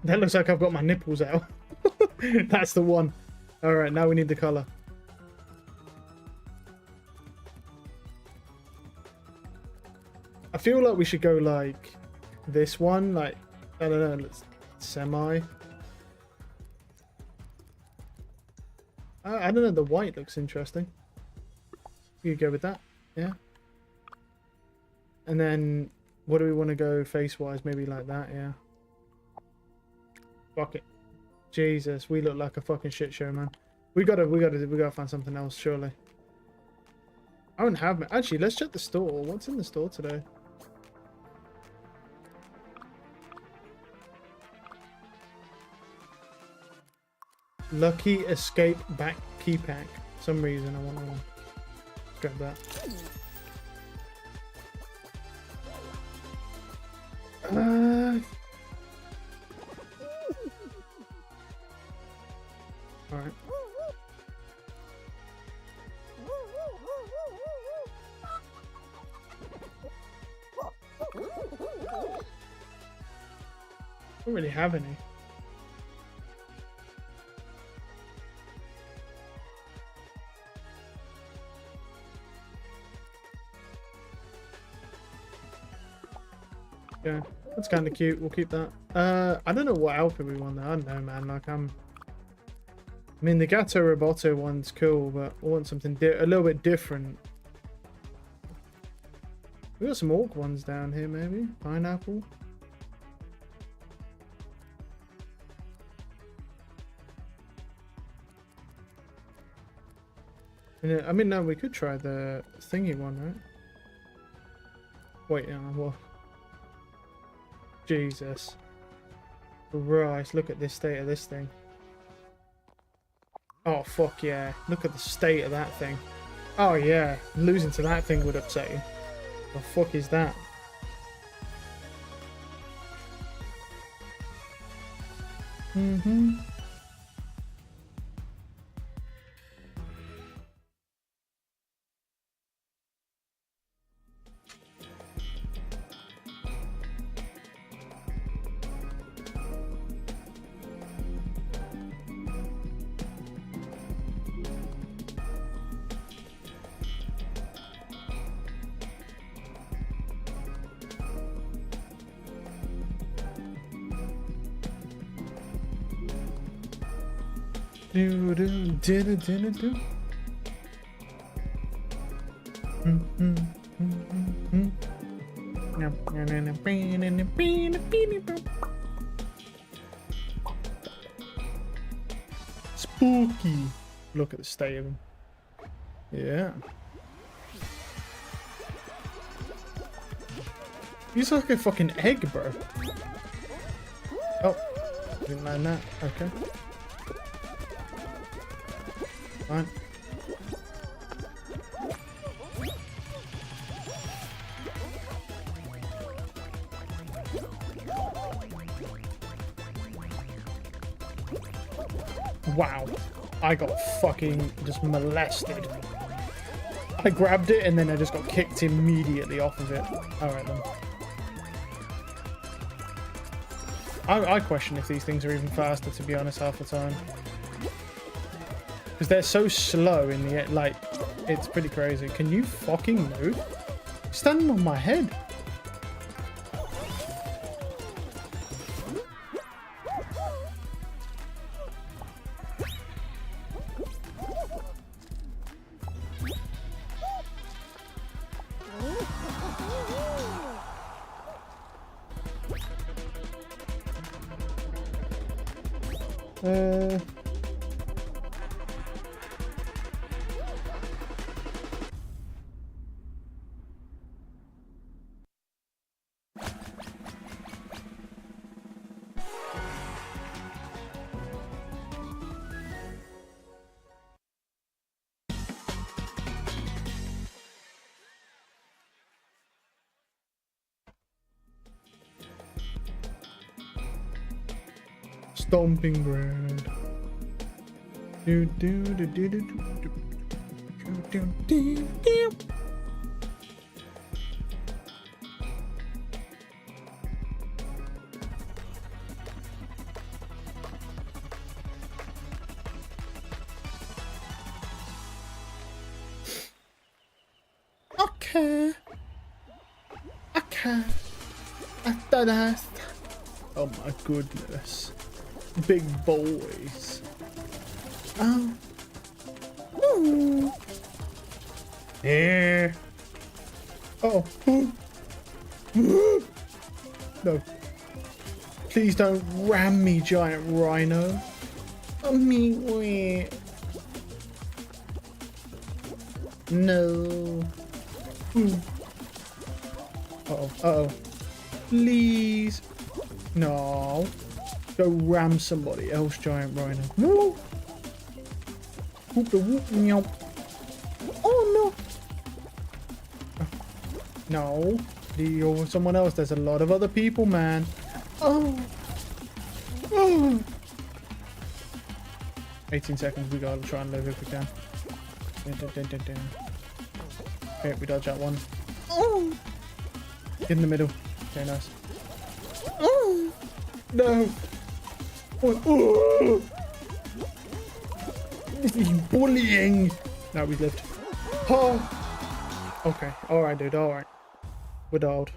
that looks like I've got my nipples out. That's the one. All right, now we need the color. I feel like we should go like this one, like, I don't know, let's semi. I don't know, the white looks interesting. You go with that, yeah. And then what do we want to go face-wise? Maybe like that, yeah. Fuck it. Jesus, we look like a fucking shit show, man. We gotta find something else, surely. I don't have... Actually, let's check the store. What's in the store today? Lucky Escape Back Key Pack. For some reason, I want to grab that. Alright. Don't really have any. Yeah, that's kind of cute. We'll keep that. I don't know what outfit we want though. I don't know, man. Like, I mean, the Gato Roboto one's cool, but I want something a little bit different. We got some orc ones down here, maybe. Pineapple. Yeah, I mean, no, we could try the thingy one, right? Wait, what? Jesus. Christ, look at this state of this thing. Oh, fuck yeah. Look at the state of that thing. Oh, yeah. Losing to that thing would upset you. The fuck is that? Mm-hmm. Do do do do do do. Spooky. Look at the state of him. Yeah. He's like a fucking egg, bro. Oh, didn't land that. Okay. Fine. Wow. I got fucking just molested. I grabbed it and then I just got kicked immediately off of it. Alright then. I question if these things are even faster, to be honest, half the time. Because they're so slow in the end, like, it's pretty crazy. Can you fucking move? You're standing on my head. Stomping ground. Do do do do do do do do do. Okay. Okay. After that. Oh my goodness. Big boys. Oh. Ooh. Yeah. Oh. No. Please don't ram me, giant rhino. Oh, me. Wait. No. Uh-oh. Uh-oh. Please. No. Go ram somebody else, giant rhino. Woo! Whoop the whoop, meow. Oh no! No, you're someone else. There's a lot of other people, man. Oh! Oh! 18 seconds. We gotta try and live if we can. Okay, we dodge that one. Oh! Get in the middle. Okay, nice. Oh! No! Oh. This is bullying. No, we lived. Oh. Okay. All right, dude. All right. We're dialed.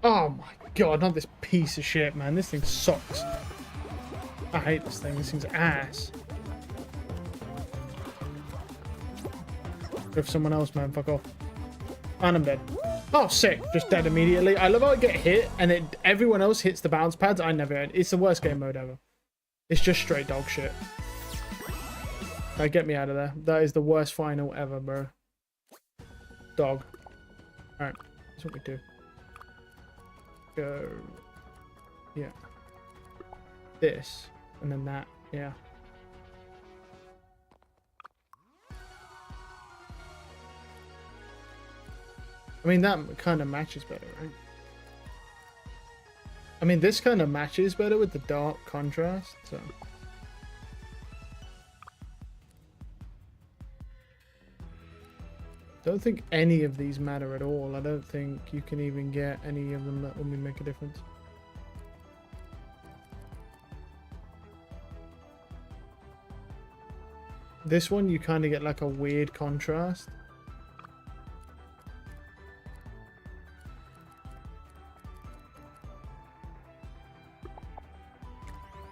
Oh my god, not this piece of shit, man. This thing sucks. I hate this thing. This thing's ass. Go for someone else, man. Fuck off. And I'm dead. Oh, sick. Just dead immediately. I love how I get hit and everyone else hits the bounce pads. I never. It's the worst game mode ever. It's just straight dog shit. Right, get me out of there. That is the worst final ever, bro. Dog. Alright. That's what we do. Go. Yeah. This. And then that. Yeah. I mean, that kind of matches better, right? I mean, this kind of matches better with the dark contrast, so... Don't think any of these matter at all. I don't think you can even get any of them that will make a difference. This one, you kind of get like a weird contrast.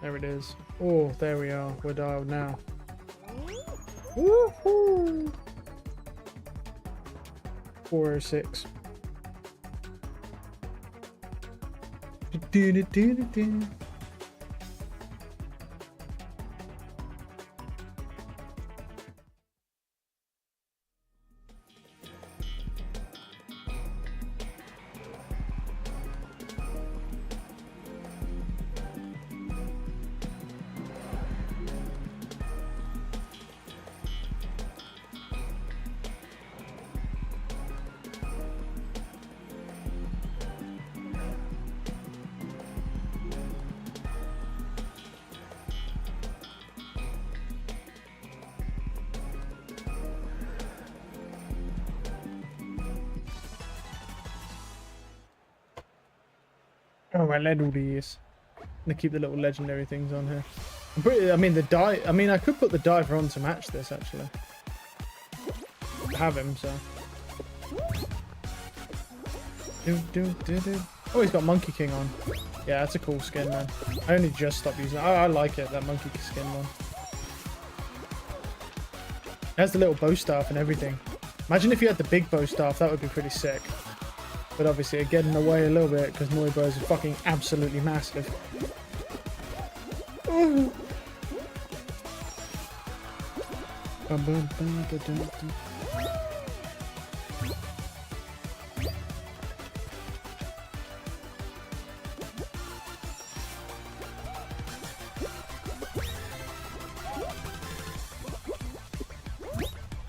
There it is. Oh, there we are. We're dialed now. Woohoo! 406. Oh, I led all these. I'm gonna keep the little legendary things on here. I mean, the die. I mean, I could put the diver on to match this actually. I have him, so. Oh, he's got Monkey King on. Yeah, that's a cool skin, man. I only just stopped using it. I like it, that Monkey skin one. It has the little bow staff and everything. Imagine if you had the big bow staff, that would be pretty sick. But obviously, it getting away a little bit because Noibo is fucking absolutely massive. Oh.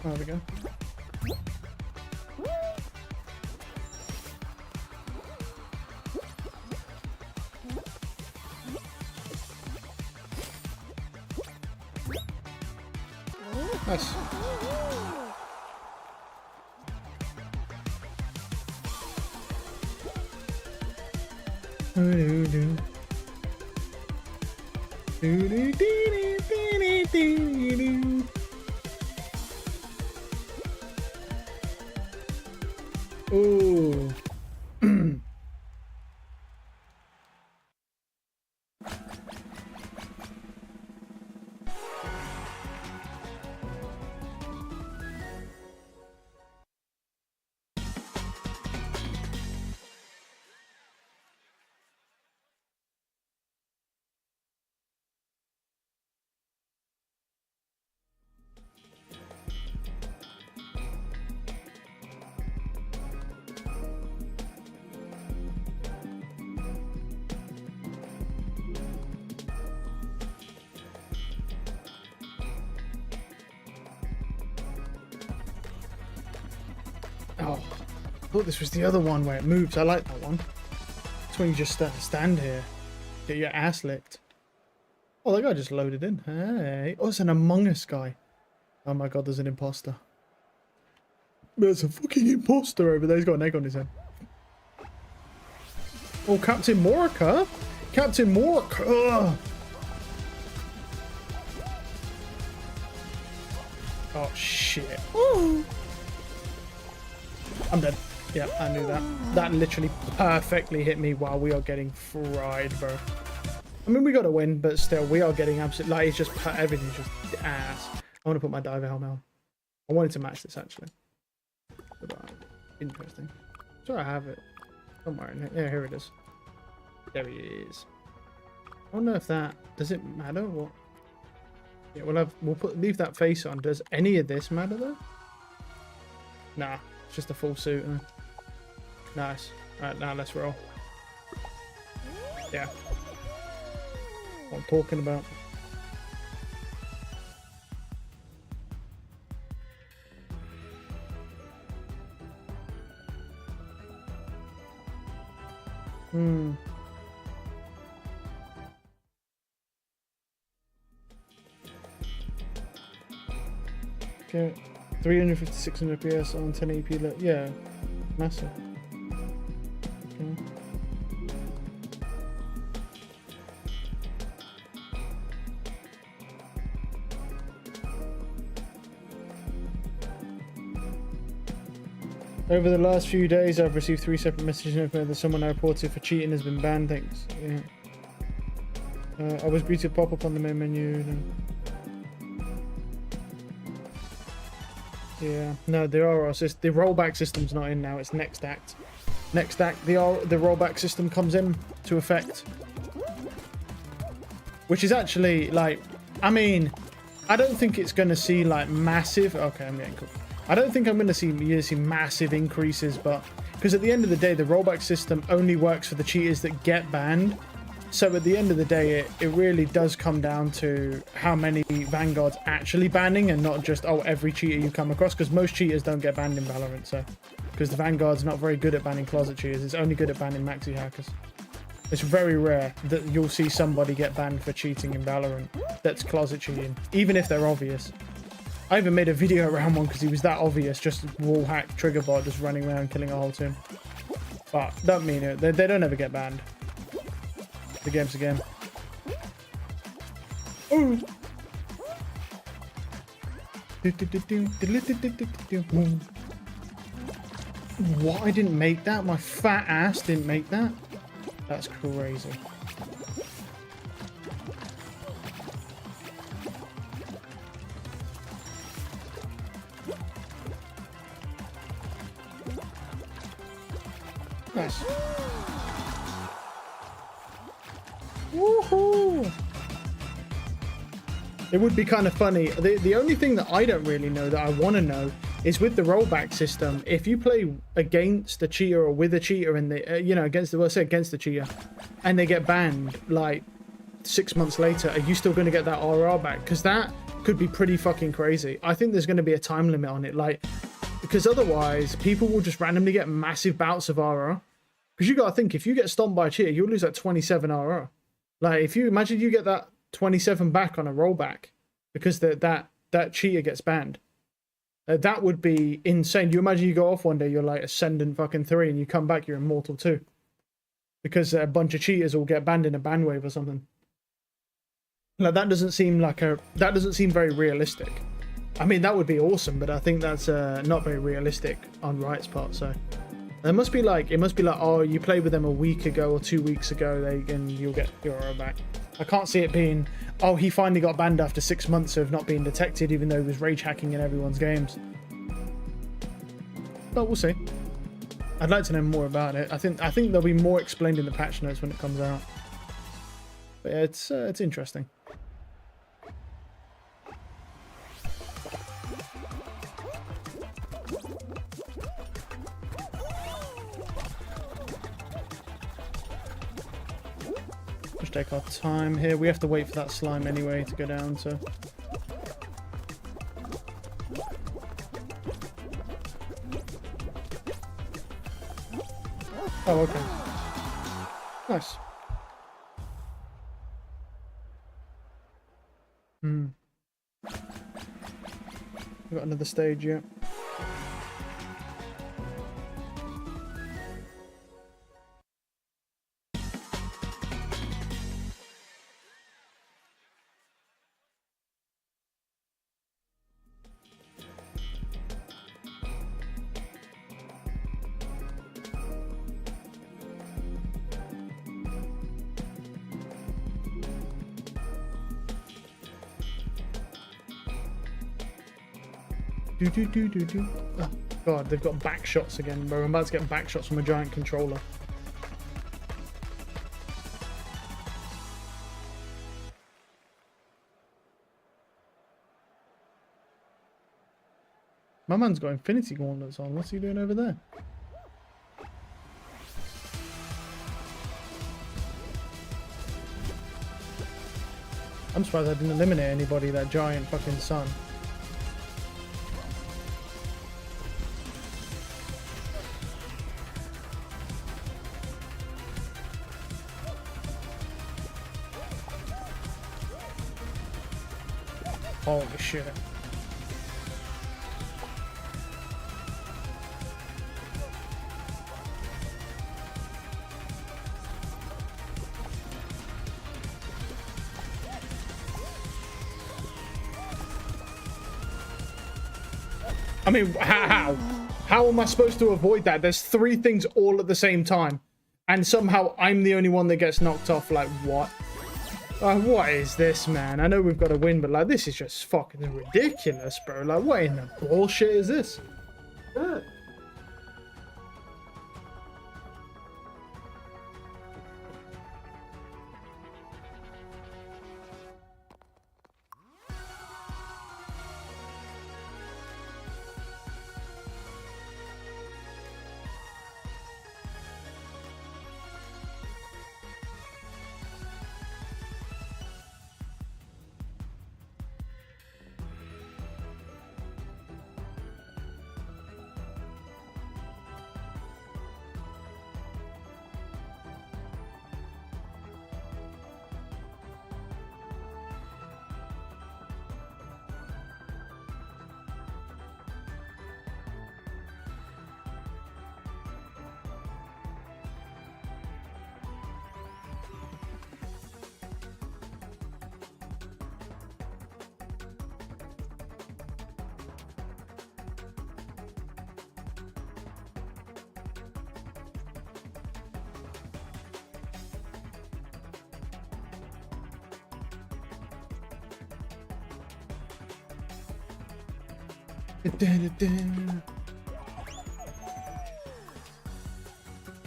There we go. Nice. Ooh. Oh, I thought this was the other one where it moves. I like that one. It's when you just stand here, get your ass licked. Oh, that guy just loaded in. Hey. Oh, it's an Among Us guy. Oh my god, there's an imposter. There's a fucking imposter over there. He's got an egg on his head. Oh, Captain Morica? Captain Morica! Oh, shit. Ooh. I'm dead. Yeah, I knew that. That literally perfectly hit me while we are getting fried, bro. I mean, we got to win, but still, we are getting absolutely... Like, it's just... Everything's just ass. I want to put my diver helmet on. I wanted to match this, actually. But, interesting. Sure, I have it. Somewhere in it. Yeah, here it is. There he is. I wonder if that... Does it matter? What? Yeah, leave that face on. Does any of this matter, though? Nah. It's just a full suit. Nice. Alright, now let's roll. Yeah. What I'm talking about. Okay. 350, 600 PS on 1080p. Yeah. Massive. Okay. Over the last few days, I've received 3 separate messages that someone I reported for cheating has been banned. Thanks. Yeah. I was greeted pop-up on the main menu. Yeah. No, the rollback system's not in now. It's next act. Next act, the rollback system comes in to effect. Which is actually, like, I mean, I don't think it's going to see, like, massive... Okay, I'm getting cool. I don't think I'm going to see massive increases, but because at the end of the day, the rollback system only works for the cheaters that get banned. So at the end of the day, it really does come down to how many Vanguard's actually banning and not just, oh, every cheater you come across, because most cheaters don't get banned in Valorant, so because the Vanguard's not very good at banning closet cheaters. It's only good at banning maxi hackers. It's very rare that you'll see somebody get banned for cheating in Valorant that's closet cheating, even if they're obvious. I even made a video around one because he was that obvious, just wall hack trigger bot just running around killing a whole team. But don't mean it. They don't ever get banned. The game's a game. Ooh. What? I didn't make that? My fat ass didn't make that? That's crazy. Nice. Woohoo! It would be kind of funny. The only thing that I don't really know that I want to know is with the rollback system. If you play against a cheater or with a cheater and they, against the cheater, and they get banned like 6 months later, are you still going to get that RR back? Because that could be pretty fucking crazy. I think there's going to be a time limit on it, because otherwise people will just randomly get massive bouts of RR. Because you got to think, if you get stomped by a cheater, you'll lose that 27 RR. Like, if you imagine you get that 27 back on a rollback because that cheater gets banned, that would be insane. You imagine you go off one day, you're like Ascendant fucking 3, and you come back, you're Immortal 2. Because a bunch of cheaters will get banned in a ban wave or something. Like, that doesn't seem very realistic. I mean, that would be awesome, but I think that's not very realistic on Riot's part, so... It must be like, oh, you played with them a week ago or 2 weeks ago, and you'll get your RR back. I can't see it being, oh, he finally got banned after 6 months of not being detected, even though he was rage hacking in everyone's games. But we'll see. I'd like to know more about it. I think there'll be more explained in the patch notes when it comes out. But yeah, it's interesting. Just take our time here. We have to wait for that slime anyway to go down, so... Oh, okay. Nice. We've got another stage yet. Oh, God, they've got back shots again, bro. I'm about to get back shots from a giant controller. My man's got infinity gauntlets on. What's he doing over there? I'm surprised I didn't eliminate anybody, that giant fucking sun. Holy shit. I mean, how? How am I supposed to avoid that? There's 3 things all at the same time. And somehow I'm the only one that gets knocked off. Like, what? What is this, man? I know we've got to win, but, like, this is just fucking ridiculous, bro. Like, what in the bullshit is this?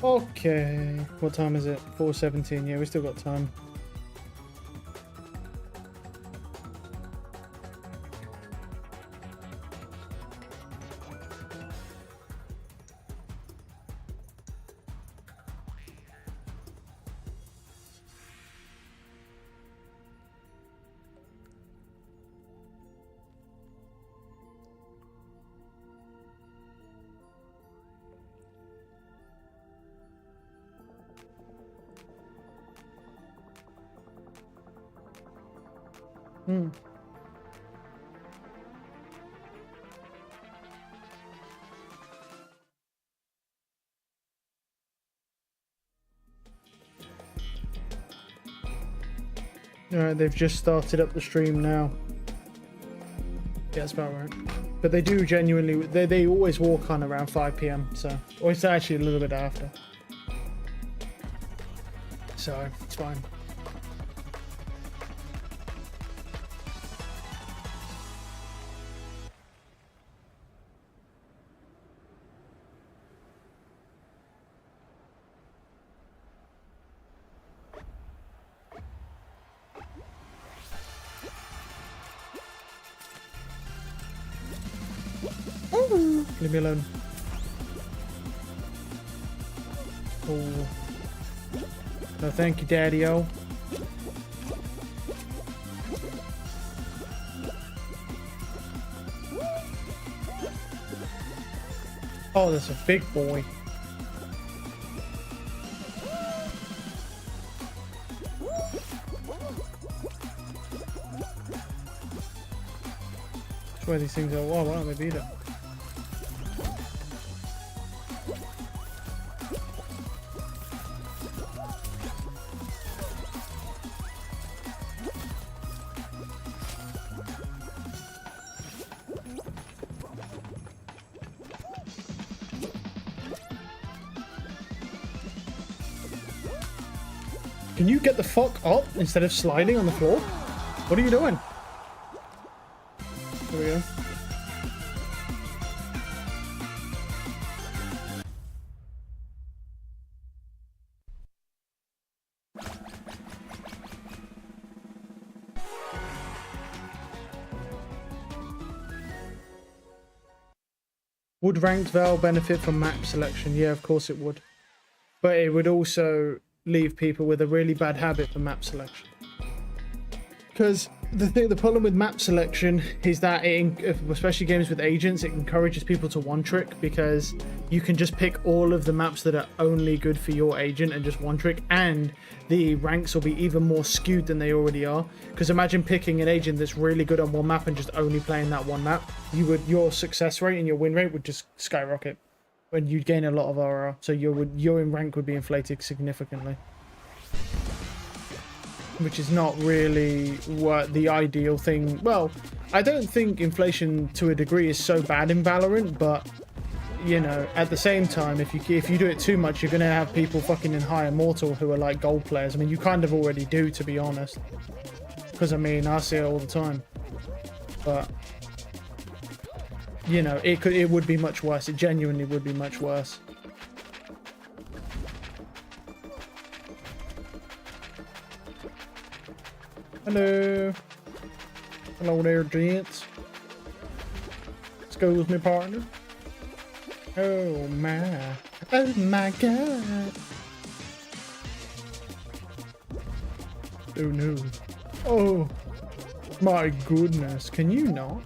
Okay, what time is it? 4:17. Yeah, we still got time. Alright, they've just started up the stream now. Yeah, that's about right. But they do genuinely, they always walk on around 5 PM, so, or it's actually a little bit after. So, it's fine. Leave me alone. Oh. No, thank you, Daddy-o. Oh, that's a big boy. That's why these things are. Oh, why don't they beat it? Can you get the fuck up instead of sliding on the floor? What are you doing? There we go. Would ranked Val benefit from map selection? Yeah, of course it would. But it would also leave people with a really bad habit for map selection. Because the problem with map selection is that especially games with agents, it encourages people to one trick, because you can just pick all of the maps that are only good for your agent and just one trick, and the ranks will be even more skewed than they already are. Because imagine picking an agent that's really good on one map and just only playing that one map. Your success rate and your win rate would just skyrocket, and you'd gain a lot of RR. So your rank would be inflated significantly. Which is not really what the ideal thing. Well, I don't think inflation to a degree is so bad in Valorant, but you know, at the same time, if you do it too much, you're gonna have people fucking in High Immortal who are like gold players. I mean, you kind of already do, to be honest. Because I mean, I see it all the time. But you know, it would be much worse. It genuinely would be much worse. Hello. Hello there, gents. Let's go with my partner. Oh my. Oh my god. Oh no. Oh my goodness. Can you not?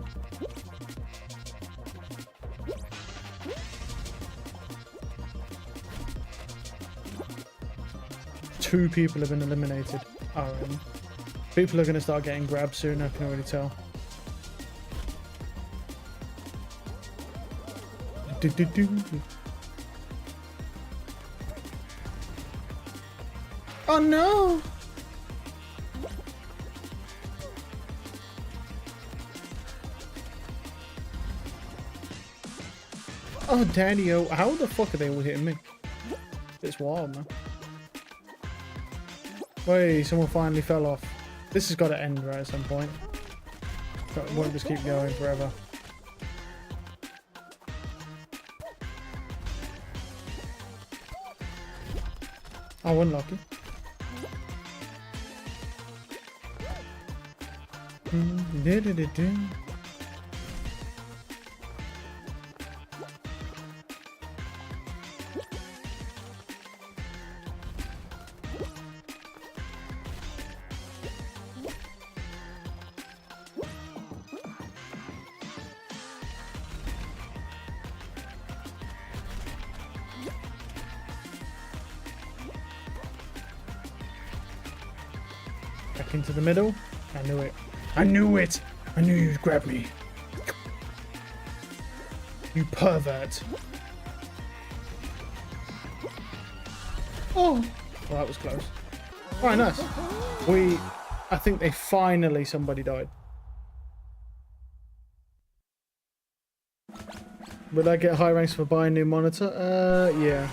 Two people have been eliminated. People are going to start getting grabbed soon, I can already tell. Oh no! Oh daddy, oh, how the fuck are they all hitting me? It's wild, man. Wait, someone finally fell off. This has got to end right at some point. It won't just keep going forever. Oh, unlucky. Back into the middle. I knew it. I knew it! I knew you'd grab me. You pervert. Oh! Well, that was close. Alright, nice. I think somebody died. Would I get high ranks for buying a new monitor? Yeah.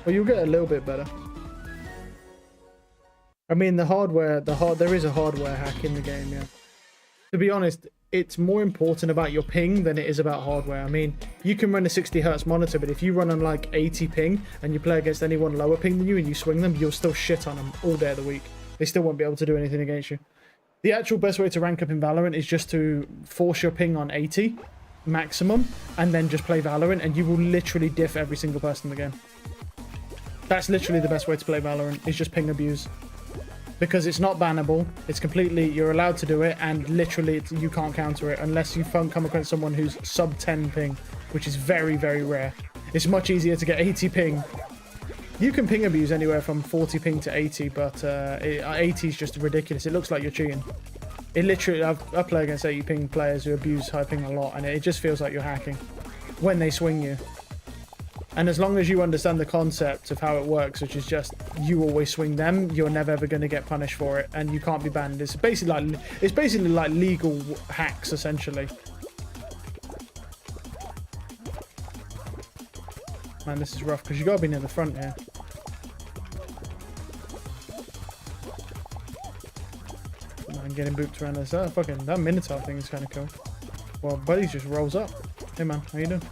Well, you'll get a little bit better. I mean, there is a hardware hack in the game, yeah. To be honest, it's more important about your ping than it is about hardware. I mean, you can run a 60 Hz monitor, but if you run on like 80 ping and you play against anyone lower ping than you and you swing them, you'll still shit on them all day of the week. They still won't be able to do anything against you. The actual best way to rank up in Valorant is just to force your ping on 80 maximum and then just play Valorant, and you will literally diff every single person in the game. That's literally the best way to play Valorant, is just ping abuse. Because it's not bannable, it's completely, you're allowed to do it, and literally you can't counter it unless you come across someone who's sub 10 ping, which is very, very rare. It's much easier to get 80 ping. You can ping abuse anywhere from 40 ping to 80, but 80 is just ridiculous. It looks like you're cheating. It literally, I play against 80 ping players who abuse high ping a lot, and it just feels like you're hacking when they swing you. And as long as you understand the concept of how it works, which is just you always swing them, you're never ever going to get punished for it, and you can't be banned. It's basically like legal hacks, essentially. Man, this is rough because you got to be near the front here. Man, getting booped around this. That Minotaur thing is kind of cool. Well, Buddy just rolls up. Hey man, how you doing?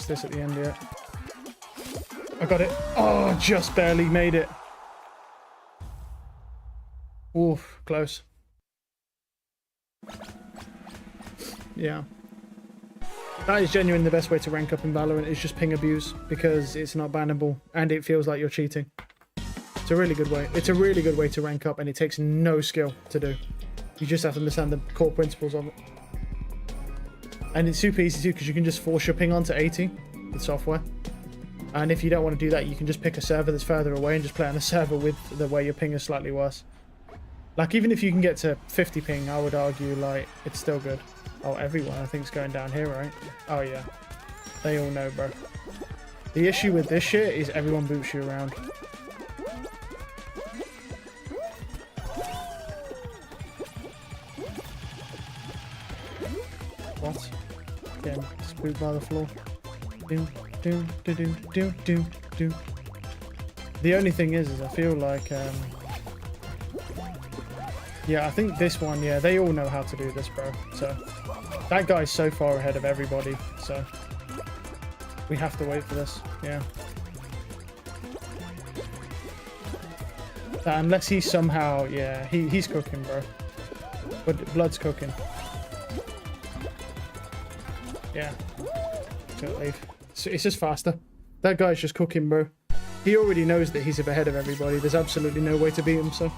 This at the end yet. I got it. Oh, just barely made it. Oof, close. Yeah. That is genuinely the best way to rank up in Valorant, is just ping abuse, because it's not bannable and it feels like you're cheating. It's a really good way. It's a really good way to rank up, and it takes no skill to do. You just have to understand the core principles of it. And it's super easy too, because you can just force your ping onto 80 with software. And if you don't want to do that, you can just pick a server that's further away and just play on a server with the way your ping is slightly worse. Like, even if you can get to 50 ping, I would argue, like, it's still good. Oh, everyone I think is going down here, right? Oh, yeah. They all know, bro. The issue with this shit is everyone boots you around. What? Getting spooked by the floor. Do, do, do, do, do, do, do. The only thing is I feel like, yeah, I think this one, yeah, they all know how to do this, bro. So, that guy's so far ahead of everybody, so we have to wait for this, yeah. Unless he's somehow, yeah, he's cooking, bro. But Blood's cooking. Yeah. It's just faster. That guy's just cooking, bro. He already knows that he's ahead of everybody. There's absolutely no way to beat him, so.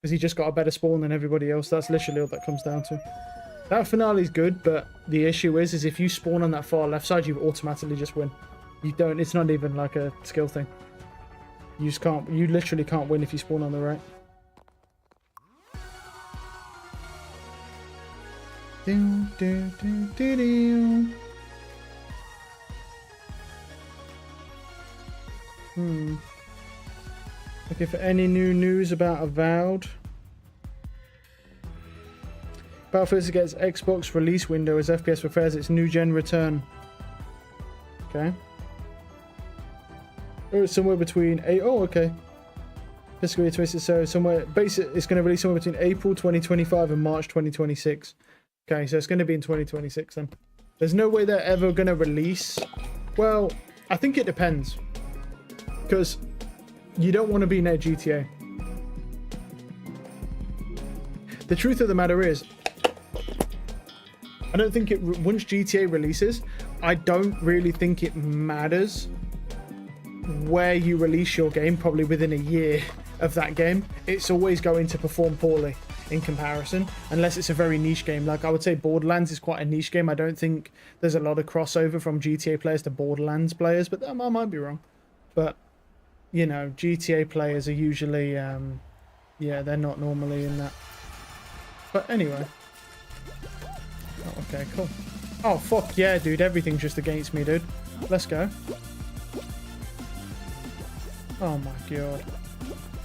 Because he just got a better spawn than everybody else. That's literally all that comes down to. That finale's good, but the issue is if you spawn on that far left side, you automatically just win. You don't, it's not even like a skill thing. You just can't, you literally can't win if you spawn on the right. Do, do, do, do, do. Looking for any new news about Avowed. Battlefield gets Xbox release window as FPS prepares its new gen return. Okay. Oh, it's somewhere between okay. Fiscal year 26, so somewhere it's going to release somewhere between April 2025 and March 2026. Okay, so it's going to be in 2026 then. There's no way they're ever going to release. Well, I think it depends. Because you don't want to be near GTA. The truth of the matter is, I don't think once GTA releases, I don't really think it matters where you release your game, probably within a year of that game. It's always going to perform poorly in comparison, unless it's a very niche game. Like, I would say Borderlands is quite a niche game. I don't think there's a lot of crossover from GTA players to Borderlands players, but I might be wrong. But, you know, GTA players are usually, yeah, they're not normally in that. But anyway. Oh, okay, cool. Oh, fuck yeah, dude. Everything's just against me, dude. Let's go. Oh, my God.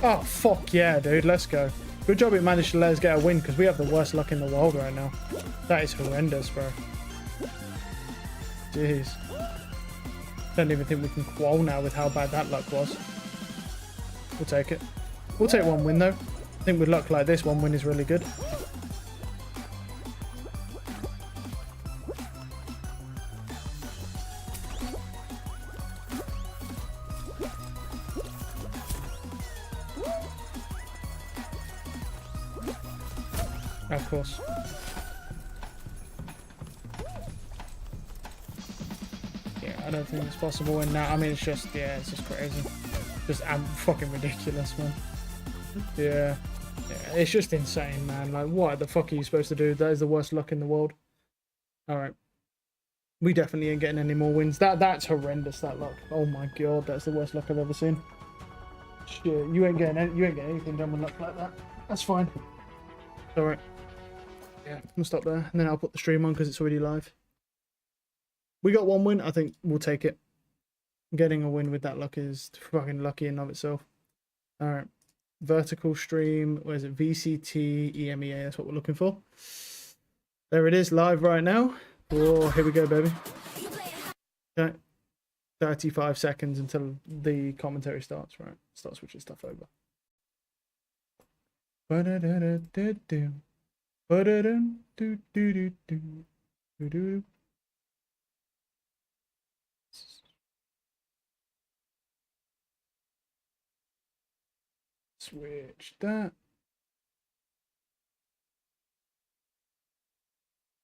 Oh, fuck yeah, dude. Let's go. Good job it managed to let us get a win, because we have the worst luck in the world right now. That is horrendous, bro. Jeez. Don't even think we can qual now with how bad that luck was. We'll take it. We'll take one win, though. I think with luck like this, one win is really good. Of course. Yeah, I don't think it's possible in that. I mean, it's just, yeah, it's just crazy. Just fucking ridiculous, man. Yeah. Yeah, it's just insane, man. Like, what the fuck are you supposed to do? That is the worst luck in the world. Alright. We definitely ain't getting any more wins. That's horrendous, that luck. Oh my God, that's the worst luck I've ever seen. Shit, you ain't getting anything done with luck like that. That's fine. Alright. Yeah, we'll stop there, and then I'll put the stream on because it's already live. We got one win. I think we'll take it. Getting a win with that luck is fucking lucky in and of itself. All right. Vertical stream. Where is it? VCT, EMEA. That's what we're looking for. There it is, live right now. Oh, here we go, baby. Okay. 35 seconds until the commentary starts, right? Start switching stuff over. Ba-da-da-da-da-da. Switch that.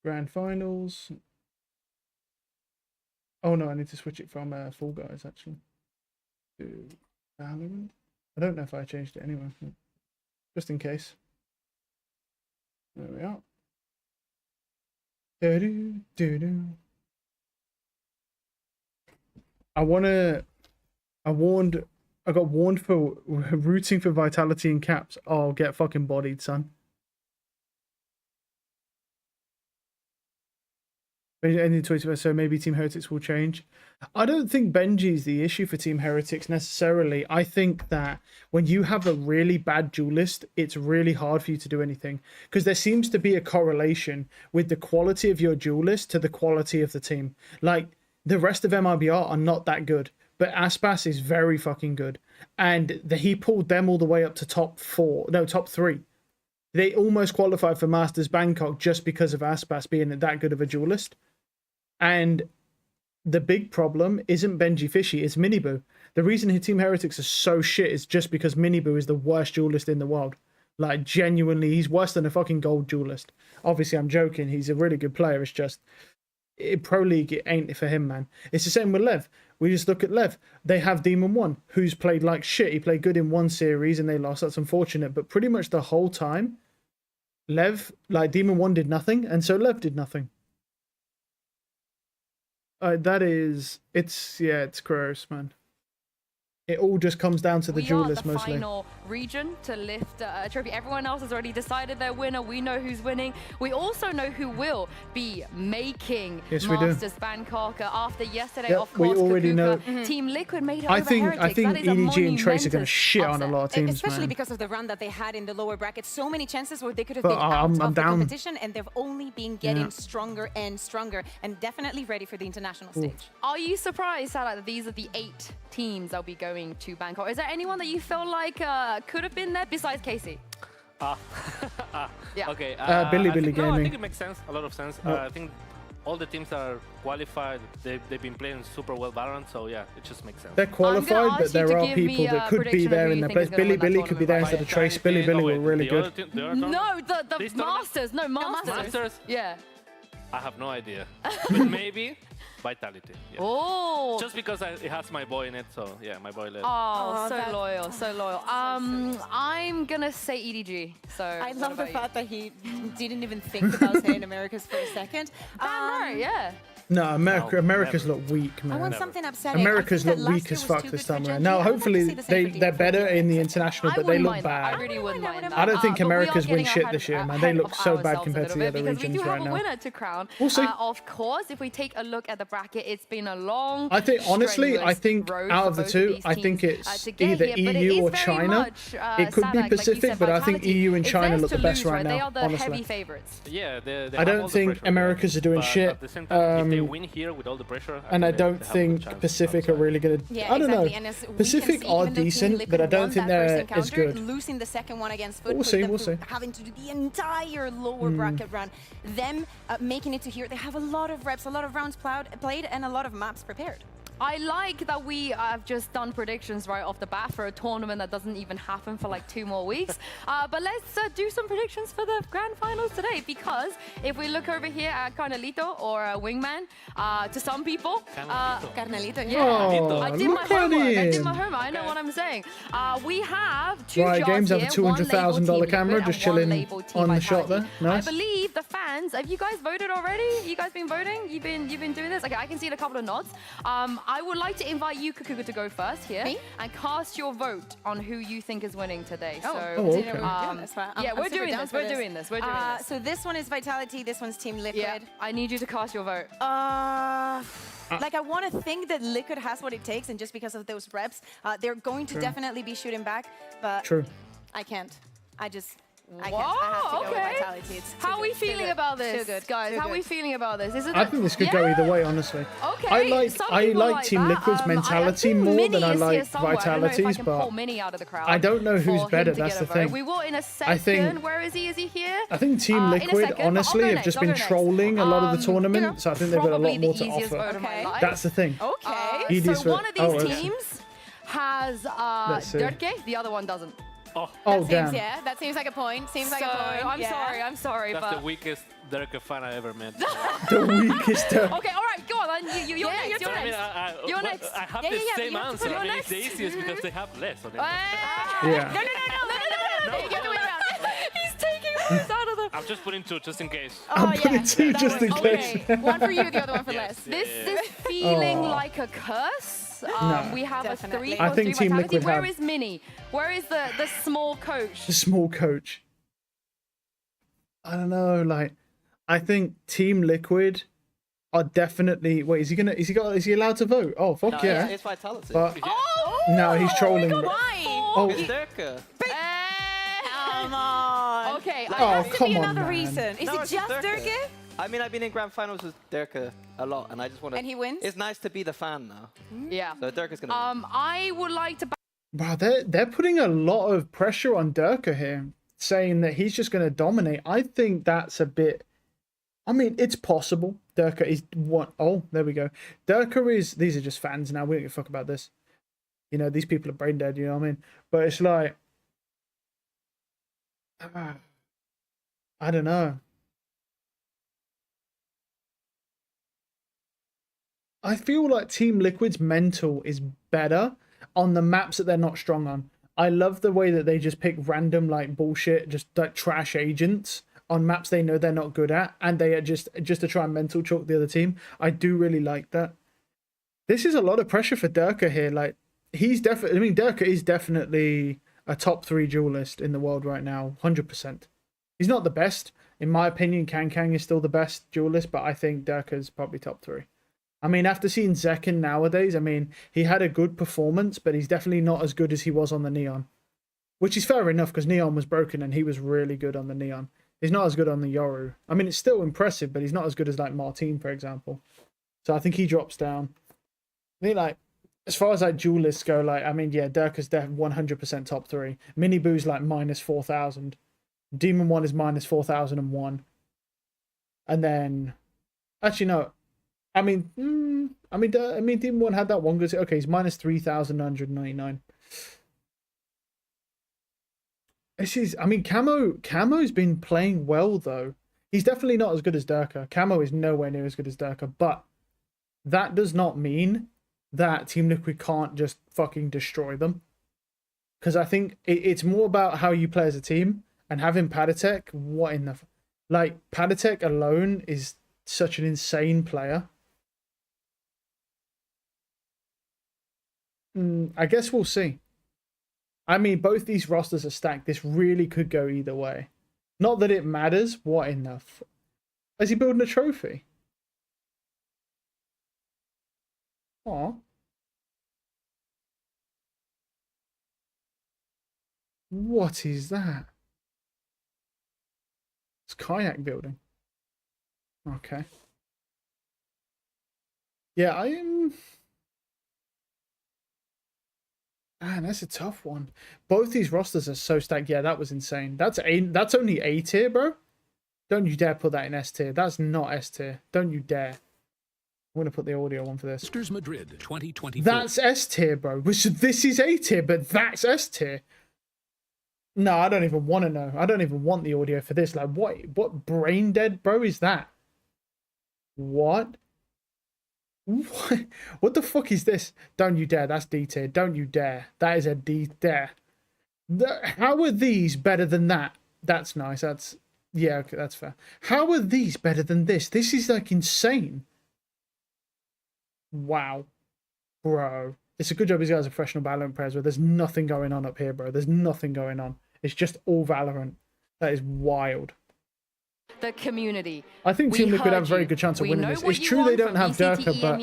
Grand Finals. Oh no, I need to switch it from Fall Guys actually to Valorant. I don't know if I changed it anyway, just in case. There we are. I got warned for rooting for Vitality in caps. Oh, I'll get fucking bodied, son. Any tweets about so maybe Team Heretics will change. I don't think Benji's the issue for Team Heretics necessarily. I think that when you have a really bad duelist, it's really hard for you to do anything because there seems to be a correlation with the quality of your duelist to the quality of the team. Like the rest of MIBR are not that good, but Aspas is very fucking good, and he pulled them all the way up to top 3. They almost qualified for Masters Bangkok just because of Aspas being that good of a duelist. And the big problem isn't Benji Fishy, it's Miniboo. The reason Team Heretics are so shit is just because Miniboo is the worst duelist in the world. Like, genuinely, he's worse than a fucking gold duelist. Obviously, I'm joking. He's a really good player. It's just, Pro League, it ain't for him, man. It's the same with Lev. We just look at Lev. They have Demon 1, who's played like shit. He played good in one series and they lost. That's unfortunate. But pretty much the whole time, Lev, like Demon 1 did nothing, and so Lev did nothing. It's gross, man. It all just comes down to the duelist mostly. We are the final region to lift a trophy. Everyone else has already decided their winner. We know who's winning. We also know who will be making Masters Bangkok after yesterday. Of course, we already know. Team Liquid made it I over think Heretics. EDG and Trace are going to shit on a lot of teams, especially man. because of the run that they had in the lower bracket. So many chances where they could have been out I'm of the down. competition, and they've only been getting stronger and stronger, and definitely ready for the international stage. Are you surprised, Salah, that these are the 8 teams that'll be going to Bangkok? Is there anyone that you feel like could have been there besides Casey? Yeah. Okay. Billy No, I Gaming. think it makes sense, a lot of sense. I think all the teams that are qualified, they've been playing super well Valorant, so yeah, it just makes sense. They're qualified, but there are people that could be there in the best. Billy could be there instead of Trace. Billy were really good. No, the Masters. No, Masters. Yeah. I have no idea. But maybe Vitality. Yeah. Oh. Just because it has my boy in it, so yeah, my boy led. Oh, so loyal, so loyal. I'm gonna say EDG. So I love the fact that he didn't even think about saying Americas for a second. Yeah. No, America's look weak, man. I want something upsetting. America's look weak as fuck this time around. Now, hopefully they're better in the international, but they look bad. I really wouldn't mind that. I don't think America's win shit this year, man. They look so bad compared to the other regions right now. Because we do have a winner to crown. We'll see. Of course, if we take a look at the bracket, it's been a long, I think, honestly, I think out of the two, I think it's either EU or China. It could be Pacific, but I think EU and China look the best right now, They are the honestly. heavy favorites. Yeah, I don't think Americas are doing shit. If they win here with all the pressure, and I don't think Pacific are really gonna. I don't know. Pacific are decent, but I don't think they're as good. Losing the second one against Foot, we'll see. Having to do the entire lower bracket run, them making it to here. They have a lot of reps, a lot of rounds played, and a lot of maps prepared. I like that we have just done predictions right off the bat for a tournament that doesn't even happen for like 2 more weeks. But let's do some predictions for the grand finals today, because if we look over here at Carnelito or Wingman, to some people, Carnelito, yeah, Oh, I did my homework. I know what I'm saying. We have 2 jobs Games have a here, one $200,000 label camera Team just Liquid and chilling one label Team on the shot there. Vitality. Nice. I believe the fans, have you guys voted already? You guys been voting? You've been doing this? Okay, I can see a couple of nods. I would like to invite you, Kukuga, to go first here and cast your vote on who you think is winning today. Okay. Yeah, we're doing this. We're doing this. So this one is Vitality. This one's Team Liquid. Yeah, I need you to cast your vote. Like, I want to think that Liquid has what it takes, and just because of those reps, they're going to definitely be shooting back. But I can't. I have to go with Vitality. It's how are we feeling about this, guys? How are we feeling about this? I think this could go either way, honestly. Okay. I like Team Liquid's mentality more than I like Vitality's, but I don't know who's better. That's the thing. We will in a second. Where is he? Is he here? I think Team Liquid, honestly, have just been trolling a lot of the tournament, so I think they've got a lot more to offer. That's the thing. Okay. So one of these teams has Dirke, the other one doesn't. That damn. seems, yeah, that seems like a point. Seems like a point. I'm sorry, That's but the weakest Derek fan I ever met. The weakest. okay, all right, go on. You're next. You're I mean, next. You're next. I have Yeah, the yeah, same you have to answer. put I your mean, next. it's the easiest because they have less on it. Yeah. No. The other way around. He's taking words out of the. I'm just putting 2 just in case. I'm putting 2 that just in works. case. Okay, one for you, the other one for Les. This is feeling like a curse. We have Definitely. a 3 I plus think 3 Team vitality. Liquid Where have- is Minnie? Where is the small coach? The small coach. I don't know. Like, I think Team Liquid are definitely. Wait, is he allowed to vote? Oh fuck yeah! It's vitality. But no, he's trolling. Why? Oh, Durka. Come on. Okay. There Oh, has to come be on, another man. reason. Is No, it it's just Durka. Durka? I mean, I've been in grand finals with Durka a lot, and I just want to. And he wins? It's nice to be the fan now. Yeah. So Durka's gonna. Win. I would like to. wow, they're putting a lot of pressure on Durka here, saying that he's just going to dominate. I think that's a bit. I mean, it's possible. Durka is what? Oh, there we go. Durka is. These are just fans now. We don't give a fuck about this. You know, these people are brain dead. You know what I mean? But it's like, I don't know. I feel like Team Liquid's mental is better on the maps that they're not strong on. I love the way that they just pick random like bullshit, just like trash agents on maps they know they're not good at, and they are just to try and mental chalk the other team. I do really like that. This is a lot of pressure for Durka here. Like, he's definitely. I mean, Durka is definitely a top 3 duelist in the world right now, 100%. He's not the best, in my opinion. Kang is still the best duelist, but I think Durka's probably top 3. I mean, after seeing Zekken nowadays, I mean, he had a good performance, but he's definitely not as good as he was on the Neon. Which is fair enough, because Neon was broken and he was really good on the Neon. He's not as good on the Yoru. I mean, it's still impressive, but he's not as good as, like, Martine, for example. So I think he drops down. I think, like, as far as, like, duelists go, like, I mean, yeah, Durka's 100% top 3. Mini Boo's, like, minus 4,000. Demon 1 is minus 4,001. And then... Actually, no. I mean, Demon 1 had that one good. Okay, he's minus 3,999. This is, I mean, Camo's been playing well though. He's definitely not as good as Durka. Camo is nowhere near as good as Durka, but that does not mean that Team Liquid can't just fucking destroy them. Because I think it's more about how you play as a team, and having Padatek, what in the... Like, Padatek alone is such an insane player. I guess we'll see. I mean, both these rosters are stacked. This really could go either way. Not that it matters. What in the... Is he building a trophy? Aw. What is that? It's kayak building. Okay. Yeah, I am... Man, that's a tough one. Both these rosters are so stacked. Yeah, that was insane. That's only A tier, bro. Don't you dare put that in S tier. That's not S tier. Don't you dare. I'm gonna put the audio on for this. Masters Madrid 2024. That's S tier, bro. This is A tier, but that's S tier. No, I don't even want to know. I don't even want the audio for this. Like, what brain dead, bro, is that? What? What the fuck is this? Don't you dare. That's D tier. Don't you dare. That is a D dare. How are these better than that? That's nice. That's... Yeah, okay, that's fair. How are these better than this? This is, like, insane. Wow. Bro. It's a good job these guys are professional Valorant players, but there's nothing going on up here, bro. There's nothing going on. It's just all Valorant. That is wild. The community. I think Team Liquid have a very good chance of winning this. It's true they don't have Durka, but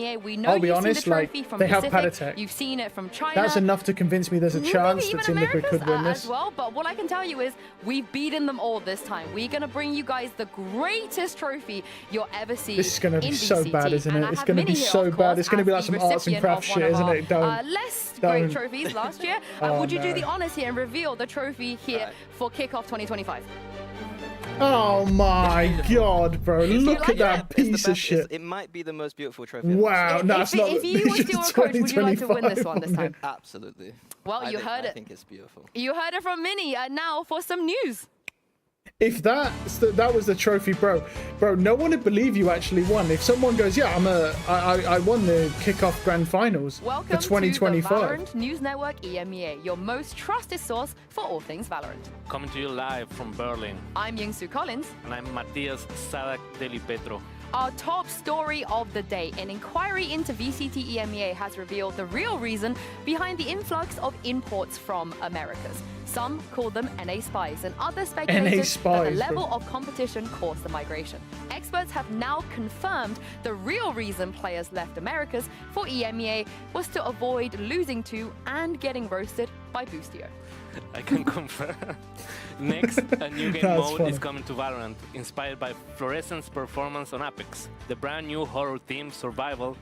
I'll be honest, like, they have Padatek. You've seen it from China. That's enough to convince me there's a chance that Team Liquid could win this. As well, but what I can tell you is we've beaten them all this time. We're going to bring you guys the greatest trophy you'll ever see. This is going to be so bad, isn't it? It's going to be so bad. It's going to be like some arts and crafts shit, isn't it? Less great trophies last year. Would you do the honors here and reveal the trophy here for Kickoff 2025? Oh my god, bro. Look at that piece of shit. It might be the most beautiful trophy. Wow, no, it's not. If you was your coach, would you like to win this one this time? Absolutely. Well, you heard it. I think it's beautiful. You heard it from Mini. Now for some news. If that was the trophy, bro, no one would believe you actually won. If someone goes, yeah, I won the kickoff grand finals for 2025. Welcome to the Valorant News Network EMEA, your most trusted source for all things Valorant. Coming to you live from Berlin. I'm Youngsu Collins. And I'm Matías Sadak Deli Petro. Our top story of the day, an inquiry into VCT EMEA has revealed the real reason behind the influx of imports from Americas. Some call them NA spies, and others speculated that the level of competition caused the migration. Experts have now confirmed the real reason players left Americas for EMEA was to avoid losing to and getting roasted by Boostio. I can confirm. Next, a new game mode is coming to Valorant, inspired by Fluorescence's performance on Apex. The brand new horror-themed survival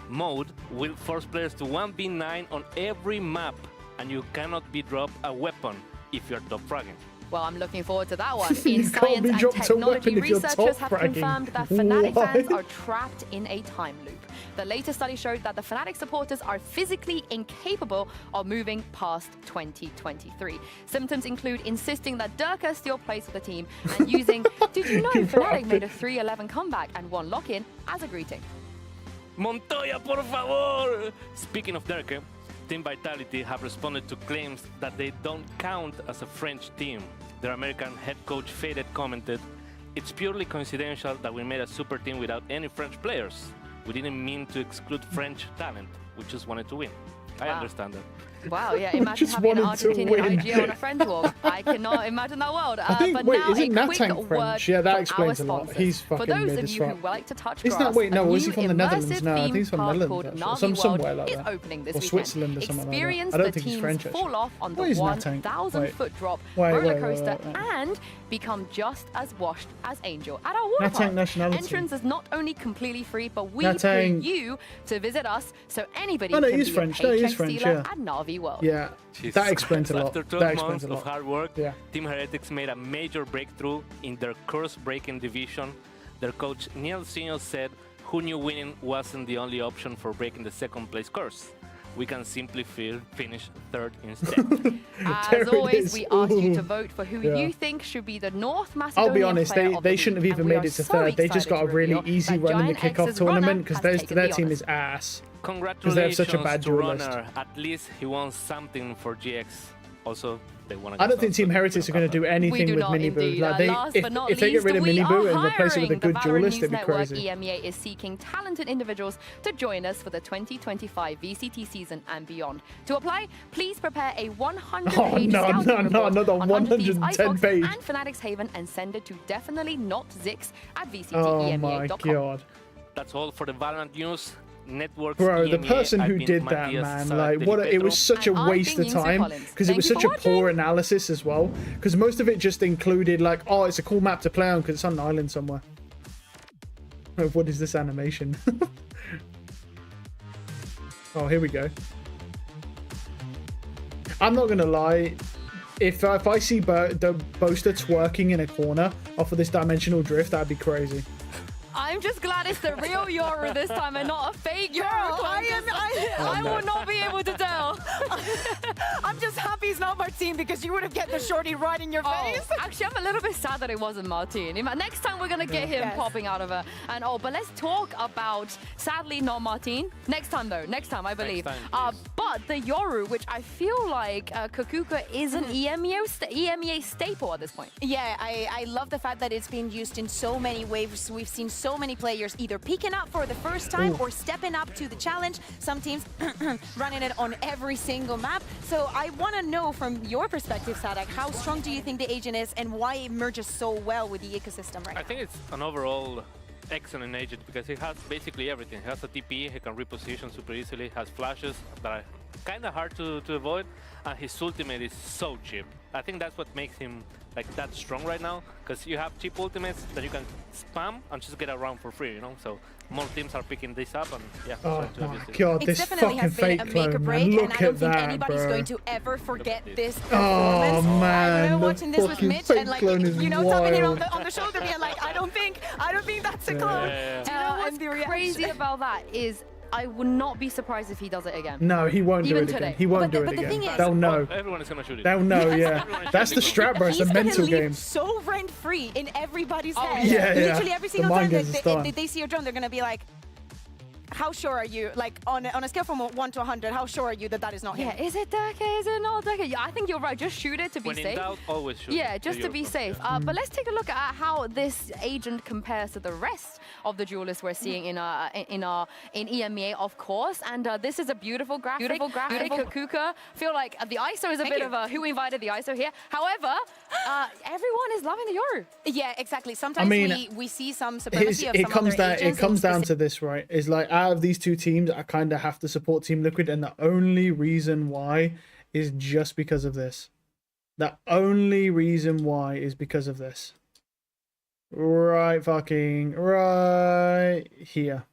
mode will force players to 1v9 on every map, and you cannot be dropped a weapon if you're top fragging. Well, I'm looking forward to that one. In science and technology, researchers have confirmed that Fnatic fans are trapped in a time loop. The latest study showed that the Fnatic supporters are physically incapable of moving past 2023. Symptoms include insisting that Durka still plays for the team and using, did you know Fnatic made a 3-11 comeback and won lock-in as a greeting. Montoya, por favor! Speaking of Durka, Team Vitality have responded to claims that they don't count as a French team. Their American head coach Faded commented, "It's purely coincidental that we made a super team without any French players. We didn't mean to exclude French talent. We just wanted to win." I understand that. Wow, yeah, imagine having an Argentinian IG on a friend walk. I cannot imagine that world. I think, but wait, now isn't a quick Natang French? Yeah, that explains a lot. He's fucking For those mid of as you who fuck. like to touch Isn't grass, that, wait, no, was he from the a new Netherlands? No, I think he's from immersive theme Netherlands. park Actually. called Somewhere Navi like World that. is opening this Or weekend. Switzerland or something like that. Experience I don't the think he's teams French, actually. fall off on the What is Natang? 1,000-foot drop roller coaster and become just as washed as Angel at our water Natang park. nationality. Entrance is not only completely free, but we Natang. pay you to visit us, so anybody Oh, no, can he is be French. a No, he is paycheck French, stealer yeah. at Navi World. Yeah, that explains a lot. After 12 That explains months a lot. of hard work, Yeah. Team Heretics made a major breakthrough in their course-breaking division. Their coach Neil Senior said, "Who knew winning wasn't the only option for breaking the second-place course? We can simply finish third instead." As always, we ask you to vote for who you think should be the North Macedonian I'll be honest, player of they the shouldn't have week, even and we made are it to so third. They just excited got a to really reveal easy that run in the Giant kickoff X's tournament runner because has taken their the team honors. is ass. Congratulations Because they have such a bad to duelist. Runner. At least he won something for GX. Also, they won. I don't think Team Heretics are going to do anything with Miniboo. Like if they get rid of Miniboo and replace it with a good duelist, it'd be crazy. EMEA is seeking talented individuals to join us for the 2025 VCT season and beyond. To apply, please prepare a 100-page scouting report not on 110 Icebox page. and Fnatic's Haven and send it to definitely not Zix at Oh my VCTEMEA.com. god. That's all for the Valorant news. Networks, Bro, the EMEA, person who I've been did that, Matías man, Sadak like, Deli what? It Petro. was such a waste of time because it was such a poor analysis as well. Because most of it just included like, oh, it's a cool map to play on because it's on an island somewhere. What is this animation? Oh, here we go. I'm not gonna lie. If I see the Boaster twerking in a corner off of this dimensional drift, that'd be crazy. I'm just glad it's the real Yoru this time and not a fake Yoru. I will not be able to tell. I'm just happy it's not Martine because you would have get the shorty right in your face. Actually, I'm a little bit sad that it wasn't Martine. Next time we're gonna get him popping out of her. And but let's talk about, sadly, not Martine. Next time though, next time I believe. But the Yoru, which I feel like Kakuka is an EMEA staple at this point. Yeah, I love the fact that it's being used in so many ways. We've seen so many players either peeking up for the first time or stepping up to the challenge. Some teams running it on every single map. So I want to know from your perspective, Sadak, how strong do you think the agent is and why it merges so well with the ecosystem right now? I think it's an overall excellent agent because it has basically everything. It has a TP, he can reposition super easily, has flashes that kind of hard to avoid, and his ultimate is so cheap. I think that's what makes him like that strong right now, because you have cheap ultimates that you can spam and just get around for free, you know. So more teams are picking this up, and yeah. Oh my god, this fucking fake clone, man. Look at that, anybody's bro. going to ever forget this Oh performance. I man, remember watching this with Mitch and like, you know, tapping him wild. on the shoulder, being like, I don't think that's a clone. Yeah. Do you know what's crazy about that is I would not be surprised if he does it again. No, he won't do Even it today. again. He won't do it the thing again. is- They'll know. Everyone is gonna shoot it. They'll know, yeah. That's the strat, bro. It's the He's gonna mental leave game. so rent-free in everybody's Oh, head. yeah, yeah. Literally every The single mind time games is that done. they see your drone, they're gonna be like, how sure are you? Like on a scale from 1 to 100, how sure are you that is not him? Yeah, is it Deke? Is it not Deke? Yeah, I think you're right. Just shoot it to be When in safe. doubt, always shoot. Yeah, just to be safe. But let's take a look at how this agent compares to the rest of the duelists we're seeing in EMEA, of course. And this is a beautiful graphic. Beautiful Kakuka. Feel like the ISO is a bit of a who invited the ISO here. However, everyone is loving the Yoru. Yeah, exactly. Sometimes we see some supremacy of it some comes other down. agents It comes in down to this, right? Is like out of these two teams, I kind of have to support Team Liquid, and the only reason why is just because of this. The only reason why is because of this. Right here.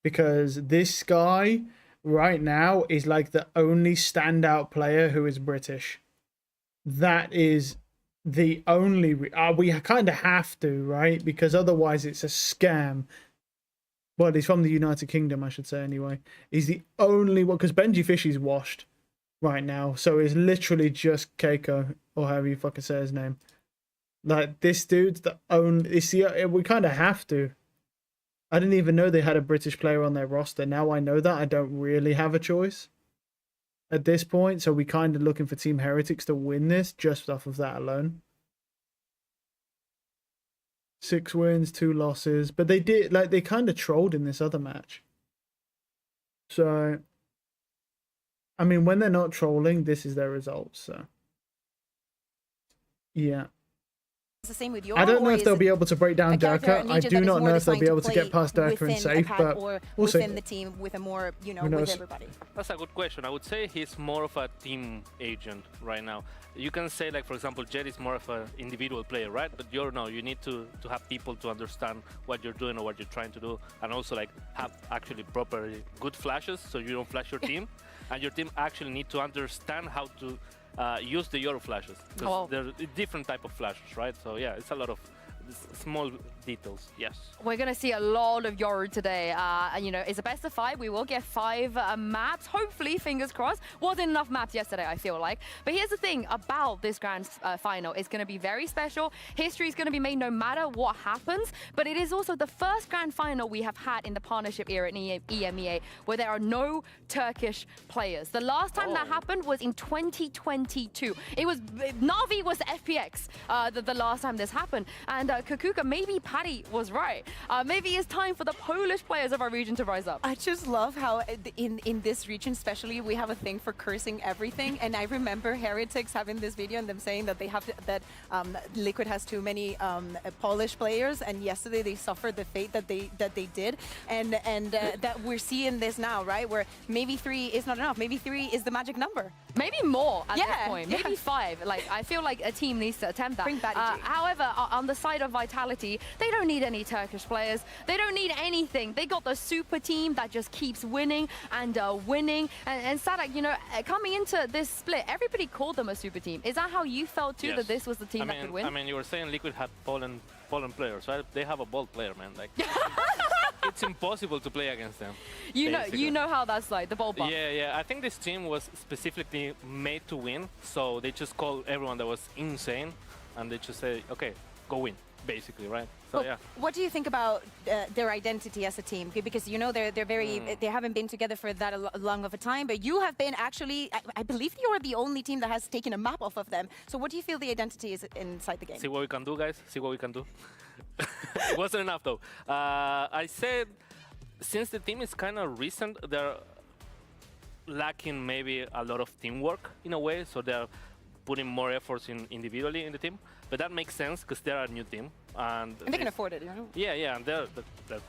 Because this guy right now is like the only standout player who is British. That is the only we kind of have to, right? Because otherwise it's a scam. Well, he's from the United Kingdom, I should say, anyway. He's the only one, because Benji Fishy's washed right now, so it's literally just Keiko, or however you fucking say his name. Like, this dude's the only... we kind of have to. I didn't even know they had a British player on their roster. Now I know that, I don't really have a choice at this point, so we're kind of looking for Team Heretics to win this, just off of that alone. 6 wins, 2 losses, but they did, like, they kind of trolled in this other match. So, I mean, when they're not trolling, this is their results. So, yeah. It's the same with your. I don't know if they'll be able to break down Durka. I do not know if they'll be able to get past Durka and safe, but we'll see. Within the team with a more, you know, with everybody. That's a good question. I would say he's more of a team agent right now. You can say, like, for example, Jet is more of an individual player, right? But you need to have people to understand what you're doing or what you're trying to do, and also like have actually proper good flashes, so you don't flash your team, and your team actually need to understand how to use the Yoru flashes, because they're different type of flashes, right? So yeah, it's a lot of small details. Yes, we're gonna see a lot of Yoru today. You know, it's a best of 5. We will get 5 maps, hopefully, fingers crossed. Wasn't enough maps yesterday, I feel like. But here's the thing about this grand final. It's gonna be very special. History is gonna be made no matter what happens, but it is also the first grand final we have had in the partnership era in EMEA where there are no Turkish players. The last time that happened was in 2022. It was Na'Vi was FPX the last time this happened. And Kakuka, maybe Patty was right. Maybe it's time for the Polish players of our region to rise up. I just love how in this region especially we have a thing for cursing everything, and I remember Heretics having this video and them saying that they have Liquid has too many Polish players, and yesterday they suffered the fate that they did, and that we're seeing this now, right? Where maybe 3 is not enough. Maybe 3 is the magic number. Maybe more at this point. Maybe 5. Like, I feel like a team needs to attempt that. Bring however, on the side of Vitality, they don't need any Turkish players. They don't need anything. They got the super team that just keeps winning and winning. And Sadak, you know, coming into this split, everybody called them a super team. Is that how you felt too, that this was the team that could win? I mean, you were saying Liquid had Poland players, right? They have a ball player, man. Like, it's impossible to play against them. You know how that's like, the ball bump. Yeah. I think this team was specifically made to win, so they just called everyone that was insane, and they just say, okay, go win, basically, right? So yeah. What do you think about their identity as a team? Because you know they're very they haven't been together for that long of a time, but you have been actually. I believe you are the only team that has taken a map off of them. So what do you feel the identity is inside the game? See what we can do, guys. See what we can do. It wasn't enough though. I said since the team is kind of recent, they're lacking maybe a lot of teamwork in a way. So they're putting more efforts in individually in the team. But that makes sense because they're a new team. And they can afford it, you know? Yeah, and they're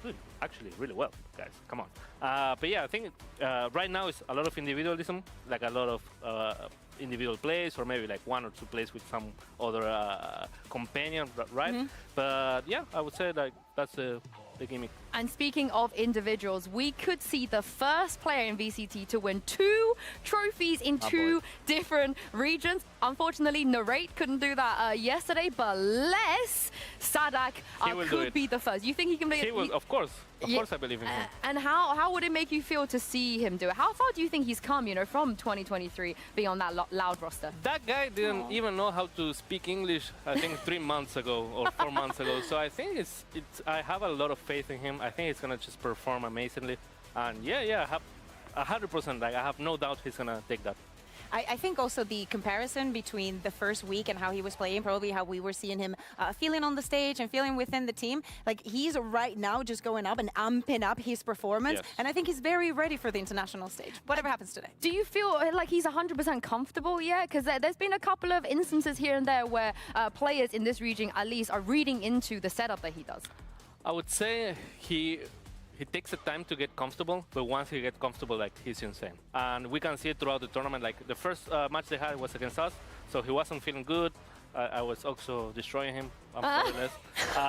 doing actually really well, guys. Come on. But yeah, I think right now it's a lot of individualism, like a lot of individual plays, or maybe like 1 or 2 plays with some other companion, right? But yeah, I would say like that's the gimmick. And speaking of individuals, we could see the first player in VCT to win 2 trophies in 2 different regions. Unfortunately, Narrate couldn't do that yesterday, but Les Sadak could be the first. You think he can be? He will, of course. Of course, I believe in him. And how would it make you feel to see him do it? How far do you think he's come, you know, from 2023 being on that loud roster? That guy didn't even know how to speak English, I think 3 months ago or 4 months ago. So I think I have a lot of faith in him. I think he's gonna just perform amazingly. And yeah, I have 100%. Like I have no doubt he's gonna take that. I think also the comparison between the first week and how he was playing, probably how we were seeing him feeling on the stage and feeling within the team, like he's right now just going up and amping up his performance. And I think he's very ready for the international stage, whatever happens today. Do you feel like he's 100% comfortable yet? Because there's been a couple of instances here and there where players in this region at least are reading into the setup that he does. I would say he takes the time to get comfortable, but once he gets comfortable, like he's insane. And we can see it throughout the tournament. Like the first match they had was against us, so he wasn't feeling good. I was also destroying him.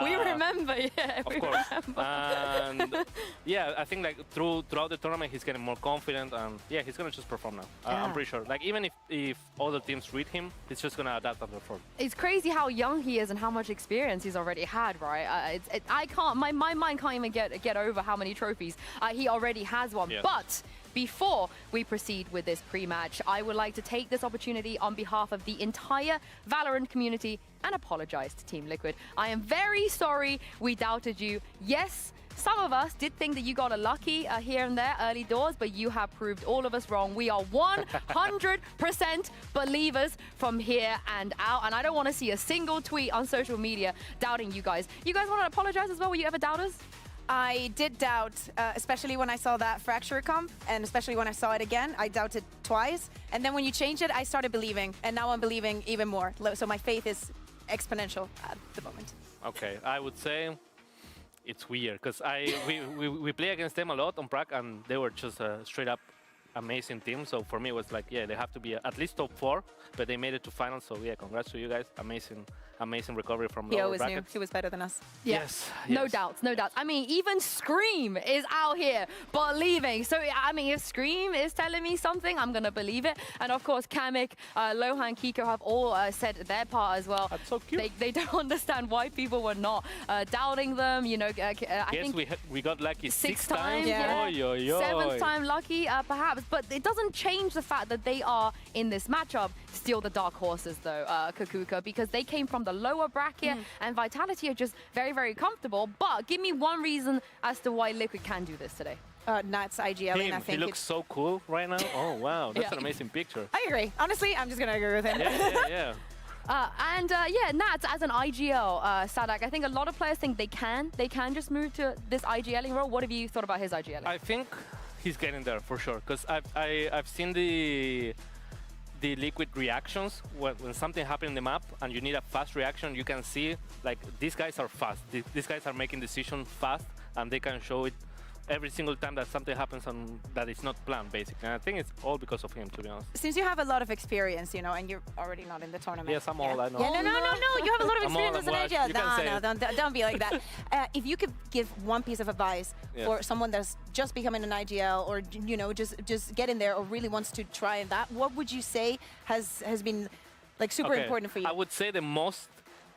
We remember, yeah. Of course. And yeah, I think like throughout the tournament, he's getting more confident, and yeah, he's gonna just perform now. I'm pretty sure. Like even if other teams read him, he's just gonna adapt and perform. It's crazy how young he is and how much experience he's already had, right? I can't. My mind can't even get over how many trophies he already has won. Yes. But before we proceed with this pre-match, I would like to take this opportunity on behalf of the entire Valorant community and apologize to Team Liquid. I am very sorry we doubted you. Yes, some of us did think that you got a lucky here and there early doors, but you have proved all of us wrong. We are 100% believers from here and out, and I don't want to see a single tweet on social media doubting you guys. You guys want to apologize as well? Were you ever doubters? I did doubt, especially when I saw that fracture comp, and especially when I saw it again. I doubted twice, and then when you changed it, I started believing, and now I'm believing even more. So my faith is exponential at the moment. Okay, I would say it's weird because we play against them a lot on Prague, and they were just a straight up amazing team. So for me, it was like, yeah, they have to be at least top 4, but they made it to finals. So yeah, congrats to you guys. Amazing recovery from he lower always brackets. knew he was better than us. Yes. No doubts, no doubts. I mean, even Scream is out here believing. So, I mean, if Scream is telling me something, I'm going to believe it. And of course, Kamek, Lohan, Kiko have all said their part as well. That's so cute. They don't understand why people were not doubting them. You know, I think we got lucky 6 times. times. Yeah. Oy, oy, oy. 7th time lucky, perhaps. But it doesn't change the fact that they are, in this matchup, still the dark horses, though, Kakuka, because they came from the lower bracket and Vitality are just very, very comfortable. But give me one reason as to why Liquid can do this today. Nuts, IGL, I think he looks so cool right now. Oh, wow. That's an amazing picture. I agree. Honestly, I'm just going to agree with him. Yeah. Yeah, Nats, as an IGL, Sadak, I think a lot of players think they can just move to this IGLing role. What have you thought about his IGLing? I think he's getting there for sure, because I've seen the Liquid reactions when something happens in the map and you need a fast reaction. You can see like these guys are fast. These guys are making decisions fast, and they can show it every single time that something happens that is not planned, basically. And I think it's all because of him, to be honest. Since you have a lot of experience, you know, and you're already not in the tournament. Yes, I'm all, I know. Yeah, no, you have a lot of experience as an IGL. No, don't be like that. If you could give one piece of advice for someone that's just becoming an IGL, or, you know, just getting there, or really wants to try that, what would you say has been like super important for you? I would say the most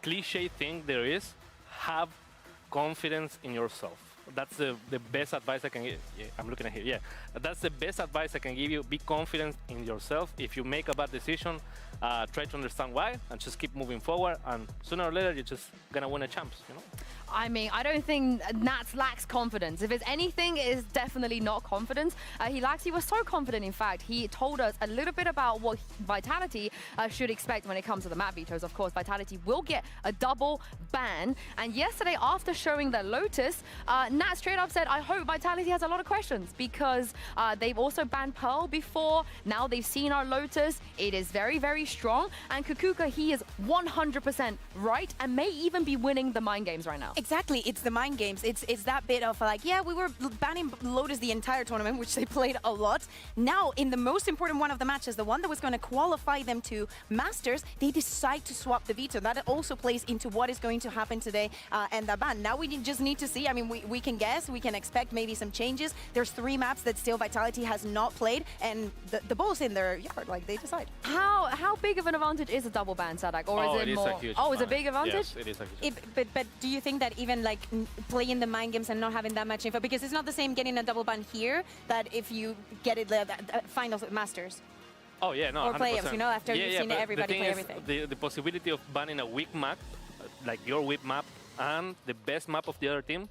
cliche thing there is, have confidence in yourself. That's the best advice I can give. Yeah, I'm looking at here. Yeah, that's the best advice I can give you. Be confident in yourself. If you make a bad decision, try to understand why and just keep moving forward. And sooner or later, you're just gonna win a champs. You know. I mean, I don't think Nats lacks confidence. If it's anything, it is definitely not confidence. He was so confident, in fact. He told us a little bit about what Vitality should expect when it comes to the map vetoes. Of course, Vitality will get a double ban. And yesterday, after showing their Lotus, Nats straight up said, I hope Vitality has a lot of questions, because they've also banned Pearl before. Now they've seen our Lotus. It is very, very strong. And Kukuka, he is 100% right and may even be winning the mind games right now. Exactly, it's the mind games. It's that bit of like, yeah, we were banning Lotus the entire tournament, which they played a lot. Now, in the most important one of the matches, the one that was going to qualify them to Masters, they decide to swap the veto. That also plays into what is going to happen today and the ban. Now we just need to see. I mean, we can guess, we can expect maybe some changes. There's 3 maps that still Vitality has not played, and the ball's in their yard, like they decide. How big of an advantage is a double ban, Sadak? Or is it more? A huge it's a big advantage? Yes, it is a huge advantage. But do you think that even like playing the mind games and not having that much info, because it's not the same getting a double ban here that if you get it finals at Masters? Oh yeah, no, or 100%. playoffs, you know, after you've seen everybody play everything. The possibility of banning a weak map, like your weak map, and the best map of the other team,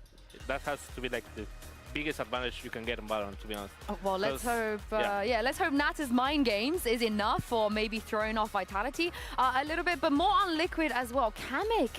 that has to be like the biggest advantage you can get in Valorant, to be honest. Oh, well, let's hope. Let's hope Nat's mind games is enough for maybe throwing off Vitality a little bit, but more on Liquid as well. Kamek.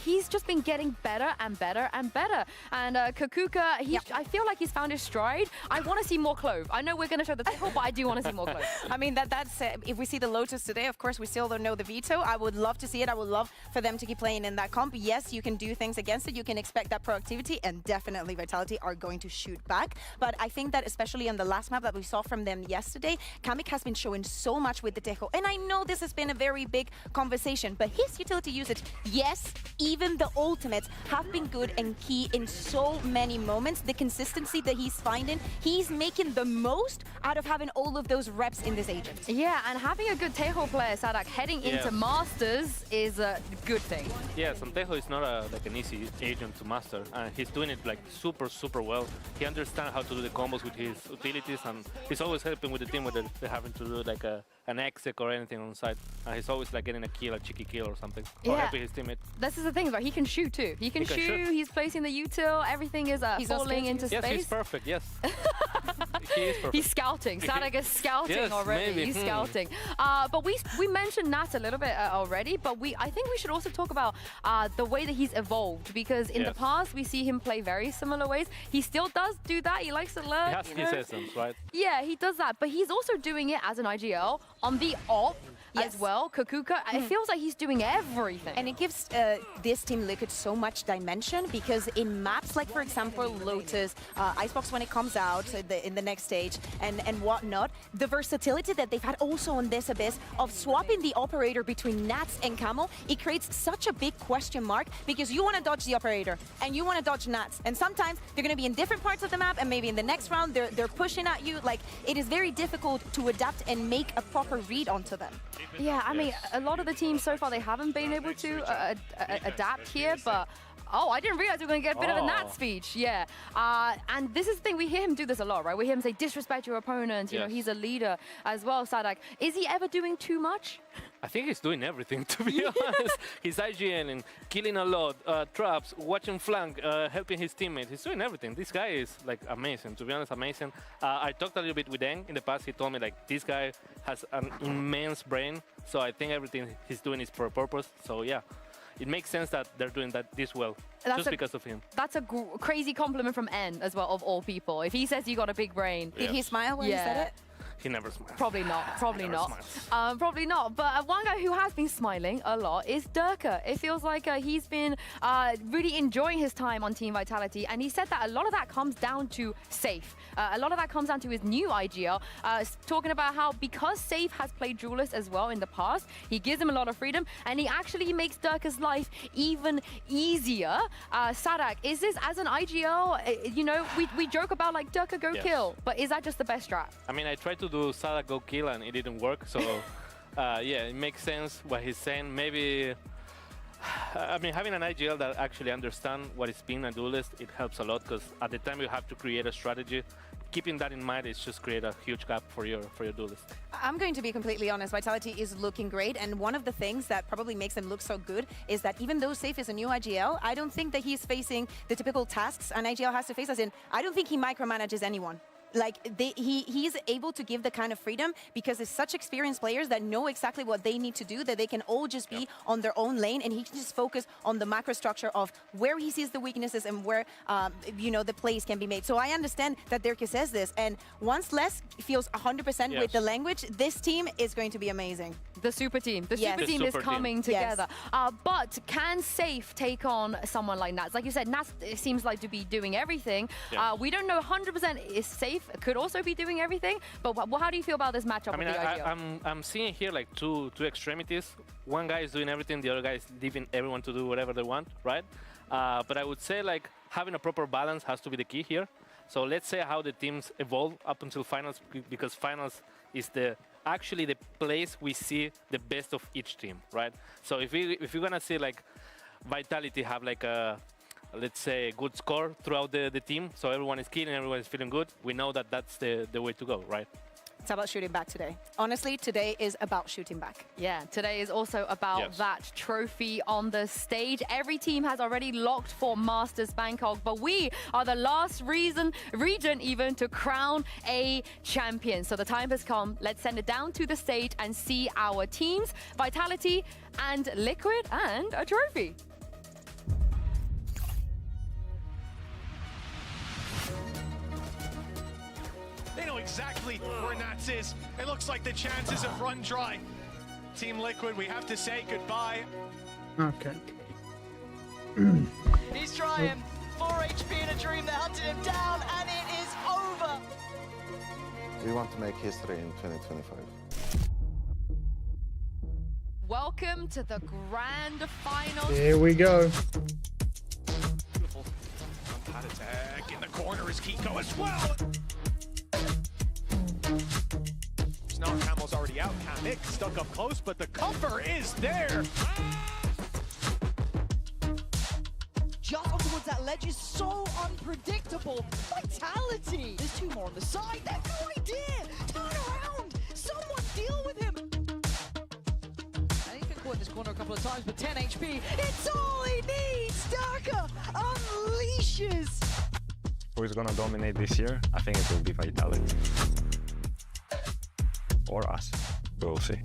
He's just been getting better and better and better. And Kukuka, I feel like he's found his stride. I want to see more Clove. I know we're going to show the table, but I do want to see more Clove. I mean, that's if we see the Lotus today, of course, we still don't know the veto. I would love to see it. I would love for them to keep playing in that comp. Yes, you can do things against it. You can expect that proactivity, and definitely Vitality are going to shoot back. But I think that especially on the last map that we saw from them yesterday, Kamek has been showing so much with the Tejo. And I know this has been a very big conversation, but his utility usage, yes, even the ultimates have been good and key in so many moments. The consistency that he's finding, he's making the most out of having all of those reps in this agent. Yeah, and having a good Tejo player, Sadak, heading into Masters is a good thing. Yes, and Tejo is not like an easy agent to master, and he's doing it like super well. He understands how to do the combos with his utilities, and he's always helping with the team when they're having to do like an exec or anything on side. And he's always like getting a kill, a cheeky kill or something, or helping his teammate. This is the thing, but he can shoot too. He can shoot, he's placing the util, everything is falling into space. Yes, he's perfect, yes. He is perfect. He's scouting. Sadak is scouting already. Maybe. He's scouting. But we mentioned Nat a little bit already, but I think we should also talk about the way that he's evolved, because in the past we see him play very similar ways. He still does do that. He likes to learn. He has his essence, right? Yeah, he does that, but he's also doing it as an IGL on the op as well. Kukuka, it feels like he's doing everything. And it gives this team Liquid so much dimension, because in maps like, for example, Lotus, Icebox when it comes out in the next stage and whatnot, the versatility that they've had also on this Abyss of swapping the operator between Nats and Camel, it creates such a big question mark, because you want to dodge the operator and you want to dodge Nats, and sometimes they're going to be in different parts of the map, and maybe in the next round they're pushing at you. Like, it is very difficult to adapt and make a proper read onto them. Yeah, I mean, a lot of the teams so far, they haven't been able to adapt here, but oh, I didn't realize we were going to get a bit of a Nat speech. Yeah. And this is the thing, we hear him do this a lot, right? We hear him say, disrespect your opponent. You know, he's a leader as well, Sadak. Is he ever doing too much? I think he's doing everything, to be honest. He's IGNing, killing a lot, traps, watching flank, helping his teammates. He's doing everything. This guy is like amazing, to be honest, amazing. I talked a little bit with Eng in the past. He told me like this guy has an immense brain. So I think everything he's doing is for a purpose. So yeah, it makes sense that they're doing that this well, just because of him. That's a crazy compliment from N as well, of all people. If he says you got a big brain. Did he smile when he said it? He never smiles. Probably not. Probably not. Probably not. But one guy who has been smiling a lot is Durka. It feels like he's been really enjoying his time on Team Vitality, and he said that a lot of that comes down to Safe. A lot of that comes down to his new IGL, talking about how because Safe has played Duelist as well in the past, he gives him a lot of freedom, and he actually makes Durka's life even easier. Sadak, is this as an IGL, you know, we joke about like Durka go kill, but is that just the best strat? I mean, I tried to do Sadak go kill and it didn't work, so yeah, it makes sense what he's saying. Maybe, I mean, having an IGL that actually understands what is being a duelist, it helps a lot, because at the time you have to create a strategy. Keeping that in mind, it's just create a huge gap for your duelist. I'm going to be completely honest, Vitality is looking great, and one of the things that probably makes them look so good is that even though Safe is a new IGL, I don't think that he's facing the typical tasks an IGL has to face, as in, I don't think he micromanages anyone. Like, he's able to give the kind of freedom because there's such experienced players that know exactly what they need to do, that they can all just be on their own lane, and he can just focus on the macro structure of where he sees the weaknesses and where, you know, the plays can be made. So I understand that Dirk says this, and once Les feels 100% with the language, this team is going to be amazing. The super team. The Yes. super team The is super coming team. together. But can Safe take on someone like Nats? Like you said, Nats seems like to be doing everything. Yeah. We don't know 100% is Safe could also be doing everything. But how do you feel about this matchup I mean, with the IGL? I'm seeing here like two extremities. One guy is doing everything, the other guy is leaving everyone to do whatever they want, right? But I would say like having a proper balance has to be the key here. So let's say how the teams evolve up until finals, because finals is actually the place we see the best of each team, right? So if you're gonna see like Vitality have like a, let's say, a good score throughout the team, so everyone is killing, everyone is feeling good, we know that that's the way to go, right? It's about shooting back today. Honestly, today is about shooting back. Yeah, today is also about that trophy on the stage. Every team has already locked for Masters Bangkok, but we are the last region even to crown a champion. So the time has come. Let's send it down to the stage and see our teams, Vitality and Liquid, and a trophy. They know exactly where Nats is. It looks like the chances have run dry. Team Liquid, we have to say goodbye. Okay. He's trying. 4 HP in a dream. They're hunting him down, and it is over. We want to make history in 2025. Welcome to the grand finals. Here we go. Beautiful. Pad attack in the corner is Kiko as well. Snar Camel's already out. Kamek stuck up close, but the cover is there. Just up towards that ledge is so unpredictable. Vitality. There's 2 more on the side. They have no idea. Turn around. Someone deal with him. And he's been caught in this corner a couple of times, but 10 HP. It's all he needs. Darker unleashes. Who's gonna dominate this year? I think it will be Vitality. Or us. We'll see.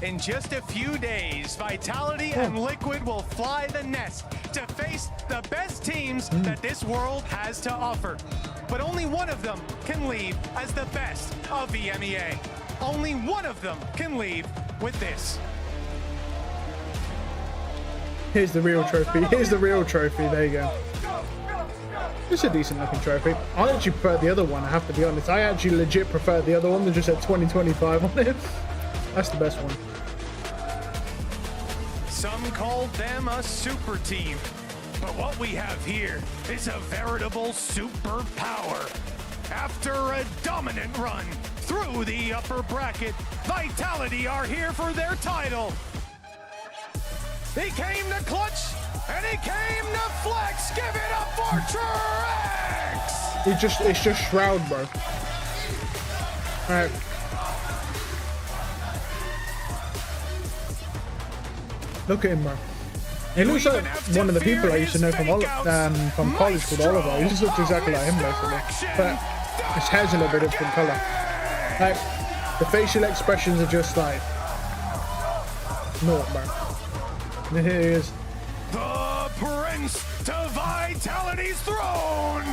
In just a few days, Vitality and Liquid will fly the nest to face the best teams that this world has to offer. But only one of them can leave as the best of EMEA. Only one of them can leave with this. Here's the real trophy. Here's the real trophy. There you go. It's a decent looking trophy. I actually prefer the other one, I have to be honest. I actually legit prefer the other one that just said 2025 on it. That's the best one. Some called them a super team, but what we have here is a veritable superpower. After a dominant run through the upper bracket, Vitality are here for their title. He came to clutch, and he came to flex. Give it up for Trex! It's just Shroud, bro. Alright. Look at him, bro. He looks like one of the people I used to know from college called Oliver. He just looks exactly like him, basically. But his hair's a little bit different color. Like, the facial expressions are just like... naught, bro. Here he is. The Prince to Vitality's throne!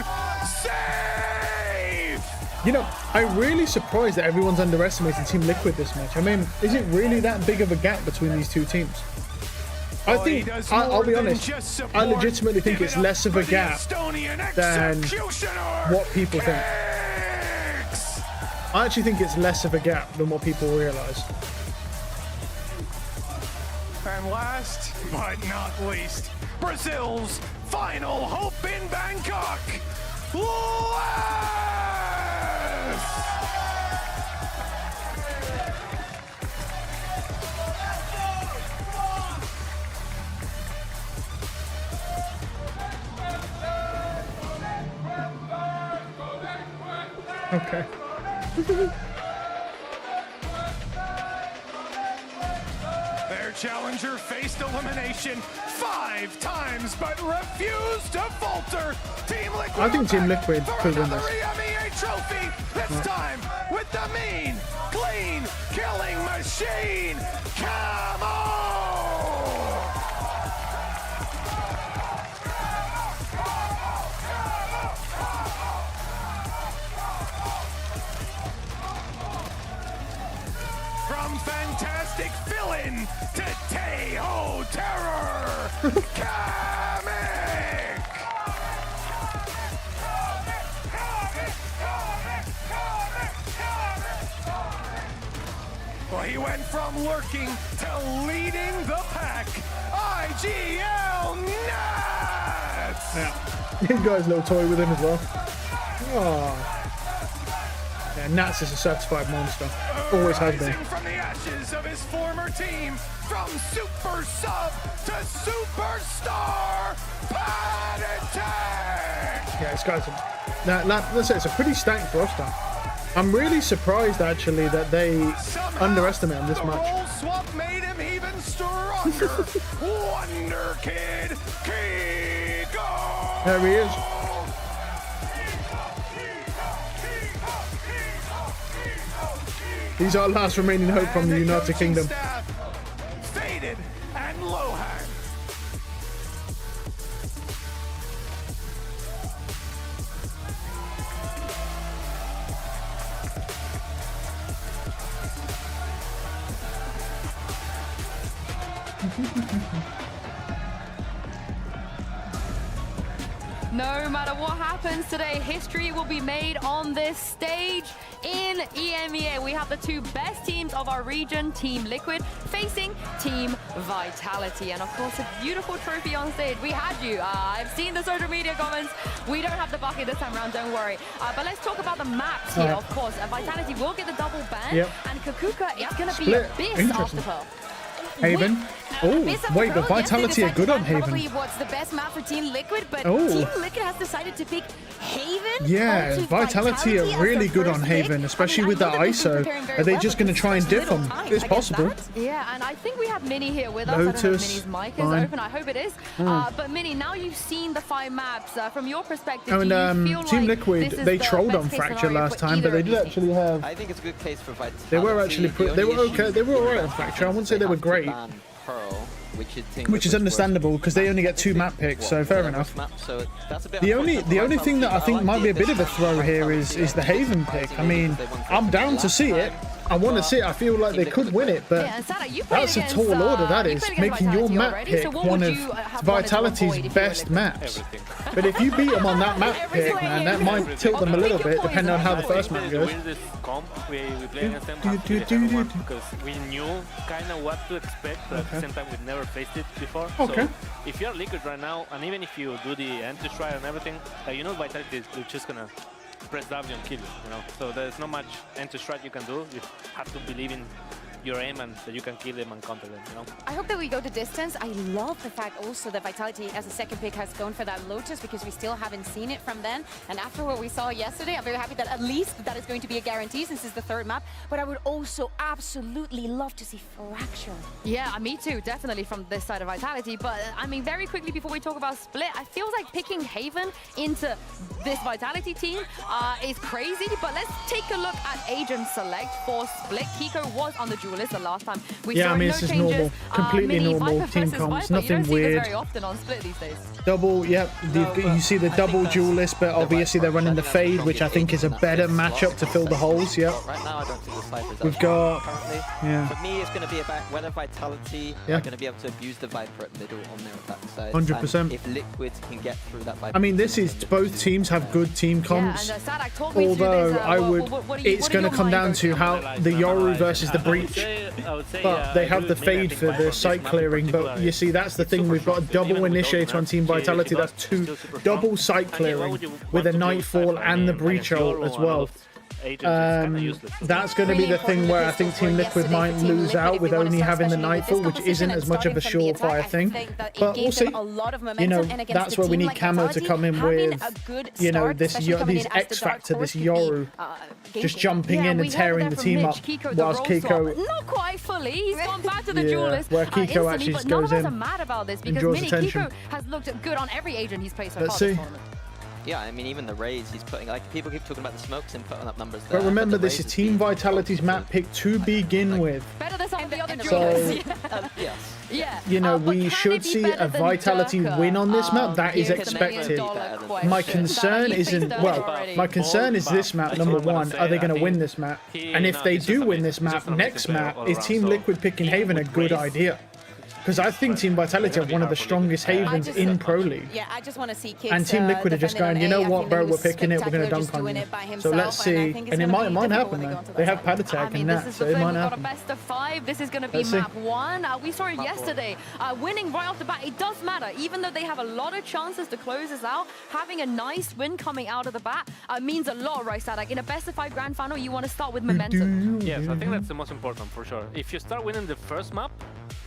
Safe! You know, I'm really surprised that everyone's underestimating Team Liquid this much. I mean, is it really that big of a gap between these two teams? I think, I'll be honest, I legitimately think it's less of a gap than what people think. I actually think it's less of a gap than what people realize. And last but not least, Brazil's final hope in Bangkok. Okay. Their challenger faced elimination 5 times, but refused to falter. Team Liquid. I think Team Liquid could win this. Trophy. This time with the mean, clean, killing machine. Come on! From fantastic villain to Teho Terror, Kamek! Well, he went from lurking to leading the pack. IGL Nuts! Yeah, he got his little toy with him as well. Oh. Yeah, Nats is a certified monster. Always has been. From the ashes of his former team, from super sub to superstar, Pad Attack! Yeah, this guy's let's say it's a pretty stacked roster. I'm really surprised actually that they underestimate him this much. Roll swap made him even stronger. Wonder Kid Kiko! There he is. He's our last remaining hope from the United Kingdom. Faded and Lohan. No matter what happens today, history will be made on this stage. In EMEA, we have the 2 best teams of our region, Team Liquid, facing Team Vitality. And of course, a beautiful trophy on stage. We had you. I've seen the social media comments. We don't have the bucket this time around, don't worry. But let's talk about the maps here, of course. Vitality will get the double ban, and Kakuka is going to be Abyss after Pearl. Haven. Oh, wait, but Vitality are good on Haven. Probably what's the best map for Team Liquid, but Team Liquid has decided to pick Haven. Yeah, Vitality are really good on Haven, especially with that ISO. Are they just going to try and diff them? It's possible. Yeah, and I think we have Mini here with us. I don't know if Mini's mic is open. I hope it is. But Mini, now you've seen the 5 maps. From your perspective, do you feel Team like Liquid, they trolled on Fracture last time, but they did actually have. I think it's a good case for Vitality. They were actually they were okay. They were alright on Fracture. I wouldn't say they were great. Which is understandable because they only get 2 map picks, so fair enough. The only thing that I think might be a bit of a throw here is the Haven pick. I mean, I'm down to see it. I want to see it. I feel like they could win it, but that's a tall order. That is making your map pick one of Vitality's best maps. But if you beat them on that map pick, man, that might tilt them a little bit, depending on how the first map goes. We played against them because we knew kind of what to expect, but at the same time we never faced it before. So if you're Liquid right now, and even if you do the anti-strike and everything, you know Vitality is just gonna press W and kill you, know? So there's not much anti-strike you can do. You have to believe in your aim and that you can kill them and counter them, you know? I hope that we go to distance. I love the fact also that Vitality as a second pick has gone for that Lotus because we still haven't seen it from them. And after what we saw yesterday, I'm very happy that at least that is going to be a guarantee since it's the 3rd map. But I would also absolutely love to see Fracture. Yeah, me too, definitely from this side of Vitality. But I mean, very quickly before we talk about Split, I feel like picking Haven into this Vitality team is crazy. But let's take a look at agent select for Split. Kiko was on the duelist the last time. We saw mean, no this is changes. normal, completely normal team comps, nothing weird. Very often on Split these days. Double, you see the double duelist, but obviously they're running the Fade, which I think is a better matchup to fill the holes. Yeah. Right now, I don't think the Cypher's We've got. Currently. For me, it's going to be about whether Vitality are going to be able to abuse the Viper at middle on their attack side. 100%. If Liquid can get through that Viper. I mean, this is both teams have good team comps. Although it's going to come down to how the Yoru versus the Breach. But they have the Fade for the site clearing. But you see, that's the thing. We've got a double initiator on Team Vitality. That's 2 double site clearing with a Nightfall and the Breach ult as well. agents, it's kind of useless. That's going to be the thing where I think Team Liquid might lose out with only having the Nightfall, which isn't as much of a surefire thing. But we'll see. You know, that's where we need Camo to come in with, you know, these X Factor, this Yoru, just jumping in and tearing the team up, whilst Kiko... Not quite fully. He's gone back to the duelist where Kiko actually just goes in. None of us are mad about this because Mini Kiko has looked good on every agent he's played so far this tournament. Yeah, I mean, even the raids he's putting, like, people keep talking about the smokes and putting up numbers there. But remember, this is Team Vitality's map pick to begin with. Better than some of the other duelists. Yeah. You know, we should see a Vitality win on this map. That is expected. My concern isn't, well, my concern is this map, number one. Are they going to win this map? And if they do win this map, next map, is Team Liquid picking Haven a good idea? Because I think Team Vitality have one of the strongest Havens in Pro League. Yeah, I just want to see kids. And Team Liquid are just going, you know what, bro, we're picking it, we're going to dunk on you. So let's see. And it might happen, man. They have pad attack and that, so it might happen. We've got a best of 5. This is going to be map 1. We saw it yesterday. Winning right off the bat, it does matter. Even though they have a lot of chances to close this out, having a nice win coming out of the bat means a lot, right, Sadak? In a best of 5 grand final, you want to start with momentum. Yes, I think that's the most important for sure. If you start winning the first map,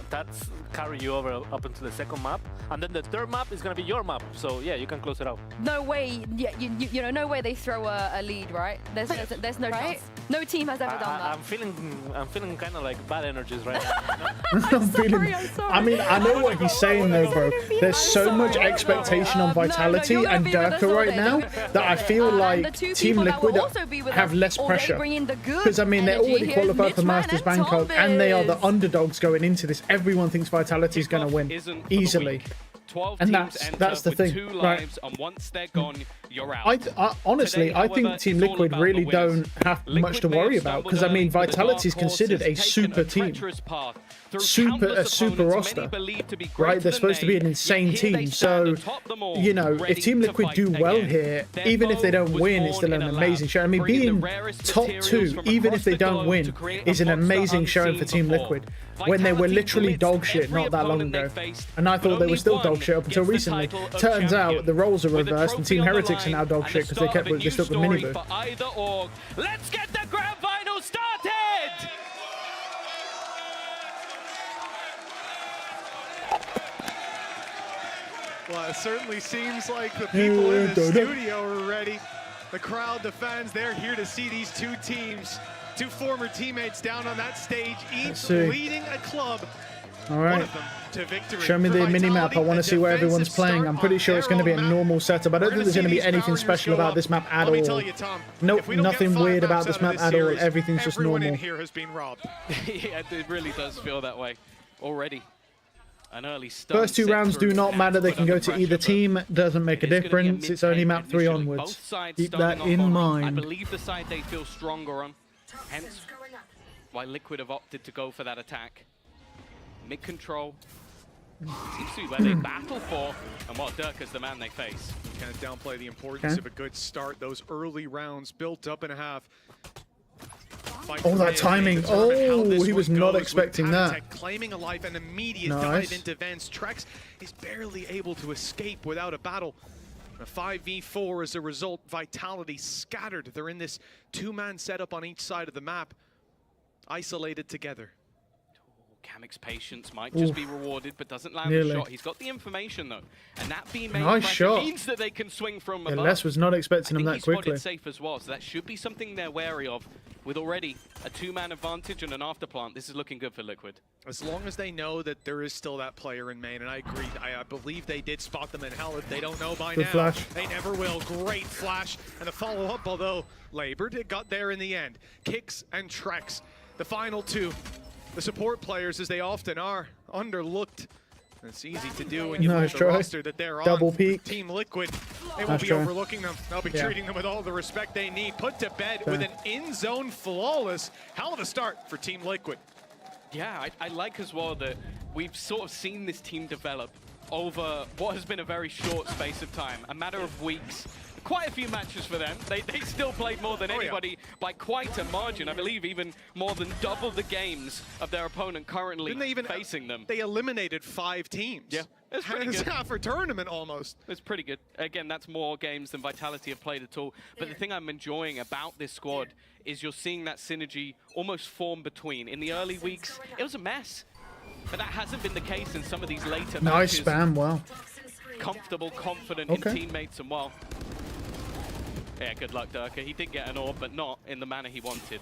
that's carry you over up into the second map, and then the third map is going to be your map, so yeah, you can close it out. No way, you know, no way they throw a lead, right? There's no chance. No team has ever done that. I'm feeling kind of like bad energies right now. I mean, I know what he's saying though, bro. There's so much expectation on Vitality and Durka right now that I feel like Team Liquid have less pressure. Because I mean, they're already qualified for Masters Bangkok, and they are the underdogs going into this. Everyone thinks Vitality is going to win easily. 12 and teams that's the thing, 2 right? lives, and once they're gone, you're out. Honestly, I think Team Liquid really don't have much to worry about, because I mean, Vitality is considered a super team, a super roster, right? They're supposed to be an insane team. So, you know, if Team Liquid do well here, even if they don't win, it's still an amazing show. I mean, being top 2, even if they don't win, is an amazing showing for Team Liquid, when they were literally dog shit not that long ago. And I thought they were still dog shit up until recently. Turns out the roles are reversed and Team Heretics are now dog shit because they stuck with Miniboo. Let's get the grand final started! Well, it certainly seems like the people in the studio are ready. The crowd, the fans, they're here to see these two teams. 2 former teammates down on that stage, each leading a club. All right, to victory. Show me the mini-map. I want to see where everyone's playing. I'm pretty sure it's going to be a normal setup. I don't think there's going to be anything special about this map at all. Nope, nothing weird about this map at all. Everything's just normal. Everyone in here has been robbed. Yeah, it really does feel that way already. An early First 2 rounds do not matter. They can go to either team. Doesn't make a difference. It's only map 3 onwards. Keep that in mind. I believe the side they feel stronger on. Hence why Liquid have opted to go for that attack. Mid control seems to be where they battle for, and what Durka's the man they face. Can't downplay the importance of a good start. Those early rounds built up in a half. Oh, that timing. Oh, he was not expecting that. Claiming a life and immediate dive into Vance. Trex is barely able to escape without a battle. A 5v4 as a result. Vitality scattered. They're in this 2-man setup on each side of the map, isolated together. Kamik's patience might just be rewarded, but doesn't land the shot. He's got the information though, and that being made means that they can swing from above. Les was not expecting him that quickly. Spotted safe as well, so that should be something they're wary of. With already a 2-man advantage and an afterplant, this is looking good for Liquid. As long as they know that there is still that player in main, and I agree, I believe they did spot them in hell. If they don't know by now, flash. They never will. Great flash, and the follow-up, although labored, it got there in the end. Kicks and Trex, the final 2. The support players, as they often are, underlooked. It's easy to do when you know the roster that they're Double on. Peek. Team Liquid, they won't be overlooking them. They'll be treating them with all the respect they need. Put to bed with an in-zone flawless. Hell of a start for Team Liquid. Yeah, I like as well that we've sort of seen this team develop over what has been a very short space of time, a matter of weeks. quite a few matches for them. They still played more than anybody by quite a margin. I believe even more than double the games of their opponent currently facing them. They eliminated 5 teams. Yeah, it's pretty good. Half a tournament almost. It's pretty good. Again, that's more games than Vitality have played at all. But the thing I'm enjoying about this squad is you're seeing that synergy almost form between. In the early weeks, it was a mess. But that hasn't been the case in some of these later Nice matches. spam, wow. Comfortable, confident in teammates and well. Yeah, good luck, Durka. He did get an orb, but not in the manner he wanted.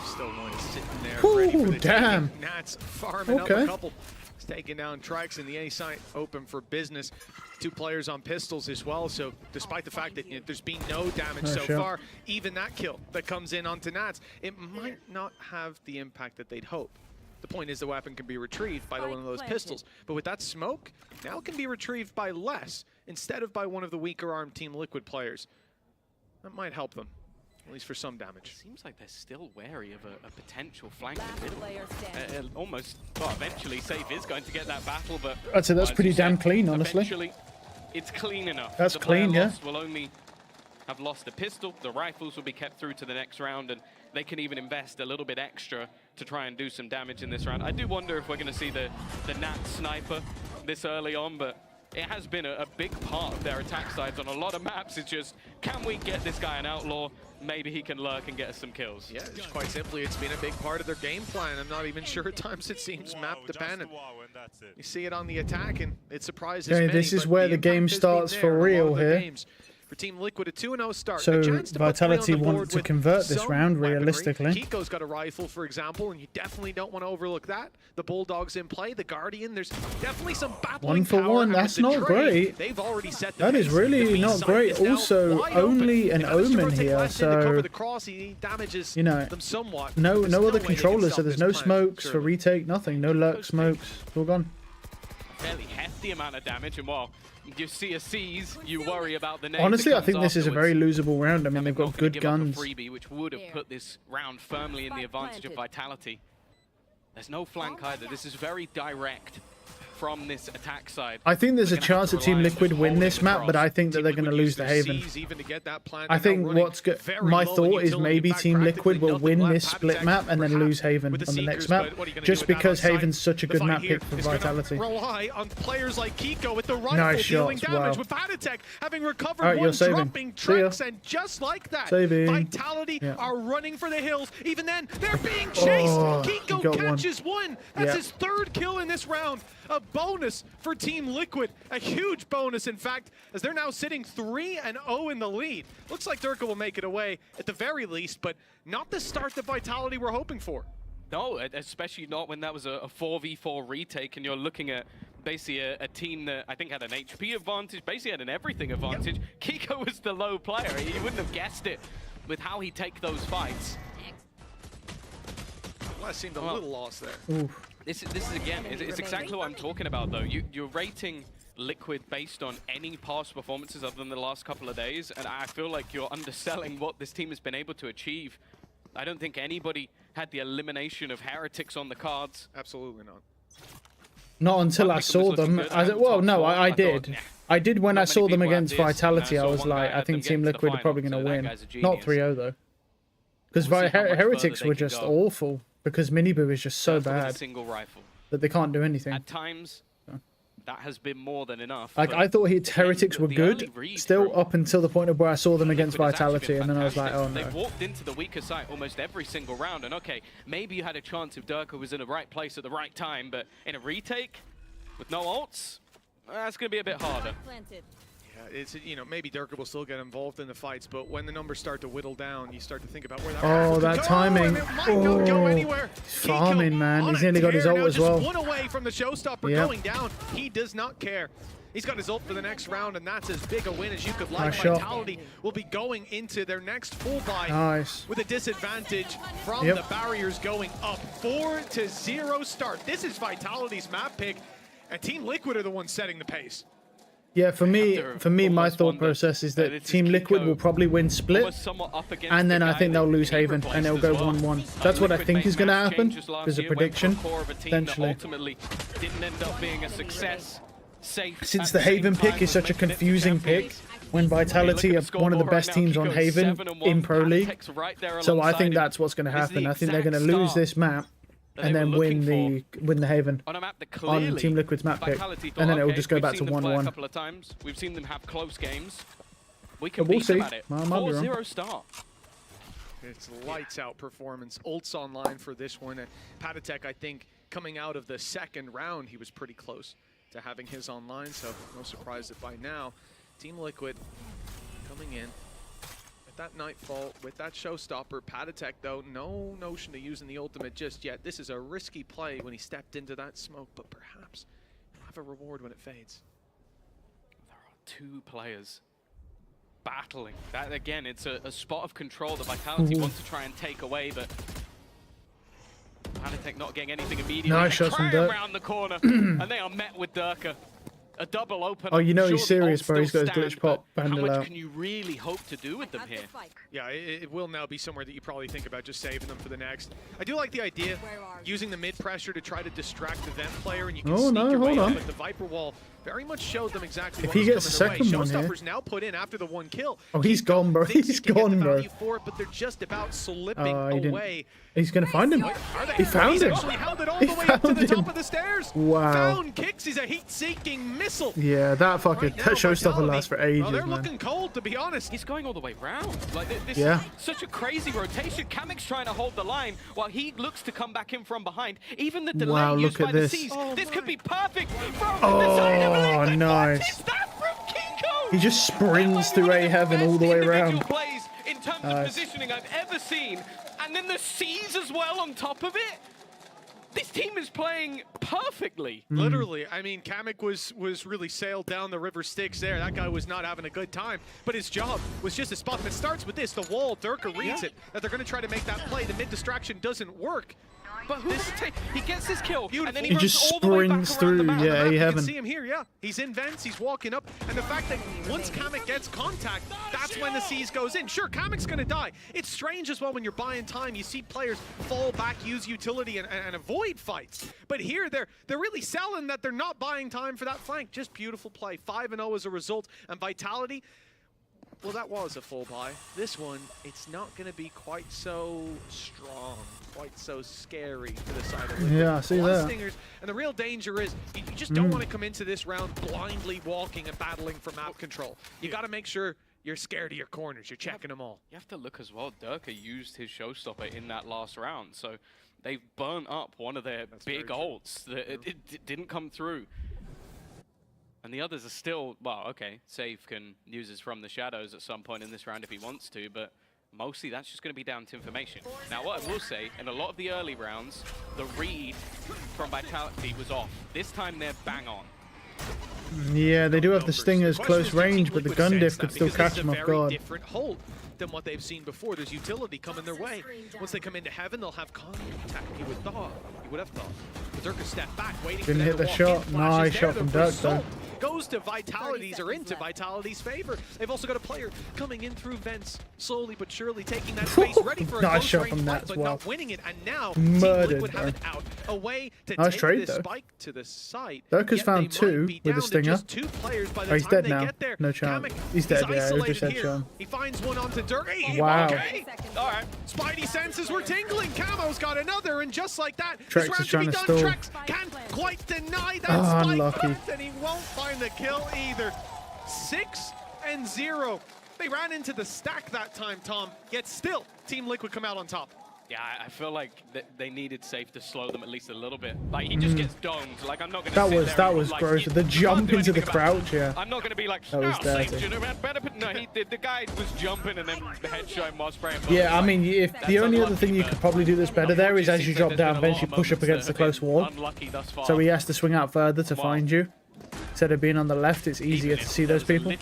Still one sitting there ready for the damn. taking. Nats farming up a couple. He's taking down Trex and the A site open for business. 2 players on pistols as well, so despite the fact that there's been no damage so far, even that kill that comes in onto Nats, it might not have the impact that they'd hope. The point is the weapon can be retrieved by one of those pistols. But with that smoke, now it can be retrieved by less instead of by one of the weaker armed Team Liquid players. That might help them, at least for some damage. Seems like they're still wary of a potential flank in the middle. Almost, well, eventually Safe is going to get that battle, but... I'd say that's pretty damn clean, honestly. Eventually, it's clean enough. That's clean, yeah. Will only have lost a pistol. The rifles will be kept through to the next round, and they can even invest a little bit extra to try and do some damage in this round. I do wonder if we're going to see the Nat sniper this early on, but it has been a big part of their attack sides on a lot of maps. It's just, can we get this guy an outlaw? Maybe he can lurk and get us some kills. Yeah, just quite simply, it's been a big part of their game plan. I'm not even sure at times it seems map dependent. You see it on the attack, and it surprises many. This is where the game starts for real here. For Team Liquid, a 2-0 start. So Vitality want to convert this round realistically. Kiko's got a rifle, for example, and you definitely don't want to overlook that. The Bulldog's in play, the Guardian. There's definitely some battling 1 for 1. That's not great. They've already set the that is really not great. Also, only an Omen here, so you know, no other controllers. So there's no smokes for retake, nothing. No lurk smokes. It's all gone. Fairly hefty amount of damage, and while you see a C's, you worry about the name. Honestly, I think this is a very losable round. I mean, they've got good guns. Freebie, which would have put this round firmly in the advantage of Vitality. There's no flank either. This is very direct from this attack side. I think there's a chance that Team Liquid win this map, but I think that they're going to lose the Haven. I think what's good. My thought is maybe Team Liquid will win this split map and then lose Haven on the next map, just because Haven's such a good map pick for Vitality. Rely on players like Kiko with the rifle dealing damage, with Vatatek having recovered one, dropping tricks, and just like that, Vitality are running for the hills. Even then, they're being chased. Kiko catches one. That's his 3rd kill in this round. A bonus for Team Liquid, a huge bonus, in fact, as they're now sitting 3-0 in the lead. Looks like Durka will make it away at the very least, but not the start that Vitality were hoping for. No, especially not when that was a 4v4 retake, and you're looking at basically a team that I think had an HP advantage, basically had an everything advantage. Kiko was the low player. You wouldn't have guessed it with how he take those fights. Well, that seemed a little lost there. Oof. This is again, it's exactly what I'm talking about, though. You're rating Liquid based on any past performances other than the last couple of days, and I feel like you're underselling what this team has been able to achieve. I don't think anybody had the elimination of Heretics on the cards. Absolutely not. Not until I saw them. Well, no, I did. I did when I saw them against Vitality. I was like, I think Team Liquid are probably going to win. Not 3-0, though. Because Heretics were just awful. Because Miniboo is just so bad that they can't do anything. At times, that has been more than enough. Like, I thought Heretics were good, still up until the point of where I saw them against Vitality, and then I was like, oh no. They've walked into the weaker side almost every single round, and okay, maybe you had a chance if Durka was in the right place at the right time, but in a retake, with no ults, that's going to be a bit harder. It's, you know, maybe Durka will still get involved in the fights, but when the numbers start to whittle down, you start to think about where that that timing. Not go anywhere. Farming, man. He's nearly got his ult as well. One away from the showstopper going down. He does not care. He's got his ult for the next round, and that's as big a win as you could like. Vitality will be going into their next full buy with a disadvantage from the barriers going up. 4-0 start. This is Vitality's map pick, and Team Liquid are the ones setting the pace. Yeah, for me, my thought process is that Team Liquid will probably win split, and then I think they'll lose Haven, and they'll go 1-1. That's what I think is going to happen. There's a prediction, potentially. Didn't end up being a success. Since the Haven pick is such a confusing pick, when Vitality are one of the best teams on Haven in Pro League. So I think that's what's going to happen. I think they're going to lose this map and then win the Haven on Team Liquid's map pick, and then it will just go back to 1-1. We've seen them have close games. We can beat them at it. 4-0 start. It's lights out performance. Ult's online for this one. Patatek, I think, coming out of the second round, he was pretty close to having his online, so no surprise that by now, Team Liquid coming in with that Nightfall, with that Showstopper. Patatek, though, no notion of using the ultimate just yet. This is a risky play when he stepped into that smoke, but perhaps he'll have a reward when it fades. There are 2 players battling. That, again, it's a spot of control that Vitality wants to try and take away, but Patatek not getting anything immediately. Nice shot from Dirk. Around the corner, and they are met with Durka. A double open. Oh, you know he's serious, bro. He's got his glitch pop bandle out. How much can you really hope to do with them here? Yeah, it will now be somewhere that you probably think about just saving them for the next. I do like the idea, using the mid pressure to try to distract the vent player, and you can sneak your way up, but the Viper wall very much showed them exactly what was coming their way. If he gets a second one here. Showstopper's now put in after the 1 kill. Oh, he's gone, bro. He's gone, bro. For it, but they're just about slipping away. He's going to find him. He found him. Actually held it all the way up to the top of the stairs. Wow. Found kicks. He's a heat-seeking missile. Yeah, that Showstopper lasts for ages, they're man. looking cold, to be honest. He's going all the way round. Like, this is such a crazy rotation. Kamik's trying to hold the line while he looks to come back in from behind. Even the delay used by the Seas. This could be perfect from the side of Liquid. Nice. What is that from Kinko? He just sprints through A Heaven all the way around. Plays in terms of positioning I've ever seen. And then the Seas as well on top of it. This team is playing perfectly. Literally, I mean, Kamik was really sailed down the river Styx there. That guy was not having a good time, but his job was just to spot them. It starts with this, the wall. Durka reads it, that they're going to try to make that play. The mid distraction doesn't work. But who does it take? He gets his kill, and then he just sprints through. Yeah, you can see him here. Yeah, he's in vents. He's walking up, and the fact that once Kamik gets contact, that's when the Seas goes in. Sure, Kamik's gonna die. It's strange as well when you're buying time. You see players fall back, use utility, and avoid fights. But here, they're really selling that they're not buying time for that flank. Just beautiful play. 5-0 as a result, and Vitality. Well, that was a full buy. This one, it's not going to be quite so strong, quite so scary to the side of Liquid. Yeah, I see that. Stingers, and the real danger is you just don't want to come into this round blindly walking and battling for map control. You got to make sure you're scared of your corners. You're checking them all. You have to look as well. Durka used his Showstopper in that last round, so they've burnt up one of their big ults. It didn't come through. And the others are still, well, okay, Save can use his From the Shadows at some point in this round if he wants to, but mostly that's just going to be down to information. Now, what I will say, in a lot of the early rounds, the read from Vitality was off. This time, they're bang on. Yeah, they do have the Stingers close range, but the gun diff could still catch them off guard. Different hold than what they've seen before. There's utility coming their way. Once they come into Heaven, they'll have contact. You would have thought. Berserker step back, waiting Didn't for hit the shot. Nice shot from Dirk, though. Goes to Vitality's or into Vitality's favor. They've also got a player coming in through vents, slowly but surely taking that space, ready for a nice shot range from that fight, as but well. not winning it. And now Murdered, Team Liquid have it out. A way to nice take trade, this though. spike to the site. Dirk has found 2 with a stinger. Oh, he's dead now. No chance. He's dead, yeah. He just headshot. He finds one onto Dirk. Wow. Okay. All right. Spidey senses were tingling. Camo's got another, and just like that, Trex is trying to stall. Trex can't quite deny that spike, unlucky. and he won't find the kill either. 6-0. They ran into the stack that time, Tom, yet still, Team Liquid come out on top. Yeah, I feel like they needed Safe to slow them at least a little bit. Like, he just gets domed. Like, I'm not going to That was gross. The jump into the crouch, yeah. I'm not going to be like, that was Safe, no, the guy was jumping and then the headshot him while spraying. Yeah, I mean, if the only other thing you could probably do this better there is as you drop down, eventually push up against the close wall. So he has to swing out further to find you. Instead of being on the left, it's easier to see those people.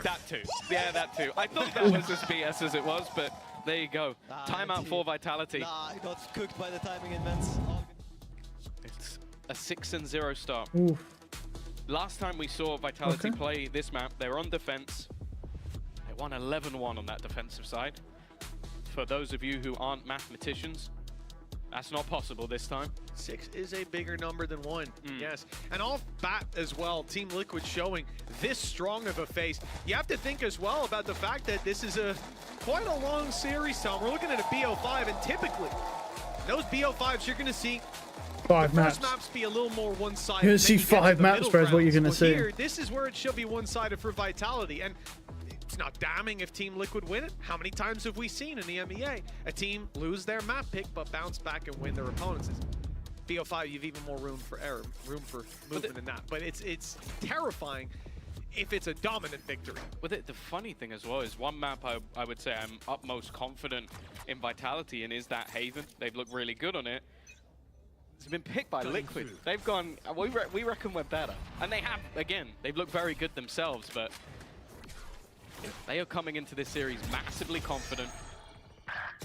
That too. Yeah, that too. I thought that was as BS as it was, but there you go. Timeout for Vitality. Nah, got cooked by the timing in vents. It's a 6-0 start. Oof. Last time we saw Vitality play this map, they were on defense. They won 11-1 on that defensive side. For those of you who aren't mathematicians, That's not possible this time. 6 is a bigger number than 1, yes. And off bat as well, Team Liquid showing this strong of a face. You have to think as well about the fact that this is quite a long series time. We're looking at a BO5, and typically, those BO5s you're going to see 5 maps. First maps be a little more one-sided. You're going to see 5 map spreads, what you're going to see. Here, this is where it should be one-sided for Vitality, and it's not damning if Team Liquid win it. How many times have we seen in the MEA a team lose their map pick but bounce back and win their opponents? BO5, you've even more room for error, room for movement in that. But it's terrifying if it's a dominant victory. But the funny thing as well is one map I would say I'm utmost confident in Vitality in is that Haven. They've looked really good on it. It's been picked by Liquid. They've gone, we reckon we're better. And they have, again, they've looked very good themselves, but they are coming into this series massively confident.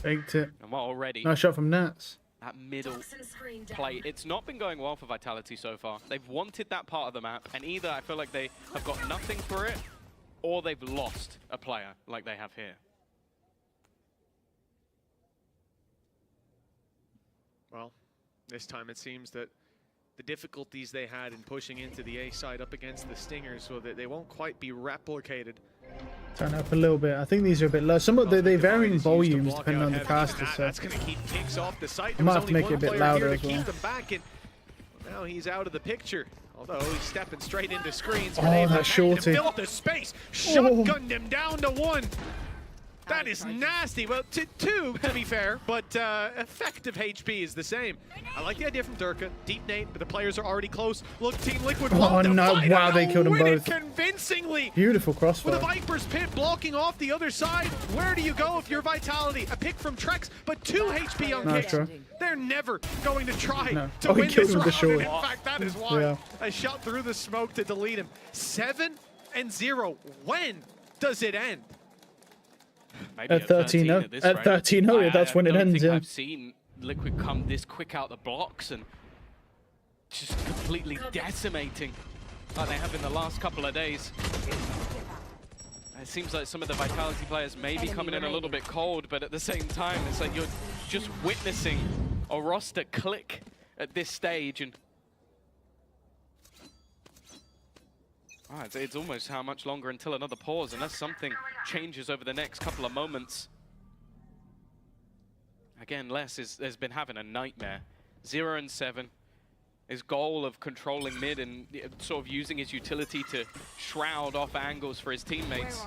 Faked it. And what already? Nice shot from Nats. That middle play, it's not been going well for Vitality so far. They've wanted that part of the map, and either I feel like they have got nothing for it, or they've lost a player like they have here. Well, this time it seems that the difficulties they had in pushing into the A side up against the Stingers, so that they won't quite be replicated. Turn up a little bit. I think these are a bit low. Some of they vary in volumes depending on the caster. So that's going to keep kicks off the site. I might have to make it a bit louder as well. Now he's out of the picture. Although he's stepping straight into screens. Oh, that shorty. Fill up the space. Shotgunned him down to 1. That is nasty. Well, 2 to be fair, but effective HP is the same. I like the idea from Durka. Deep nade, but the players are already close. Look, Team Liquid. Oh no! Wow, they killed them both. Convincingly. Beautiful crossfire. With a Viper's Pit blocking off the other side. Where do you go if you're Vitality? A pick from Trex, but 2 HP on kicks. They're never going to try to win this round. In fact, that is why a shot through the smoke to delete him. 7-0. When does it end? Maybe at 13-0. At 13-0, that's when it ends. Yeah. I've seen Liquid come this quick out the blocks and just completely decimating like they have in the last couple of days. It seems like some of the Vitality players may be coming in a little bit cold, but at the same time, it's like you're just witnessing a roster click at this stage, and it's almost how much longer until another pause, unless something changes over the next couple of moments. Again, Les has been having a nightmare. 0-7. His goal of controlling mid and sort of using his utility to shroud off angles for his teammates.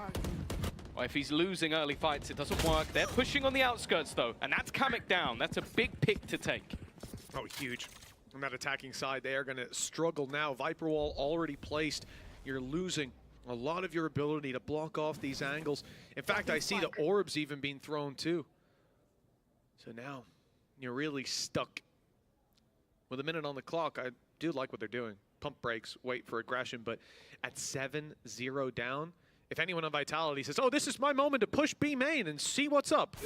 Well, if he's losing early fights, it doesn't work. They're pushing on the outskirts, though, and that's Kamek down. That's a big pick to take. Oh, huge. On that attacking side, they are going to struggle now. Viper wall already placed. You're losing a lot of your ability to block off these angles. In fact, I see the orbs even being thrown too. So now you're really stuck. With a minute on the clock, I do like what they're doing. Pump brakes, wait for aggression, but at 7-0 down, if anyone on Vitality says, oh, this is my moment to push B main and see what's up,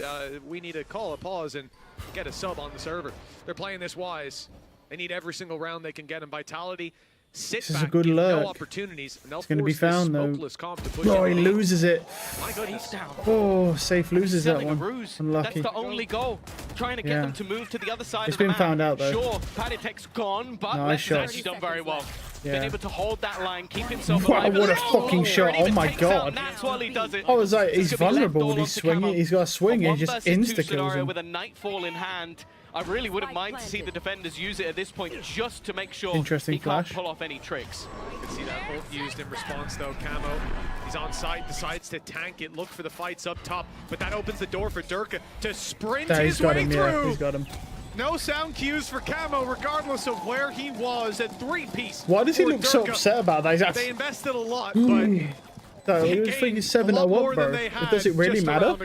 we need to call a pause and get a sub on the server. They're playing this wise. They need every single round they can get in Vitality. This is a good lurk. No opportunities, and it's going to be found though. Oh, he loses it. My goodness. Oh, Safe loses that one. Unlucky. That's the only goal. Trying to get them to move to the other side. It's been found out though. Sure, Paditek's gone, but nice Lex has actually done very well. Been able to hold that line, keep himself wow, alive. what a fucking shot. Oh my god. That's while he does it. I was like, he's vulnerable when he's swinging. He's got a swing and he just insta-kills him. With a Nightfall in hand, I really wouldn't mind to see the defenders use it at this point just to make sure he can't pull off any tricks. You can see that ult used in response though. Camo, he's on site, decides to tank it, look for the fights up top, but that opens the door for Durka to sprint his way through. Yeah, he's got him. No sound cues for Camo, regardless of where he was at 3-piece. Why does he look so upset about that? They invested a lot, but he was thinking 7-0 bro. Does it really matter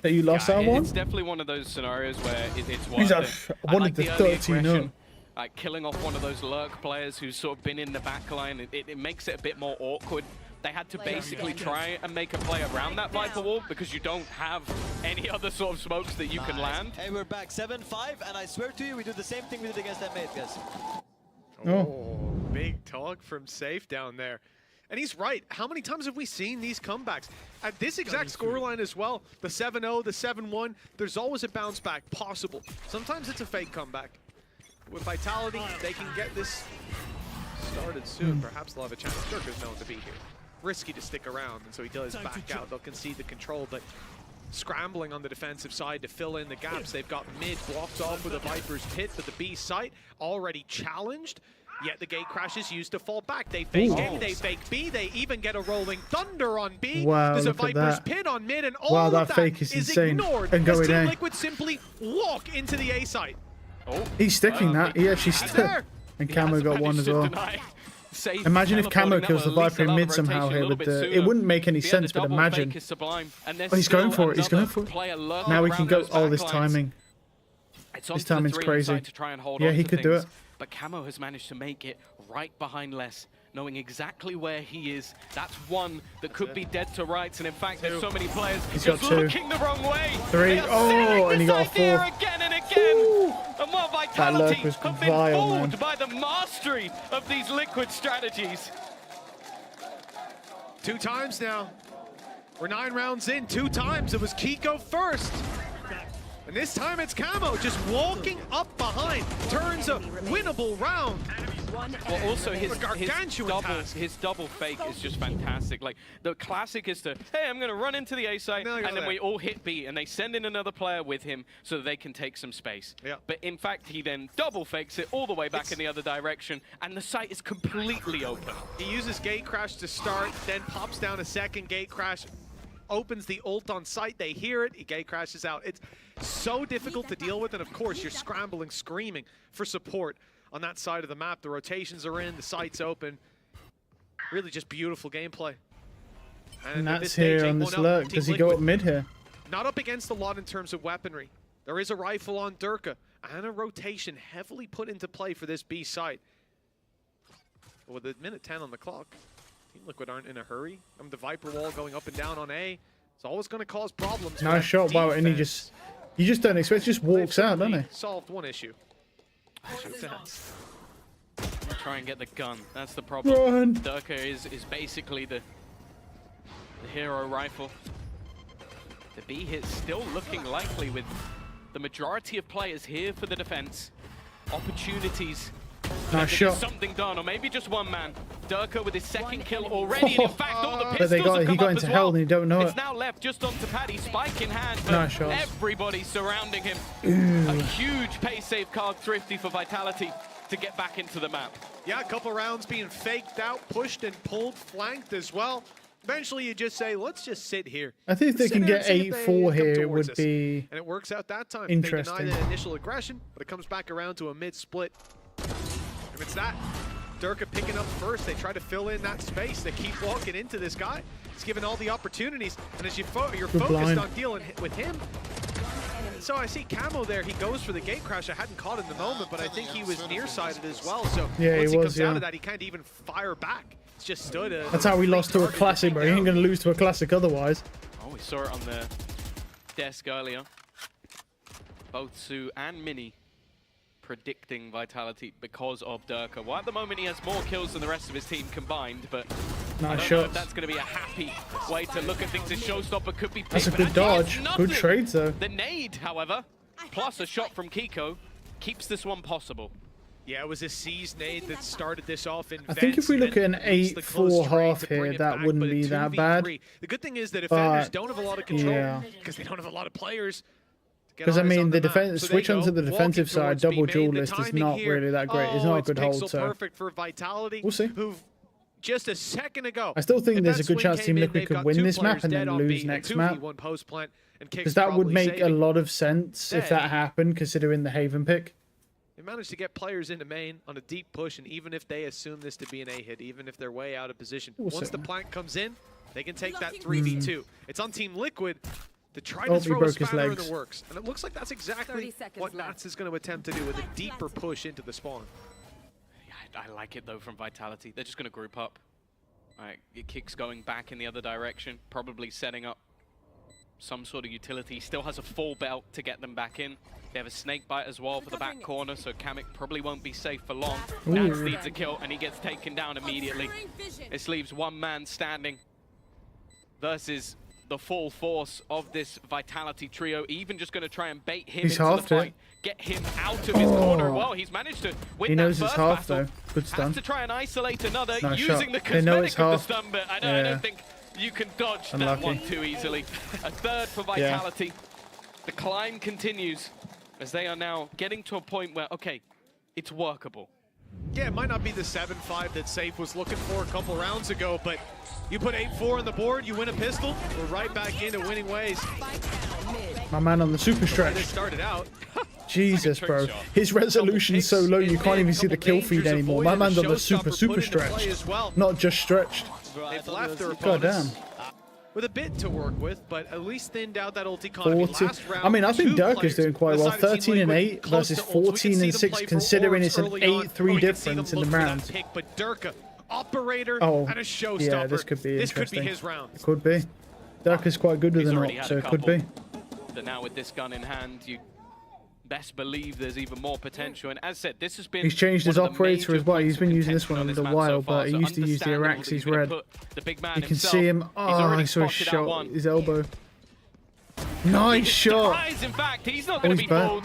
that you lost that one? It's definitely one of those scenarios where it's worth it. I wanted the 13-0. Like killing off one of those lurk players who's sort of been in the back line, it makes it a bit more awkward. They had to basically try and make a play around that Viper wall because you don't have any other sort of smokes that you can land. Hey, we're back 7-5, and I swear to you, we do the same thing we did against that mate, guys. Oh, big talk from Safe down there. And he's right. How many times have we seen these comebacks? At this exact scoreline as well, the 7-0, the 7-1, there's always a bounce back possible. Sometimes it's a fake comeback. With Vitality, they can get this started soon. Perhaps they'll have a chance. Dirka's known to be here. Risky to stick around, and so he does back out. They'll concede the control, but scrambling on the defensive side to fill in the gaps. They've got mid blocked off with a Viper's Pit, but the B site already challenged. Yet the gate crash is used to fall back. They fake A, they fake B, they even get a rolling thunder on B. Wow, there's a look at Viper's that. Pit on mid, and all Wow, of that that fake is insane. ignored And as going Team A. Liquid simply walk into the A site. He's sticking that. He actually stood. And Camo got one as well. Imagine if Camo kills the Viper in mid somehow here with the... It wouldn't make any sense, but imagine. Oh, he's going for it. He's going for it. Now we can go... Oh, this timing. This timing's crazy. Yeah, he could do it. But Camo has managed to make it right behind Les, knowing exactly where he is. That's one that could be dead to rights, and in fact, there's so many players just looking the wrong way. 3. Oh, and he got a 4. Again and again. Ooh. And while Vitality was have been vile, fooled man. by the mastery of these Liquid strategies. 2 times now. We're 9 rounds in. 2 times. It was Kiko first. And this time it's Camo just walking up behind. Turns a winnable round. Well, also his double fake is just fantastic. Like, the classic is to, hey, I'm going to run into the A site, and then we all hit B, and they send in another player with him so that they can take some space. Yeah. But in fact, he then double fakes it all the way back in the other direction, and the site is completely open. He uses gate crash to start, then pops down a second gate crash, opens the ult on site, they hear it, he gate crashes out. It's so difficult to deal with, and of course you're scrambling, screaming for support on that side of the map. The rotations are in, the site's open. Really just beautiful gameplay. And that's here on this lurk. Does he go up mid here? Not up against a lot in terms of weaponry. There is a rifle on Dirka, and a rotation heavily put into play for this B site. With a minute 10 on the clock, Team Liquid aren't in a hurry. The Viper wall going up and down on A. It's always going to cause problems. Nice shot, wow, and you just don't expect, just walks out, doesn't he? Solved one issue. Try and get the gun. That's the problem. Run. Dirka is basically the hero rifle. The B hit still looking likely with the majority of players here for the defense. Opportunities. Nice shot. Something done, or maybe just one man. Dirka with his second kill already, and in fact, all the pistols But he got into hell and he don't know it. It's now left just onto Paddy, spike in hand, but nice shots. Everybody surrounding him. A huge pace save card thrifty for Vitality to get back into the map. Yeah, a couple rounds being faked out, pushed and pulled, flanked as well. Eventually, you just say, let's just sit here. I think if they can get 8-4 here, it would be and it works out that time. Interesting. They deny the initial aggression, but it comes back around to a mid-split. If it's that, Dirka picking up first, they try to fill in that space. They keep walking into this guy. He's given all the opportunities, and as you're focused on dealing with him. So I see Camo there. He goes for the gate crash. I hadn't caught in the moment, but I think he was nearsighted as well. So yeah, once he comes was, out of that, he can't even fire back. It's just stood. That's how we lost to a classic, but he ain't gonna lose to a classic otherwise. Oh, we saw it on the desk earlier. Both Sue and Mini predicting Vitality because of Dirka. Well, at the moment he has more kills than the rest of his team combined, but I don't know if that's going to be a happy way to look at things. As Showstopper could be picked. That's a good dodge. Good trades though. The nade, however, plus a shot from Kiko, keeps this one possible. Yeah, it was a C's nade that started this off in I think if we look at an 8-4 half here, that wouldn't be that bad. The good thing is that defenders don't have a lot of control because they don't have a lot of players. Because I mean, the defense switch onto the defensive side, double duelist is not really that great. It's not a good hold, so perfect for Vitality. We'll see. Just a second ago, I still think there's a good chance Team Liquid could win this map and then lose next map. Because that would make a lot of sense if that happened, considering the Haven pick. They managed to get players into main on a deep push, and even if they assume this to be an A hit, even if they're way out of position, once the plank comes in, they can take that 3v2. It's on Team Liquid to try to throw a spanner in the works. And it looks like that's exactly what Nats is going to attempt to do with a deeper push into the spawn. Yeah, I like it though from Vitality. They're just going to group up. All right, it kicks going back in the other direction, probably setting up some sort of utility. Still has a full belt to get them back in. They have a snake bite as well for the back corner, so Kamek probably won't be safe for long. Nats needs a kill, and he gets taken down immediately. This leaves one man standing versus the full force of this Vitality trio. Even just going to try and bait him into the fight, get him out of his corner. Well, he's managed to win he knows that it's first half battle. though. Good stun. Has to try and isolate another Nice using shot. the They know it's cosmetic of the half. stun, but I don't think you can dodge that Unlucky. one too easily. A third for Vitality. The climb continues as they are now getting to a point where, okay, it's workable. Yeah, it might not be the 7-5 that Safe was looking for a couple rounds ago, but you put 8-4 on the board, you win a pistol, we're right back into winning ways. My man on the super stretch. They started out. Jesus, bro. His resolution's so low you can't even see the kill feed anymore. My man's on the super stretch. Not just stretched. They've left their God damn. opponents with a bit to work with, but at least thinned out that ult economy. 40. Last round, I mean, I think two Dirk is players doing quite well. decided Team 13 and Liquid 8 close versus to ult. We can 14 see and them 6, play for considering orbs it's an early on, 8-3 or we can see them difference in the look for that round. pick, but Dirk, operator Oh, and a showstopper. yeah, this could be This could interesting. be his round. It could be. Dirk is quite good with an ult, so it could be. But now with this gun in hand, you best believe there's even more potential. And as said, this has been He's changed his one of the operator major as well. He's been points of using this one a contention little on this while, map so far, but he so used to use the understandable that Araxes he's gonna red. put the big man You can himself. see him. He's Oh, already I saw his spotted out shot, one. his elbow. Nice shot. Dies, in fact, he's not Oh, going to he's be back. fooled.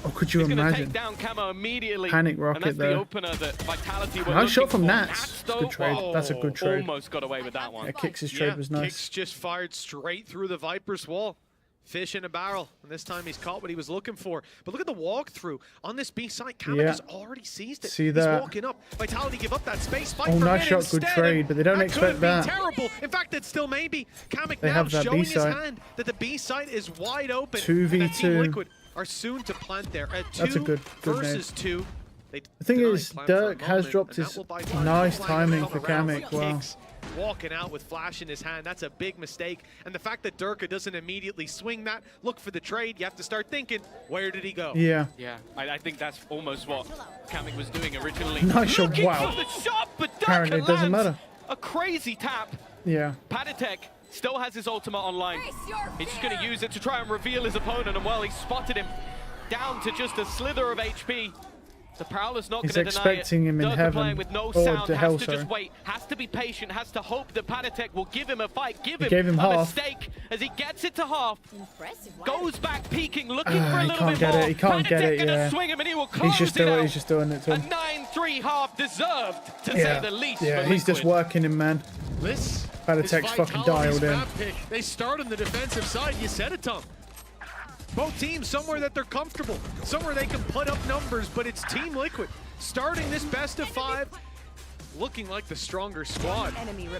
Oh, could you He's going to imagine? take down Camo immediately. Panic and rocket that's there. the opener that Vitality were Nice shot looking from for. Nats. though, Good trade. That's a good trade. Almost got away with that one. Yeah, Kicks' trade was nice. Kicks just fired straight through the Viper's wall. Fish in a barrel, and this time he's caught what he was looking for. But look at the walkthrough on this B side. Kamek has already seized it. See He's that? walking up. Vitality give up that space. Fight Oh, for nice mid shot, good instead, trade, but they don't that expect could that. Be terrible. In fact, it still may be. Kamek They now have that showing B his site. hand that the B site is wide open. 2v2. And that Team Liquid are soon to plant there at 2 That's a good versus nade. 2. The thing is, Dirk has dropped his nice timing for Kamek. Wow. Walking out with flash in his hand, that's a big mistake. And the fact that Durka doesn't immediately swing that, look for the trade, you have to start thinking, where did he go? Yeah. Yeah, I think that's almost what Kamek was doing originally. Nice shot, Looking wow. for the shot, but Apparently Durka it doesn't lands matter. a crazy tap. Yeah. Patatek still has his ultimate online. He's just going to use it to try and reveal his opponent, and well, he spotted him down to just a slither of HP. The Prowler's not going He's to deny it. expecting him in Durka heaven. playing with no Or sound, to has hell, to sorry. just wait, has to be patient, has to hope that Patatek will give him a fight, give He him gave him a half. mistake as he gets it to half. Goes back peeking, looking for a He little can't bit get more. it. He can't get Patatek it. gonna Yeah. swing him and he will close He's just it doing. out. He's just doing it to A him. 9-3 half deserved, to Yeah. say the least. Yeah. for He's just Liquid. working him, man. This Patatek's fucking dialed in. map pick. They start on the defensive side. You said it, Tom. Both teams somewhere that they're comfortable, somewhere they can put up numbers, but it's Team Liquid starting this best of 5, looking like the stronger squad.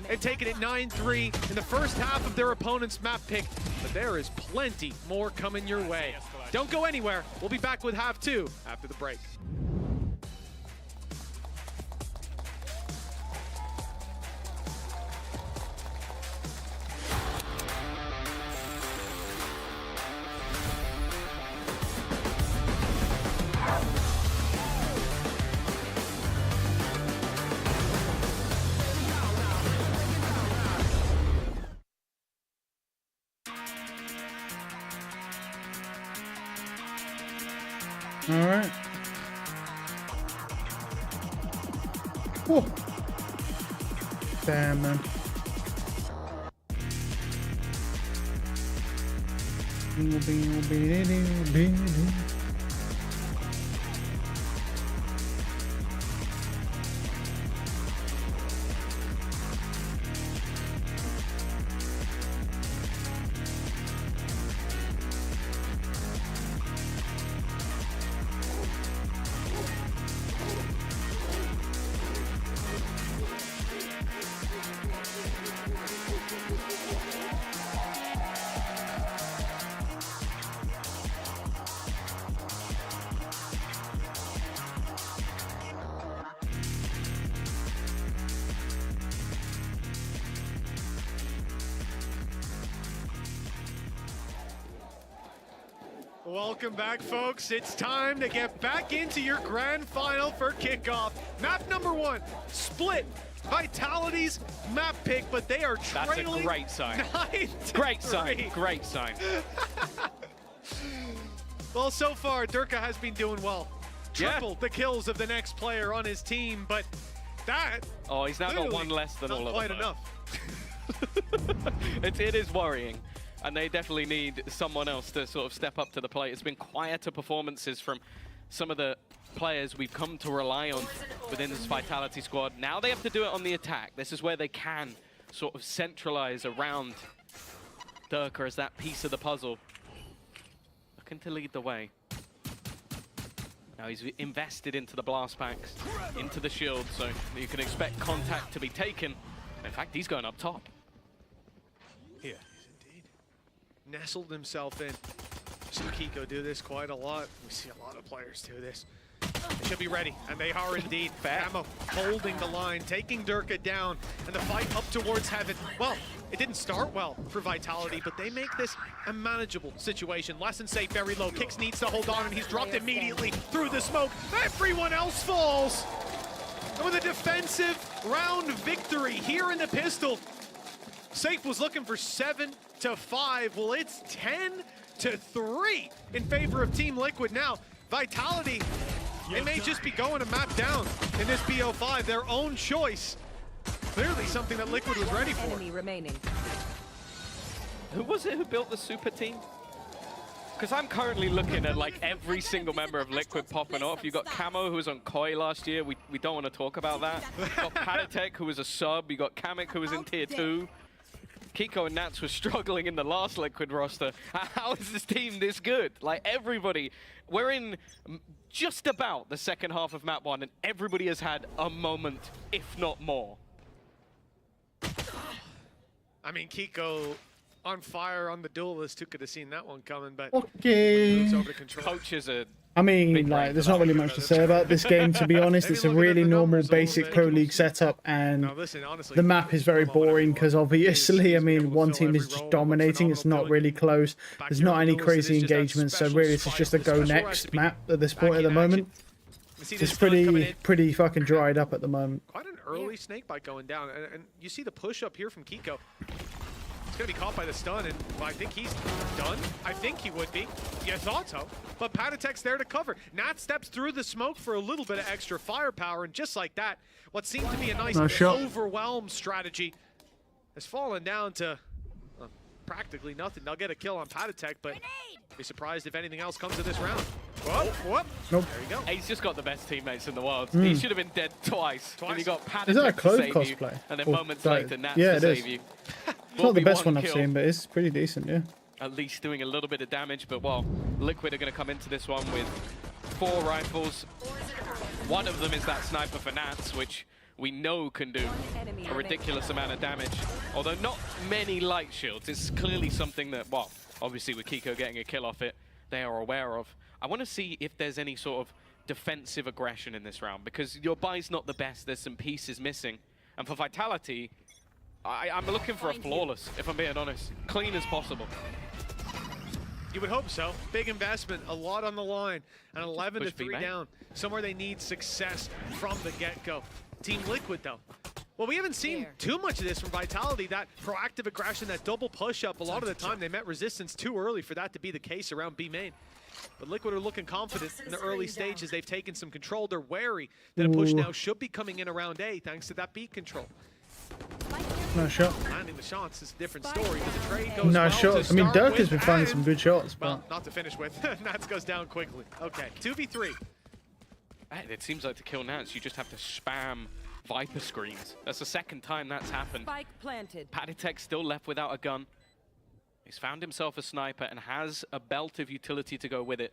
They've taken it 9-3 in the first half of their opponent's map pick, but there is plenty more coming your way. Don't go anywhere. We'll be back with half 2 after the break. All right. Whoa. Damn, man. Welcome back, folks. It's time to get back into your grand final for kickoff. Map number 1, split Vitality's map pick, but they are trailing. That's a great sign. 9-3. Great sign. Great sign. Well, so far, Durka has been doing well. Tripled the kills of the next player on his team, but that... Oh, he's now got one less than all of them. Not quite enough. It is worrying, and they definitely need someone else to sort of step up to the plate. It's been quieter performances from some of the players we've come to rely on within this Vitality squad. Now they have to do it on the attack. This is where they can sort of centralize around Durka as that piece of the puzzle. Looking to lead the way. Now he's invested into the blast packs, into the shield, so you can expect contact to be taken. In fact, he's going up top. Yeah, indeed. Nestled himself in. See Kiko do this quite a lot. We see a lot of players do this. They should be ready, and they are indeed. Camo holding the line, taking Durka down, and the fight up towards heaven. Well, it didn't start well for Vitality, but they make this a manageable situation. Lesson safe, very low. Kix needs to hold on, and he's dropped immediately through the smoke. Everyone else falls. And with a defensive round victory here in the pistol, Safe was looking for 7-5. Well, it's 10-3 in favor of Team Liquid now. Vitality, they may just be going a map down in this BO5, their own choice. Clearly something that Liquid was ready for. Who was it who built the super team? Because I'm currently looking at like every single member of Liquid popping off. You got Camo, who was on Koi last year. We don't want to talk about that. You got Patatek, who was a sub. You got Kamek, who was in tier 2. Kiko and Nats were struggling in the last Liquid roster. How is this team this good? Like everybody, we're in just about the second half of map 1, and everybody has had a moment, if not more. I mean, Kiko on fire on the duelist. Who could have seen that one coming? But okay. moves over to control. Coaches are. I mean, like, there's not really much to say about this game, to be honest. It's a really normal, basic Pro League setup, and the map is very boring because, obviously, I mean, one team is just dominating. It's not really close. There's not any crazy engagements, so really, it's just a go next map at this point at the moment. It's pretty fucking dried up at the moment. Quite an early snake bite going down, and you see the push up here from Kiko. He's going to be caught by the stun, and well, I think he's done. I think he would be. You thought so. But Patatek's there to cover. Nat steps through the smoke for a little bit of extra firepower, and just like that, what seemed to be a nice overwhelm strategy has fallen down to practically nothing. They'll get a kill on Patatek, but be surprised if anything else comes of this round. Whoop, whoop. Nope. There you go. He's just got the best teammates in the world. He should have been dead twice. And you got Patatek Is that a clove to save cosplay? you, and then moments later, Nats yeah, to it save is. you. It's not the best one I've seen, but it's pretty decent, yeah. At least doing a little bit of damage, but well, Liquid are going to come into this one with 4 rifles. One of them is that sniper for Nats, which we know can do a ridiculous amount of damage. Although not many light shields. It's clearly something that, well, obviously with Kiko getting a kill off it, they are aware of. I want to see if there's any sort of defensive aggression in this round, because your buy's not the best. There's some pieces missing. And for Vitality, I'm looking for a flawless, if I'm being honest. Clean as possible. You would hope so. Big investment, a lot on the line, and 11-3 down. Somewhere they need success from the get-go. Team Liquid, though. Well, we haven't seen too much of this from Vitality. That proactive aggression, that double push-up, a lot of the time they met resistance too early for that to be the case around B main. But Liquid are looking confident in the early stages. They've taken some control. They're wary that a push now should be coming in around A thanks to that B control. No shot. Landing the shots is a different story, but the trade goes No well shots. I mean, Dirk has been finding some good shots, but... Well, not to finish with. Nats goes down quickly. Okay, 2v3. It seems like to kill Nats, you just have to spam Viper screens. That's the second time that's happened. Spike planted. Patatek still left without a gun. He's found himself a sniper and has a belt of utility to go with it.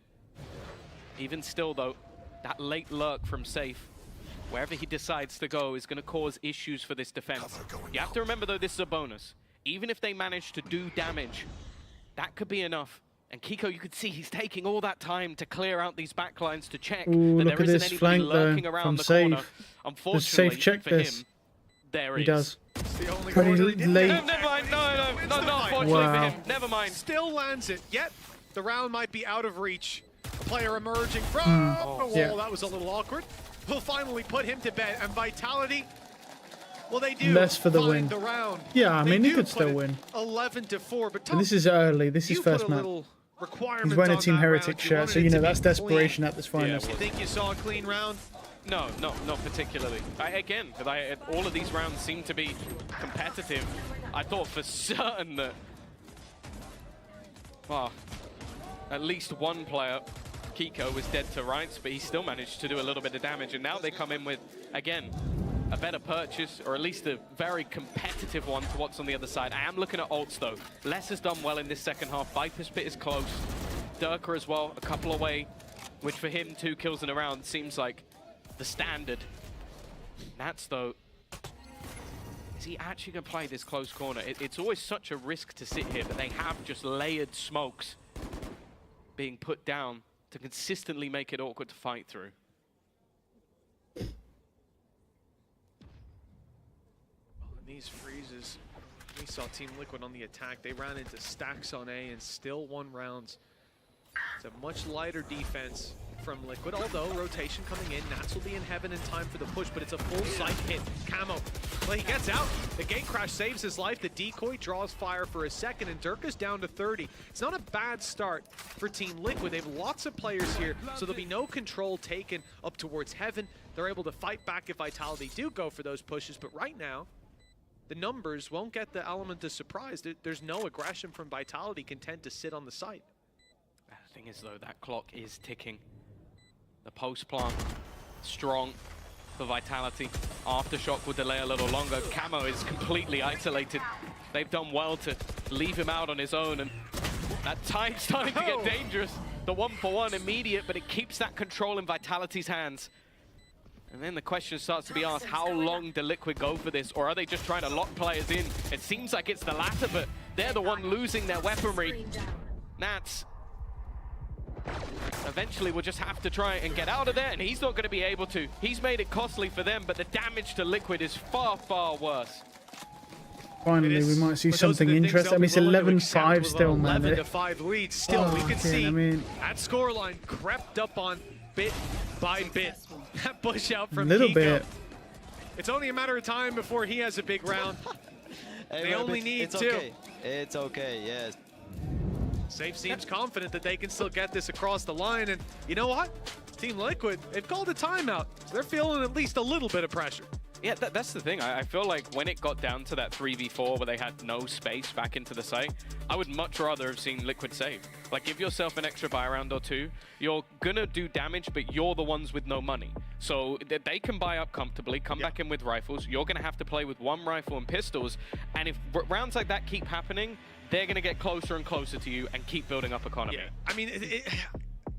Even still, though, that late lurk from Safe, wherever he decides to go, is going to cause issues for this defense. You have to remember, though, this is a bonus. Even if they manage to do damage, that could be enough. And Kiko, you could see he's taking all that time to clear out these backlines to check that there isn't anybody lurking around the corner. Unfortunately for him, there is. He does. The only Pretty late. Never mind, no, not unfortunately for him. Never mind. Still lands it, yet the round might be out of reach. A player emerging from the wall, that was a little awkward. We'll finally put him to bed, and Vitality, Well, they do less for the win. the round. Yeah, I mean, he could put still it win. 11-4, but And this is early. This is first map. He's wearing a Team Heretic shirt, so you know that's desperation at this finals. You think you saw a clean round? No, not particularly. All of these rounds seem to be competitive. I thought for certain that, well, at least one player, Kiko, was dead to rights, but he still managed to do a little bit of damage. And now they come in with, again, a better purchase, or at least a very competitive one to what's on the other side. I am looking at ults, though. Les has done well in this second half. Viper's Pit is close. Durka as well, a couple away, which for him, 2 kills in a round seems like the standard. Nats, though, is he actually going to play this close corner? It's always such a risk to sit here, but they have just layered smokes being put down to consistently make it awkward to fight through. These freezes, we saw Team Liquid on the attack. They ran into stacks on A and still won rounds. It's a much lighter defense from Liquid, although rotation coming in. Nats will be in heaven in time for the push, but it's a full sight hit. Camo, well, he gets out. The gate crash saves his life. The decoy draws fire for a second, and Durka's down to 30. It's not a bad start for Team Liquid. They have lots of players here, so there'll be no control taken up towards heaven. They're able to fight back if Vitality do go for those pushes, but right now, the numbers won't get the element of surprise. There's no aggression from Vitality, content to sit on the site. The thing is, though, that clock is ticking. The post plant, strong for Vitality. Aftershock will delay a little longer. Camo is completely isolated. They've done well to leave him out on his own, and that tide's starting to get dangerous. The 1-for-1 immediate, but it keeps that control in Vitality's hands. And then the question starts to be asked, how long do Liquid go for this? Or are they just trying to lock players in? It seems like it's the latter, but they're the one losing their weaponry. Nats eventually will just have to try and get out of there, and he's not going to be able to. He's made it costly for them, but the damage to Liquid is far, far worse. Finally, we might see something interesting. I mean, it's 11-5 still, man. 11-5 lead. Still, we can see that scoreline crept up on bit by bit. That push out from little Kiko. Bit. It's only a matter of time before he has a big round. They only need 2. Okay. It's okay, yes. Safe seems confident that they can still get this across the line, and you know what? Team Liquid, they've called a timeout. They're feeling at least a little bit of pressure. Yeah, that's the thing. I feel like when it got down to that 3v4 where they had no space back into the site, I would much rather have seen Liquid save. Like, give yourself an extra buy round or 2. You're gonna do damage, but you're the ones with no money. So they can buy up comfortably, come back in with rifles. You're gonna have to play with 1 rifle and pistols. And if rounds like that keep happening, they're gonna get closer and closer to you and keep building up economy. Yeah. I mean,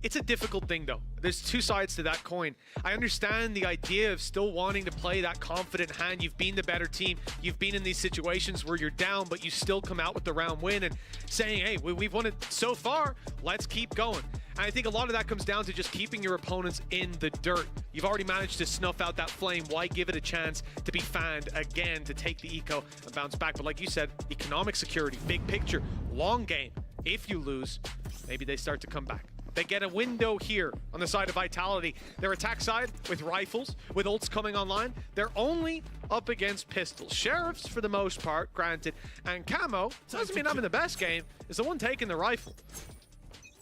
it's a difficult thing, though. There's 2 sides to that coin. I understand the idea of still wanting to play that confident hand. You've been the better team. You've been in these situations where you're down, but you still come out with the round win and saying, hey, we've won it so far. Let's keep going. And I think a lot of that comes down to just keeping your opponents in the dirt. You've already managed to snuff out that flame. Why give it a chance to be fanned again, to take the eco and bounce back? But like you said, economic security, big picture, long game. If you lose, maybe they start to come back. They get a window here on the side of Vitality. Their attack side with rifles, with ults coming online, they're only up against pistols. Sheriffs, for the most part, granted. And Camo, doesn't mean having the best game, is the one taking the rifle.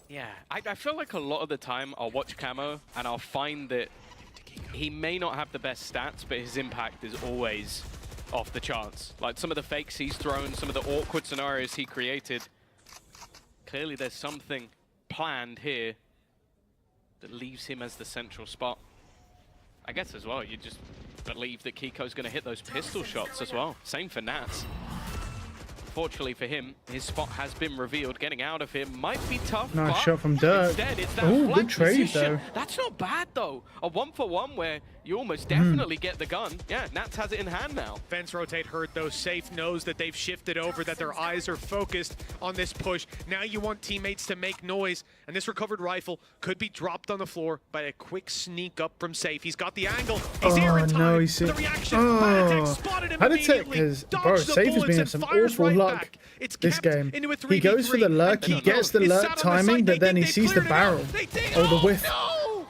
Yeah, I feel like a lot of the time I'll watch Camo and I'll find that he may not have the best stats, but his impact is always off the charts. Like some of the fakes he's thrown, some of the awkward scenarios he created. Clearly there's something planned here that leaves him as the central spot. I guess as well, you just believe that Kiko's going to hit those pistol shots as well. Same for Nats. Fortunately for him, his spot has been revealed. Getting out of here might be tough. Nice shot from Dirk. Oh, good trade though. That's not bad though. A 1-for-1 where you almost definitely get the gun. Yeah, Nats has it in hand now. Fence rotate hurt though. Safe knows that they've shifted over, that their eyes are focused on this push. Now you want teammates to make noise, and this recovered rifle could be dropped on the floor by a quick sneak up from Safe. He's got the angle. He's here in time. No, he's the reaction. Haditech has, bro, Safe has been having some awful luck this game. He goes for the lurk, he gets the lurk timing, but then he sees the barrel. Oh, the whiff.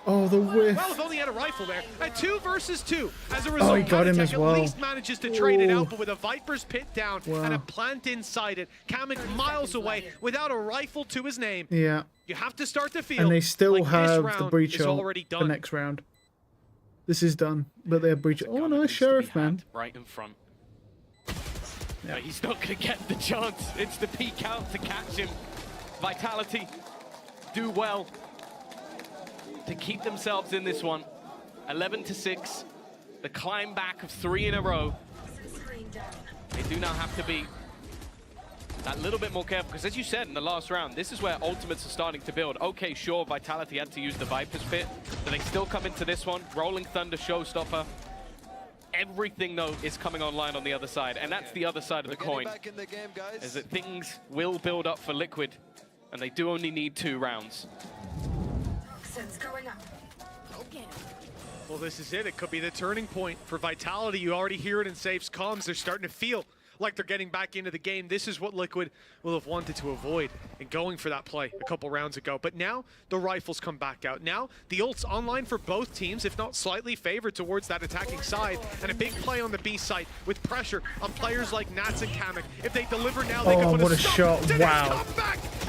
Oh, the whiff. Well, if only he had a rifle there. A 2 versus 2. As a result, he got him as well. at least manages to trade it out, but with a Viper's pit down and a plant inside it, Kamek miles away without a rifle to his name. Yeah. You have to start to feel And they still like have this the round breach is on already the done. next round. This is done, but they're breach. Oh, nice sheriff, man. Right in front. But he's not going to get the chance. It's the peek out to catch him. Vitality do well to keep themselves in this one. 11-6. The climb back of 3 in a row. They do now have to be that little bit more careful, because as you said in the last round, this is where ultimates are starting to build. Okay, sure, Vitality had to use the Viper's Pit, but they still come into this one. Rolling Thunder, Showstopper. Everything, though, is coming online on the other side, and that's the other side of the coin. Back in the game, guys. Is that things will build up for Liquid, and they do only need 2 rounds. Well, this is it. It could be the turning point for Vitality. You already hear it in Safe's comms. They're starting to feel like they're getting back into the game. This is what Liquid will have wanted to avoid in going for that play a couple rounds ago. But now the rifles come back out. Now the ult's online for both teams, if not slightly favored towards that attacking side. And a big play on the B site with pressure on players like Nats and Kamek. If they deliver now, they can put what a shot. Wow.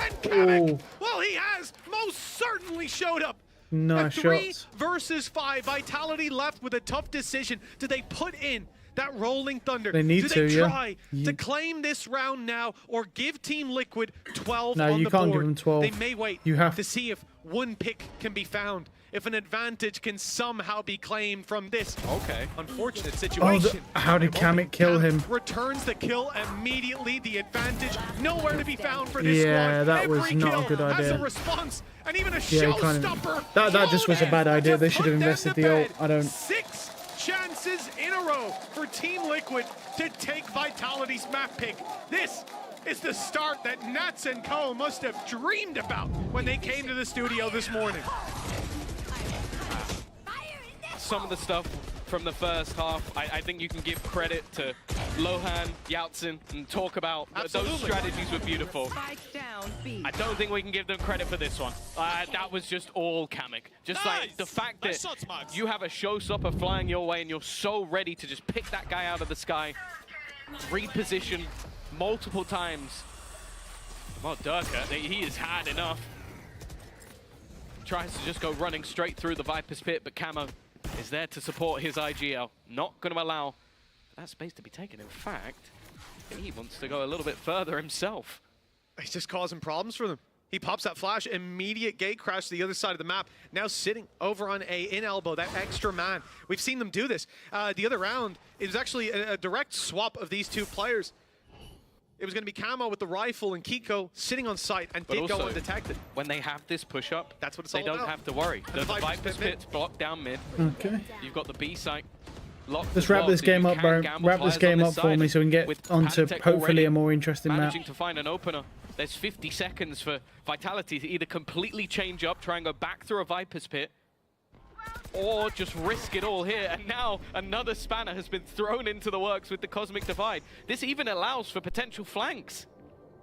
And Kamek, well, he has most certainly showed up. Nice At 3 shots. versus 5, Vitality left with a tough decision. Do they put in that Rolling Thunder? They need Do they to, try to claim this round now, or give Team Liquid 12 No, on you the can't board? give them 12. They may wait You have to see if one pick can be found, if an advantage can somehow be claimed from this unfortunate situation. How did Kamek kill him? Returns the kill immediately. The advantage nowhere to be found for this Yeah, squad. that was Every not kill a good has a idea. response, and even a Yeah, showstopper. that just was a bad idea. They should have invested the ult. I don't. 6 chances in a row for Team Liquid to take Vitality's map pick. This is the start that Nats and Co must have dreamed about when they came to the studio this morning. Some of the stuff from the first half, I think you can give credit to Lohan, Yaltsin, and talk about those strategies were beautiful. I don't think we can give them credit for this one. That was just all Kamek. Just like the fact that you have a showstopper flying your way and you're so ready to just pick that guy out of the sky, reposition multiple times. Well, Durka, he has had enough. Tries to just go running straight through the Viper's Pit, but Camo is there to support his IGL. Not going to allow that space to be taken. In fact, he wants to go a little bit further himself. He's just causing problems for them. He pops that flash, immediate gate crash to the other side of the map. Now sitting over on A in elbow, that extra man. We've seen them do this. The other round, it was actually a direct swap of these two players. It was going to be Camo with the rifle and Kiko sitting on site and did go undetected. When they have this push-up, that's what it's all about. They don't have to worry. The Viper's Pit's blocked down mid. Okay. You've got the B site locked. Let's wrap this game up, bro. Wrap this game up for me so we can get onto hopefully a more interesting map. Managing to find an opener. There's 50 seconds for Vitality to either completely change up, try and go back through a Viper's Pit, or just risk it all here. And now another spanner has been thrown into the works with the Cosmic Divide. This even allows for potential flanks.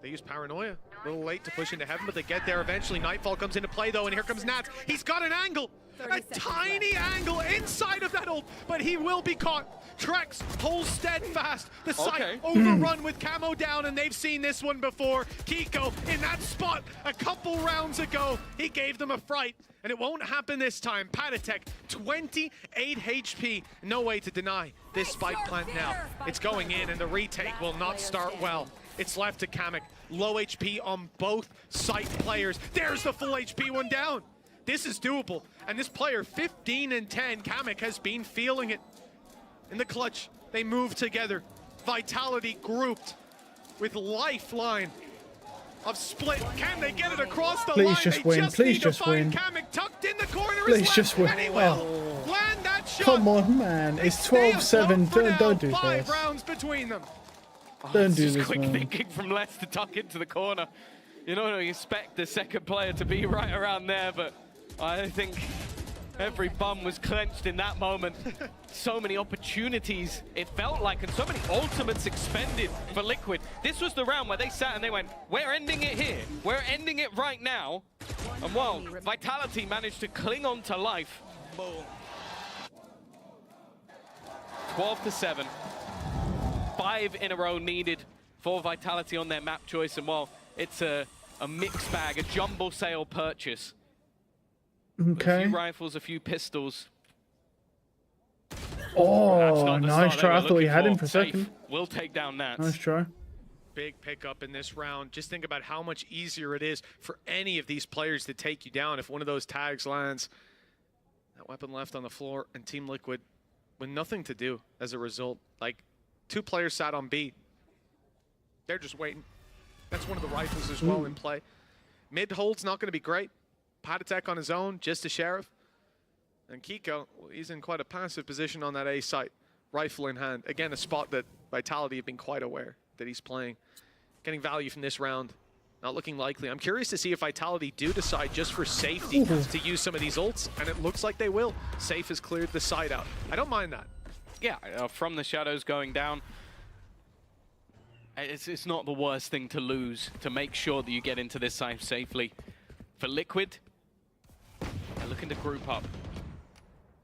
They use Paranoia. A little late to push into heaven, but they get there eventually. Nightfall comes into play, though, and here comes Nats. He's got an angle. A tiny angle inside of that ult, but he will be caught. Trex holds steadfast. The site overrun with Camo down, and they've seen this one before. Kiko in that spot a couple rounds ago. He gave them a fright, and it won't happen this time. Patatek, 28 HP. No way to deny this spike plant now. It's going in, and the retake will not start well. It's left to Kamek. Low HP on both site players. There's the full HP one down. This is doable. And this player, 15 and 10, Kamek has been feeling it. In the clutch, they move together. Vitality grouped with Lifeline of split. Can they get it across the line? Just win. Please just win. Kamek tucked in the corner. Please just win. Land that shot. Come on, man. It's 12-7. Don't do this. 5 rounds between them. Don't do this, quick man. thinking from Les to tuck into the corner. You don't expect the second player to be right around there, but I think every bum was clenched in that moment. So many opportunities, it felt like, and so many ultimates expended for Liquid. This was the round where they sat and they went, we're ending it here. We're ending it right now. And while Vitality managed to cling on to life, 12-7. 5 in a row needed for Vitality on their map choice, and while it's a mixed bag, a jumble sale purchase. Okay. A few rifles, a few pistols. Oh, nice try. I thought he had him for a second. We'll take down Nats. Nice try. Big pickup in this round. Just think about how much easier it is for any of these players to take you down if one of those tags lands. That weapon left on the floor, and Team Liquid with nothing to do as a result. Like, 2 players sat on B. They're just waiting. That's one of the rifles as well in play. Mid hold's not going to be great. Patatek on his own, just a Sheriff. And Kiko, well, he's in quite a passive position on that A site. Rifle in hand. Again, a spot that Vitality have been quite aware that he's playing. Getting value from this round, not looking likely. I'm curious to see if Vitality do decide just for safety to use some of these ults, and it looks like they will. Safe has cleared the side out. I don't mind that. Yeah, from the shadows going down, it's not the worst thing to lose, to make sure that you get into this site safely. For Liquid, they're looking to group up.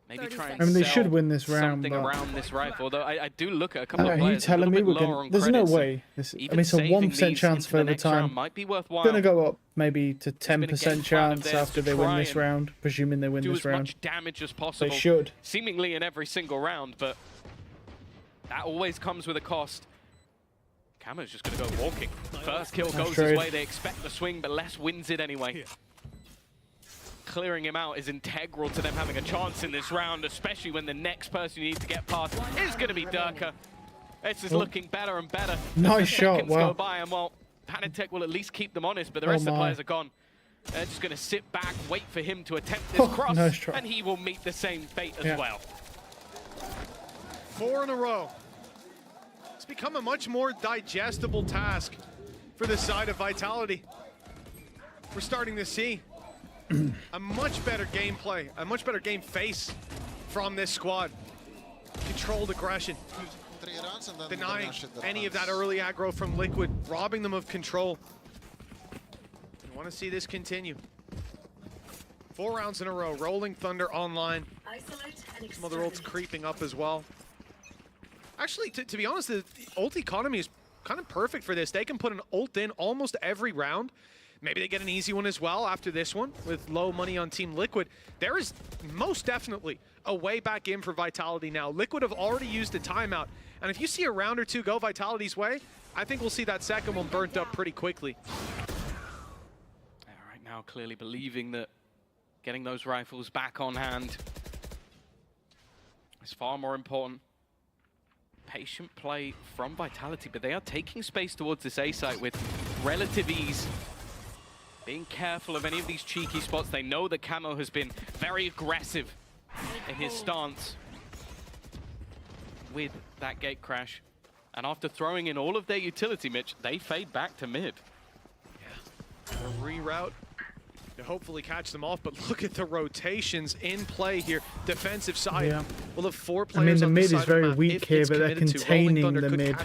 Maybe try and they should win this round. Something around this rifle, although I do look at a couple of players. Are you telling me we're going? There's no way. I mean, it's a 1% chance for the time. Might be worthwhile. Gonna go up maybe to 10% chance after they win this round, presuming they win this round. Do as much damage as possible. They should. Seemingly in every single round, but that always comes with a cost. Camo's just gonna go walking. First kill goes his way. They expect the swing, but Les wins it anyway. Clearing him out is integral to them having a chance in this round, especially when the next person you need to get past is going to be Durka. This is looking better and better. Nice shot, wow. Go by, and well, Panatek will at least keep them honest, but the rest of the players are gone. They're just going to sit back, wait for him to attempt this cross, nice and he will meet the same fate as well. 4 in a row. It's become a much more digestible task for the side of Vitality. We're starting to see a much better gameplay, a much better game face from this squad. Controlled aggression, denying any of that early aggro from Liquid, robbing them of control. I want to see this continue. 4 rounds in a row, Rolling Thunder online. Some other ults creeping up as well. Actually, to be honest, the ult economy is kind of perfect for this. They can put an ult in almost every round. Maybe they get an easy one as well after this one with low money on Team Liquid. There is most definitely a way back in for Vitality now. Liquid have already used a timeout. And if you see a round or two go Vitality's way, I think we'll see that second one burnt up pretty quickly. Right now, clearly believing that getting those rifles back on hand is far more important. Patient play from Vitality, but they are taking space towards this A site with relative ease. Being careful of any of these cheeky spots. They know that Camo has been very aggressive in his stance with that gate crash. And after throwing in all of their utility, Mitch, they fade back to mid. Yeah, a reroute to hopefully catch them off, but look at the rotations in play here. Defensive side. Yeah. We'll have 4 players. I mean, the on mid the is very weak here, but they're containing the mid.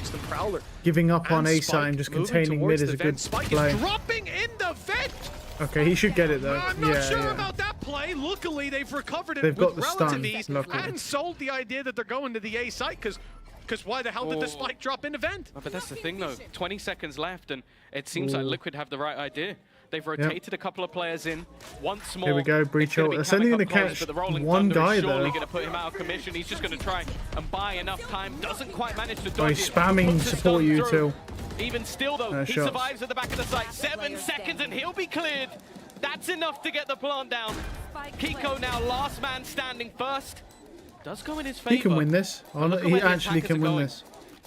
Giving up on A side and just containing mid is a good play. Dropping in the vent. Okay, he should get it though. I'm not sure about that play. Luckily, they've recovered it with relative ease and sold the idea that they're going to the A site because why the hell did the spike drop in the vent? Oh, but that's the thing though. 20 seconds left, and it seems like Liquid have the right idea. They've rotated a couple of players in once more. Here we go, breach ult. It's only going to catch one guy though. Surely going to put him out of commission. He's just going to try and buy enough time. Doesn't quite manage to dodge he's spamming support you too. Even still though, he survives at the back of the site. 7 seconds and he'll be cleared. That's enough to get the plant down. Kiko now last man standing first. Does go in his favor. He can win this. He actually can win this.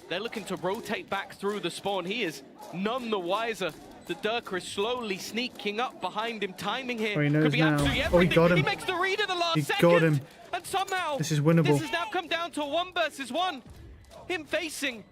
They're looking to rotate back through the spawn. He is none the wiser. The Durka is slowly sneaking up behind him. Timing here could be absolutely everything. Oh, he got him. He makes the read at the last second. He got him. And somehow this is winnable. This has now come down to a 1 versus 1. Him facing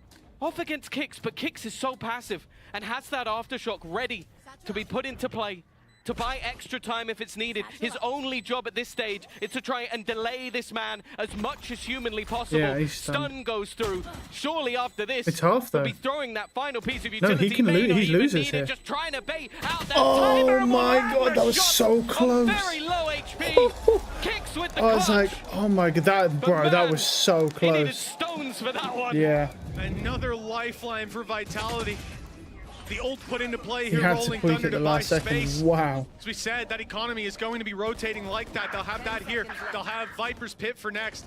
off against Kix, but Kix is so passive and has that aftershock ready to be put into play to buy extra time if it's needed. His only job at this stage is to try and delay this man as much as humanly possible. Yeah, he's Stun goes through. Surely after this, it's half though. he'll be throwing that final piece of utility. No, he can lose. He loses here. Just trying to bait out that oh my god, that was so close. Very low HP. Kicks with the I was clutch. like, oh my god, that was so close. He needed stones for that one. Yeah. Another lifeline for Vitality. The ult put into play here, He had Rolling to tweak Thunder at the to buy last second. space. Wow. As we said, that economy is going to be rotating like that. They'll have that here. They'll have Viper's Pit for next.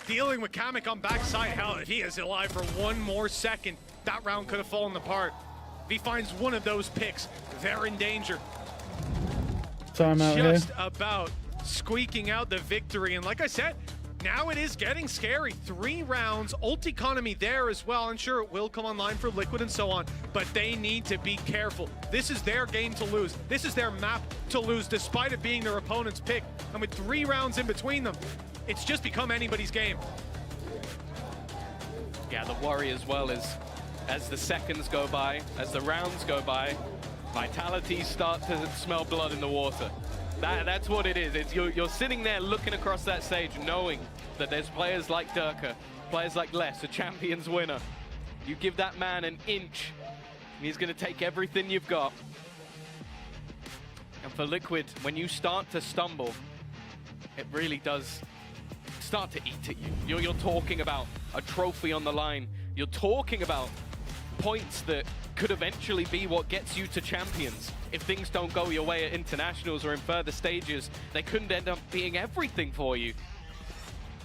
Dealing with Kamek on backside. Hell, if he is alive for one more second, that round could have fallen apart. If he finds one of those picks, they're in danger. Time out here. Just about squeaking out the victory. And like I said, now it is getting scary. 3 rounds, ult economy there as well. And sure, it will come online for Liquid and so on, but they need to be careful. This is their game to lose. This is their map to lose, despite it being their opponent's pick. And with 3 rounds in between them, it's just become anybody's game. Yeah, the worry as well is, as the seconds go by, as the rounds go by, Vitality start to smell blood in the water. That's what it is. It's you're sitting there looking across that stage knowing that there's players like Durka, players like Les, a Champions winner. You give that man an inch, and he's going to take everything you've got. And for Liquid, when you start to stumble, it really does start to eat at you. You're talking about a trophy on the line. You're talking about points that could eventually be what gets you to Champions. If things don't go your way at internationals or in further stages, they couldn't end up being everything for you.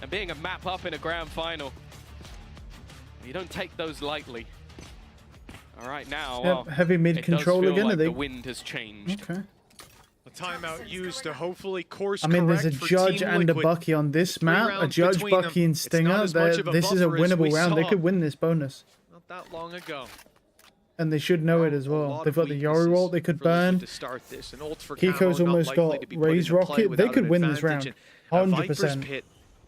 And being a map up in a grand final, you don't take those lightly. All right, now, well, heavy mid control again. Like the wind has changed. Okay. A timeout used to hopefully course I mean, there's a correct Judge for Team and a Liquid. Bucky on this map. A Judge, between them. Bucky, and It's not Stinger. as much of a This is a buffer as we winnable round. They saw could win this bonus. Not that long ago. And they should know it as well. They've got the Yoru ult they could burn. To start this. An ult for Kiko's Camo, almost not got likely to be put Raise into play Rocket. They without could an win this advantage. round. And a Viper's 100%. Pit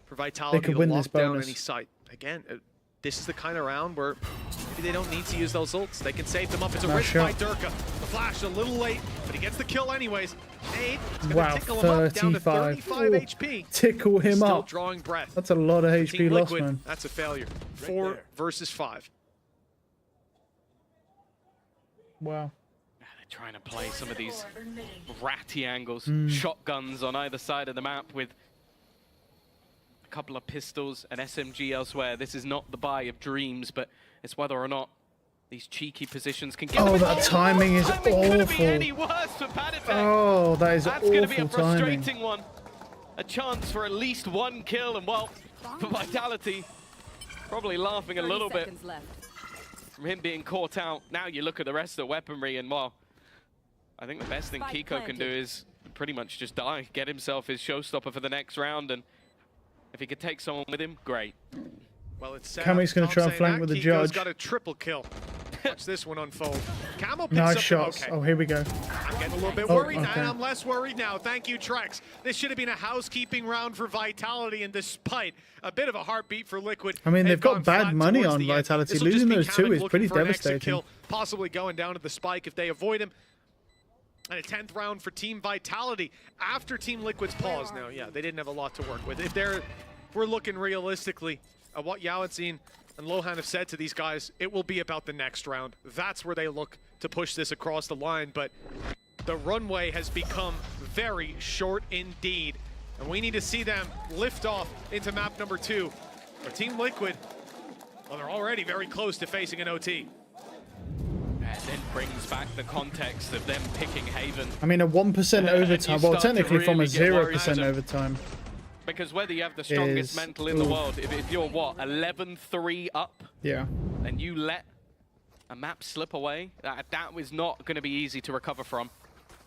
for Vitality They could will win lock this down bonus. any site. Again, this is the kind of round where maybe they don't need to use those ults. They can save them up. It's a risk by Durka. The flash a little late, but he gets the kill anyways. Nade is going to tickle him up down to 35 HP. Tickle him Still up. drawing breath. That's a lot of HP Team lost, Liquid, man. that's a failure. 4 versus 5. Wow. They're trying to play some of these ratty angles, shotguns on either side of the map with a couple of pistols, an SMG elsewhere. This is not the buy of dreams, but it's whether or not these cheeky positions can get them. Oh, that timing is awful. Oh, that is That's going to be a awful timing. frustrating one. A chance for at least 1 kill, and well, for Vitality, probably laughing a little bit from him being caught out. Now you look at the rest of the weaponry, and well, I think the best thing Kiko can do is pretty much just die, get himself his showstopper for the next round, and if he could take someone with him, great. Well, it's Kamek's going to try and flank with the Judge. Got a triple kill. Watch this one unfold. Camo picks Nice up shots. Okay. Oh, here we go. I'm getting a little bit worried now, and I'm less worried now. Thank you, Trex. This should have been a housekeeping round for Vitality, and despite a bit of a heartbeat for Liquid, I mean, they've got bad money on Vitality. Losing those 2 is pretty devastating. Kill, possibly going down to the spike if they avoid him. And a 10th round for Team Vitality after Team Liquid's pause. Now, yeah, they didn't have a lot to work with. If we're looking realistically at what Yaotzin and Lohan have said to these guys, it will be about the next round. That's where they look to push this across the line, but the runway has become very short indeed. And we need to see them lift off into map number 2. For Team Liquid, well, they're already very close to facing an OT. And then brings back the context of them picking Haven. I mean, a 1% overtime. Well, technically from a 0% overtime. Because whether you have the strongest mental in the world, if you're, what, 11-3 up? Yeah. And you let a map slip away, that was not going to be easy to recover from.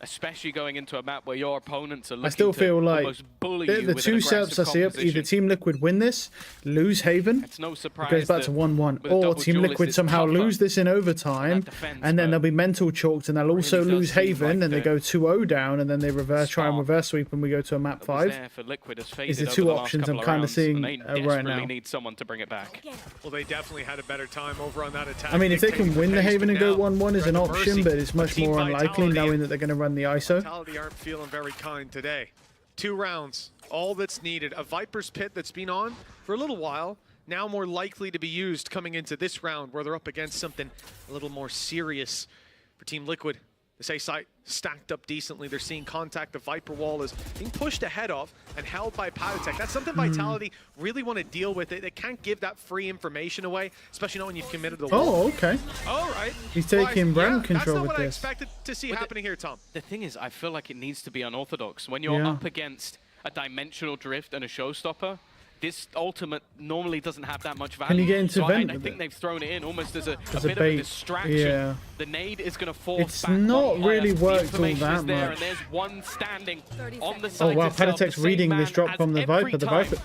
especially going into a map where your opponents are looking I still feel like the two setups I see up, either Team Liquid win this, lose Haven, it's no surprise it goes back to 1-1, or Team Liquid somehow lose this in overtime, and then they'll be mental chalked, and they'll also lose Haven, and they go 2-0 down, and then they try and reverse sweep, and we go to a map 5. Is the two options I'm kind of seeing right now. Need someone to bring it back. Well, they definitely had a better time over on that attack. I mean, if they can win the Haven and go 1-1 is an option, but it's much more unlikely knowing that they're going to run the ISO. Vitality aren't feeling very kind today. 2 rounds, all that's needed. A Viper's Pit that's been on for a little while, now more likely to be used coming into this round where they're up against something a little more serious for Team Liquid. This A site stacked up decently. They're seeing contact. The Viper wall is being pushed ahead of and held by Powdertech. That's something Vitality really want to deal with. They can't give that free information away, especially not when you've committed the wall. Oh, okay. All right. He's taking brand control with That's not what I this. expected to see happening here, Tom. The thing is, I feel like it needs to be unorthodox. When you're up against a dimensional drift and a showstopper, this ultimate normally doesn't have that much value. Can you get into so vent I think they've thrown it in almost as a bit bait. of a distraction. Yeah. The nade is going to force It's back not one really player. worked all that there, much. And there's one standing on the Oh side. wow, itself. Powdertech's The reading same this man drop as from the every Viper. The time. Viper.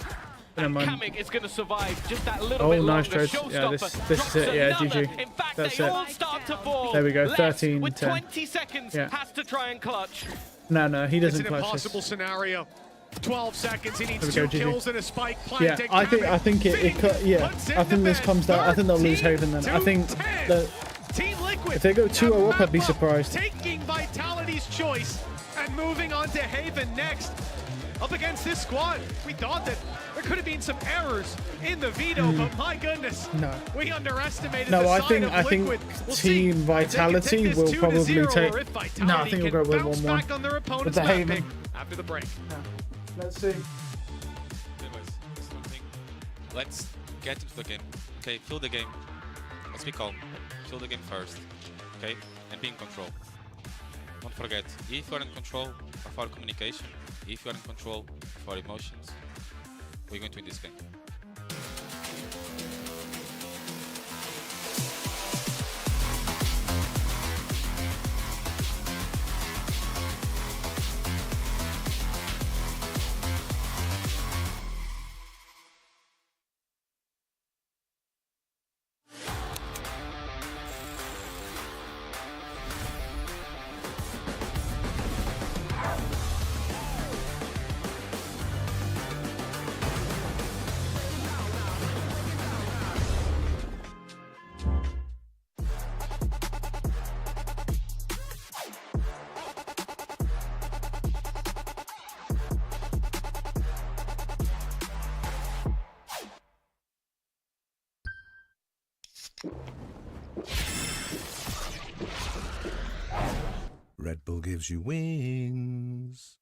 And Never mind. Kamek is going to survive just that little Oh, bit nice longer. trade. Yeah, this is it. Yeah, GG. In fact, That's they it. all start to fall. There we go. Left 13, with 10. 20 seconds, Yeah. has to try and clutch. No, he doesn't It's an clutch impossible this. scenario. 12 seconds. He needs There 2 we go, GG. kills and a spike. Yeah, I think I think this comes down. I think they'll lose Haven then. I think that Team Liquid, if they go 2-0 up, I'd be surprised. taking Vitality's choice and moving on to Haven next. Up against this squad, we thought that there could have been some errors in the veto, but my goodness, No. we underestimated No, the I side think of Liquid. We'll Team see Vitality if they can take will this 2-0 probably take. or if Vitality No, I think we'll can go with bounce 1-1 back on their with opponent's the map Haven. pick after the break. Let's see. Let's get into the game. Okay, feel the game. Let's be calm. Feel the game first. Okay? And be in control. Don't forget, if you're in control of our communication, if you're in control of our emotions, we're going to win this game. Red Bull gives you wings.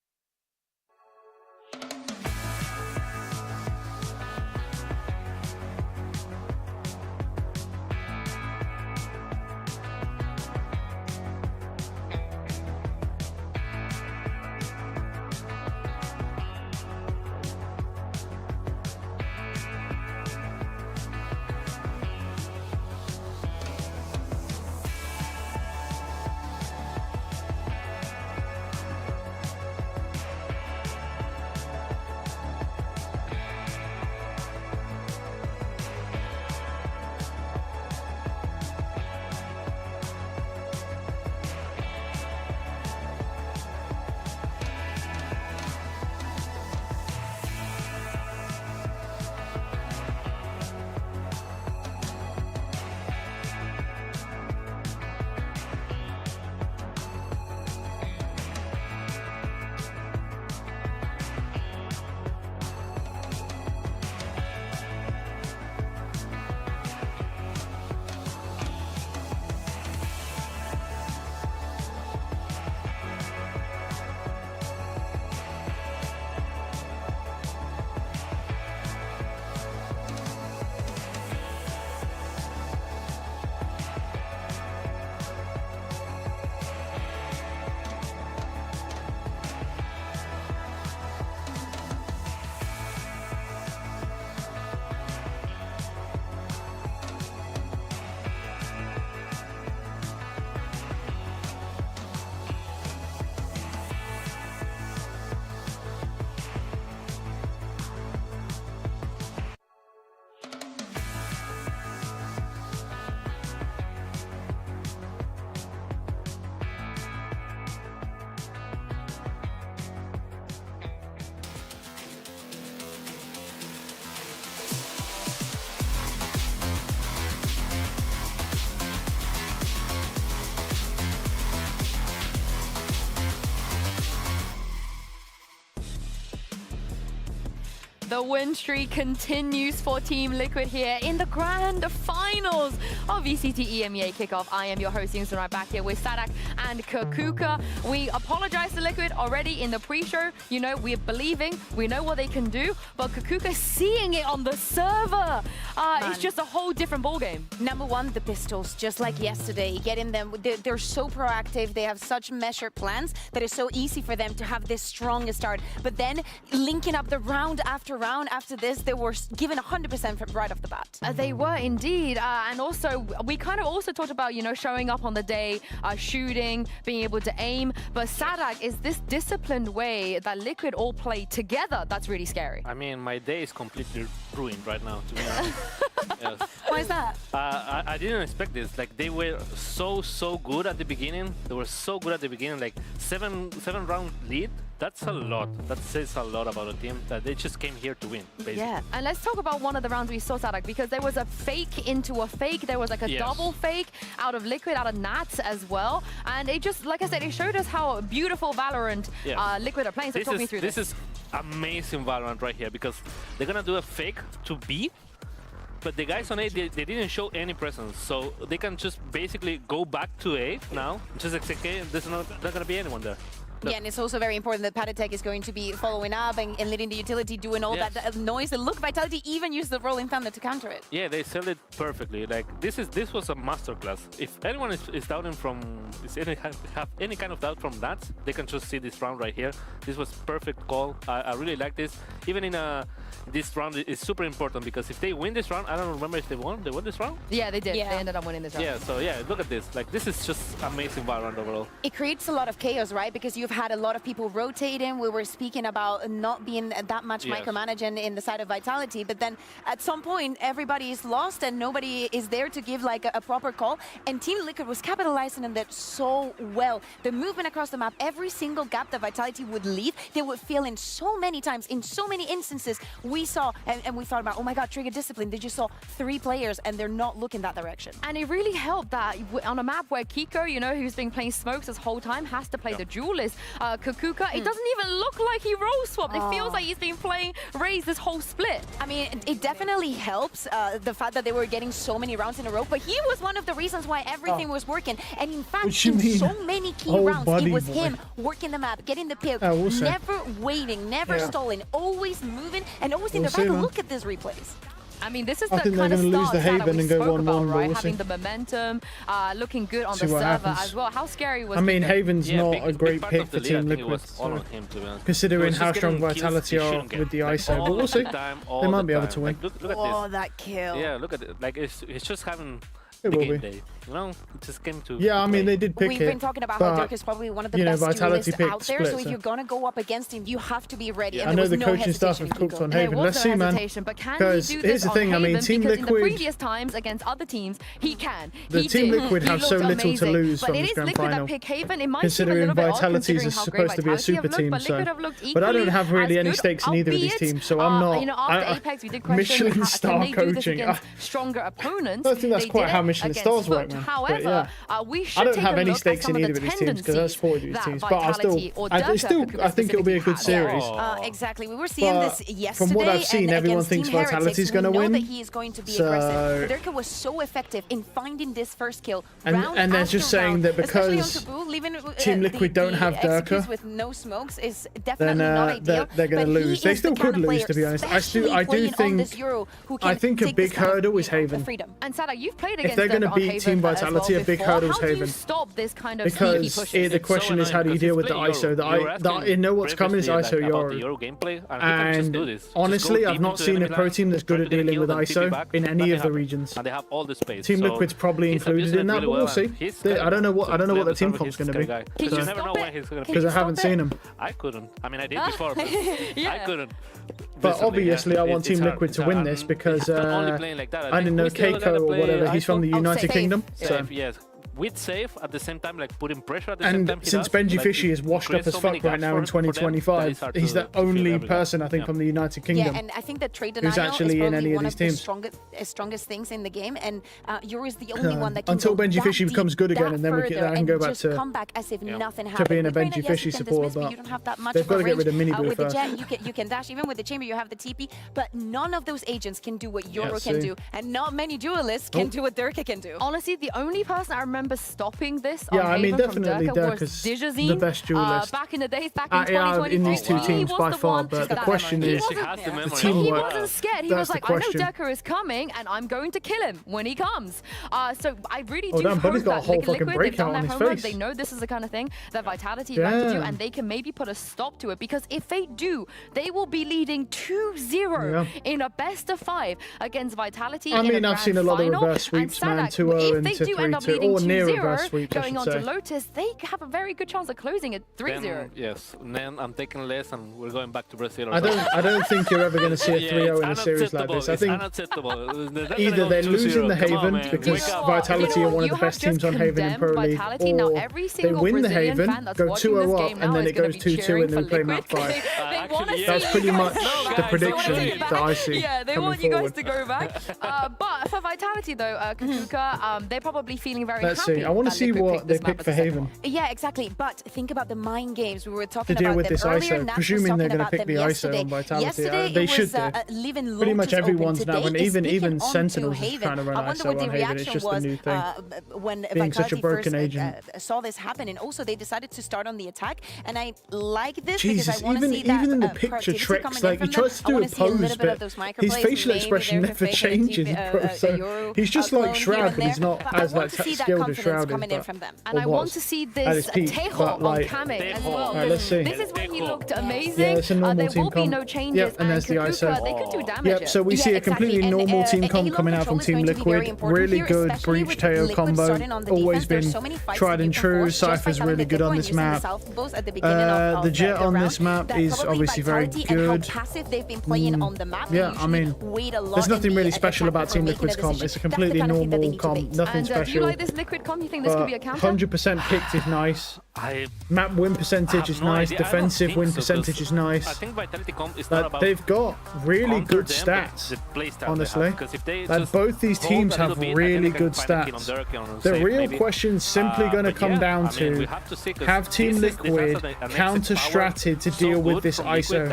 the win streak continues for Team Liquid here in the grand finals of VCT EMEA kickoff. I am your host, Yingsun, right back here with Sadak and Kakuka. We apologize to Liquid already in the pre-show. You know, we're believing, we know what they can do, but Kakuka seeing it on the server. It's just a whole different ballgame. Number one, the pistols, just like yesterday, getting them, they're so proactive, they have such measured plans that it's so easy for them to have this strong start. But then linking up the round after this, they were given 100% right off the bat. They were indeed, and also we kind of also talked about, you know, showing up on the day, shooting, being able to aim. But Sadak, is this disciplined way that Liquid all play together that's really scary? I mean, my day is completely ruined right now, to be honest. Yes. Why is that? I didn't expect this. Like, they were so good at the beginning. They were so good at the beginning. Like, seven round lead. That's a lot. That says a lot about a team that they just came here to win, basically. Yeah, and let's talk about one of the rounds we saw, Sadak, because there was a fake into a fake. There was like a double fake out of Liquid, out of Nats as well. And it just, like I said, it showed us how beautiful Valorant Liquid are playing. So talk me through this. This is amazing Valorant right here, because they're going to do a fake to B. But the guys on A, they didn't show any presence, so they can just basically go back to A now. Just like, okay, there's not going to be anyone there. Yeah, and it's also very important that Patatech is going to be following up and leading the utility, doing all that noise. And look, Vitality even used the Rolling Thunder to counter it. Yeah, they sell it perfectly. Like, this was a masterclass. If anyone is doubting have any kind of doubt from that, they can just see this round right here. This was perfect call. I really like this. Even in this round is super important, because if they win this round, I don't remember if they won. They won this round? Yeah, they did. Yeah. They ended up winning this round. Yeah, so yeah, look at this. Like, this is just amazing Valorant overall. It creates a lot of chaos, right? Because you've had a lot of people rotating. We were speaking about not being that much micromanaging in the side of Vitality, but then at some point everybody is lost and nobody is there to give like a proper call. And Team Liquid was capitalizing on that so well. The movement across the map, every single gap that Vitality would leave, they would fill in so many times. In so many instances, we saw and we thought about, oh my God, Trigger Discipline. They just saw 3 players and they're not looking that direction. And it really helped that on a map where Kiko, you know, who's been playing smokes this whole time, has to play the duelist. Kakuka, it doesn't even look like he role swapped. It feels like he's been playing Raze this whole split. I mean, it definitely helps the fact that they were getting so many rounds in a row, but he was one of the reasons why everything was working. And in fact, in so many key rounds, it was him working the map, getting the pick, never waiting, never stalling, always moving, and always in the back. Look at these replays. I mean, this is the kind of start that we spoke about, right? Having the momentum, looking good on the server as well. How scary was it? I mean, Haven's not a great pick for Team Liquid, considering how strong Vitality are with the ISO. But we'll see. They might be able to win. Look at this. Oh, that kill. Yeah, look at it. Like, it's just having It will be. Day. You know, it just came to yeah, I mean, they did pick We've been talking about how Dirk is probably one of the best duelists out there, so if you're going to go up against him, you have to be ready. I know the coaching staff have cooked on Haven. Let's see, man. Because here's the thing, I mean, Team Liquid... in the previous times against other teams, he can. The Team Liquid have so little to lose from this grand final. Considering Vitality is supposed to be a super team, so... But I don't have really any stakes in either of these teams, so I'm not... Michelin star coaching. Stronger opponents. I don't think that's quite how Michelin stars work, man. However, we should I don't have any stakes in either of these teams because I support these teams, but I think it'll be a good series. Exactly, we were seeing this yesterday. From what I've seen, everyone thinks Vitality's going to win. That he is going to be aggressive. Dirk was so effective in finding this first kill. And they're just saying that because Team Liquid don't have Dirk with no smokes is definitely not ideal. They're going to lose. They still could lose, to be honest. I do think a big hurdle is Haven. And Sada, you've played against if they're going to beat Team Vitality, a big hurdle is Haven. Stop this kind of because the question is, how do you deal with the ISO? You know what's coming is ISO Euro. And honestly, I've not seen a pro team that's good at dealing with ISO in any of the regions. And they have all the space. Team Liquid's probably included in that, but we'll see. I don't know what the team comp's going to be. Because you never know when he's going to be. Because I haven't seen him. I couldn't. I mean, I did before, but I couldn't. But obviously, I want Team Liquid to win this because I didn't know Keiko or whatever. He's from the United Kingdom. So yes. with safe at the same time, like putting pressure at the same time. And since Benji Fishy is washed up as fuck right now in 2025, he's the only person I think from the United Kingdom. Yeah, and I think that trade who's actually in any of these teams. Strongest things in the game, and Euro is the only one that can until go Benji Fishy becomes good again, and then we can go back to come back as if nothing happened. To being a Benji Fishy supporter, but you don't have that much they've got to get rid of Mini Blue with first. the jet, you can dash. Even with the chamber, you have the TP, but none of those agents can do what Euro can do, and not many duelists can do what Durka can do. Honestly, the only person I remember stopping this yeah, on I mean, Haven from definitely Durka was Durka's Dijazine. the best duelist. Back in the days, back in 2023. In these two teams by far, but the question is the teamwork. He wasn't scared. He was like, I know Durka is coming, and I'm going to kill him when he comes. So I really do hope Buddy's got a that whole fucking Liquid, they've done breakout their on his homework. face. They know this is the kind of thing that Vitality like to do, and they can maybe put a stop to it, because if they do, they will be leading 2-0 in a best of 5 against Vitality. I mean, I've seen a lot of final. reverse sweeps, man, 2-0 into 3-2, or near reverse sweeps, going on to Lotus, they have a very good chance of closing it 3-0. Yes, then I'm taking less, and we're going back to Brazil. I don't think you're ever going to see a 3-0 in a series like this. I think either they're losing the Haven because Vitality are one of the best teams on Haven in Pro League, or they win the Haven, go 2-0 up, and then it goes 2-2, and then play map 5. That's pretty much the prediction that I see. Yeah, they want you guys to go back. But for Vitality, though, Kakuka, they're probably feeling very happy. Let's see. I want to see what they pick for Haven. Yeah, exactly. But think about the mind games we were talking to deal about with this earlier. ISO, presuming they're going to pick the ISO on Vitality. They should do. Pretty much everyone's now, and even Sentinels is trying to run ISO on Haven. It's just a new thing. When being such a Vitality broken first agent. saw this happen, and also they decided to start on the attack, and I like this Jesus, because I want to see that even in the picture tricks, like he tries to do a pose, but his facial expression never changes. So he's just like Shroud, but he's not as like skilled as Shroud is. And I want to see this Tejo on Kame as well. Let's see. This is when he looked amazing. Yeah, it's a normal there will be no changes. Yep, and there's the ISO. They could do damage. Yep, so we see a completely normal team comp coming out from Team Liquid. Really good Breach Teo combo. Always been tried and true. Cypher's really good on this map. The Jet on this map is obviously very good. Yeah, I mean, there's nothing really special about Team Liquid's comp. It's a completely normal comp, nothing special. Do you like this Liquid comp? You think this could be a counter? 100% picked is nice. Map win percentage is nice. Defensive win percentage is nice. I think Vitality comp is not about they've got really good stats, honestly. Like both these teams have really good stats. The real question's simply going to come down to have Team Liquid counter-stratted to deal with this ISO.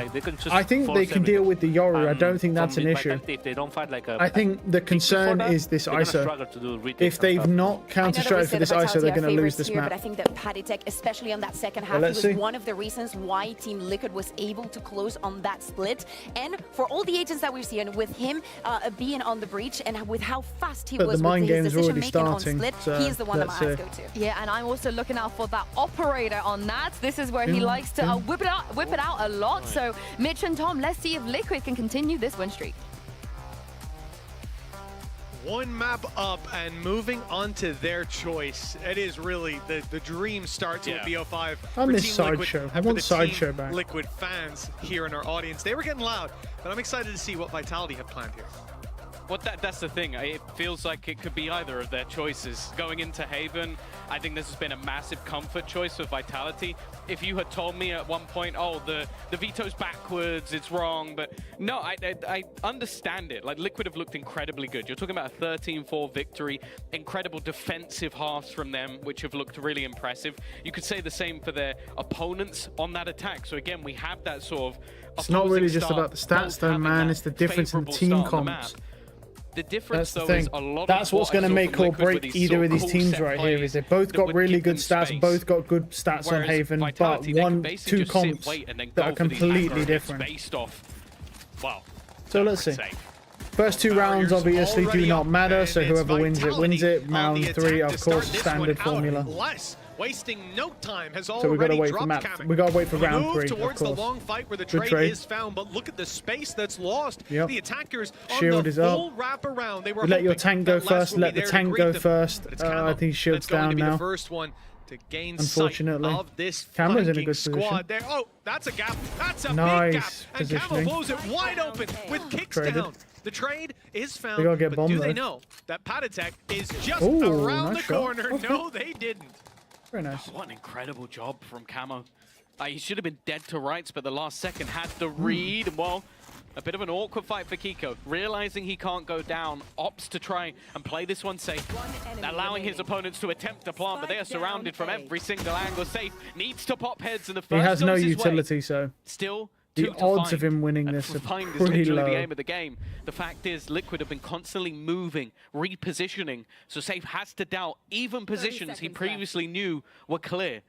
I think they can deal with the Yoru. I don't think that's an issue. I think the concern is this ISO. If they've not counter-stratted for this ISO, they're going to lose this map. But I think that Patitech, especially on that second half, was one of the reasons why Team Liquid was able to close on that split. And for all the agents that we've seen, with him being on the breach and with how fast he was with his decision making on split, he is the one that my eyes go to. Yeah, and I'm also looking out for that operator on that. This is where he likes to whip it out a lot. So Mitch and Tom, let's see if Liquid can continue this win streak. One map up and moving on to their choice. It is really the dream start to a BO5 I for miss Team Sideshow. Liquid. I want Sideshow back. Liquid fans here in our audience. They were getting loud, but I'm excited to see what Vitality have planned here. Well, that's the thing. It feels like it could be either of their choices. Going into Haven, I think this has been a massive comfort choice for Vitality. If you had told me at one point, oh, the veto's backwards, it's wrong, but no, I understand it. Like, Liquid have looked incredibly good. You're talking about a 13-4 victory, incredible defensive halves from them, which have looked really impressive. You could say the same for their opponents on that attack. So again, we have that sort of It's not really just about the stats, though, man. It's the difference in team comps. The difference, That's the though, thing. is a lot That's of what's going to make or break either of these teams right here. Is they both got really good stats, both got good stats on Haven, but two comps that are completely different. So let's see. First two rounds obviously do not matter, so whoever wins it wins it. Round 3, of course, standard formula. Wasting no time has So we gotta wait for map. We gotta wait for round 3, of towards the course. long fight where the Good trade is found, but look at the space that's lost. Yep. The attackers on Shield the is up. full wrap around. They were Let your tank go first. Let the tank go first. I think Shield's down now. The first one to gain Unfortunately, sight of this Camera's in a good squad position. there. Oh, that's a gap. That's a Nice big gap. And Camel positioning. blows it wide open with kicks Traded. down. The trade is found, They gotta get but bombed, do they though. know that Patatek is just Ooh, around nice the shot. corner? Okay. No, they didn't. Very nice. What an incredible job from Camo. He should have been dead to rights, but the last second had the read. And well, a bit of an awkward fight for Kiko. Realizing he can't go down, opts to try and play this one safe, allowing his opponents to attempt to plant, but they are surrounded from every single angle. Safe needs to pop heads, and the first He has no goes his utility, way. so Still, the two to odds find. of him winning And this are find is pretty literally low. the aim of the game. The fact is, Liquid have been constantly moving, repositioning, so Safe has to doubt even positions he previously knew were clear.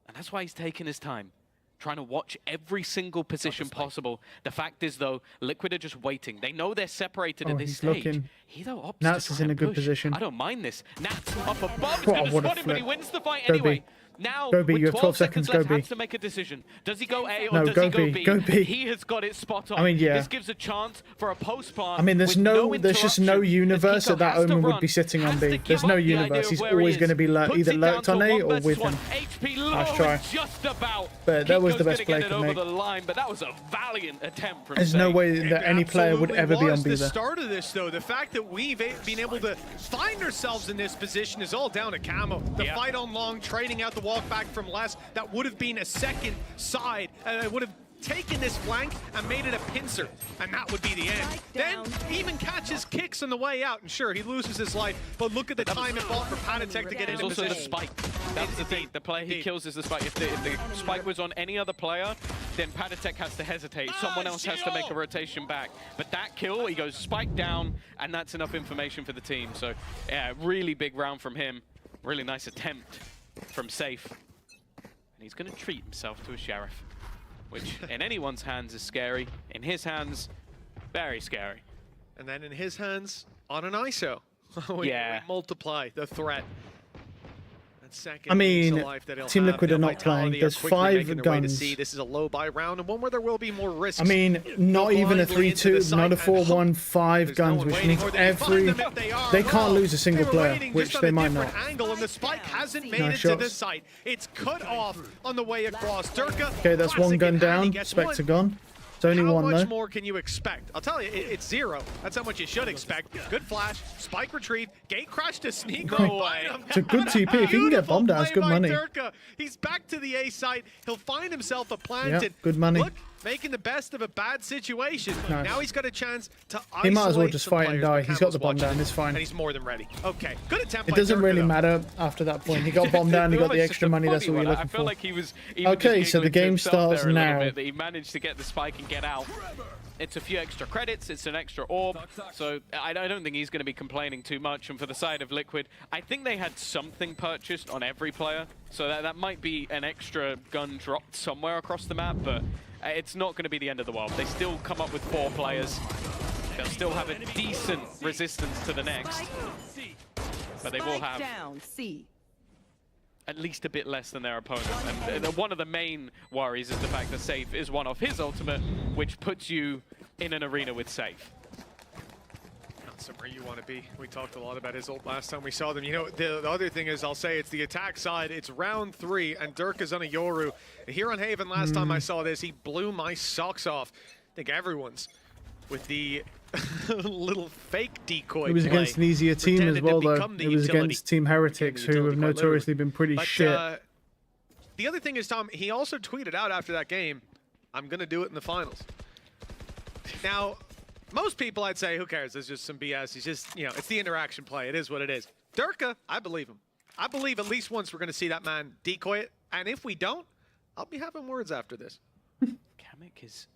And that's why he's taking his time, trying to watch every single position possible. The fact is, though, Liquid are just waiting. They know they're separated at this he's stage. looking. He, though, opts Nats to is try in a and good push. position. I don't mind this. Nats up above. It's Oh, going to what a spot him, but he flip. wins the fight Go anyway. B. Now, Go B, with you have 12 seconds, left, go B. has to make a decision. Does he go A or No, does go he go B, B? go B. He has got it spot on. I mean, yeah. This gives a chance for a post-plant. I mean, there's just no universe that that Omen would be sitting on B. There's no universe. He's always going to be either lurked on A or with him. Nice try. Just about. But that was the Kiko's best gonna play get it he over could the make. line, but that was a valiant attempt from There's no Safe. way that any player would ever be on B The there. start of this, though, the fact that we've been able to find ourselves in this position is all down to Camo. The fight on long, trading out the walk back from Les, that would have been a second side. Would have taken this flank and made it a pincer, and that would be the end. Then even catches kicks on the way out, and sure, he loses his life, but look at the time involved for Patatek to get into Also the position. spike. That's the thing. The player he kills is the spike. If the spike was on any other player, then Patatek has to hesitate. Someone else has to make a rotation back. But that kill, he goes spike down, and that's enough information for the team. So yeah, really big round from him. Really nice attempt from Safe. And he's going to treat himself to a Sheriff, which in anyone's hands is scary. In his hands, very scary. And then in his hands, on an ISO. we multiply the threat. And second, I mean, life that he'll Team have. Liquid are not Vitality playing. There's are quickly 5 making their way to guns. C. This is a low buy round, and one where there will be more risks. I mean, not even a 3-2, not a 4-1, 5 guns, which means they can't lose a single player, which they might not. Angle, and the spike hasn't made Nice it to the shots. site. It's cut off on the way across. Durka. Okay, that's one gun down. Spectre gone. It's only How one much though. more can you expect? I'll tell you, it's 0. That's how much you should expect. Good flash, spike retrieve, gate crash to sneak away. It's a good TP. If he can get bombed out, it's good money. Durka. He's back to the A site. He'll find himself a plant. Yeah, and good money. Look, making the best of a bad situation. Nice. Now he's got a chance to isolate He might as well just some fight and players, die. but He's got Campbell's the bomb watching down. it, It's fine. And he's more than ready. Okay, good attempt It by doesn't Durka, really though. matter after that point. He got bombed down. He got the extra money. That's what we're looking I feel for. like he was even Okay, just so the giggling to game himself starts there a little now. bit, that he managed to get the spike and get out. It's a few extra credits, it's an extra orb, so I don't think he's going to be complaining too much. And for the side of Liquid, I think they had something purchased on every player, so that might be an extra gun dropped somewhere across the map, but it's not going to be the end of the world. They still come up with 4 players. They'll still have a decent resistance to the next, but they will have at least a bit less than their opponent. And one of the main worries is the fact that Safe is one off his ultimate, which puts you in an arena with Safe. Not somewhere you want to be. We talked a lot about his ult last time we saw them. You know, the other thing is, I'll say it's the attack side. It's round 3, and Dirk is on a Yoru. Here on Haven, last time I saw this, he blew my socks off. I think everyone's with the little fake decoy It was play. against an easier team as Pretended to well, though. become the It was utility. against Team Heretics, who have notoriously been pretty But, shit. The other thing is, Tom, he also tweeted out after that game, I'm going to do it in the finals. Now, most people, I'd say, who cares? There's just some BS. He's just, you know, it's the interaction play. It is what it is. Durka, I believe him. I believe at least once we're going to see that man decoy it. And if we don't, I'll be having words after this. Kamek is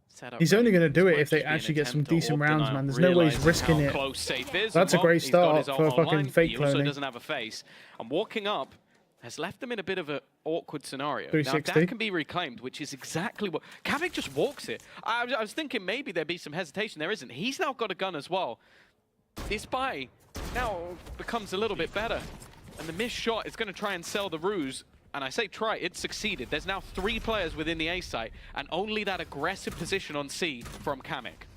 set up. He's only going to do it if they Just be an actually get some attempt to decent warp rounds, denial, man. There's no way he's realizing risking how it. close Safe is. That's a And, great he's got start his for ult fucking online. fake He also cloning. doesn't have a face. And walking up has left them in a bit of an awkward scenario. Now, 360. that can be reclaimed, which is exactly what... Kamek just walks it. I was thinking maybe there'd be some hesitation. There isn't. He's now got a gun as well. This buy now becomes a little bit better. And the missed shot is going to try and sell the ruse. And I say try, it succeeded. There's now 3 players within the A site, and only that aggressive position on C from Kamek.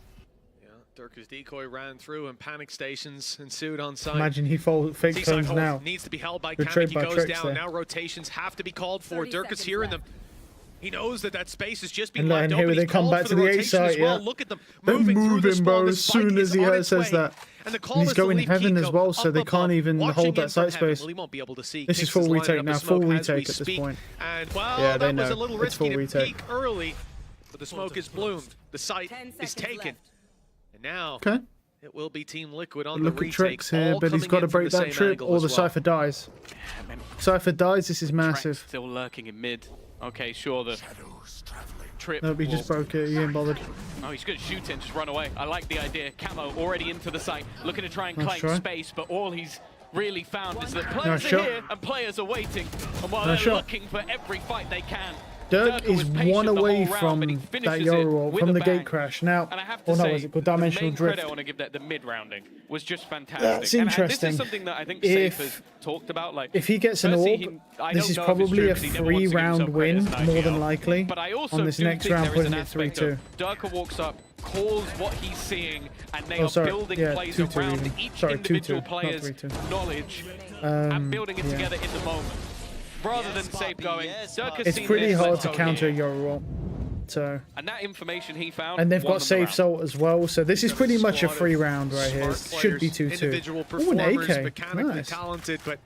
Yeah, Durka's decoy ran through, and panic stations ensued on site. Imagine he fake C-side clones hold now. Needs to be held by Betrayed Kamek. He by goes Trix down. there. Now rotations have to be called for. Durka's hearing them. He knows that space is just being And left here open. they come back to the A site, yeah. Look at them They're moving, bro, as soon as he says that. And he's going heaven as well, so they can't even hold that site space. Well, he won't be able to see. This is full retake now, full retake at this point. And, well, yeah, they that was know. a little It's full risky to retake. peek early, but the smoke is bloomed. The site is taken. And now it will be Team Liquid on the retake. Look at Tricks here, but he's got to break that trip or the Cypher dies. Cypher dies, this is massive. Still lurking in mid. Okay, sure, the trip. Nope, he just broke it, he ain't bothered. Oh, he's going to shoot it and just run away. I like the idea. Camo already into the site, looking to try and claim space, but all he's really found is that players are here and players are waiting. And while they're looking for every fight they can, Dirk is one away from that Euro from the gate crash. Now, no, is it called dimensional drift? I want to give that the mid rounding was just fantastic. That's interesting. This is something that I think Safe has talked about. Like, if he gets an orb, this is probably a 3-round win, more than likely. But I also on this next round, putting it 3-2. Dirk walks up, calls what he's seeing, and they are building plays around each individual player's knowledge and building it together in the moment. Rather than Safe going, it's pretty hard to counter Euro. So, and that information he found, and they've got Safe Salt as well, so this is pretty much a 3-round right here. Should be 2-2. Individual performers, mechanically talented, but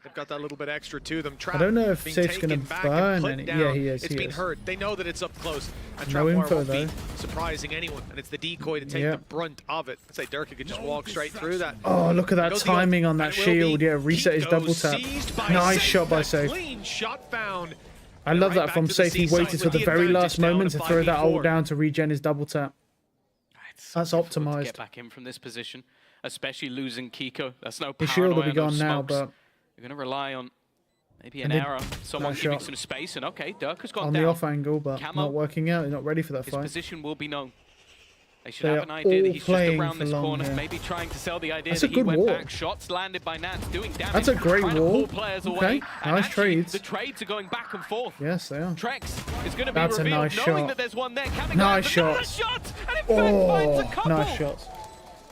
they've got that little bit extra to them. I don't know if Safe's going to burn any. Yeah, he is. It's been hurt. They know that it's up close. And no info though. Surprising anyone, and it's the decoy to take the brunt of it. I'd say Dirk could just walk straight through that. Oh, look at that timing on that shield. Yeah, reset his double tap. Nice shot by Safe. Clean shot found. I love that from Safe. He waited till the very last moment to throw that ult down to regen his double tap. That's optimized. Get back in from this position, especially losing Kiko. That's no his shield will be gone now, but you're going to rely on maybe an error, someone giving some space, and okay, Dirk has gone on down. the off angle, but not working out. He's not ready for that fight. His position will be known. They should have an idea that he's just around this corner, maybe trying to sell the idea that he went back. Shots landed by Nats, doing damage. That's a great wall. Okay, nice trades. The trades are going back and forth. Yes, they are. Trex is going to be revealed, a nice knowing shot. that there's one there. Nice shots. And in fact finds a couple. Nice shots.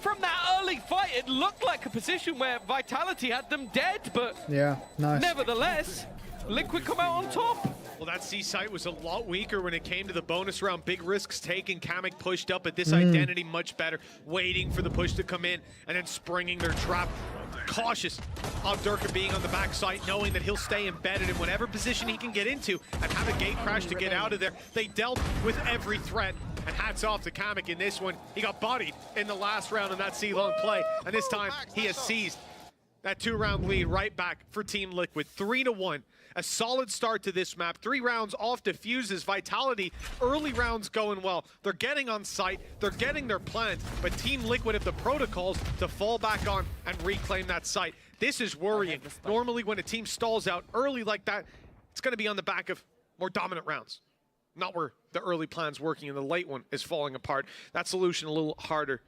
From that early fight, it looked like a position where Vitality had them dead, but yeah, nice. Nevertheless, Liquid come out on top. Well, that C site was a lot weaker when it came to the bonus round. Big risks taken. Kamek pushed up, but this identity much better. Waiting for the push to come in and then springing their trap. Cautious of Durka being on the backside, knowing that he'll stay embedded in whatever position he can get into and have a gate crash to get out of there. They dealt with every threat. And hats off to Kamek in this one. He got bodied in the last round in that C-long play. And this time, he has seized that 2-round lead right back for Team Liquid. 3-1. A solid start to this map. 3 rounds off diffuses. Vitality, early rounds going well. They're getting on site. They're getting their plans. But Team Liquid have the protocols to fall back on and reclaim that site. This is worrying. Normally, when a team stalls out early like that, it's going to be on the back of more dominant rounds. Not where the early plan's working and the late one is falling apart. That solution a little harder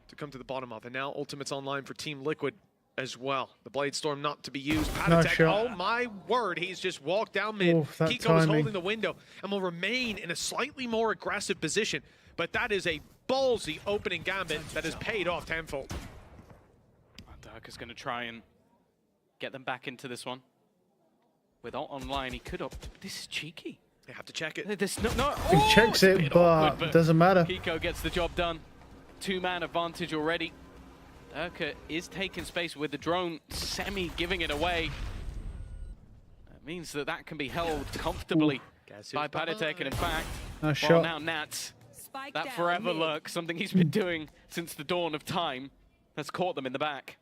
to come to the bottom of. And now Ultimate's online for Team Liquid as well. The Blade Storm not to be used. Nice oh my word, he's just walked down mid. Kiko is holding the window and will remain in a slightly more aggressive position. But that is a ballsy opening gambit that has paid off tenfold. Dirk is going to try and get them back into this one. With ult online, he could opt. This is cheeky. They have to check it. He checks it, but it doesn't matter. Kiko gets the job done. 2-man advantage already. Dirk is taking space with the drone semi-giving it away. That means that that can be held comfortably by Padatek, and in fact, now Nats, that forever lurk, something he's been doing since the dawn of time, has caught them in the back.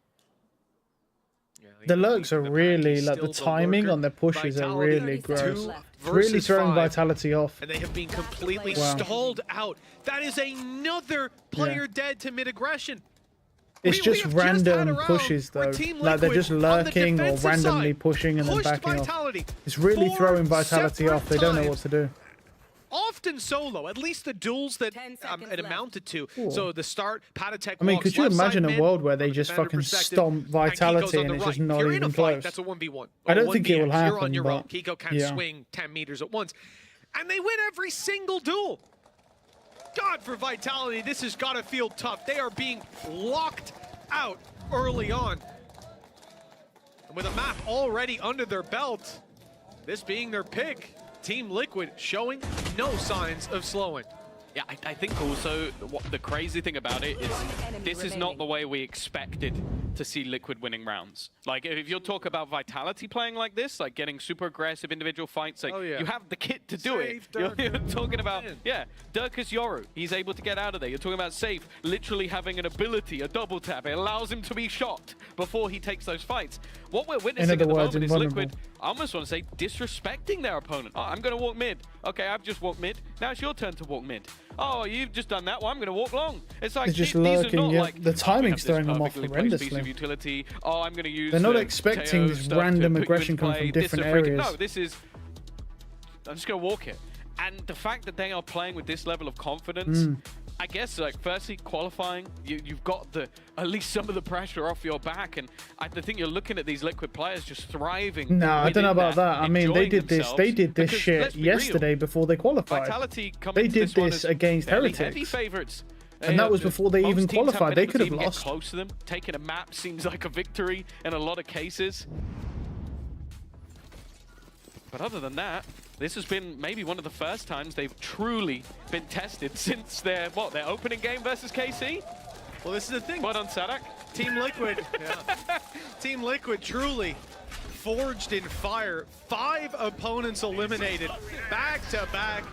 The lurks are really, like the timing on their pushes are really gross. It's really throwing Vitality off. And they have been completely stalled out. That is another player dead to mid-aggression. It's just random pushes though. Like they're just lurking or randomly pushing and then backing off. It's really throwing Vitality off. They don't know what to do. Often solo, at least the duels that it amounted to. So the start, Padatek. I mean, could you imagine a world where they just fucking stomp Vitality and it's just not even close? That's a 1v1. I don't think it will happen. You're on your own. But Kiko can't swing 10 meters at once. And they win every single duel. God, for Vitality, this has got to feel tough. They are being locked out early on. And with a map already under their belt, this being their pick, Team Liquid showing no signs of slowing. Yeah, I think also what the crazy thing about it is this is not the way we expected to see Liquid winning rounds. Like, if you'll talk about Vitality playing like this, like getting super aggressive individual fights, like you have the kit to do it. You're talking about, Dirkus Yoru, he's able to get out of there. You're talking about Safe literally having an ability, a double tap. It allows him to be shot before he takes those fights. What we're witnessing at the moment is Liquid, I almost want to say, disrespecting their opponent. Oh, I'm going to walk mid. Okay, I've just walked mid. Now it's your turn to walk mid. Oh, you've just done that. Well, I'm going to walk long. It's like, just these lurking, are not like, the timing's throwing them off Piece of horrendously. utility. Oh, I'm going to use They're not expecting this random aggression coming from different areas. No, this is, I'm just going to walk it. And the fact that they are playing with this level of confidence, I guess, like, firstly, qualifying, you've got at least some of the pressure off your back, and I think you're looking at these Liquid players just thriving. No, I don't know about that. I mean, they did this shit yesterday before they qualified. Vitality they did this against Heretics. Heavy favorites. And that was before they even qualified. They could have lost. Get close to them. Taking a map seems like a victory in a lot of cases. But other than that, this has been maybe one of the first times they've truly been tested since their opening game versus KC. Well, this is the thing. What on Sadak? Team Liquid, Team Liquid truly forged in fire. 5 opponents eliminated back to back.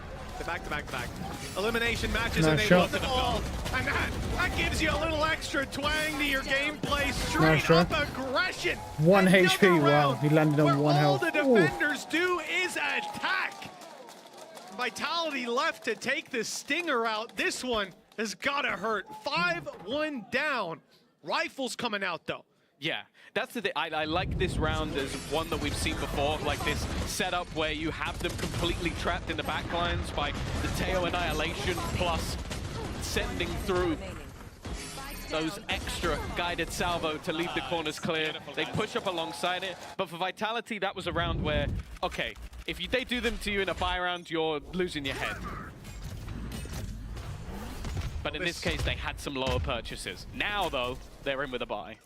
Elimination matches, and they lost it all. And that gives you a little extra twang to your gameplay. Straight up aggression. 1 HP. Wow, he landed on 1 health. All the defenders do is attack. Vitality left to take the stinger out. This one has got to hurt. 5-1 down. Rifles coming out though. Yeah, that's the thing. I like this round as one that we've seen before, like this setup where you have them completely trapped in the backlines by the Teo Annihilation plus sending through those extra guided salvo to leave the corners clear. They push up alongside it, but for Vitality, that was a round where, okay, if they do them to you in a buy round, you're losing your head. But in this case, they had some lower purchases. Now, though, they're in with a buy.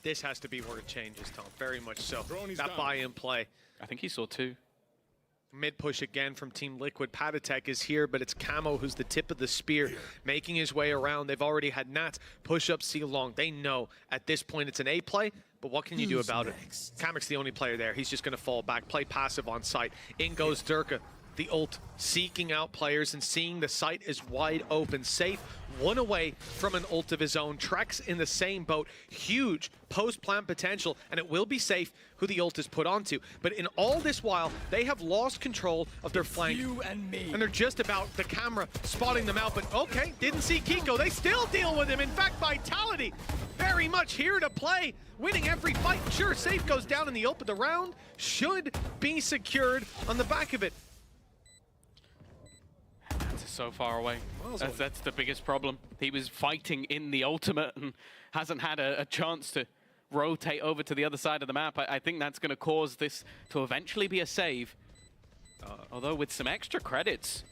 This has to be where it changes, Tom. Very much so. That buy-in play. I think he saw 2. Mid push again from Team Liquid. Patatek is here, but it's Camo who's the tip of the spear, making his way around. They've already had Nats push up C long. They know at this point it's an A play, but what can you do about it? Kamek's the only player there. He's just going to fall back, play passive on site. In goes Durka. The ult seeking out players and seeing the site is wide open. Safe, 1 away from an ult of his own. Trex in the same boat. Huge post-plant potential, and it will be Safe who the ult is put onto. But in all this while, they have lost control of their flank. You and me. And they're just about the camera spotting them out. But okay, didn't see Kiko. They still deal with him. In fact, Vitality very much here to play. Winning every fight. Sure, Safe goes down in the ult, but the round should be secured on the back of it. So far away. That's the biggest problem. He was fighting in the ultimate and hasn't had a chance to rotate over to the other side of the map. I think that's going to cause this to eventually be a save. Although with some extra credits,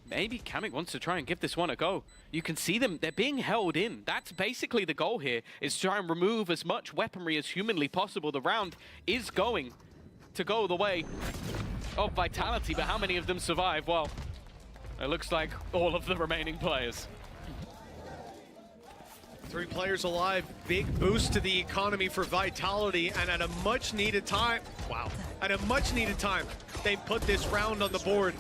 maybe Kamek wants to try and give this one a go. You can see them, they're being held in. That's basically the goal here, is try and remove as much weaponry as humanly possible. The round is going to go the way of Vitality, but how many of them survive? Well, it looks like all of the remaining players. 3 players alive, big boost to the economy for Vitality, and at a much needed time, at a much needed time, they put this round on the board.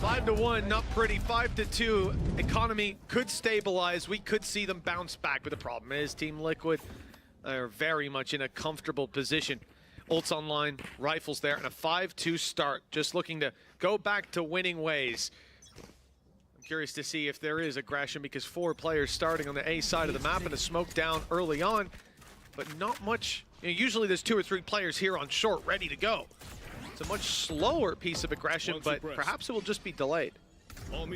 5-1, not pretty. 5-2, economy could stabilize. We could see them bounce back, but the problem is Team Liquid are very much in a comfortable position. Ults online, rifles there, and a 5-2 start. Just looking to go back to winning ways. I'm curious to see if there is aggression because 4 players starting on the A side of the map and a smoke down early on, but not much. You know, usually there's 2 or 3 players here on short ready to go. It's a much slower piece of aggression, but perhaps it will just be delayed. I'm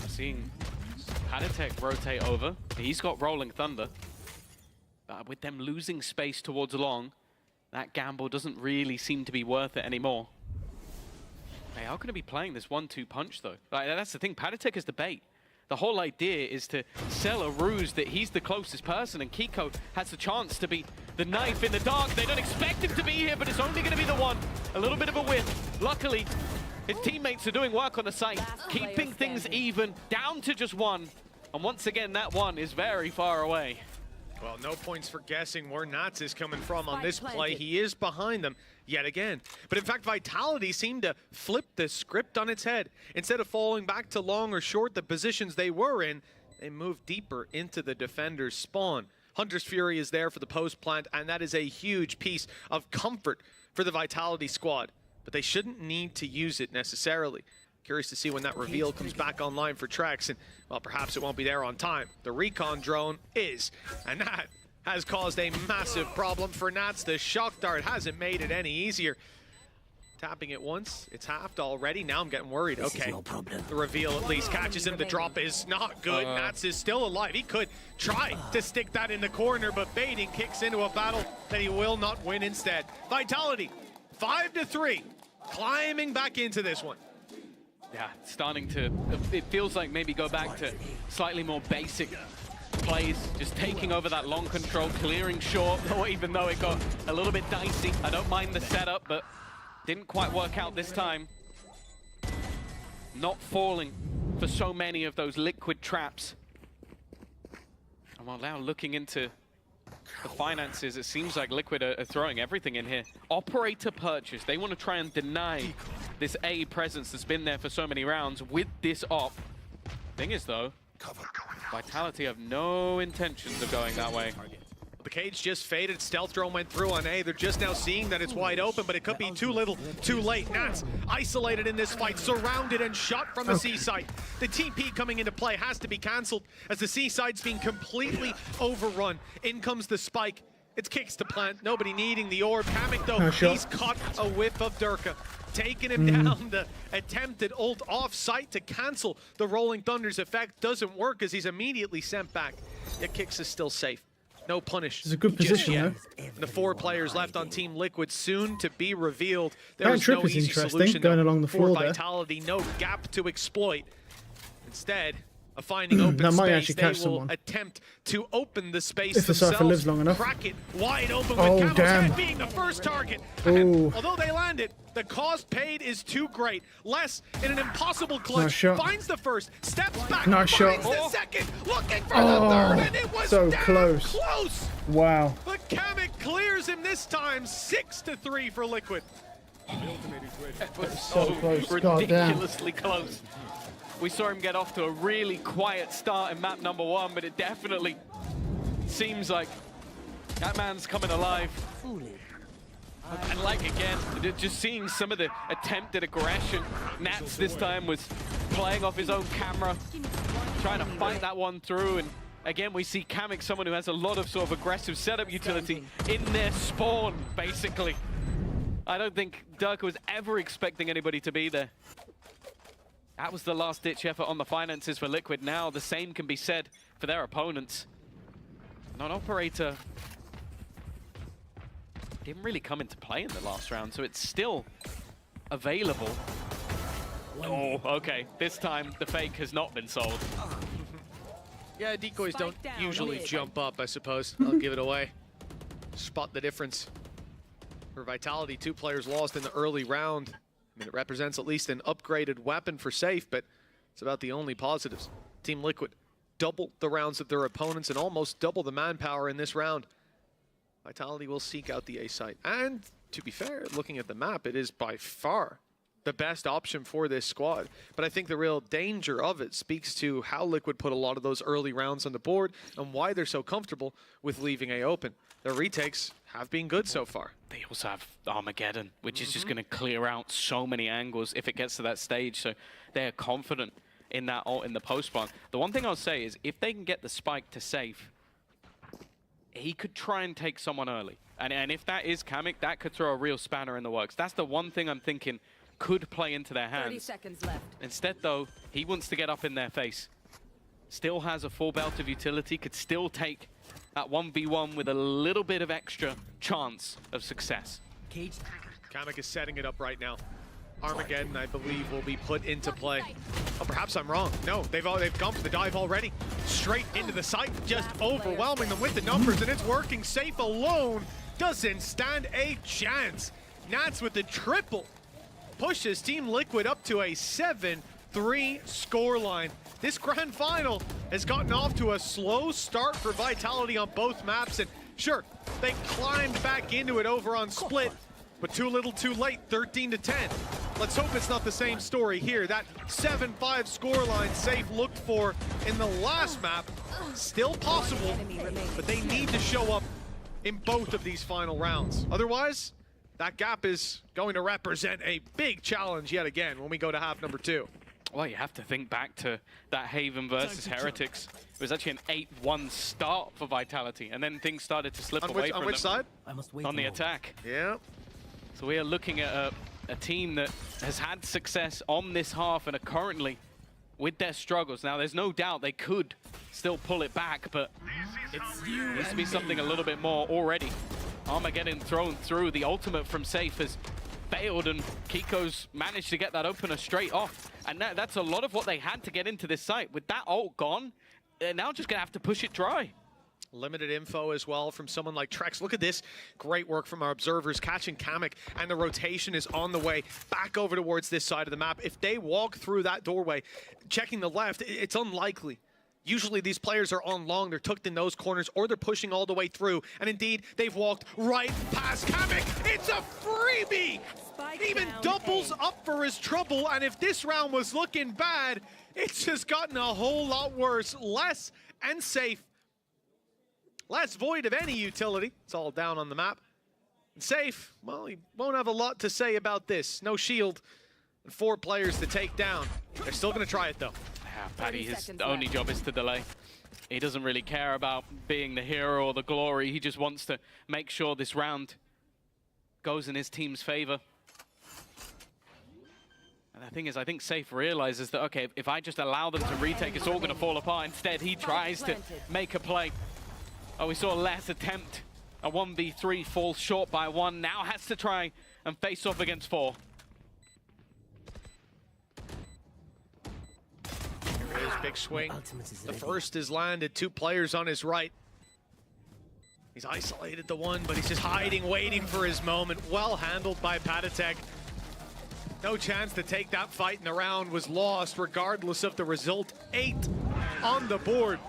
seeing Patatek rotate over. He's got Rolling Thunder. With them losing space towards long, that gamble doesn't really seem to be worth it anymore. They are going to be playing this 1-2 punch, though. Like, that's the thing. Patatek is the bait. The whole idea is to sell a ruse that he's the closest person, and Kiko has the chance to be the knife in the dark. They don't expect him to be here, but it's only going to be the one. A little bit of a win. Luckily, his teammates are doing work on the site, keeping things even, down to just one. And once again, that one is very far away. Well, no points for guessing where Nats is coming from on this play. He is behind them yet again. But in fact, Vitality seemed to flip the script on its head. Instead of falling back to long or short the positions they were in, they moved deeper into the defender's spawn. Hunter's Fury is there for the post plant, and that is a huge piece of comfort for the Vitality squad. But they shouldn't need to use it necessarily. Curious to see when that reveal comes back online for Trex, and, well, perhaps it won't be there on time. The recon drone is, and that has caused a massive problem for Nats. The shock dart hasn't made it any easier. Tapping it once, it's halved already. Now I'm getting worried. Okay, the reveal at least catches him. The drop is not good. Nats is still alive. He could try to stick that in the corner, but baiting kicks into a battle that he will not win instead. Vitality, 5-3, climbing back into this one. Yeah, starting to, it feels like maybe go back to slightly more basic plays, just taking over that long control, clearing short, even though it got a little bit dicey. I don't mind the setup, but didn't quite work out this time. Not falling for so many of those liquid traps. And while now looking into the finances, it seems like Liquid are throwing everything in here. Operator purchase. They want to try and deny this A presence that's been there for so many rounds with this op. Thing is, though, Vitality have no intentions of going that way. The cage just faded. Stealth drone went through on A. They're just now seeing that it's wide open, but it could be too little, too late. Nats isolated in this fight, surrounded and shot from the C site. The TP coming into play has to be cancelled as the C site's being completely overrun. In comes the spike. It's kicks to plant. Nobody needing the orb. Kamek, though, he's caught a whiff of Durka. Taking him down. The attempted ult off-site to cancel the Rolling Thunder's effect doesn't work as he's immediately sent back. Yet Kicks is still safe. No punish. It's a good position, though. The 4 players left on Team Liquid soon to be revealed. There's Trip no is easy interesting, solution going along the floor for there. Vitality. No gap to exploit. Instead of finding open that might space, actually they catch will someone. attempt to open the space If the themselves. Cypher lives long enough. Crack it wide open Oh, with Camel's damn. head being the first target. Ooh. And although they landed, the cost paid is too great. Less in an impossible clutch. Nice shot. Finds the first, steps back, Nice finds shot. the second, looking for the third, and it was so damn close. close. Wow. But Kamek clears him this time, 6-3 for Liquid. It was So close. God damn. ridiculously close. We saw him get off to a really quiet start in map number 1, but it definitely seems like that man's coming alive. And like again, just seeing some of the attempted aggression. Nats this time was playing off his own camera, trying to fight that one through. And again, we see Kamek, someone who has a lot of sort of aggressive setup utility in their spawn, basically. I don't think Durka was ever expecting anybody to be there. That was the last-ditch effort on the finances for Liquid. Now the same can be said for their opponents. Non-operator didn't really come into play in the last round, so it's still available. Oh, okay. This time the fake has not been sold. Yeah, decoys don't usually jump up, I suppose. I'll give it away. Spot the difference. For Vitality, 2 players lost in the early round. I mean, it represents at least an upgraded weapon for safe, but it's about the only positives. Team Liquid double the rounds of their opponents and almost double the manpower in this round. Vitality will seek out the A site. And to be fair, looking at the map, it is by far the best option for this squad. But I think the real danger of it speaks to how Liquid put a lot of those early rounds on the board and why they're so comfortable with leaving A open. Their retakes have been good so far. They also have Armageddon, which is just going to clear out so many angles if it gets to that stage. So they're confident in that ult in the post-spawn. The one thing I'll say is if they can get the spike to safe, he could try and take someone early. And if that is Kamek, that could throw a real spanner in the works. That's the one thing I'm thinking could play into their hands. 30 seconds left. Instead, though, he wants to get up in their face. Still has a full belt of utility, could still take that 1v1 with a little bit of extra chance of success. Kamek is setting it up right now. Armageddon, I believe, will be put into play. Oh, perhaps I'm wrong. No, they've gone for the dive already. Straight into the site, just overwhelming them with the numbers, and it's working. Safe alone doesn't stand a chance. Nats with the triple pushes Team Liquid up to a 7-3 scoreline. This grand final has gotten off to a slow start for Vitality on both maps, and sure, they climbed back into it over on Split, but too little too late, 13-10. Let's hope it's not the same story here. That 7-5 scoreline Safe looked for in the last map, still possible, but they need to show up in both of these final rounds. Otherwise, that gap is going to represent a big challenge yet again when we go to half number 2. Well, you have to think back to that Haven versus Heretics. It was actually an 8-1 start for Vitality, and then things started to slip away from them. On which side? On the attack. Yeah. So we are looking at a team that has had success on this half and are currently with their struggles. Now, there's no doubt they could still pull it back, but it needs to be something a little bit more already. Armageddon thrown through. The ultimate from Safe has failed, and Kiko's managed to get that opener straight off. And that's a lot of what they had to get into this site. With that ult gone, they're now just going to have to push it dry. Limited info as well from someone like Trex. Look at this. Great work from our observers catching Kamek, and the rotation is on the way back over towards this side of the map. If they walk through that doorway, checking the left, it's unlikely. Usually these players are on long, they're tucked in those corners, or they're pushing all the way through. And indeed, they've walked right past Kamek. It's a freebie! Even doubles up for his trouble, and if this round was looking bad, it's just gotten a whole lot worse. Less and Safe. Less void of any utility. It's all down on the map. And Safe, well, he won't have a lot to say about this. No shield and 4 players to take down. They're still going to try it, though. Yeah, Paddy, his only job is to delay. He doesn't really care about being the hero or the glory. He just wants to make sure this round goes in his team's favor. And the thing is, I think Safe realizes that, okay, if I just allow them to retake, it's all going to fall apart. Instead, he tries to make a play. Oh, we saw Les attempt a 1v3, falls short by 1. Now has to try and face off against 4. Here is big swing. The first is landed. 2 players on his right. He's isolated the one, but he's just hiding, waiting for his moment. Well handled by Patatek. No chance to take that fight, and the round was lost regardless of the result. 8 on the board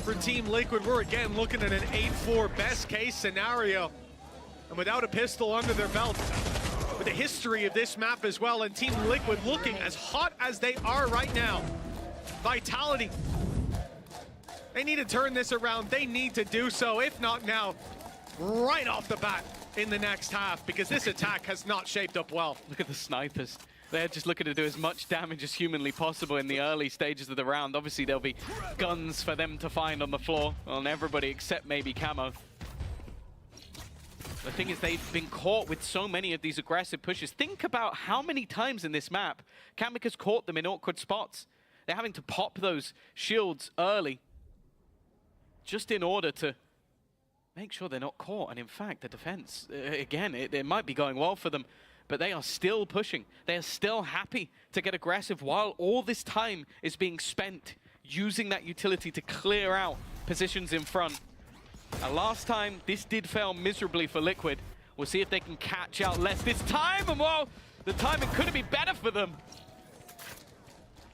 for Team Liquid. We're again looking at an 8-4 best case scenario. And without a pistol under their belt, with the history of this map as well, and Team Liquid looking as hot as they are right now. Vitality, they need to turn this around. They need to do so, if not now, right off the bat in the next half, because this attack has not shaped up well. Look at the snipers. They're just looking to do as much damage as humanly possible in the early stages of the round. Obviously, there'll be guns for them to find on the floor, on everybody except maybe Camo. The thing is, they've been caught with so many of these aggressive pushes. Think about how many times in this map Kamek has caught them in awkward spots. They're having to pop those shields early just in order to make sure they're not caught. And in fact, the defense, again, it might be going well for them, but they are still pushing. They are still happy to get aggressive while all this time is being spent using that utility to clear out positions in front. Last time, this did fail miserably for Liquid. We'll see if they can catch out less this time, and well, the timing couldn't be better for them.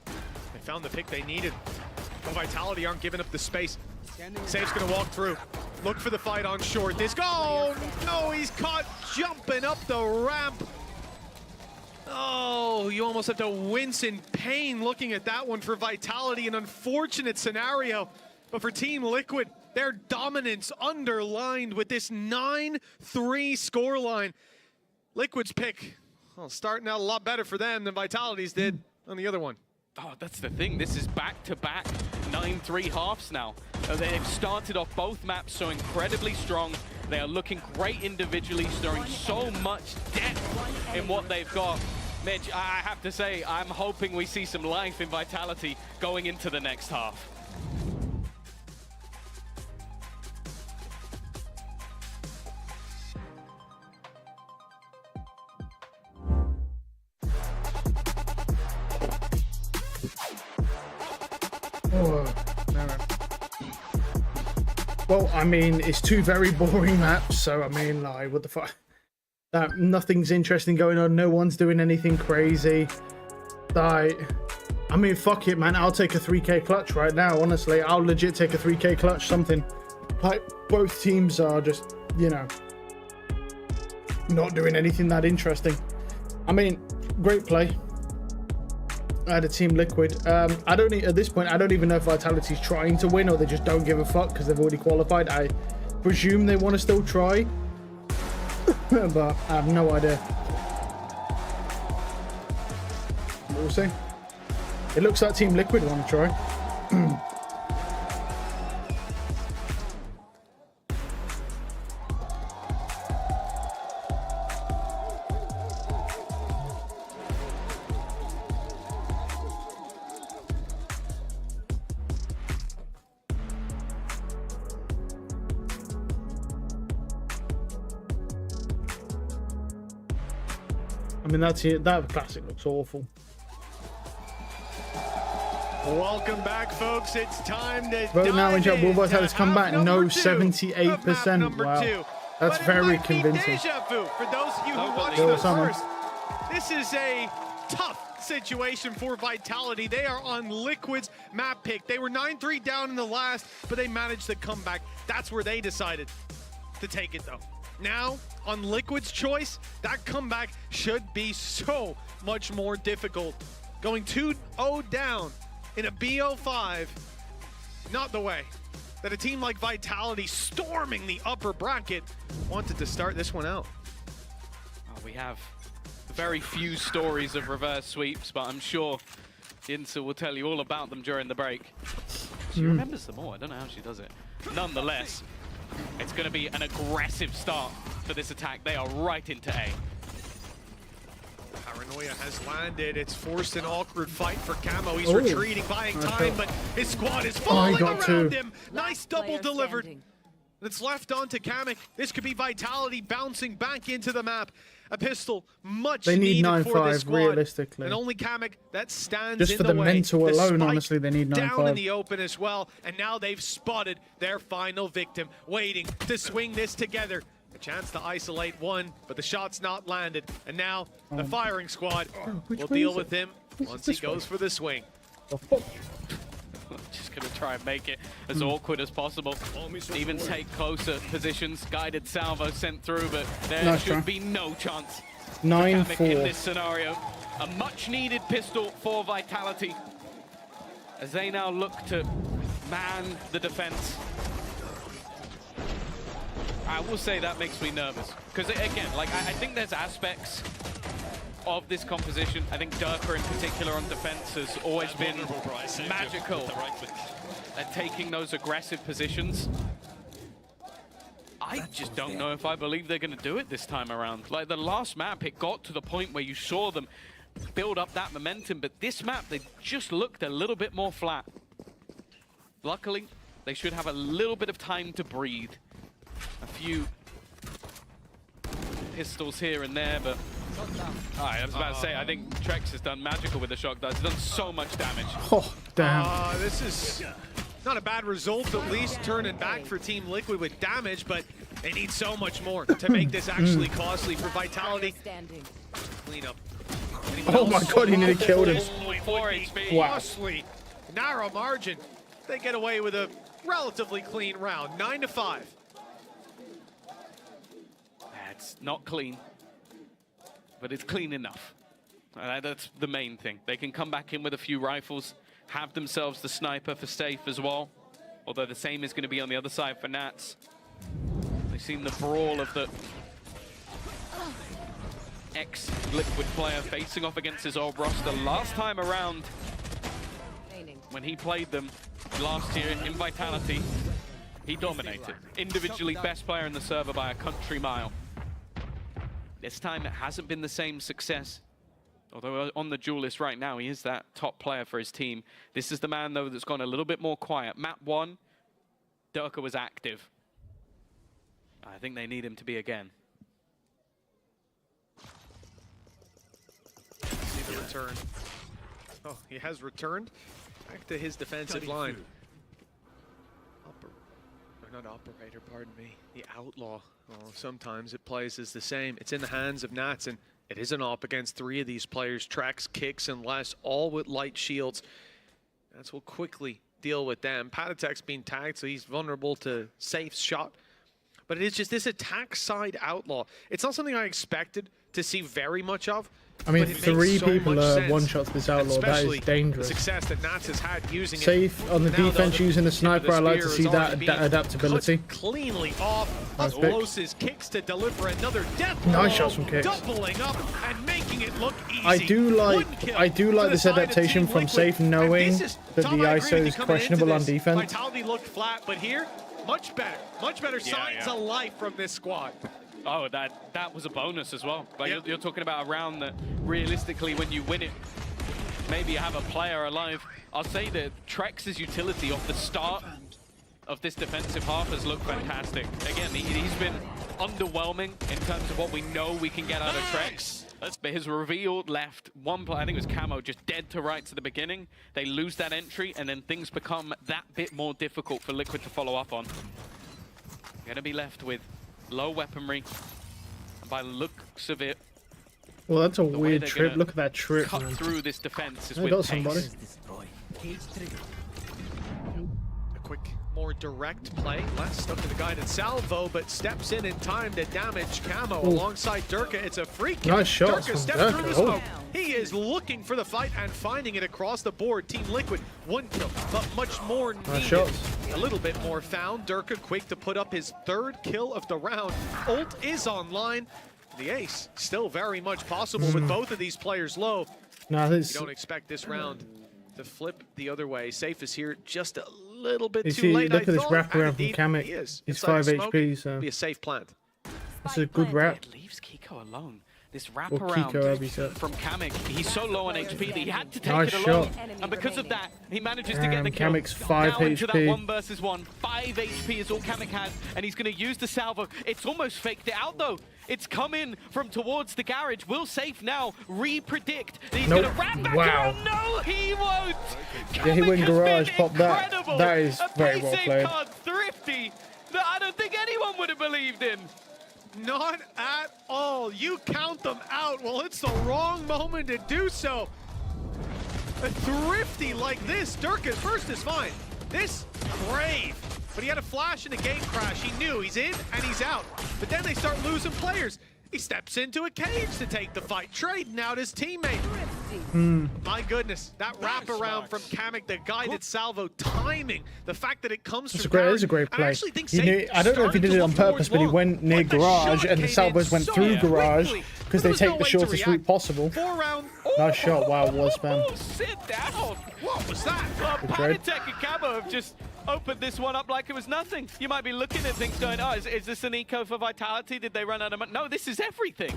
They found the pick they needed. But Vitality aren't giving up the space. Safe's gonna walk through. Look for the fight on short. This go! No, he's caught jumping up the ramp. Oh, you almost have to wince in pain looking at that one for Vitality. An unfortunate scenario. But for Team Liquid, their dominance underlined with this 9-3 scoreline. Liquid's pick, well, starting out a lot better for them than Vitality's did on the other one. Oh, that's the thing. This is back-to-back 9-3 halves now. They've started off both maps so incredibly strong. They are looking great individually, throwing so much depth in what they've got. Mitch, I have to say, I'm hoping we see some life in Vitality going into the next half. Well, I mean, it's 2 very boring maps, so I mean, like, what the fuck? that nothing's interesting going on. No one's doing anything crazy. I mean, fuck it, man. I'll take a 3K clutch right now. Honestly, I'll legit take a 3K clutch. Something like both teams are just, you know, not doing anything that interesting. I mean, great play. I had a Team Liquid. I don't at this point. I don't even know if Vitality's trying to win or they just don't give a fuck because they've already qualified. I presume they want to still try, but I have no idea. We'll see. It looks like Team Liquid want to try. I mean, that's it. That classic looks awful. Welcome back, folks. It's time to vote now in chat. Will Vitality come back? No, 78%. Wow, that's very convincing. Deja vu for those of you who watched the first. This is a tough situation for Vitality. They are on Liquid's map pick. They were 9-3 down in the last, but they managed to come back. That's where they decided to take it, though. Now, on Liquid's choice, that comeback should be so much more difficult. Going 2-0 down in a BO5, not the way that a team like Vitality, storming the upper bracket, wanted to start this one out. We have very few stories of reverse sweeps, but I'm sure Insa will tell you all about them during the break. She remembers them all. I don't know how she does it. Nonetheless, it's going to be an aggressive start for this attack. They are right into A. Paranoia has landed. It's forced an awkward fight for Camo. He's retreating, buying time, but his squad is falling around him. Nice double delivered. It's left on to Kamek. This could be Vitality bouncing back into the map. A pistol much they need needed for this 9-5 squad. Realistically. And only Kamek that stands just in for the the way. mental alone, honestly, they need 9-5. Down in the open as well, and now they've spotted their final victim, waiting to swing this together. A chance to isolate one, but the shot's not landed. And now the firing squad will deal with him once he goes for the swing. Just gonna try and make it as awkward as possible. Even take closer positions. Guided salvo sent through, but there should be no chance. 9-4 in this scenario. A much needed pistol for Vitality as they now look to man the defense. I will say that makes me nervous because again, like I think there's aspects of this composition. I think Durka in particular on defense has always been magical at taking those aggressive positions. I just don't know if I believe they're going to do it this time around. Like the last map, it got to the point where you saw them build up that momentum, but this map, they just looked a little bit more flat. Luckily, they should have a little bit of time to breathe. A few pistols here and there, but I was about to say, I think Trex has done magical with the shock darts. He's done so much damage. Oh, damn. This is not a bad result, at least turning back for Team Liquid with damage, but they need so much more to make this actually costly for Vitality. Clean up. Oh my god, he nearly killed him. Wow. Costly. Narrow margin. They get away with a relatively clean round, 9-5. It's not clean, but it's clean enough. That's the main thing. They can come back in with a few rifles, have themselves the sniper for safe as well, although the same is going to be on the other side for Nats. They've seen the brawl of the ex-Liquid player facing off against his old roster. Last time around, when he played them last year in Vitality, he dominated. Individually best player in the server by a country mile. This time it hasn't been the same success. Although on the duel list right now, he is that top player for his team. This is the man, though, that's gone a little bit more quiet. Map 1, Durka was active. I think they need him to be again. See the return. Oh, he has returned back to his defensive line. Not operator, pardon me. The outlaw. Oh, sometimes it plays as the same. It's in the hands of Nats, and it is an op against 3 of these players. Trex, Kicks, and Les, all with light shields. Nats will quickly deal with them. Patatek's being tagged, so he's vulnerable to Safe's shot. But it is just this attack side outlaw. It's not something I expected to see very much of. I mean, 3 people are one-shots this outlaw. That is dangerous. The success that Nats has had using Safe on the defense using the sniper. I like to see that adaptability. Cleanly off. Closes Kicks to deliver another death blow. Nice shots from Kicks. Doubling up and making it look easy. I do like this adaptation from Safe, knowing that the ISO is questionable on defense. Vitality looked flat, but here, much better signs of life from this squad. Oh, that was a bonus as well. Like you're talking about a round that realistically, when you win it, maybe you have a player alive. I'll say that Trex's utility off the start of this defensive half has looked fantastic. Again, he's been underwhelming in terms of what we know we can get out of Trex. But his reveal left one player, I think it was Camo, just dead to rights at the beginning. They lose that entry, and then things become that bit more difficult for Liquid to follow up on. Gonna be left with low weaponry, and by looks of it, well, that's a weird trip. Look at that trip. Cut through this defense is I with got somebody. A quick, more direct play. Less stuck to the guided salvo, but steps in time to damage Camo alongside Durka. It's a free kick. Nice shot. Durka steps through the smoke. He is looking for the fight and finding it across the board. Team Liquid, 1 kill, but much more needed. Nice shots. A little bit more found. Durka quick to put up his 3rd kill of the round. Ult is online. The ace still very much possible with both of these players low. No, you don't expect this round to flip the other way. Safe is here just a little bit too late. Look at this wraparound from Kamek. He's 5 HP, so be a safe plant. It's a good wrap. It leaves Kiko alone. This wraparound from Kamek, he's so low on HP that he had to take it alone. And because of that, he manages to get the kill. Kamek's 5 now into that HP. 1 versus 1. 5 HP is all Kamek has, and he's going to use the salvo. It's almost faked it out, though. It's come in from towards the garage. Will Safe now re-predict that he's going to wrap back around? No, he won't! Yeah, he went garage, popped that. That is very well played. Card, thrifty, that I don't think anyone would have believed in. Not at all. You count them out. Well, it's the wrong moment to do so. A thrifty like this. Durka first is fine. This, brave. But he had a flash and a gate crash. He knew he's in and he's out. But then they start losing players. He steps into a cage to take the fight, trading out his teammate. My goodness, that wraparound from Kamek, the guided salvo, timing, the fact that it comes from It is a great play. I don't know if he did it on purpose, but he went near garage and the salvos went through garage because they take the shortest route possible. Nice shot. Wow, was spam. Sit down. What was that? Patatek and Camo have just opened this one up like it was nothing. You might be looking at things going, oh, is this an eco for Vitality? Did they run out of money? No, this is everything.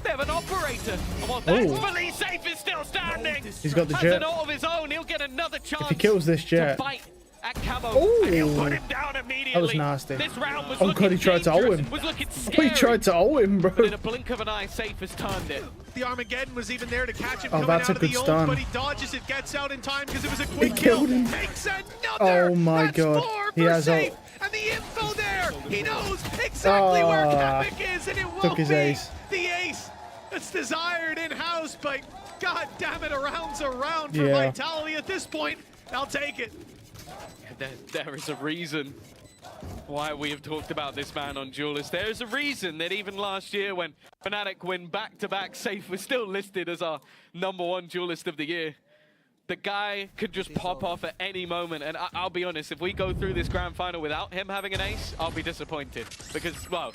They have an operator. Well, thankfully, Safe is still standing. He's got the Has jet. an ult of his own. He'll get another chance. If he kills this jet. To fight at Camo, and he'll put him down immediately. That was nasty. This round was oh god, he tried to ult him. Was looking Oh, he tried to ult him, bro. But in a blink of an eye, Safe has turned it. The Armageddon was even there to catch him Oh, coming that's out a of the good ult, stun. but he dodges it, gets out in time because it was a quick killed kill. him. Takes another. Oh my god. He has Safe, ult. and the info there. He knows exactly where Kamek is, and it won't Took his be ace. the ace that's desired in-house, but god damn it, a round's a round for Yeah. Vitality at this point. I'll take it. There is a reason why we have talked about this man on Duelist. There is a reason that even last year when Fnatic win back-to-back, Safe was still listed as our #1 Duelist of the year. The guy could just pop off at any moment, and I'll be honest, if we go through this grand final without him having an ace, I'll be disappointed. Because, well,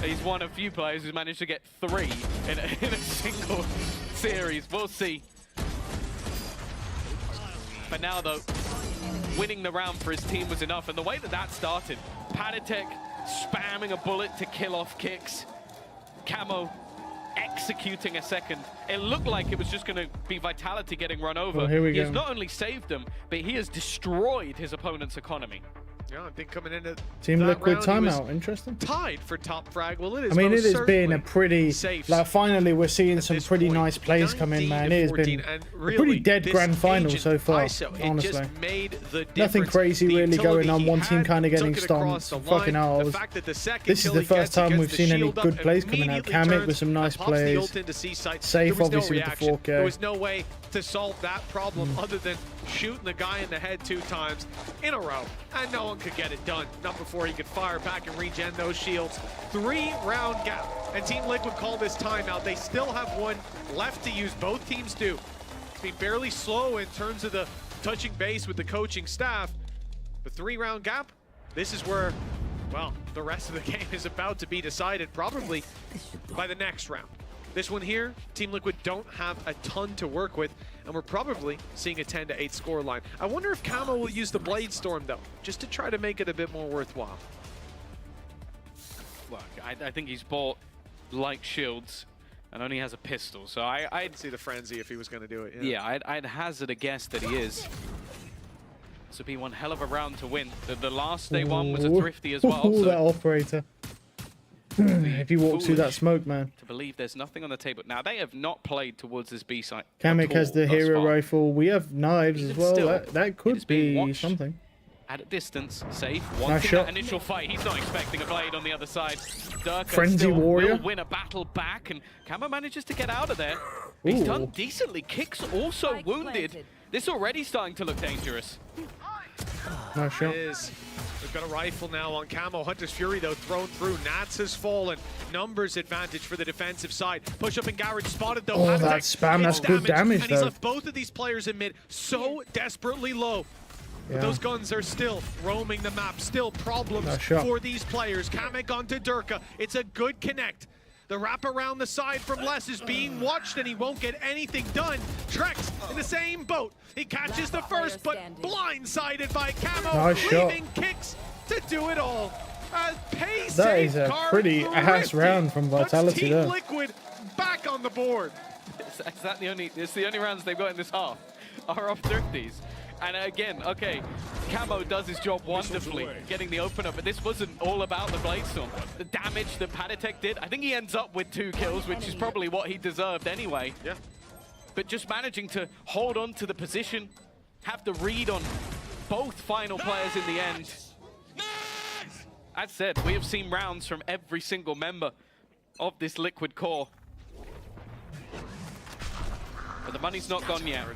he's one of few players who's managed to get 3 in a single series. We'll see. But now, though, winning the round for his team was enough, and the way that that started, Patatek spamming a bullet to kill off Kicks, Camo executing a second. It looked like it was just going to be Vitality getting run over. Well, here we he go. has not only saved them, but he has destroyed his opponent's economy. Yeah, I think coming into Team that Liquid round, he timeout. was Interesting. tied for top frag. Well, it is. I mean, it most has been a certainly pretty safe like. Finally, we're seeing some pretty nice plays come in, man. It has been a pretty dead grand final so far. Honestly, nothing crazy really going on. One team kind of getting stomped. Fucking hell, this is the first time we've seen any good plays coming out. Kamek with some nice plays. Safe, obviously, with the 4K. There was no way to solve that problem other than shooting the guy in the head 2 times in a row, and no one could get it done. Not before he could fire back and regen those shields. 3-round gap, and Team Liquid called this timeout. They still have one left to use. Both teams do. It's been fairly slow in terms of the touching base with the coaching staff. The 3-round gap, this is where, well, the rest of the game is about to be decided, probably by the next round. This one here, Team Liquid don't have a ton to work with, and we're probably seeing a 10-8 score line. I wonder if Camo will use the Blade Storm, though, just to try to make it a bit more worthwhile. Look, I think he's bought light shields and only has a pistol, so I'd see the frenzy if he was going to do it. Yeah, I'd hazard a guess that he is. This would be one hell of a round to win. The last day one was a thrifty as well. So that operator. If he walks through that smoke, man. To believe there's nothing on the table. Now, they have not played towards this B site. Kamek has the hero rifle. We have knives as well. That could be something. At a distance, safe. Wanting that initial fight. He's not expecting a blade on the other side. Durka Frenzy Warrior will win a battle back, and Camo manages to get out of there. He's done decently. Kicks also wounded. This already starting to look dangerous. Nice shot. We've got a rifle now on Camo. Hunter's Fury, though, thrown through. Nats has fallen. Numbers advantage for the defensive side. Push up in garage spotted, though. Oh, that spam. That's good damage, and though. he's left both of these players in mid so desperately low. But those guns are still roaming the map. Still problems for these players. Kamek onto Durka. It's a good connect. The wrap around the side from Les is being watched, and he won't get anything done. Trex in the same boat. He catches the first, but blindsided by Camo, leaving kicks to do it all. That is a pretty ass round from Vitality there. Team Liquid back on the board. Is that the only? It's the only rounds they've got in this half are off thrifties. And again, okay, Camo does his job wonderfully, getting the opener, but this wasn't all about the Blade Storm. The damage that Patatek did, I think he ends up with 2 kills, which is probably what he deserved anyway. Yeah. But just managing to hold on to the position, have the read on both final players in the end. As said, we have seen rounds from every single member of this Liquid core. But the money's not gone yet.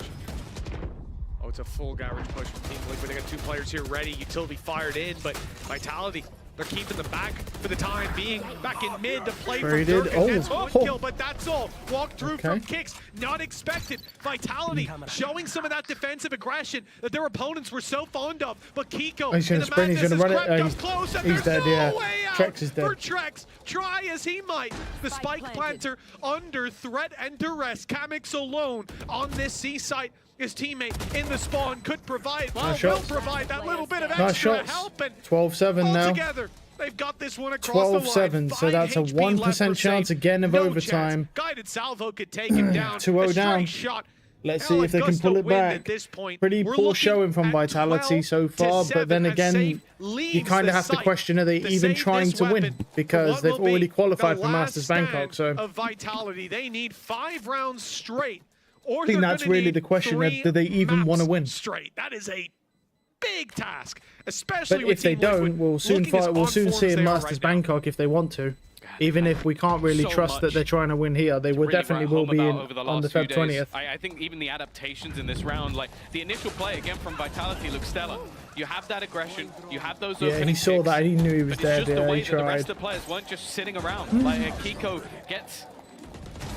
Oh, it's a full garage push from Team Liquid. They got 2 players here ready. Utility fired in, but Vitality, they're keeping them back for the time being. Back in mid to play for Durka. That's 1 kill, but that's all. Walk through from kicks, not expected. Vitality showing some of that defensive aggression that their opponents were so fond of. But Kiko he's going to sprint, he's going to run it. He's dead, yeah. Trex is dead. For Trex, try as he might. The spike planter under threat and duress. Kamek's alone on this C site. His teammate in the spawn could provide, will provide that little bit of extra help. And 12-7 now. Together, they've got this one across the line. 12-7, so that's a 1% chance again of overtime. Guided salvo could take him down. 2-0 down. Shot. Let's see if they can pull it back. Pretty poor showing from Vitality so far, but then again, you kind of have to question, are they even trying to win? Because they've already qualified for Masters Bangkok, so... Of Vitality, they need 5 rounds straight. I think that's really the question, do they even want to win? Straight. That is a big task, especially but if they don't, we'll soon see in Masters Bangkok if they want to. Even if we can't really trust that they're trying to win here, they will definitely will be in on the Feb 20th. I think even the adaptations in this round, like the initial play again from Vitality looks stellar. You have that aggression, you have those opening he saw that, he knew he was dead, the way he tried. The rest of the players weren't just sitting around. Like Kiko gets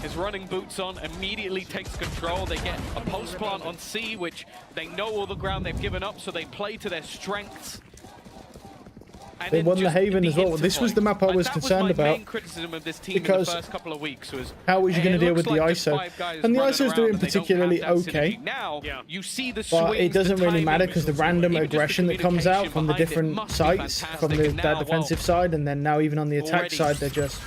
his running boots on, immediately takes control. They get a post plant on C, which they know all the ground they've given up, so they play to their strengths. And they won the Haven as well. This was the map I was concerned about. Main criticism of this team in the first couple of weeks was how was you going to deal with the ISO? And the ISO is doing particularly okay. Now you see the but it doesn't really matter because the random aggression that comes out from the different sites, from that defensive side, and then now even on the attack side, they're just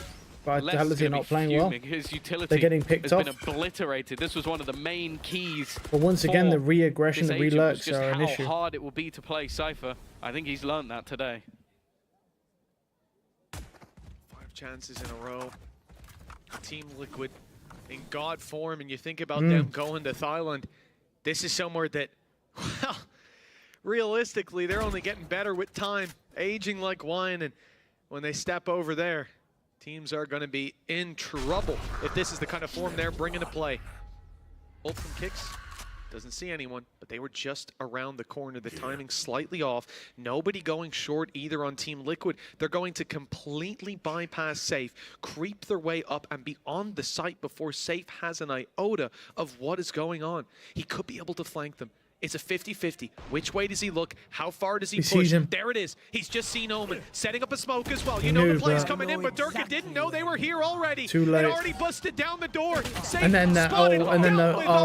Vitality are not playing well. His utility They're getting picked has off. been obliterated. This was one of the main keys. But once again, the re-aggression, the this agent was re-lurks just are an how issue. hard it will be to play Cypher. I think he's learned that today. 5 chances in a row. Team Liquid in God form, and you think about them going to Thailand. This is somewhere that, well, realistically, they're only getting better with time, aging like wine, and when they step over there, teams are going to be in trouble if this is the kind of form they're bringing to play. Ult from Kicks, doesn't see anyone, but they were just around the corner. The timing slightly off. Nobody going short either on Team Liquid. They're going to completely bypass Safe, creep their way up, and be on the site before Safe has an iota of what is going on. He could be able to flank them. It's a 50-50. Which way does he look? How far does he push? There it is. He's just seen Omen, setting up a smoke as well. You know the play's coming in, but Durka didn't know they were here already. Too late. It already busted down the door. And then the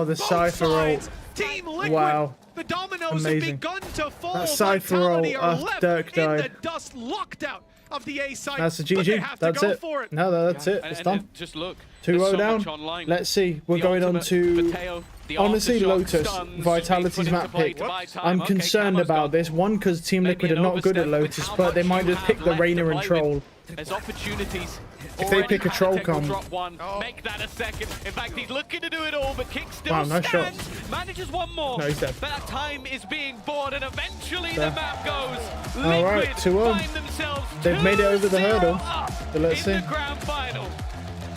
the Cypher ult. Team Liquid, wow. The dominoes have begun to fall. That Cypher ult after Dirk died. In the dust, locked out of the A site. That's a GG. That's it. No, that's it. It's done. Just look. 2-0 down. Let's see. We're going on to, honestly, Lotus, Vitality's map pick. I'm concerned about this. One, because Team Liquid are not good at Lotus, but they might just pick the Reyna and Troll. There's opportunities. If they pick a Troll comp. Make that a second. In fact, he's looking to do it all, but Kick still wow, nice stands. shot. Manages one more. No, he's dead. But that time is being bought, and eventually the map goes. All right, 2-0. They've made it over the hurdle. So let's see. Grand final.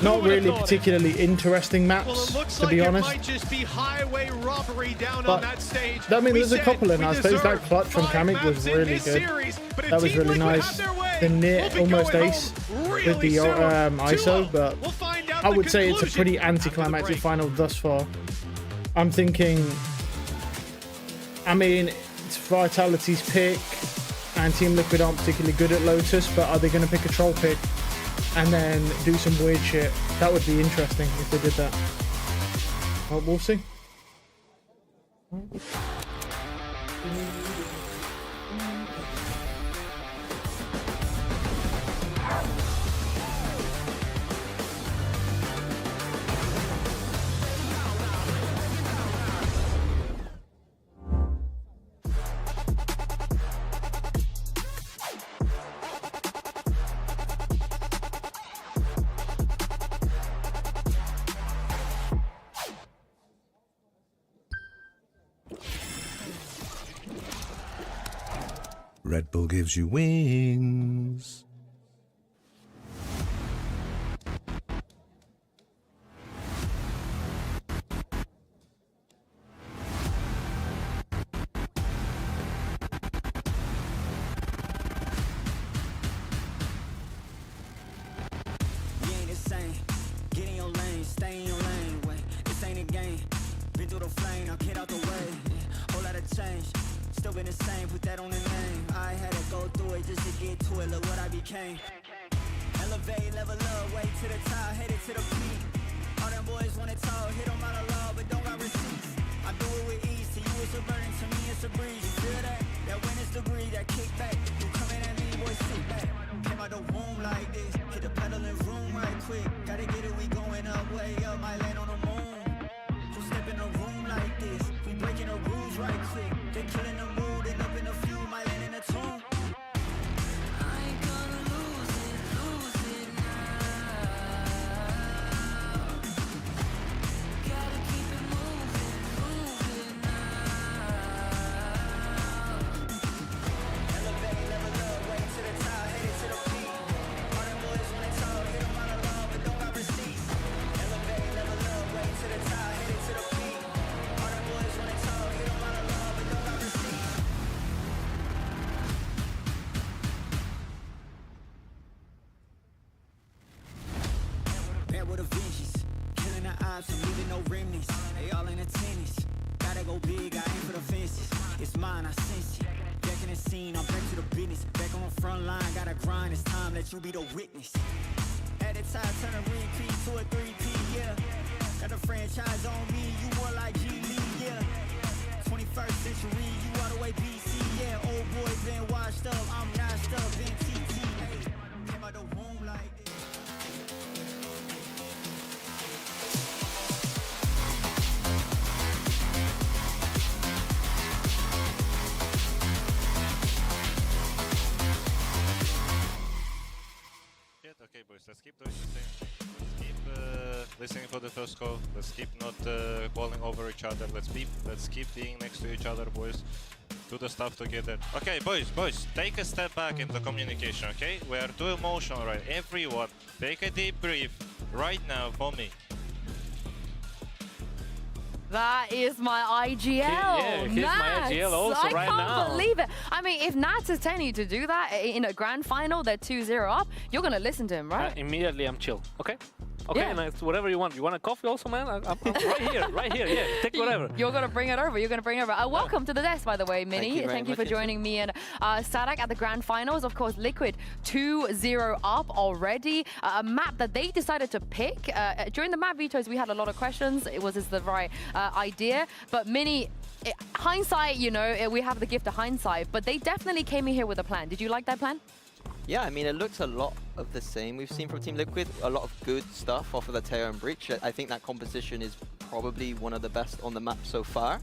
Not really particularly interesting maps, to be honest. It might just be highway robbery down But, on that stage. I mean, there's a couple in I suppose that clutch from Kamik was really good. That was really nice. The near almost ace with the ISO, but I would say it's a pretty anticlimactic final thus far. I'm thinking, I mean, it's Vitality's pick, and Team Liquid aren't particularly good at Lotus, but are they going to pick a Troll pick and then do some weird shit? That would be interesting if they did that. Well, we'll see. Red Bull gives you wings. We ain't the same. Get in your lane, stay in your lane. Wait, this ain't a game. Been through the flame, now get out the way. Whole lot of change. Still been the same, put that on the name. I had to go through it just to get to it, look what I became. Elevate, level up, way to the top, headed to the peak. All them boys wanna talk, hit them out of law, but don't got receipts. I do it with ease, to you it's a burden, to me it's a breeze. You feel that? That witness degree, that kickback. You coming at me, boy, sit back. Came out the womb like this, hit the pedal and room right quick. Gotta get it, we going up, way up, might land on the moon. Who step in a room like this? We breaking the rules right quick. They killing the mood and up in a few, might land in a tomb. I ain't gonna lose it now. Gotta keep it moving now. Elevate, level up, way to the top, headed to the peak. All them boys wanna talk, hit them out of love, but don't got receipts. Elevate, level up, way to the top, headed to the peak. All them boys wanna talk, hit them out of love, but don't got receipts. Bad with a vengeance, killing the ops and leaving no remnants. They all in attendance. Gotta go big, I aim for the fences. It's mine, I sense it. Back in the scene, I'm back to the business. Back on the front line, gotta grind. It's time that you be the witness. At the time, turn a repeat to a 3P, yeah. Got the franchise on me, you more like G League, yeah. 21st century, you all the way BC, yeah. Old boy been washed up, I'm notched up in TT. Hey, came out the womb like this. listening for the first call. Let's keep not calling over each other. Let's keep being next to each other, boys. Do the stuff together. Okay, boys, take a step back in the communication, okay? We are too emotional, right? Everyone, take a deep breath right now for me. That is my IGL. Yeah, here's my IGL also right now. I can't believe it. I mean, if Nats is telling you to do that in a grand final, they're 2-0 up, you're going to listen to him, right? Immediately, I'm chill, okay? Okay, Yeah. nice. Whatever you want. You want a coffee also, man? I'm right here. Yeah, take whatever. You're going to bring it over. You're going to bring it over. Welcome to the desk, by the way, Mini. Thank you for joining me and Sadak at the grand finals. Of course, Liquid 2-0 up already. A map that they decided to pick. During the map vetoes, we had a lot of questions. Was this the right idea? But Mini, hindsight, you know, we have the gift of hindsight, but they definitely came in here with a plan. Did you like that plan? Yeah, I mean, it looks a lot of the same we've seen from Team Liquid. A lot of good stuff off of the Teo and Breach. I think that composition is probably one of the best on the map so far.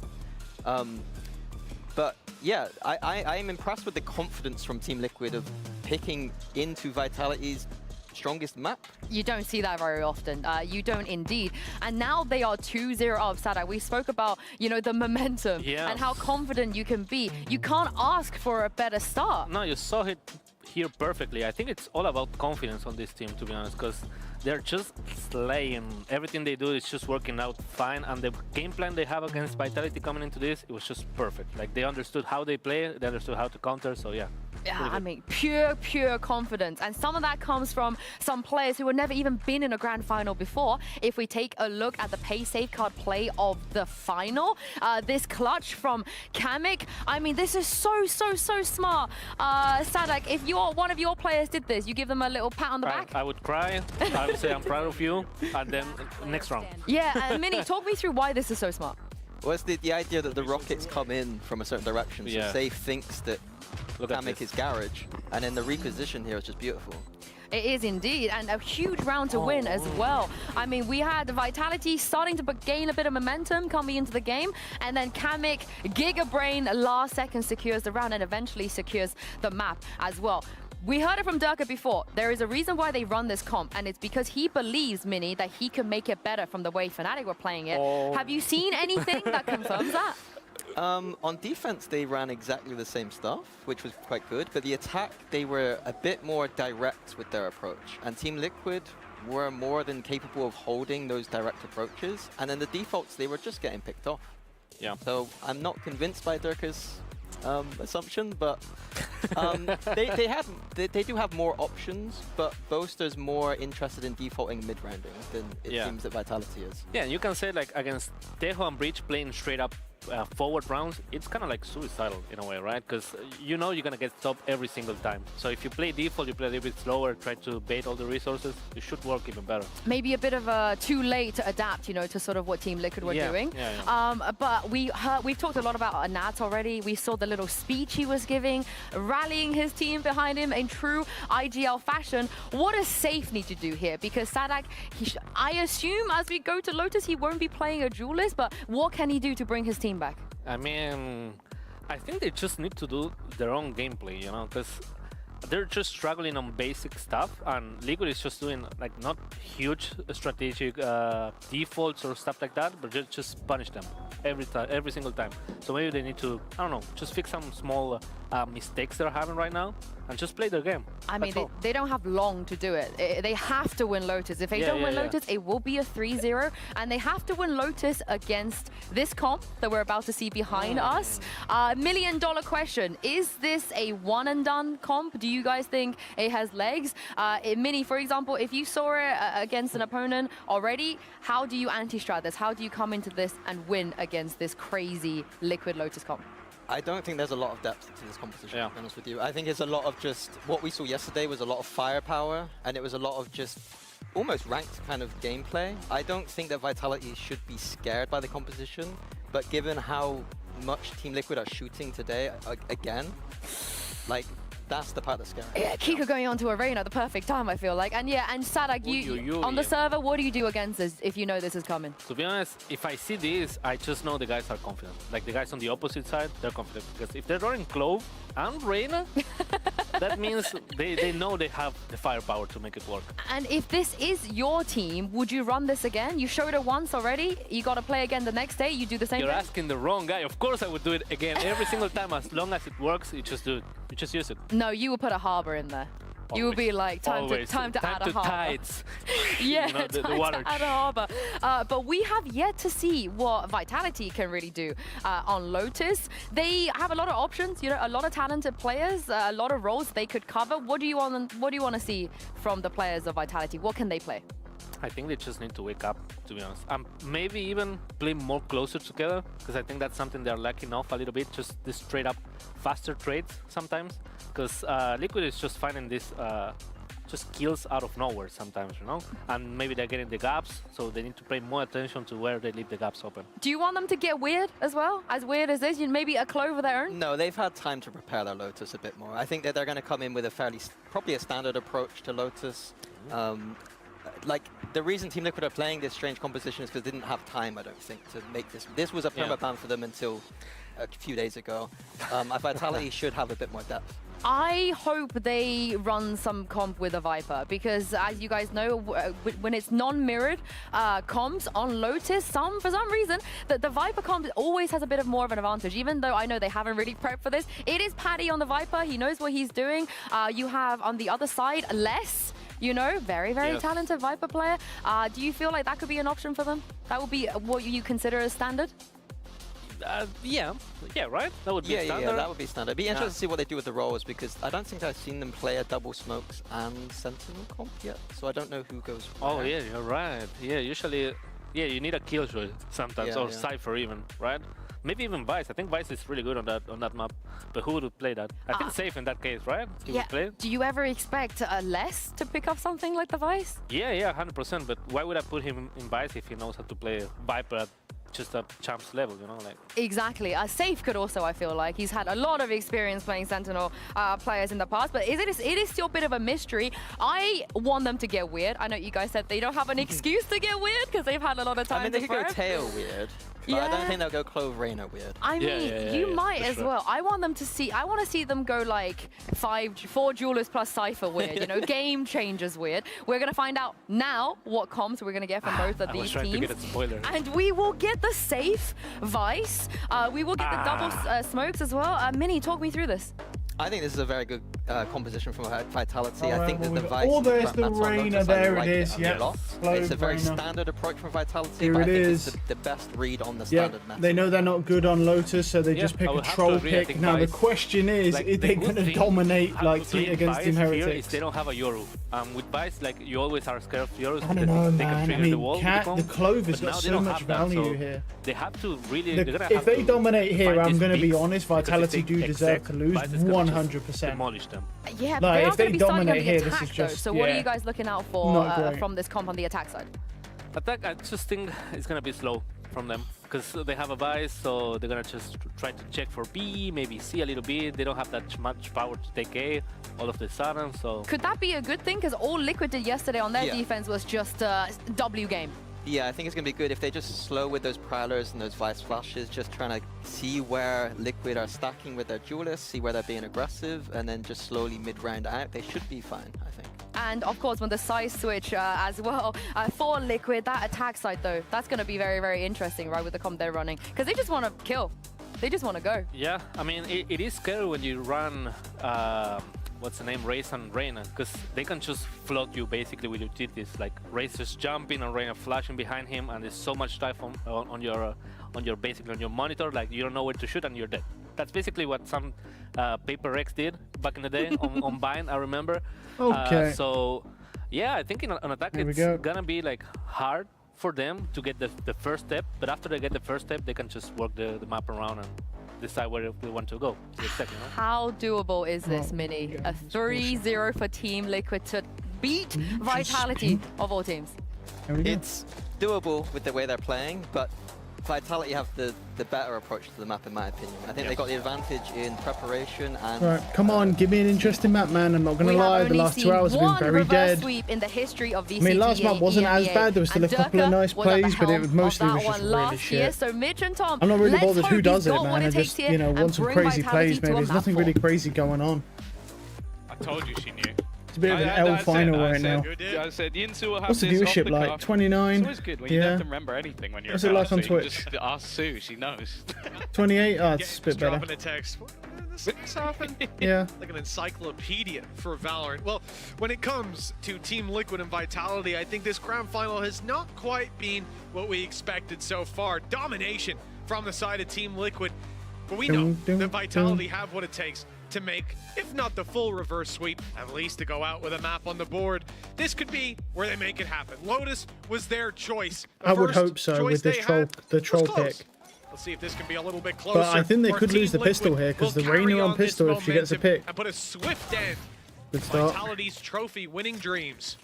But yeah, I am impressed with the confidence from Team Liquid of picking into Vitality's strongest map. You don't see that very often. You don't indeed. And now they are 2-0 up, Sadak. We spoke about, you know, the momentum and how confident you can be. You can't ask for a better start. No, you saw it here perfectly. I think it's all about confidence on this team, to be honest, because they're just slaying. Everything they do is just working out fine, and the game plan they have against Vitality coming into this, it was just perfect. Like, they understood how they play, they understood how to counter, so yeah. Yeah, I mean, pure confidence. And some of that comes from some players who have never even been in a grand final before. If we take a look at the pay safeguard play of the final, this clutch from Kamik, I mean, this is so smart. Sadak, if one of your players did this, you give them a little pat on the back? I would cry, I would say I'm proud of you, and then next round. Yeah, Mini, talk me through why this is so smart. Well, it's the idea that the rockets come in from a certain direction, so Safe thinks that Kamik is garage, and then the reposition here is just beautiful. It is indeed, and a huge round to win as well. I mean, we had Vitality starting to gain a bit of momentum coming into the game, and then Kamik, Giga Brain, last second secures the round and eventually secures the map as well. We heard it from Durka before. There is a reason why they run this comp, and it's because he believes, Mini, that he can make it better from the way Fnatic were playing it. Have you seen anything that confirms that? On defense, they ran exactly the same stuff, which was quite good. But the attack, they were a bit more direct with their approach. And Team Liquid were more than capable of holding those direct approaches. And then the defaults, they were just getting picked off. Yeah. So I'm not convinced by Durka's assumption, but they do have more options, but Boaster's more interested in defaulting mid-rounding than it seems that Vitality is. Yeah, you can say, like, against Tejo and Breach playing straight up forward rounds, it's kind of like suicidal in a way, right? Because you know you're going to get stopped every single time. So if you play default, you play a little bit slower, try to bait all the resources, it should work even better. Maybe a bit of a too late to adapt, you know, to sort of what Team Liquid were doing. But we've talked a lot about Nats already. We saw the little speech he was giving, rallying his team behind him in true IGL fashion. What does Safe need to do here? Because Sadak, I assume as we go to Lotus, he won't be playing a duelist, but what can he do to bring his team back? I mean, I think they just need to do their own gameplay, you know, because they're just struggling on basic stuff, and Liquid is just doing, like, not huge strategic defaults or stuff like that, but just punish them every single time. So maybe they need to, I don't know, just fix some small mistakes they're having right now and just play their game. I mean, they don't have long to do it. They have to win Lotus. If they don't win Lotus, it will be a 3-0, and they have to win Lotus against this comp that we're about to see behind us. $1,000,000 question, is this a one-and-done comp? Do you guys think it has legs? Mini, for example, if you saw it against an opponent already, how do you anti-strat this? How do you come into this and win against this crazy Liquid Lotus comp? I don't think there's a lot of depth to this competition, to be honest with you. I think it's a lot of just, what we saw yesterday was a lot of firepower, and it was a lot of just almost ranked kind of gameplay. I don't think that Vitality should be scared by the composition, but given how much Team Liquid are shooting today, again, like, that's the part that's scary. Yeah, Kiko going on to Arena, the perfect time, I feel like. And yeah, and Sadak, you on the server, what do you do against this if you know this is coming? To be honest, if I see this, I just know the guys are confident. Like, the guys on the opposite side, they're confident. Because if they're running Clove and Reyna, that means they know they have the firepower to make it work. And if this is your team, would you run this again? You showed it once already. You got to play again the next day. You do the same You're thing? asking the wrong guy. Of course I would do it again every single time. As long as it works, you just do it. You just use it. No, you will put a harbor in there. You will be like, time to add a harbor. Tides. Yeah, you know, the time water. to add a harbor. But we have yet to see what Vitality can really do on Lotus. They have a lot of options, you know, a lot of talented players, a lot of roles they could cover. What do you want to see from the players of Vitality? What can they play? I think they just need to wake up, to be honest. Maybe even play more closer together, because I think that's something they're lacking off a little bit. Just this straight up faster trades sometimes, because Liquid is just finding this just kills out of nowhere sometimes, you know? And maybe they're getting the gaps, so they need to pay more attention to where they leave the gaps open. Do you want them to get weird as well? As weird as this? Maybe a Clove their own? No, they've had time to prepare their Lotus a bit more. I think that they're going to come in with a probably a standard approach to Lotus. Like, the reason Team Liquid are playing this strange composition is because they didn't have time, I don't think, to make this. This was a perma-ban for them until a few days ago. Vitality should have a bit more depth. I hope they run some comp with a Viper, because as you guys know, when it's non-mirrored comps on Lotus, for some reason, the Viper comp always has a bit of more of an advantage, even though I know they haven't really prepped for this. It is Paddy on the Viper. He knows what he's doing. You have on the other side, Les. You know, very, very talented Viper player. Do you feel like that could be an option for them? That would be what you consider as standard? Yeah, right? That would be standard. Yeah, that would be standard. It'd be interesting to see what they do with the roles, because I don't think I've seen them play a double smokes and sentinel comp yet, so I don't know who goes where. Oh yeah, you're right. Yeah, usually, you need a Killjoy sometimes, or Cypher even, right? Maybe even Vice. I think Vice is really good on that map. But who would play that? I think Safe in that case, right? He would play. Do you ever expect Les to pick up something like the Vice? Yeah, 100%. But why would I put him in Vice if he knows how to play Viper at just a champs level, you know? Like exactly. Safe could also, I feel like. He's had a lot of experience playing Sentinel players in the past, but it is still a bit of a mystery. I want them to get weird. I know you guys said they don't have an excuse to get weird because they've had a lot of time. I mean, they could go tail weird. But I don't think they'll go Clove Reyna weird. I mean, you might as well. I want to see them go like 4 Duelers plus Cypher weird, you know, game changers weird. We're going to find out now what comps we're going to get from both of these teams. To get a spoiler. And we will get the Safe Vice. We will get the double smokes as well. Minnie, talk me through this. I think this is a very good composition from Vitality. I think that the Vice... Oh, there's the Reyna, there it is, yeah. It's a very standard approach from Vitality, Here but I it think is. it's the best read on the standard meta. They know they're not good on Lotus, so they just pick a troll pick. Now the question is they going to dominate like against Team Heretics? They don't have a Yoru. With Vice, like, you always are scared of Yorus. I don't know, they can trigger the wall. The Clove has got so much value here. They have to really... If they dominate here, I'm going to be honest, Vitality do deserve to lose 100%. Them. Yeah, but like, they if they dominate here, attack, this is just. So what are you guys looking out for from this comp on the attack side? Attack, I just think it's gonna be slow from them because they have a Vice, so they're gonna just try to check for B, maybe C a little bit. They don't have that much power to take A all of the sudden. So could that be a good thing? Because all Liquid did yesterday on their defense was just W game. Yeah, I think it's going to be good if they just slow with those Prowlers and those Vice Flashes, just trying to see where Liquid are stacking with their Duelists, see where they're being aggressive, and then just slowly mid-round out. They should be fine, I think. And of course, when the size switch as well for Liquid, that attack side though, that's going to be very, very interesting, right, with the comp they're running. Because they just want to kill. They just want to go. Yeah, I mean, it is scary when you run... what's the name, Raze and Reyna, because they can just float you basically with your TTs. Like Raze just jumping and Reyna flashing behind him, and there's so much stuff on your basically on your monitor, like you don't know where to shoot and you're dead. That's basically what some Paper Rex did back in the day on Bind, I remember. Okay. So yeah, I think on attack it's gonna be like hard for them to get the first step, but after they get the first step, they can just work the map around and decide where they want to go. Second, you know? How doable is this, Mini? A 3-0 for Team Liquid to beat Vitality of all teams. It's doable with the way they're playing, but Vitality have the better approach to the map, in my opinion. I think they got the advantage in preparation and... Right, come on, give me an interesting map, man. I'm not going to lie, the last 2 hours have been very dead. Sweep in the history of VCT. I mean, last map wasn't as bad. There was still a couple of nice plays, but it mostly was just really shit. So Mitch and Tom, I'm not really bothered who does it, man. I just, want some crazy plays, maybe. There's nothing really crazy going on. Told you she knew. It's a bit of an L final right now. I said Yinsu will have What's the this viewership off the like? cuff. 29? It's always good when you don't have to remember anything when you're What's it like on Twitch? Just ask Sue, she knows. 28? Oh, it's a bit better. Dropping a text. This thing's happen. Yeah. Like an encyclopedia for Valorant. Well, when it comes to Team Liquid and Vitality, I think this grand final has not quite been what we expected so far. Domination from the side of Team Liquid. But we know that Vitality have what it takes to make, if not the full reverse sweep, at least to go out with a map on the board. This could be where they make it happen. Lotus was their choice. I would hope so with this troll pick. Let's see if this can be a little bit closer. But I think they could lose the pistol here because the Rainer on pistol if she gets a pick. And put a swift end. Good start. Vitality's trophy winning dreams.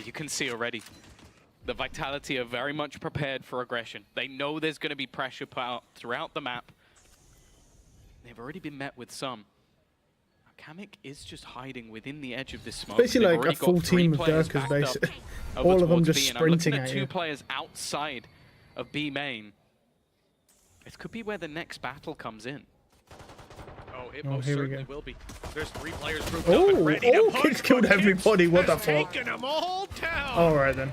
You can see already, the Vitality are very much prepared for aggression. They know there's going to be pressure put out throughout the map. They've already been met with some. Kamek is just hiding within the edge of this smoke. Basically like a full team of Durkers, basically. All of them just sprinting at you. 2 players outside of B main. It could be where the next battle comes in. Oh, it most certainly will be. There's 3 players grouped up and ready to push. Kids killed everybody. What the fuck? Taking them all down. All right then.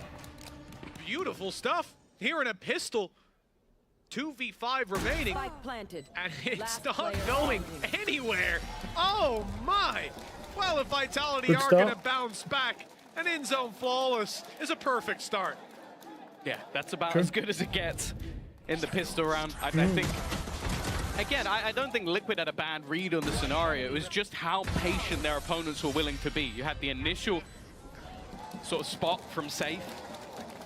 Beautiful stuff. Here in a pistol. 2v5 remaining. Spike planted. And it's not going anywhere. Oh my. Well, if Vitality are going to bounce back, an in-zone flawless is a perfect start. Yeah, that's about as good as it gets in the pistol round. I think, again, I don't think Liquid had a bad read on the scenario. It was just how patient their opponents were willing to be. You had the initial sort of spot from Safe,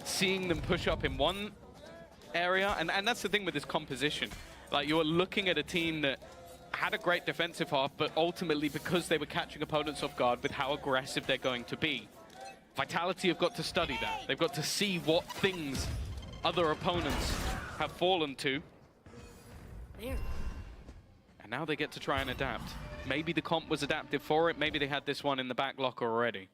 seeing them push up in one area, and that's the thing with this composition. Like, you're looking at a team that had a great defensive half, but ultimately, because they were catching opponents off guard with how aggressive they're going to be, Vitality have got to study that. They've got to see what things other opponents have fallen to. And now they get to try and adapt. Maybe the comp was adaptive for it. Maybe they had this one in the back locker already.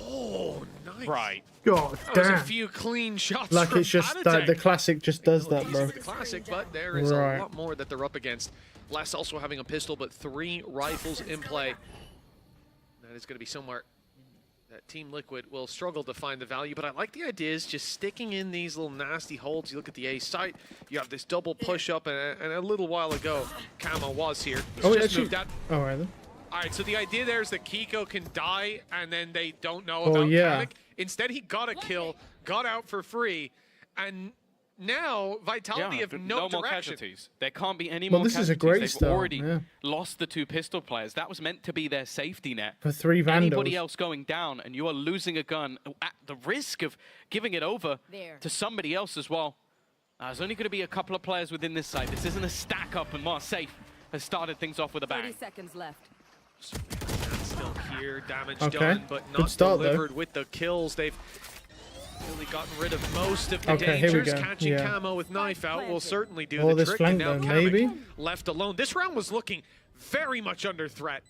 Oh, nice. Right. God damn. That was a few clean shots. Like it's just the classic just does that, bro. The classic, but there is a lot more that they're up against. Les also having a pistol, but 3 rifles in play. That is going to be somewhere that Team Liquid will struggle to find the value, but I like the idea is just sticking in these little nasty holds. You look at the A site, you have this double push-up, and a little while ago, Camo was here. Oh, just moved out. All right, then. All right, so the idea there is that Kiko can die, and then they don't know about Kamek. Instead, he got a kill, got out for free, and now Vitality have no more direction. casualties. There can't be any more this casualties. is a great They've start. already lost the 2 pistol players. That was meant to be their safety net. For 3 Vandals. Anybody else going down, and you are losing a gun at the risk of giving it over to somebody else as well. There's only going to be a couple of players within this side. This isn't a stack up, and Marseille has started things off with a bang. 30 seconds left. Still here, damage done, but not delivered with the kills. They've really gotten rid of most of the dangers. Catching Camo with knife out will certainly do the trick. And now Kamek left alone. This round was looking very much under threat.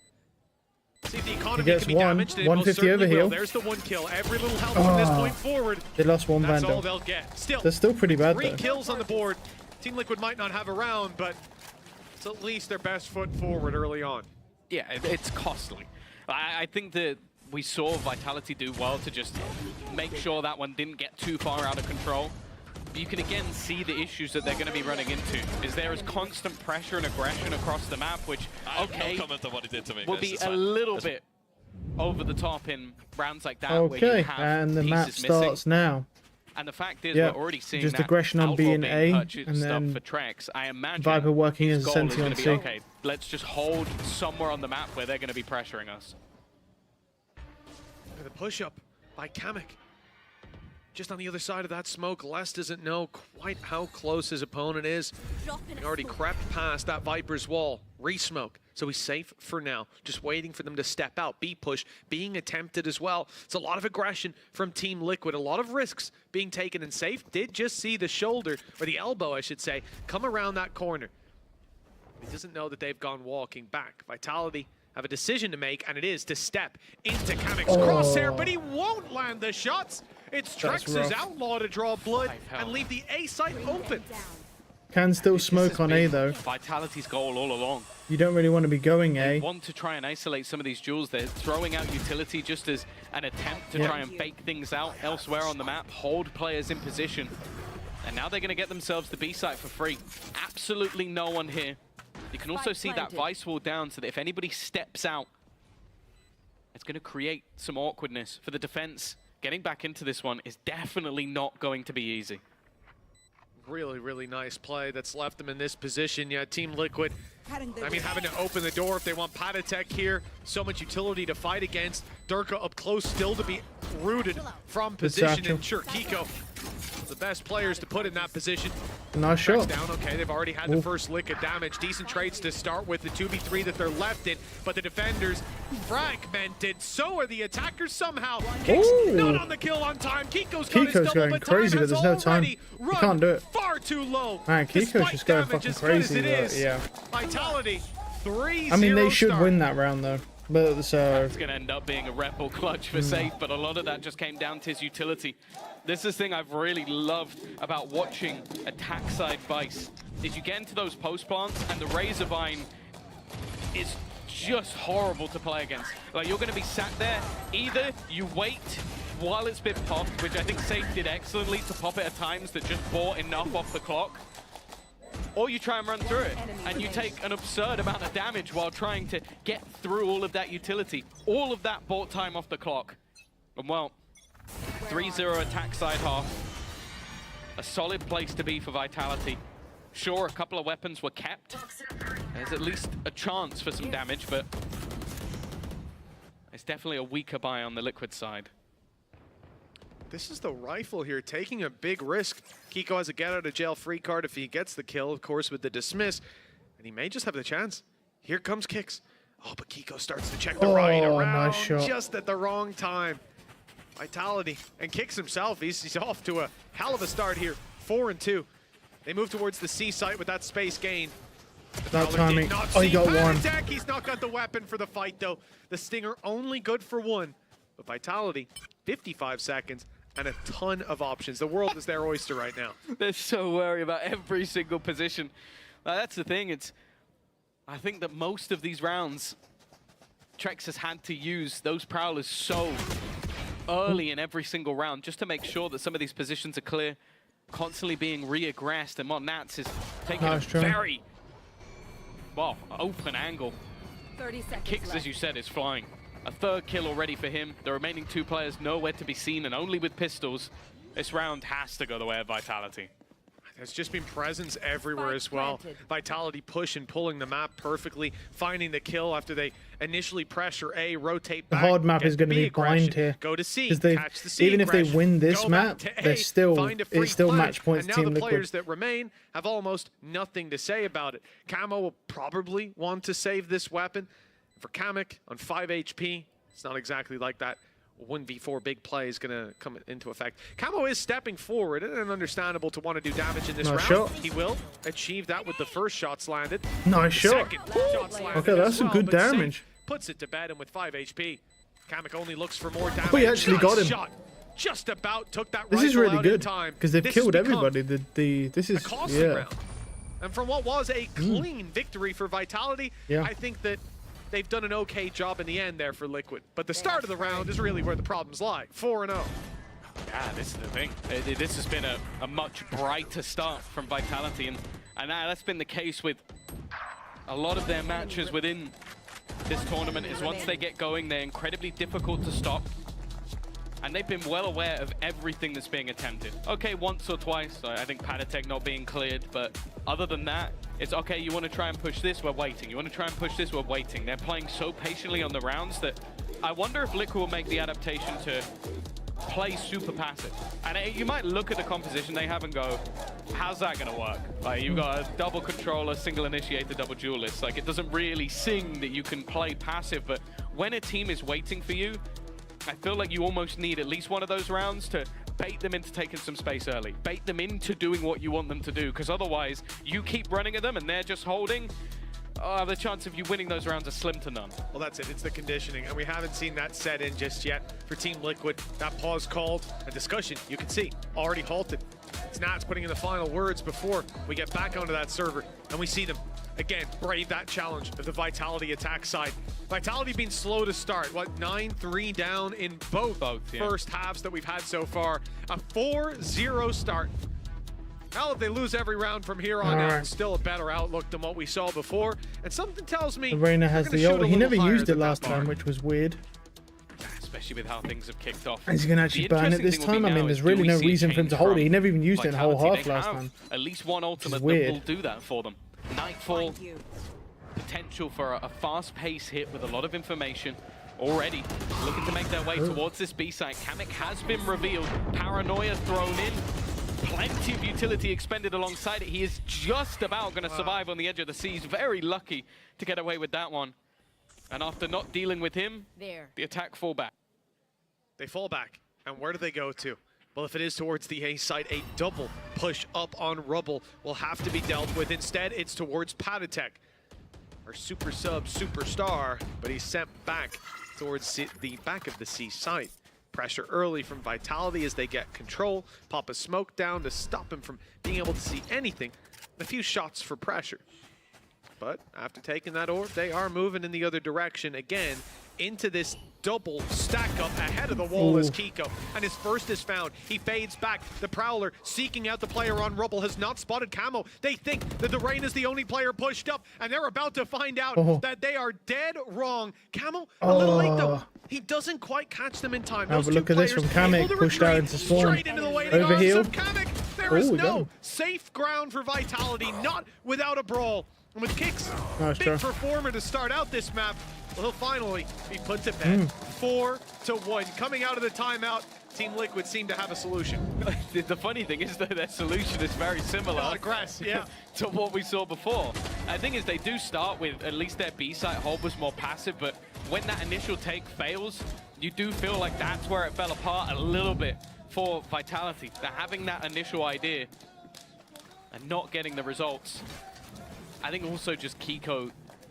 See if the economy can be damaged. 150 overheal. There's the 1 kill. Every little help from this point forward. They lost 1 That's Vandal. all they'll get. Still, they're still pretty bad 3 kills on the board. Team Liquid might not have a round, but it's at least their best foot forward early on. Yeah, it's costly. I think that we saw Vitality do well to just make sure that one didn't get too far out of control. You can again see the issues that they're going to be running into. Is there is constant pressure and aggression across the map, which, okay, no comment on what he did to me. will be a little bit over the top in rounds like that. Where you have and the map missing. starts now. And the fact is, we're already seeing just that aggression on B and A, and then for Trex. I imagine Viper working as a goal sentry is on be, C. okay, let's just hold somewhere on the map where they're going to be pressuring us. The push-up by Kamek. Just on the other side of that smoke, Les doesn't know quite how close his opponent is. He already crept past that Viper's wall. Re-smoke. So he's safe for now. Just waiting for them to step out. B-push being attempted as well. It's a lot of aggression from Team Liquid. A lot of risks being taken, and Safe did just see the shoulder, or the elbow, I should say, come around that corner. He doesn't know that they've gone walking back. Vitality have a decision to make, and it is to step into Kamek's crosshair, but he won't land the shots. It's Trex's outlaw to draw blood and leave the A site open. Can still smoke on A though. Vitality's goal all along. You don't really want to be going A. They want to try and isolate some of these jewels. They're throwing out utility just as an attempt to try and bake things out elsewhere on the map, hold players in position. And now they're going to get themselves the B site for free. Absolutely no one here. You can also see that Vice wall down so that if anybody steps out, it's going to create some awkwardness for the defense. Getting back into this one is definitely not going to be easy. Really, really nice play that's left them in this position. Yeah, Team Liquid, I mean, having to open the door if they want Patatek here. So much utility to fight against. Durka up close still to be rooted from position. And sure, Kiko, the best players to put in that position. Nice shot. Down, okay, they've already had the first lick of damage. Decent trades to start with the 2v3 that they're left in, but the defenders fragmented. So are the attackers somehow. Kicks not on the kill on time. Kiko's going crazy, but there's no time. You can't do it. Far too low. Man, Kiko's just going fucking crazy. Yeah. Vitality 3-0. I mean, they should win that round though. But so it's going to end up being a Red Bull clutch for safe, but a lot of that just came down to his utility. This is the thing I've really loved about watching attack side Vice, is you get into those post plants and the Razorvine is just horrible to play against. Like, you're going to be sat there, either you wait while it's been popped, which I think Safe did excellently to pop it at times that just bought enough off the clock, or you try and run through it, and you take an absurd amount of damage while trying to get through all of that utility. All of that bought time off the clock. And well, 3-0 attack side half. A solid place to be for Vitality. Sure, a couple of weapons were kept. There's at least a chance for some damage, but it's definitely a weaker buy on the Liquid side. This is the rifle here, taking a big risk. Kiko has a get-out-of-jail-free card if he gets the kill, of course, with the dismiss. And he may just have the chance. Here comes Kicks. Oh, but Kiko starts to check the right around nice shot. Just at the wrong time. Vitality. And Kicks himself, he's off to a hell of a start here. 4-2. They move towards the C site with that space gain. That timing. Oh, he got one. He's not got the weapon for the fight, though. The Stinger only good for one. But Vitality, 55 seconds. And a ton of options. The world is their oyster right now. They're so worried about every single position. That's the thing. I think that most of these rounds, Trex has had to use those Prowlers so early in every single round just to make sure that some of these positions are clear, constantly being re-aggressed. And Nats is taking a very, well, open angle. 30 seconds Kicks, left. as you said, is flying. A third kill already for him. The remaining two players nowhere to be seen, and only with pistols. This round has to go the way of Vitality. There's just been presence everywhere as well. Vitality push and pulling the map perfectly, finding the kill after they initially pressure A, rotate back. The hard map is going to be grind here. Go to C, catch the C even if they win this map, it's still match points. And now the players that remain have almost nothing to say about it. Camo will probably want to save this weapon. For Kamek on 5 HP, it's not exactly like that 1v4 big play is going to come into effect. Camo is stepping forward, and understandable to want to do damage in this round. Shot. He will achieve that with the first shots landed. Nice shot. Okay, that's some good damage. Puts it to bed, and with 5 HP, Kamek only looks for more damage. Oh, he actually got him. Shot. Just about took that This is really good because they've killed everybody. This is round. And from what was a clean victory for Vitality, I think that they've done an okay job in the end there for Liquid. But the start of the round is really where the problems lie. 4-0. Yeah, this is the thing. This has been a much brighter start from Vitality, and that's been the case with a lot of their matches within this tournament. Is once they get going, they're incredibly difficult to stop. And they've been well aware of everything that's being attempted. Okay, once or twice, I think Patatek not being cleared, but other than that, it's okay, you want to try and push this, we're waiting. You want to try and push this, we're waiting. They're playing so patiently on the rounds that I wonder if Liquid will make the adaptation to play super passive. And you might look at the composition they have and go, how's that going to work? Like, you've got a double controller, single initiator, double duelist. Like, it doesn't really sing that you can play passive, but when a team is waiting for you, I feel like you almost need at least one of those rounds to bait them into taking some space early. Bait them into doing what you want them to do, because otherwise you keep running at them and they're just holding. the chance of you winning those rounds are slim to none. Well, that's it. It's the conditioning, and we haven't seen that set in just yet for Team Liquid. That pause called, a discussion, you can see, already halted. Snats putting in the final words before we get back onto that server, and we see them, again, brave that challenge of the Vitality attack side. Vitality being slow to start, what, 9-3 down in both first halves that we've had so far. A 4-0 start. Now, if they lose every round from here on out, still a better outlook than what we saw before. And something tells me Reina has the ult. He never used it last time, which was weird. Especially with how things have kicked off. Is he going to actually burn it this time? I mean, there's really no reason for him to hold it. He never even used it in whole half last time. At least one ultimate that will do that for them. Nightfall, potential for a fast-paced hit with a lot of information. Already looking to make their way towards this B site. Kamek has been revealed. Paranoia thrown in. Plenty of utility expended alongside it. He is just about going to survive on the edge of the seas. Very lucky to get away with that one. And after not dealing with him, the attack fall back. They fall back. And where do they go to? Well, if it is towards the A site, a double push up on Rubble will have to be dealt with. Instead, it's towards Patatek, our super sub superstar, but he's sent back towards the back of the C site. Pressure early from Vitality as they get control. Pop a smoke down to stop him from being able to see anything. A few shots for pressure. But after taking that orb, they are moving in the other direction again into this double stack up ahead of the wall as Kiko. And his first is found. He fades back. The Prowler seeking out the player on Rubble has not spotted Camo. They think that the Rain is the only player pushed up, and they're about to find out that they are dead wrong. Camo, a little late though. He doesn't quite catch them in time. But look at this from Kamek, pushed out into spawn. Overheal. There is no safe ground for Vitality, not without a brawl. And with Kicks, big performer to start out this map, well, he'll finally be put to bed. 4-1. Coming out of the timeout, Team Liquid seem to have a solution. The funny thing is that their solution is very similar to what we saw before. The thing is, they do start with at least their B-site hold was more passive, but when that initial take fails, you do feel like that's where it fell apart a little bit for Vitality. They're having that initial idea and not getting the results. I think also just Kiko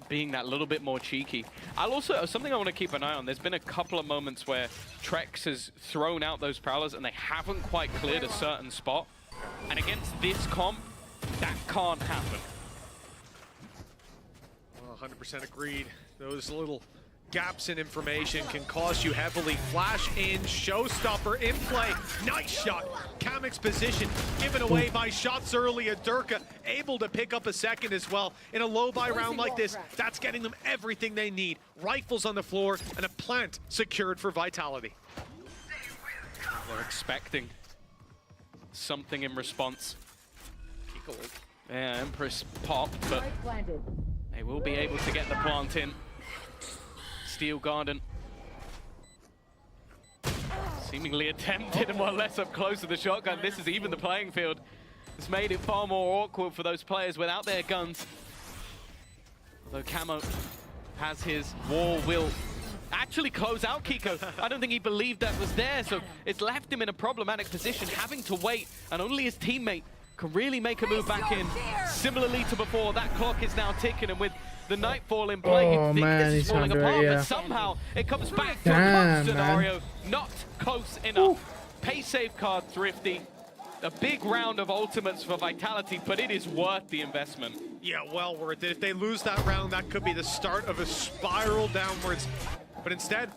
being that little bit more cheeky. Something I want to keep an eye on, there's been a couple of moments where Trex has thrown out those Prowlers and they haven't quite cleared a certain spot. And against this comp, that can't happen. Well, 100% agreed. Those little gaps in information can cost you heavily. Flash in, showstopper in play. Nice shot. Kamek's position given away by shots early. Durka able to pick up a second as well. In a low buy round like this, that's getting them everything they need. Rifles on the floor and a plant secured for Vitality. They're expecting something in response. Yeah, Empress popped, but they will be able to get the plant in. Steel Garden seemingly attempted and more or less up close to the shotgun. This is even the playing field. It's made it far more awkward for those players without their guns. Although Camo has his wall will actually close out Kiko. I don't think he believed that was there, so it's left him in a problematic position, having to wait, and only his teammate can really make a move back in. Similarly to before, that clock is now ticking, and with the Nightfall in play, you'd think this is falling apart, but somehow it comes back to a close scenario. Not close enough. Pay safe card Thrifty. A big round of ultimates for Vitality, but it is worth the investment. Yeah, well worth it. If they lose that round, that could be the start of a spiral downwards. But instead,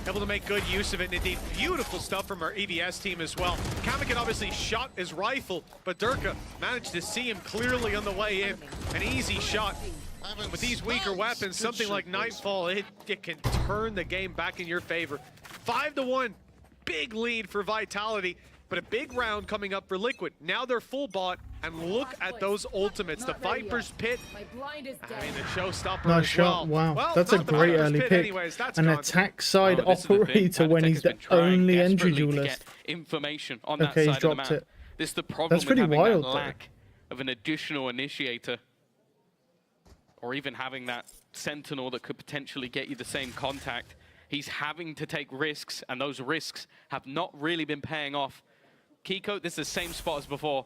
able to make good use of it. And indeed, beautiful stuff from our EVS team as well. Kamakin obviously shot his rifle, but Durka managed to see him clearly on the way in. An easy shot. With these weaker weapons, something like Nightfall, it can turn the game back in your favor. 5-1, big lead for Vitality, but a big round coming up for Liquid. Now they're full bot, and look at those ultimates. The Viper's Pit, I mean, the showstopper as well. Wow, that's a great early pick. Anyways, an attack side operator when he's the only entry duelist. Information on that side of the map. This is the problem with having that lack of an additional initiator. Or even having that sentinel that could potentially get you the same contact. He's having to take risks, and those risks have not really been paying off. Kiko, this is the same spot as before.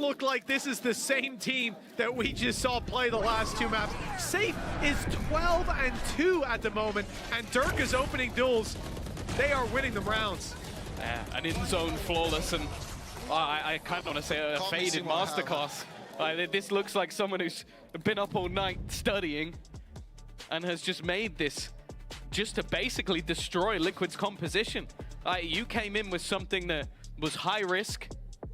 look like this is the same team that we just saw play the last two maps. Safe is 12-2 at the moment, and Dirk is opening duels. They are winning the rounds. Yeah, an in-zone flawless, and I kind of want to say a faded masterclass. This looks like someone who's been up all night studying. and has just made this just to basically destroy Liquid's composition. You came in with something that was high risk,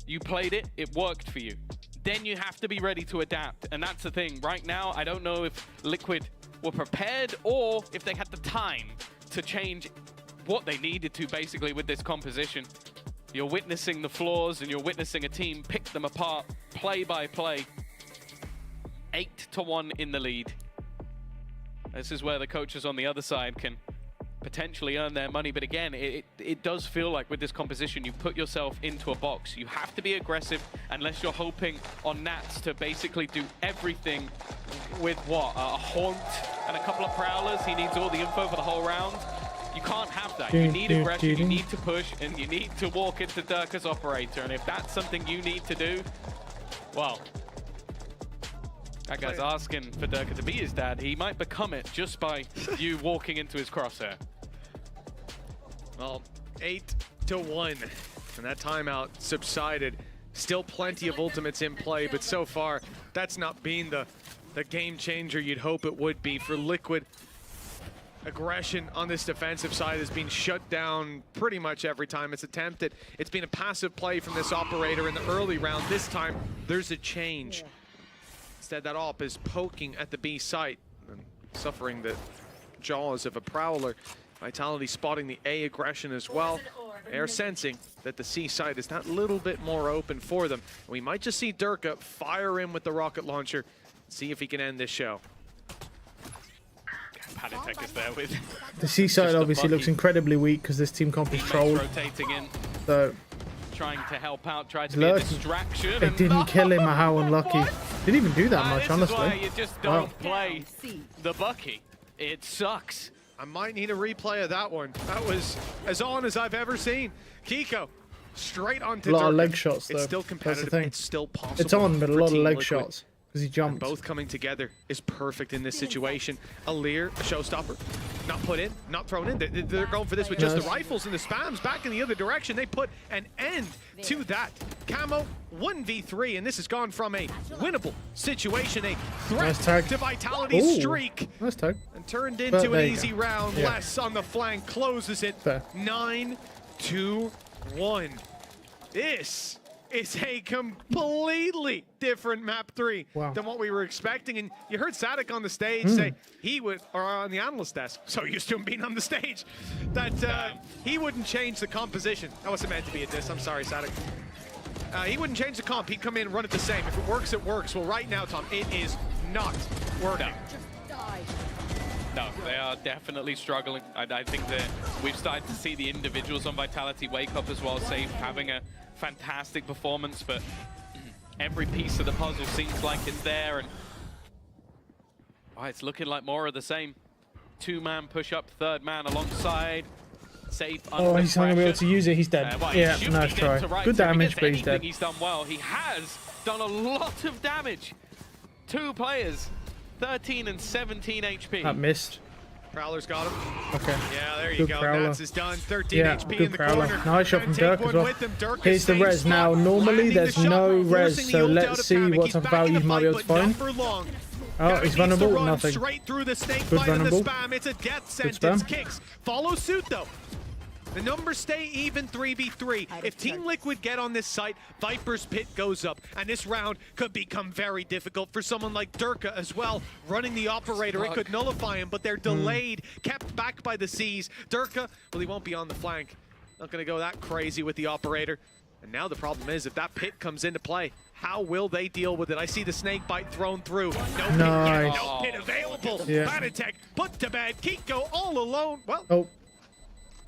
you played it, it worked for you. Then you have to be ready to adapt, and that's the thing. Right now, I don't know if Liquid were prepared or if they had the time to change what they needed to basically with this composition. You're witnessing the flaws and you're witnessing a team pick them apart play by play. 8-1 in the lead. This is where the coaches on the other side can potentially earn their money, but again, it does feel like with this composition, you put yourself into a box. You have to be aggressive unless you're hoping on Nats to basically do everything with what? A Haunt and a couple of Prowlers. He needs all the info for the whole round. You can't have that. You need aggression, you need to push, and you need to walk into Durka's operator. And if that's something you need to do, well, that guy's asking for Durka to be his dad. He might become it just by you walking into his crosshair. Well, 8-1, and that timeout subsided. Still plenty of ultimates in play, but so far, that's not been the game changer you'd hope it would be for Liquid. Aggression on this defensive side has been shut down pretty much every time it's attempted. It's been a passive play from this operator in the early round. This time, there's a change. Instead, that op is poking at the B site and suffering the jaws of a Prowler. Vitality spotting the A aggression as well. They're sensing that the C site is that little bit more open for them. We might just see Durka fire in with the rocket launcher, see if he can end this show. Panitek is there with the C side obviously looks incredibly weak because this team can't be controlled. Rotating in, so trying to help out, trying to be a distraction. They didn't kill him. How unlucky! Didn't even do that much, honestly. This is why you just don't play the Bucky. It sucks. I might need a replay of that one. That was as on as I've ever seen. Kiko, straight onto a lot Durka. of leg shots, though. It's still competitive. It's still possible. It's on, but a lot of leg Liquid. shots because he jumped. And both coming together is perfect in this situation. Alir, a showstopper, not put in, not thrown in. They're going for this with just the rifles and the spams back in the other direction. They put an end to that. Camo 1v3, and this has gone from a winnable situation, a threat to Vitality's streak, nice tag, and turned into an easy round. Less on the flank closes it. 9-2-1. This is a completely different map 3 than what we were expecting. And you heard Sadek on the stage say he would, or on the analyst desk, so used to him being on the stage, that he wouldn't change the composition. That wasn't meant to be a diss. I'm sorry, Sadek. He wouldn't change the comp. He'd come in and run it the same. If it works, it works. Well, right now, Tom, it is not working. No, they are definitely struggling. I think that we've started to see the individuals on Vitality wake up as well. Safe having a fantastic performance, but every piece of the puzzle seems like it's there, and it's looking like more of the same. Two-man push-up, third man alongside. Safe. Oh, he's not gonna be able to use it. He's dead. Yeah, nice try. Good damage, but he's dead. He's done well. He has done a lot of damage. Two players, 13 and 17 HP. That missed. Prowler's got him. Okay. Yeah, there you Good go. Prowler. Nats is done. 13 HP in the Prowler. corner. Nice shot from Dirk as well. Dirk Here's the res. Now, normally there's no res, so let's see what type of value he might be able to find. Oh, he's vulnerable. Nothing. Straight through the snake Good bite and the vulnerable. spam. It's a death Good sentence. spam. Kicks. Follow suit, though. The numbers stay even 3v3. If Team Liquid get on this site, Viper's pit goes up. And this round could become very difficult for someone like Durka as well. Running the operator, it could nullify him, but they're delayed, kept back by the C's. Durka, well, he won't be on the flank. Not going to go that crazy with the operator. And now the problem is, if that pit comes into play, how will they deal with it? I see the snake bite thrown through. No pit yet, no pit available. Panitek put to bed. Kiko all alone. Well,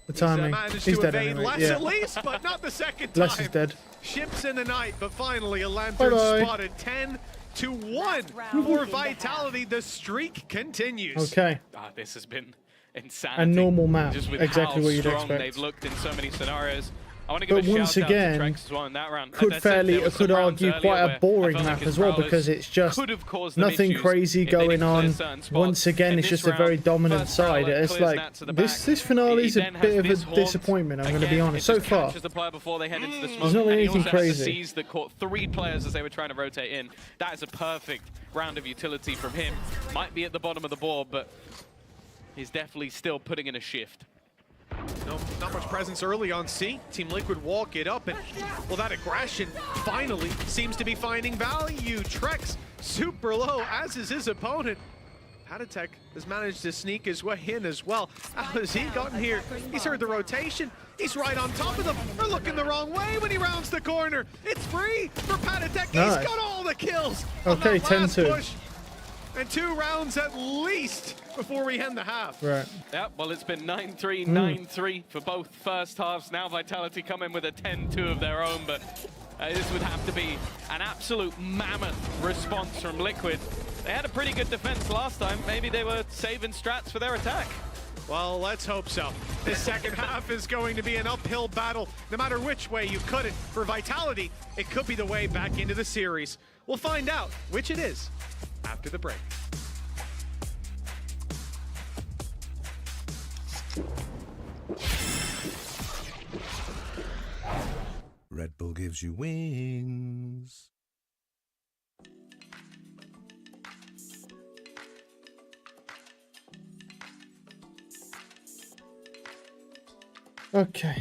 the timing. He's dead evade anyway. Less at least, but not the second time. Less is dead. Ships in the night, but finally a lantern spotted. 10-1 for Vitality. The streak continues. Okay. This has been insanity. A normal map. Just with exactly how what you'd strong expect. They've looked in so many scenarios. I want to give but a once shout out to again, Trex as well in that round. could As I said, there was could some rounds argue earlier quite a where boring I felt like map his as well, prowess because it's just could have caused them nothing issues crazy if they going didn't clear on. certain spots. Once again, In it's this just a very round, dominant first side. prowler It's clears like Nat to the this back. finale is He a then has bit of this a haunt. disappointment. I'm going to be Again, honest. it So just far, catches the player before they head into the smoke. there's not And he anything also has the crazy. C's that caught 3 players as they were trying to rotate in. That is a perfect round of utility from him. Might be at the bottom of the board, but he's definitely still putting in a shift. No, not much presence early on C. Team Liquid walk it up, and well, that aggression finally seems to be finding value. Trex super low, as is his opponent. Haditech has managed to sneak his way in as well. How has he gotten here? He's heard the rotation. He's right on top of them. They're looking the wrong way when he rounds the corner. It's free for Haditech. Nice. He's got all the kills. Okay, on that last 10-2. push. And 2 rounds at least before we end the half. Right. Yeah, well, it's been 9-3, 9-3 for both first halves. Now Vitality come in with a 10-2 of their own, but this would have to be an absolute mammoth response from Liquid. They had a pretty good defense last time. Maybe they were saving strats for their attack. Well, let's hope so. This second half is going to be an uphill battle. No matter which way you cut it, for Vitality, it could be the way back into the series. We'll find out which it is after the break. Red Bull gives you wings. Okay.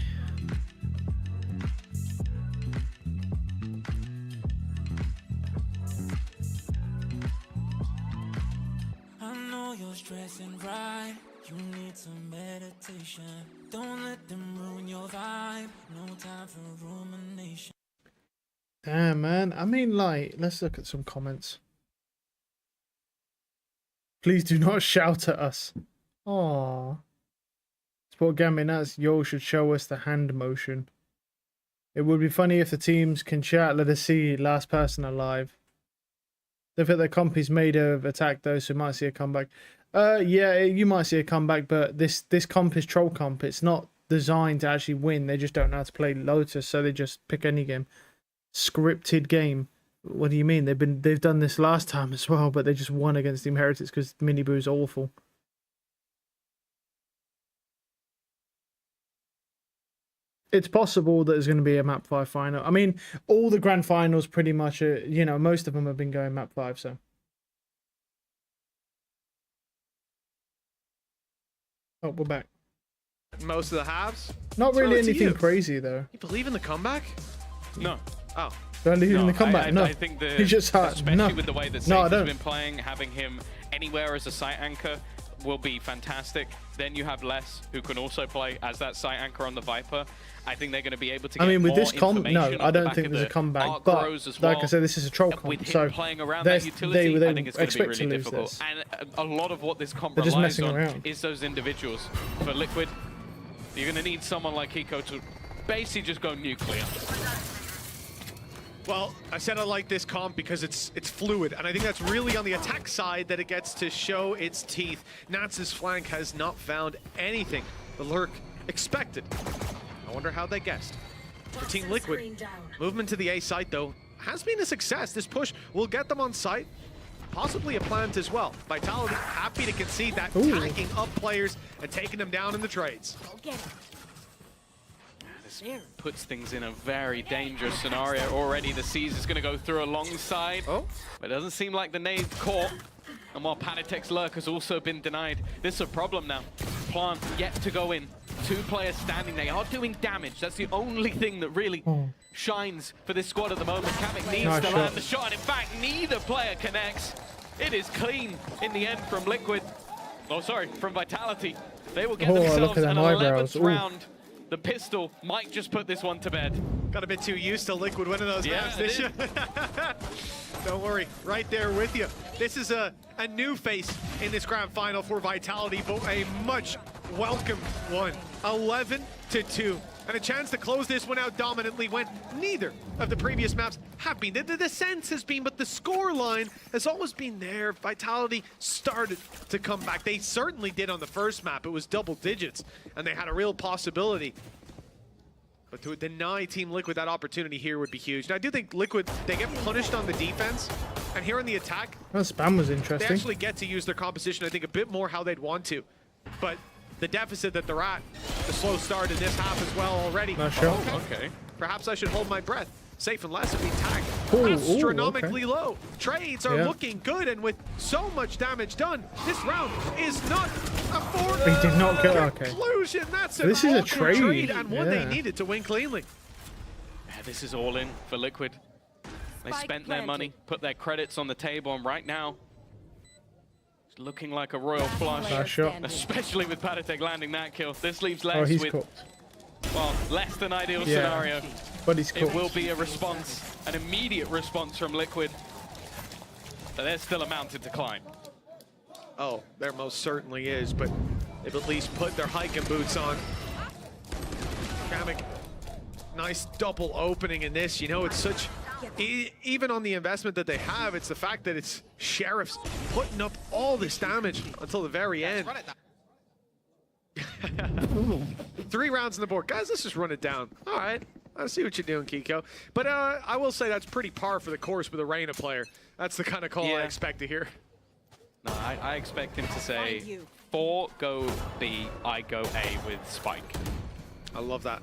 I know you're stressing, right? You need some meditation. Don't let them ruin your vibe. No time for rumination. Damn, man. I mean, like, let's look at some comments. Please do not shout at us. Aww. Sport Gambling, that's yo should show us the hand motion. It would be funny if the teams can chat. Let us see last person alive. Don't think the comp is made of attack though, so we might see a comeback. Yeah, you might see a comeback, but this comp is troll comp. It's not designed to actually win. They just don't know how to play Lotus, so they just pick any game. Scripted game. What do you mean? They've done this last time as well, but they just won against Team Heretics because Miniboo's awful. It's possible that there's going to be a map 5 final. I mean, all the grand finals pretty much, you know, most of them have been going map 5, so. Oh, we're back. Most of the halves? Not really Throw it to anything you. crazy, though. You believe in the comeback? No. Oh. Do I believe in the comeback? I, no. I think that, He's just hard. especially No. with the way that No, I Safe has don't. been playing, having him anywhere as a site anchor will be fantastic. Then you have Les, who can also play as that site anchor on the Viper. I think they're going to be able to get I mean, with more this comp, no, information I off the don't back think of there's a the comeback. arc But rows as like well. I said, this is a troll comp, With him so playing around they that utility, I think it's going to be expect really to lose difficult. this. And a lot of what this comp They're just relies messing on around. is those individuals. For Liquid, you're going to need someone like Hiko to basically just go nuclear. Well, I said I like this comp because it's fluid, and I think that's really on the attack side that it gets to show its teeth. Nats's flank has not found anything the Lurk expected. I wonder how they guessed. For Team Liquid, movement to the A site, though, has been a success. This push will get them on site, possibly a plant as well. Vitality happy to concede that, tagging up players and taking them down in the trades. This puts things in a very dangerous scenario already. The C's is going to go through alongside. But it doesn't seem like the nade caught. And while Paditech's Lurk has also been denied, this is a problem now. Plant yet to go in. 2 players standing. They are doing damage. That's the only thing that really shines for this squad at the moment. Kavik needs Nice to shot. land the shot. In fact, neither player connects. It is clean in the end from Liquid. Oh, sorry, from Vitality. They will get look themselves at an them eyebrows. 11th round. The pistol might just put this one to bed. Got a bit too used to Liquid winning those Yeah, maps, didn't you? Don't worry, right there with you. This is a new face in this grand final for Vitality, but a much welcome one. 11-2. And a chance to close this one out dominantly when neither of the previous maps have been. The sense has been, but the score line has always been there. Vitality started to come back. They certainly did on the first map. It was double digits, and they had a real possibility. But to deny Team Liquid that opportunity here would be huge. Now, I do think Liquid, they get punished on the defense, and here on the attack, that spam was they interesting. actually get to use their composition, I think, a bit more how they'd want to. But the deficit that they're at, the slow start in this half as well already. Not sure. Oh, okay. Perhaps I should hold my breath. Safe and less if we tag Ooh, astronomically okay. low. Trades are looking good, and with so much damage done, this round is not a foregone He did not go. Okay. conclusion. That's This is a trade. and one they needed to win cleanly. Yeah, this is all in for Liquid. They spent their money, put their credits on the table, and right now, it's looking like a royal flush. Especially with Patatek landing that kill. This leaves Oh, less he's with, cooked. well, less than ideal scenario. But he's cooked. It will be a response, an immediate response from Liquid. But there's still a mountain to climb. Oh, there most certainly is, but they've at least put their hiking boots on. Kamek, nice double opening in this. You know, it's such, even on the investment that they have, it's the fact that it's Sheriffs putting up all this damage until the very end. 3 rounds on the board. Guys, let's just run it down. All right. I see what you're doing, Kiko. But I will say that's pretty par for the course with a Reyna player. That's the kind of call I expect to hear. No, I expect him to say, 4 go B, I go A with Spike. I love that.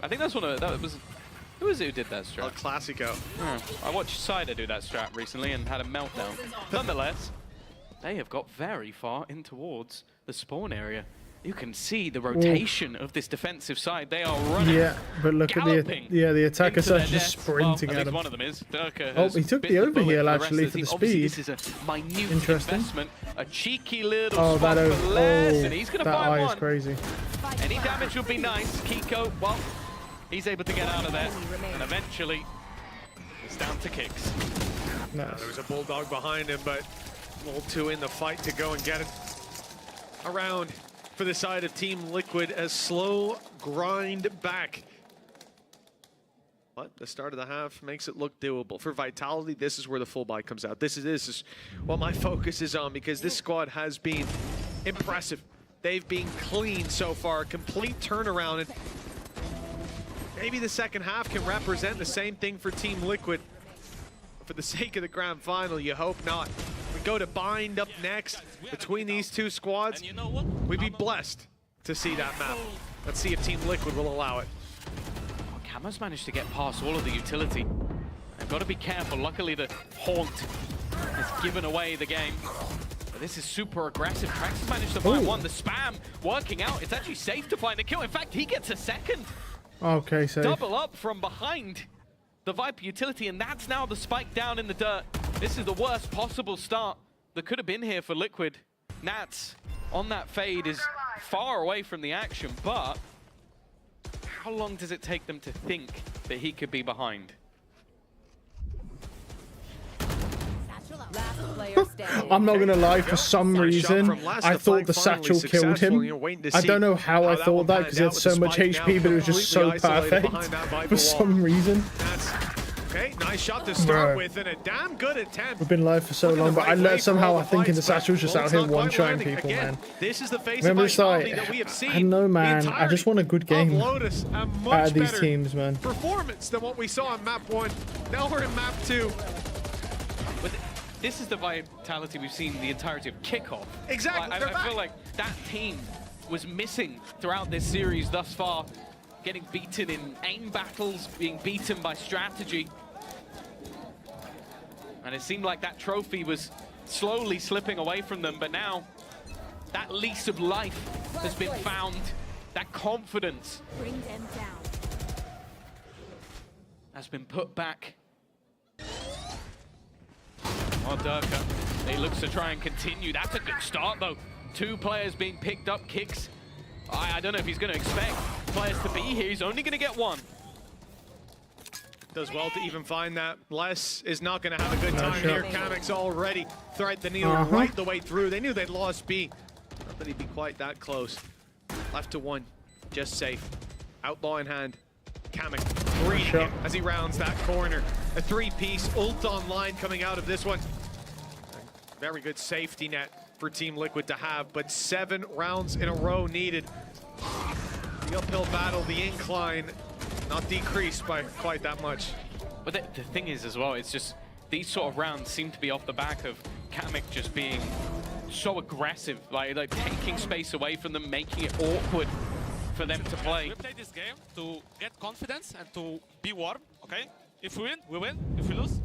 I think that's one of, that was, who was it who did that strat? El Clasico. I watched Cider do that strat recently and had a meltdown. Nonetheless, they have got very far in towards the spawn area. You can see the rotation of this defensive side. They are running. Yeah, but look at the attacker such just sprinting at him. One of them is. Oh, he took the overheal actually for the speed. This is a minute investment, a cheeky little spot that for Les, and he's going to that find eye one. is crazy. Any damage would be nice. Kiko, well, he's able to get out of there, and eventually it's down to kicks. Nice. There was a Bulldog behind him, but Mole 2 in the fight to go and get it around for the side of Team Liquid as slow grind back. But the start of the half makes it look doable. For Vitality, this is where the full buy comes out. This is what my focus is on, because this squad has been impressive. They've been clean so far, complete turnaround. And maybe the second half can represent the same thing for Team Liquid. For the sake of the grand final, you hope not. We go to Bind up next between these two squads. We'd be blessed to see that map. Let's see if Team Liquid will allow it. Oh, Camo's managed to get past all of the utility. I've got to be careful. Luckily, the Haunt has given away the game. But this is super aggressive. Trax has managed to find one. The spam working out. It's actually safe to find a kill. In fact, he gets a second. Okay, so double up from behind the Viper utility, and that's now the spike down in the dirt. This is the worst possible start that could have been here for Liquid. Nats on that fade is far away from the action, but how long does it take them to think that he could be behind? I'm not gonna lie, for some reason I thought the satchel killed him. I don't know how I thought that, because he had so much HP, but it was just so perfect for some reason. Okay, nice shot to start with, and a damn good attempt. We've been live for so long, but I think the satchel's just out here one-shotting people, man. This is the face Remember, of it's like, that we have seen. I know, man. I just want a good game out of these teams, man. Performance than what we saw on map 1. Now we're in map 2. But this is the Vitality we've seen the entirety of Kickoff. Exactly. I feel like that team was missing throughout this series thus far. Getting beaten in aim battles, being beaten by strategy. And it seemed like that trophy was slowly slipping away from them, but now that lease of life has been found, that confidence has been put back. Oh, Durka, he looks to try and continue. That's a good start, though. 2 players being picked up, kicks. I don't know if he's going to expect players to be here. He's only going to get 1. Does well to even find that. Les is not going to have a good time here. Kamek's already thread the needle right the way through. They knew they'd lost B. Not that he'd be quite that close. Left to 1. Just safe. Outlaw in hand. Kamek greeting him as he rounds that corner. A 3-piece ult online coming out of this one. Very good safety net for Team Liquid to have, but 7 rounds in a row needed. The uphill battle, the incline, not decreased by quite that much. But the thing is as well, it's just these sort of rounds seem to be off the back of Kamek just being so aggressive, like taking space away from them, making it awkward for them to play. We play this game to get confidence and to be warm, okay? If we win, we win. If we lose,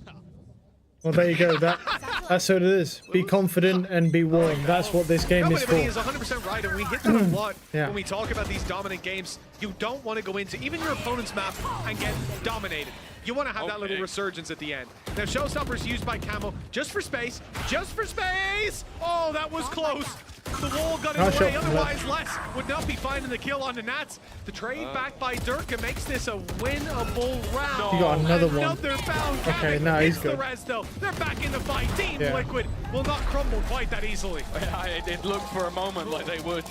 well, there you go. That's what it is. Be confident and be warm. That's what this game is for. He is 100% right, and we hit that a lot Yeah. when we talk about these dominant games. You don't want to go into even your opponent's map and get dominated. You want to have that little resurgence at the end. Now, Showstopper's used by Camo just for space. Just for space! Oh, that was close. The wall got in the way, otherwise Les would not be finding the kill on the Nats. The trade back by Durka makes this a winnable round. You got another one. Another found. Okay, now he's good. The res, though. They're back in the fight. Team Liquid will not crumble quite that easily. It looked for a moment like they would.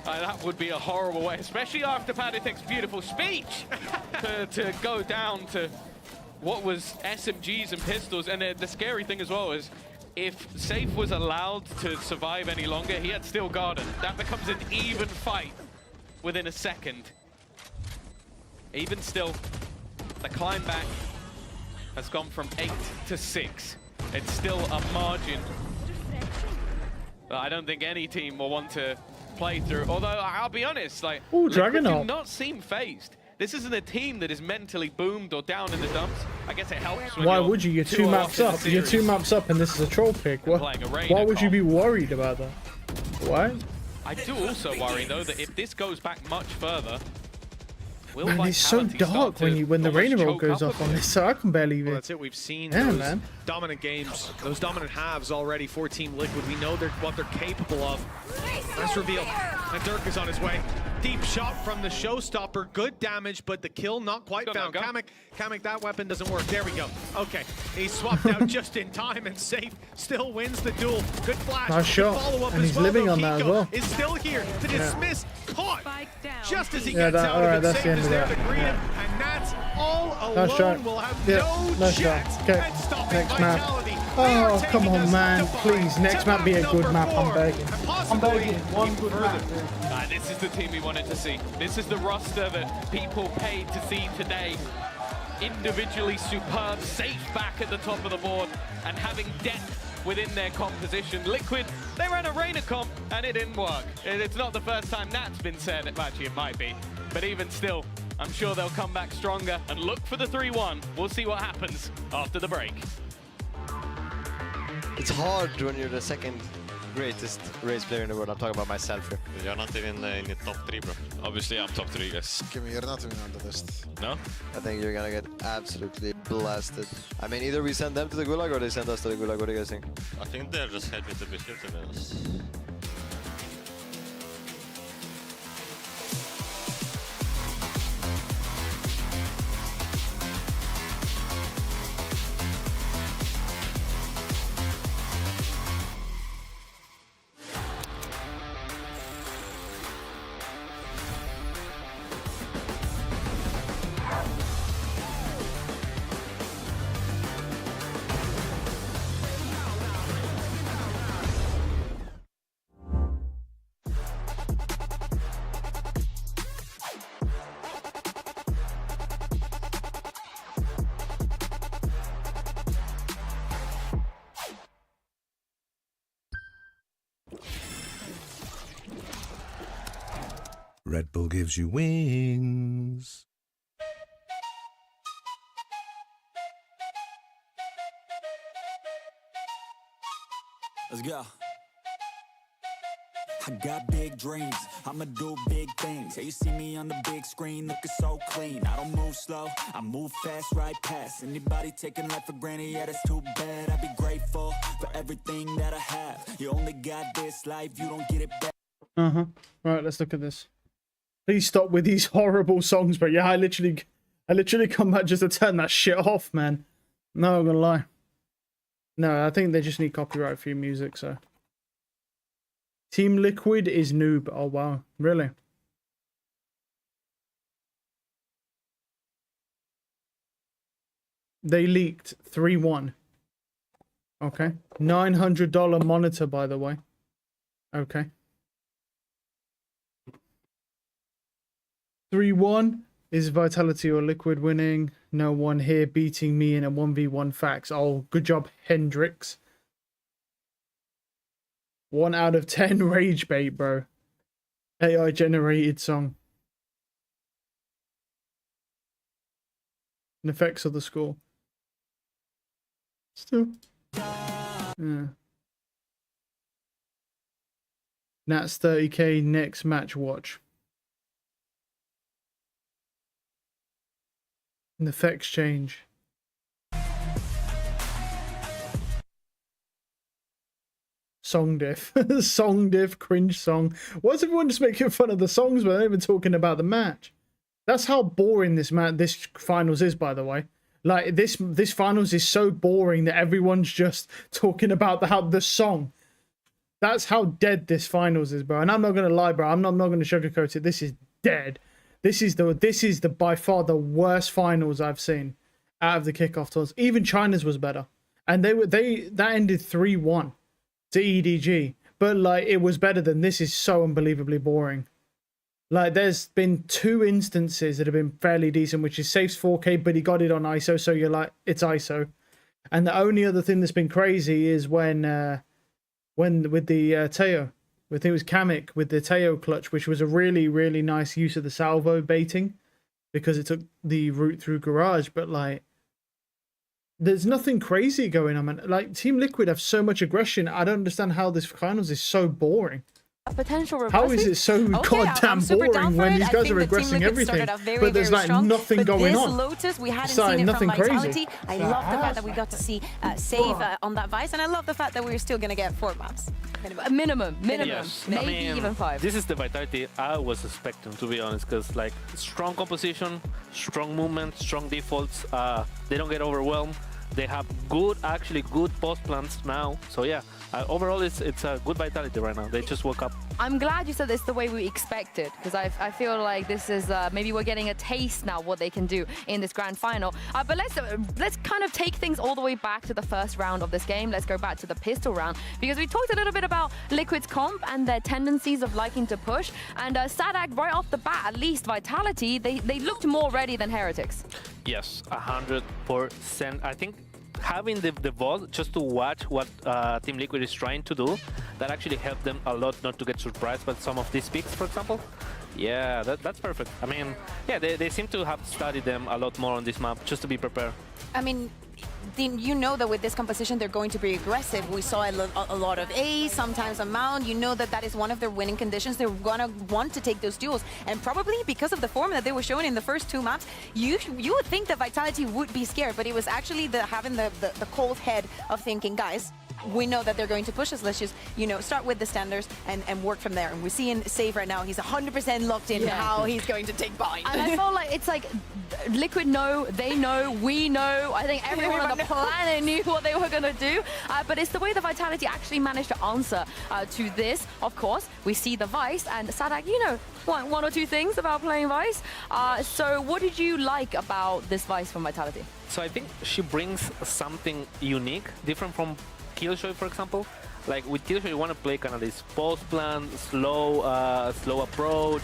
That would be a horrible way, especially after Padithek's beautiful speech, to go down to what was SMGs and pistols. And the scary thing as well is, if Safe was allowed to survive any longer, he had Steel Garden. That becomes an even fight within a second. Even still, the climb back has gone from 8 to 6. It's still a margin that I don't think any team will want to play through. Although, I'll be honest, like, Liquid do not seem phased. This isn't a team that is mentally boomed or down in the dumps. I guess it helps when Why would you? You're 2 maps up. You're 2 maps up and this is a troll pick. Why would you be worried about that? Why? I do also worry, though, that if this goes back much further, will Man, it's so dark when the rain roll goes off on this, so I can barely even... Well, that's it. We've seen those dominant games, those dominant halves already for Team Liquid. We know what they're capable of. Nice reveal. And Dirk is on his way. Deep shot from the Showstopper. Good damage, but the kill not quite found. Kamek, that weapon doesn't work. There we go. Okay. He swapped out just in time, and Safe still wins the duel. Good flash. Nice shot. And he's living on that as well. Is still here to dismiss. Caught. Just as he Yeah, gets out of it. that's Safe the end is of there that. to greet him. And Nats all alone will have no chance at stopping next map. Vitality. Oh, come on, man. Please, next map be a good map. I'm begging. I'm begging. One good map. This is the team we wanted to see. This is the roster that people paid to see today. Individually superb, Safe back at the top of the board, and having depth within their composition. Liquid, they ran a Reina comp, and it didn't work. It's not the first time that's been said. Actually, it might be. But even still, I'm sure they'll come back stronger and look for the 3-1. We'll see what happens after the break. It's hard when you're the second greatest race player in the world. I'm talking about myself here. You're not even in the top 3, bro. Obviously, I'm top 3, guys. You're not even on the list. No? I think you're gonna get absolutely blasted. I mean, either we send them to the Gulag or they send us to the Gulag. What do you guys think? I think they're just happy to be here, to be honest. Red Bull gives you wings. Let's go. I got big dreams, I'ma do big things. Yeah, you see me on the big screen looking so clean. I don't move slow, I move fast right past anybody taking life for granted. Yeah, that's too bad. I'd be grateful for everything that I have. You only got this life, you don't get it back. Right, let's look at this. Please stop with these horrible songs, but yeah, I literally come back just to turn that shit off, man. No, I'm gonna lie. No, I think they just need copyright free music, so. Team Liquid is noob. Oh wow, really? They leaked 3-1. Okay. $900 monitor, by the way. Okay. 3-1. Is Vitality or Liquid winning? No one here beating me in a 1v1 facts. Oh, good job, Hendrix. 1 out of 10 rage bait, bro. AI generated song. And effects of the score. Still. Yeah. Nats 30k next match watch. And effects change. Song diff. Song diff, cringe song. Why is everyone just making fun of the songs but they're not even talking about the match? That's how boring this finals is, by the way. Like this finals is so boring that everyone's just talking about the song. That's how dead this finals is, bro. And I'm not gonna lie, bro. I'm not gonna sugarcoat it. This is dead. This is the by far the worst finals I've seen out of the kickoff tours. Even China's was better, and that ended 3-1 to EDG. But like it was better than this. Is so unbelievably boring. Like there's been 2 instances that have been fairly decent, which is Safe's 4K, but he got it on ISO, so you're like it's ISO. And the only other thing that's been crazy is when with the Teo. I think it was Kamek with the Teo clutch, which was a really, really nice use of the salvo baiting because it took the route through garage. But like, there's nothing crazy going on, man. Like Team Liquid have so much aggression. I don't understand how this finals is so boring. A potential reverse. How is it so goddamn boring when these guys are aggressing everything, but there's like nothing going on? Lotus, we hadn't seen it from Vitality. I love the fact that we got to see Save on that Vice, and I love the fact that we're still going to get 4 maps. Minimum. Yes. Maybe I mean, even 5. This is the Vitality I was expecting, to be honest, because like strong composition, strong movement, strong defaults. They don't get overwhelmed. They have actually good post plans now. So yeah, overall it's a good Vitality right now. They just woke up. I'm glad you said this the way we expected, because I feel like this is maybe we're getting a taste now what they can do in this grand final. But let's kind of take things all the way back to the first round of this game. Let's go back to the pistol round, because we talked a little bit about Liquid's comp and their tendencies of liking to push. And Sadak, right off the bat, at least Vitality, they looked more ready than Heretics. Yes, 100%. I think having the vault just to watch what Team Liquid is trying to do, that actually helped them a lot not to get surprised by some of these picks, for example. Yeah, that's perfect. I mean, yeah, they seem to have studied them a lot more on this map just to be prepared. I mean, you know that with this composition they're going to be aggressive. We saw a lot of A, sometimes a Mount. You know that is one of their winning conditions. They're gonna want to take those duels, and probably because of the form that they were showing in the first 2 maps, you would think that Vitality would be scared, but it was actually having the cold head of thinking, guys, we know that they're going to push us. Let's just, start with the standards and work from there. And we're seeing Save right now. He's 100% locked in how he's going to take bind. And I felt like it's like Liquid know, they know, we know. I think everyone on the planet knew what they were going to do. But it's the way the Vitality actually managed to answer to this. Of course, we see the Vice, and Sadak, one or two things about playing Vice. So what did you like about this Vice from Vitality? So I think she brings something unique, different from Killjoy, for example. Like with Killjoy, you want to play kind of this post plan, slow approach.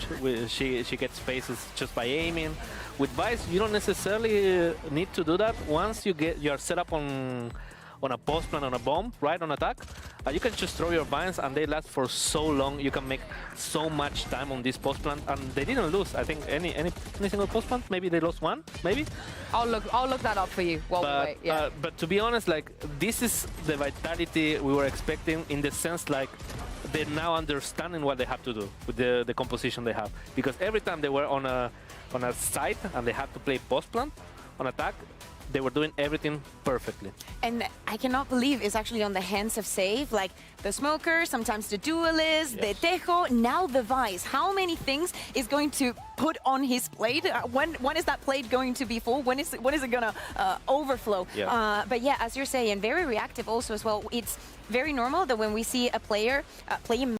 She gets faces just by aiming. With Vice, you don't necessarily need to do that. Once you're set up on a post plan, on a bomb, right, on attack, you can just throw your vines and they last for so long. You can make so much time on this post plan, and they didn't lose. I think any single post plan. Maybe they lost one. Maybe. I'll look that up for you while we wait. Yeah. But to be honest, like this is the Vitality we were expecting, in the sense like they're now understanding what they have to do with the composition they have, because every time they were on a site and they had to play post plan on attack, they were doing everything perfectly. And I cannot believe it's actually on the hands of Save, like the Smoker, sometimes the Duelist, the Tejo, now the Vice. How many things is going to put on his plate? When is that plate going to be full? When is it going to overflow? Yeah. But yeah, as you're saying, very reactive also as well. It's very normal that when we see a player playing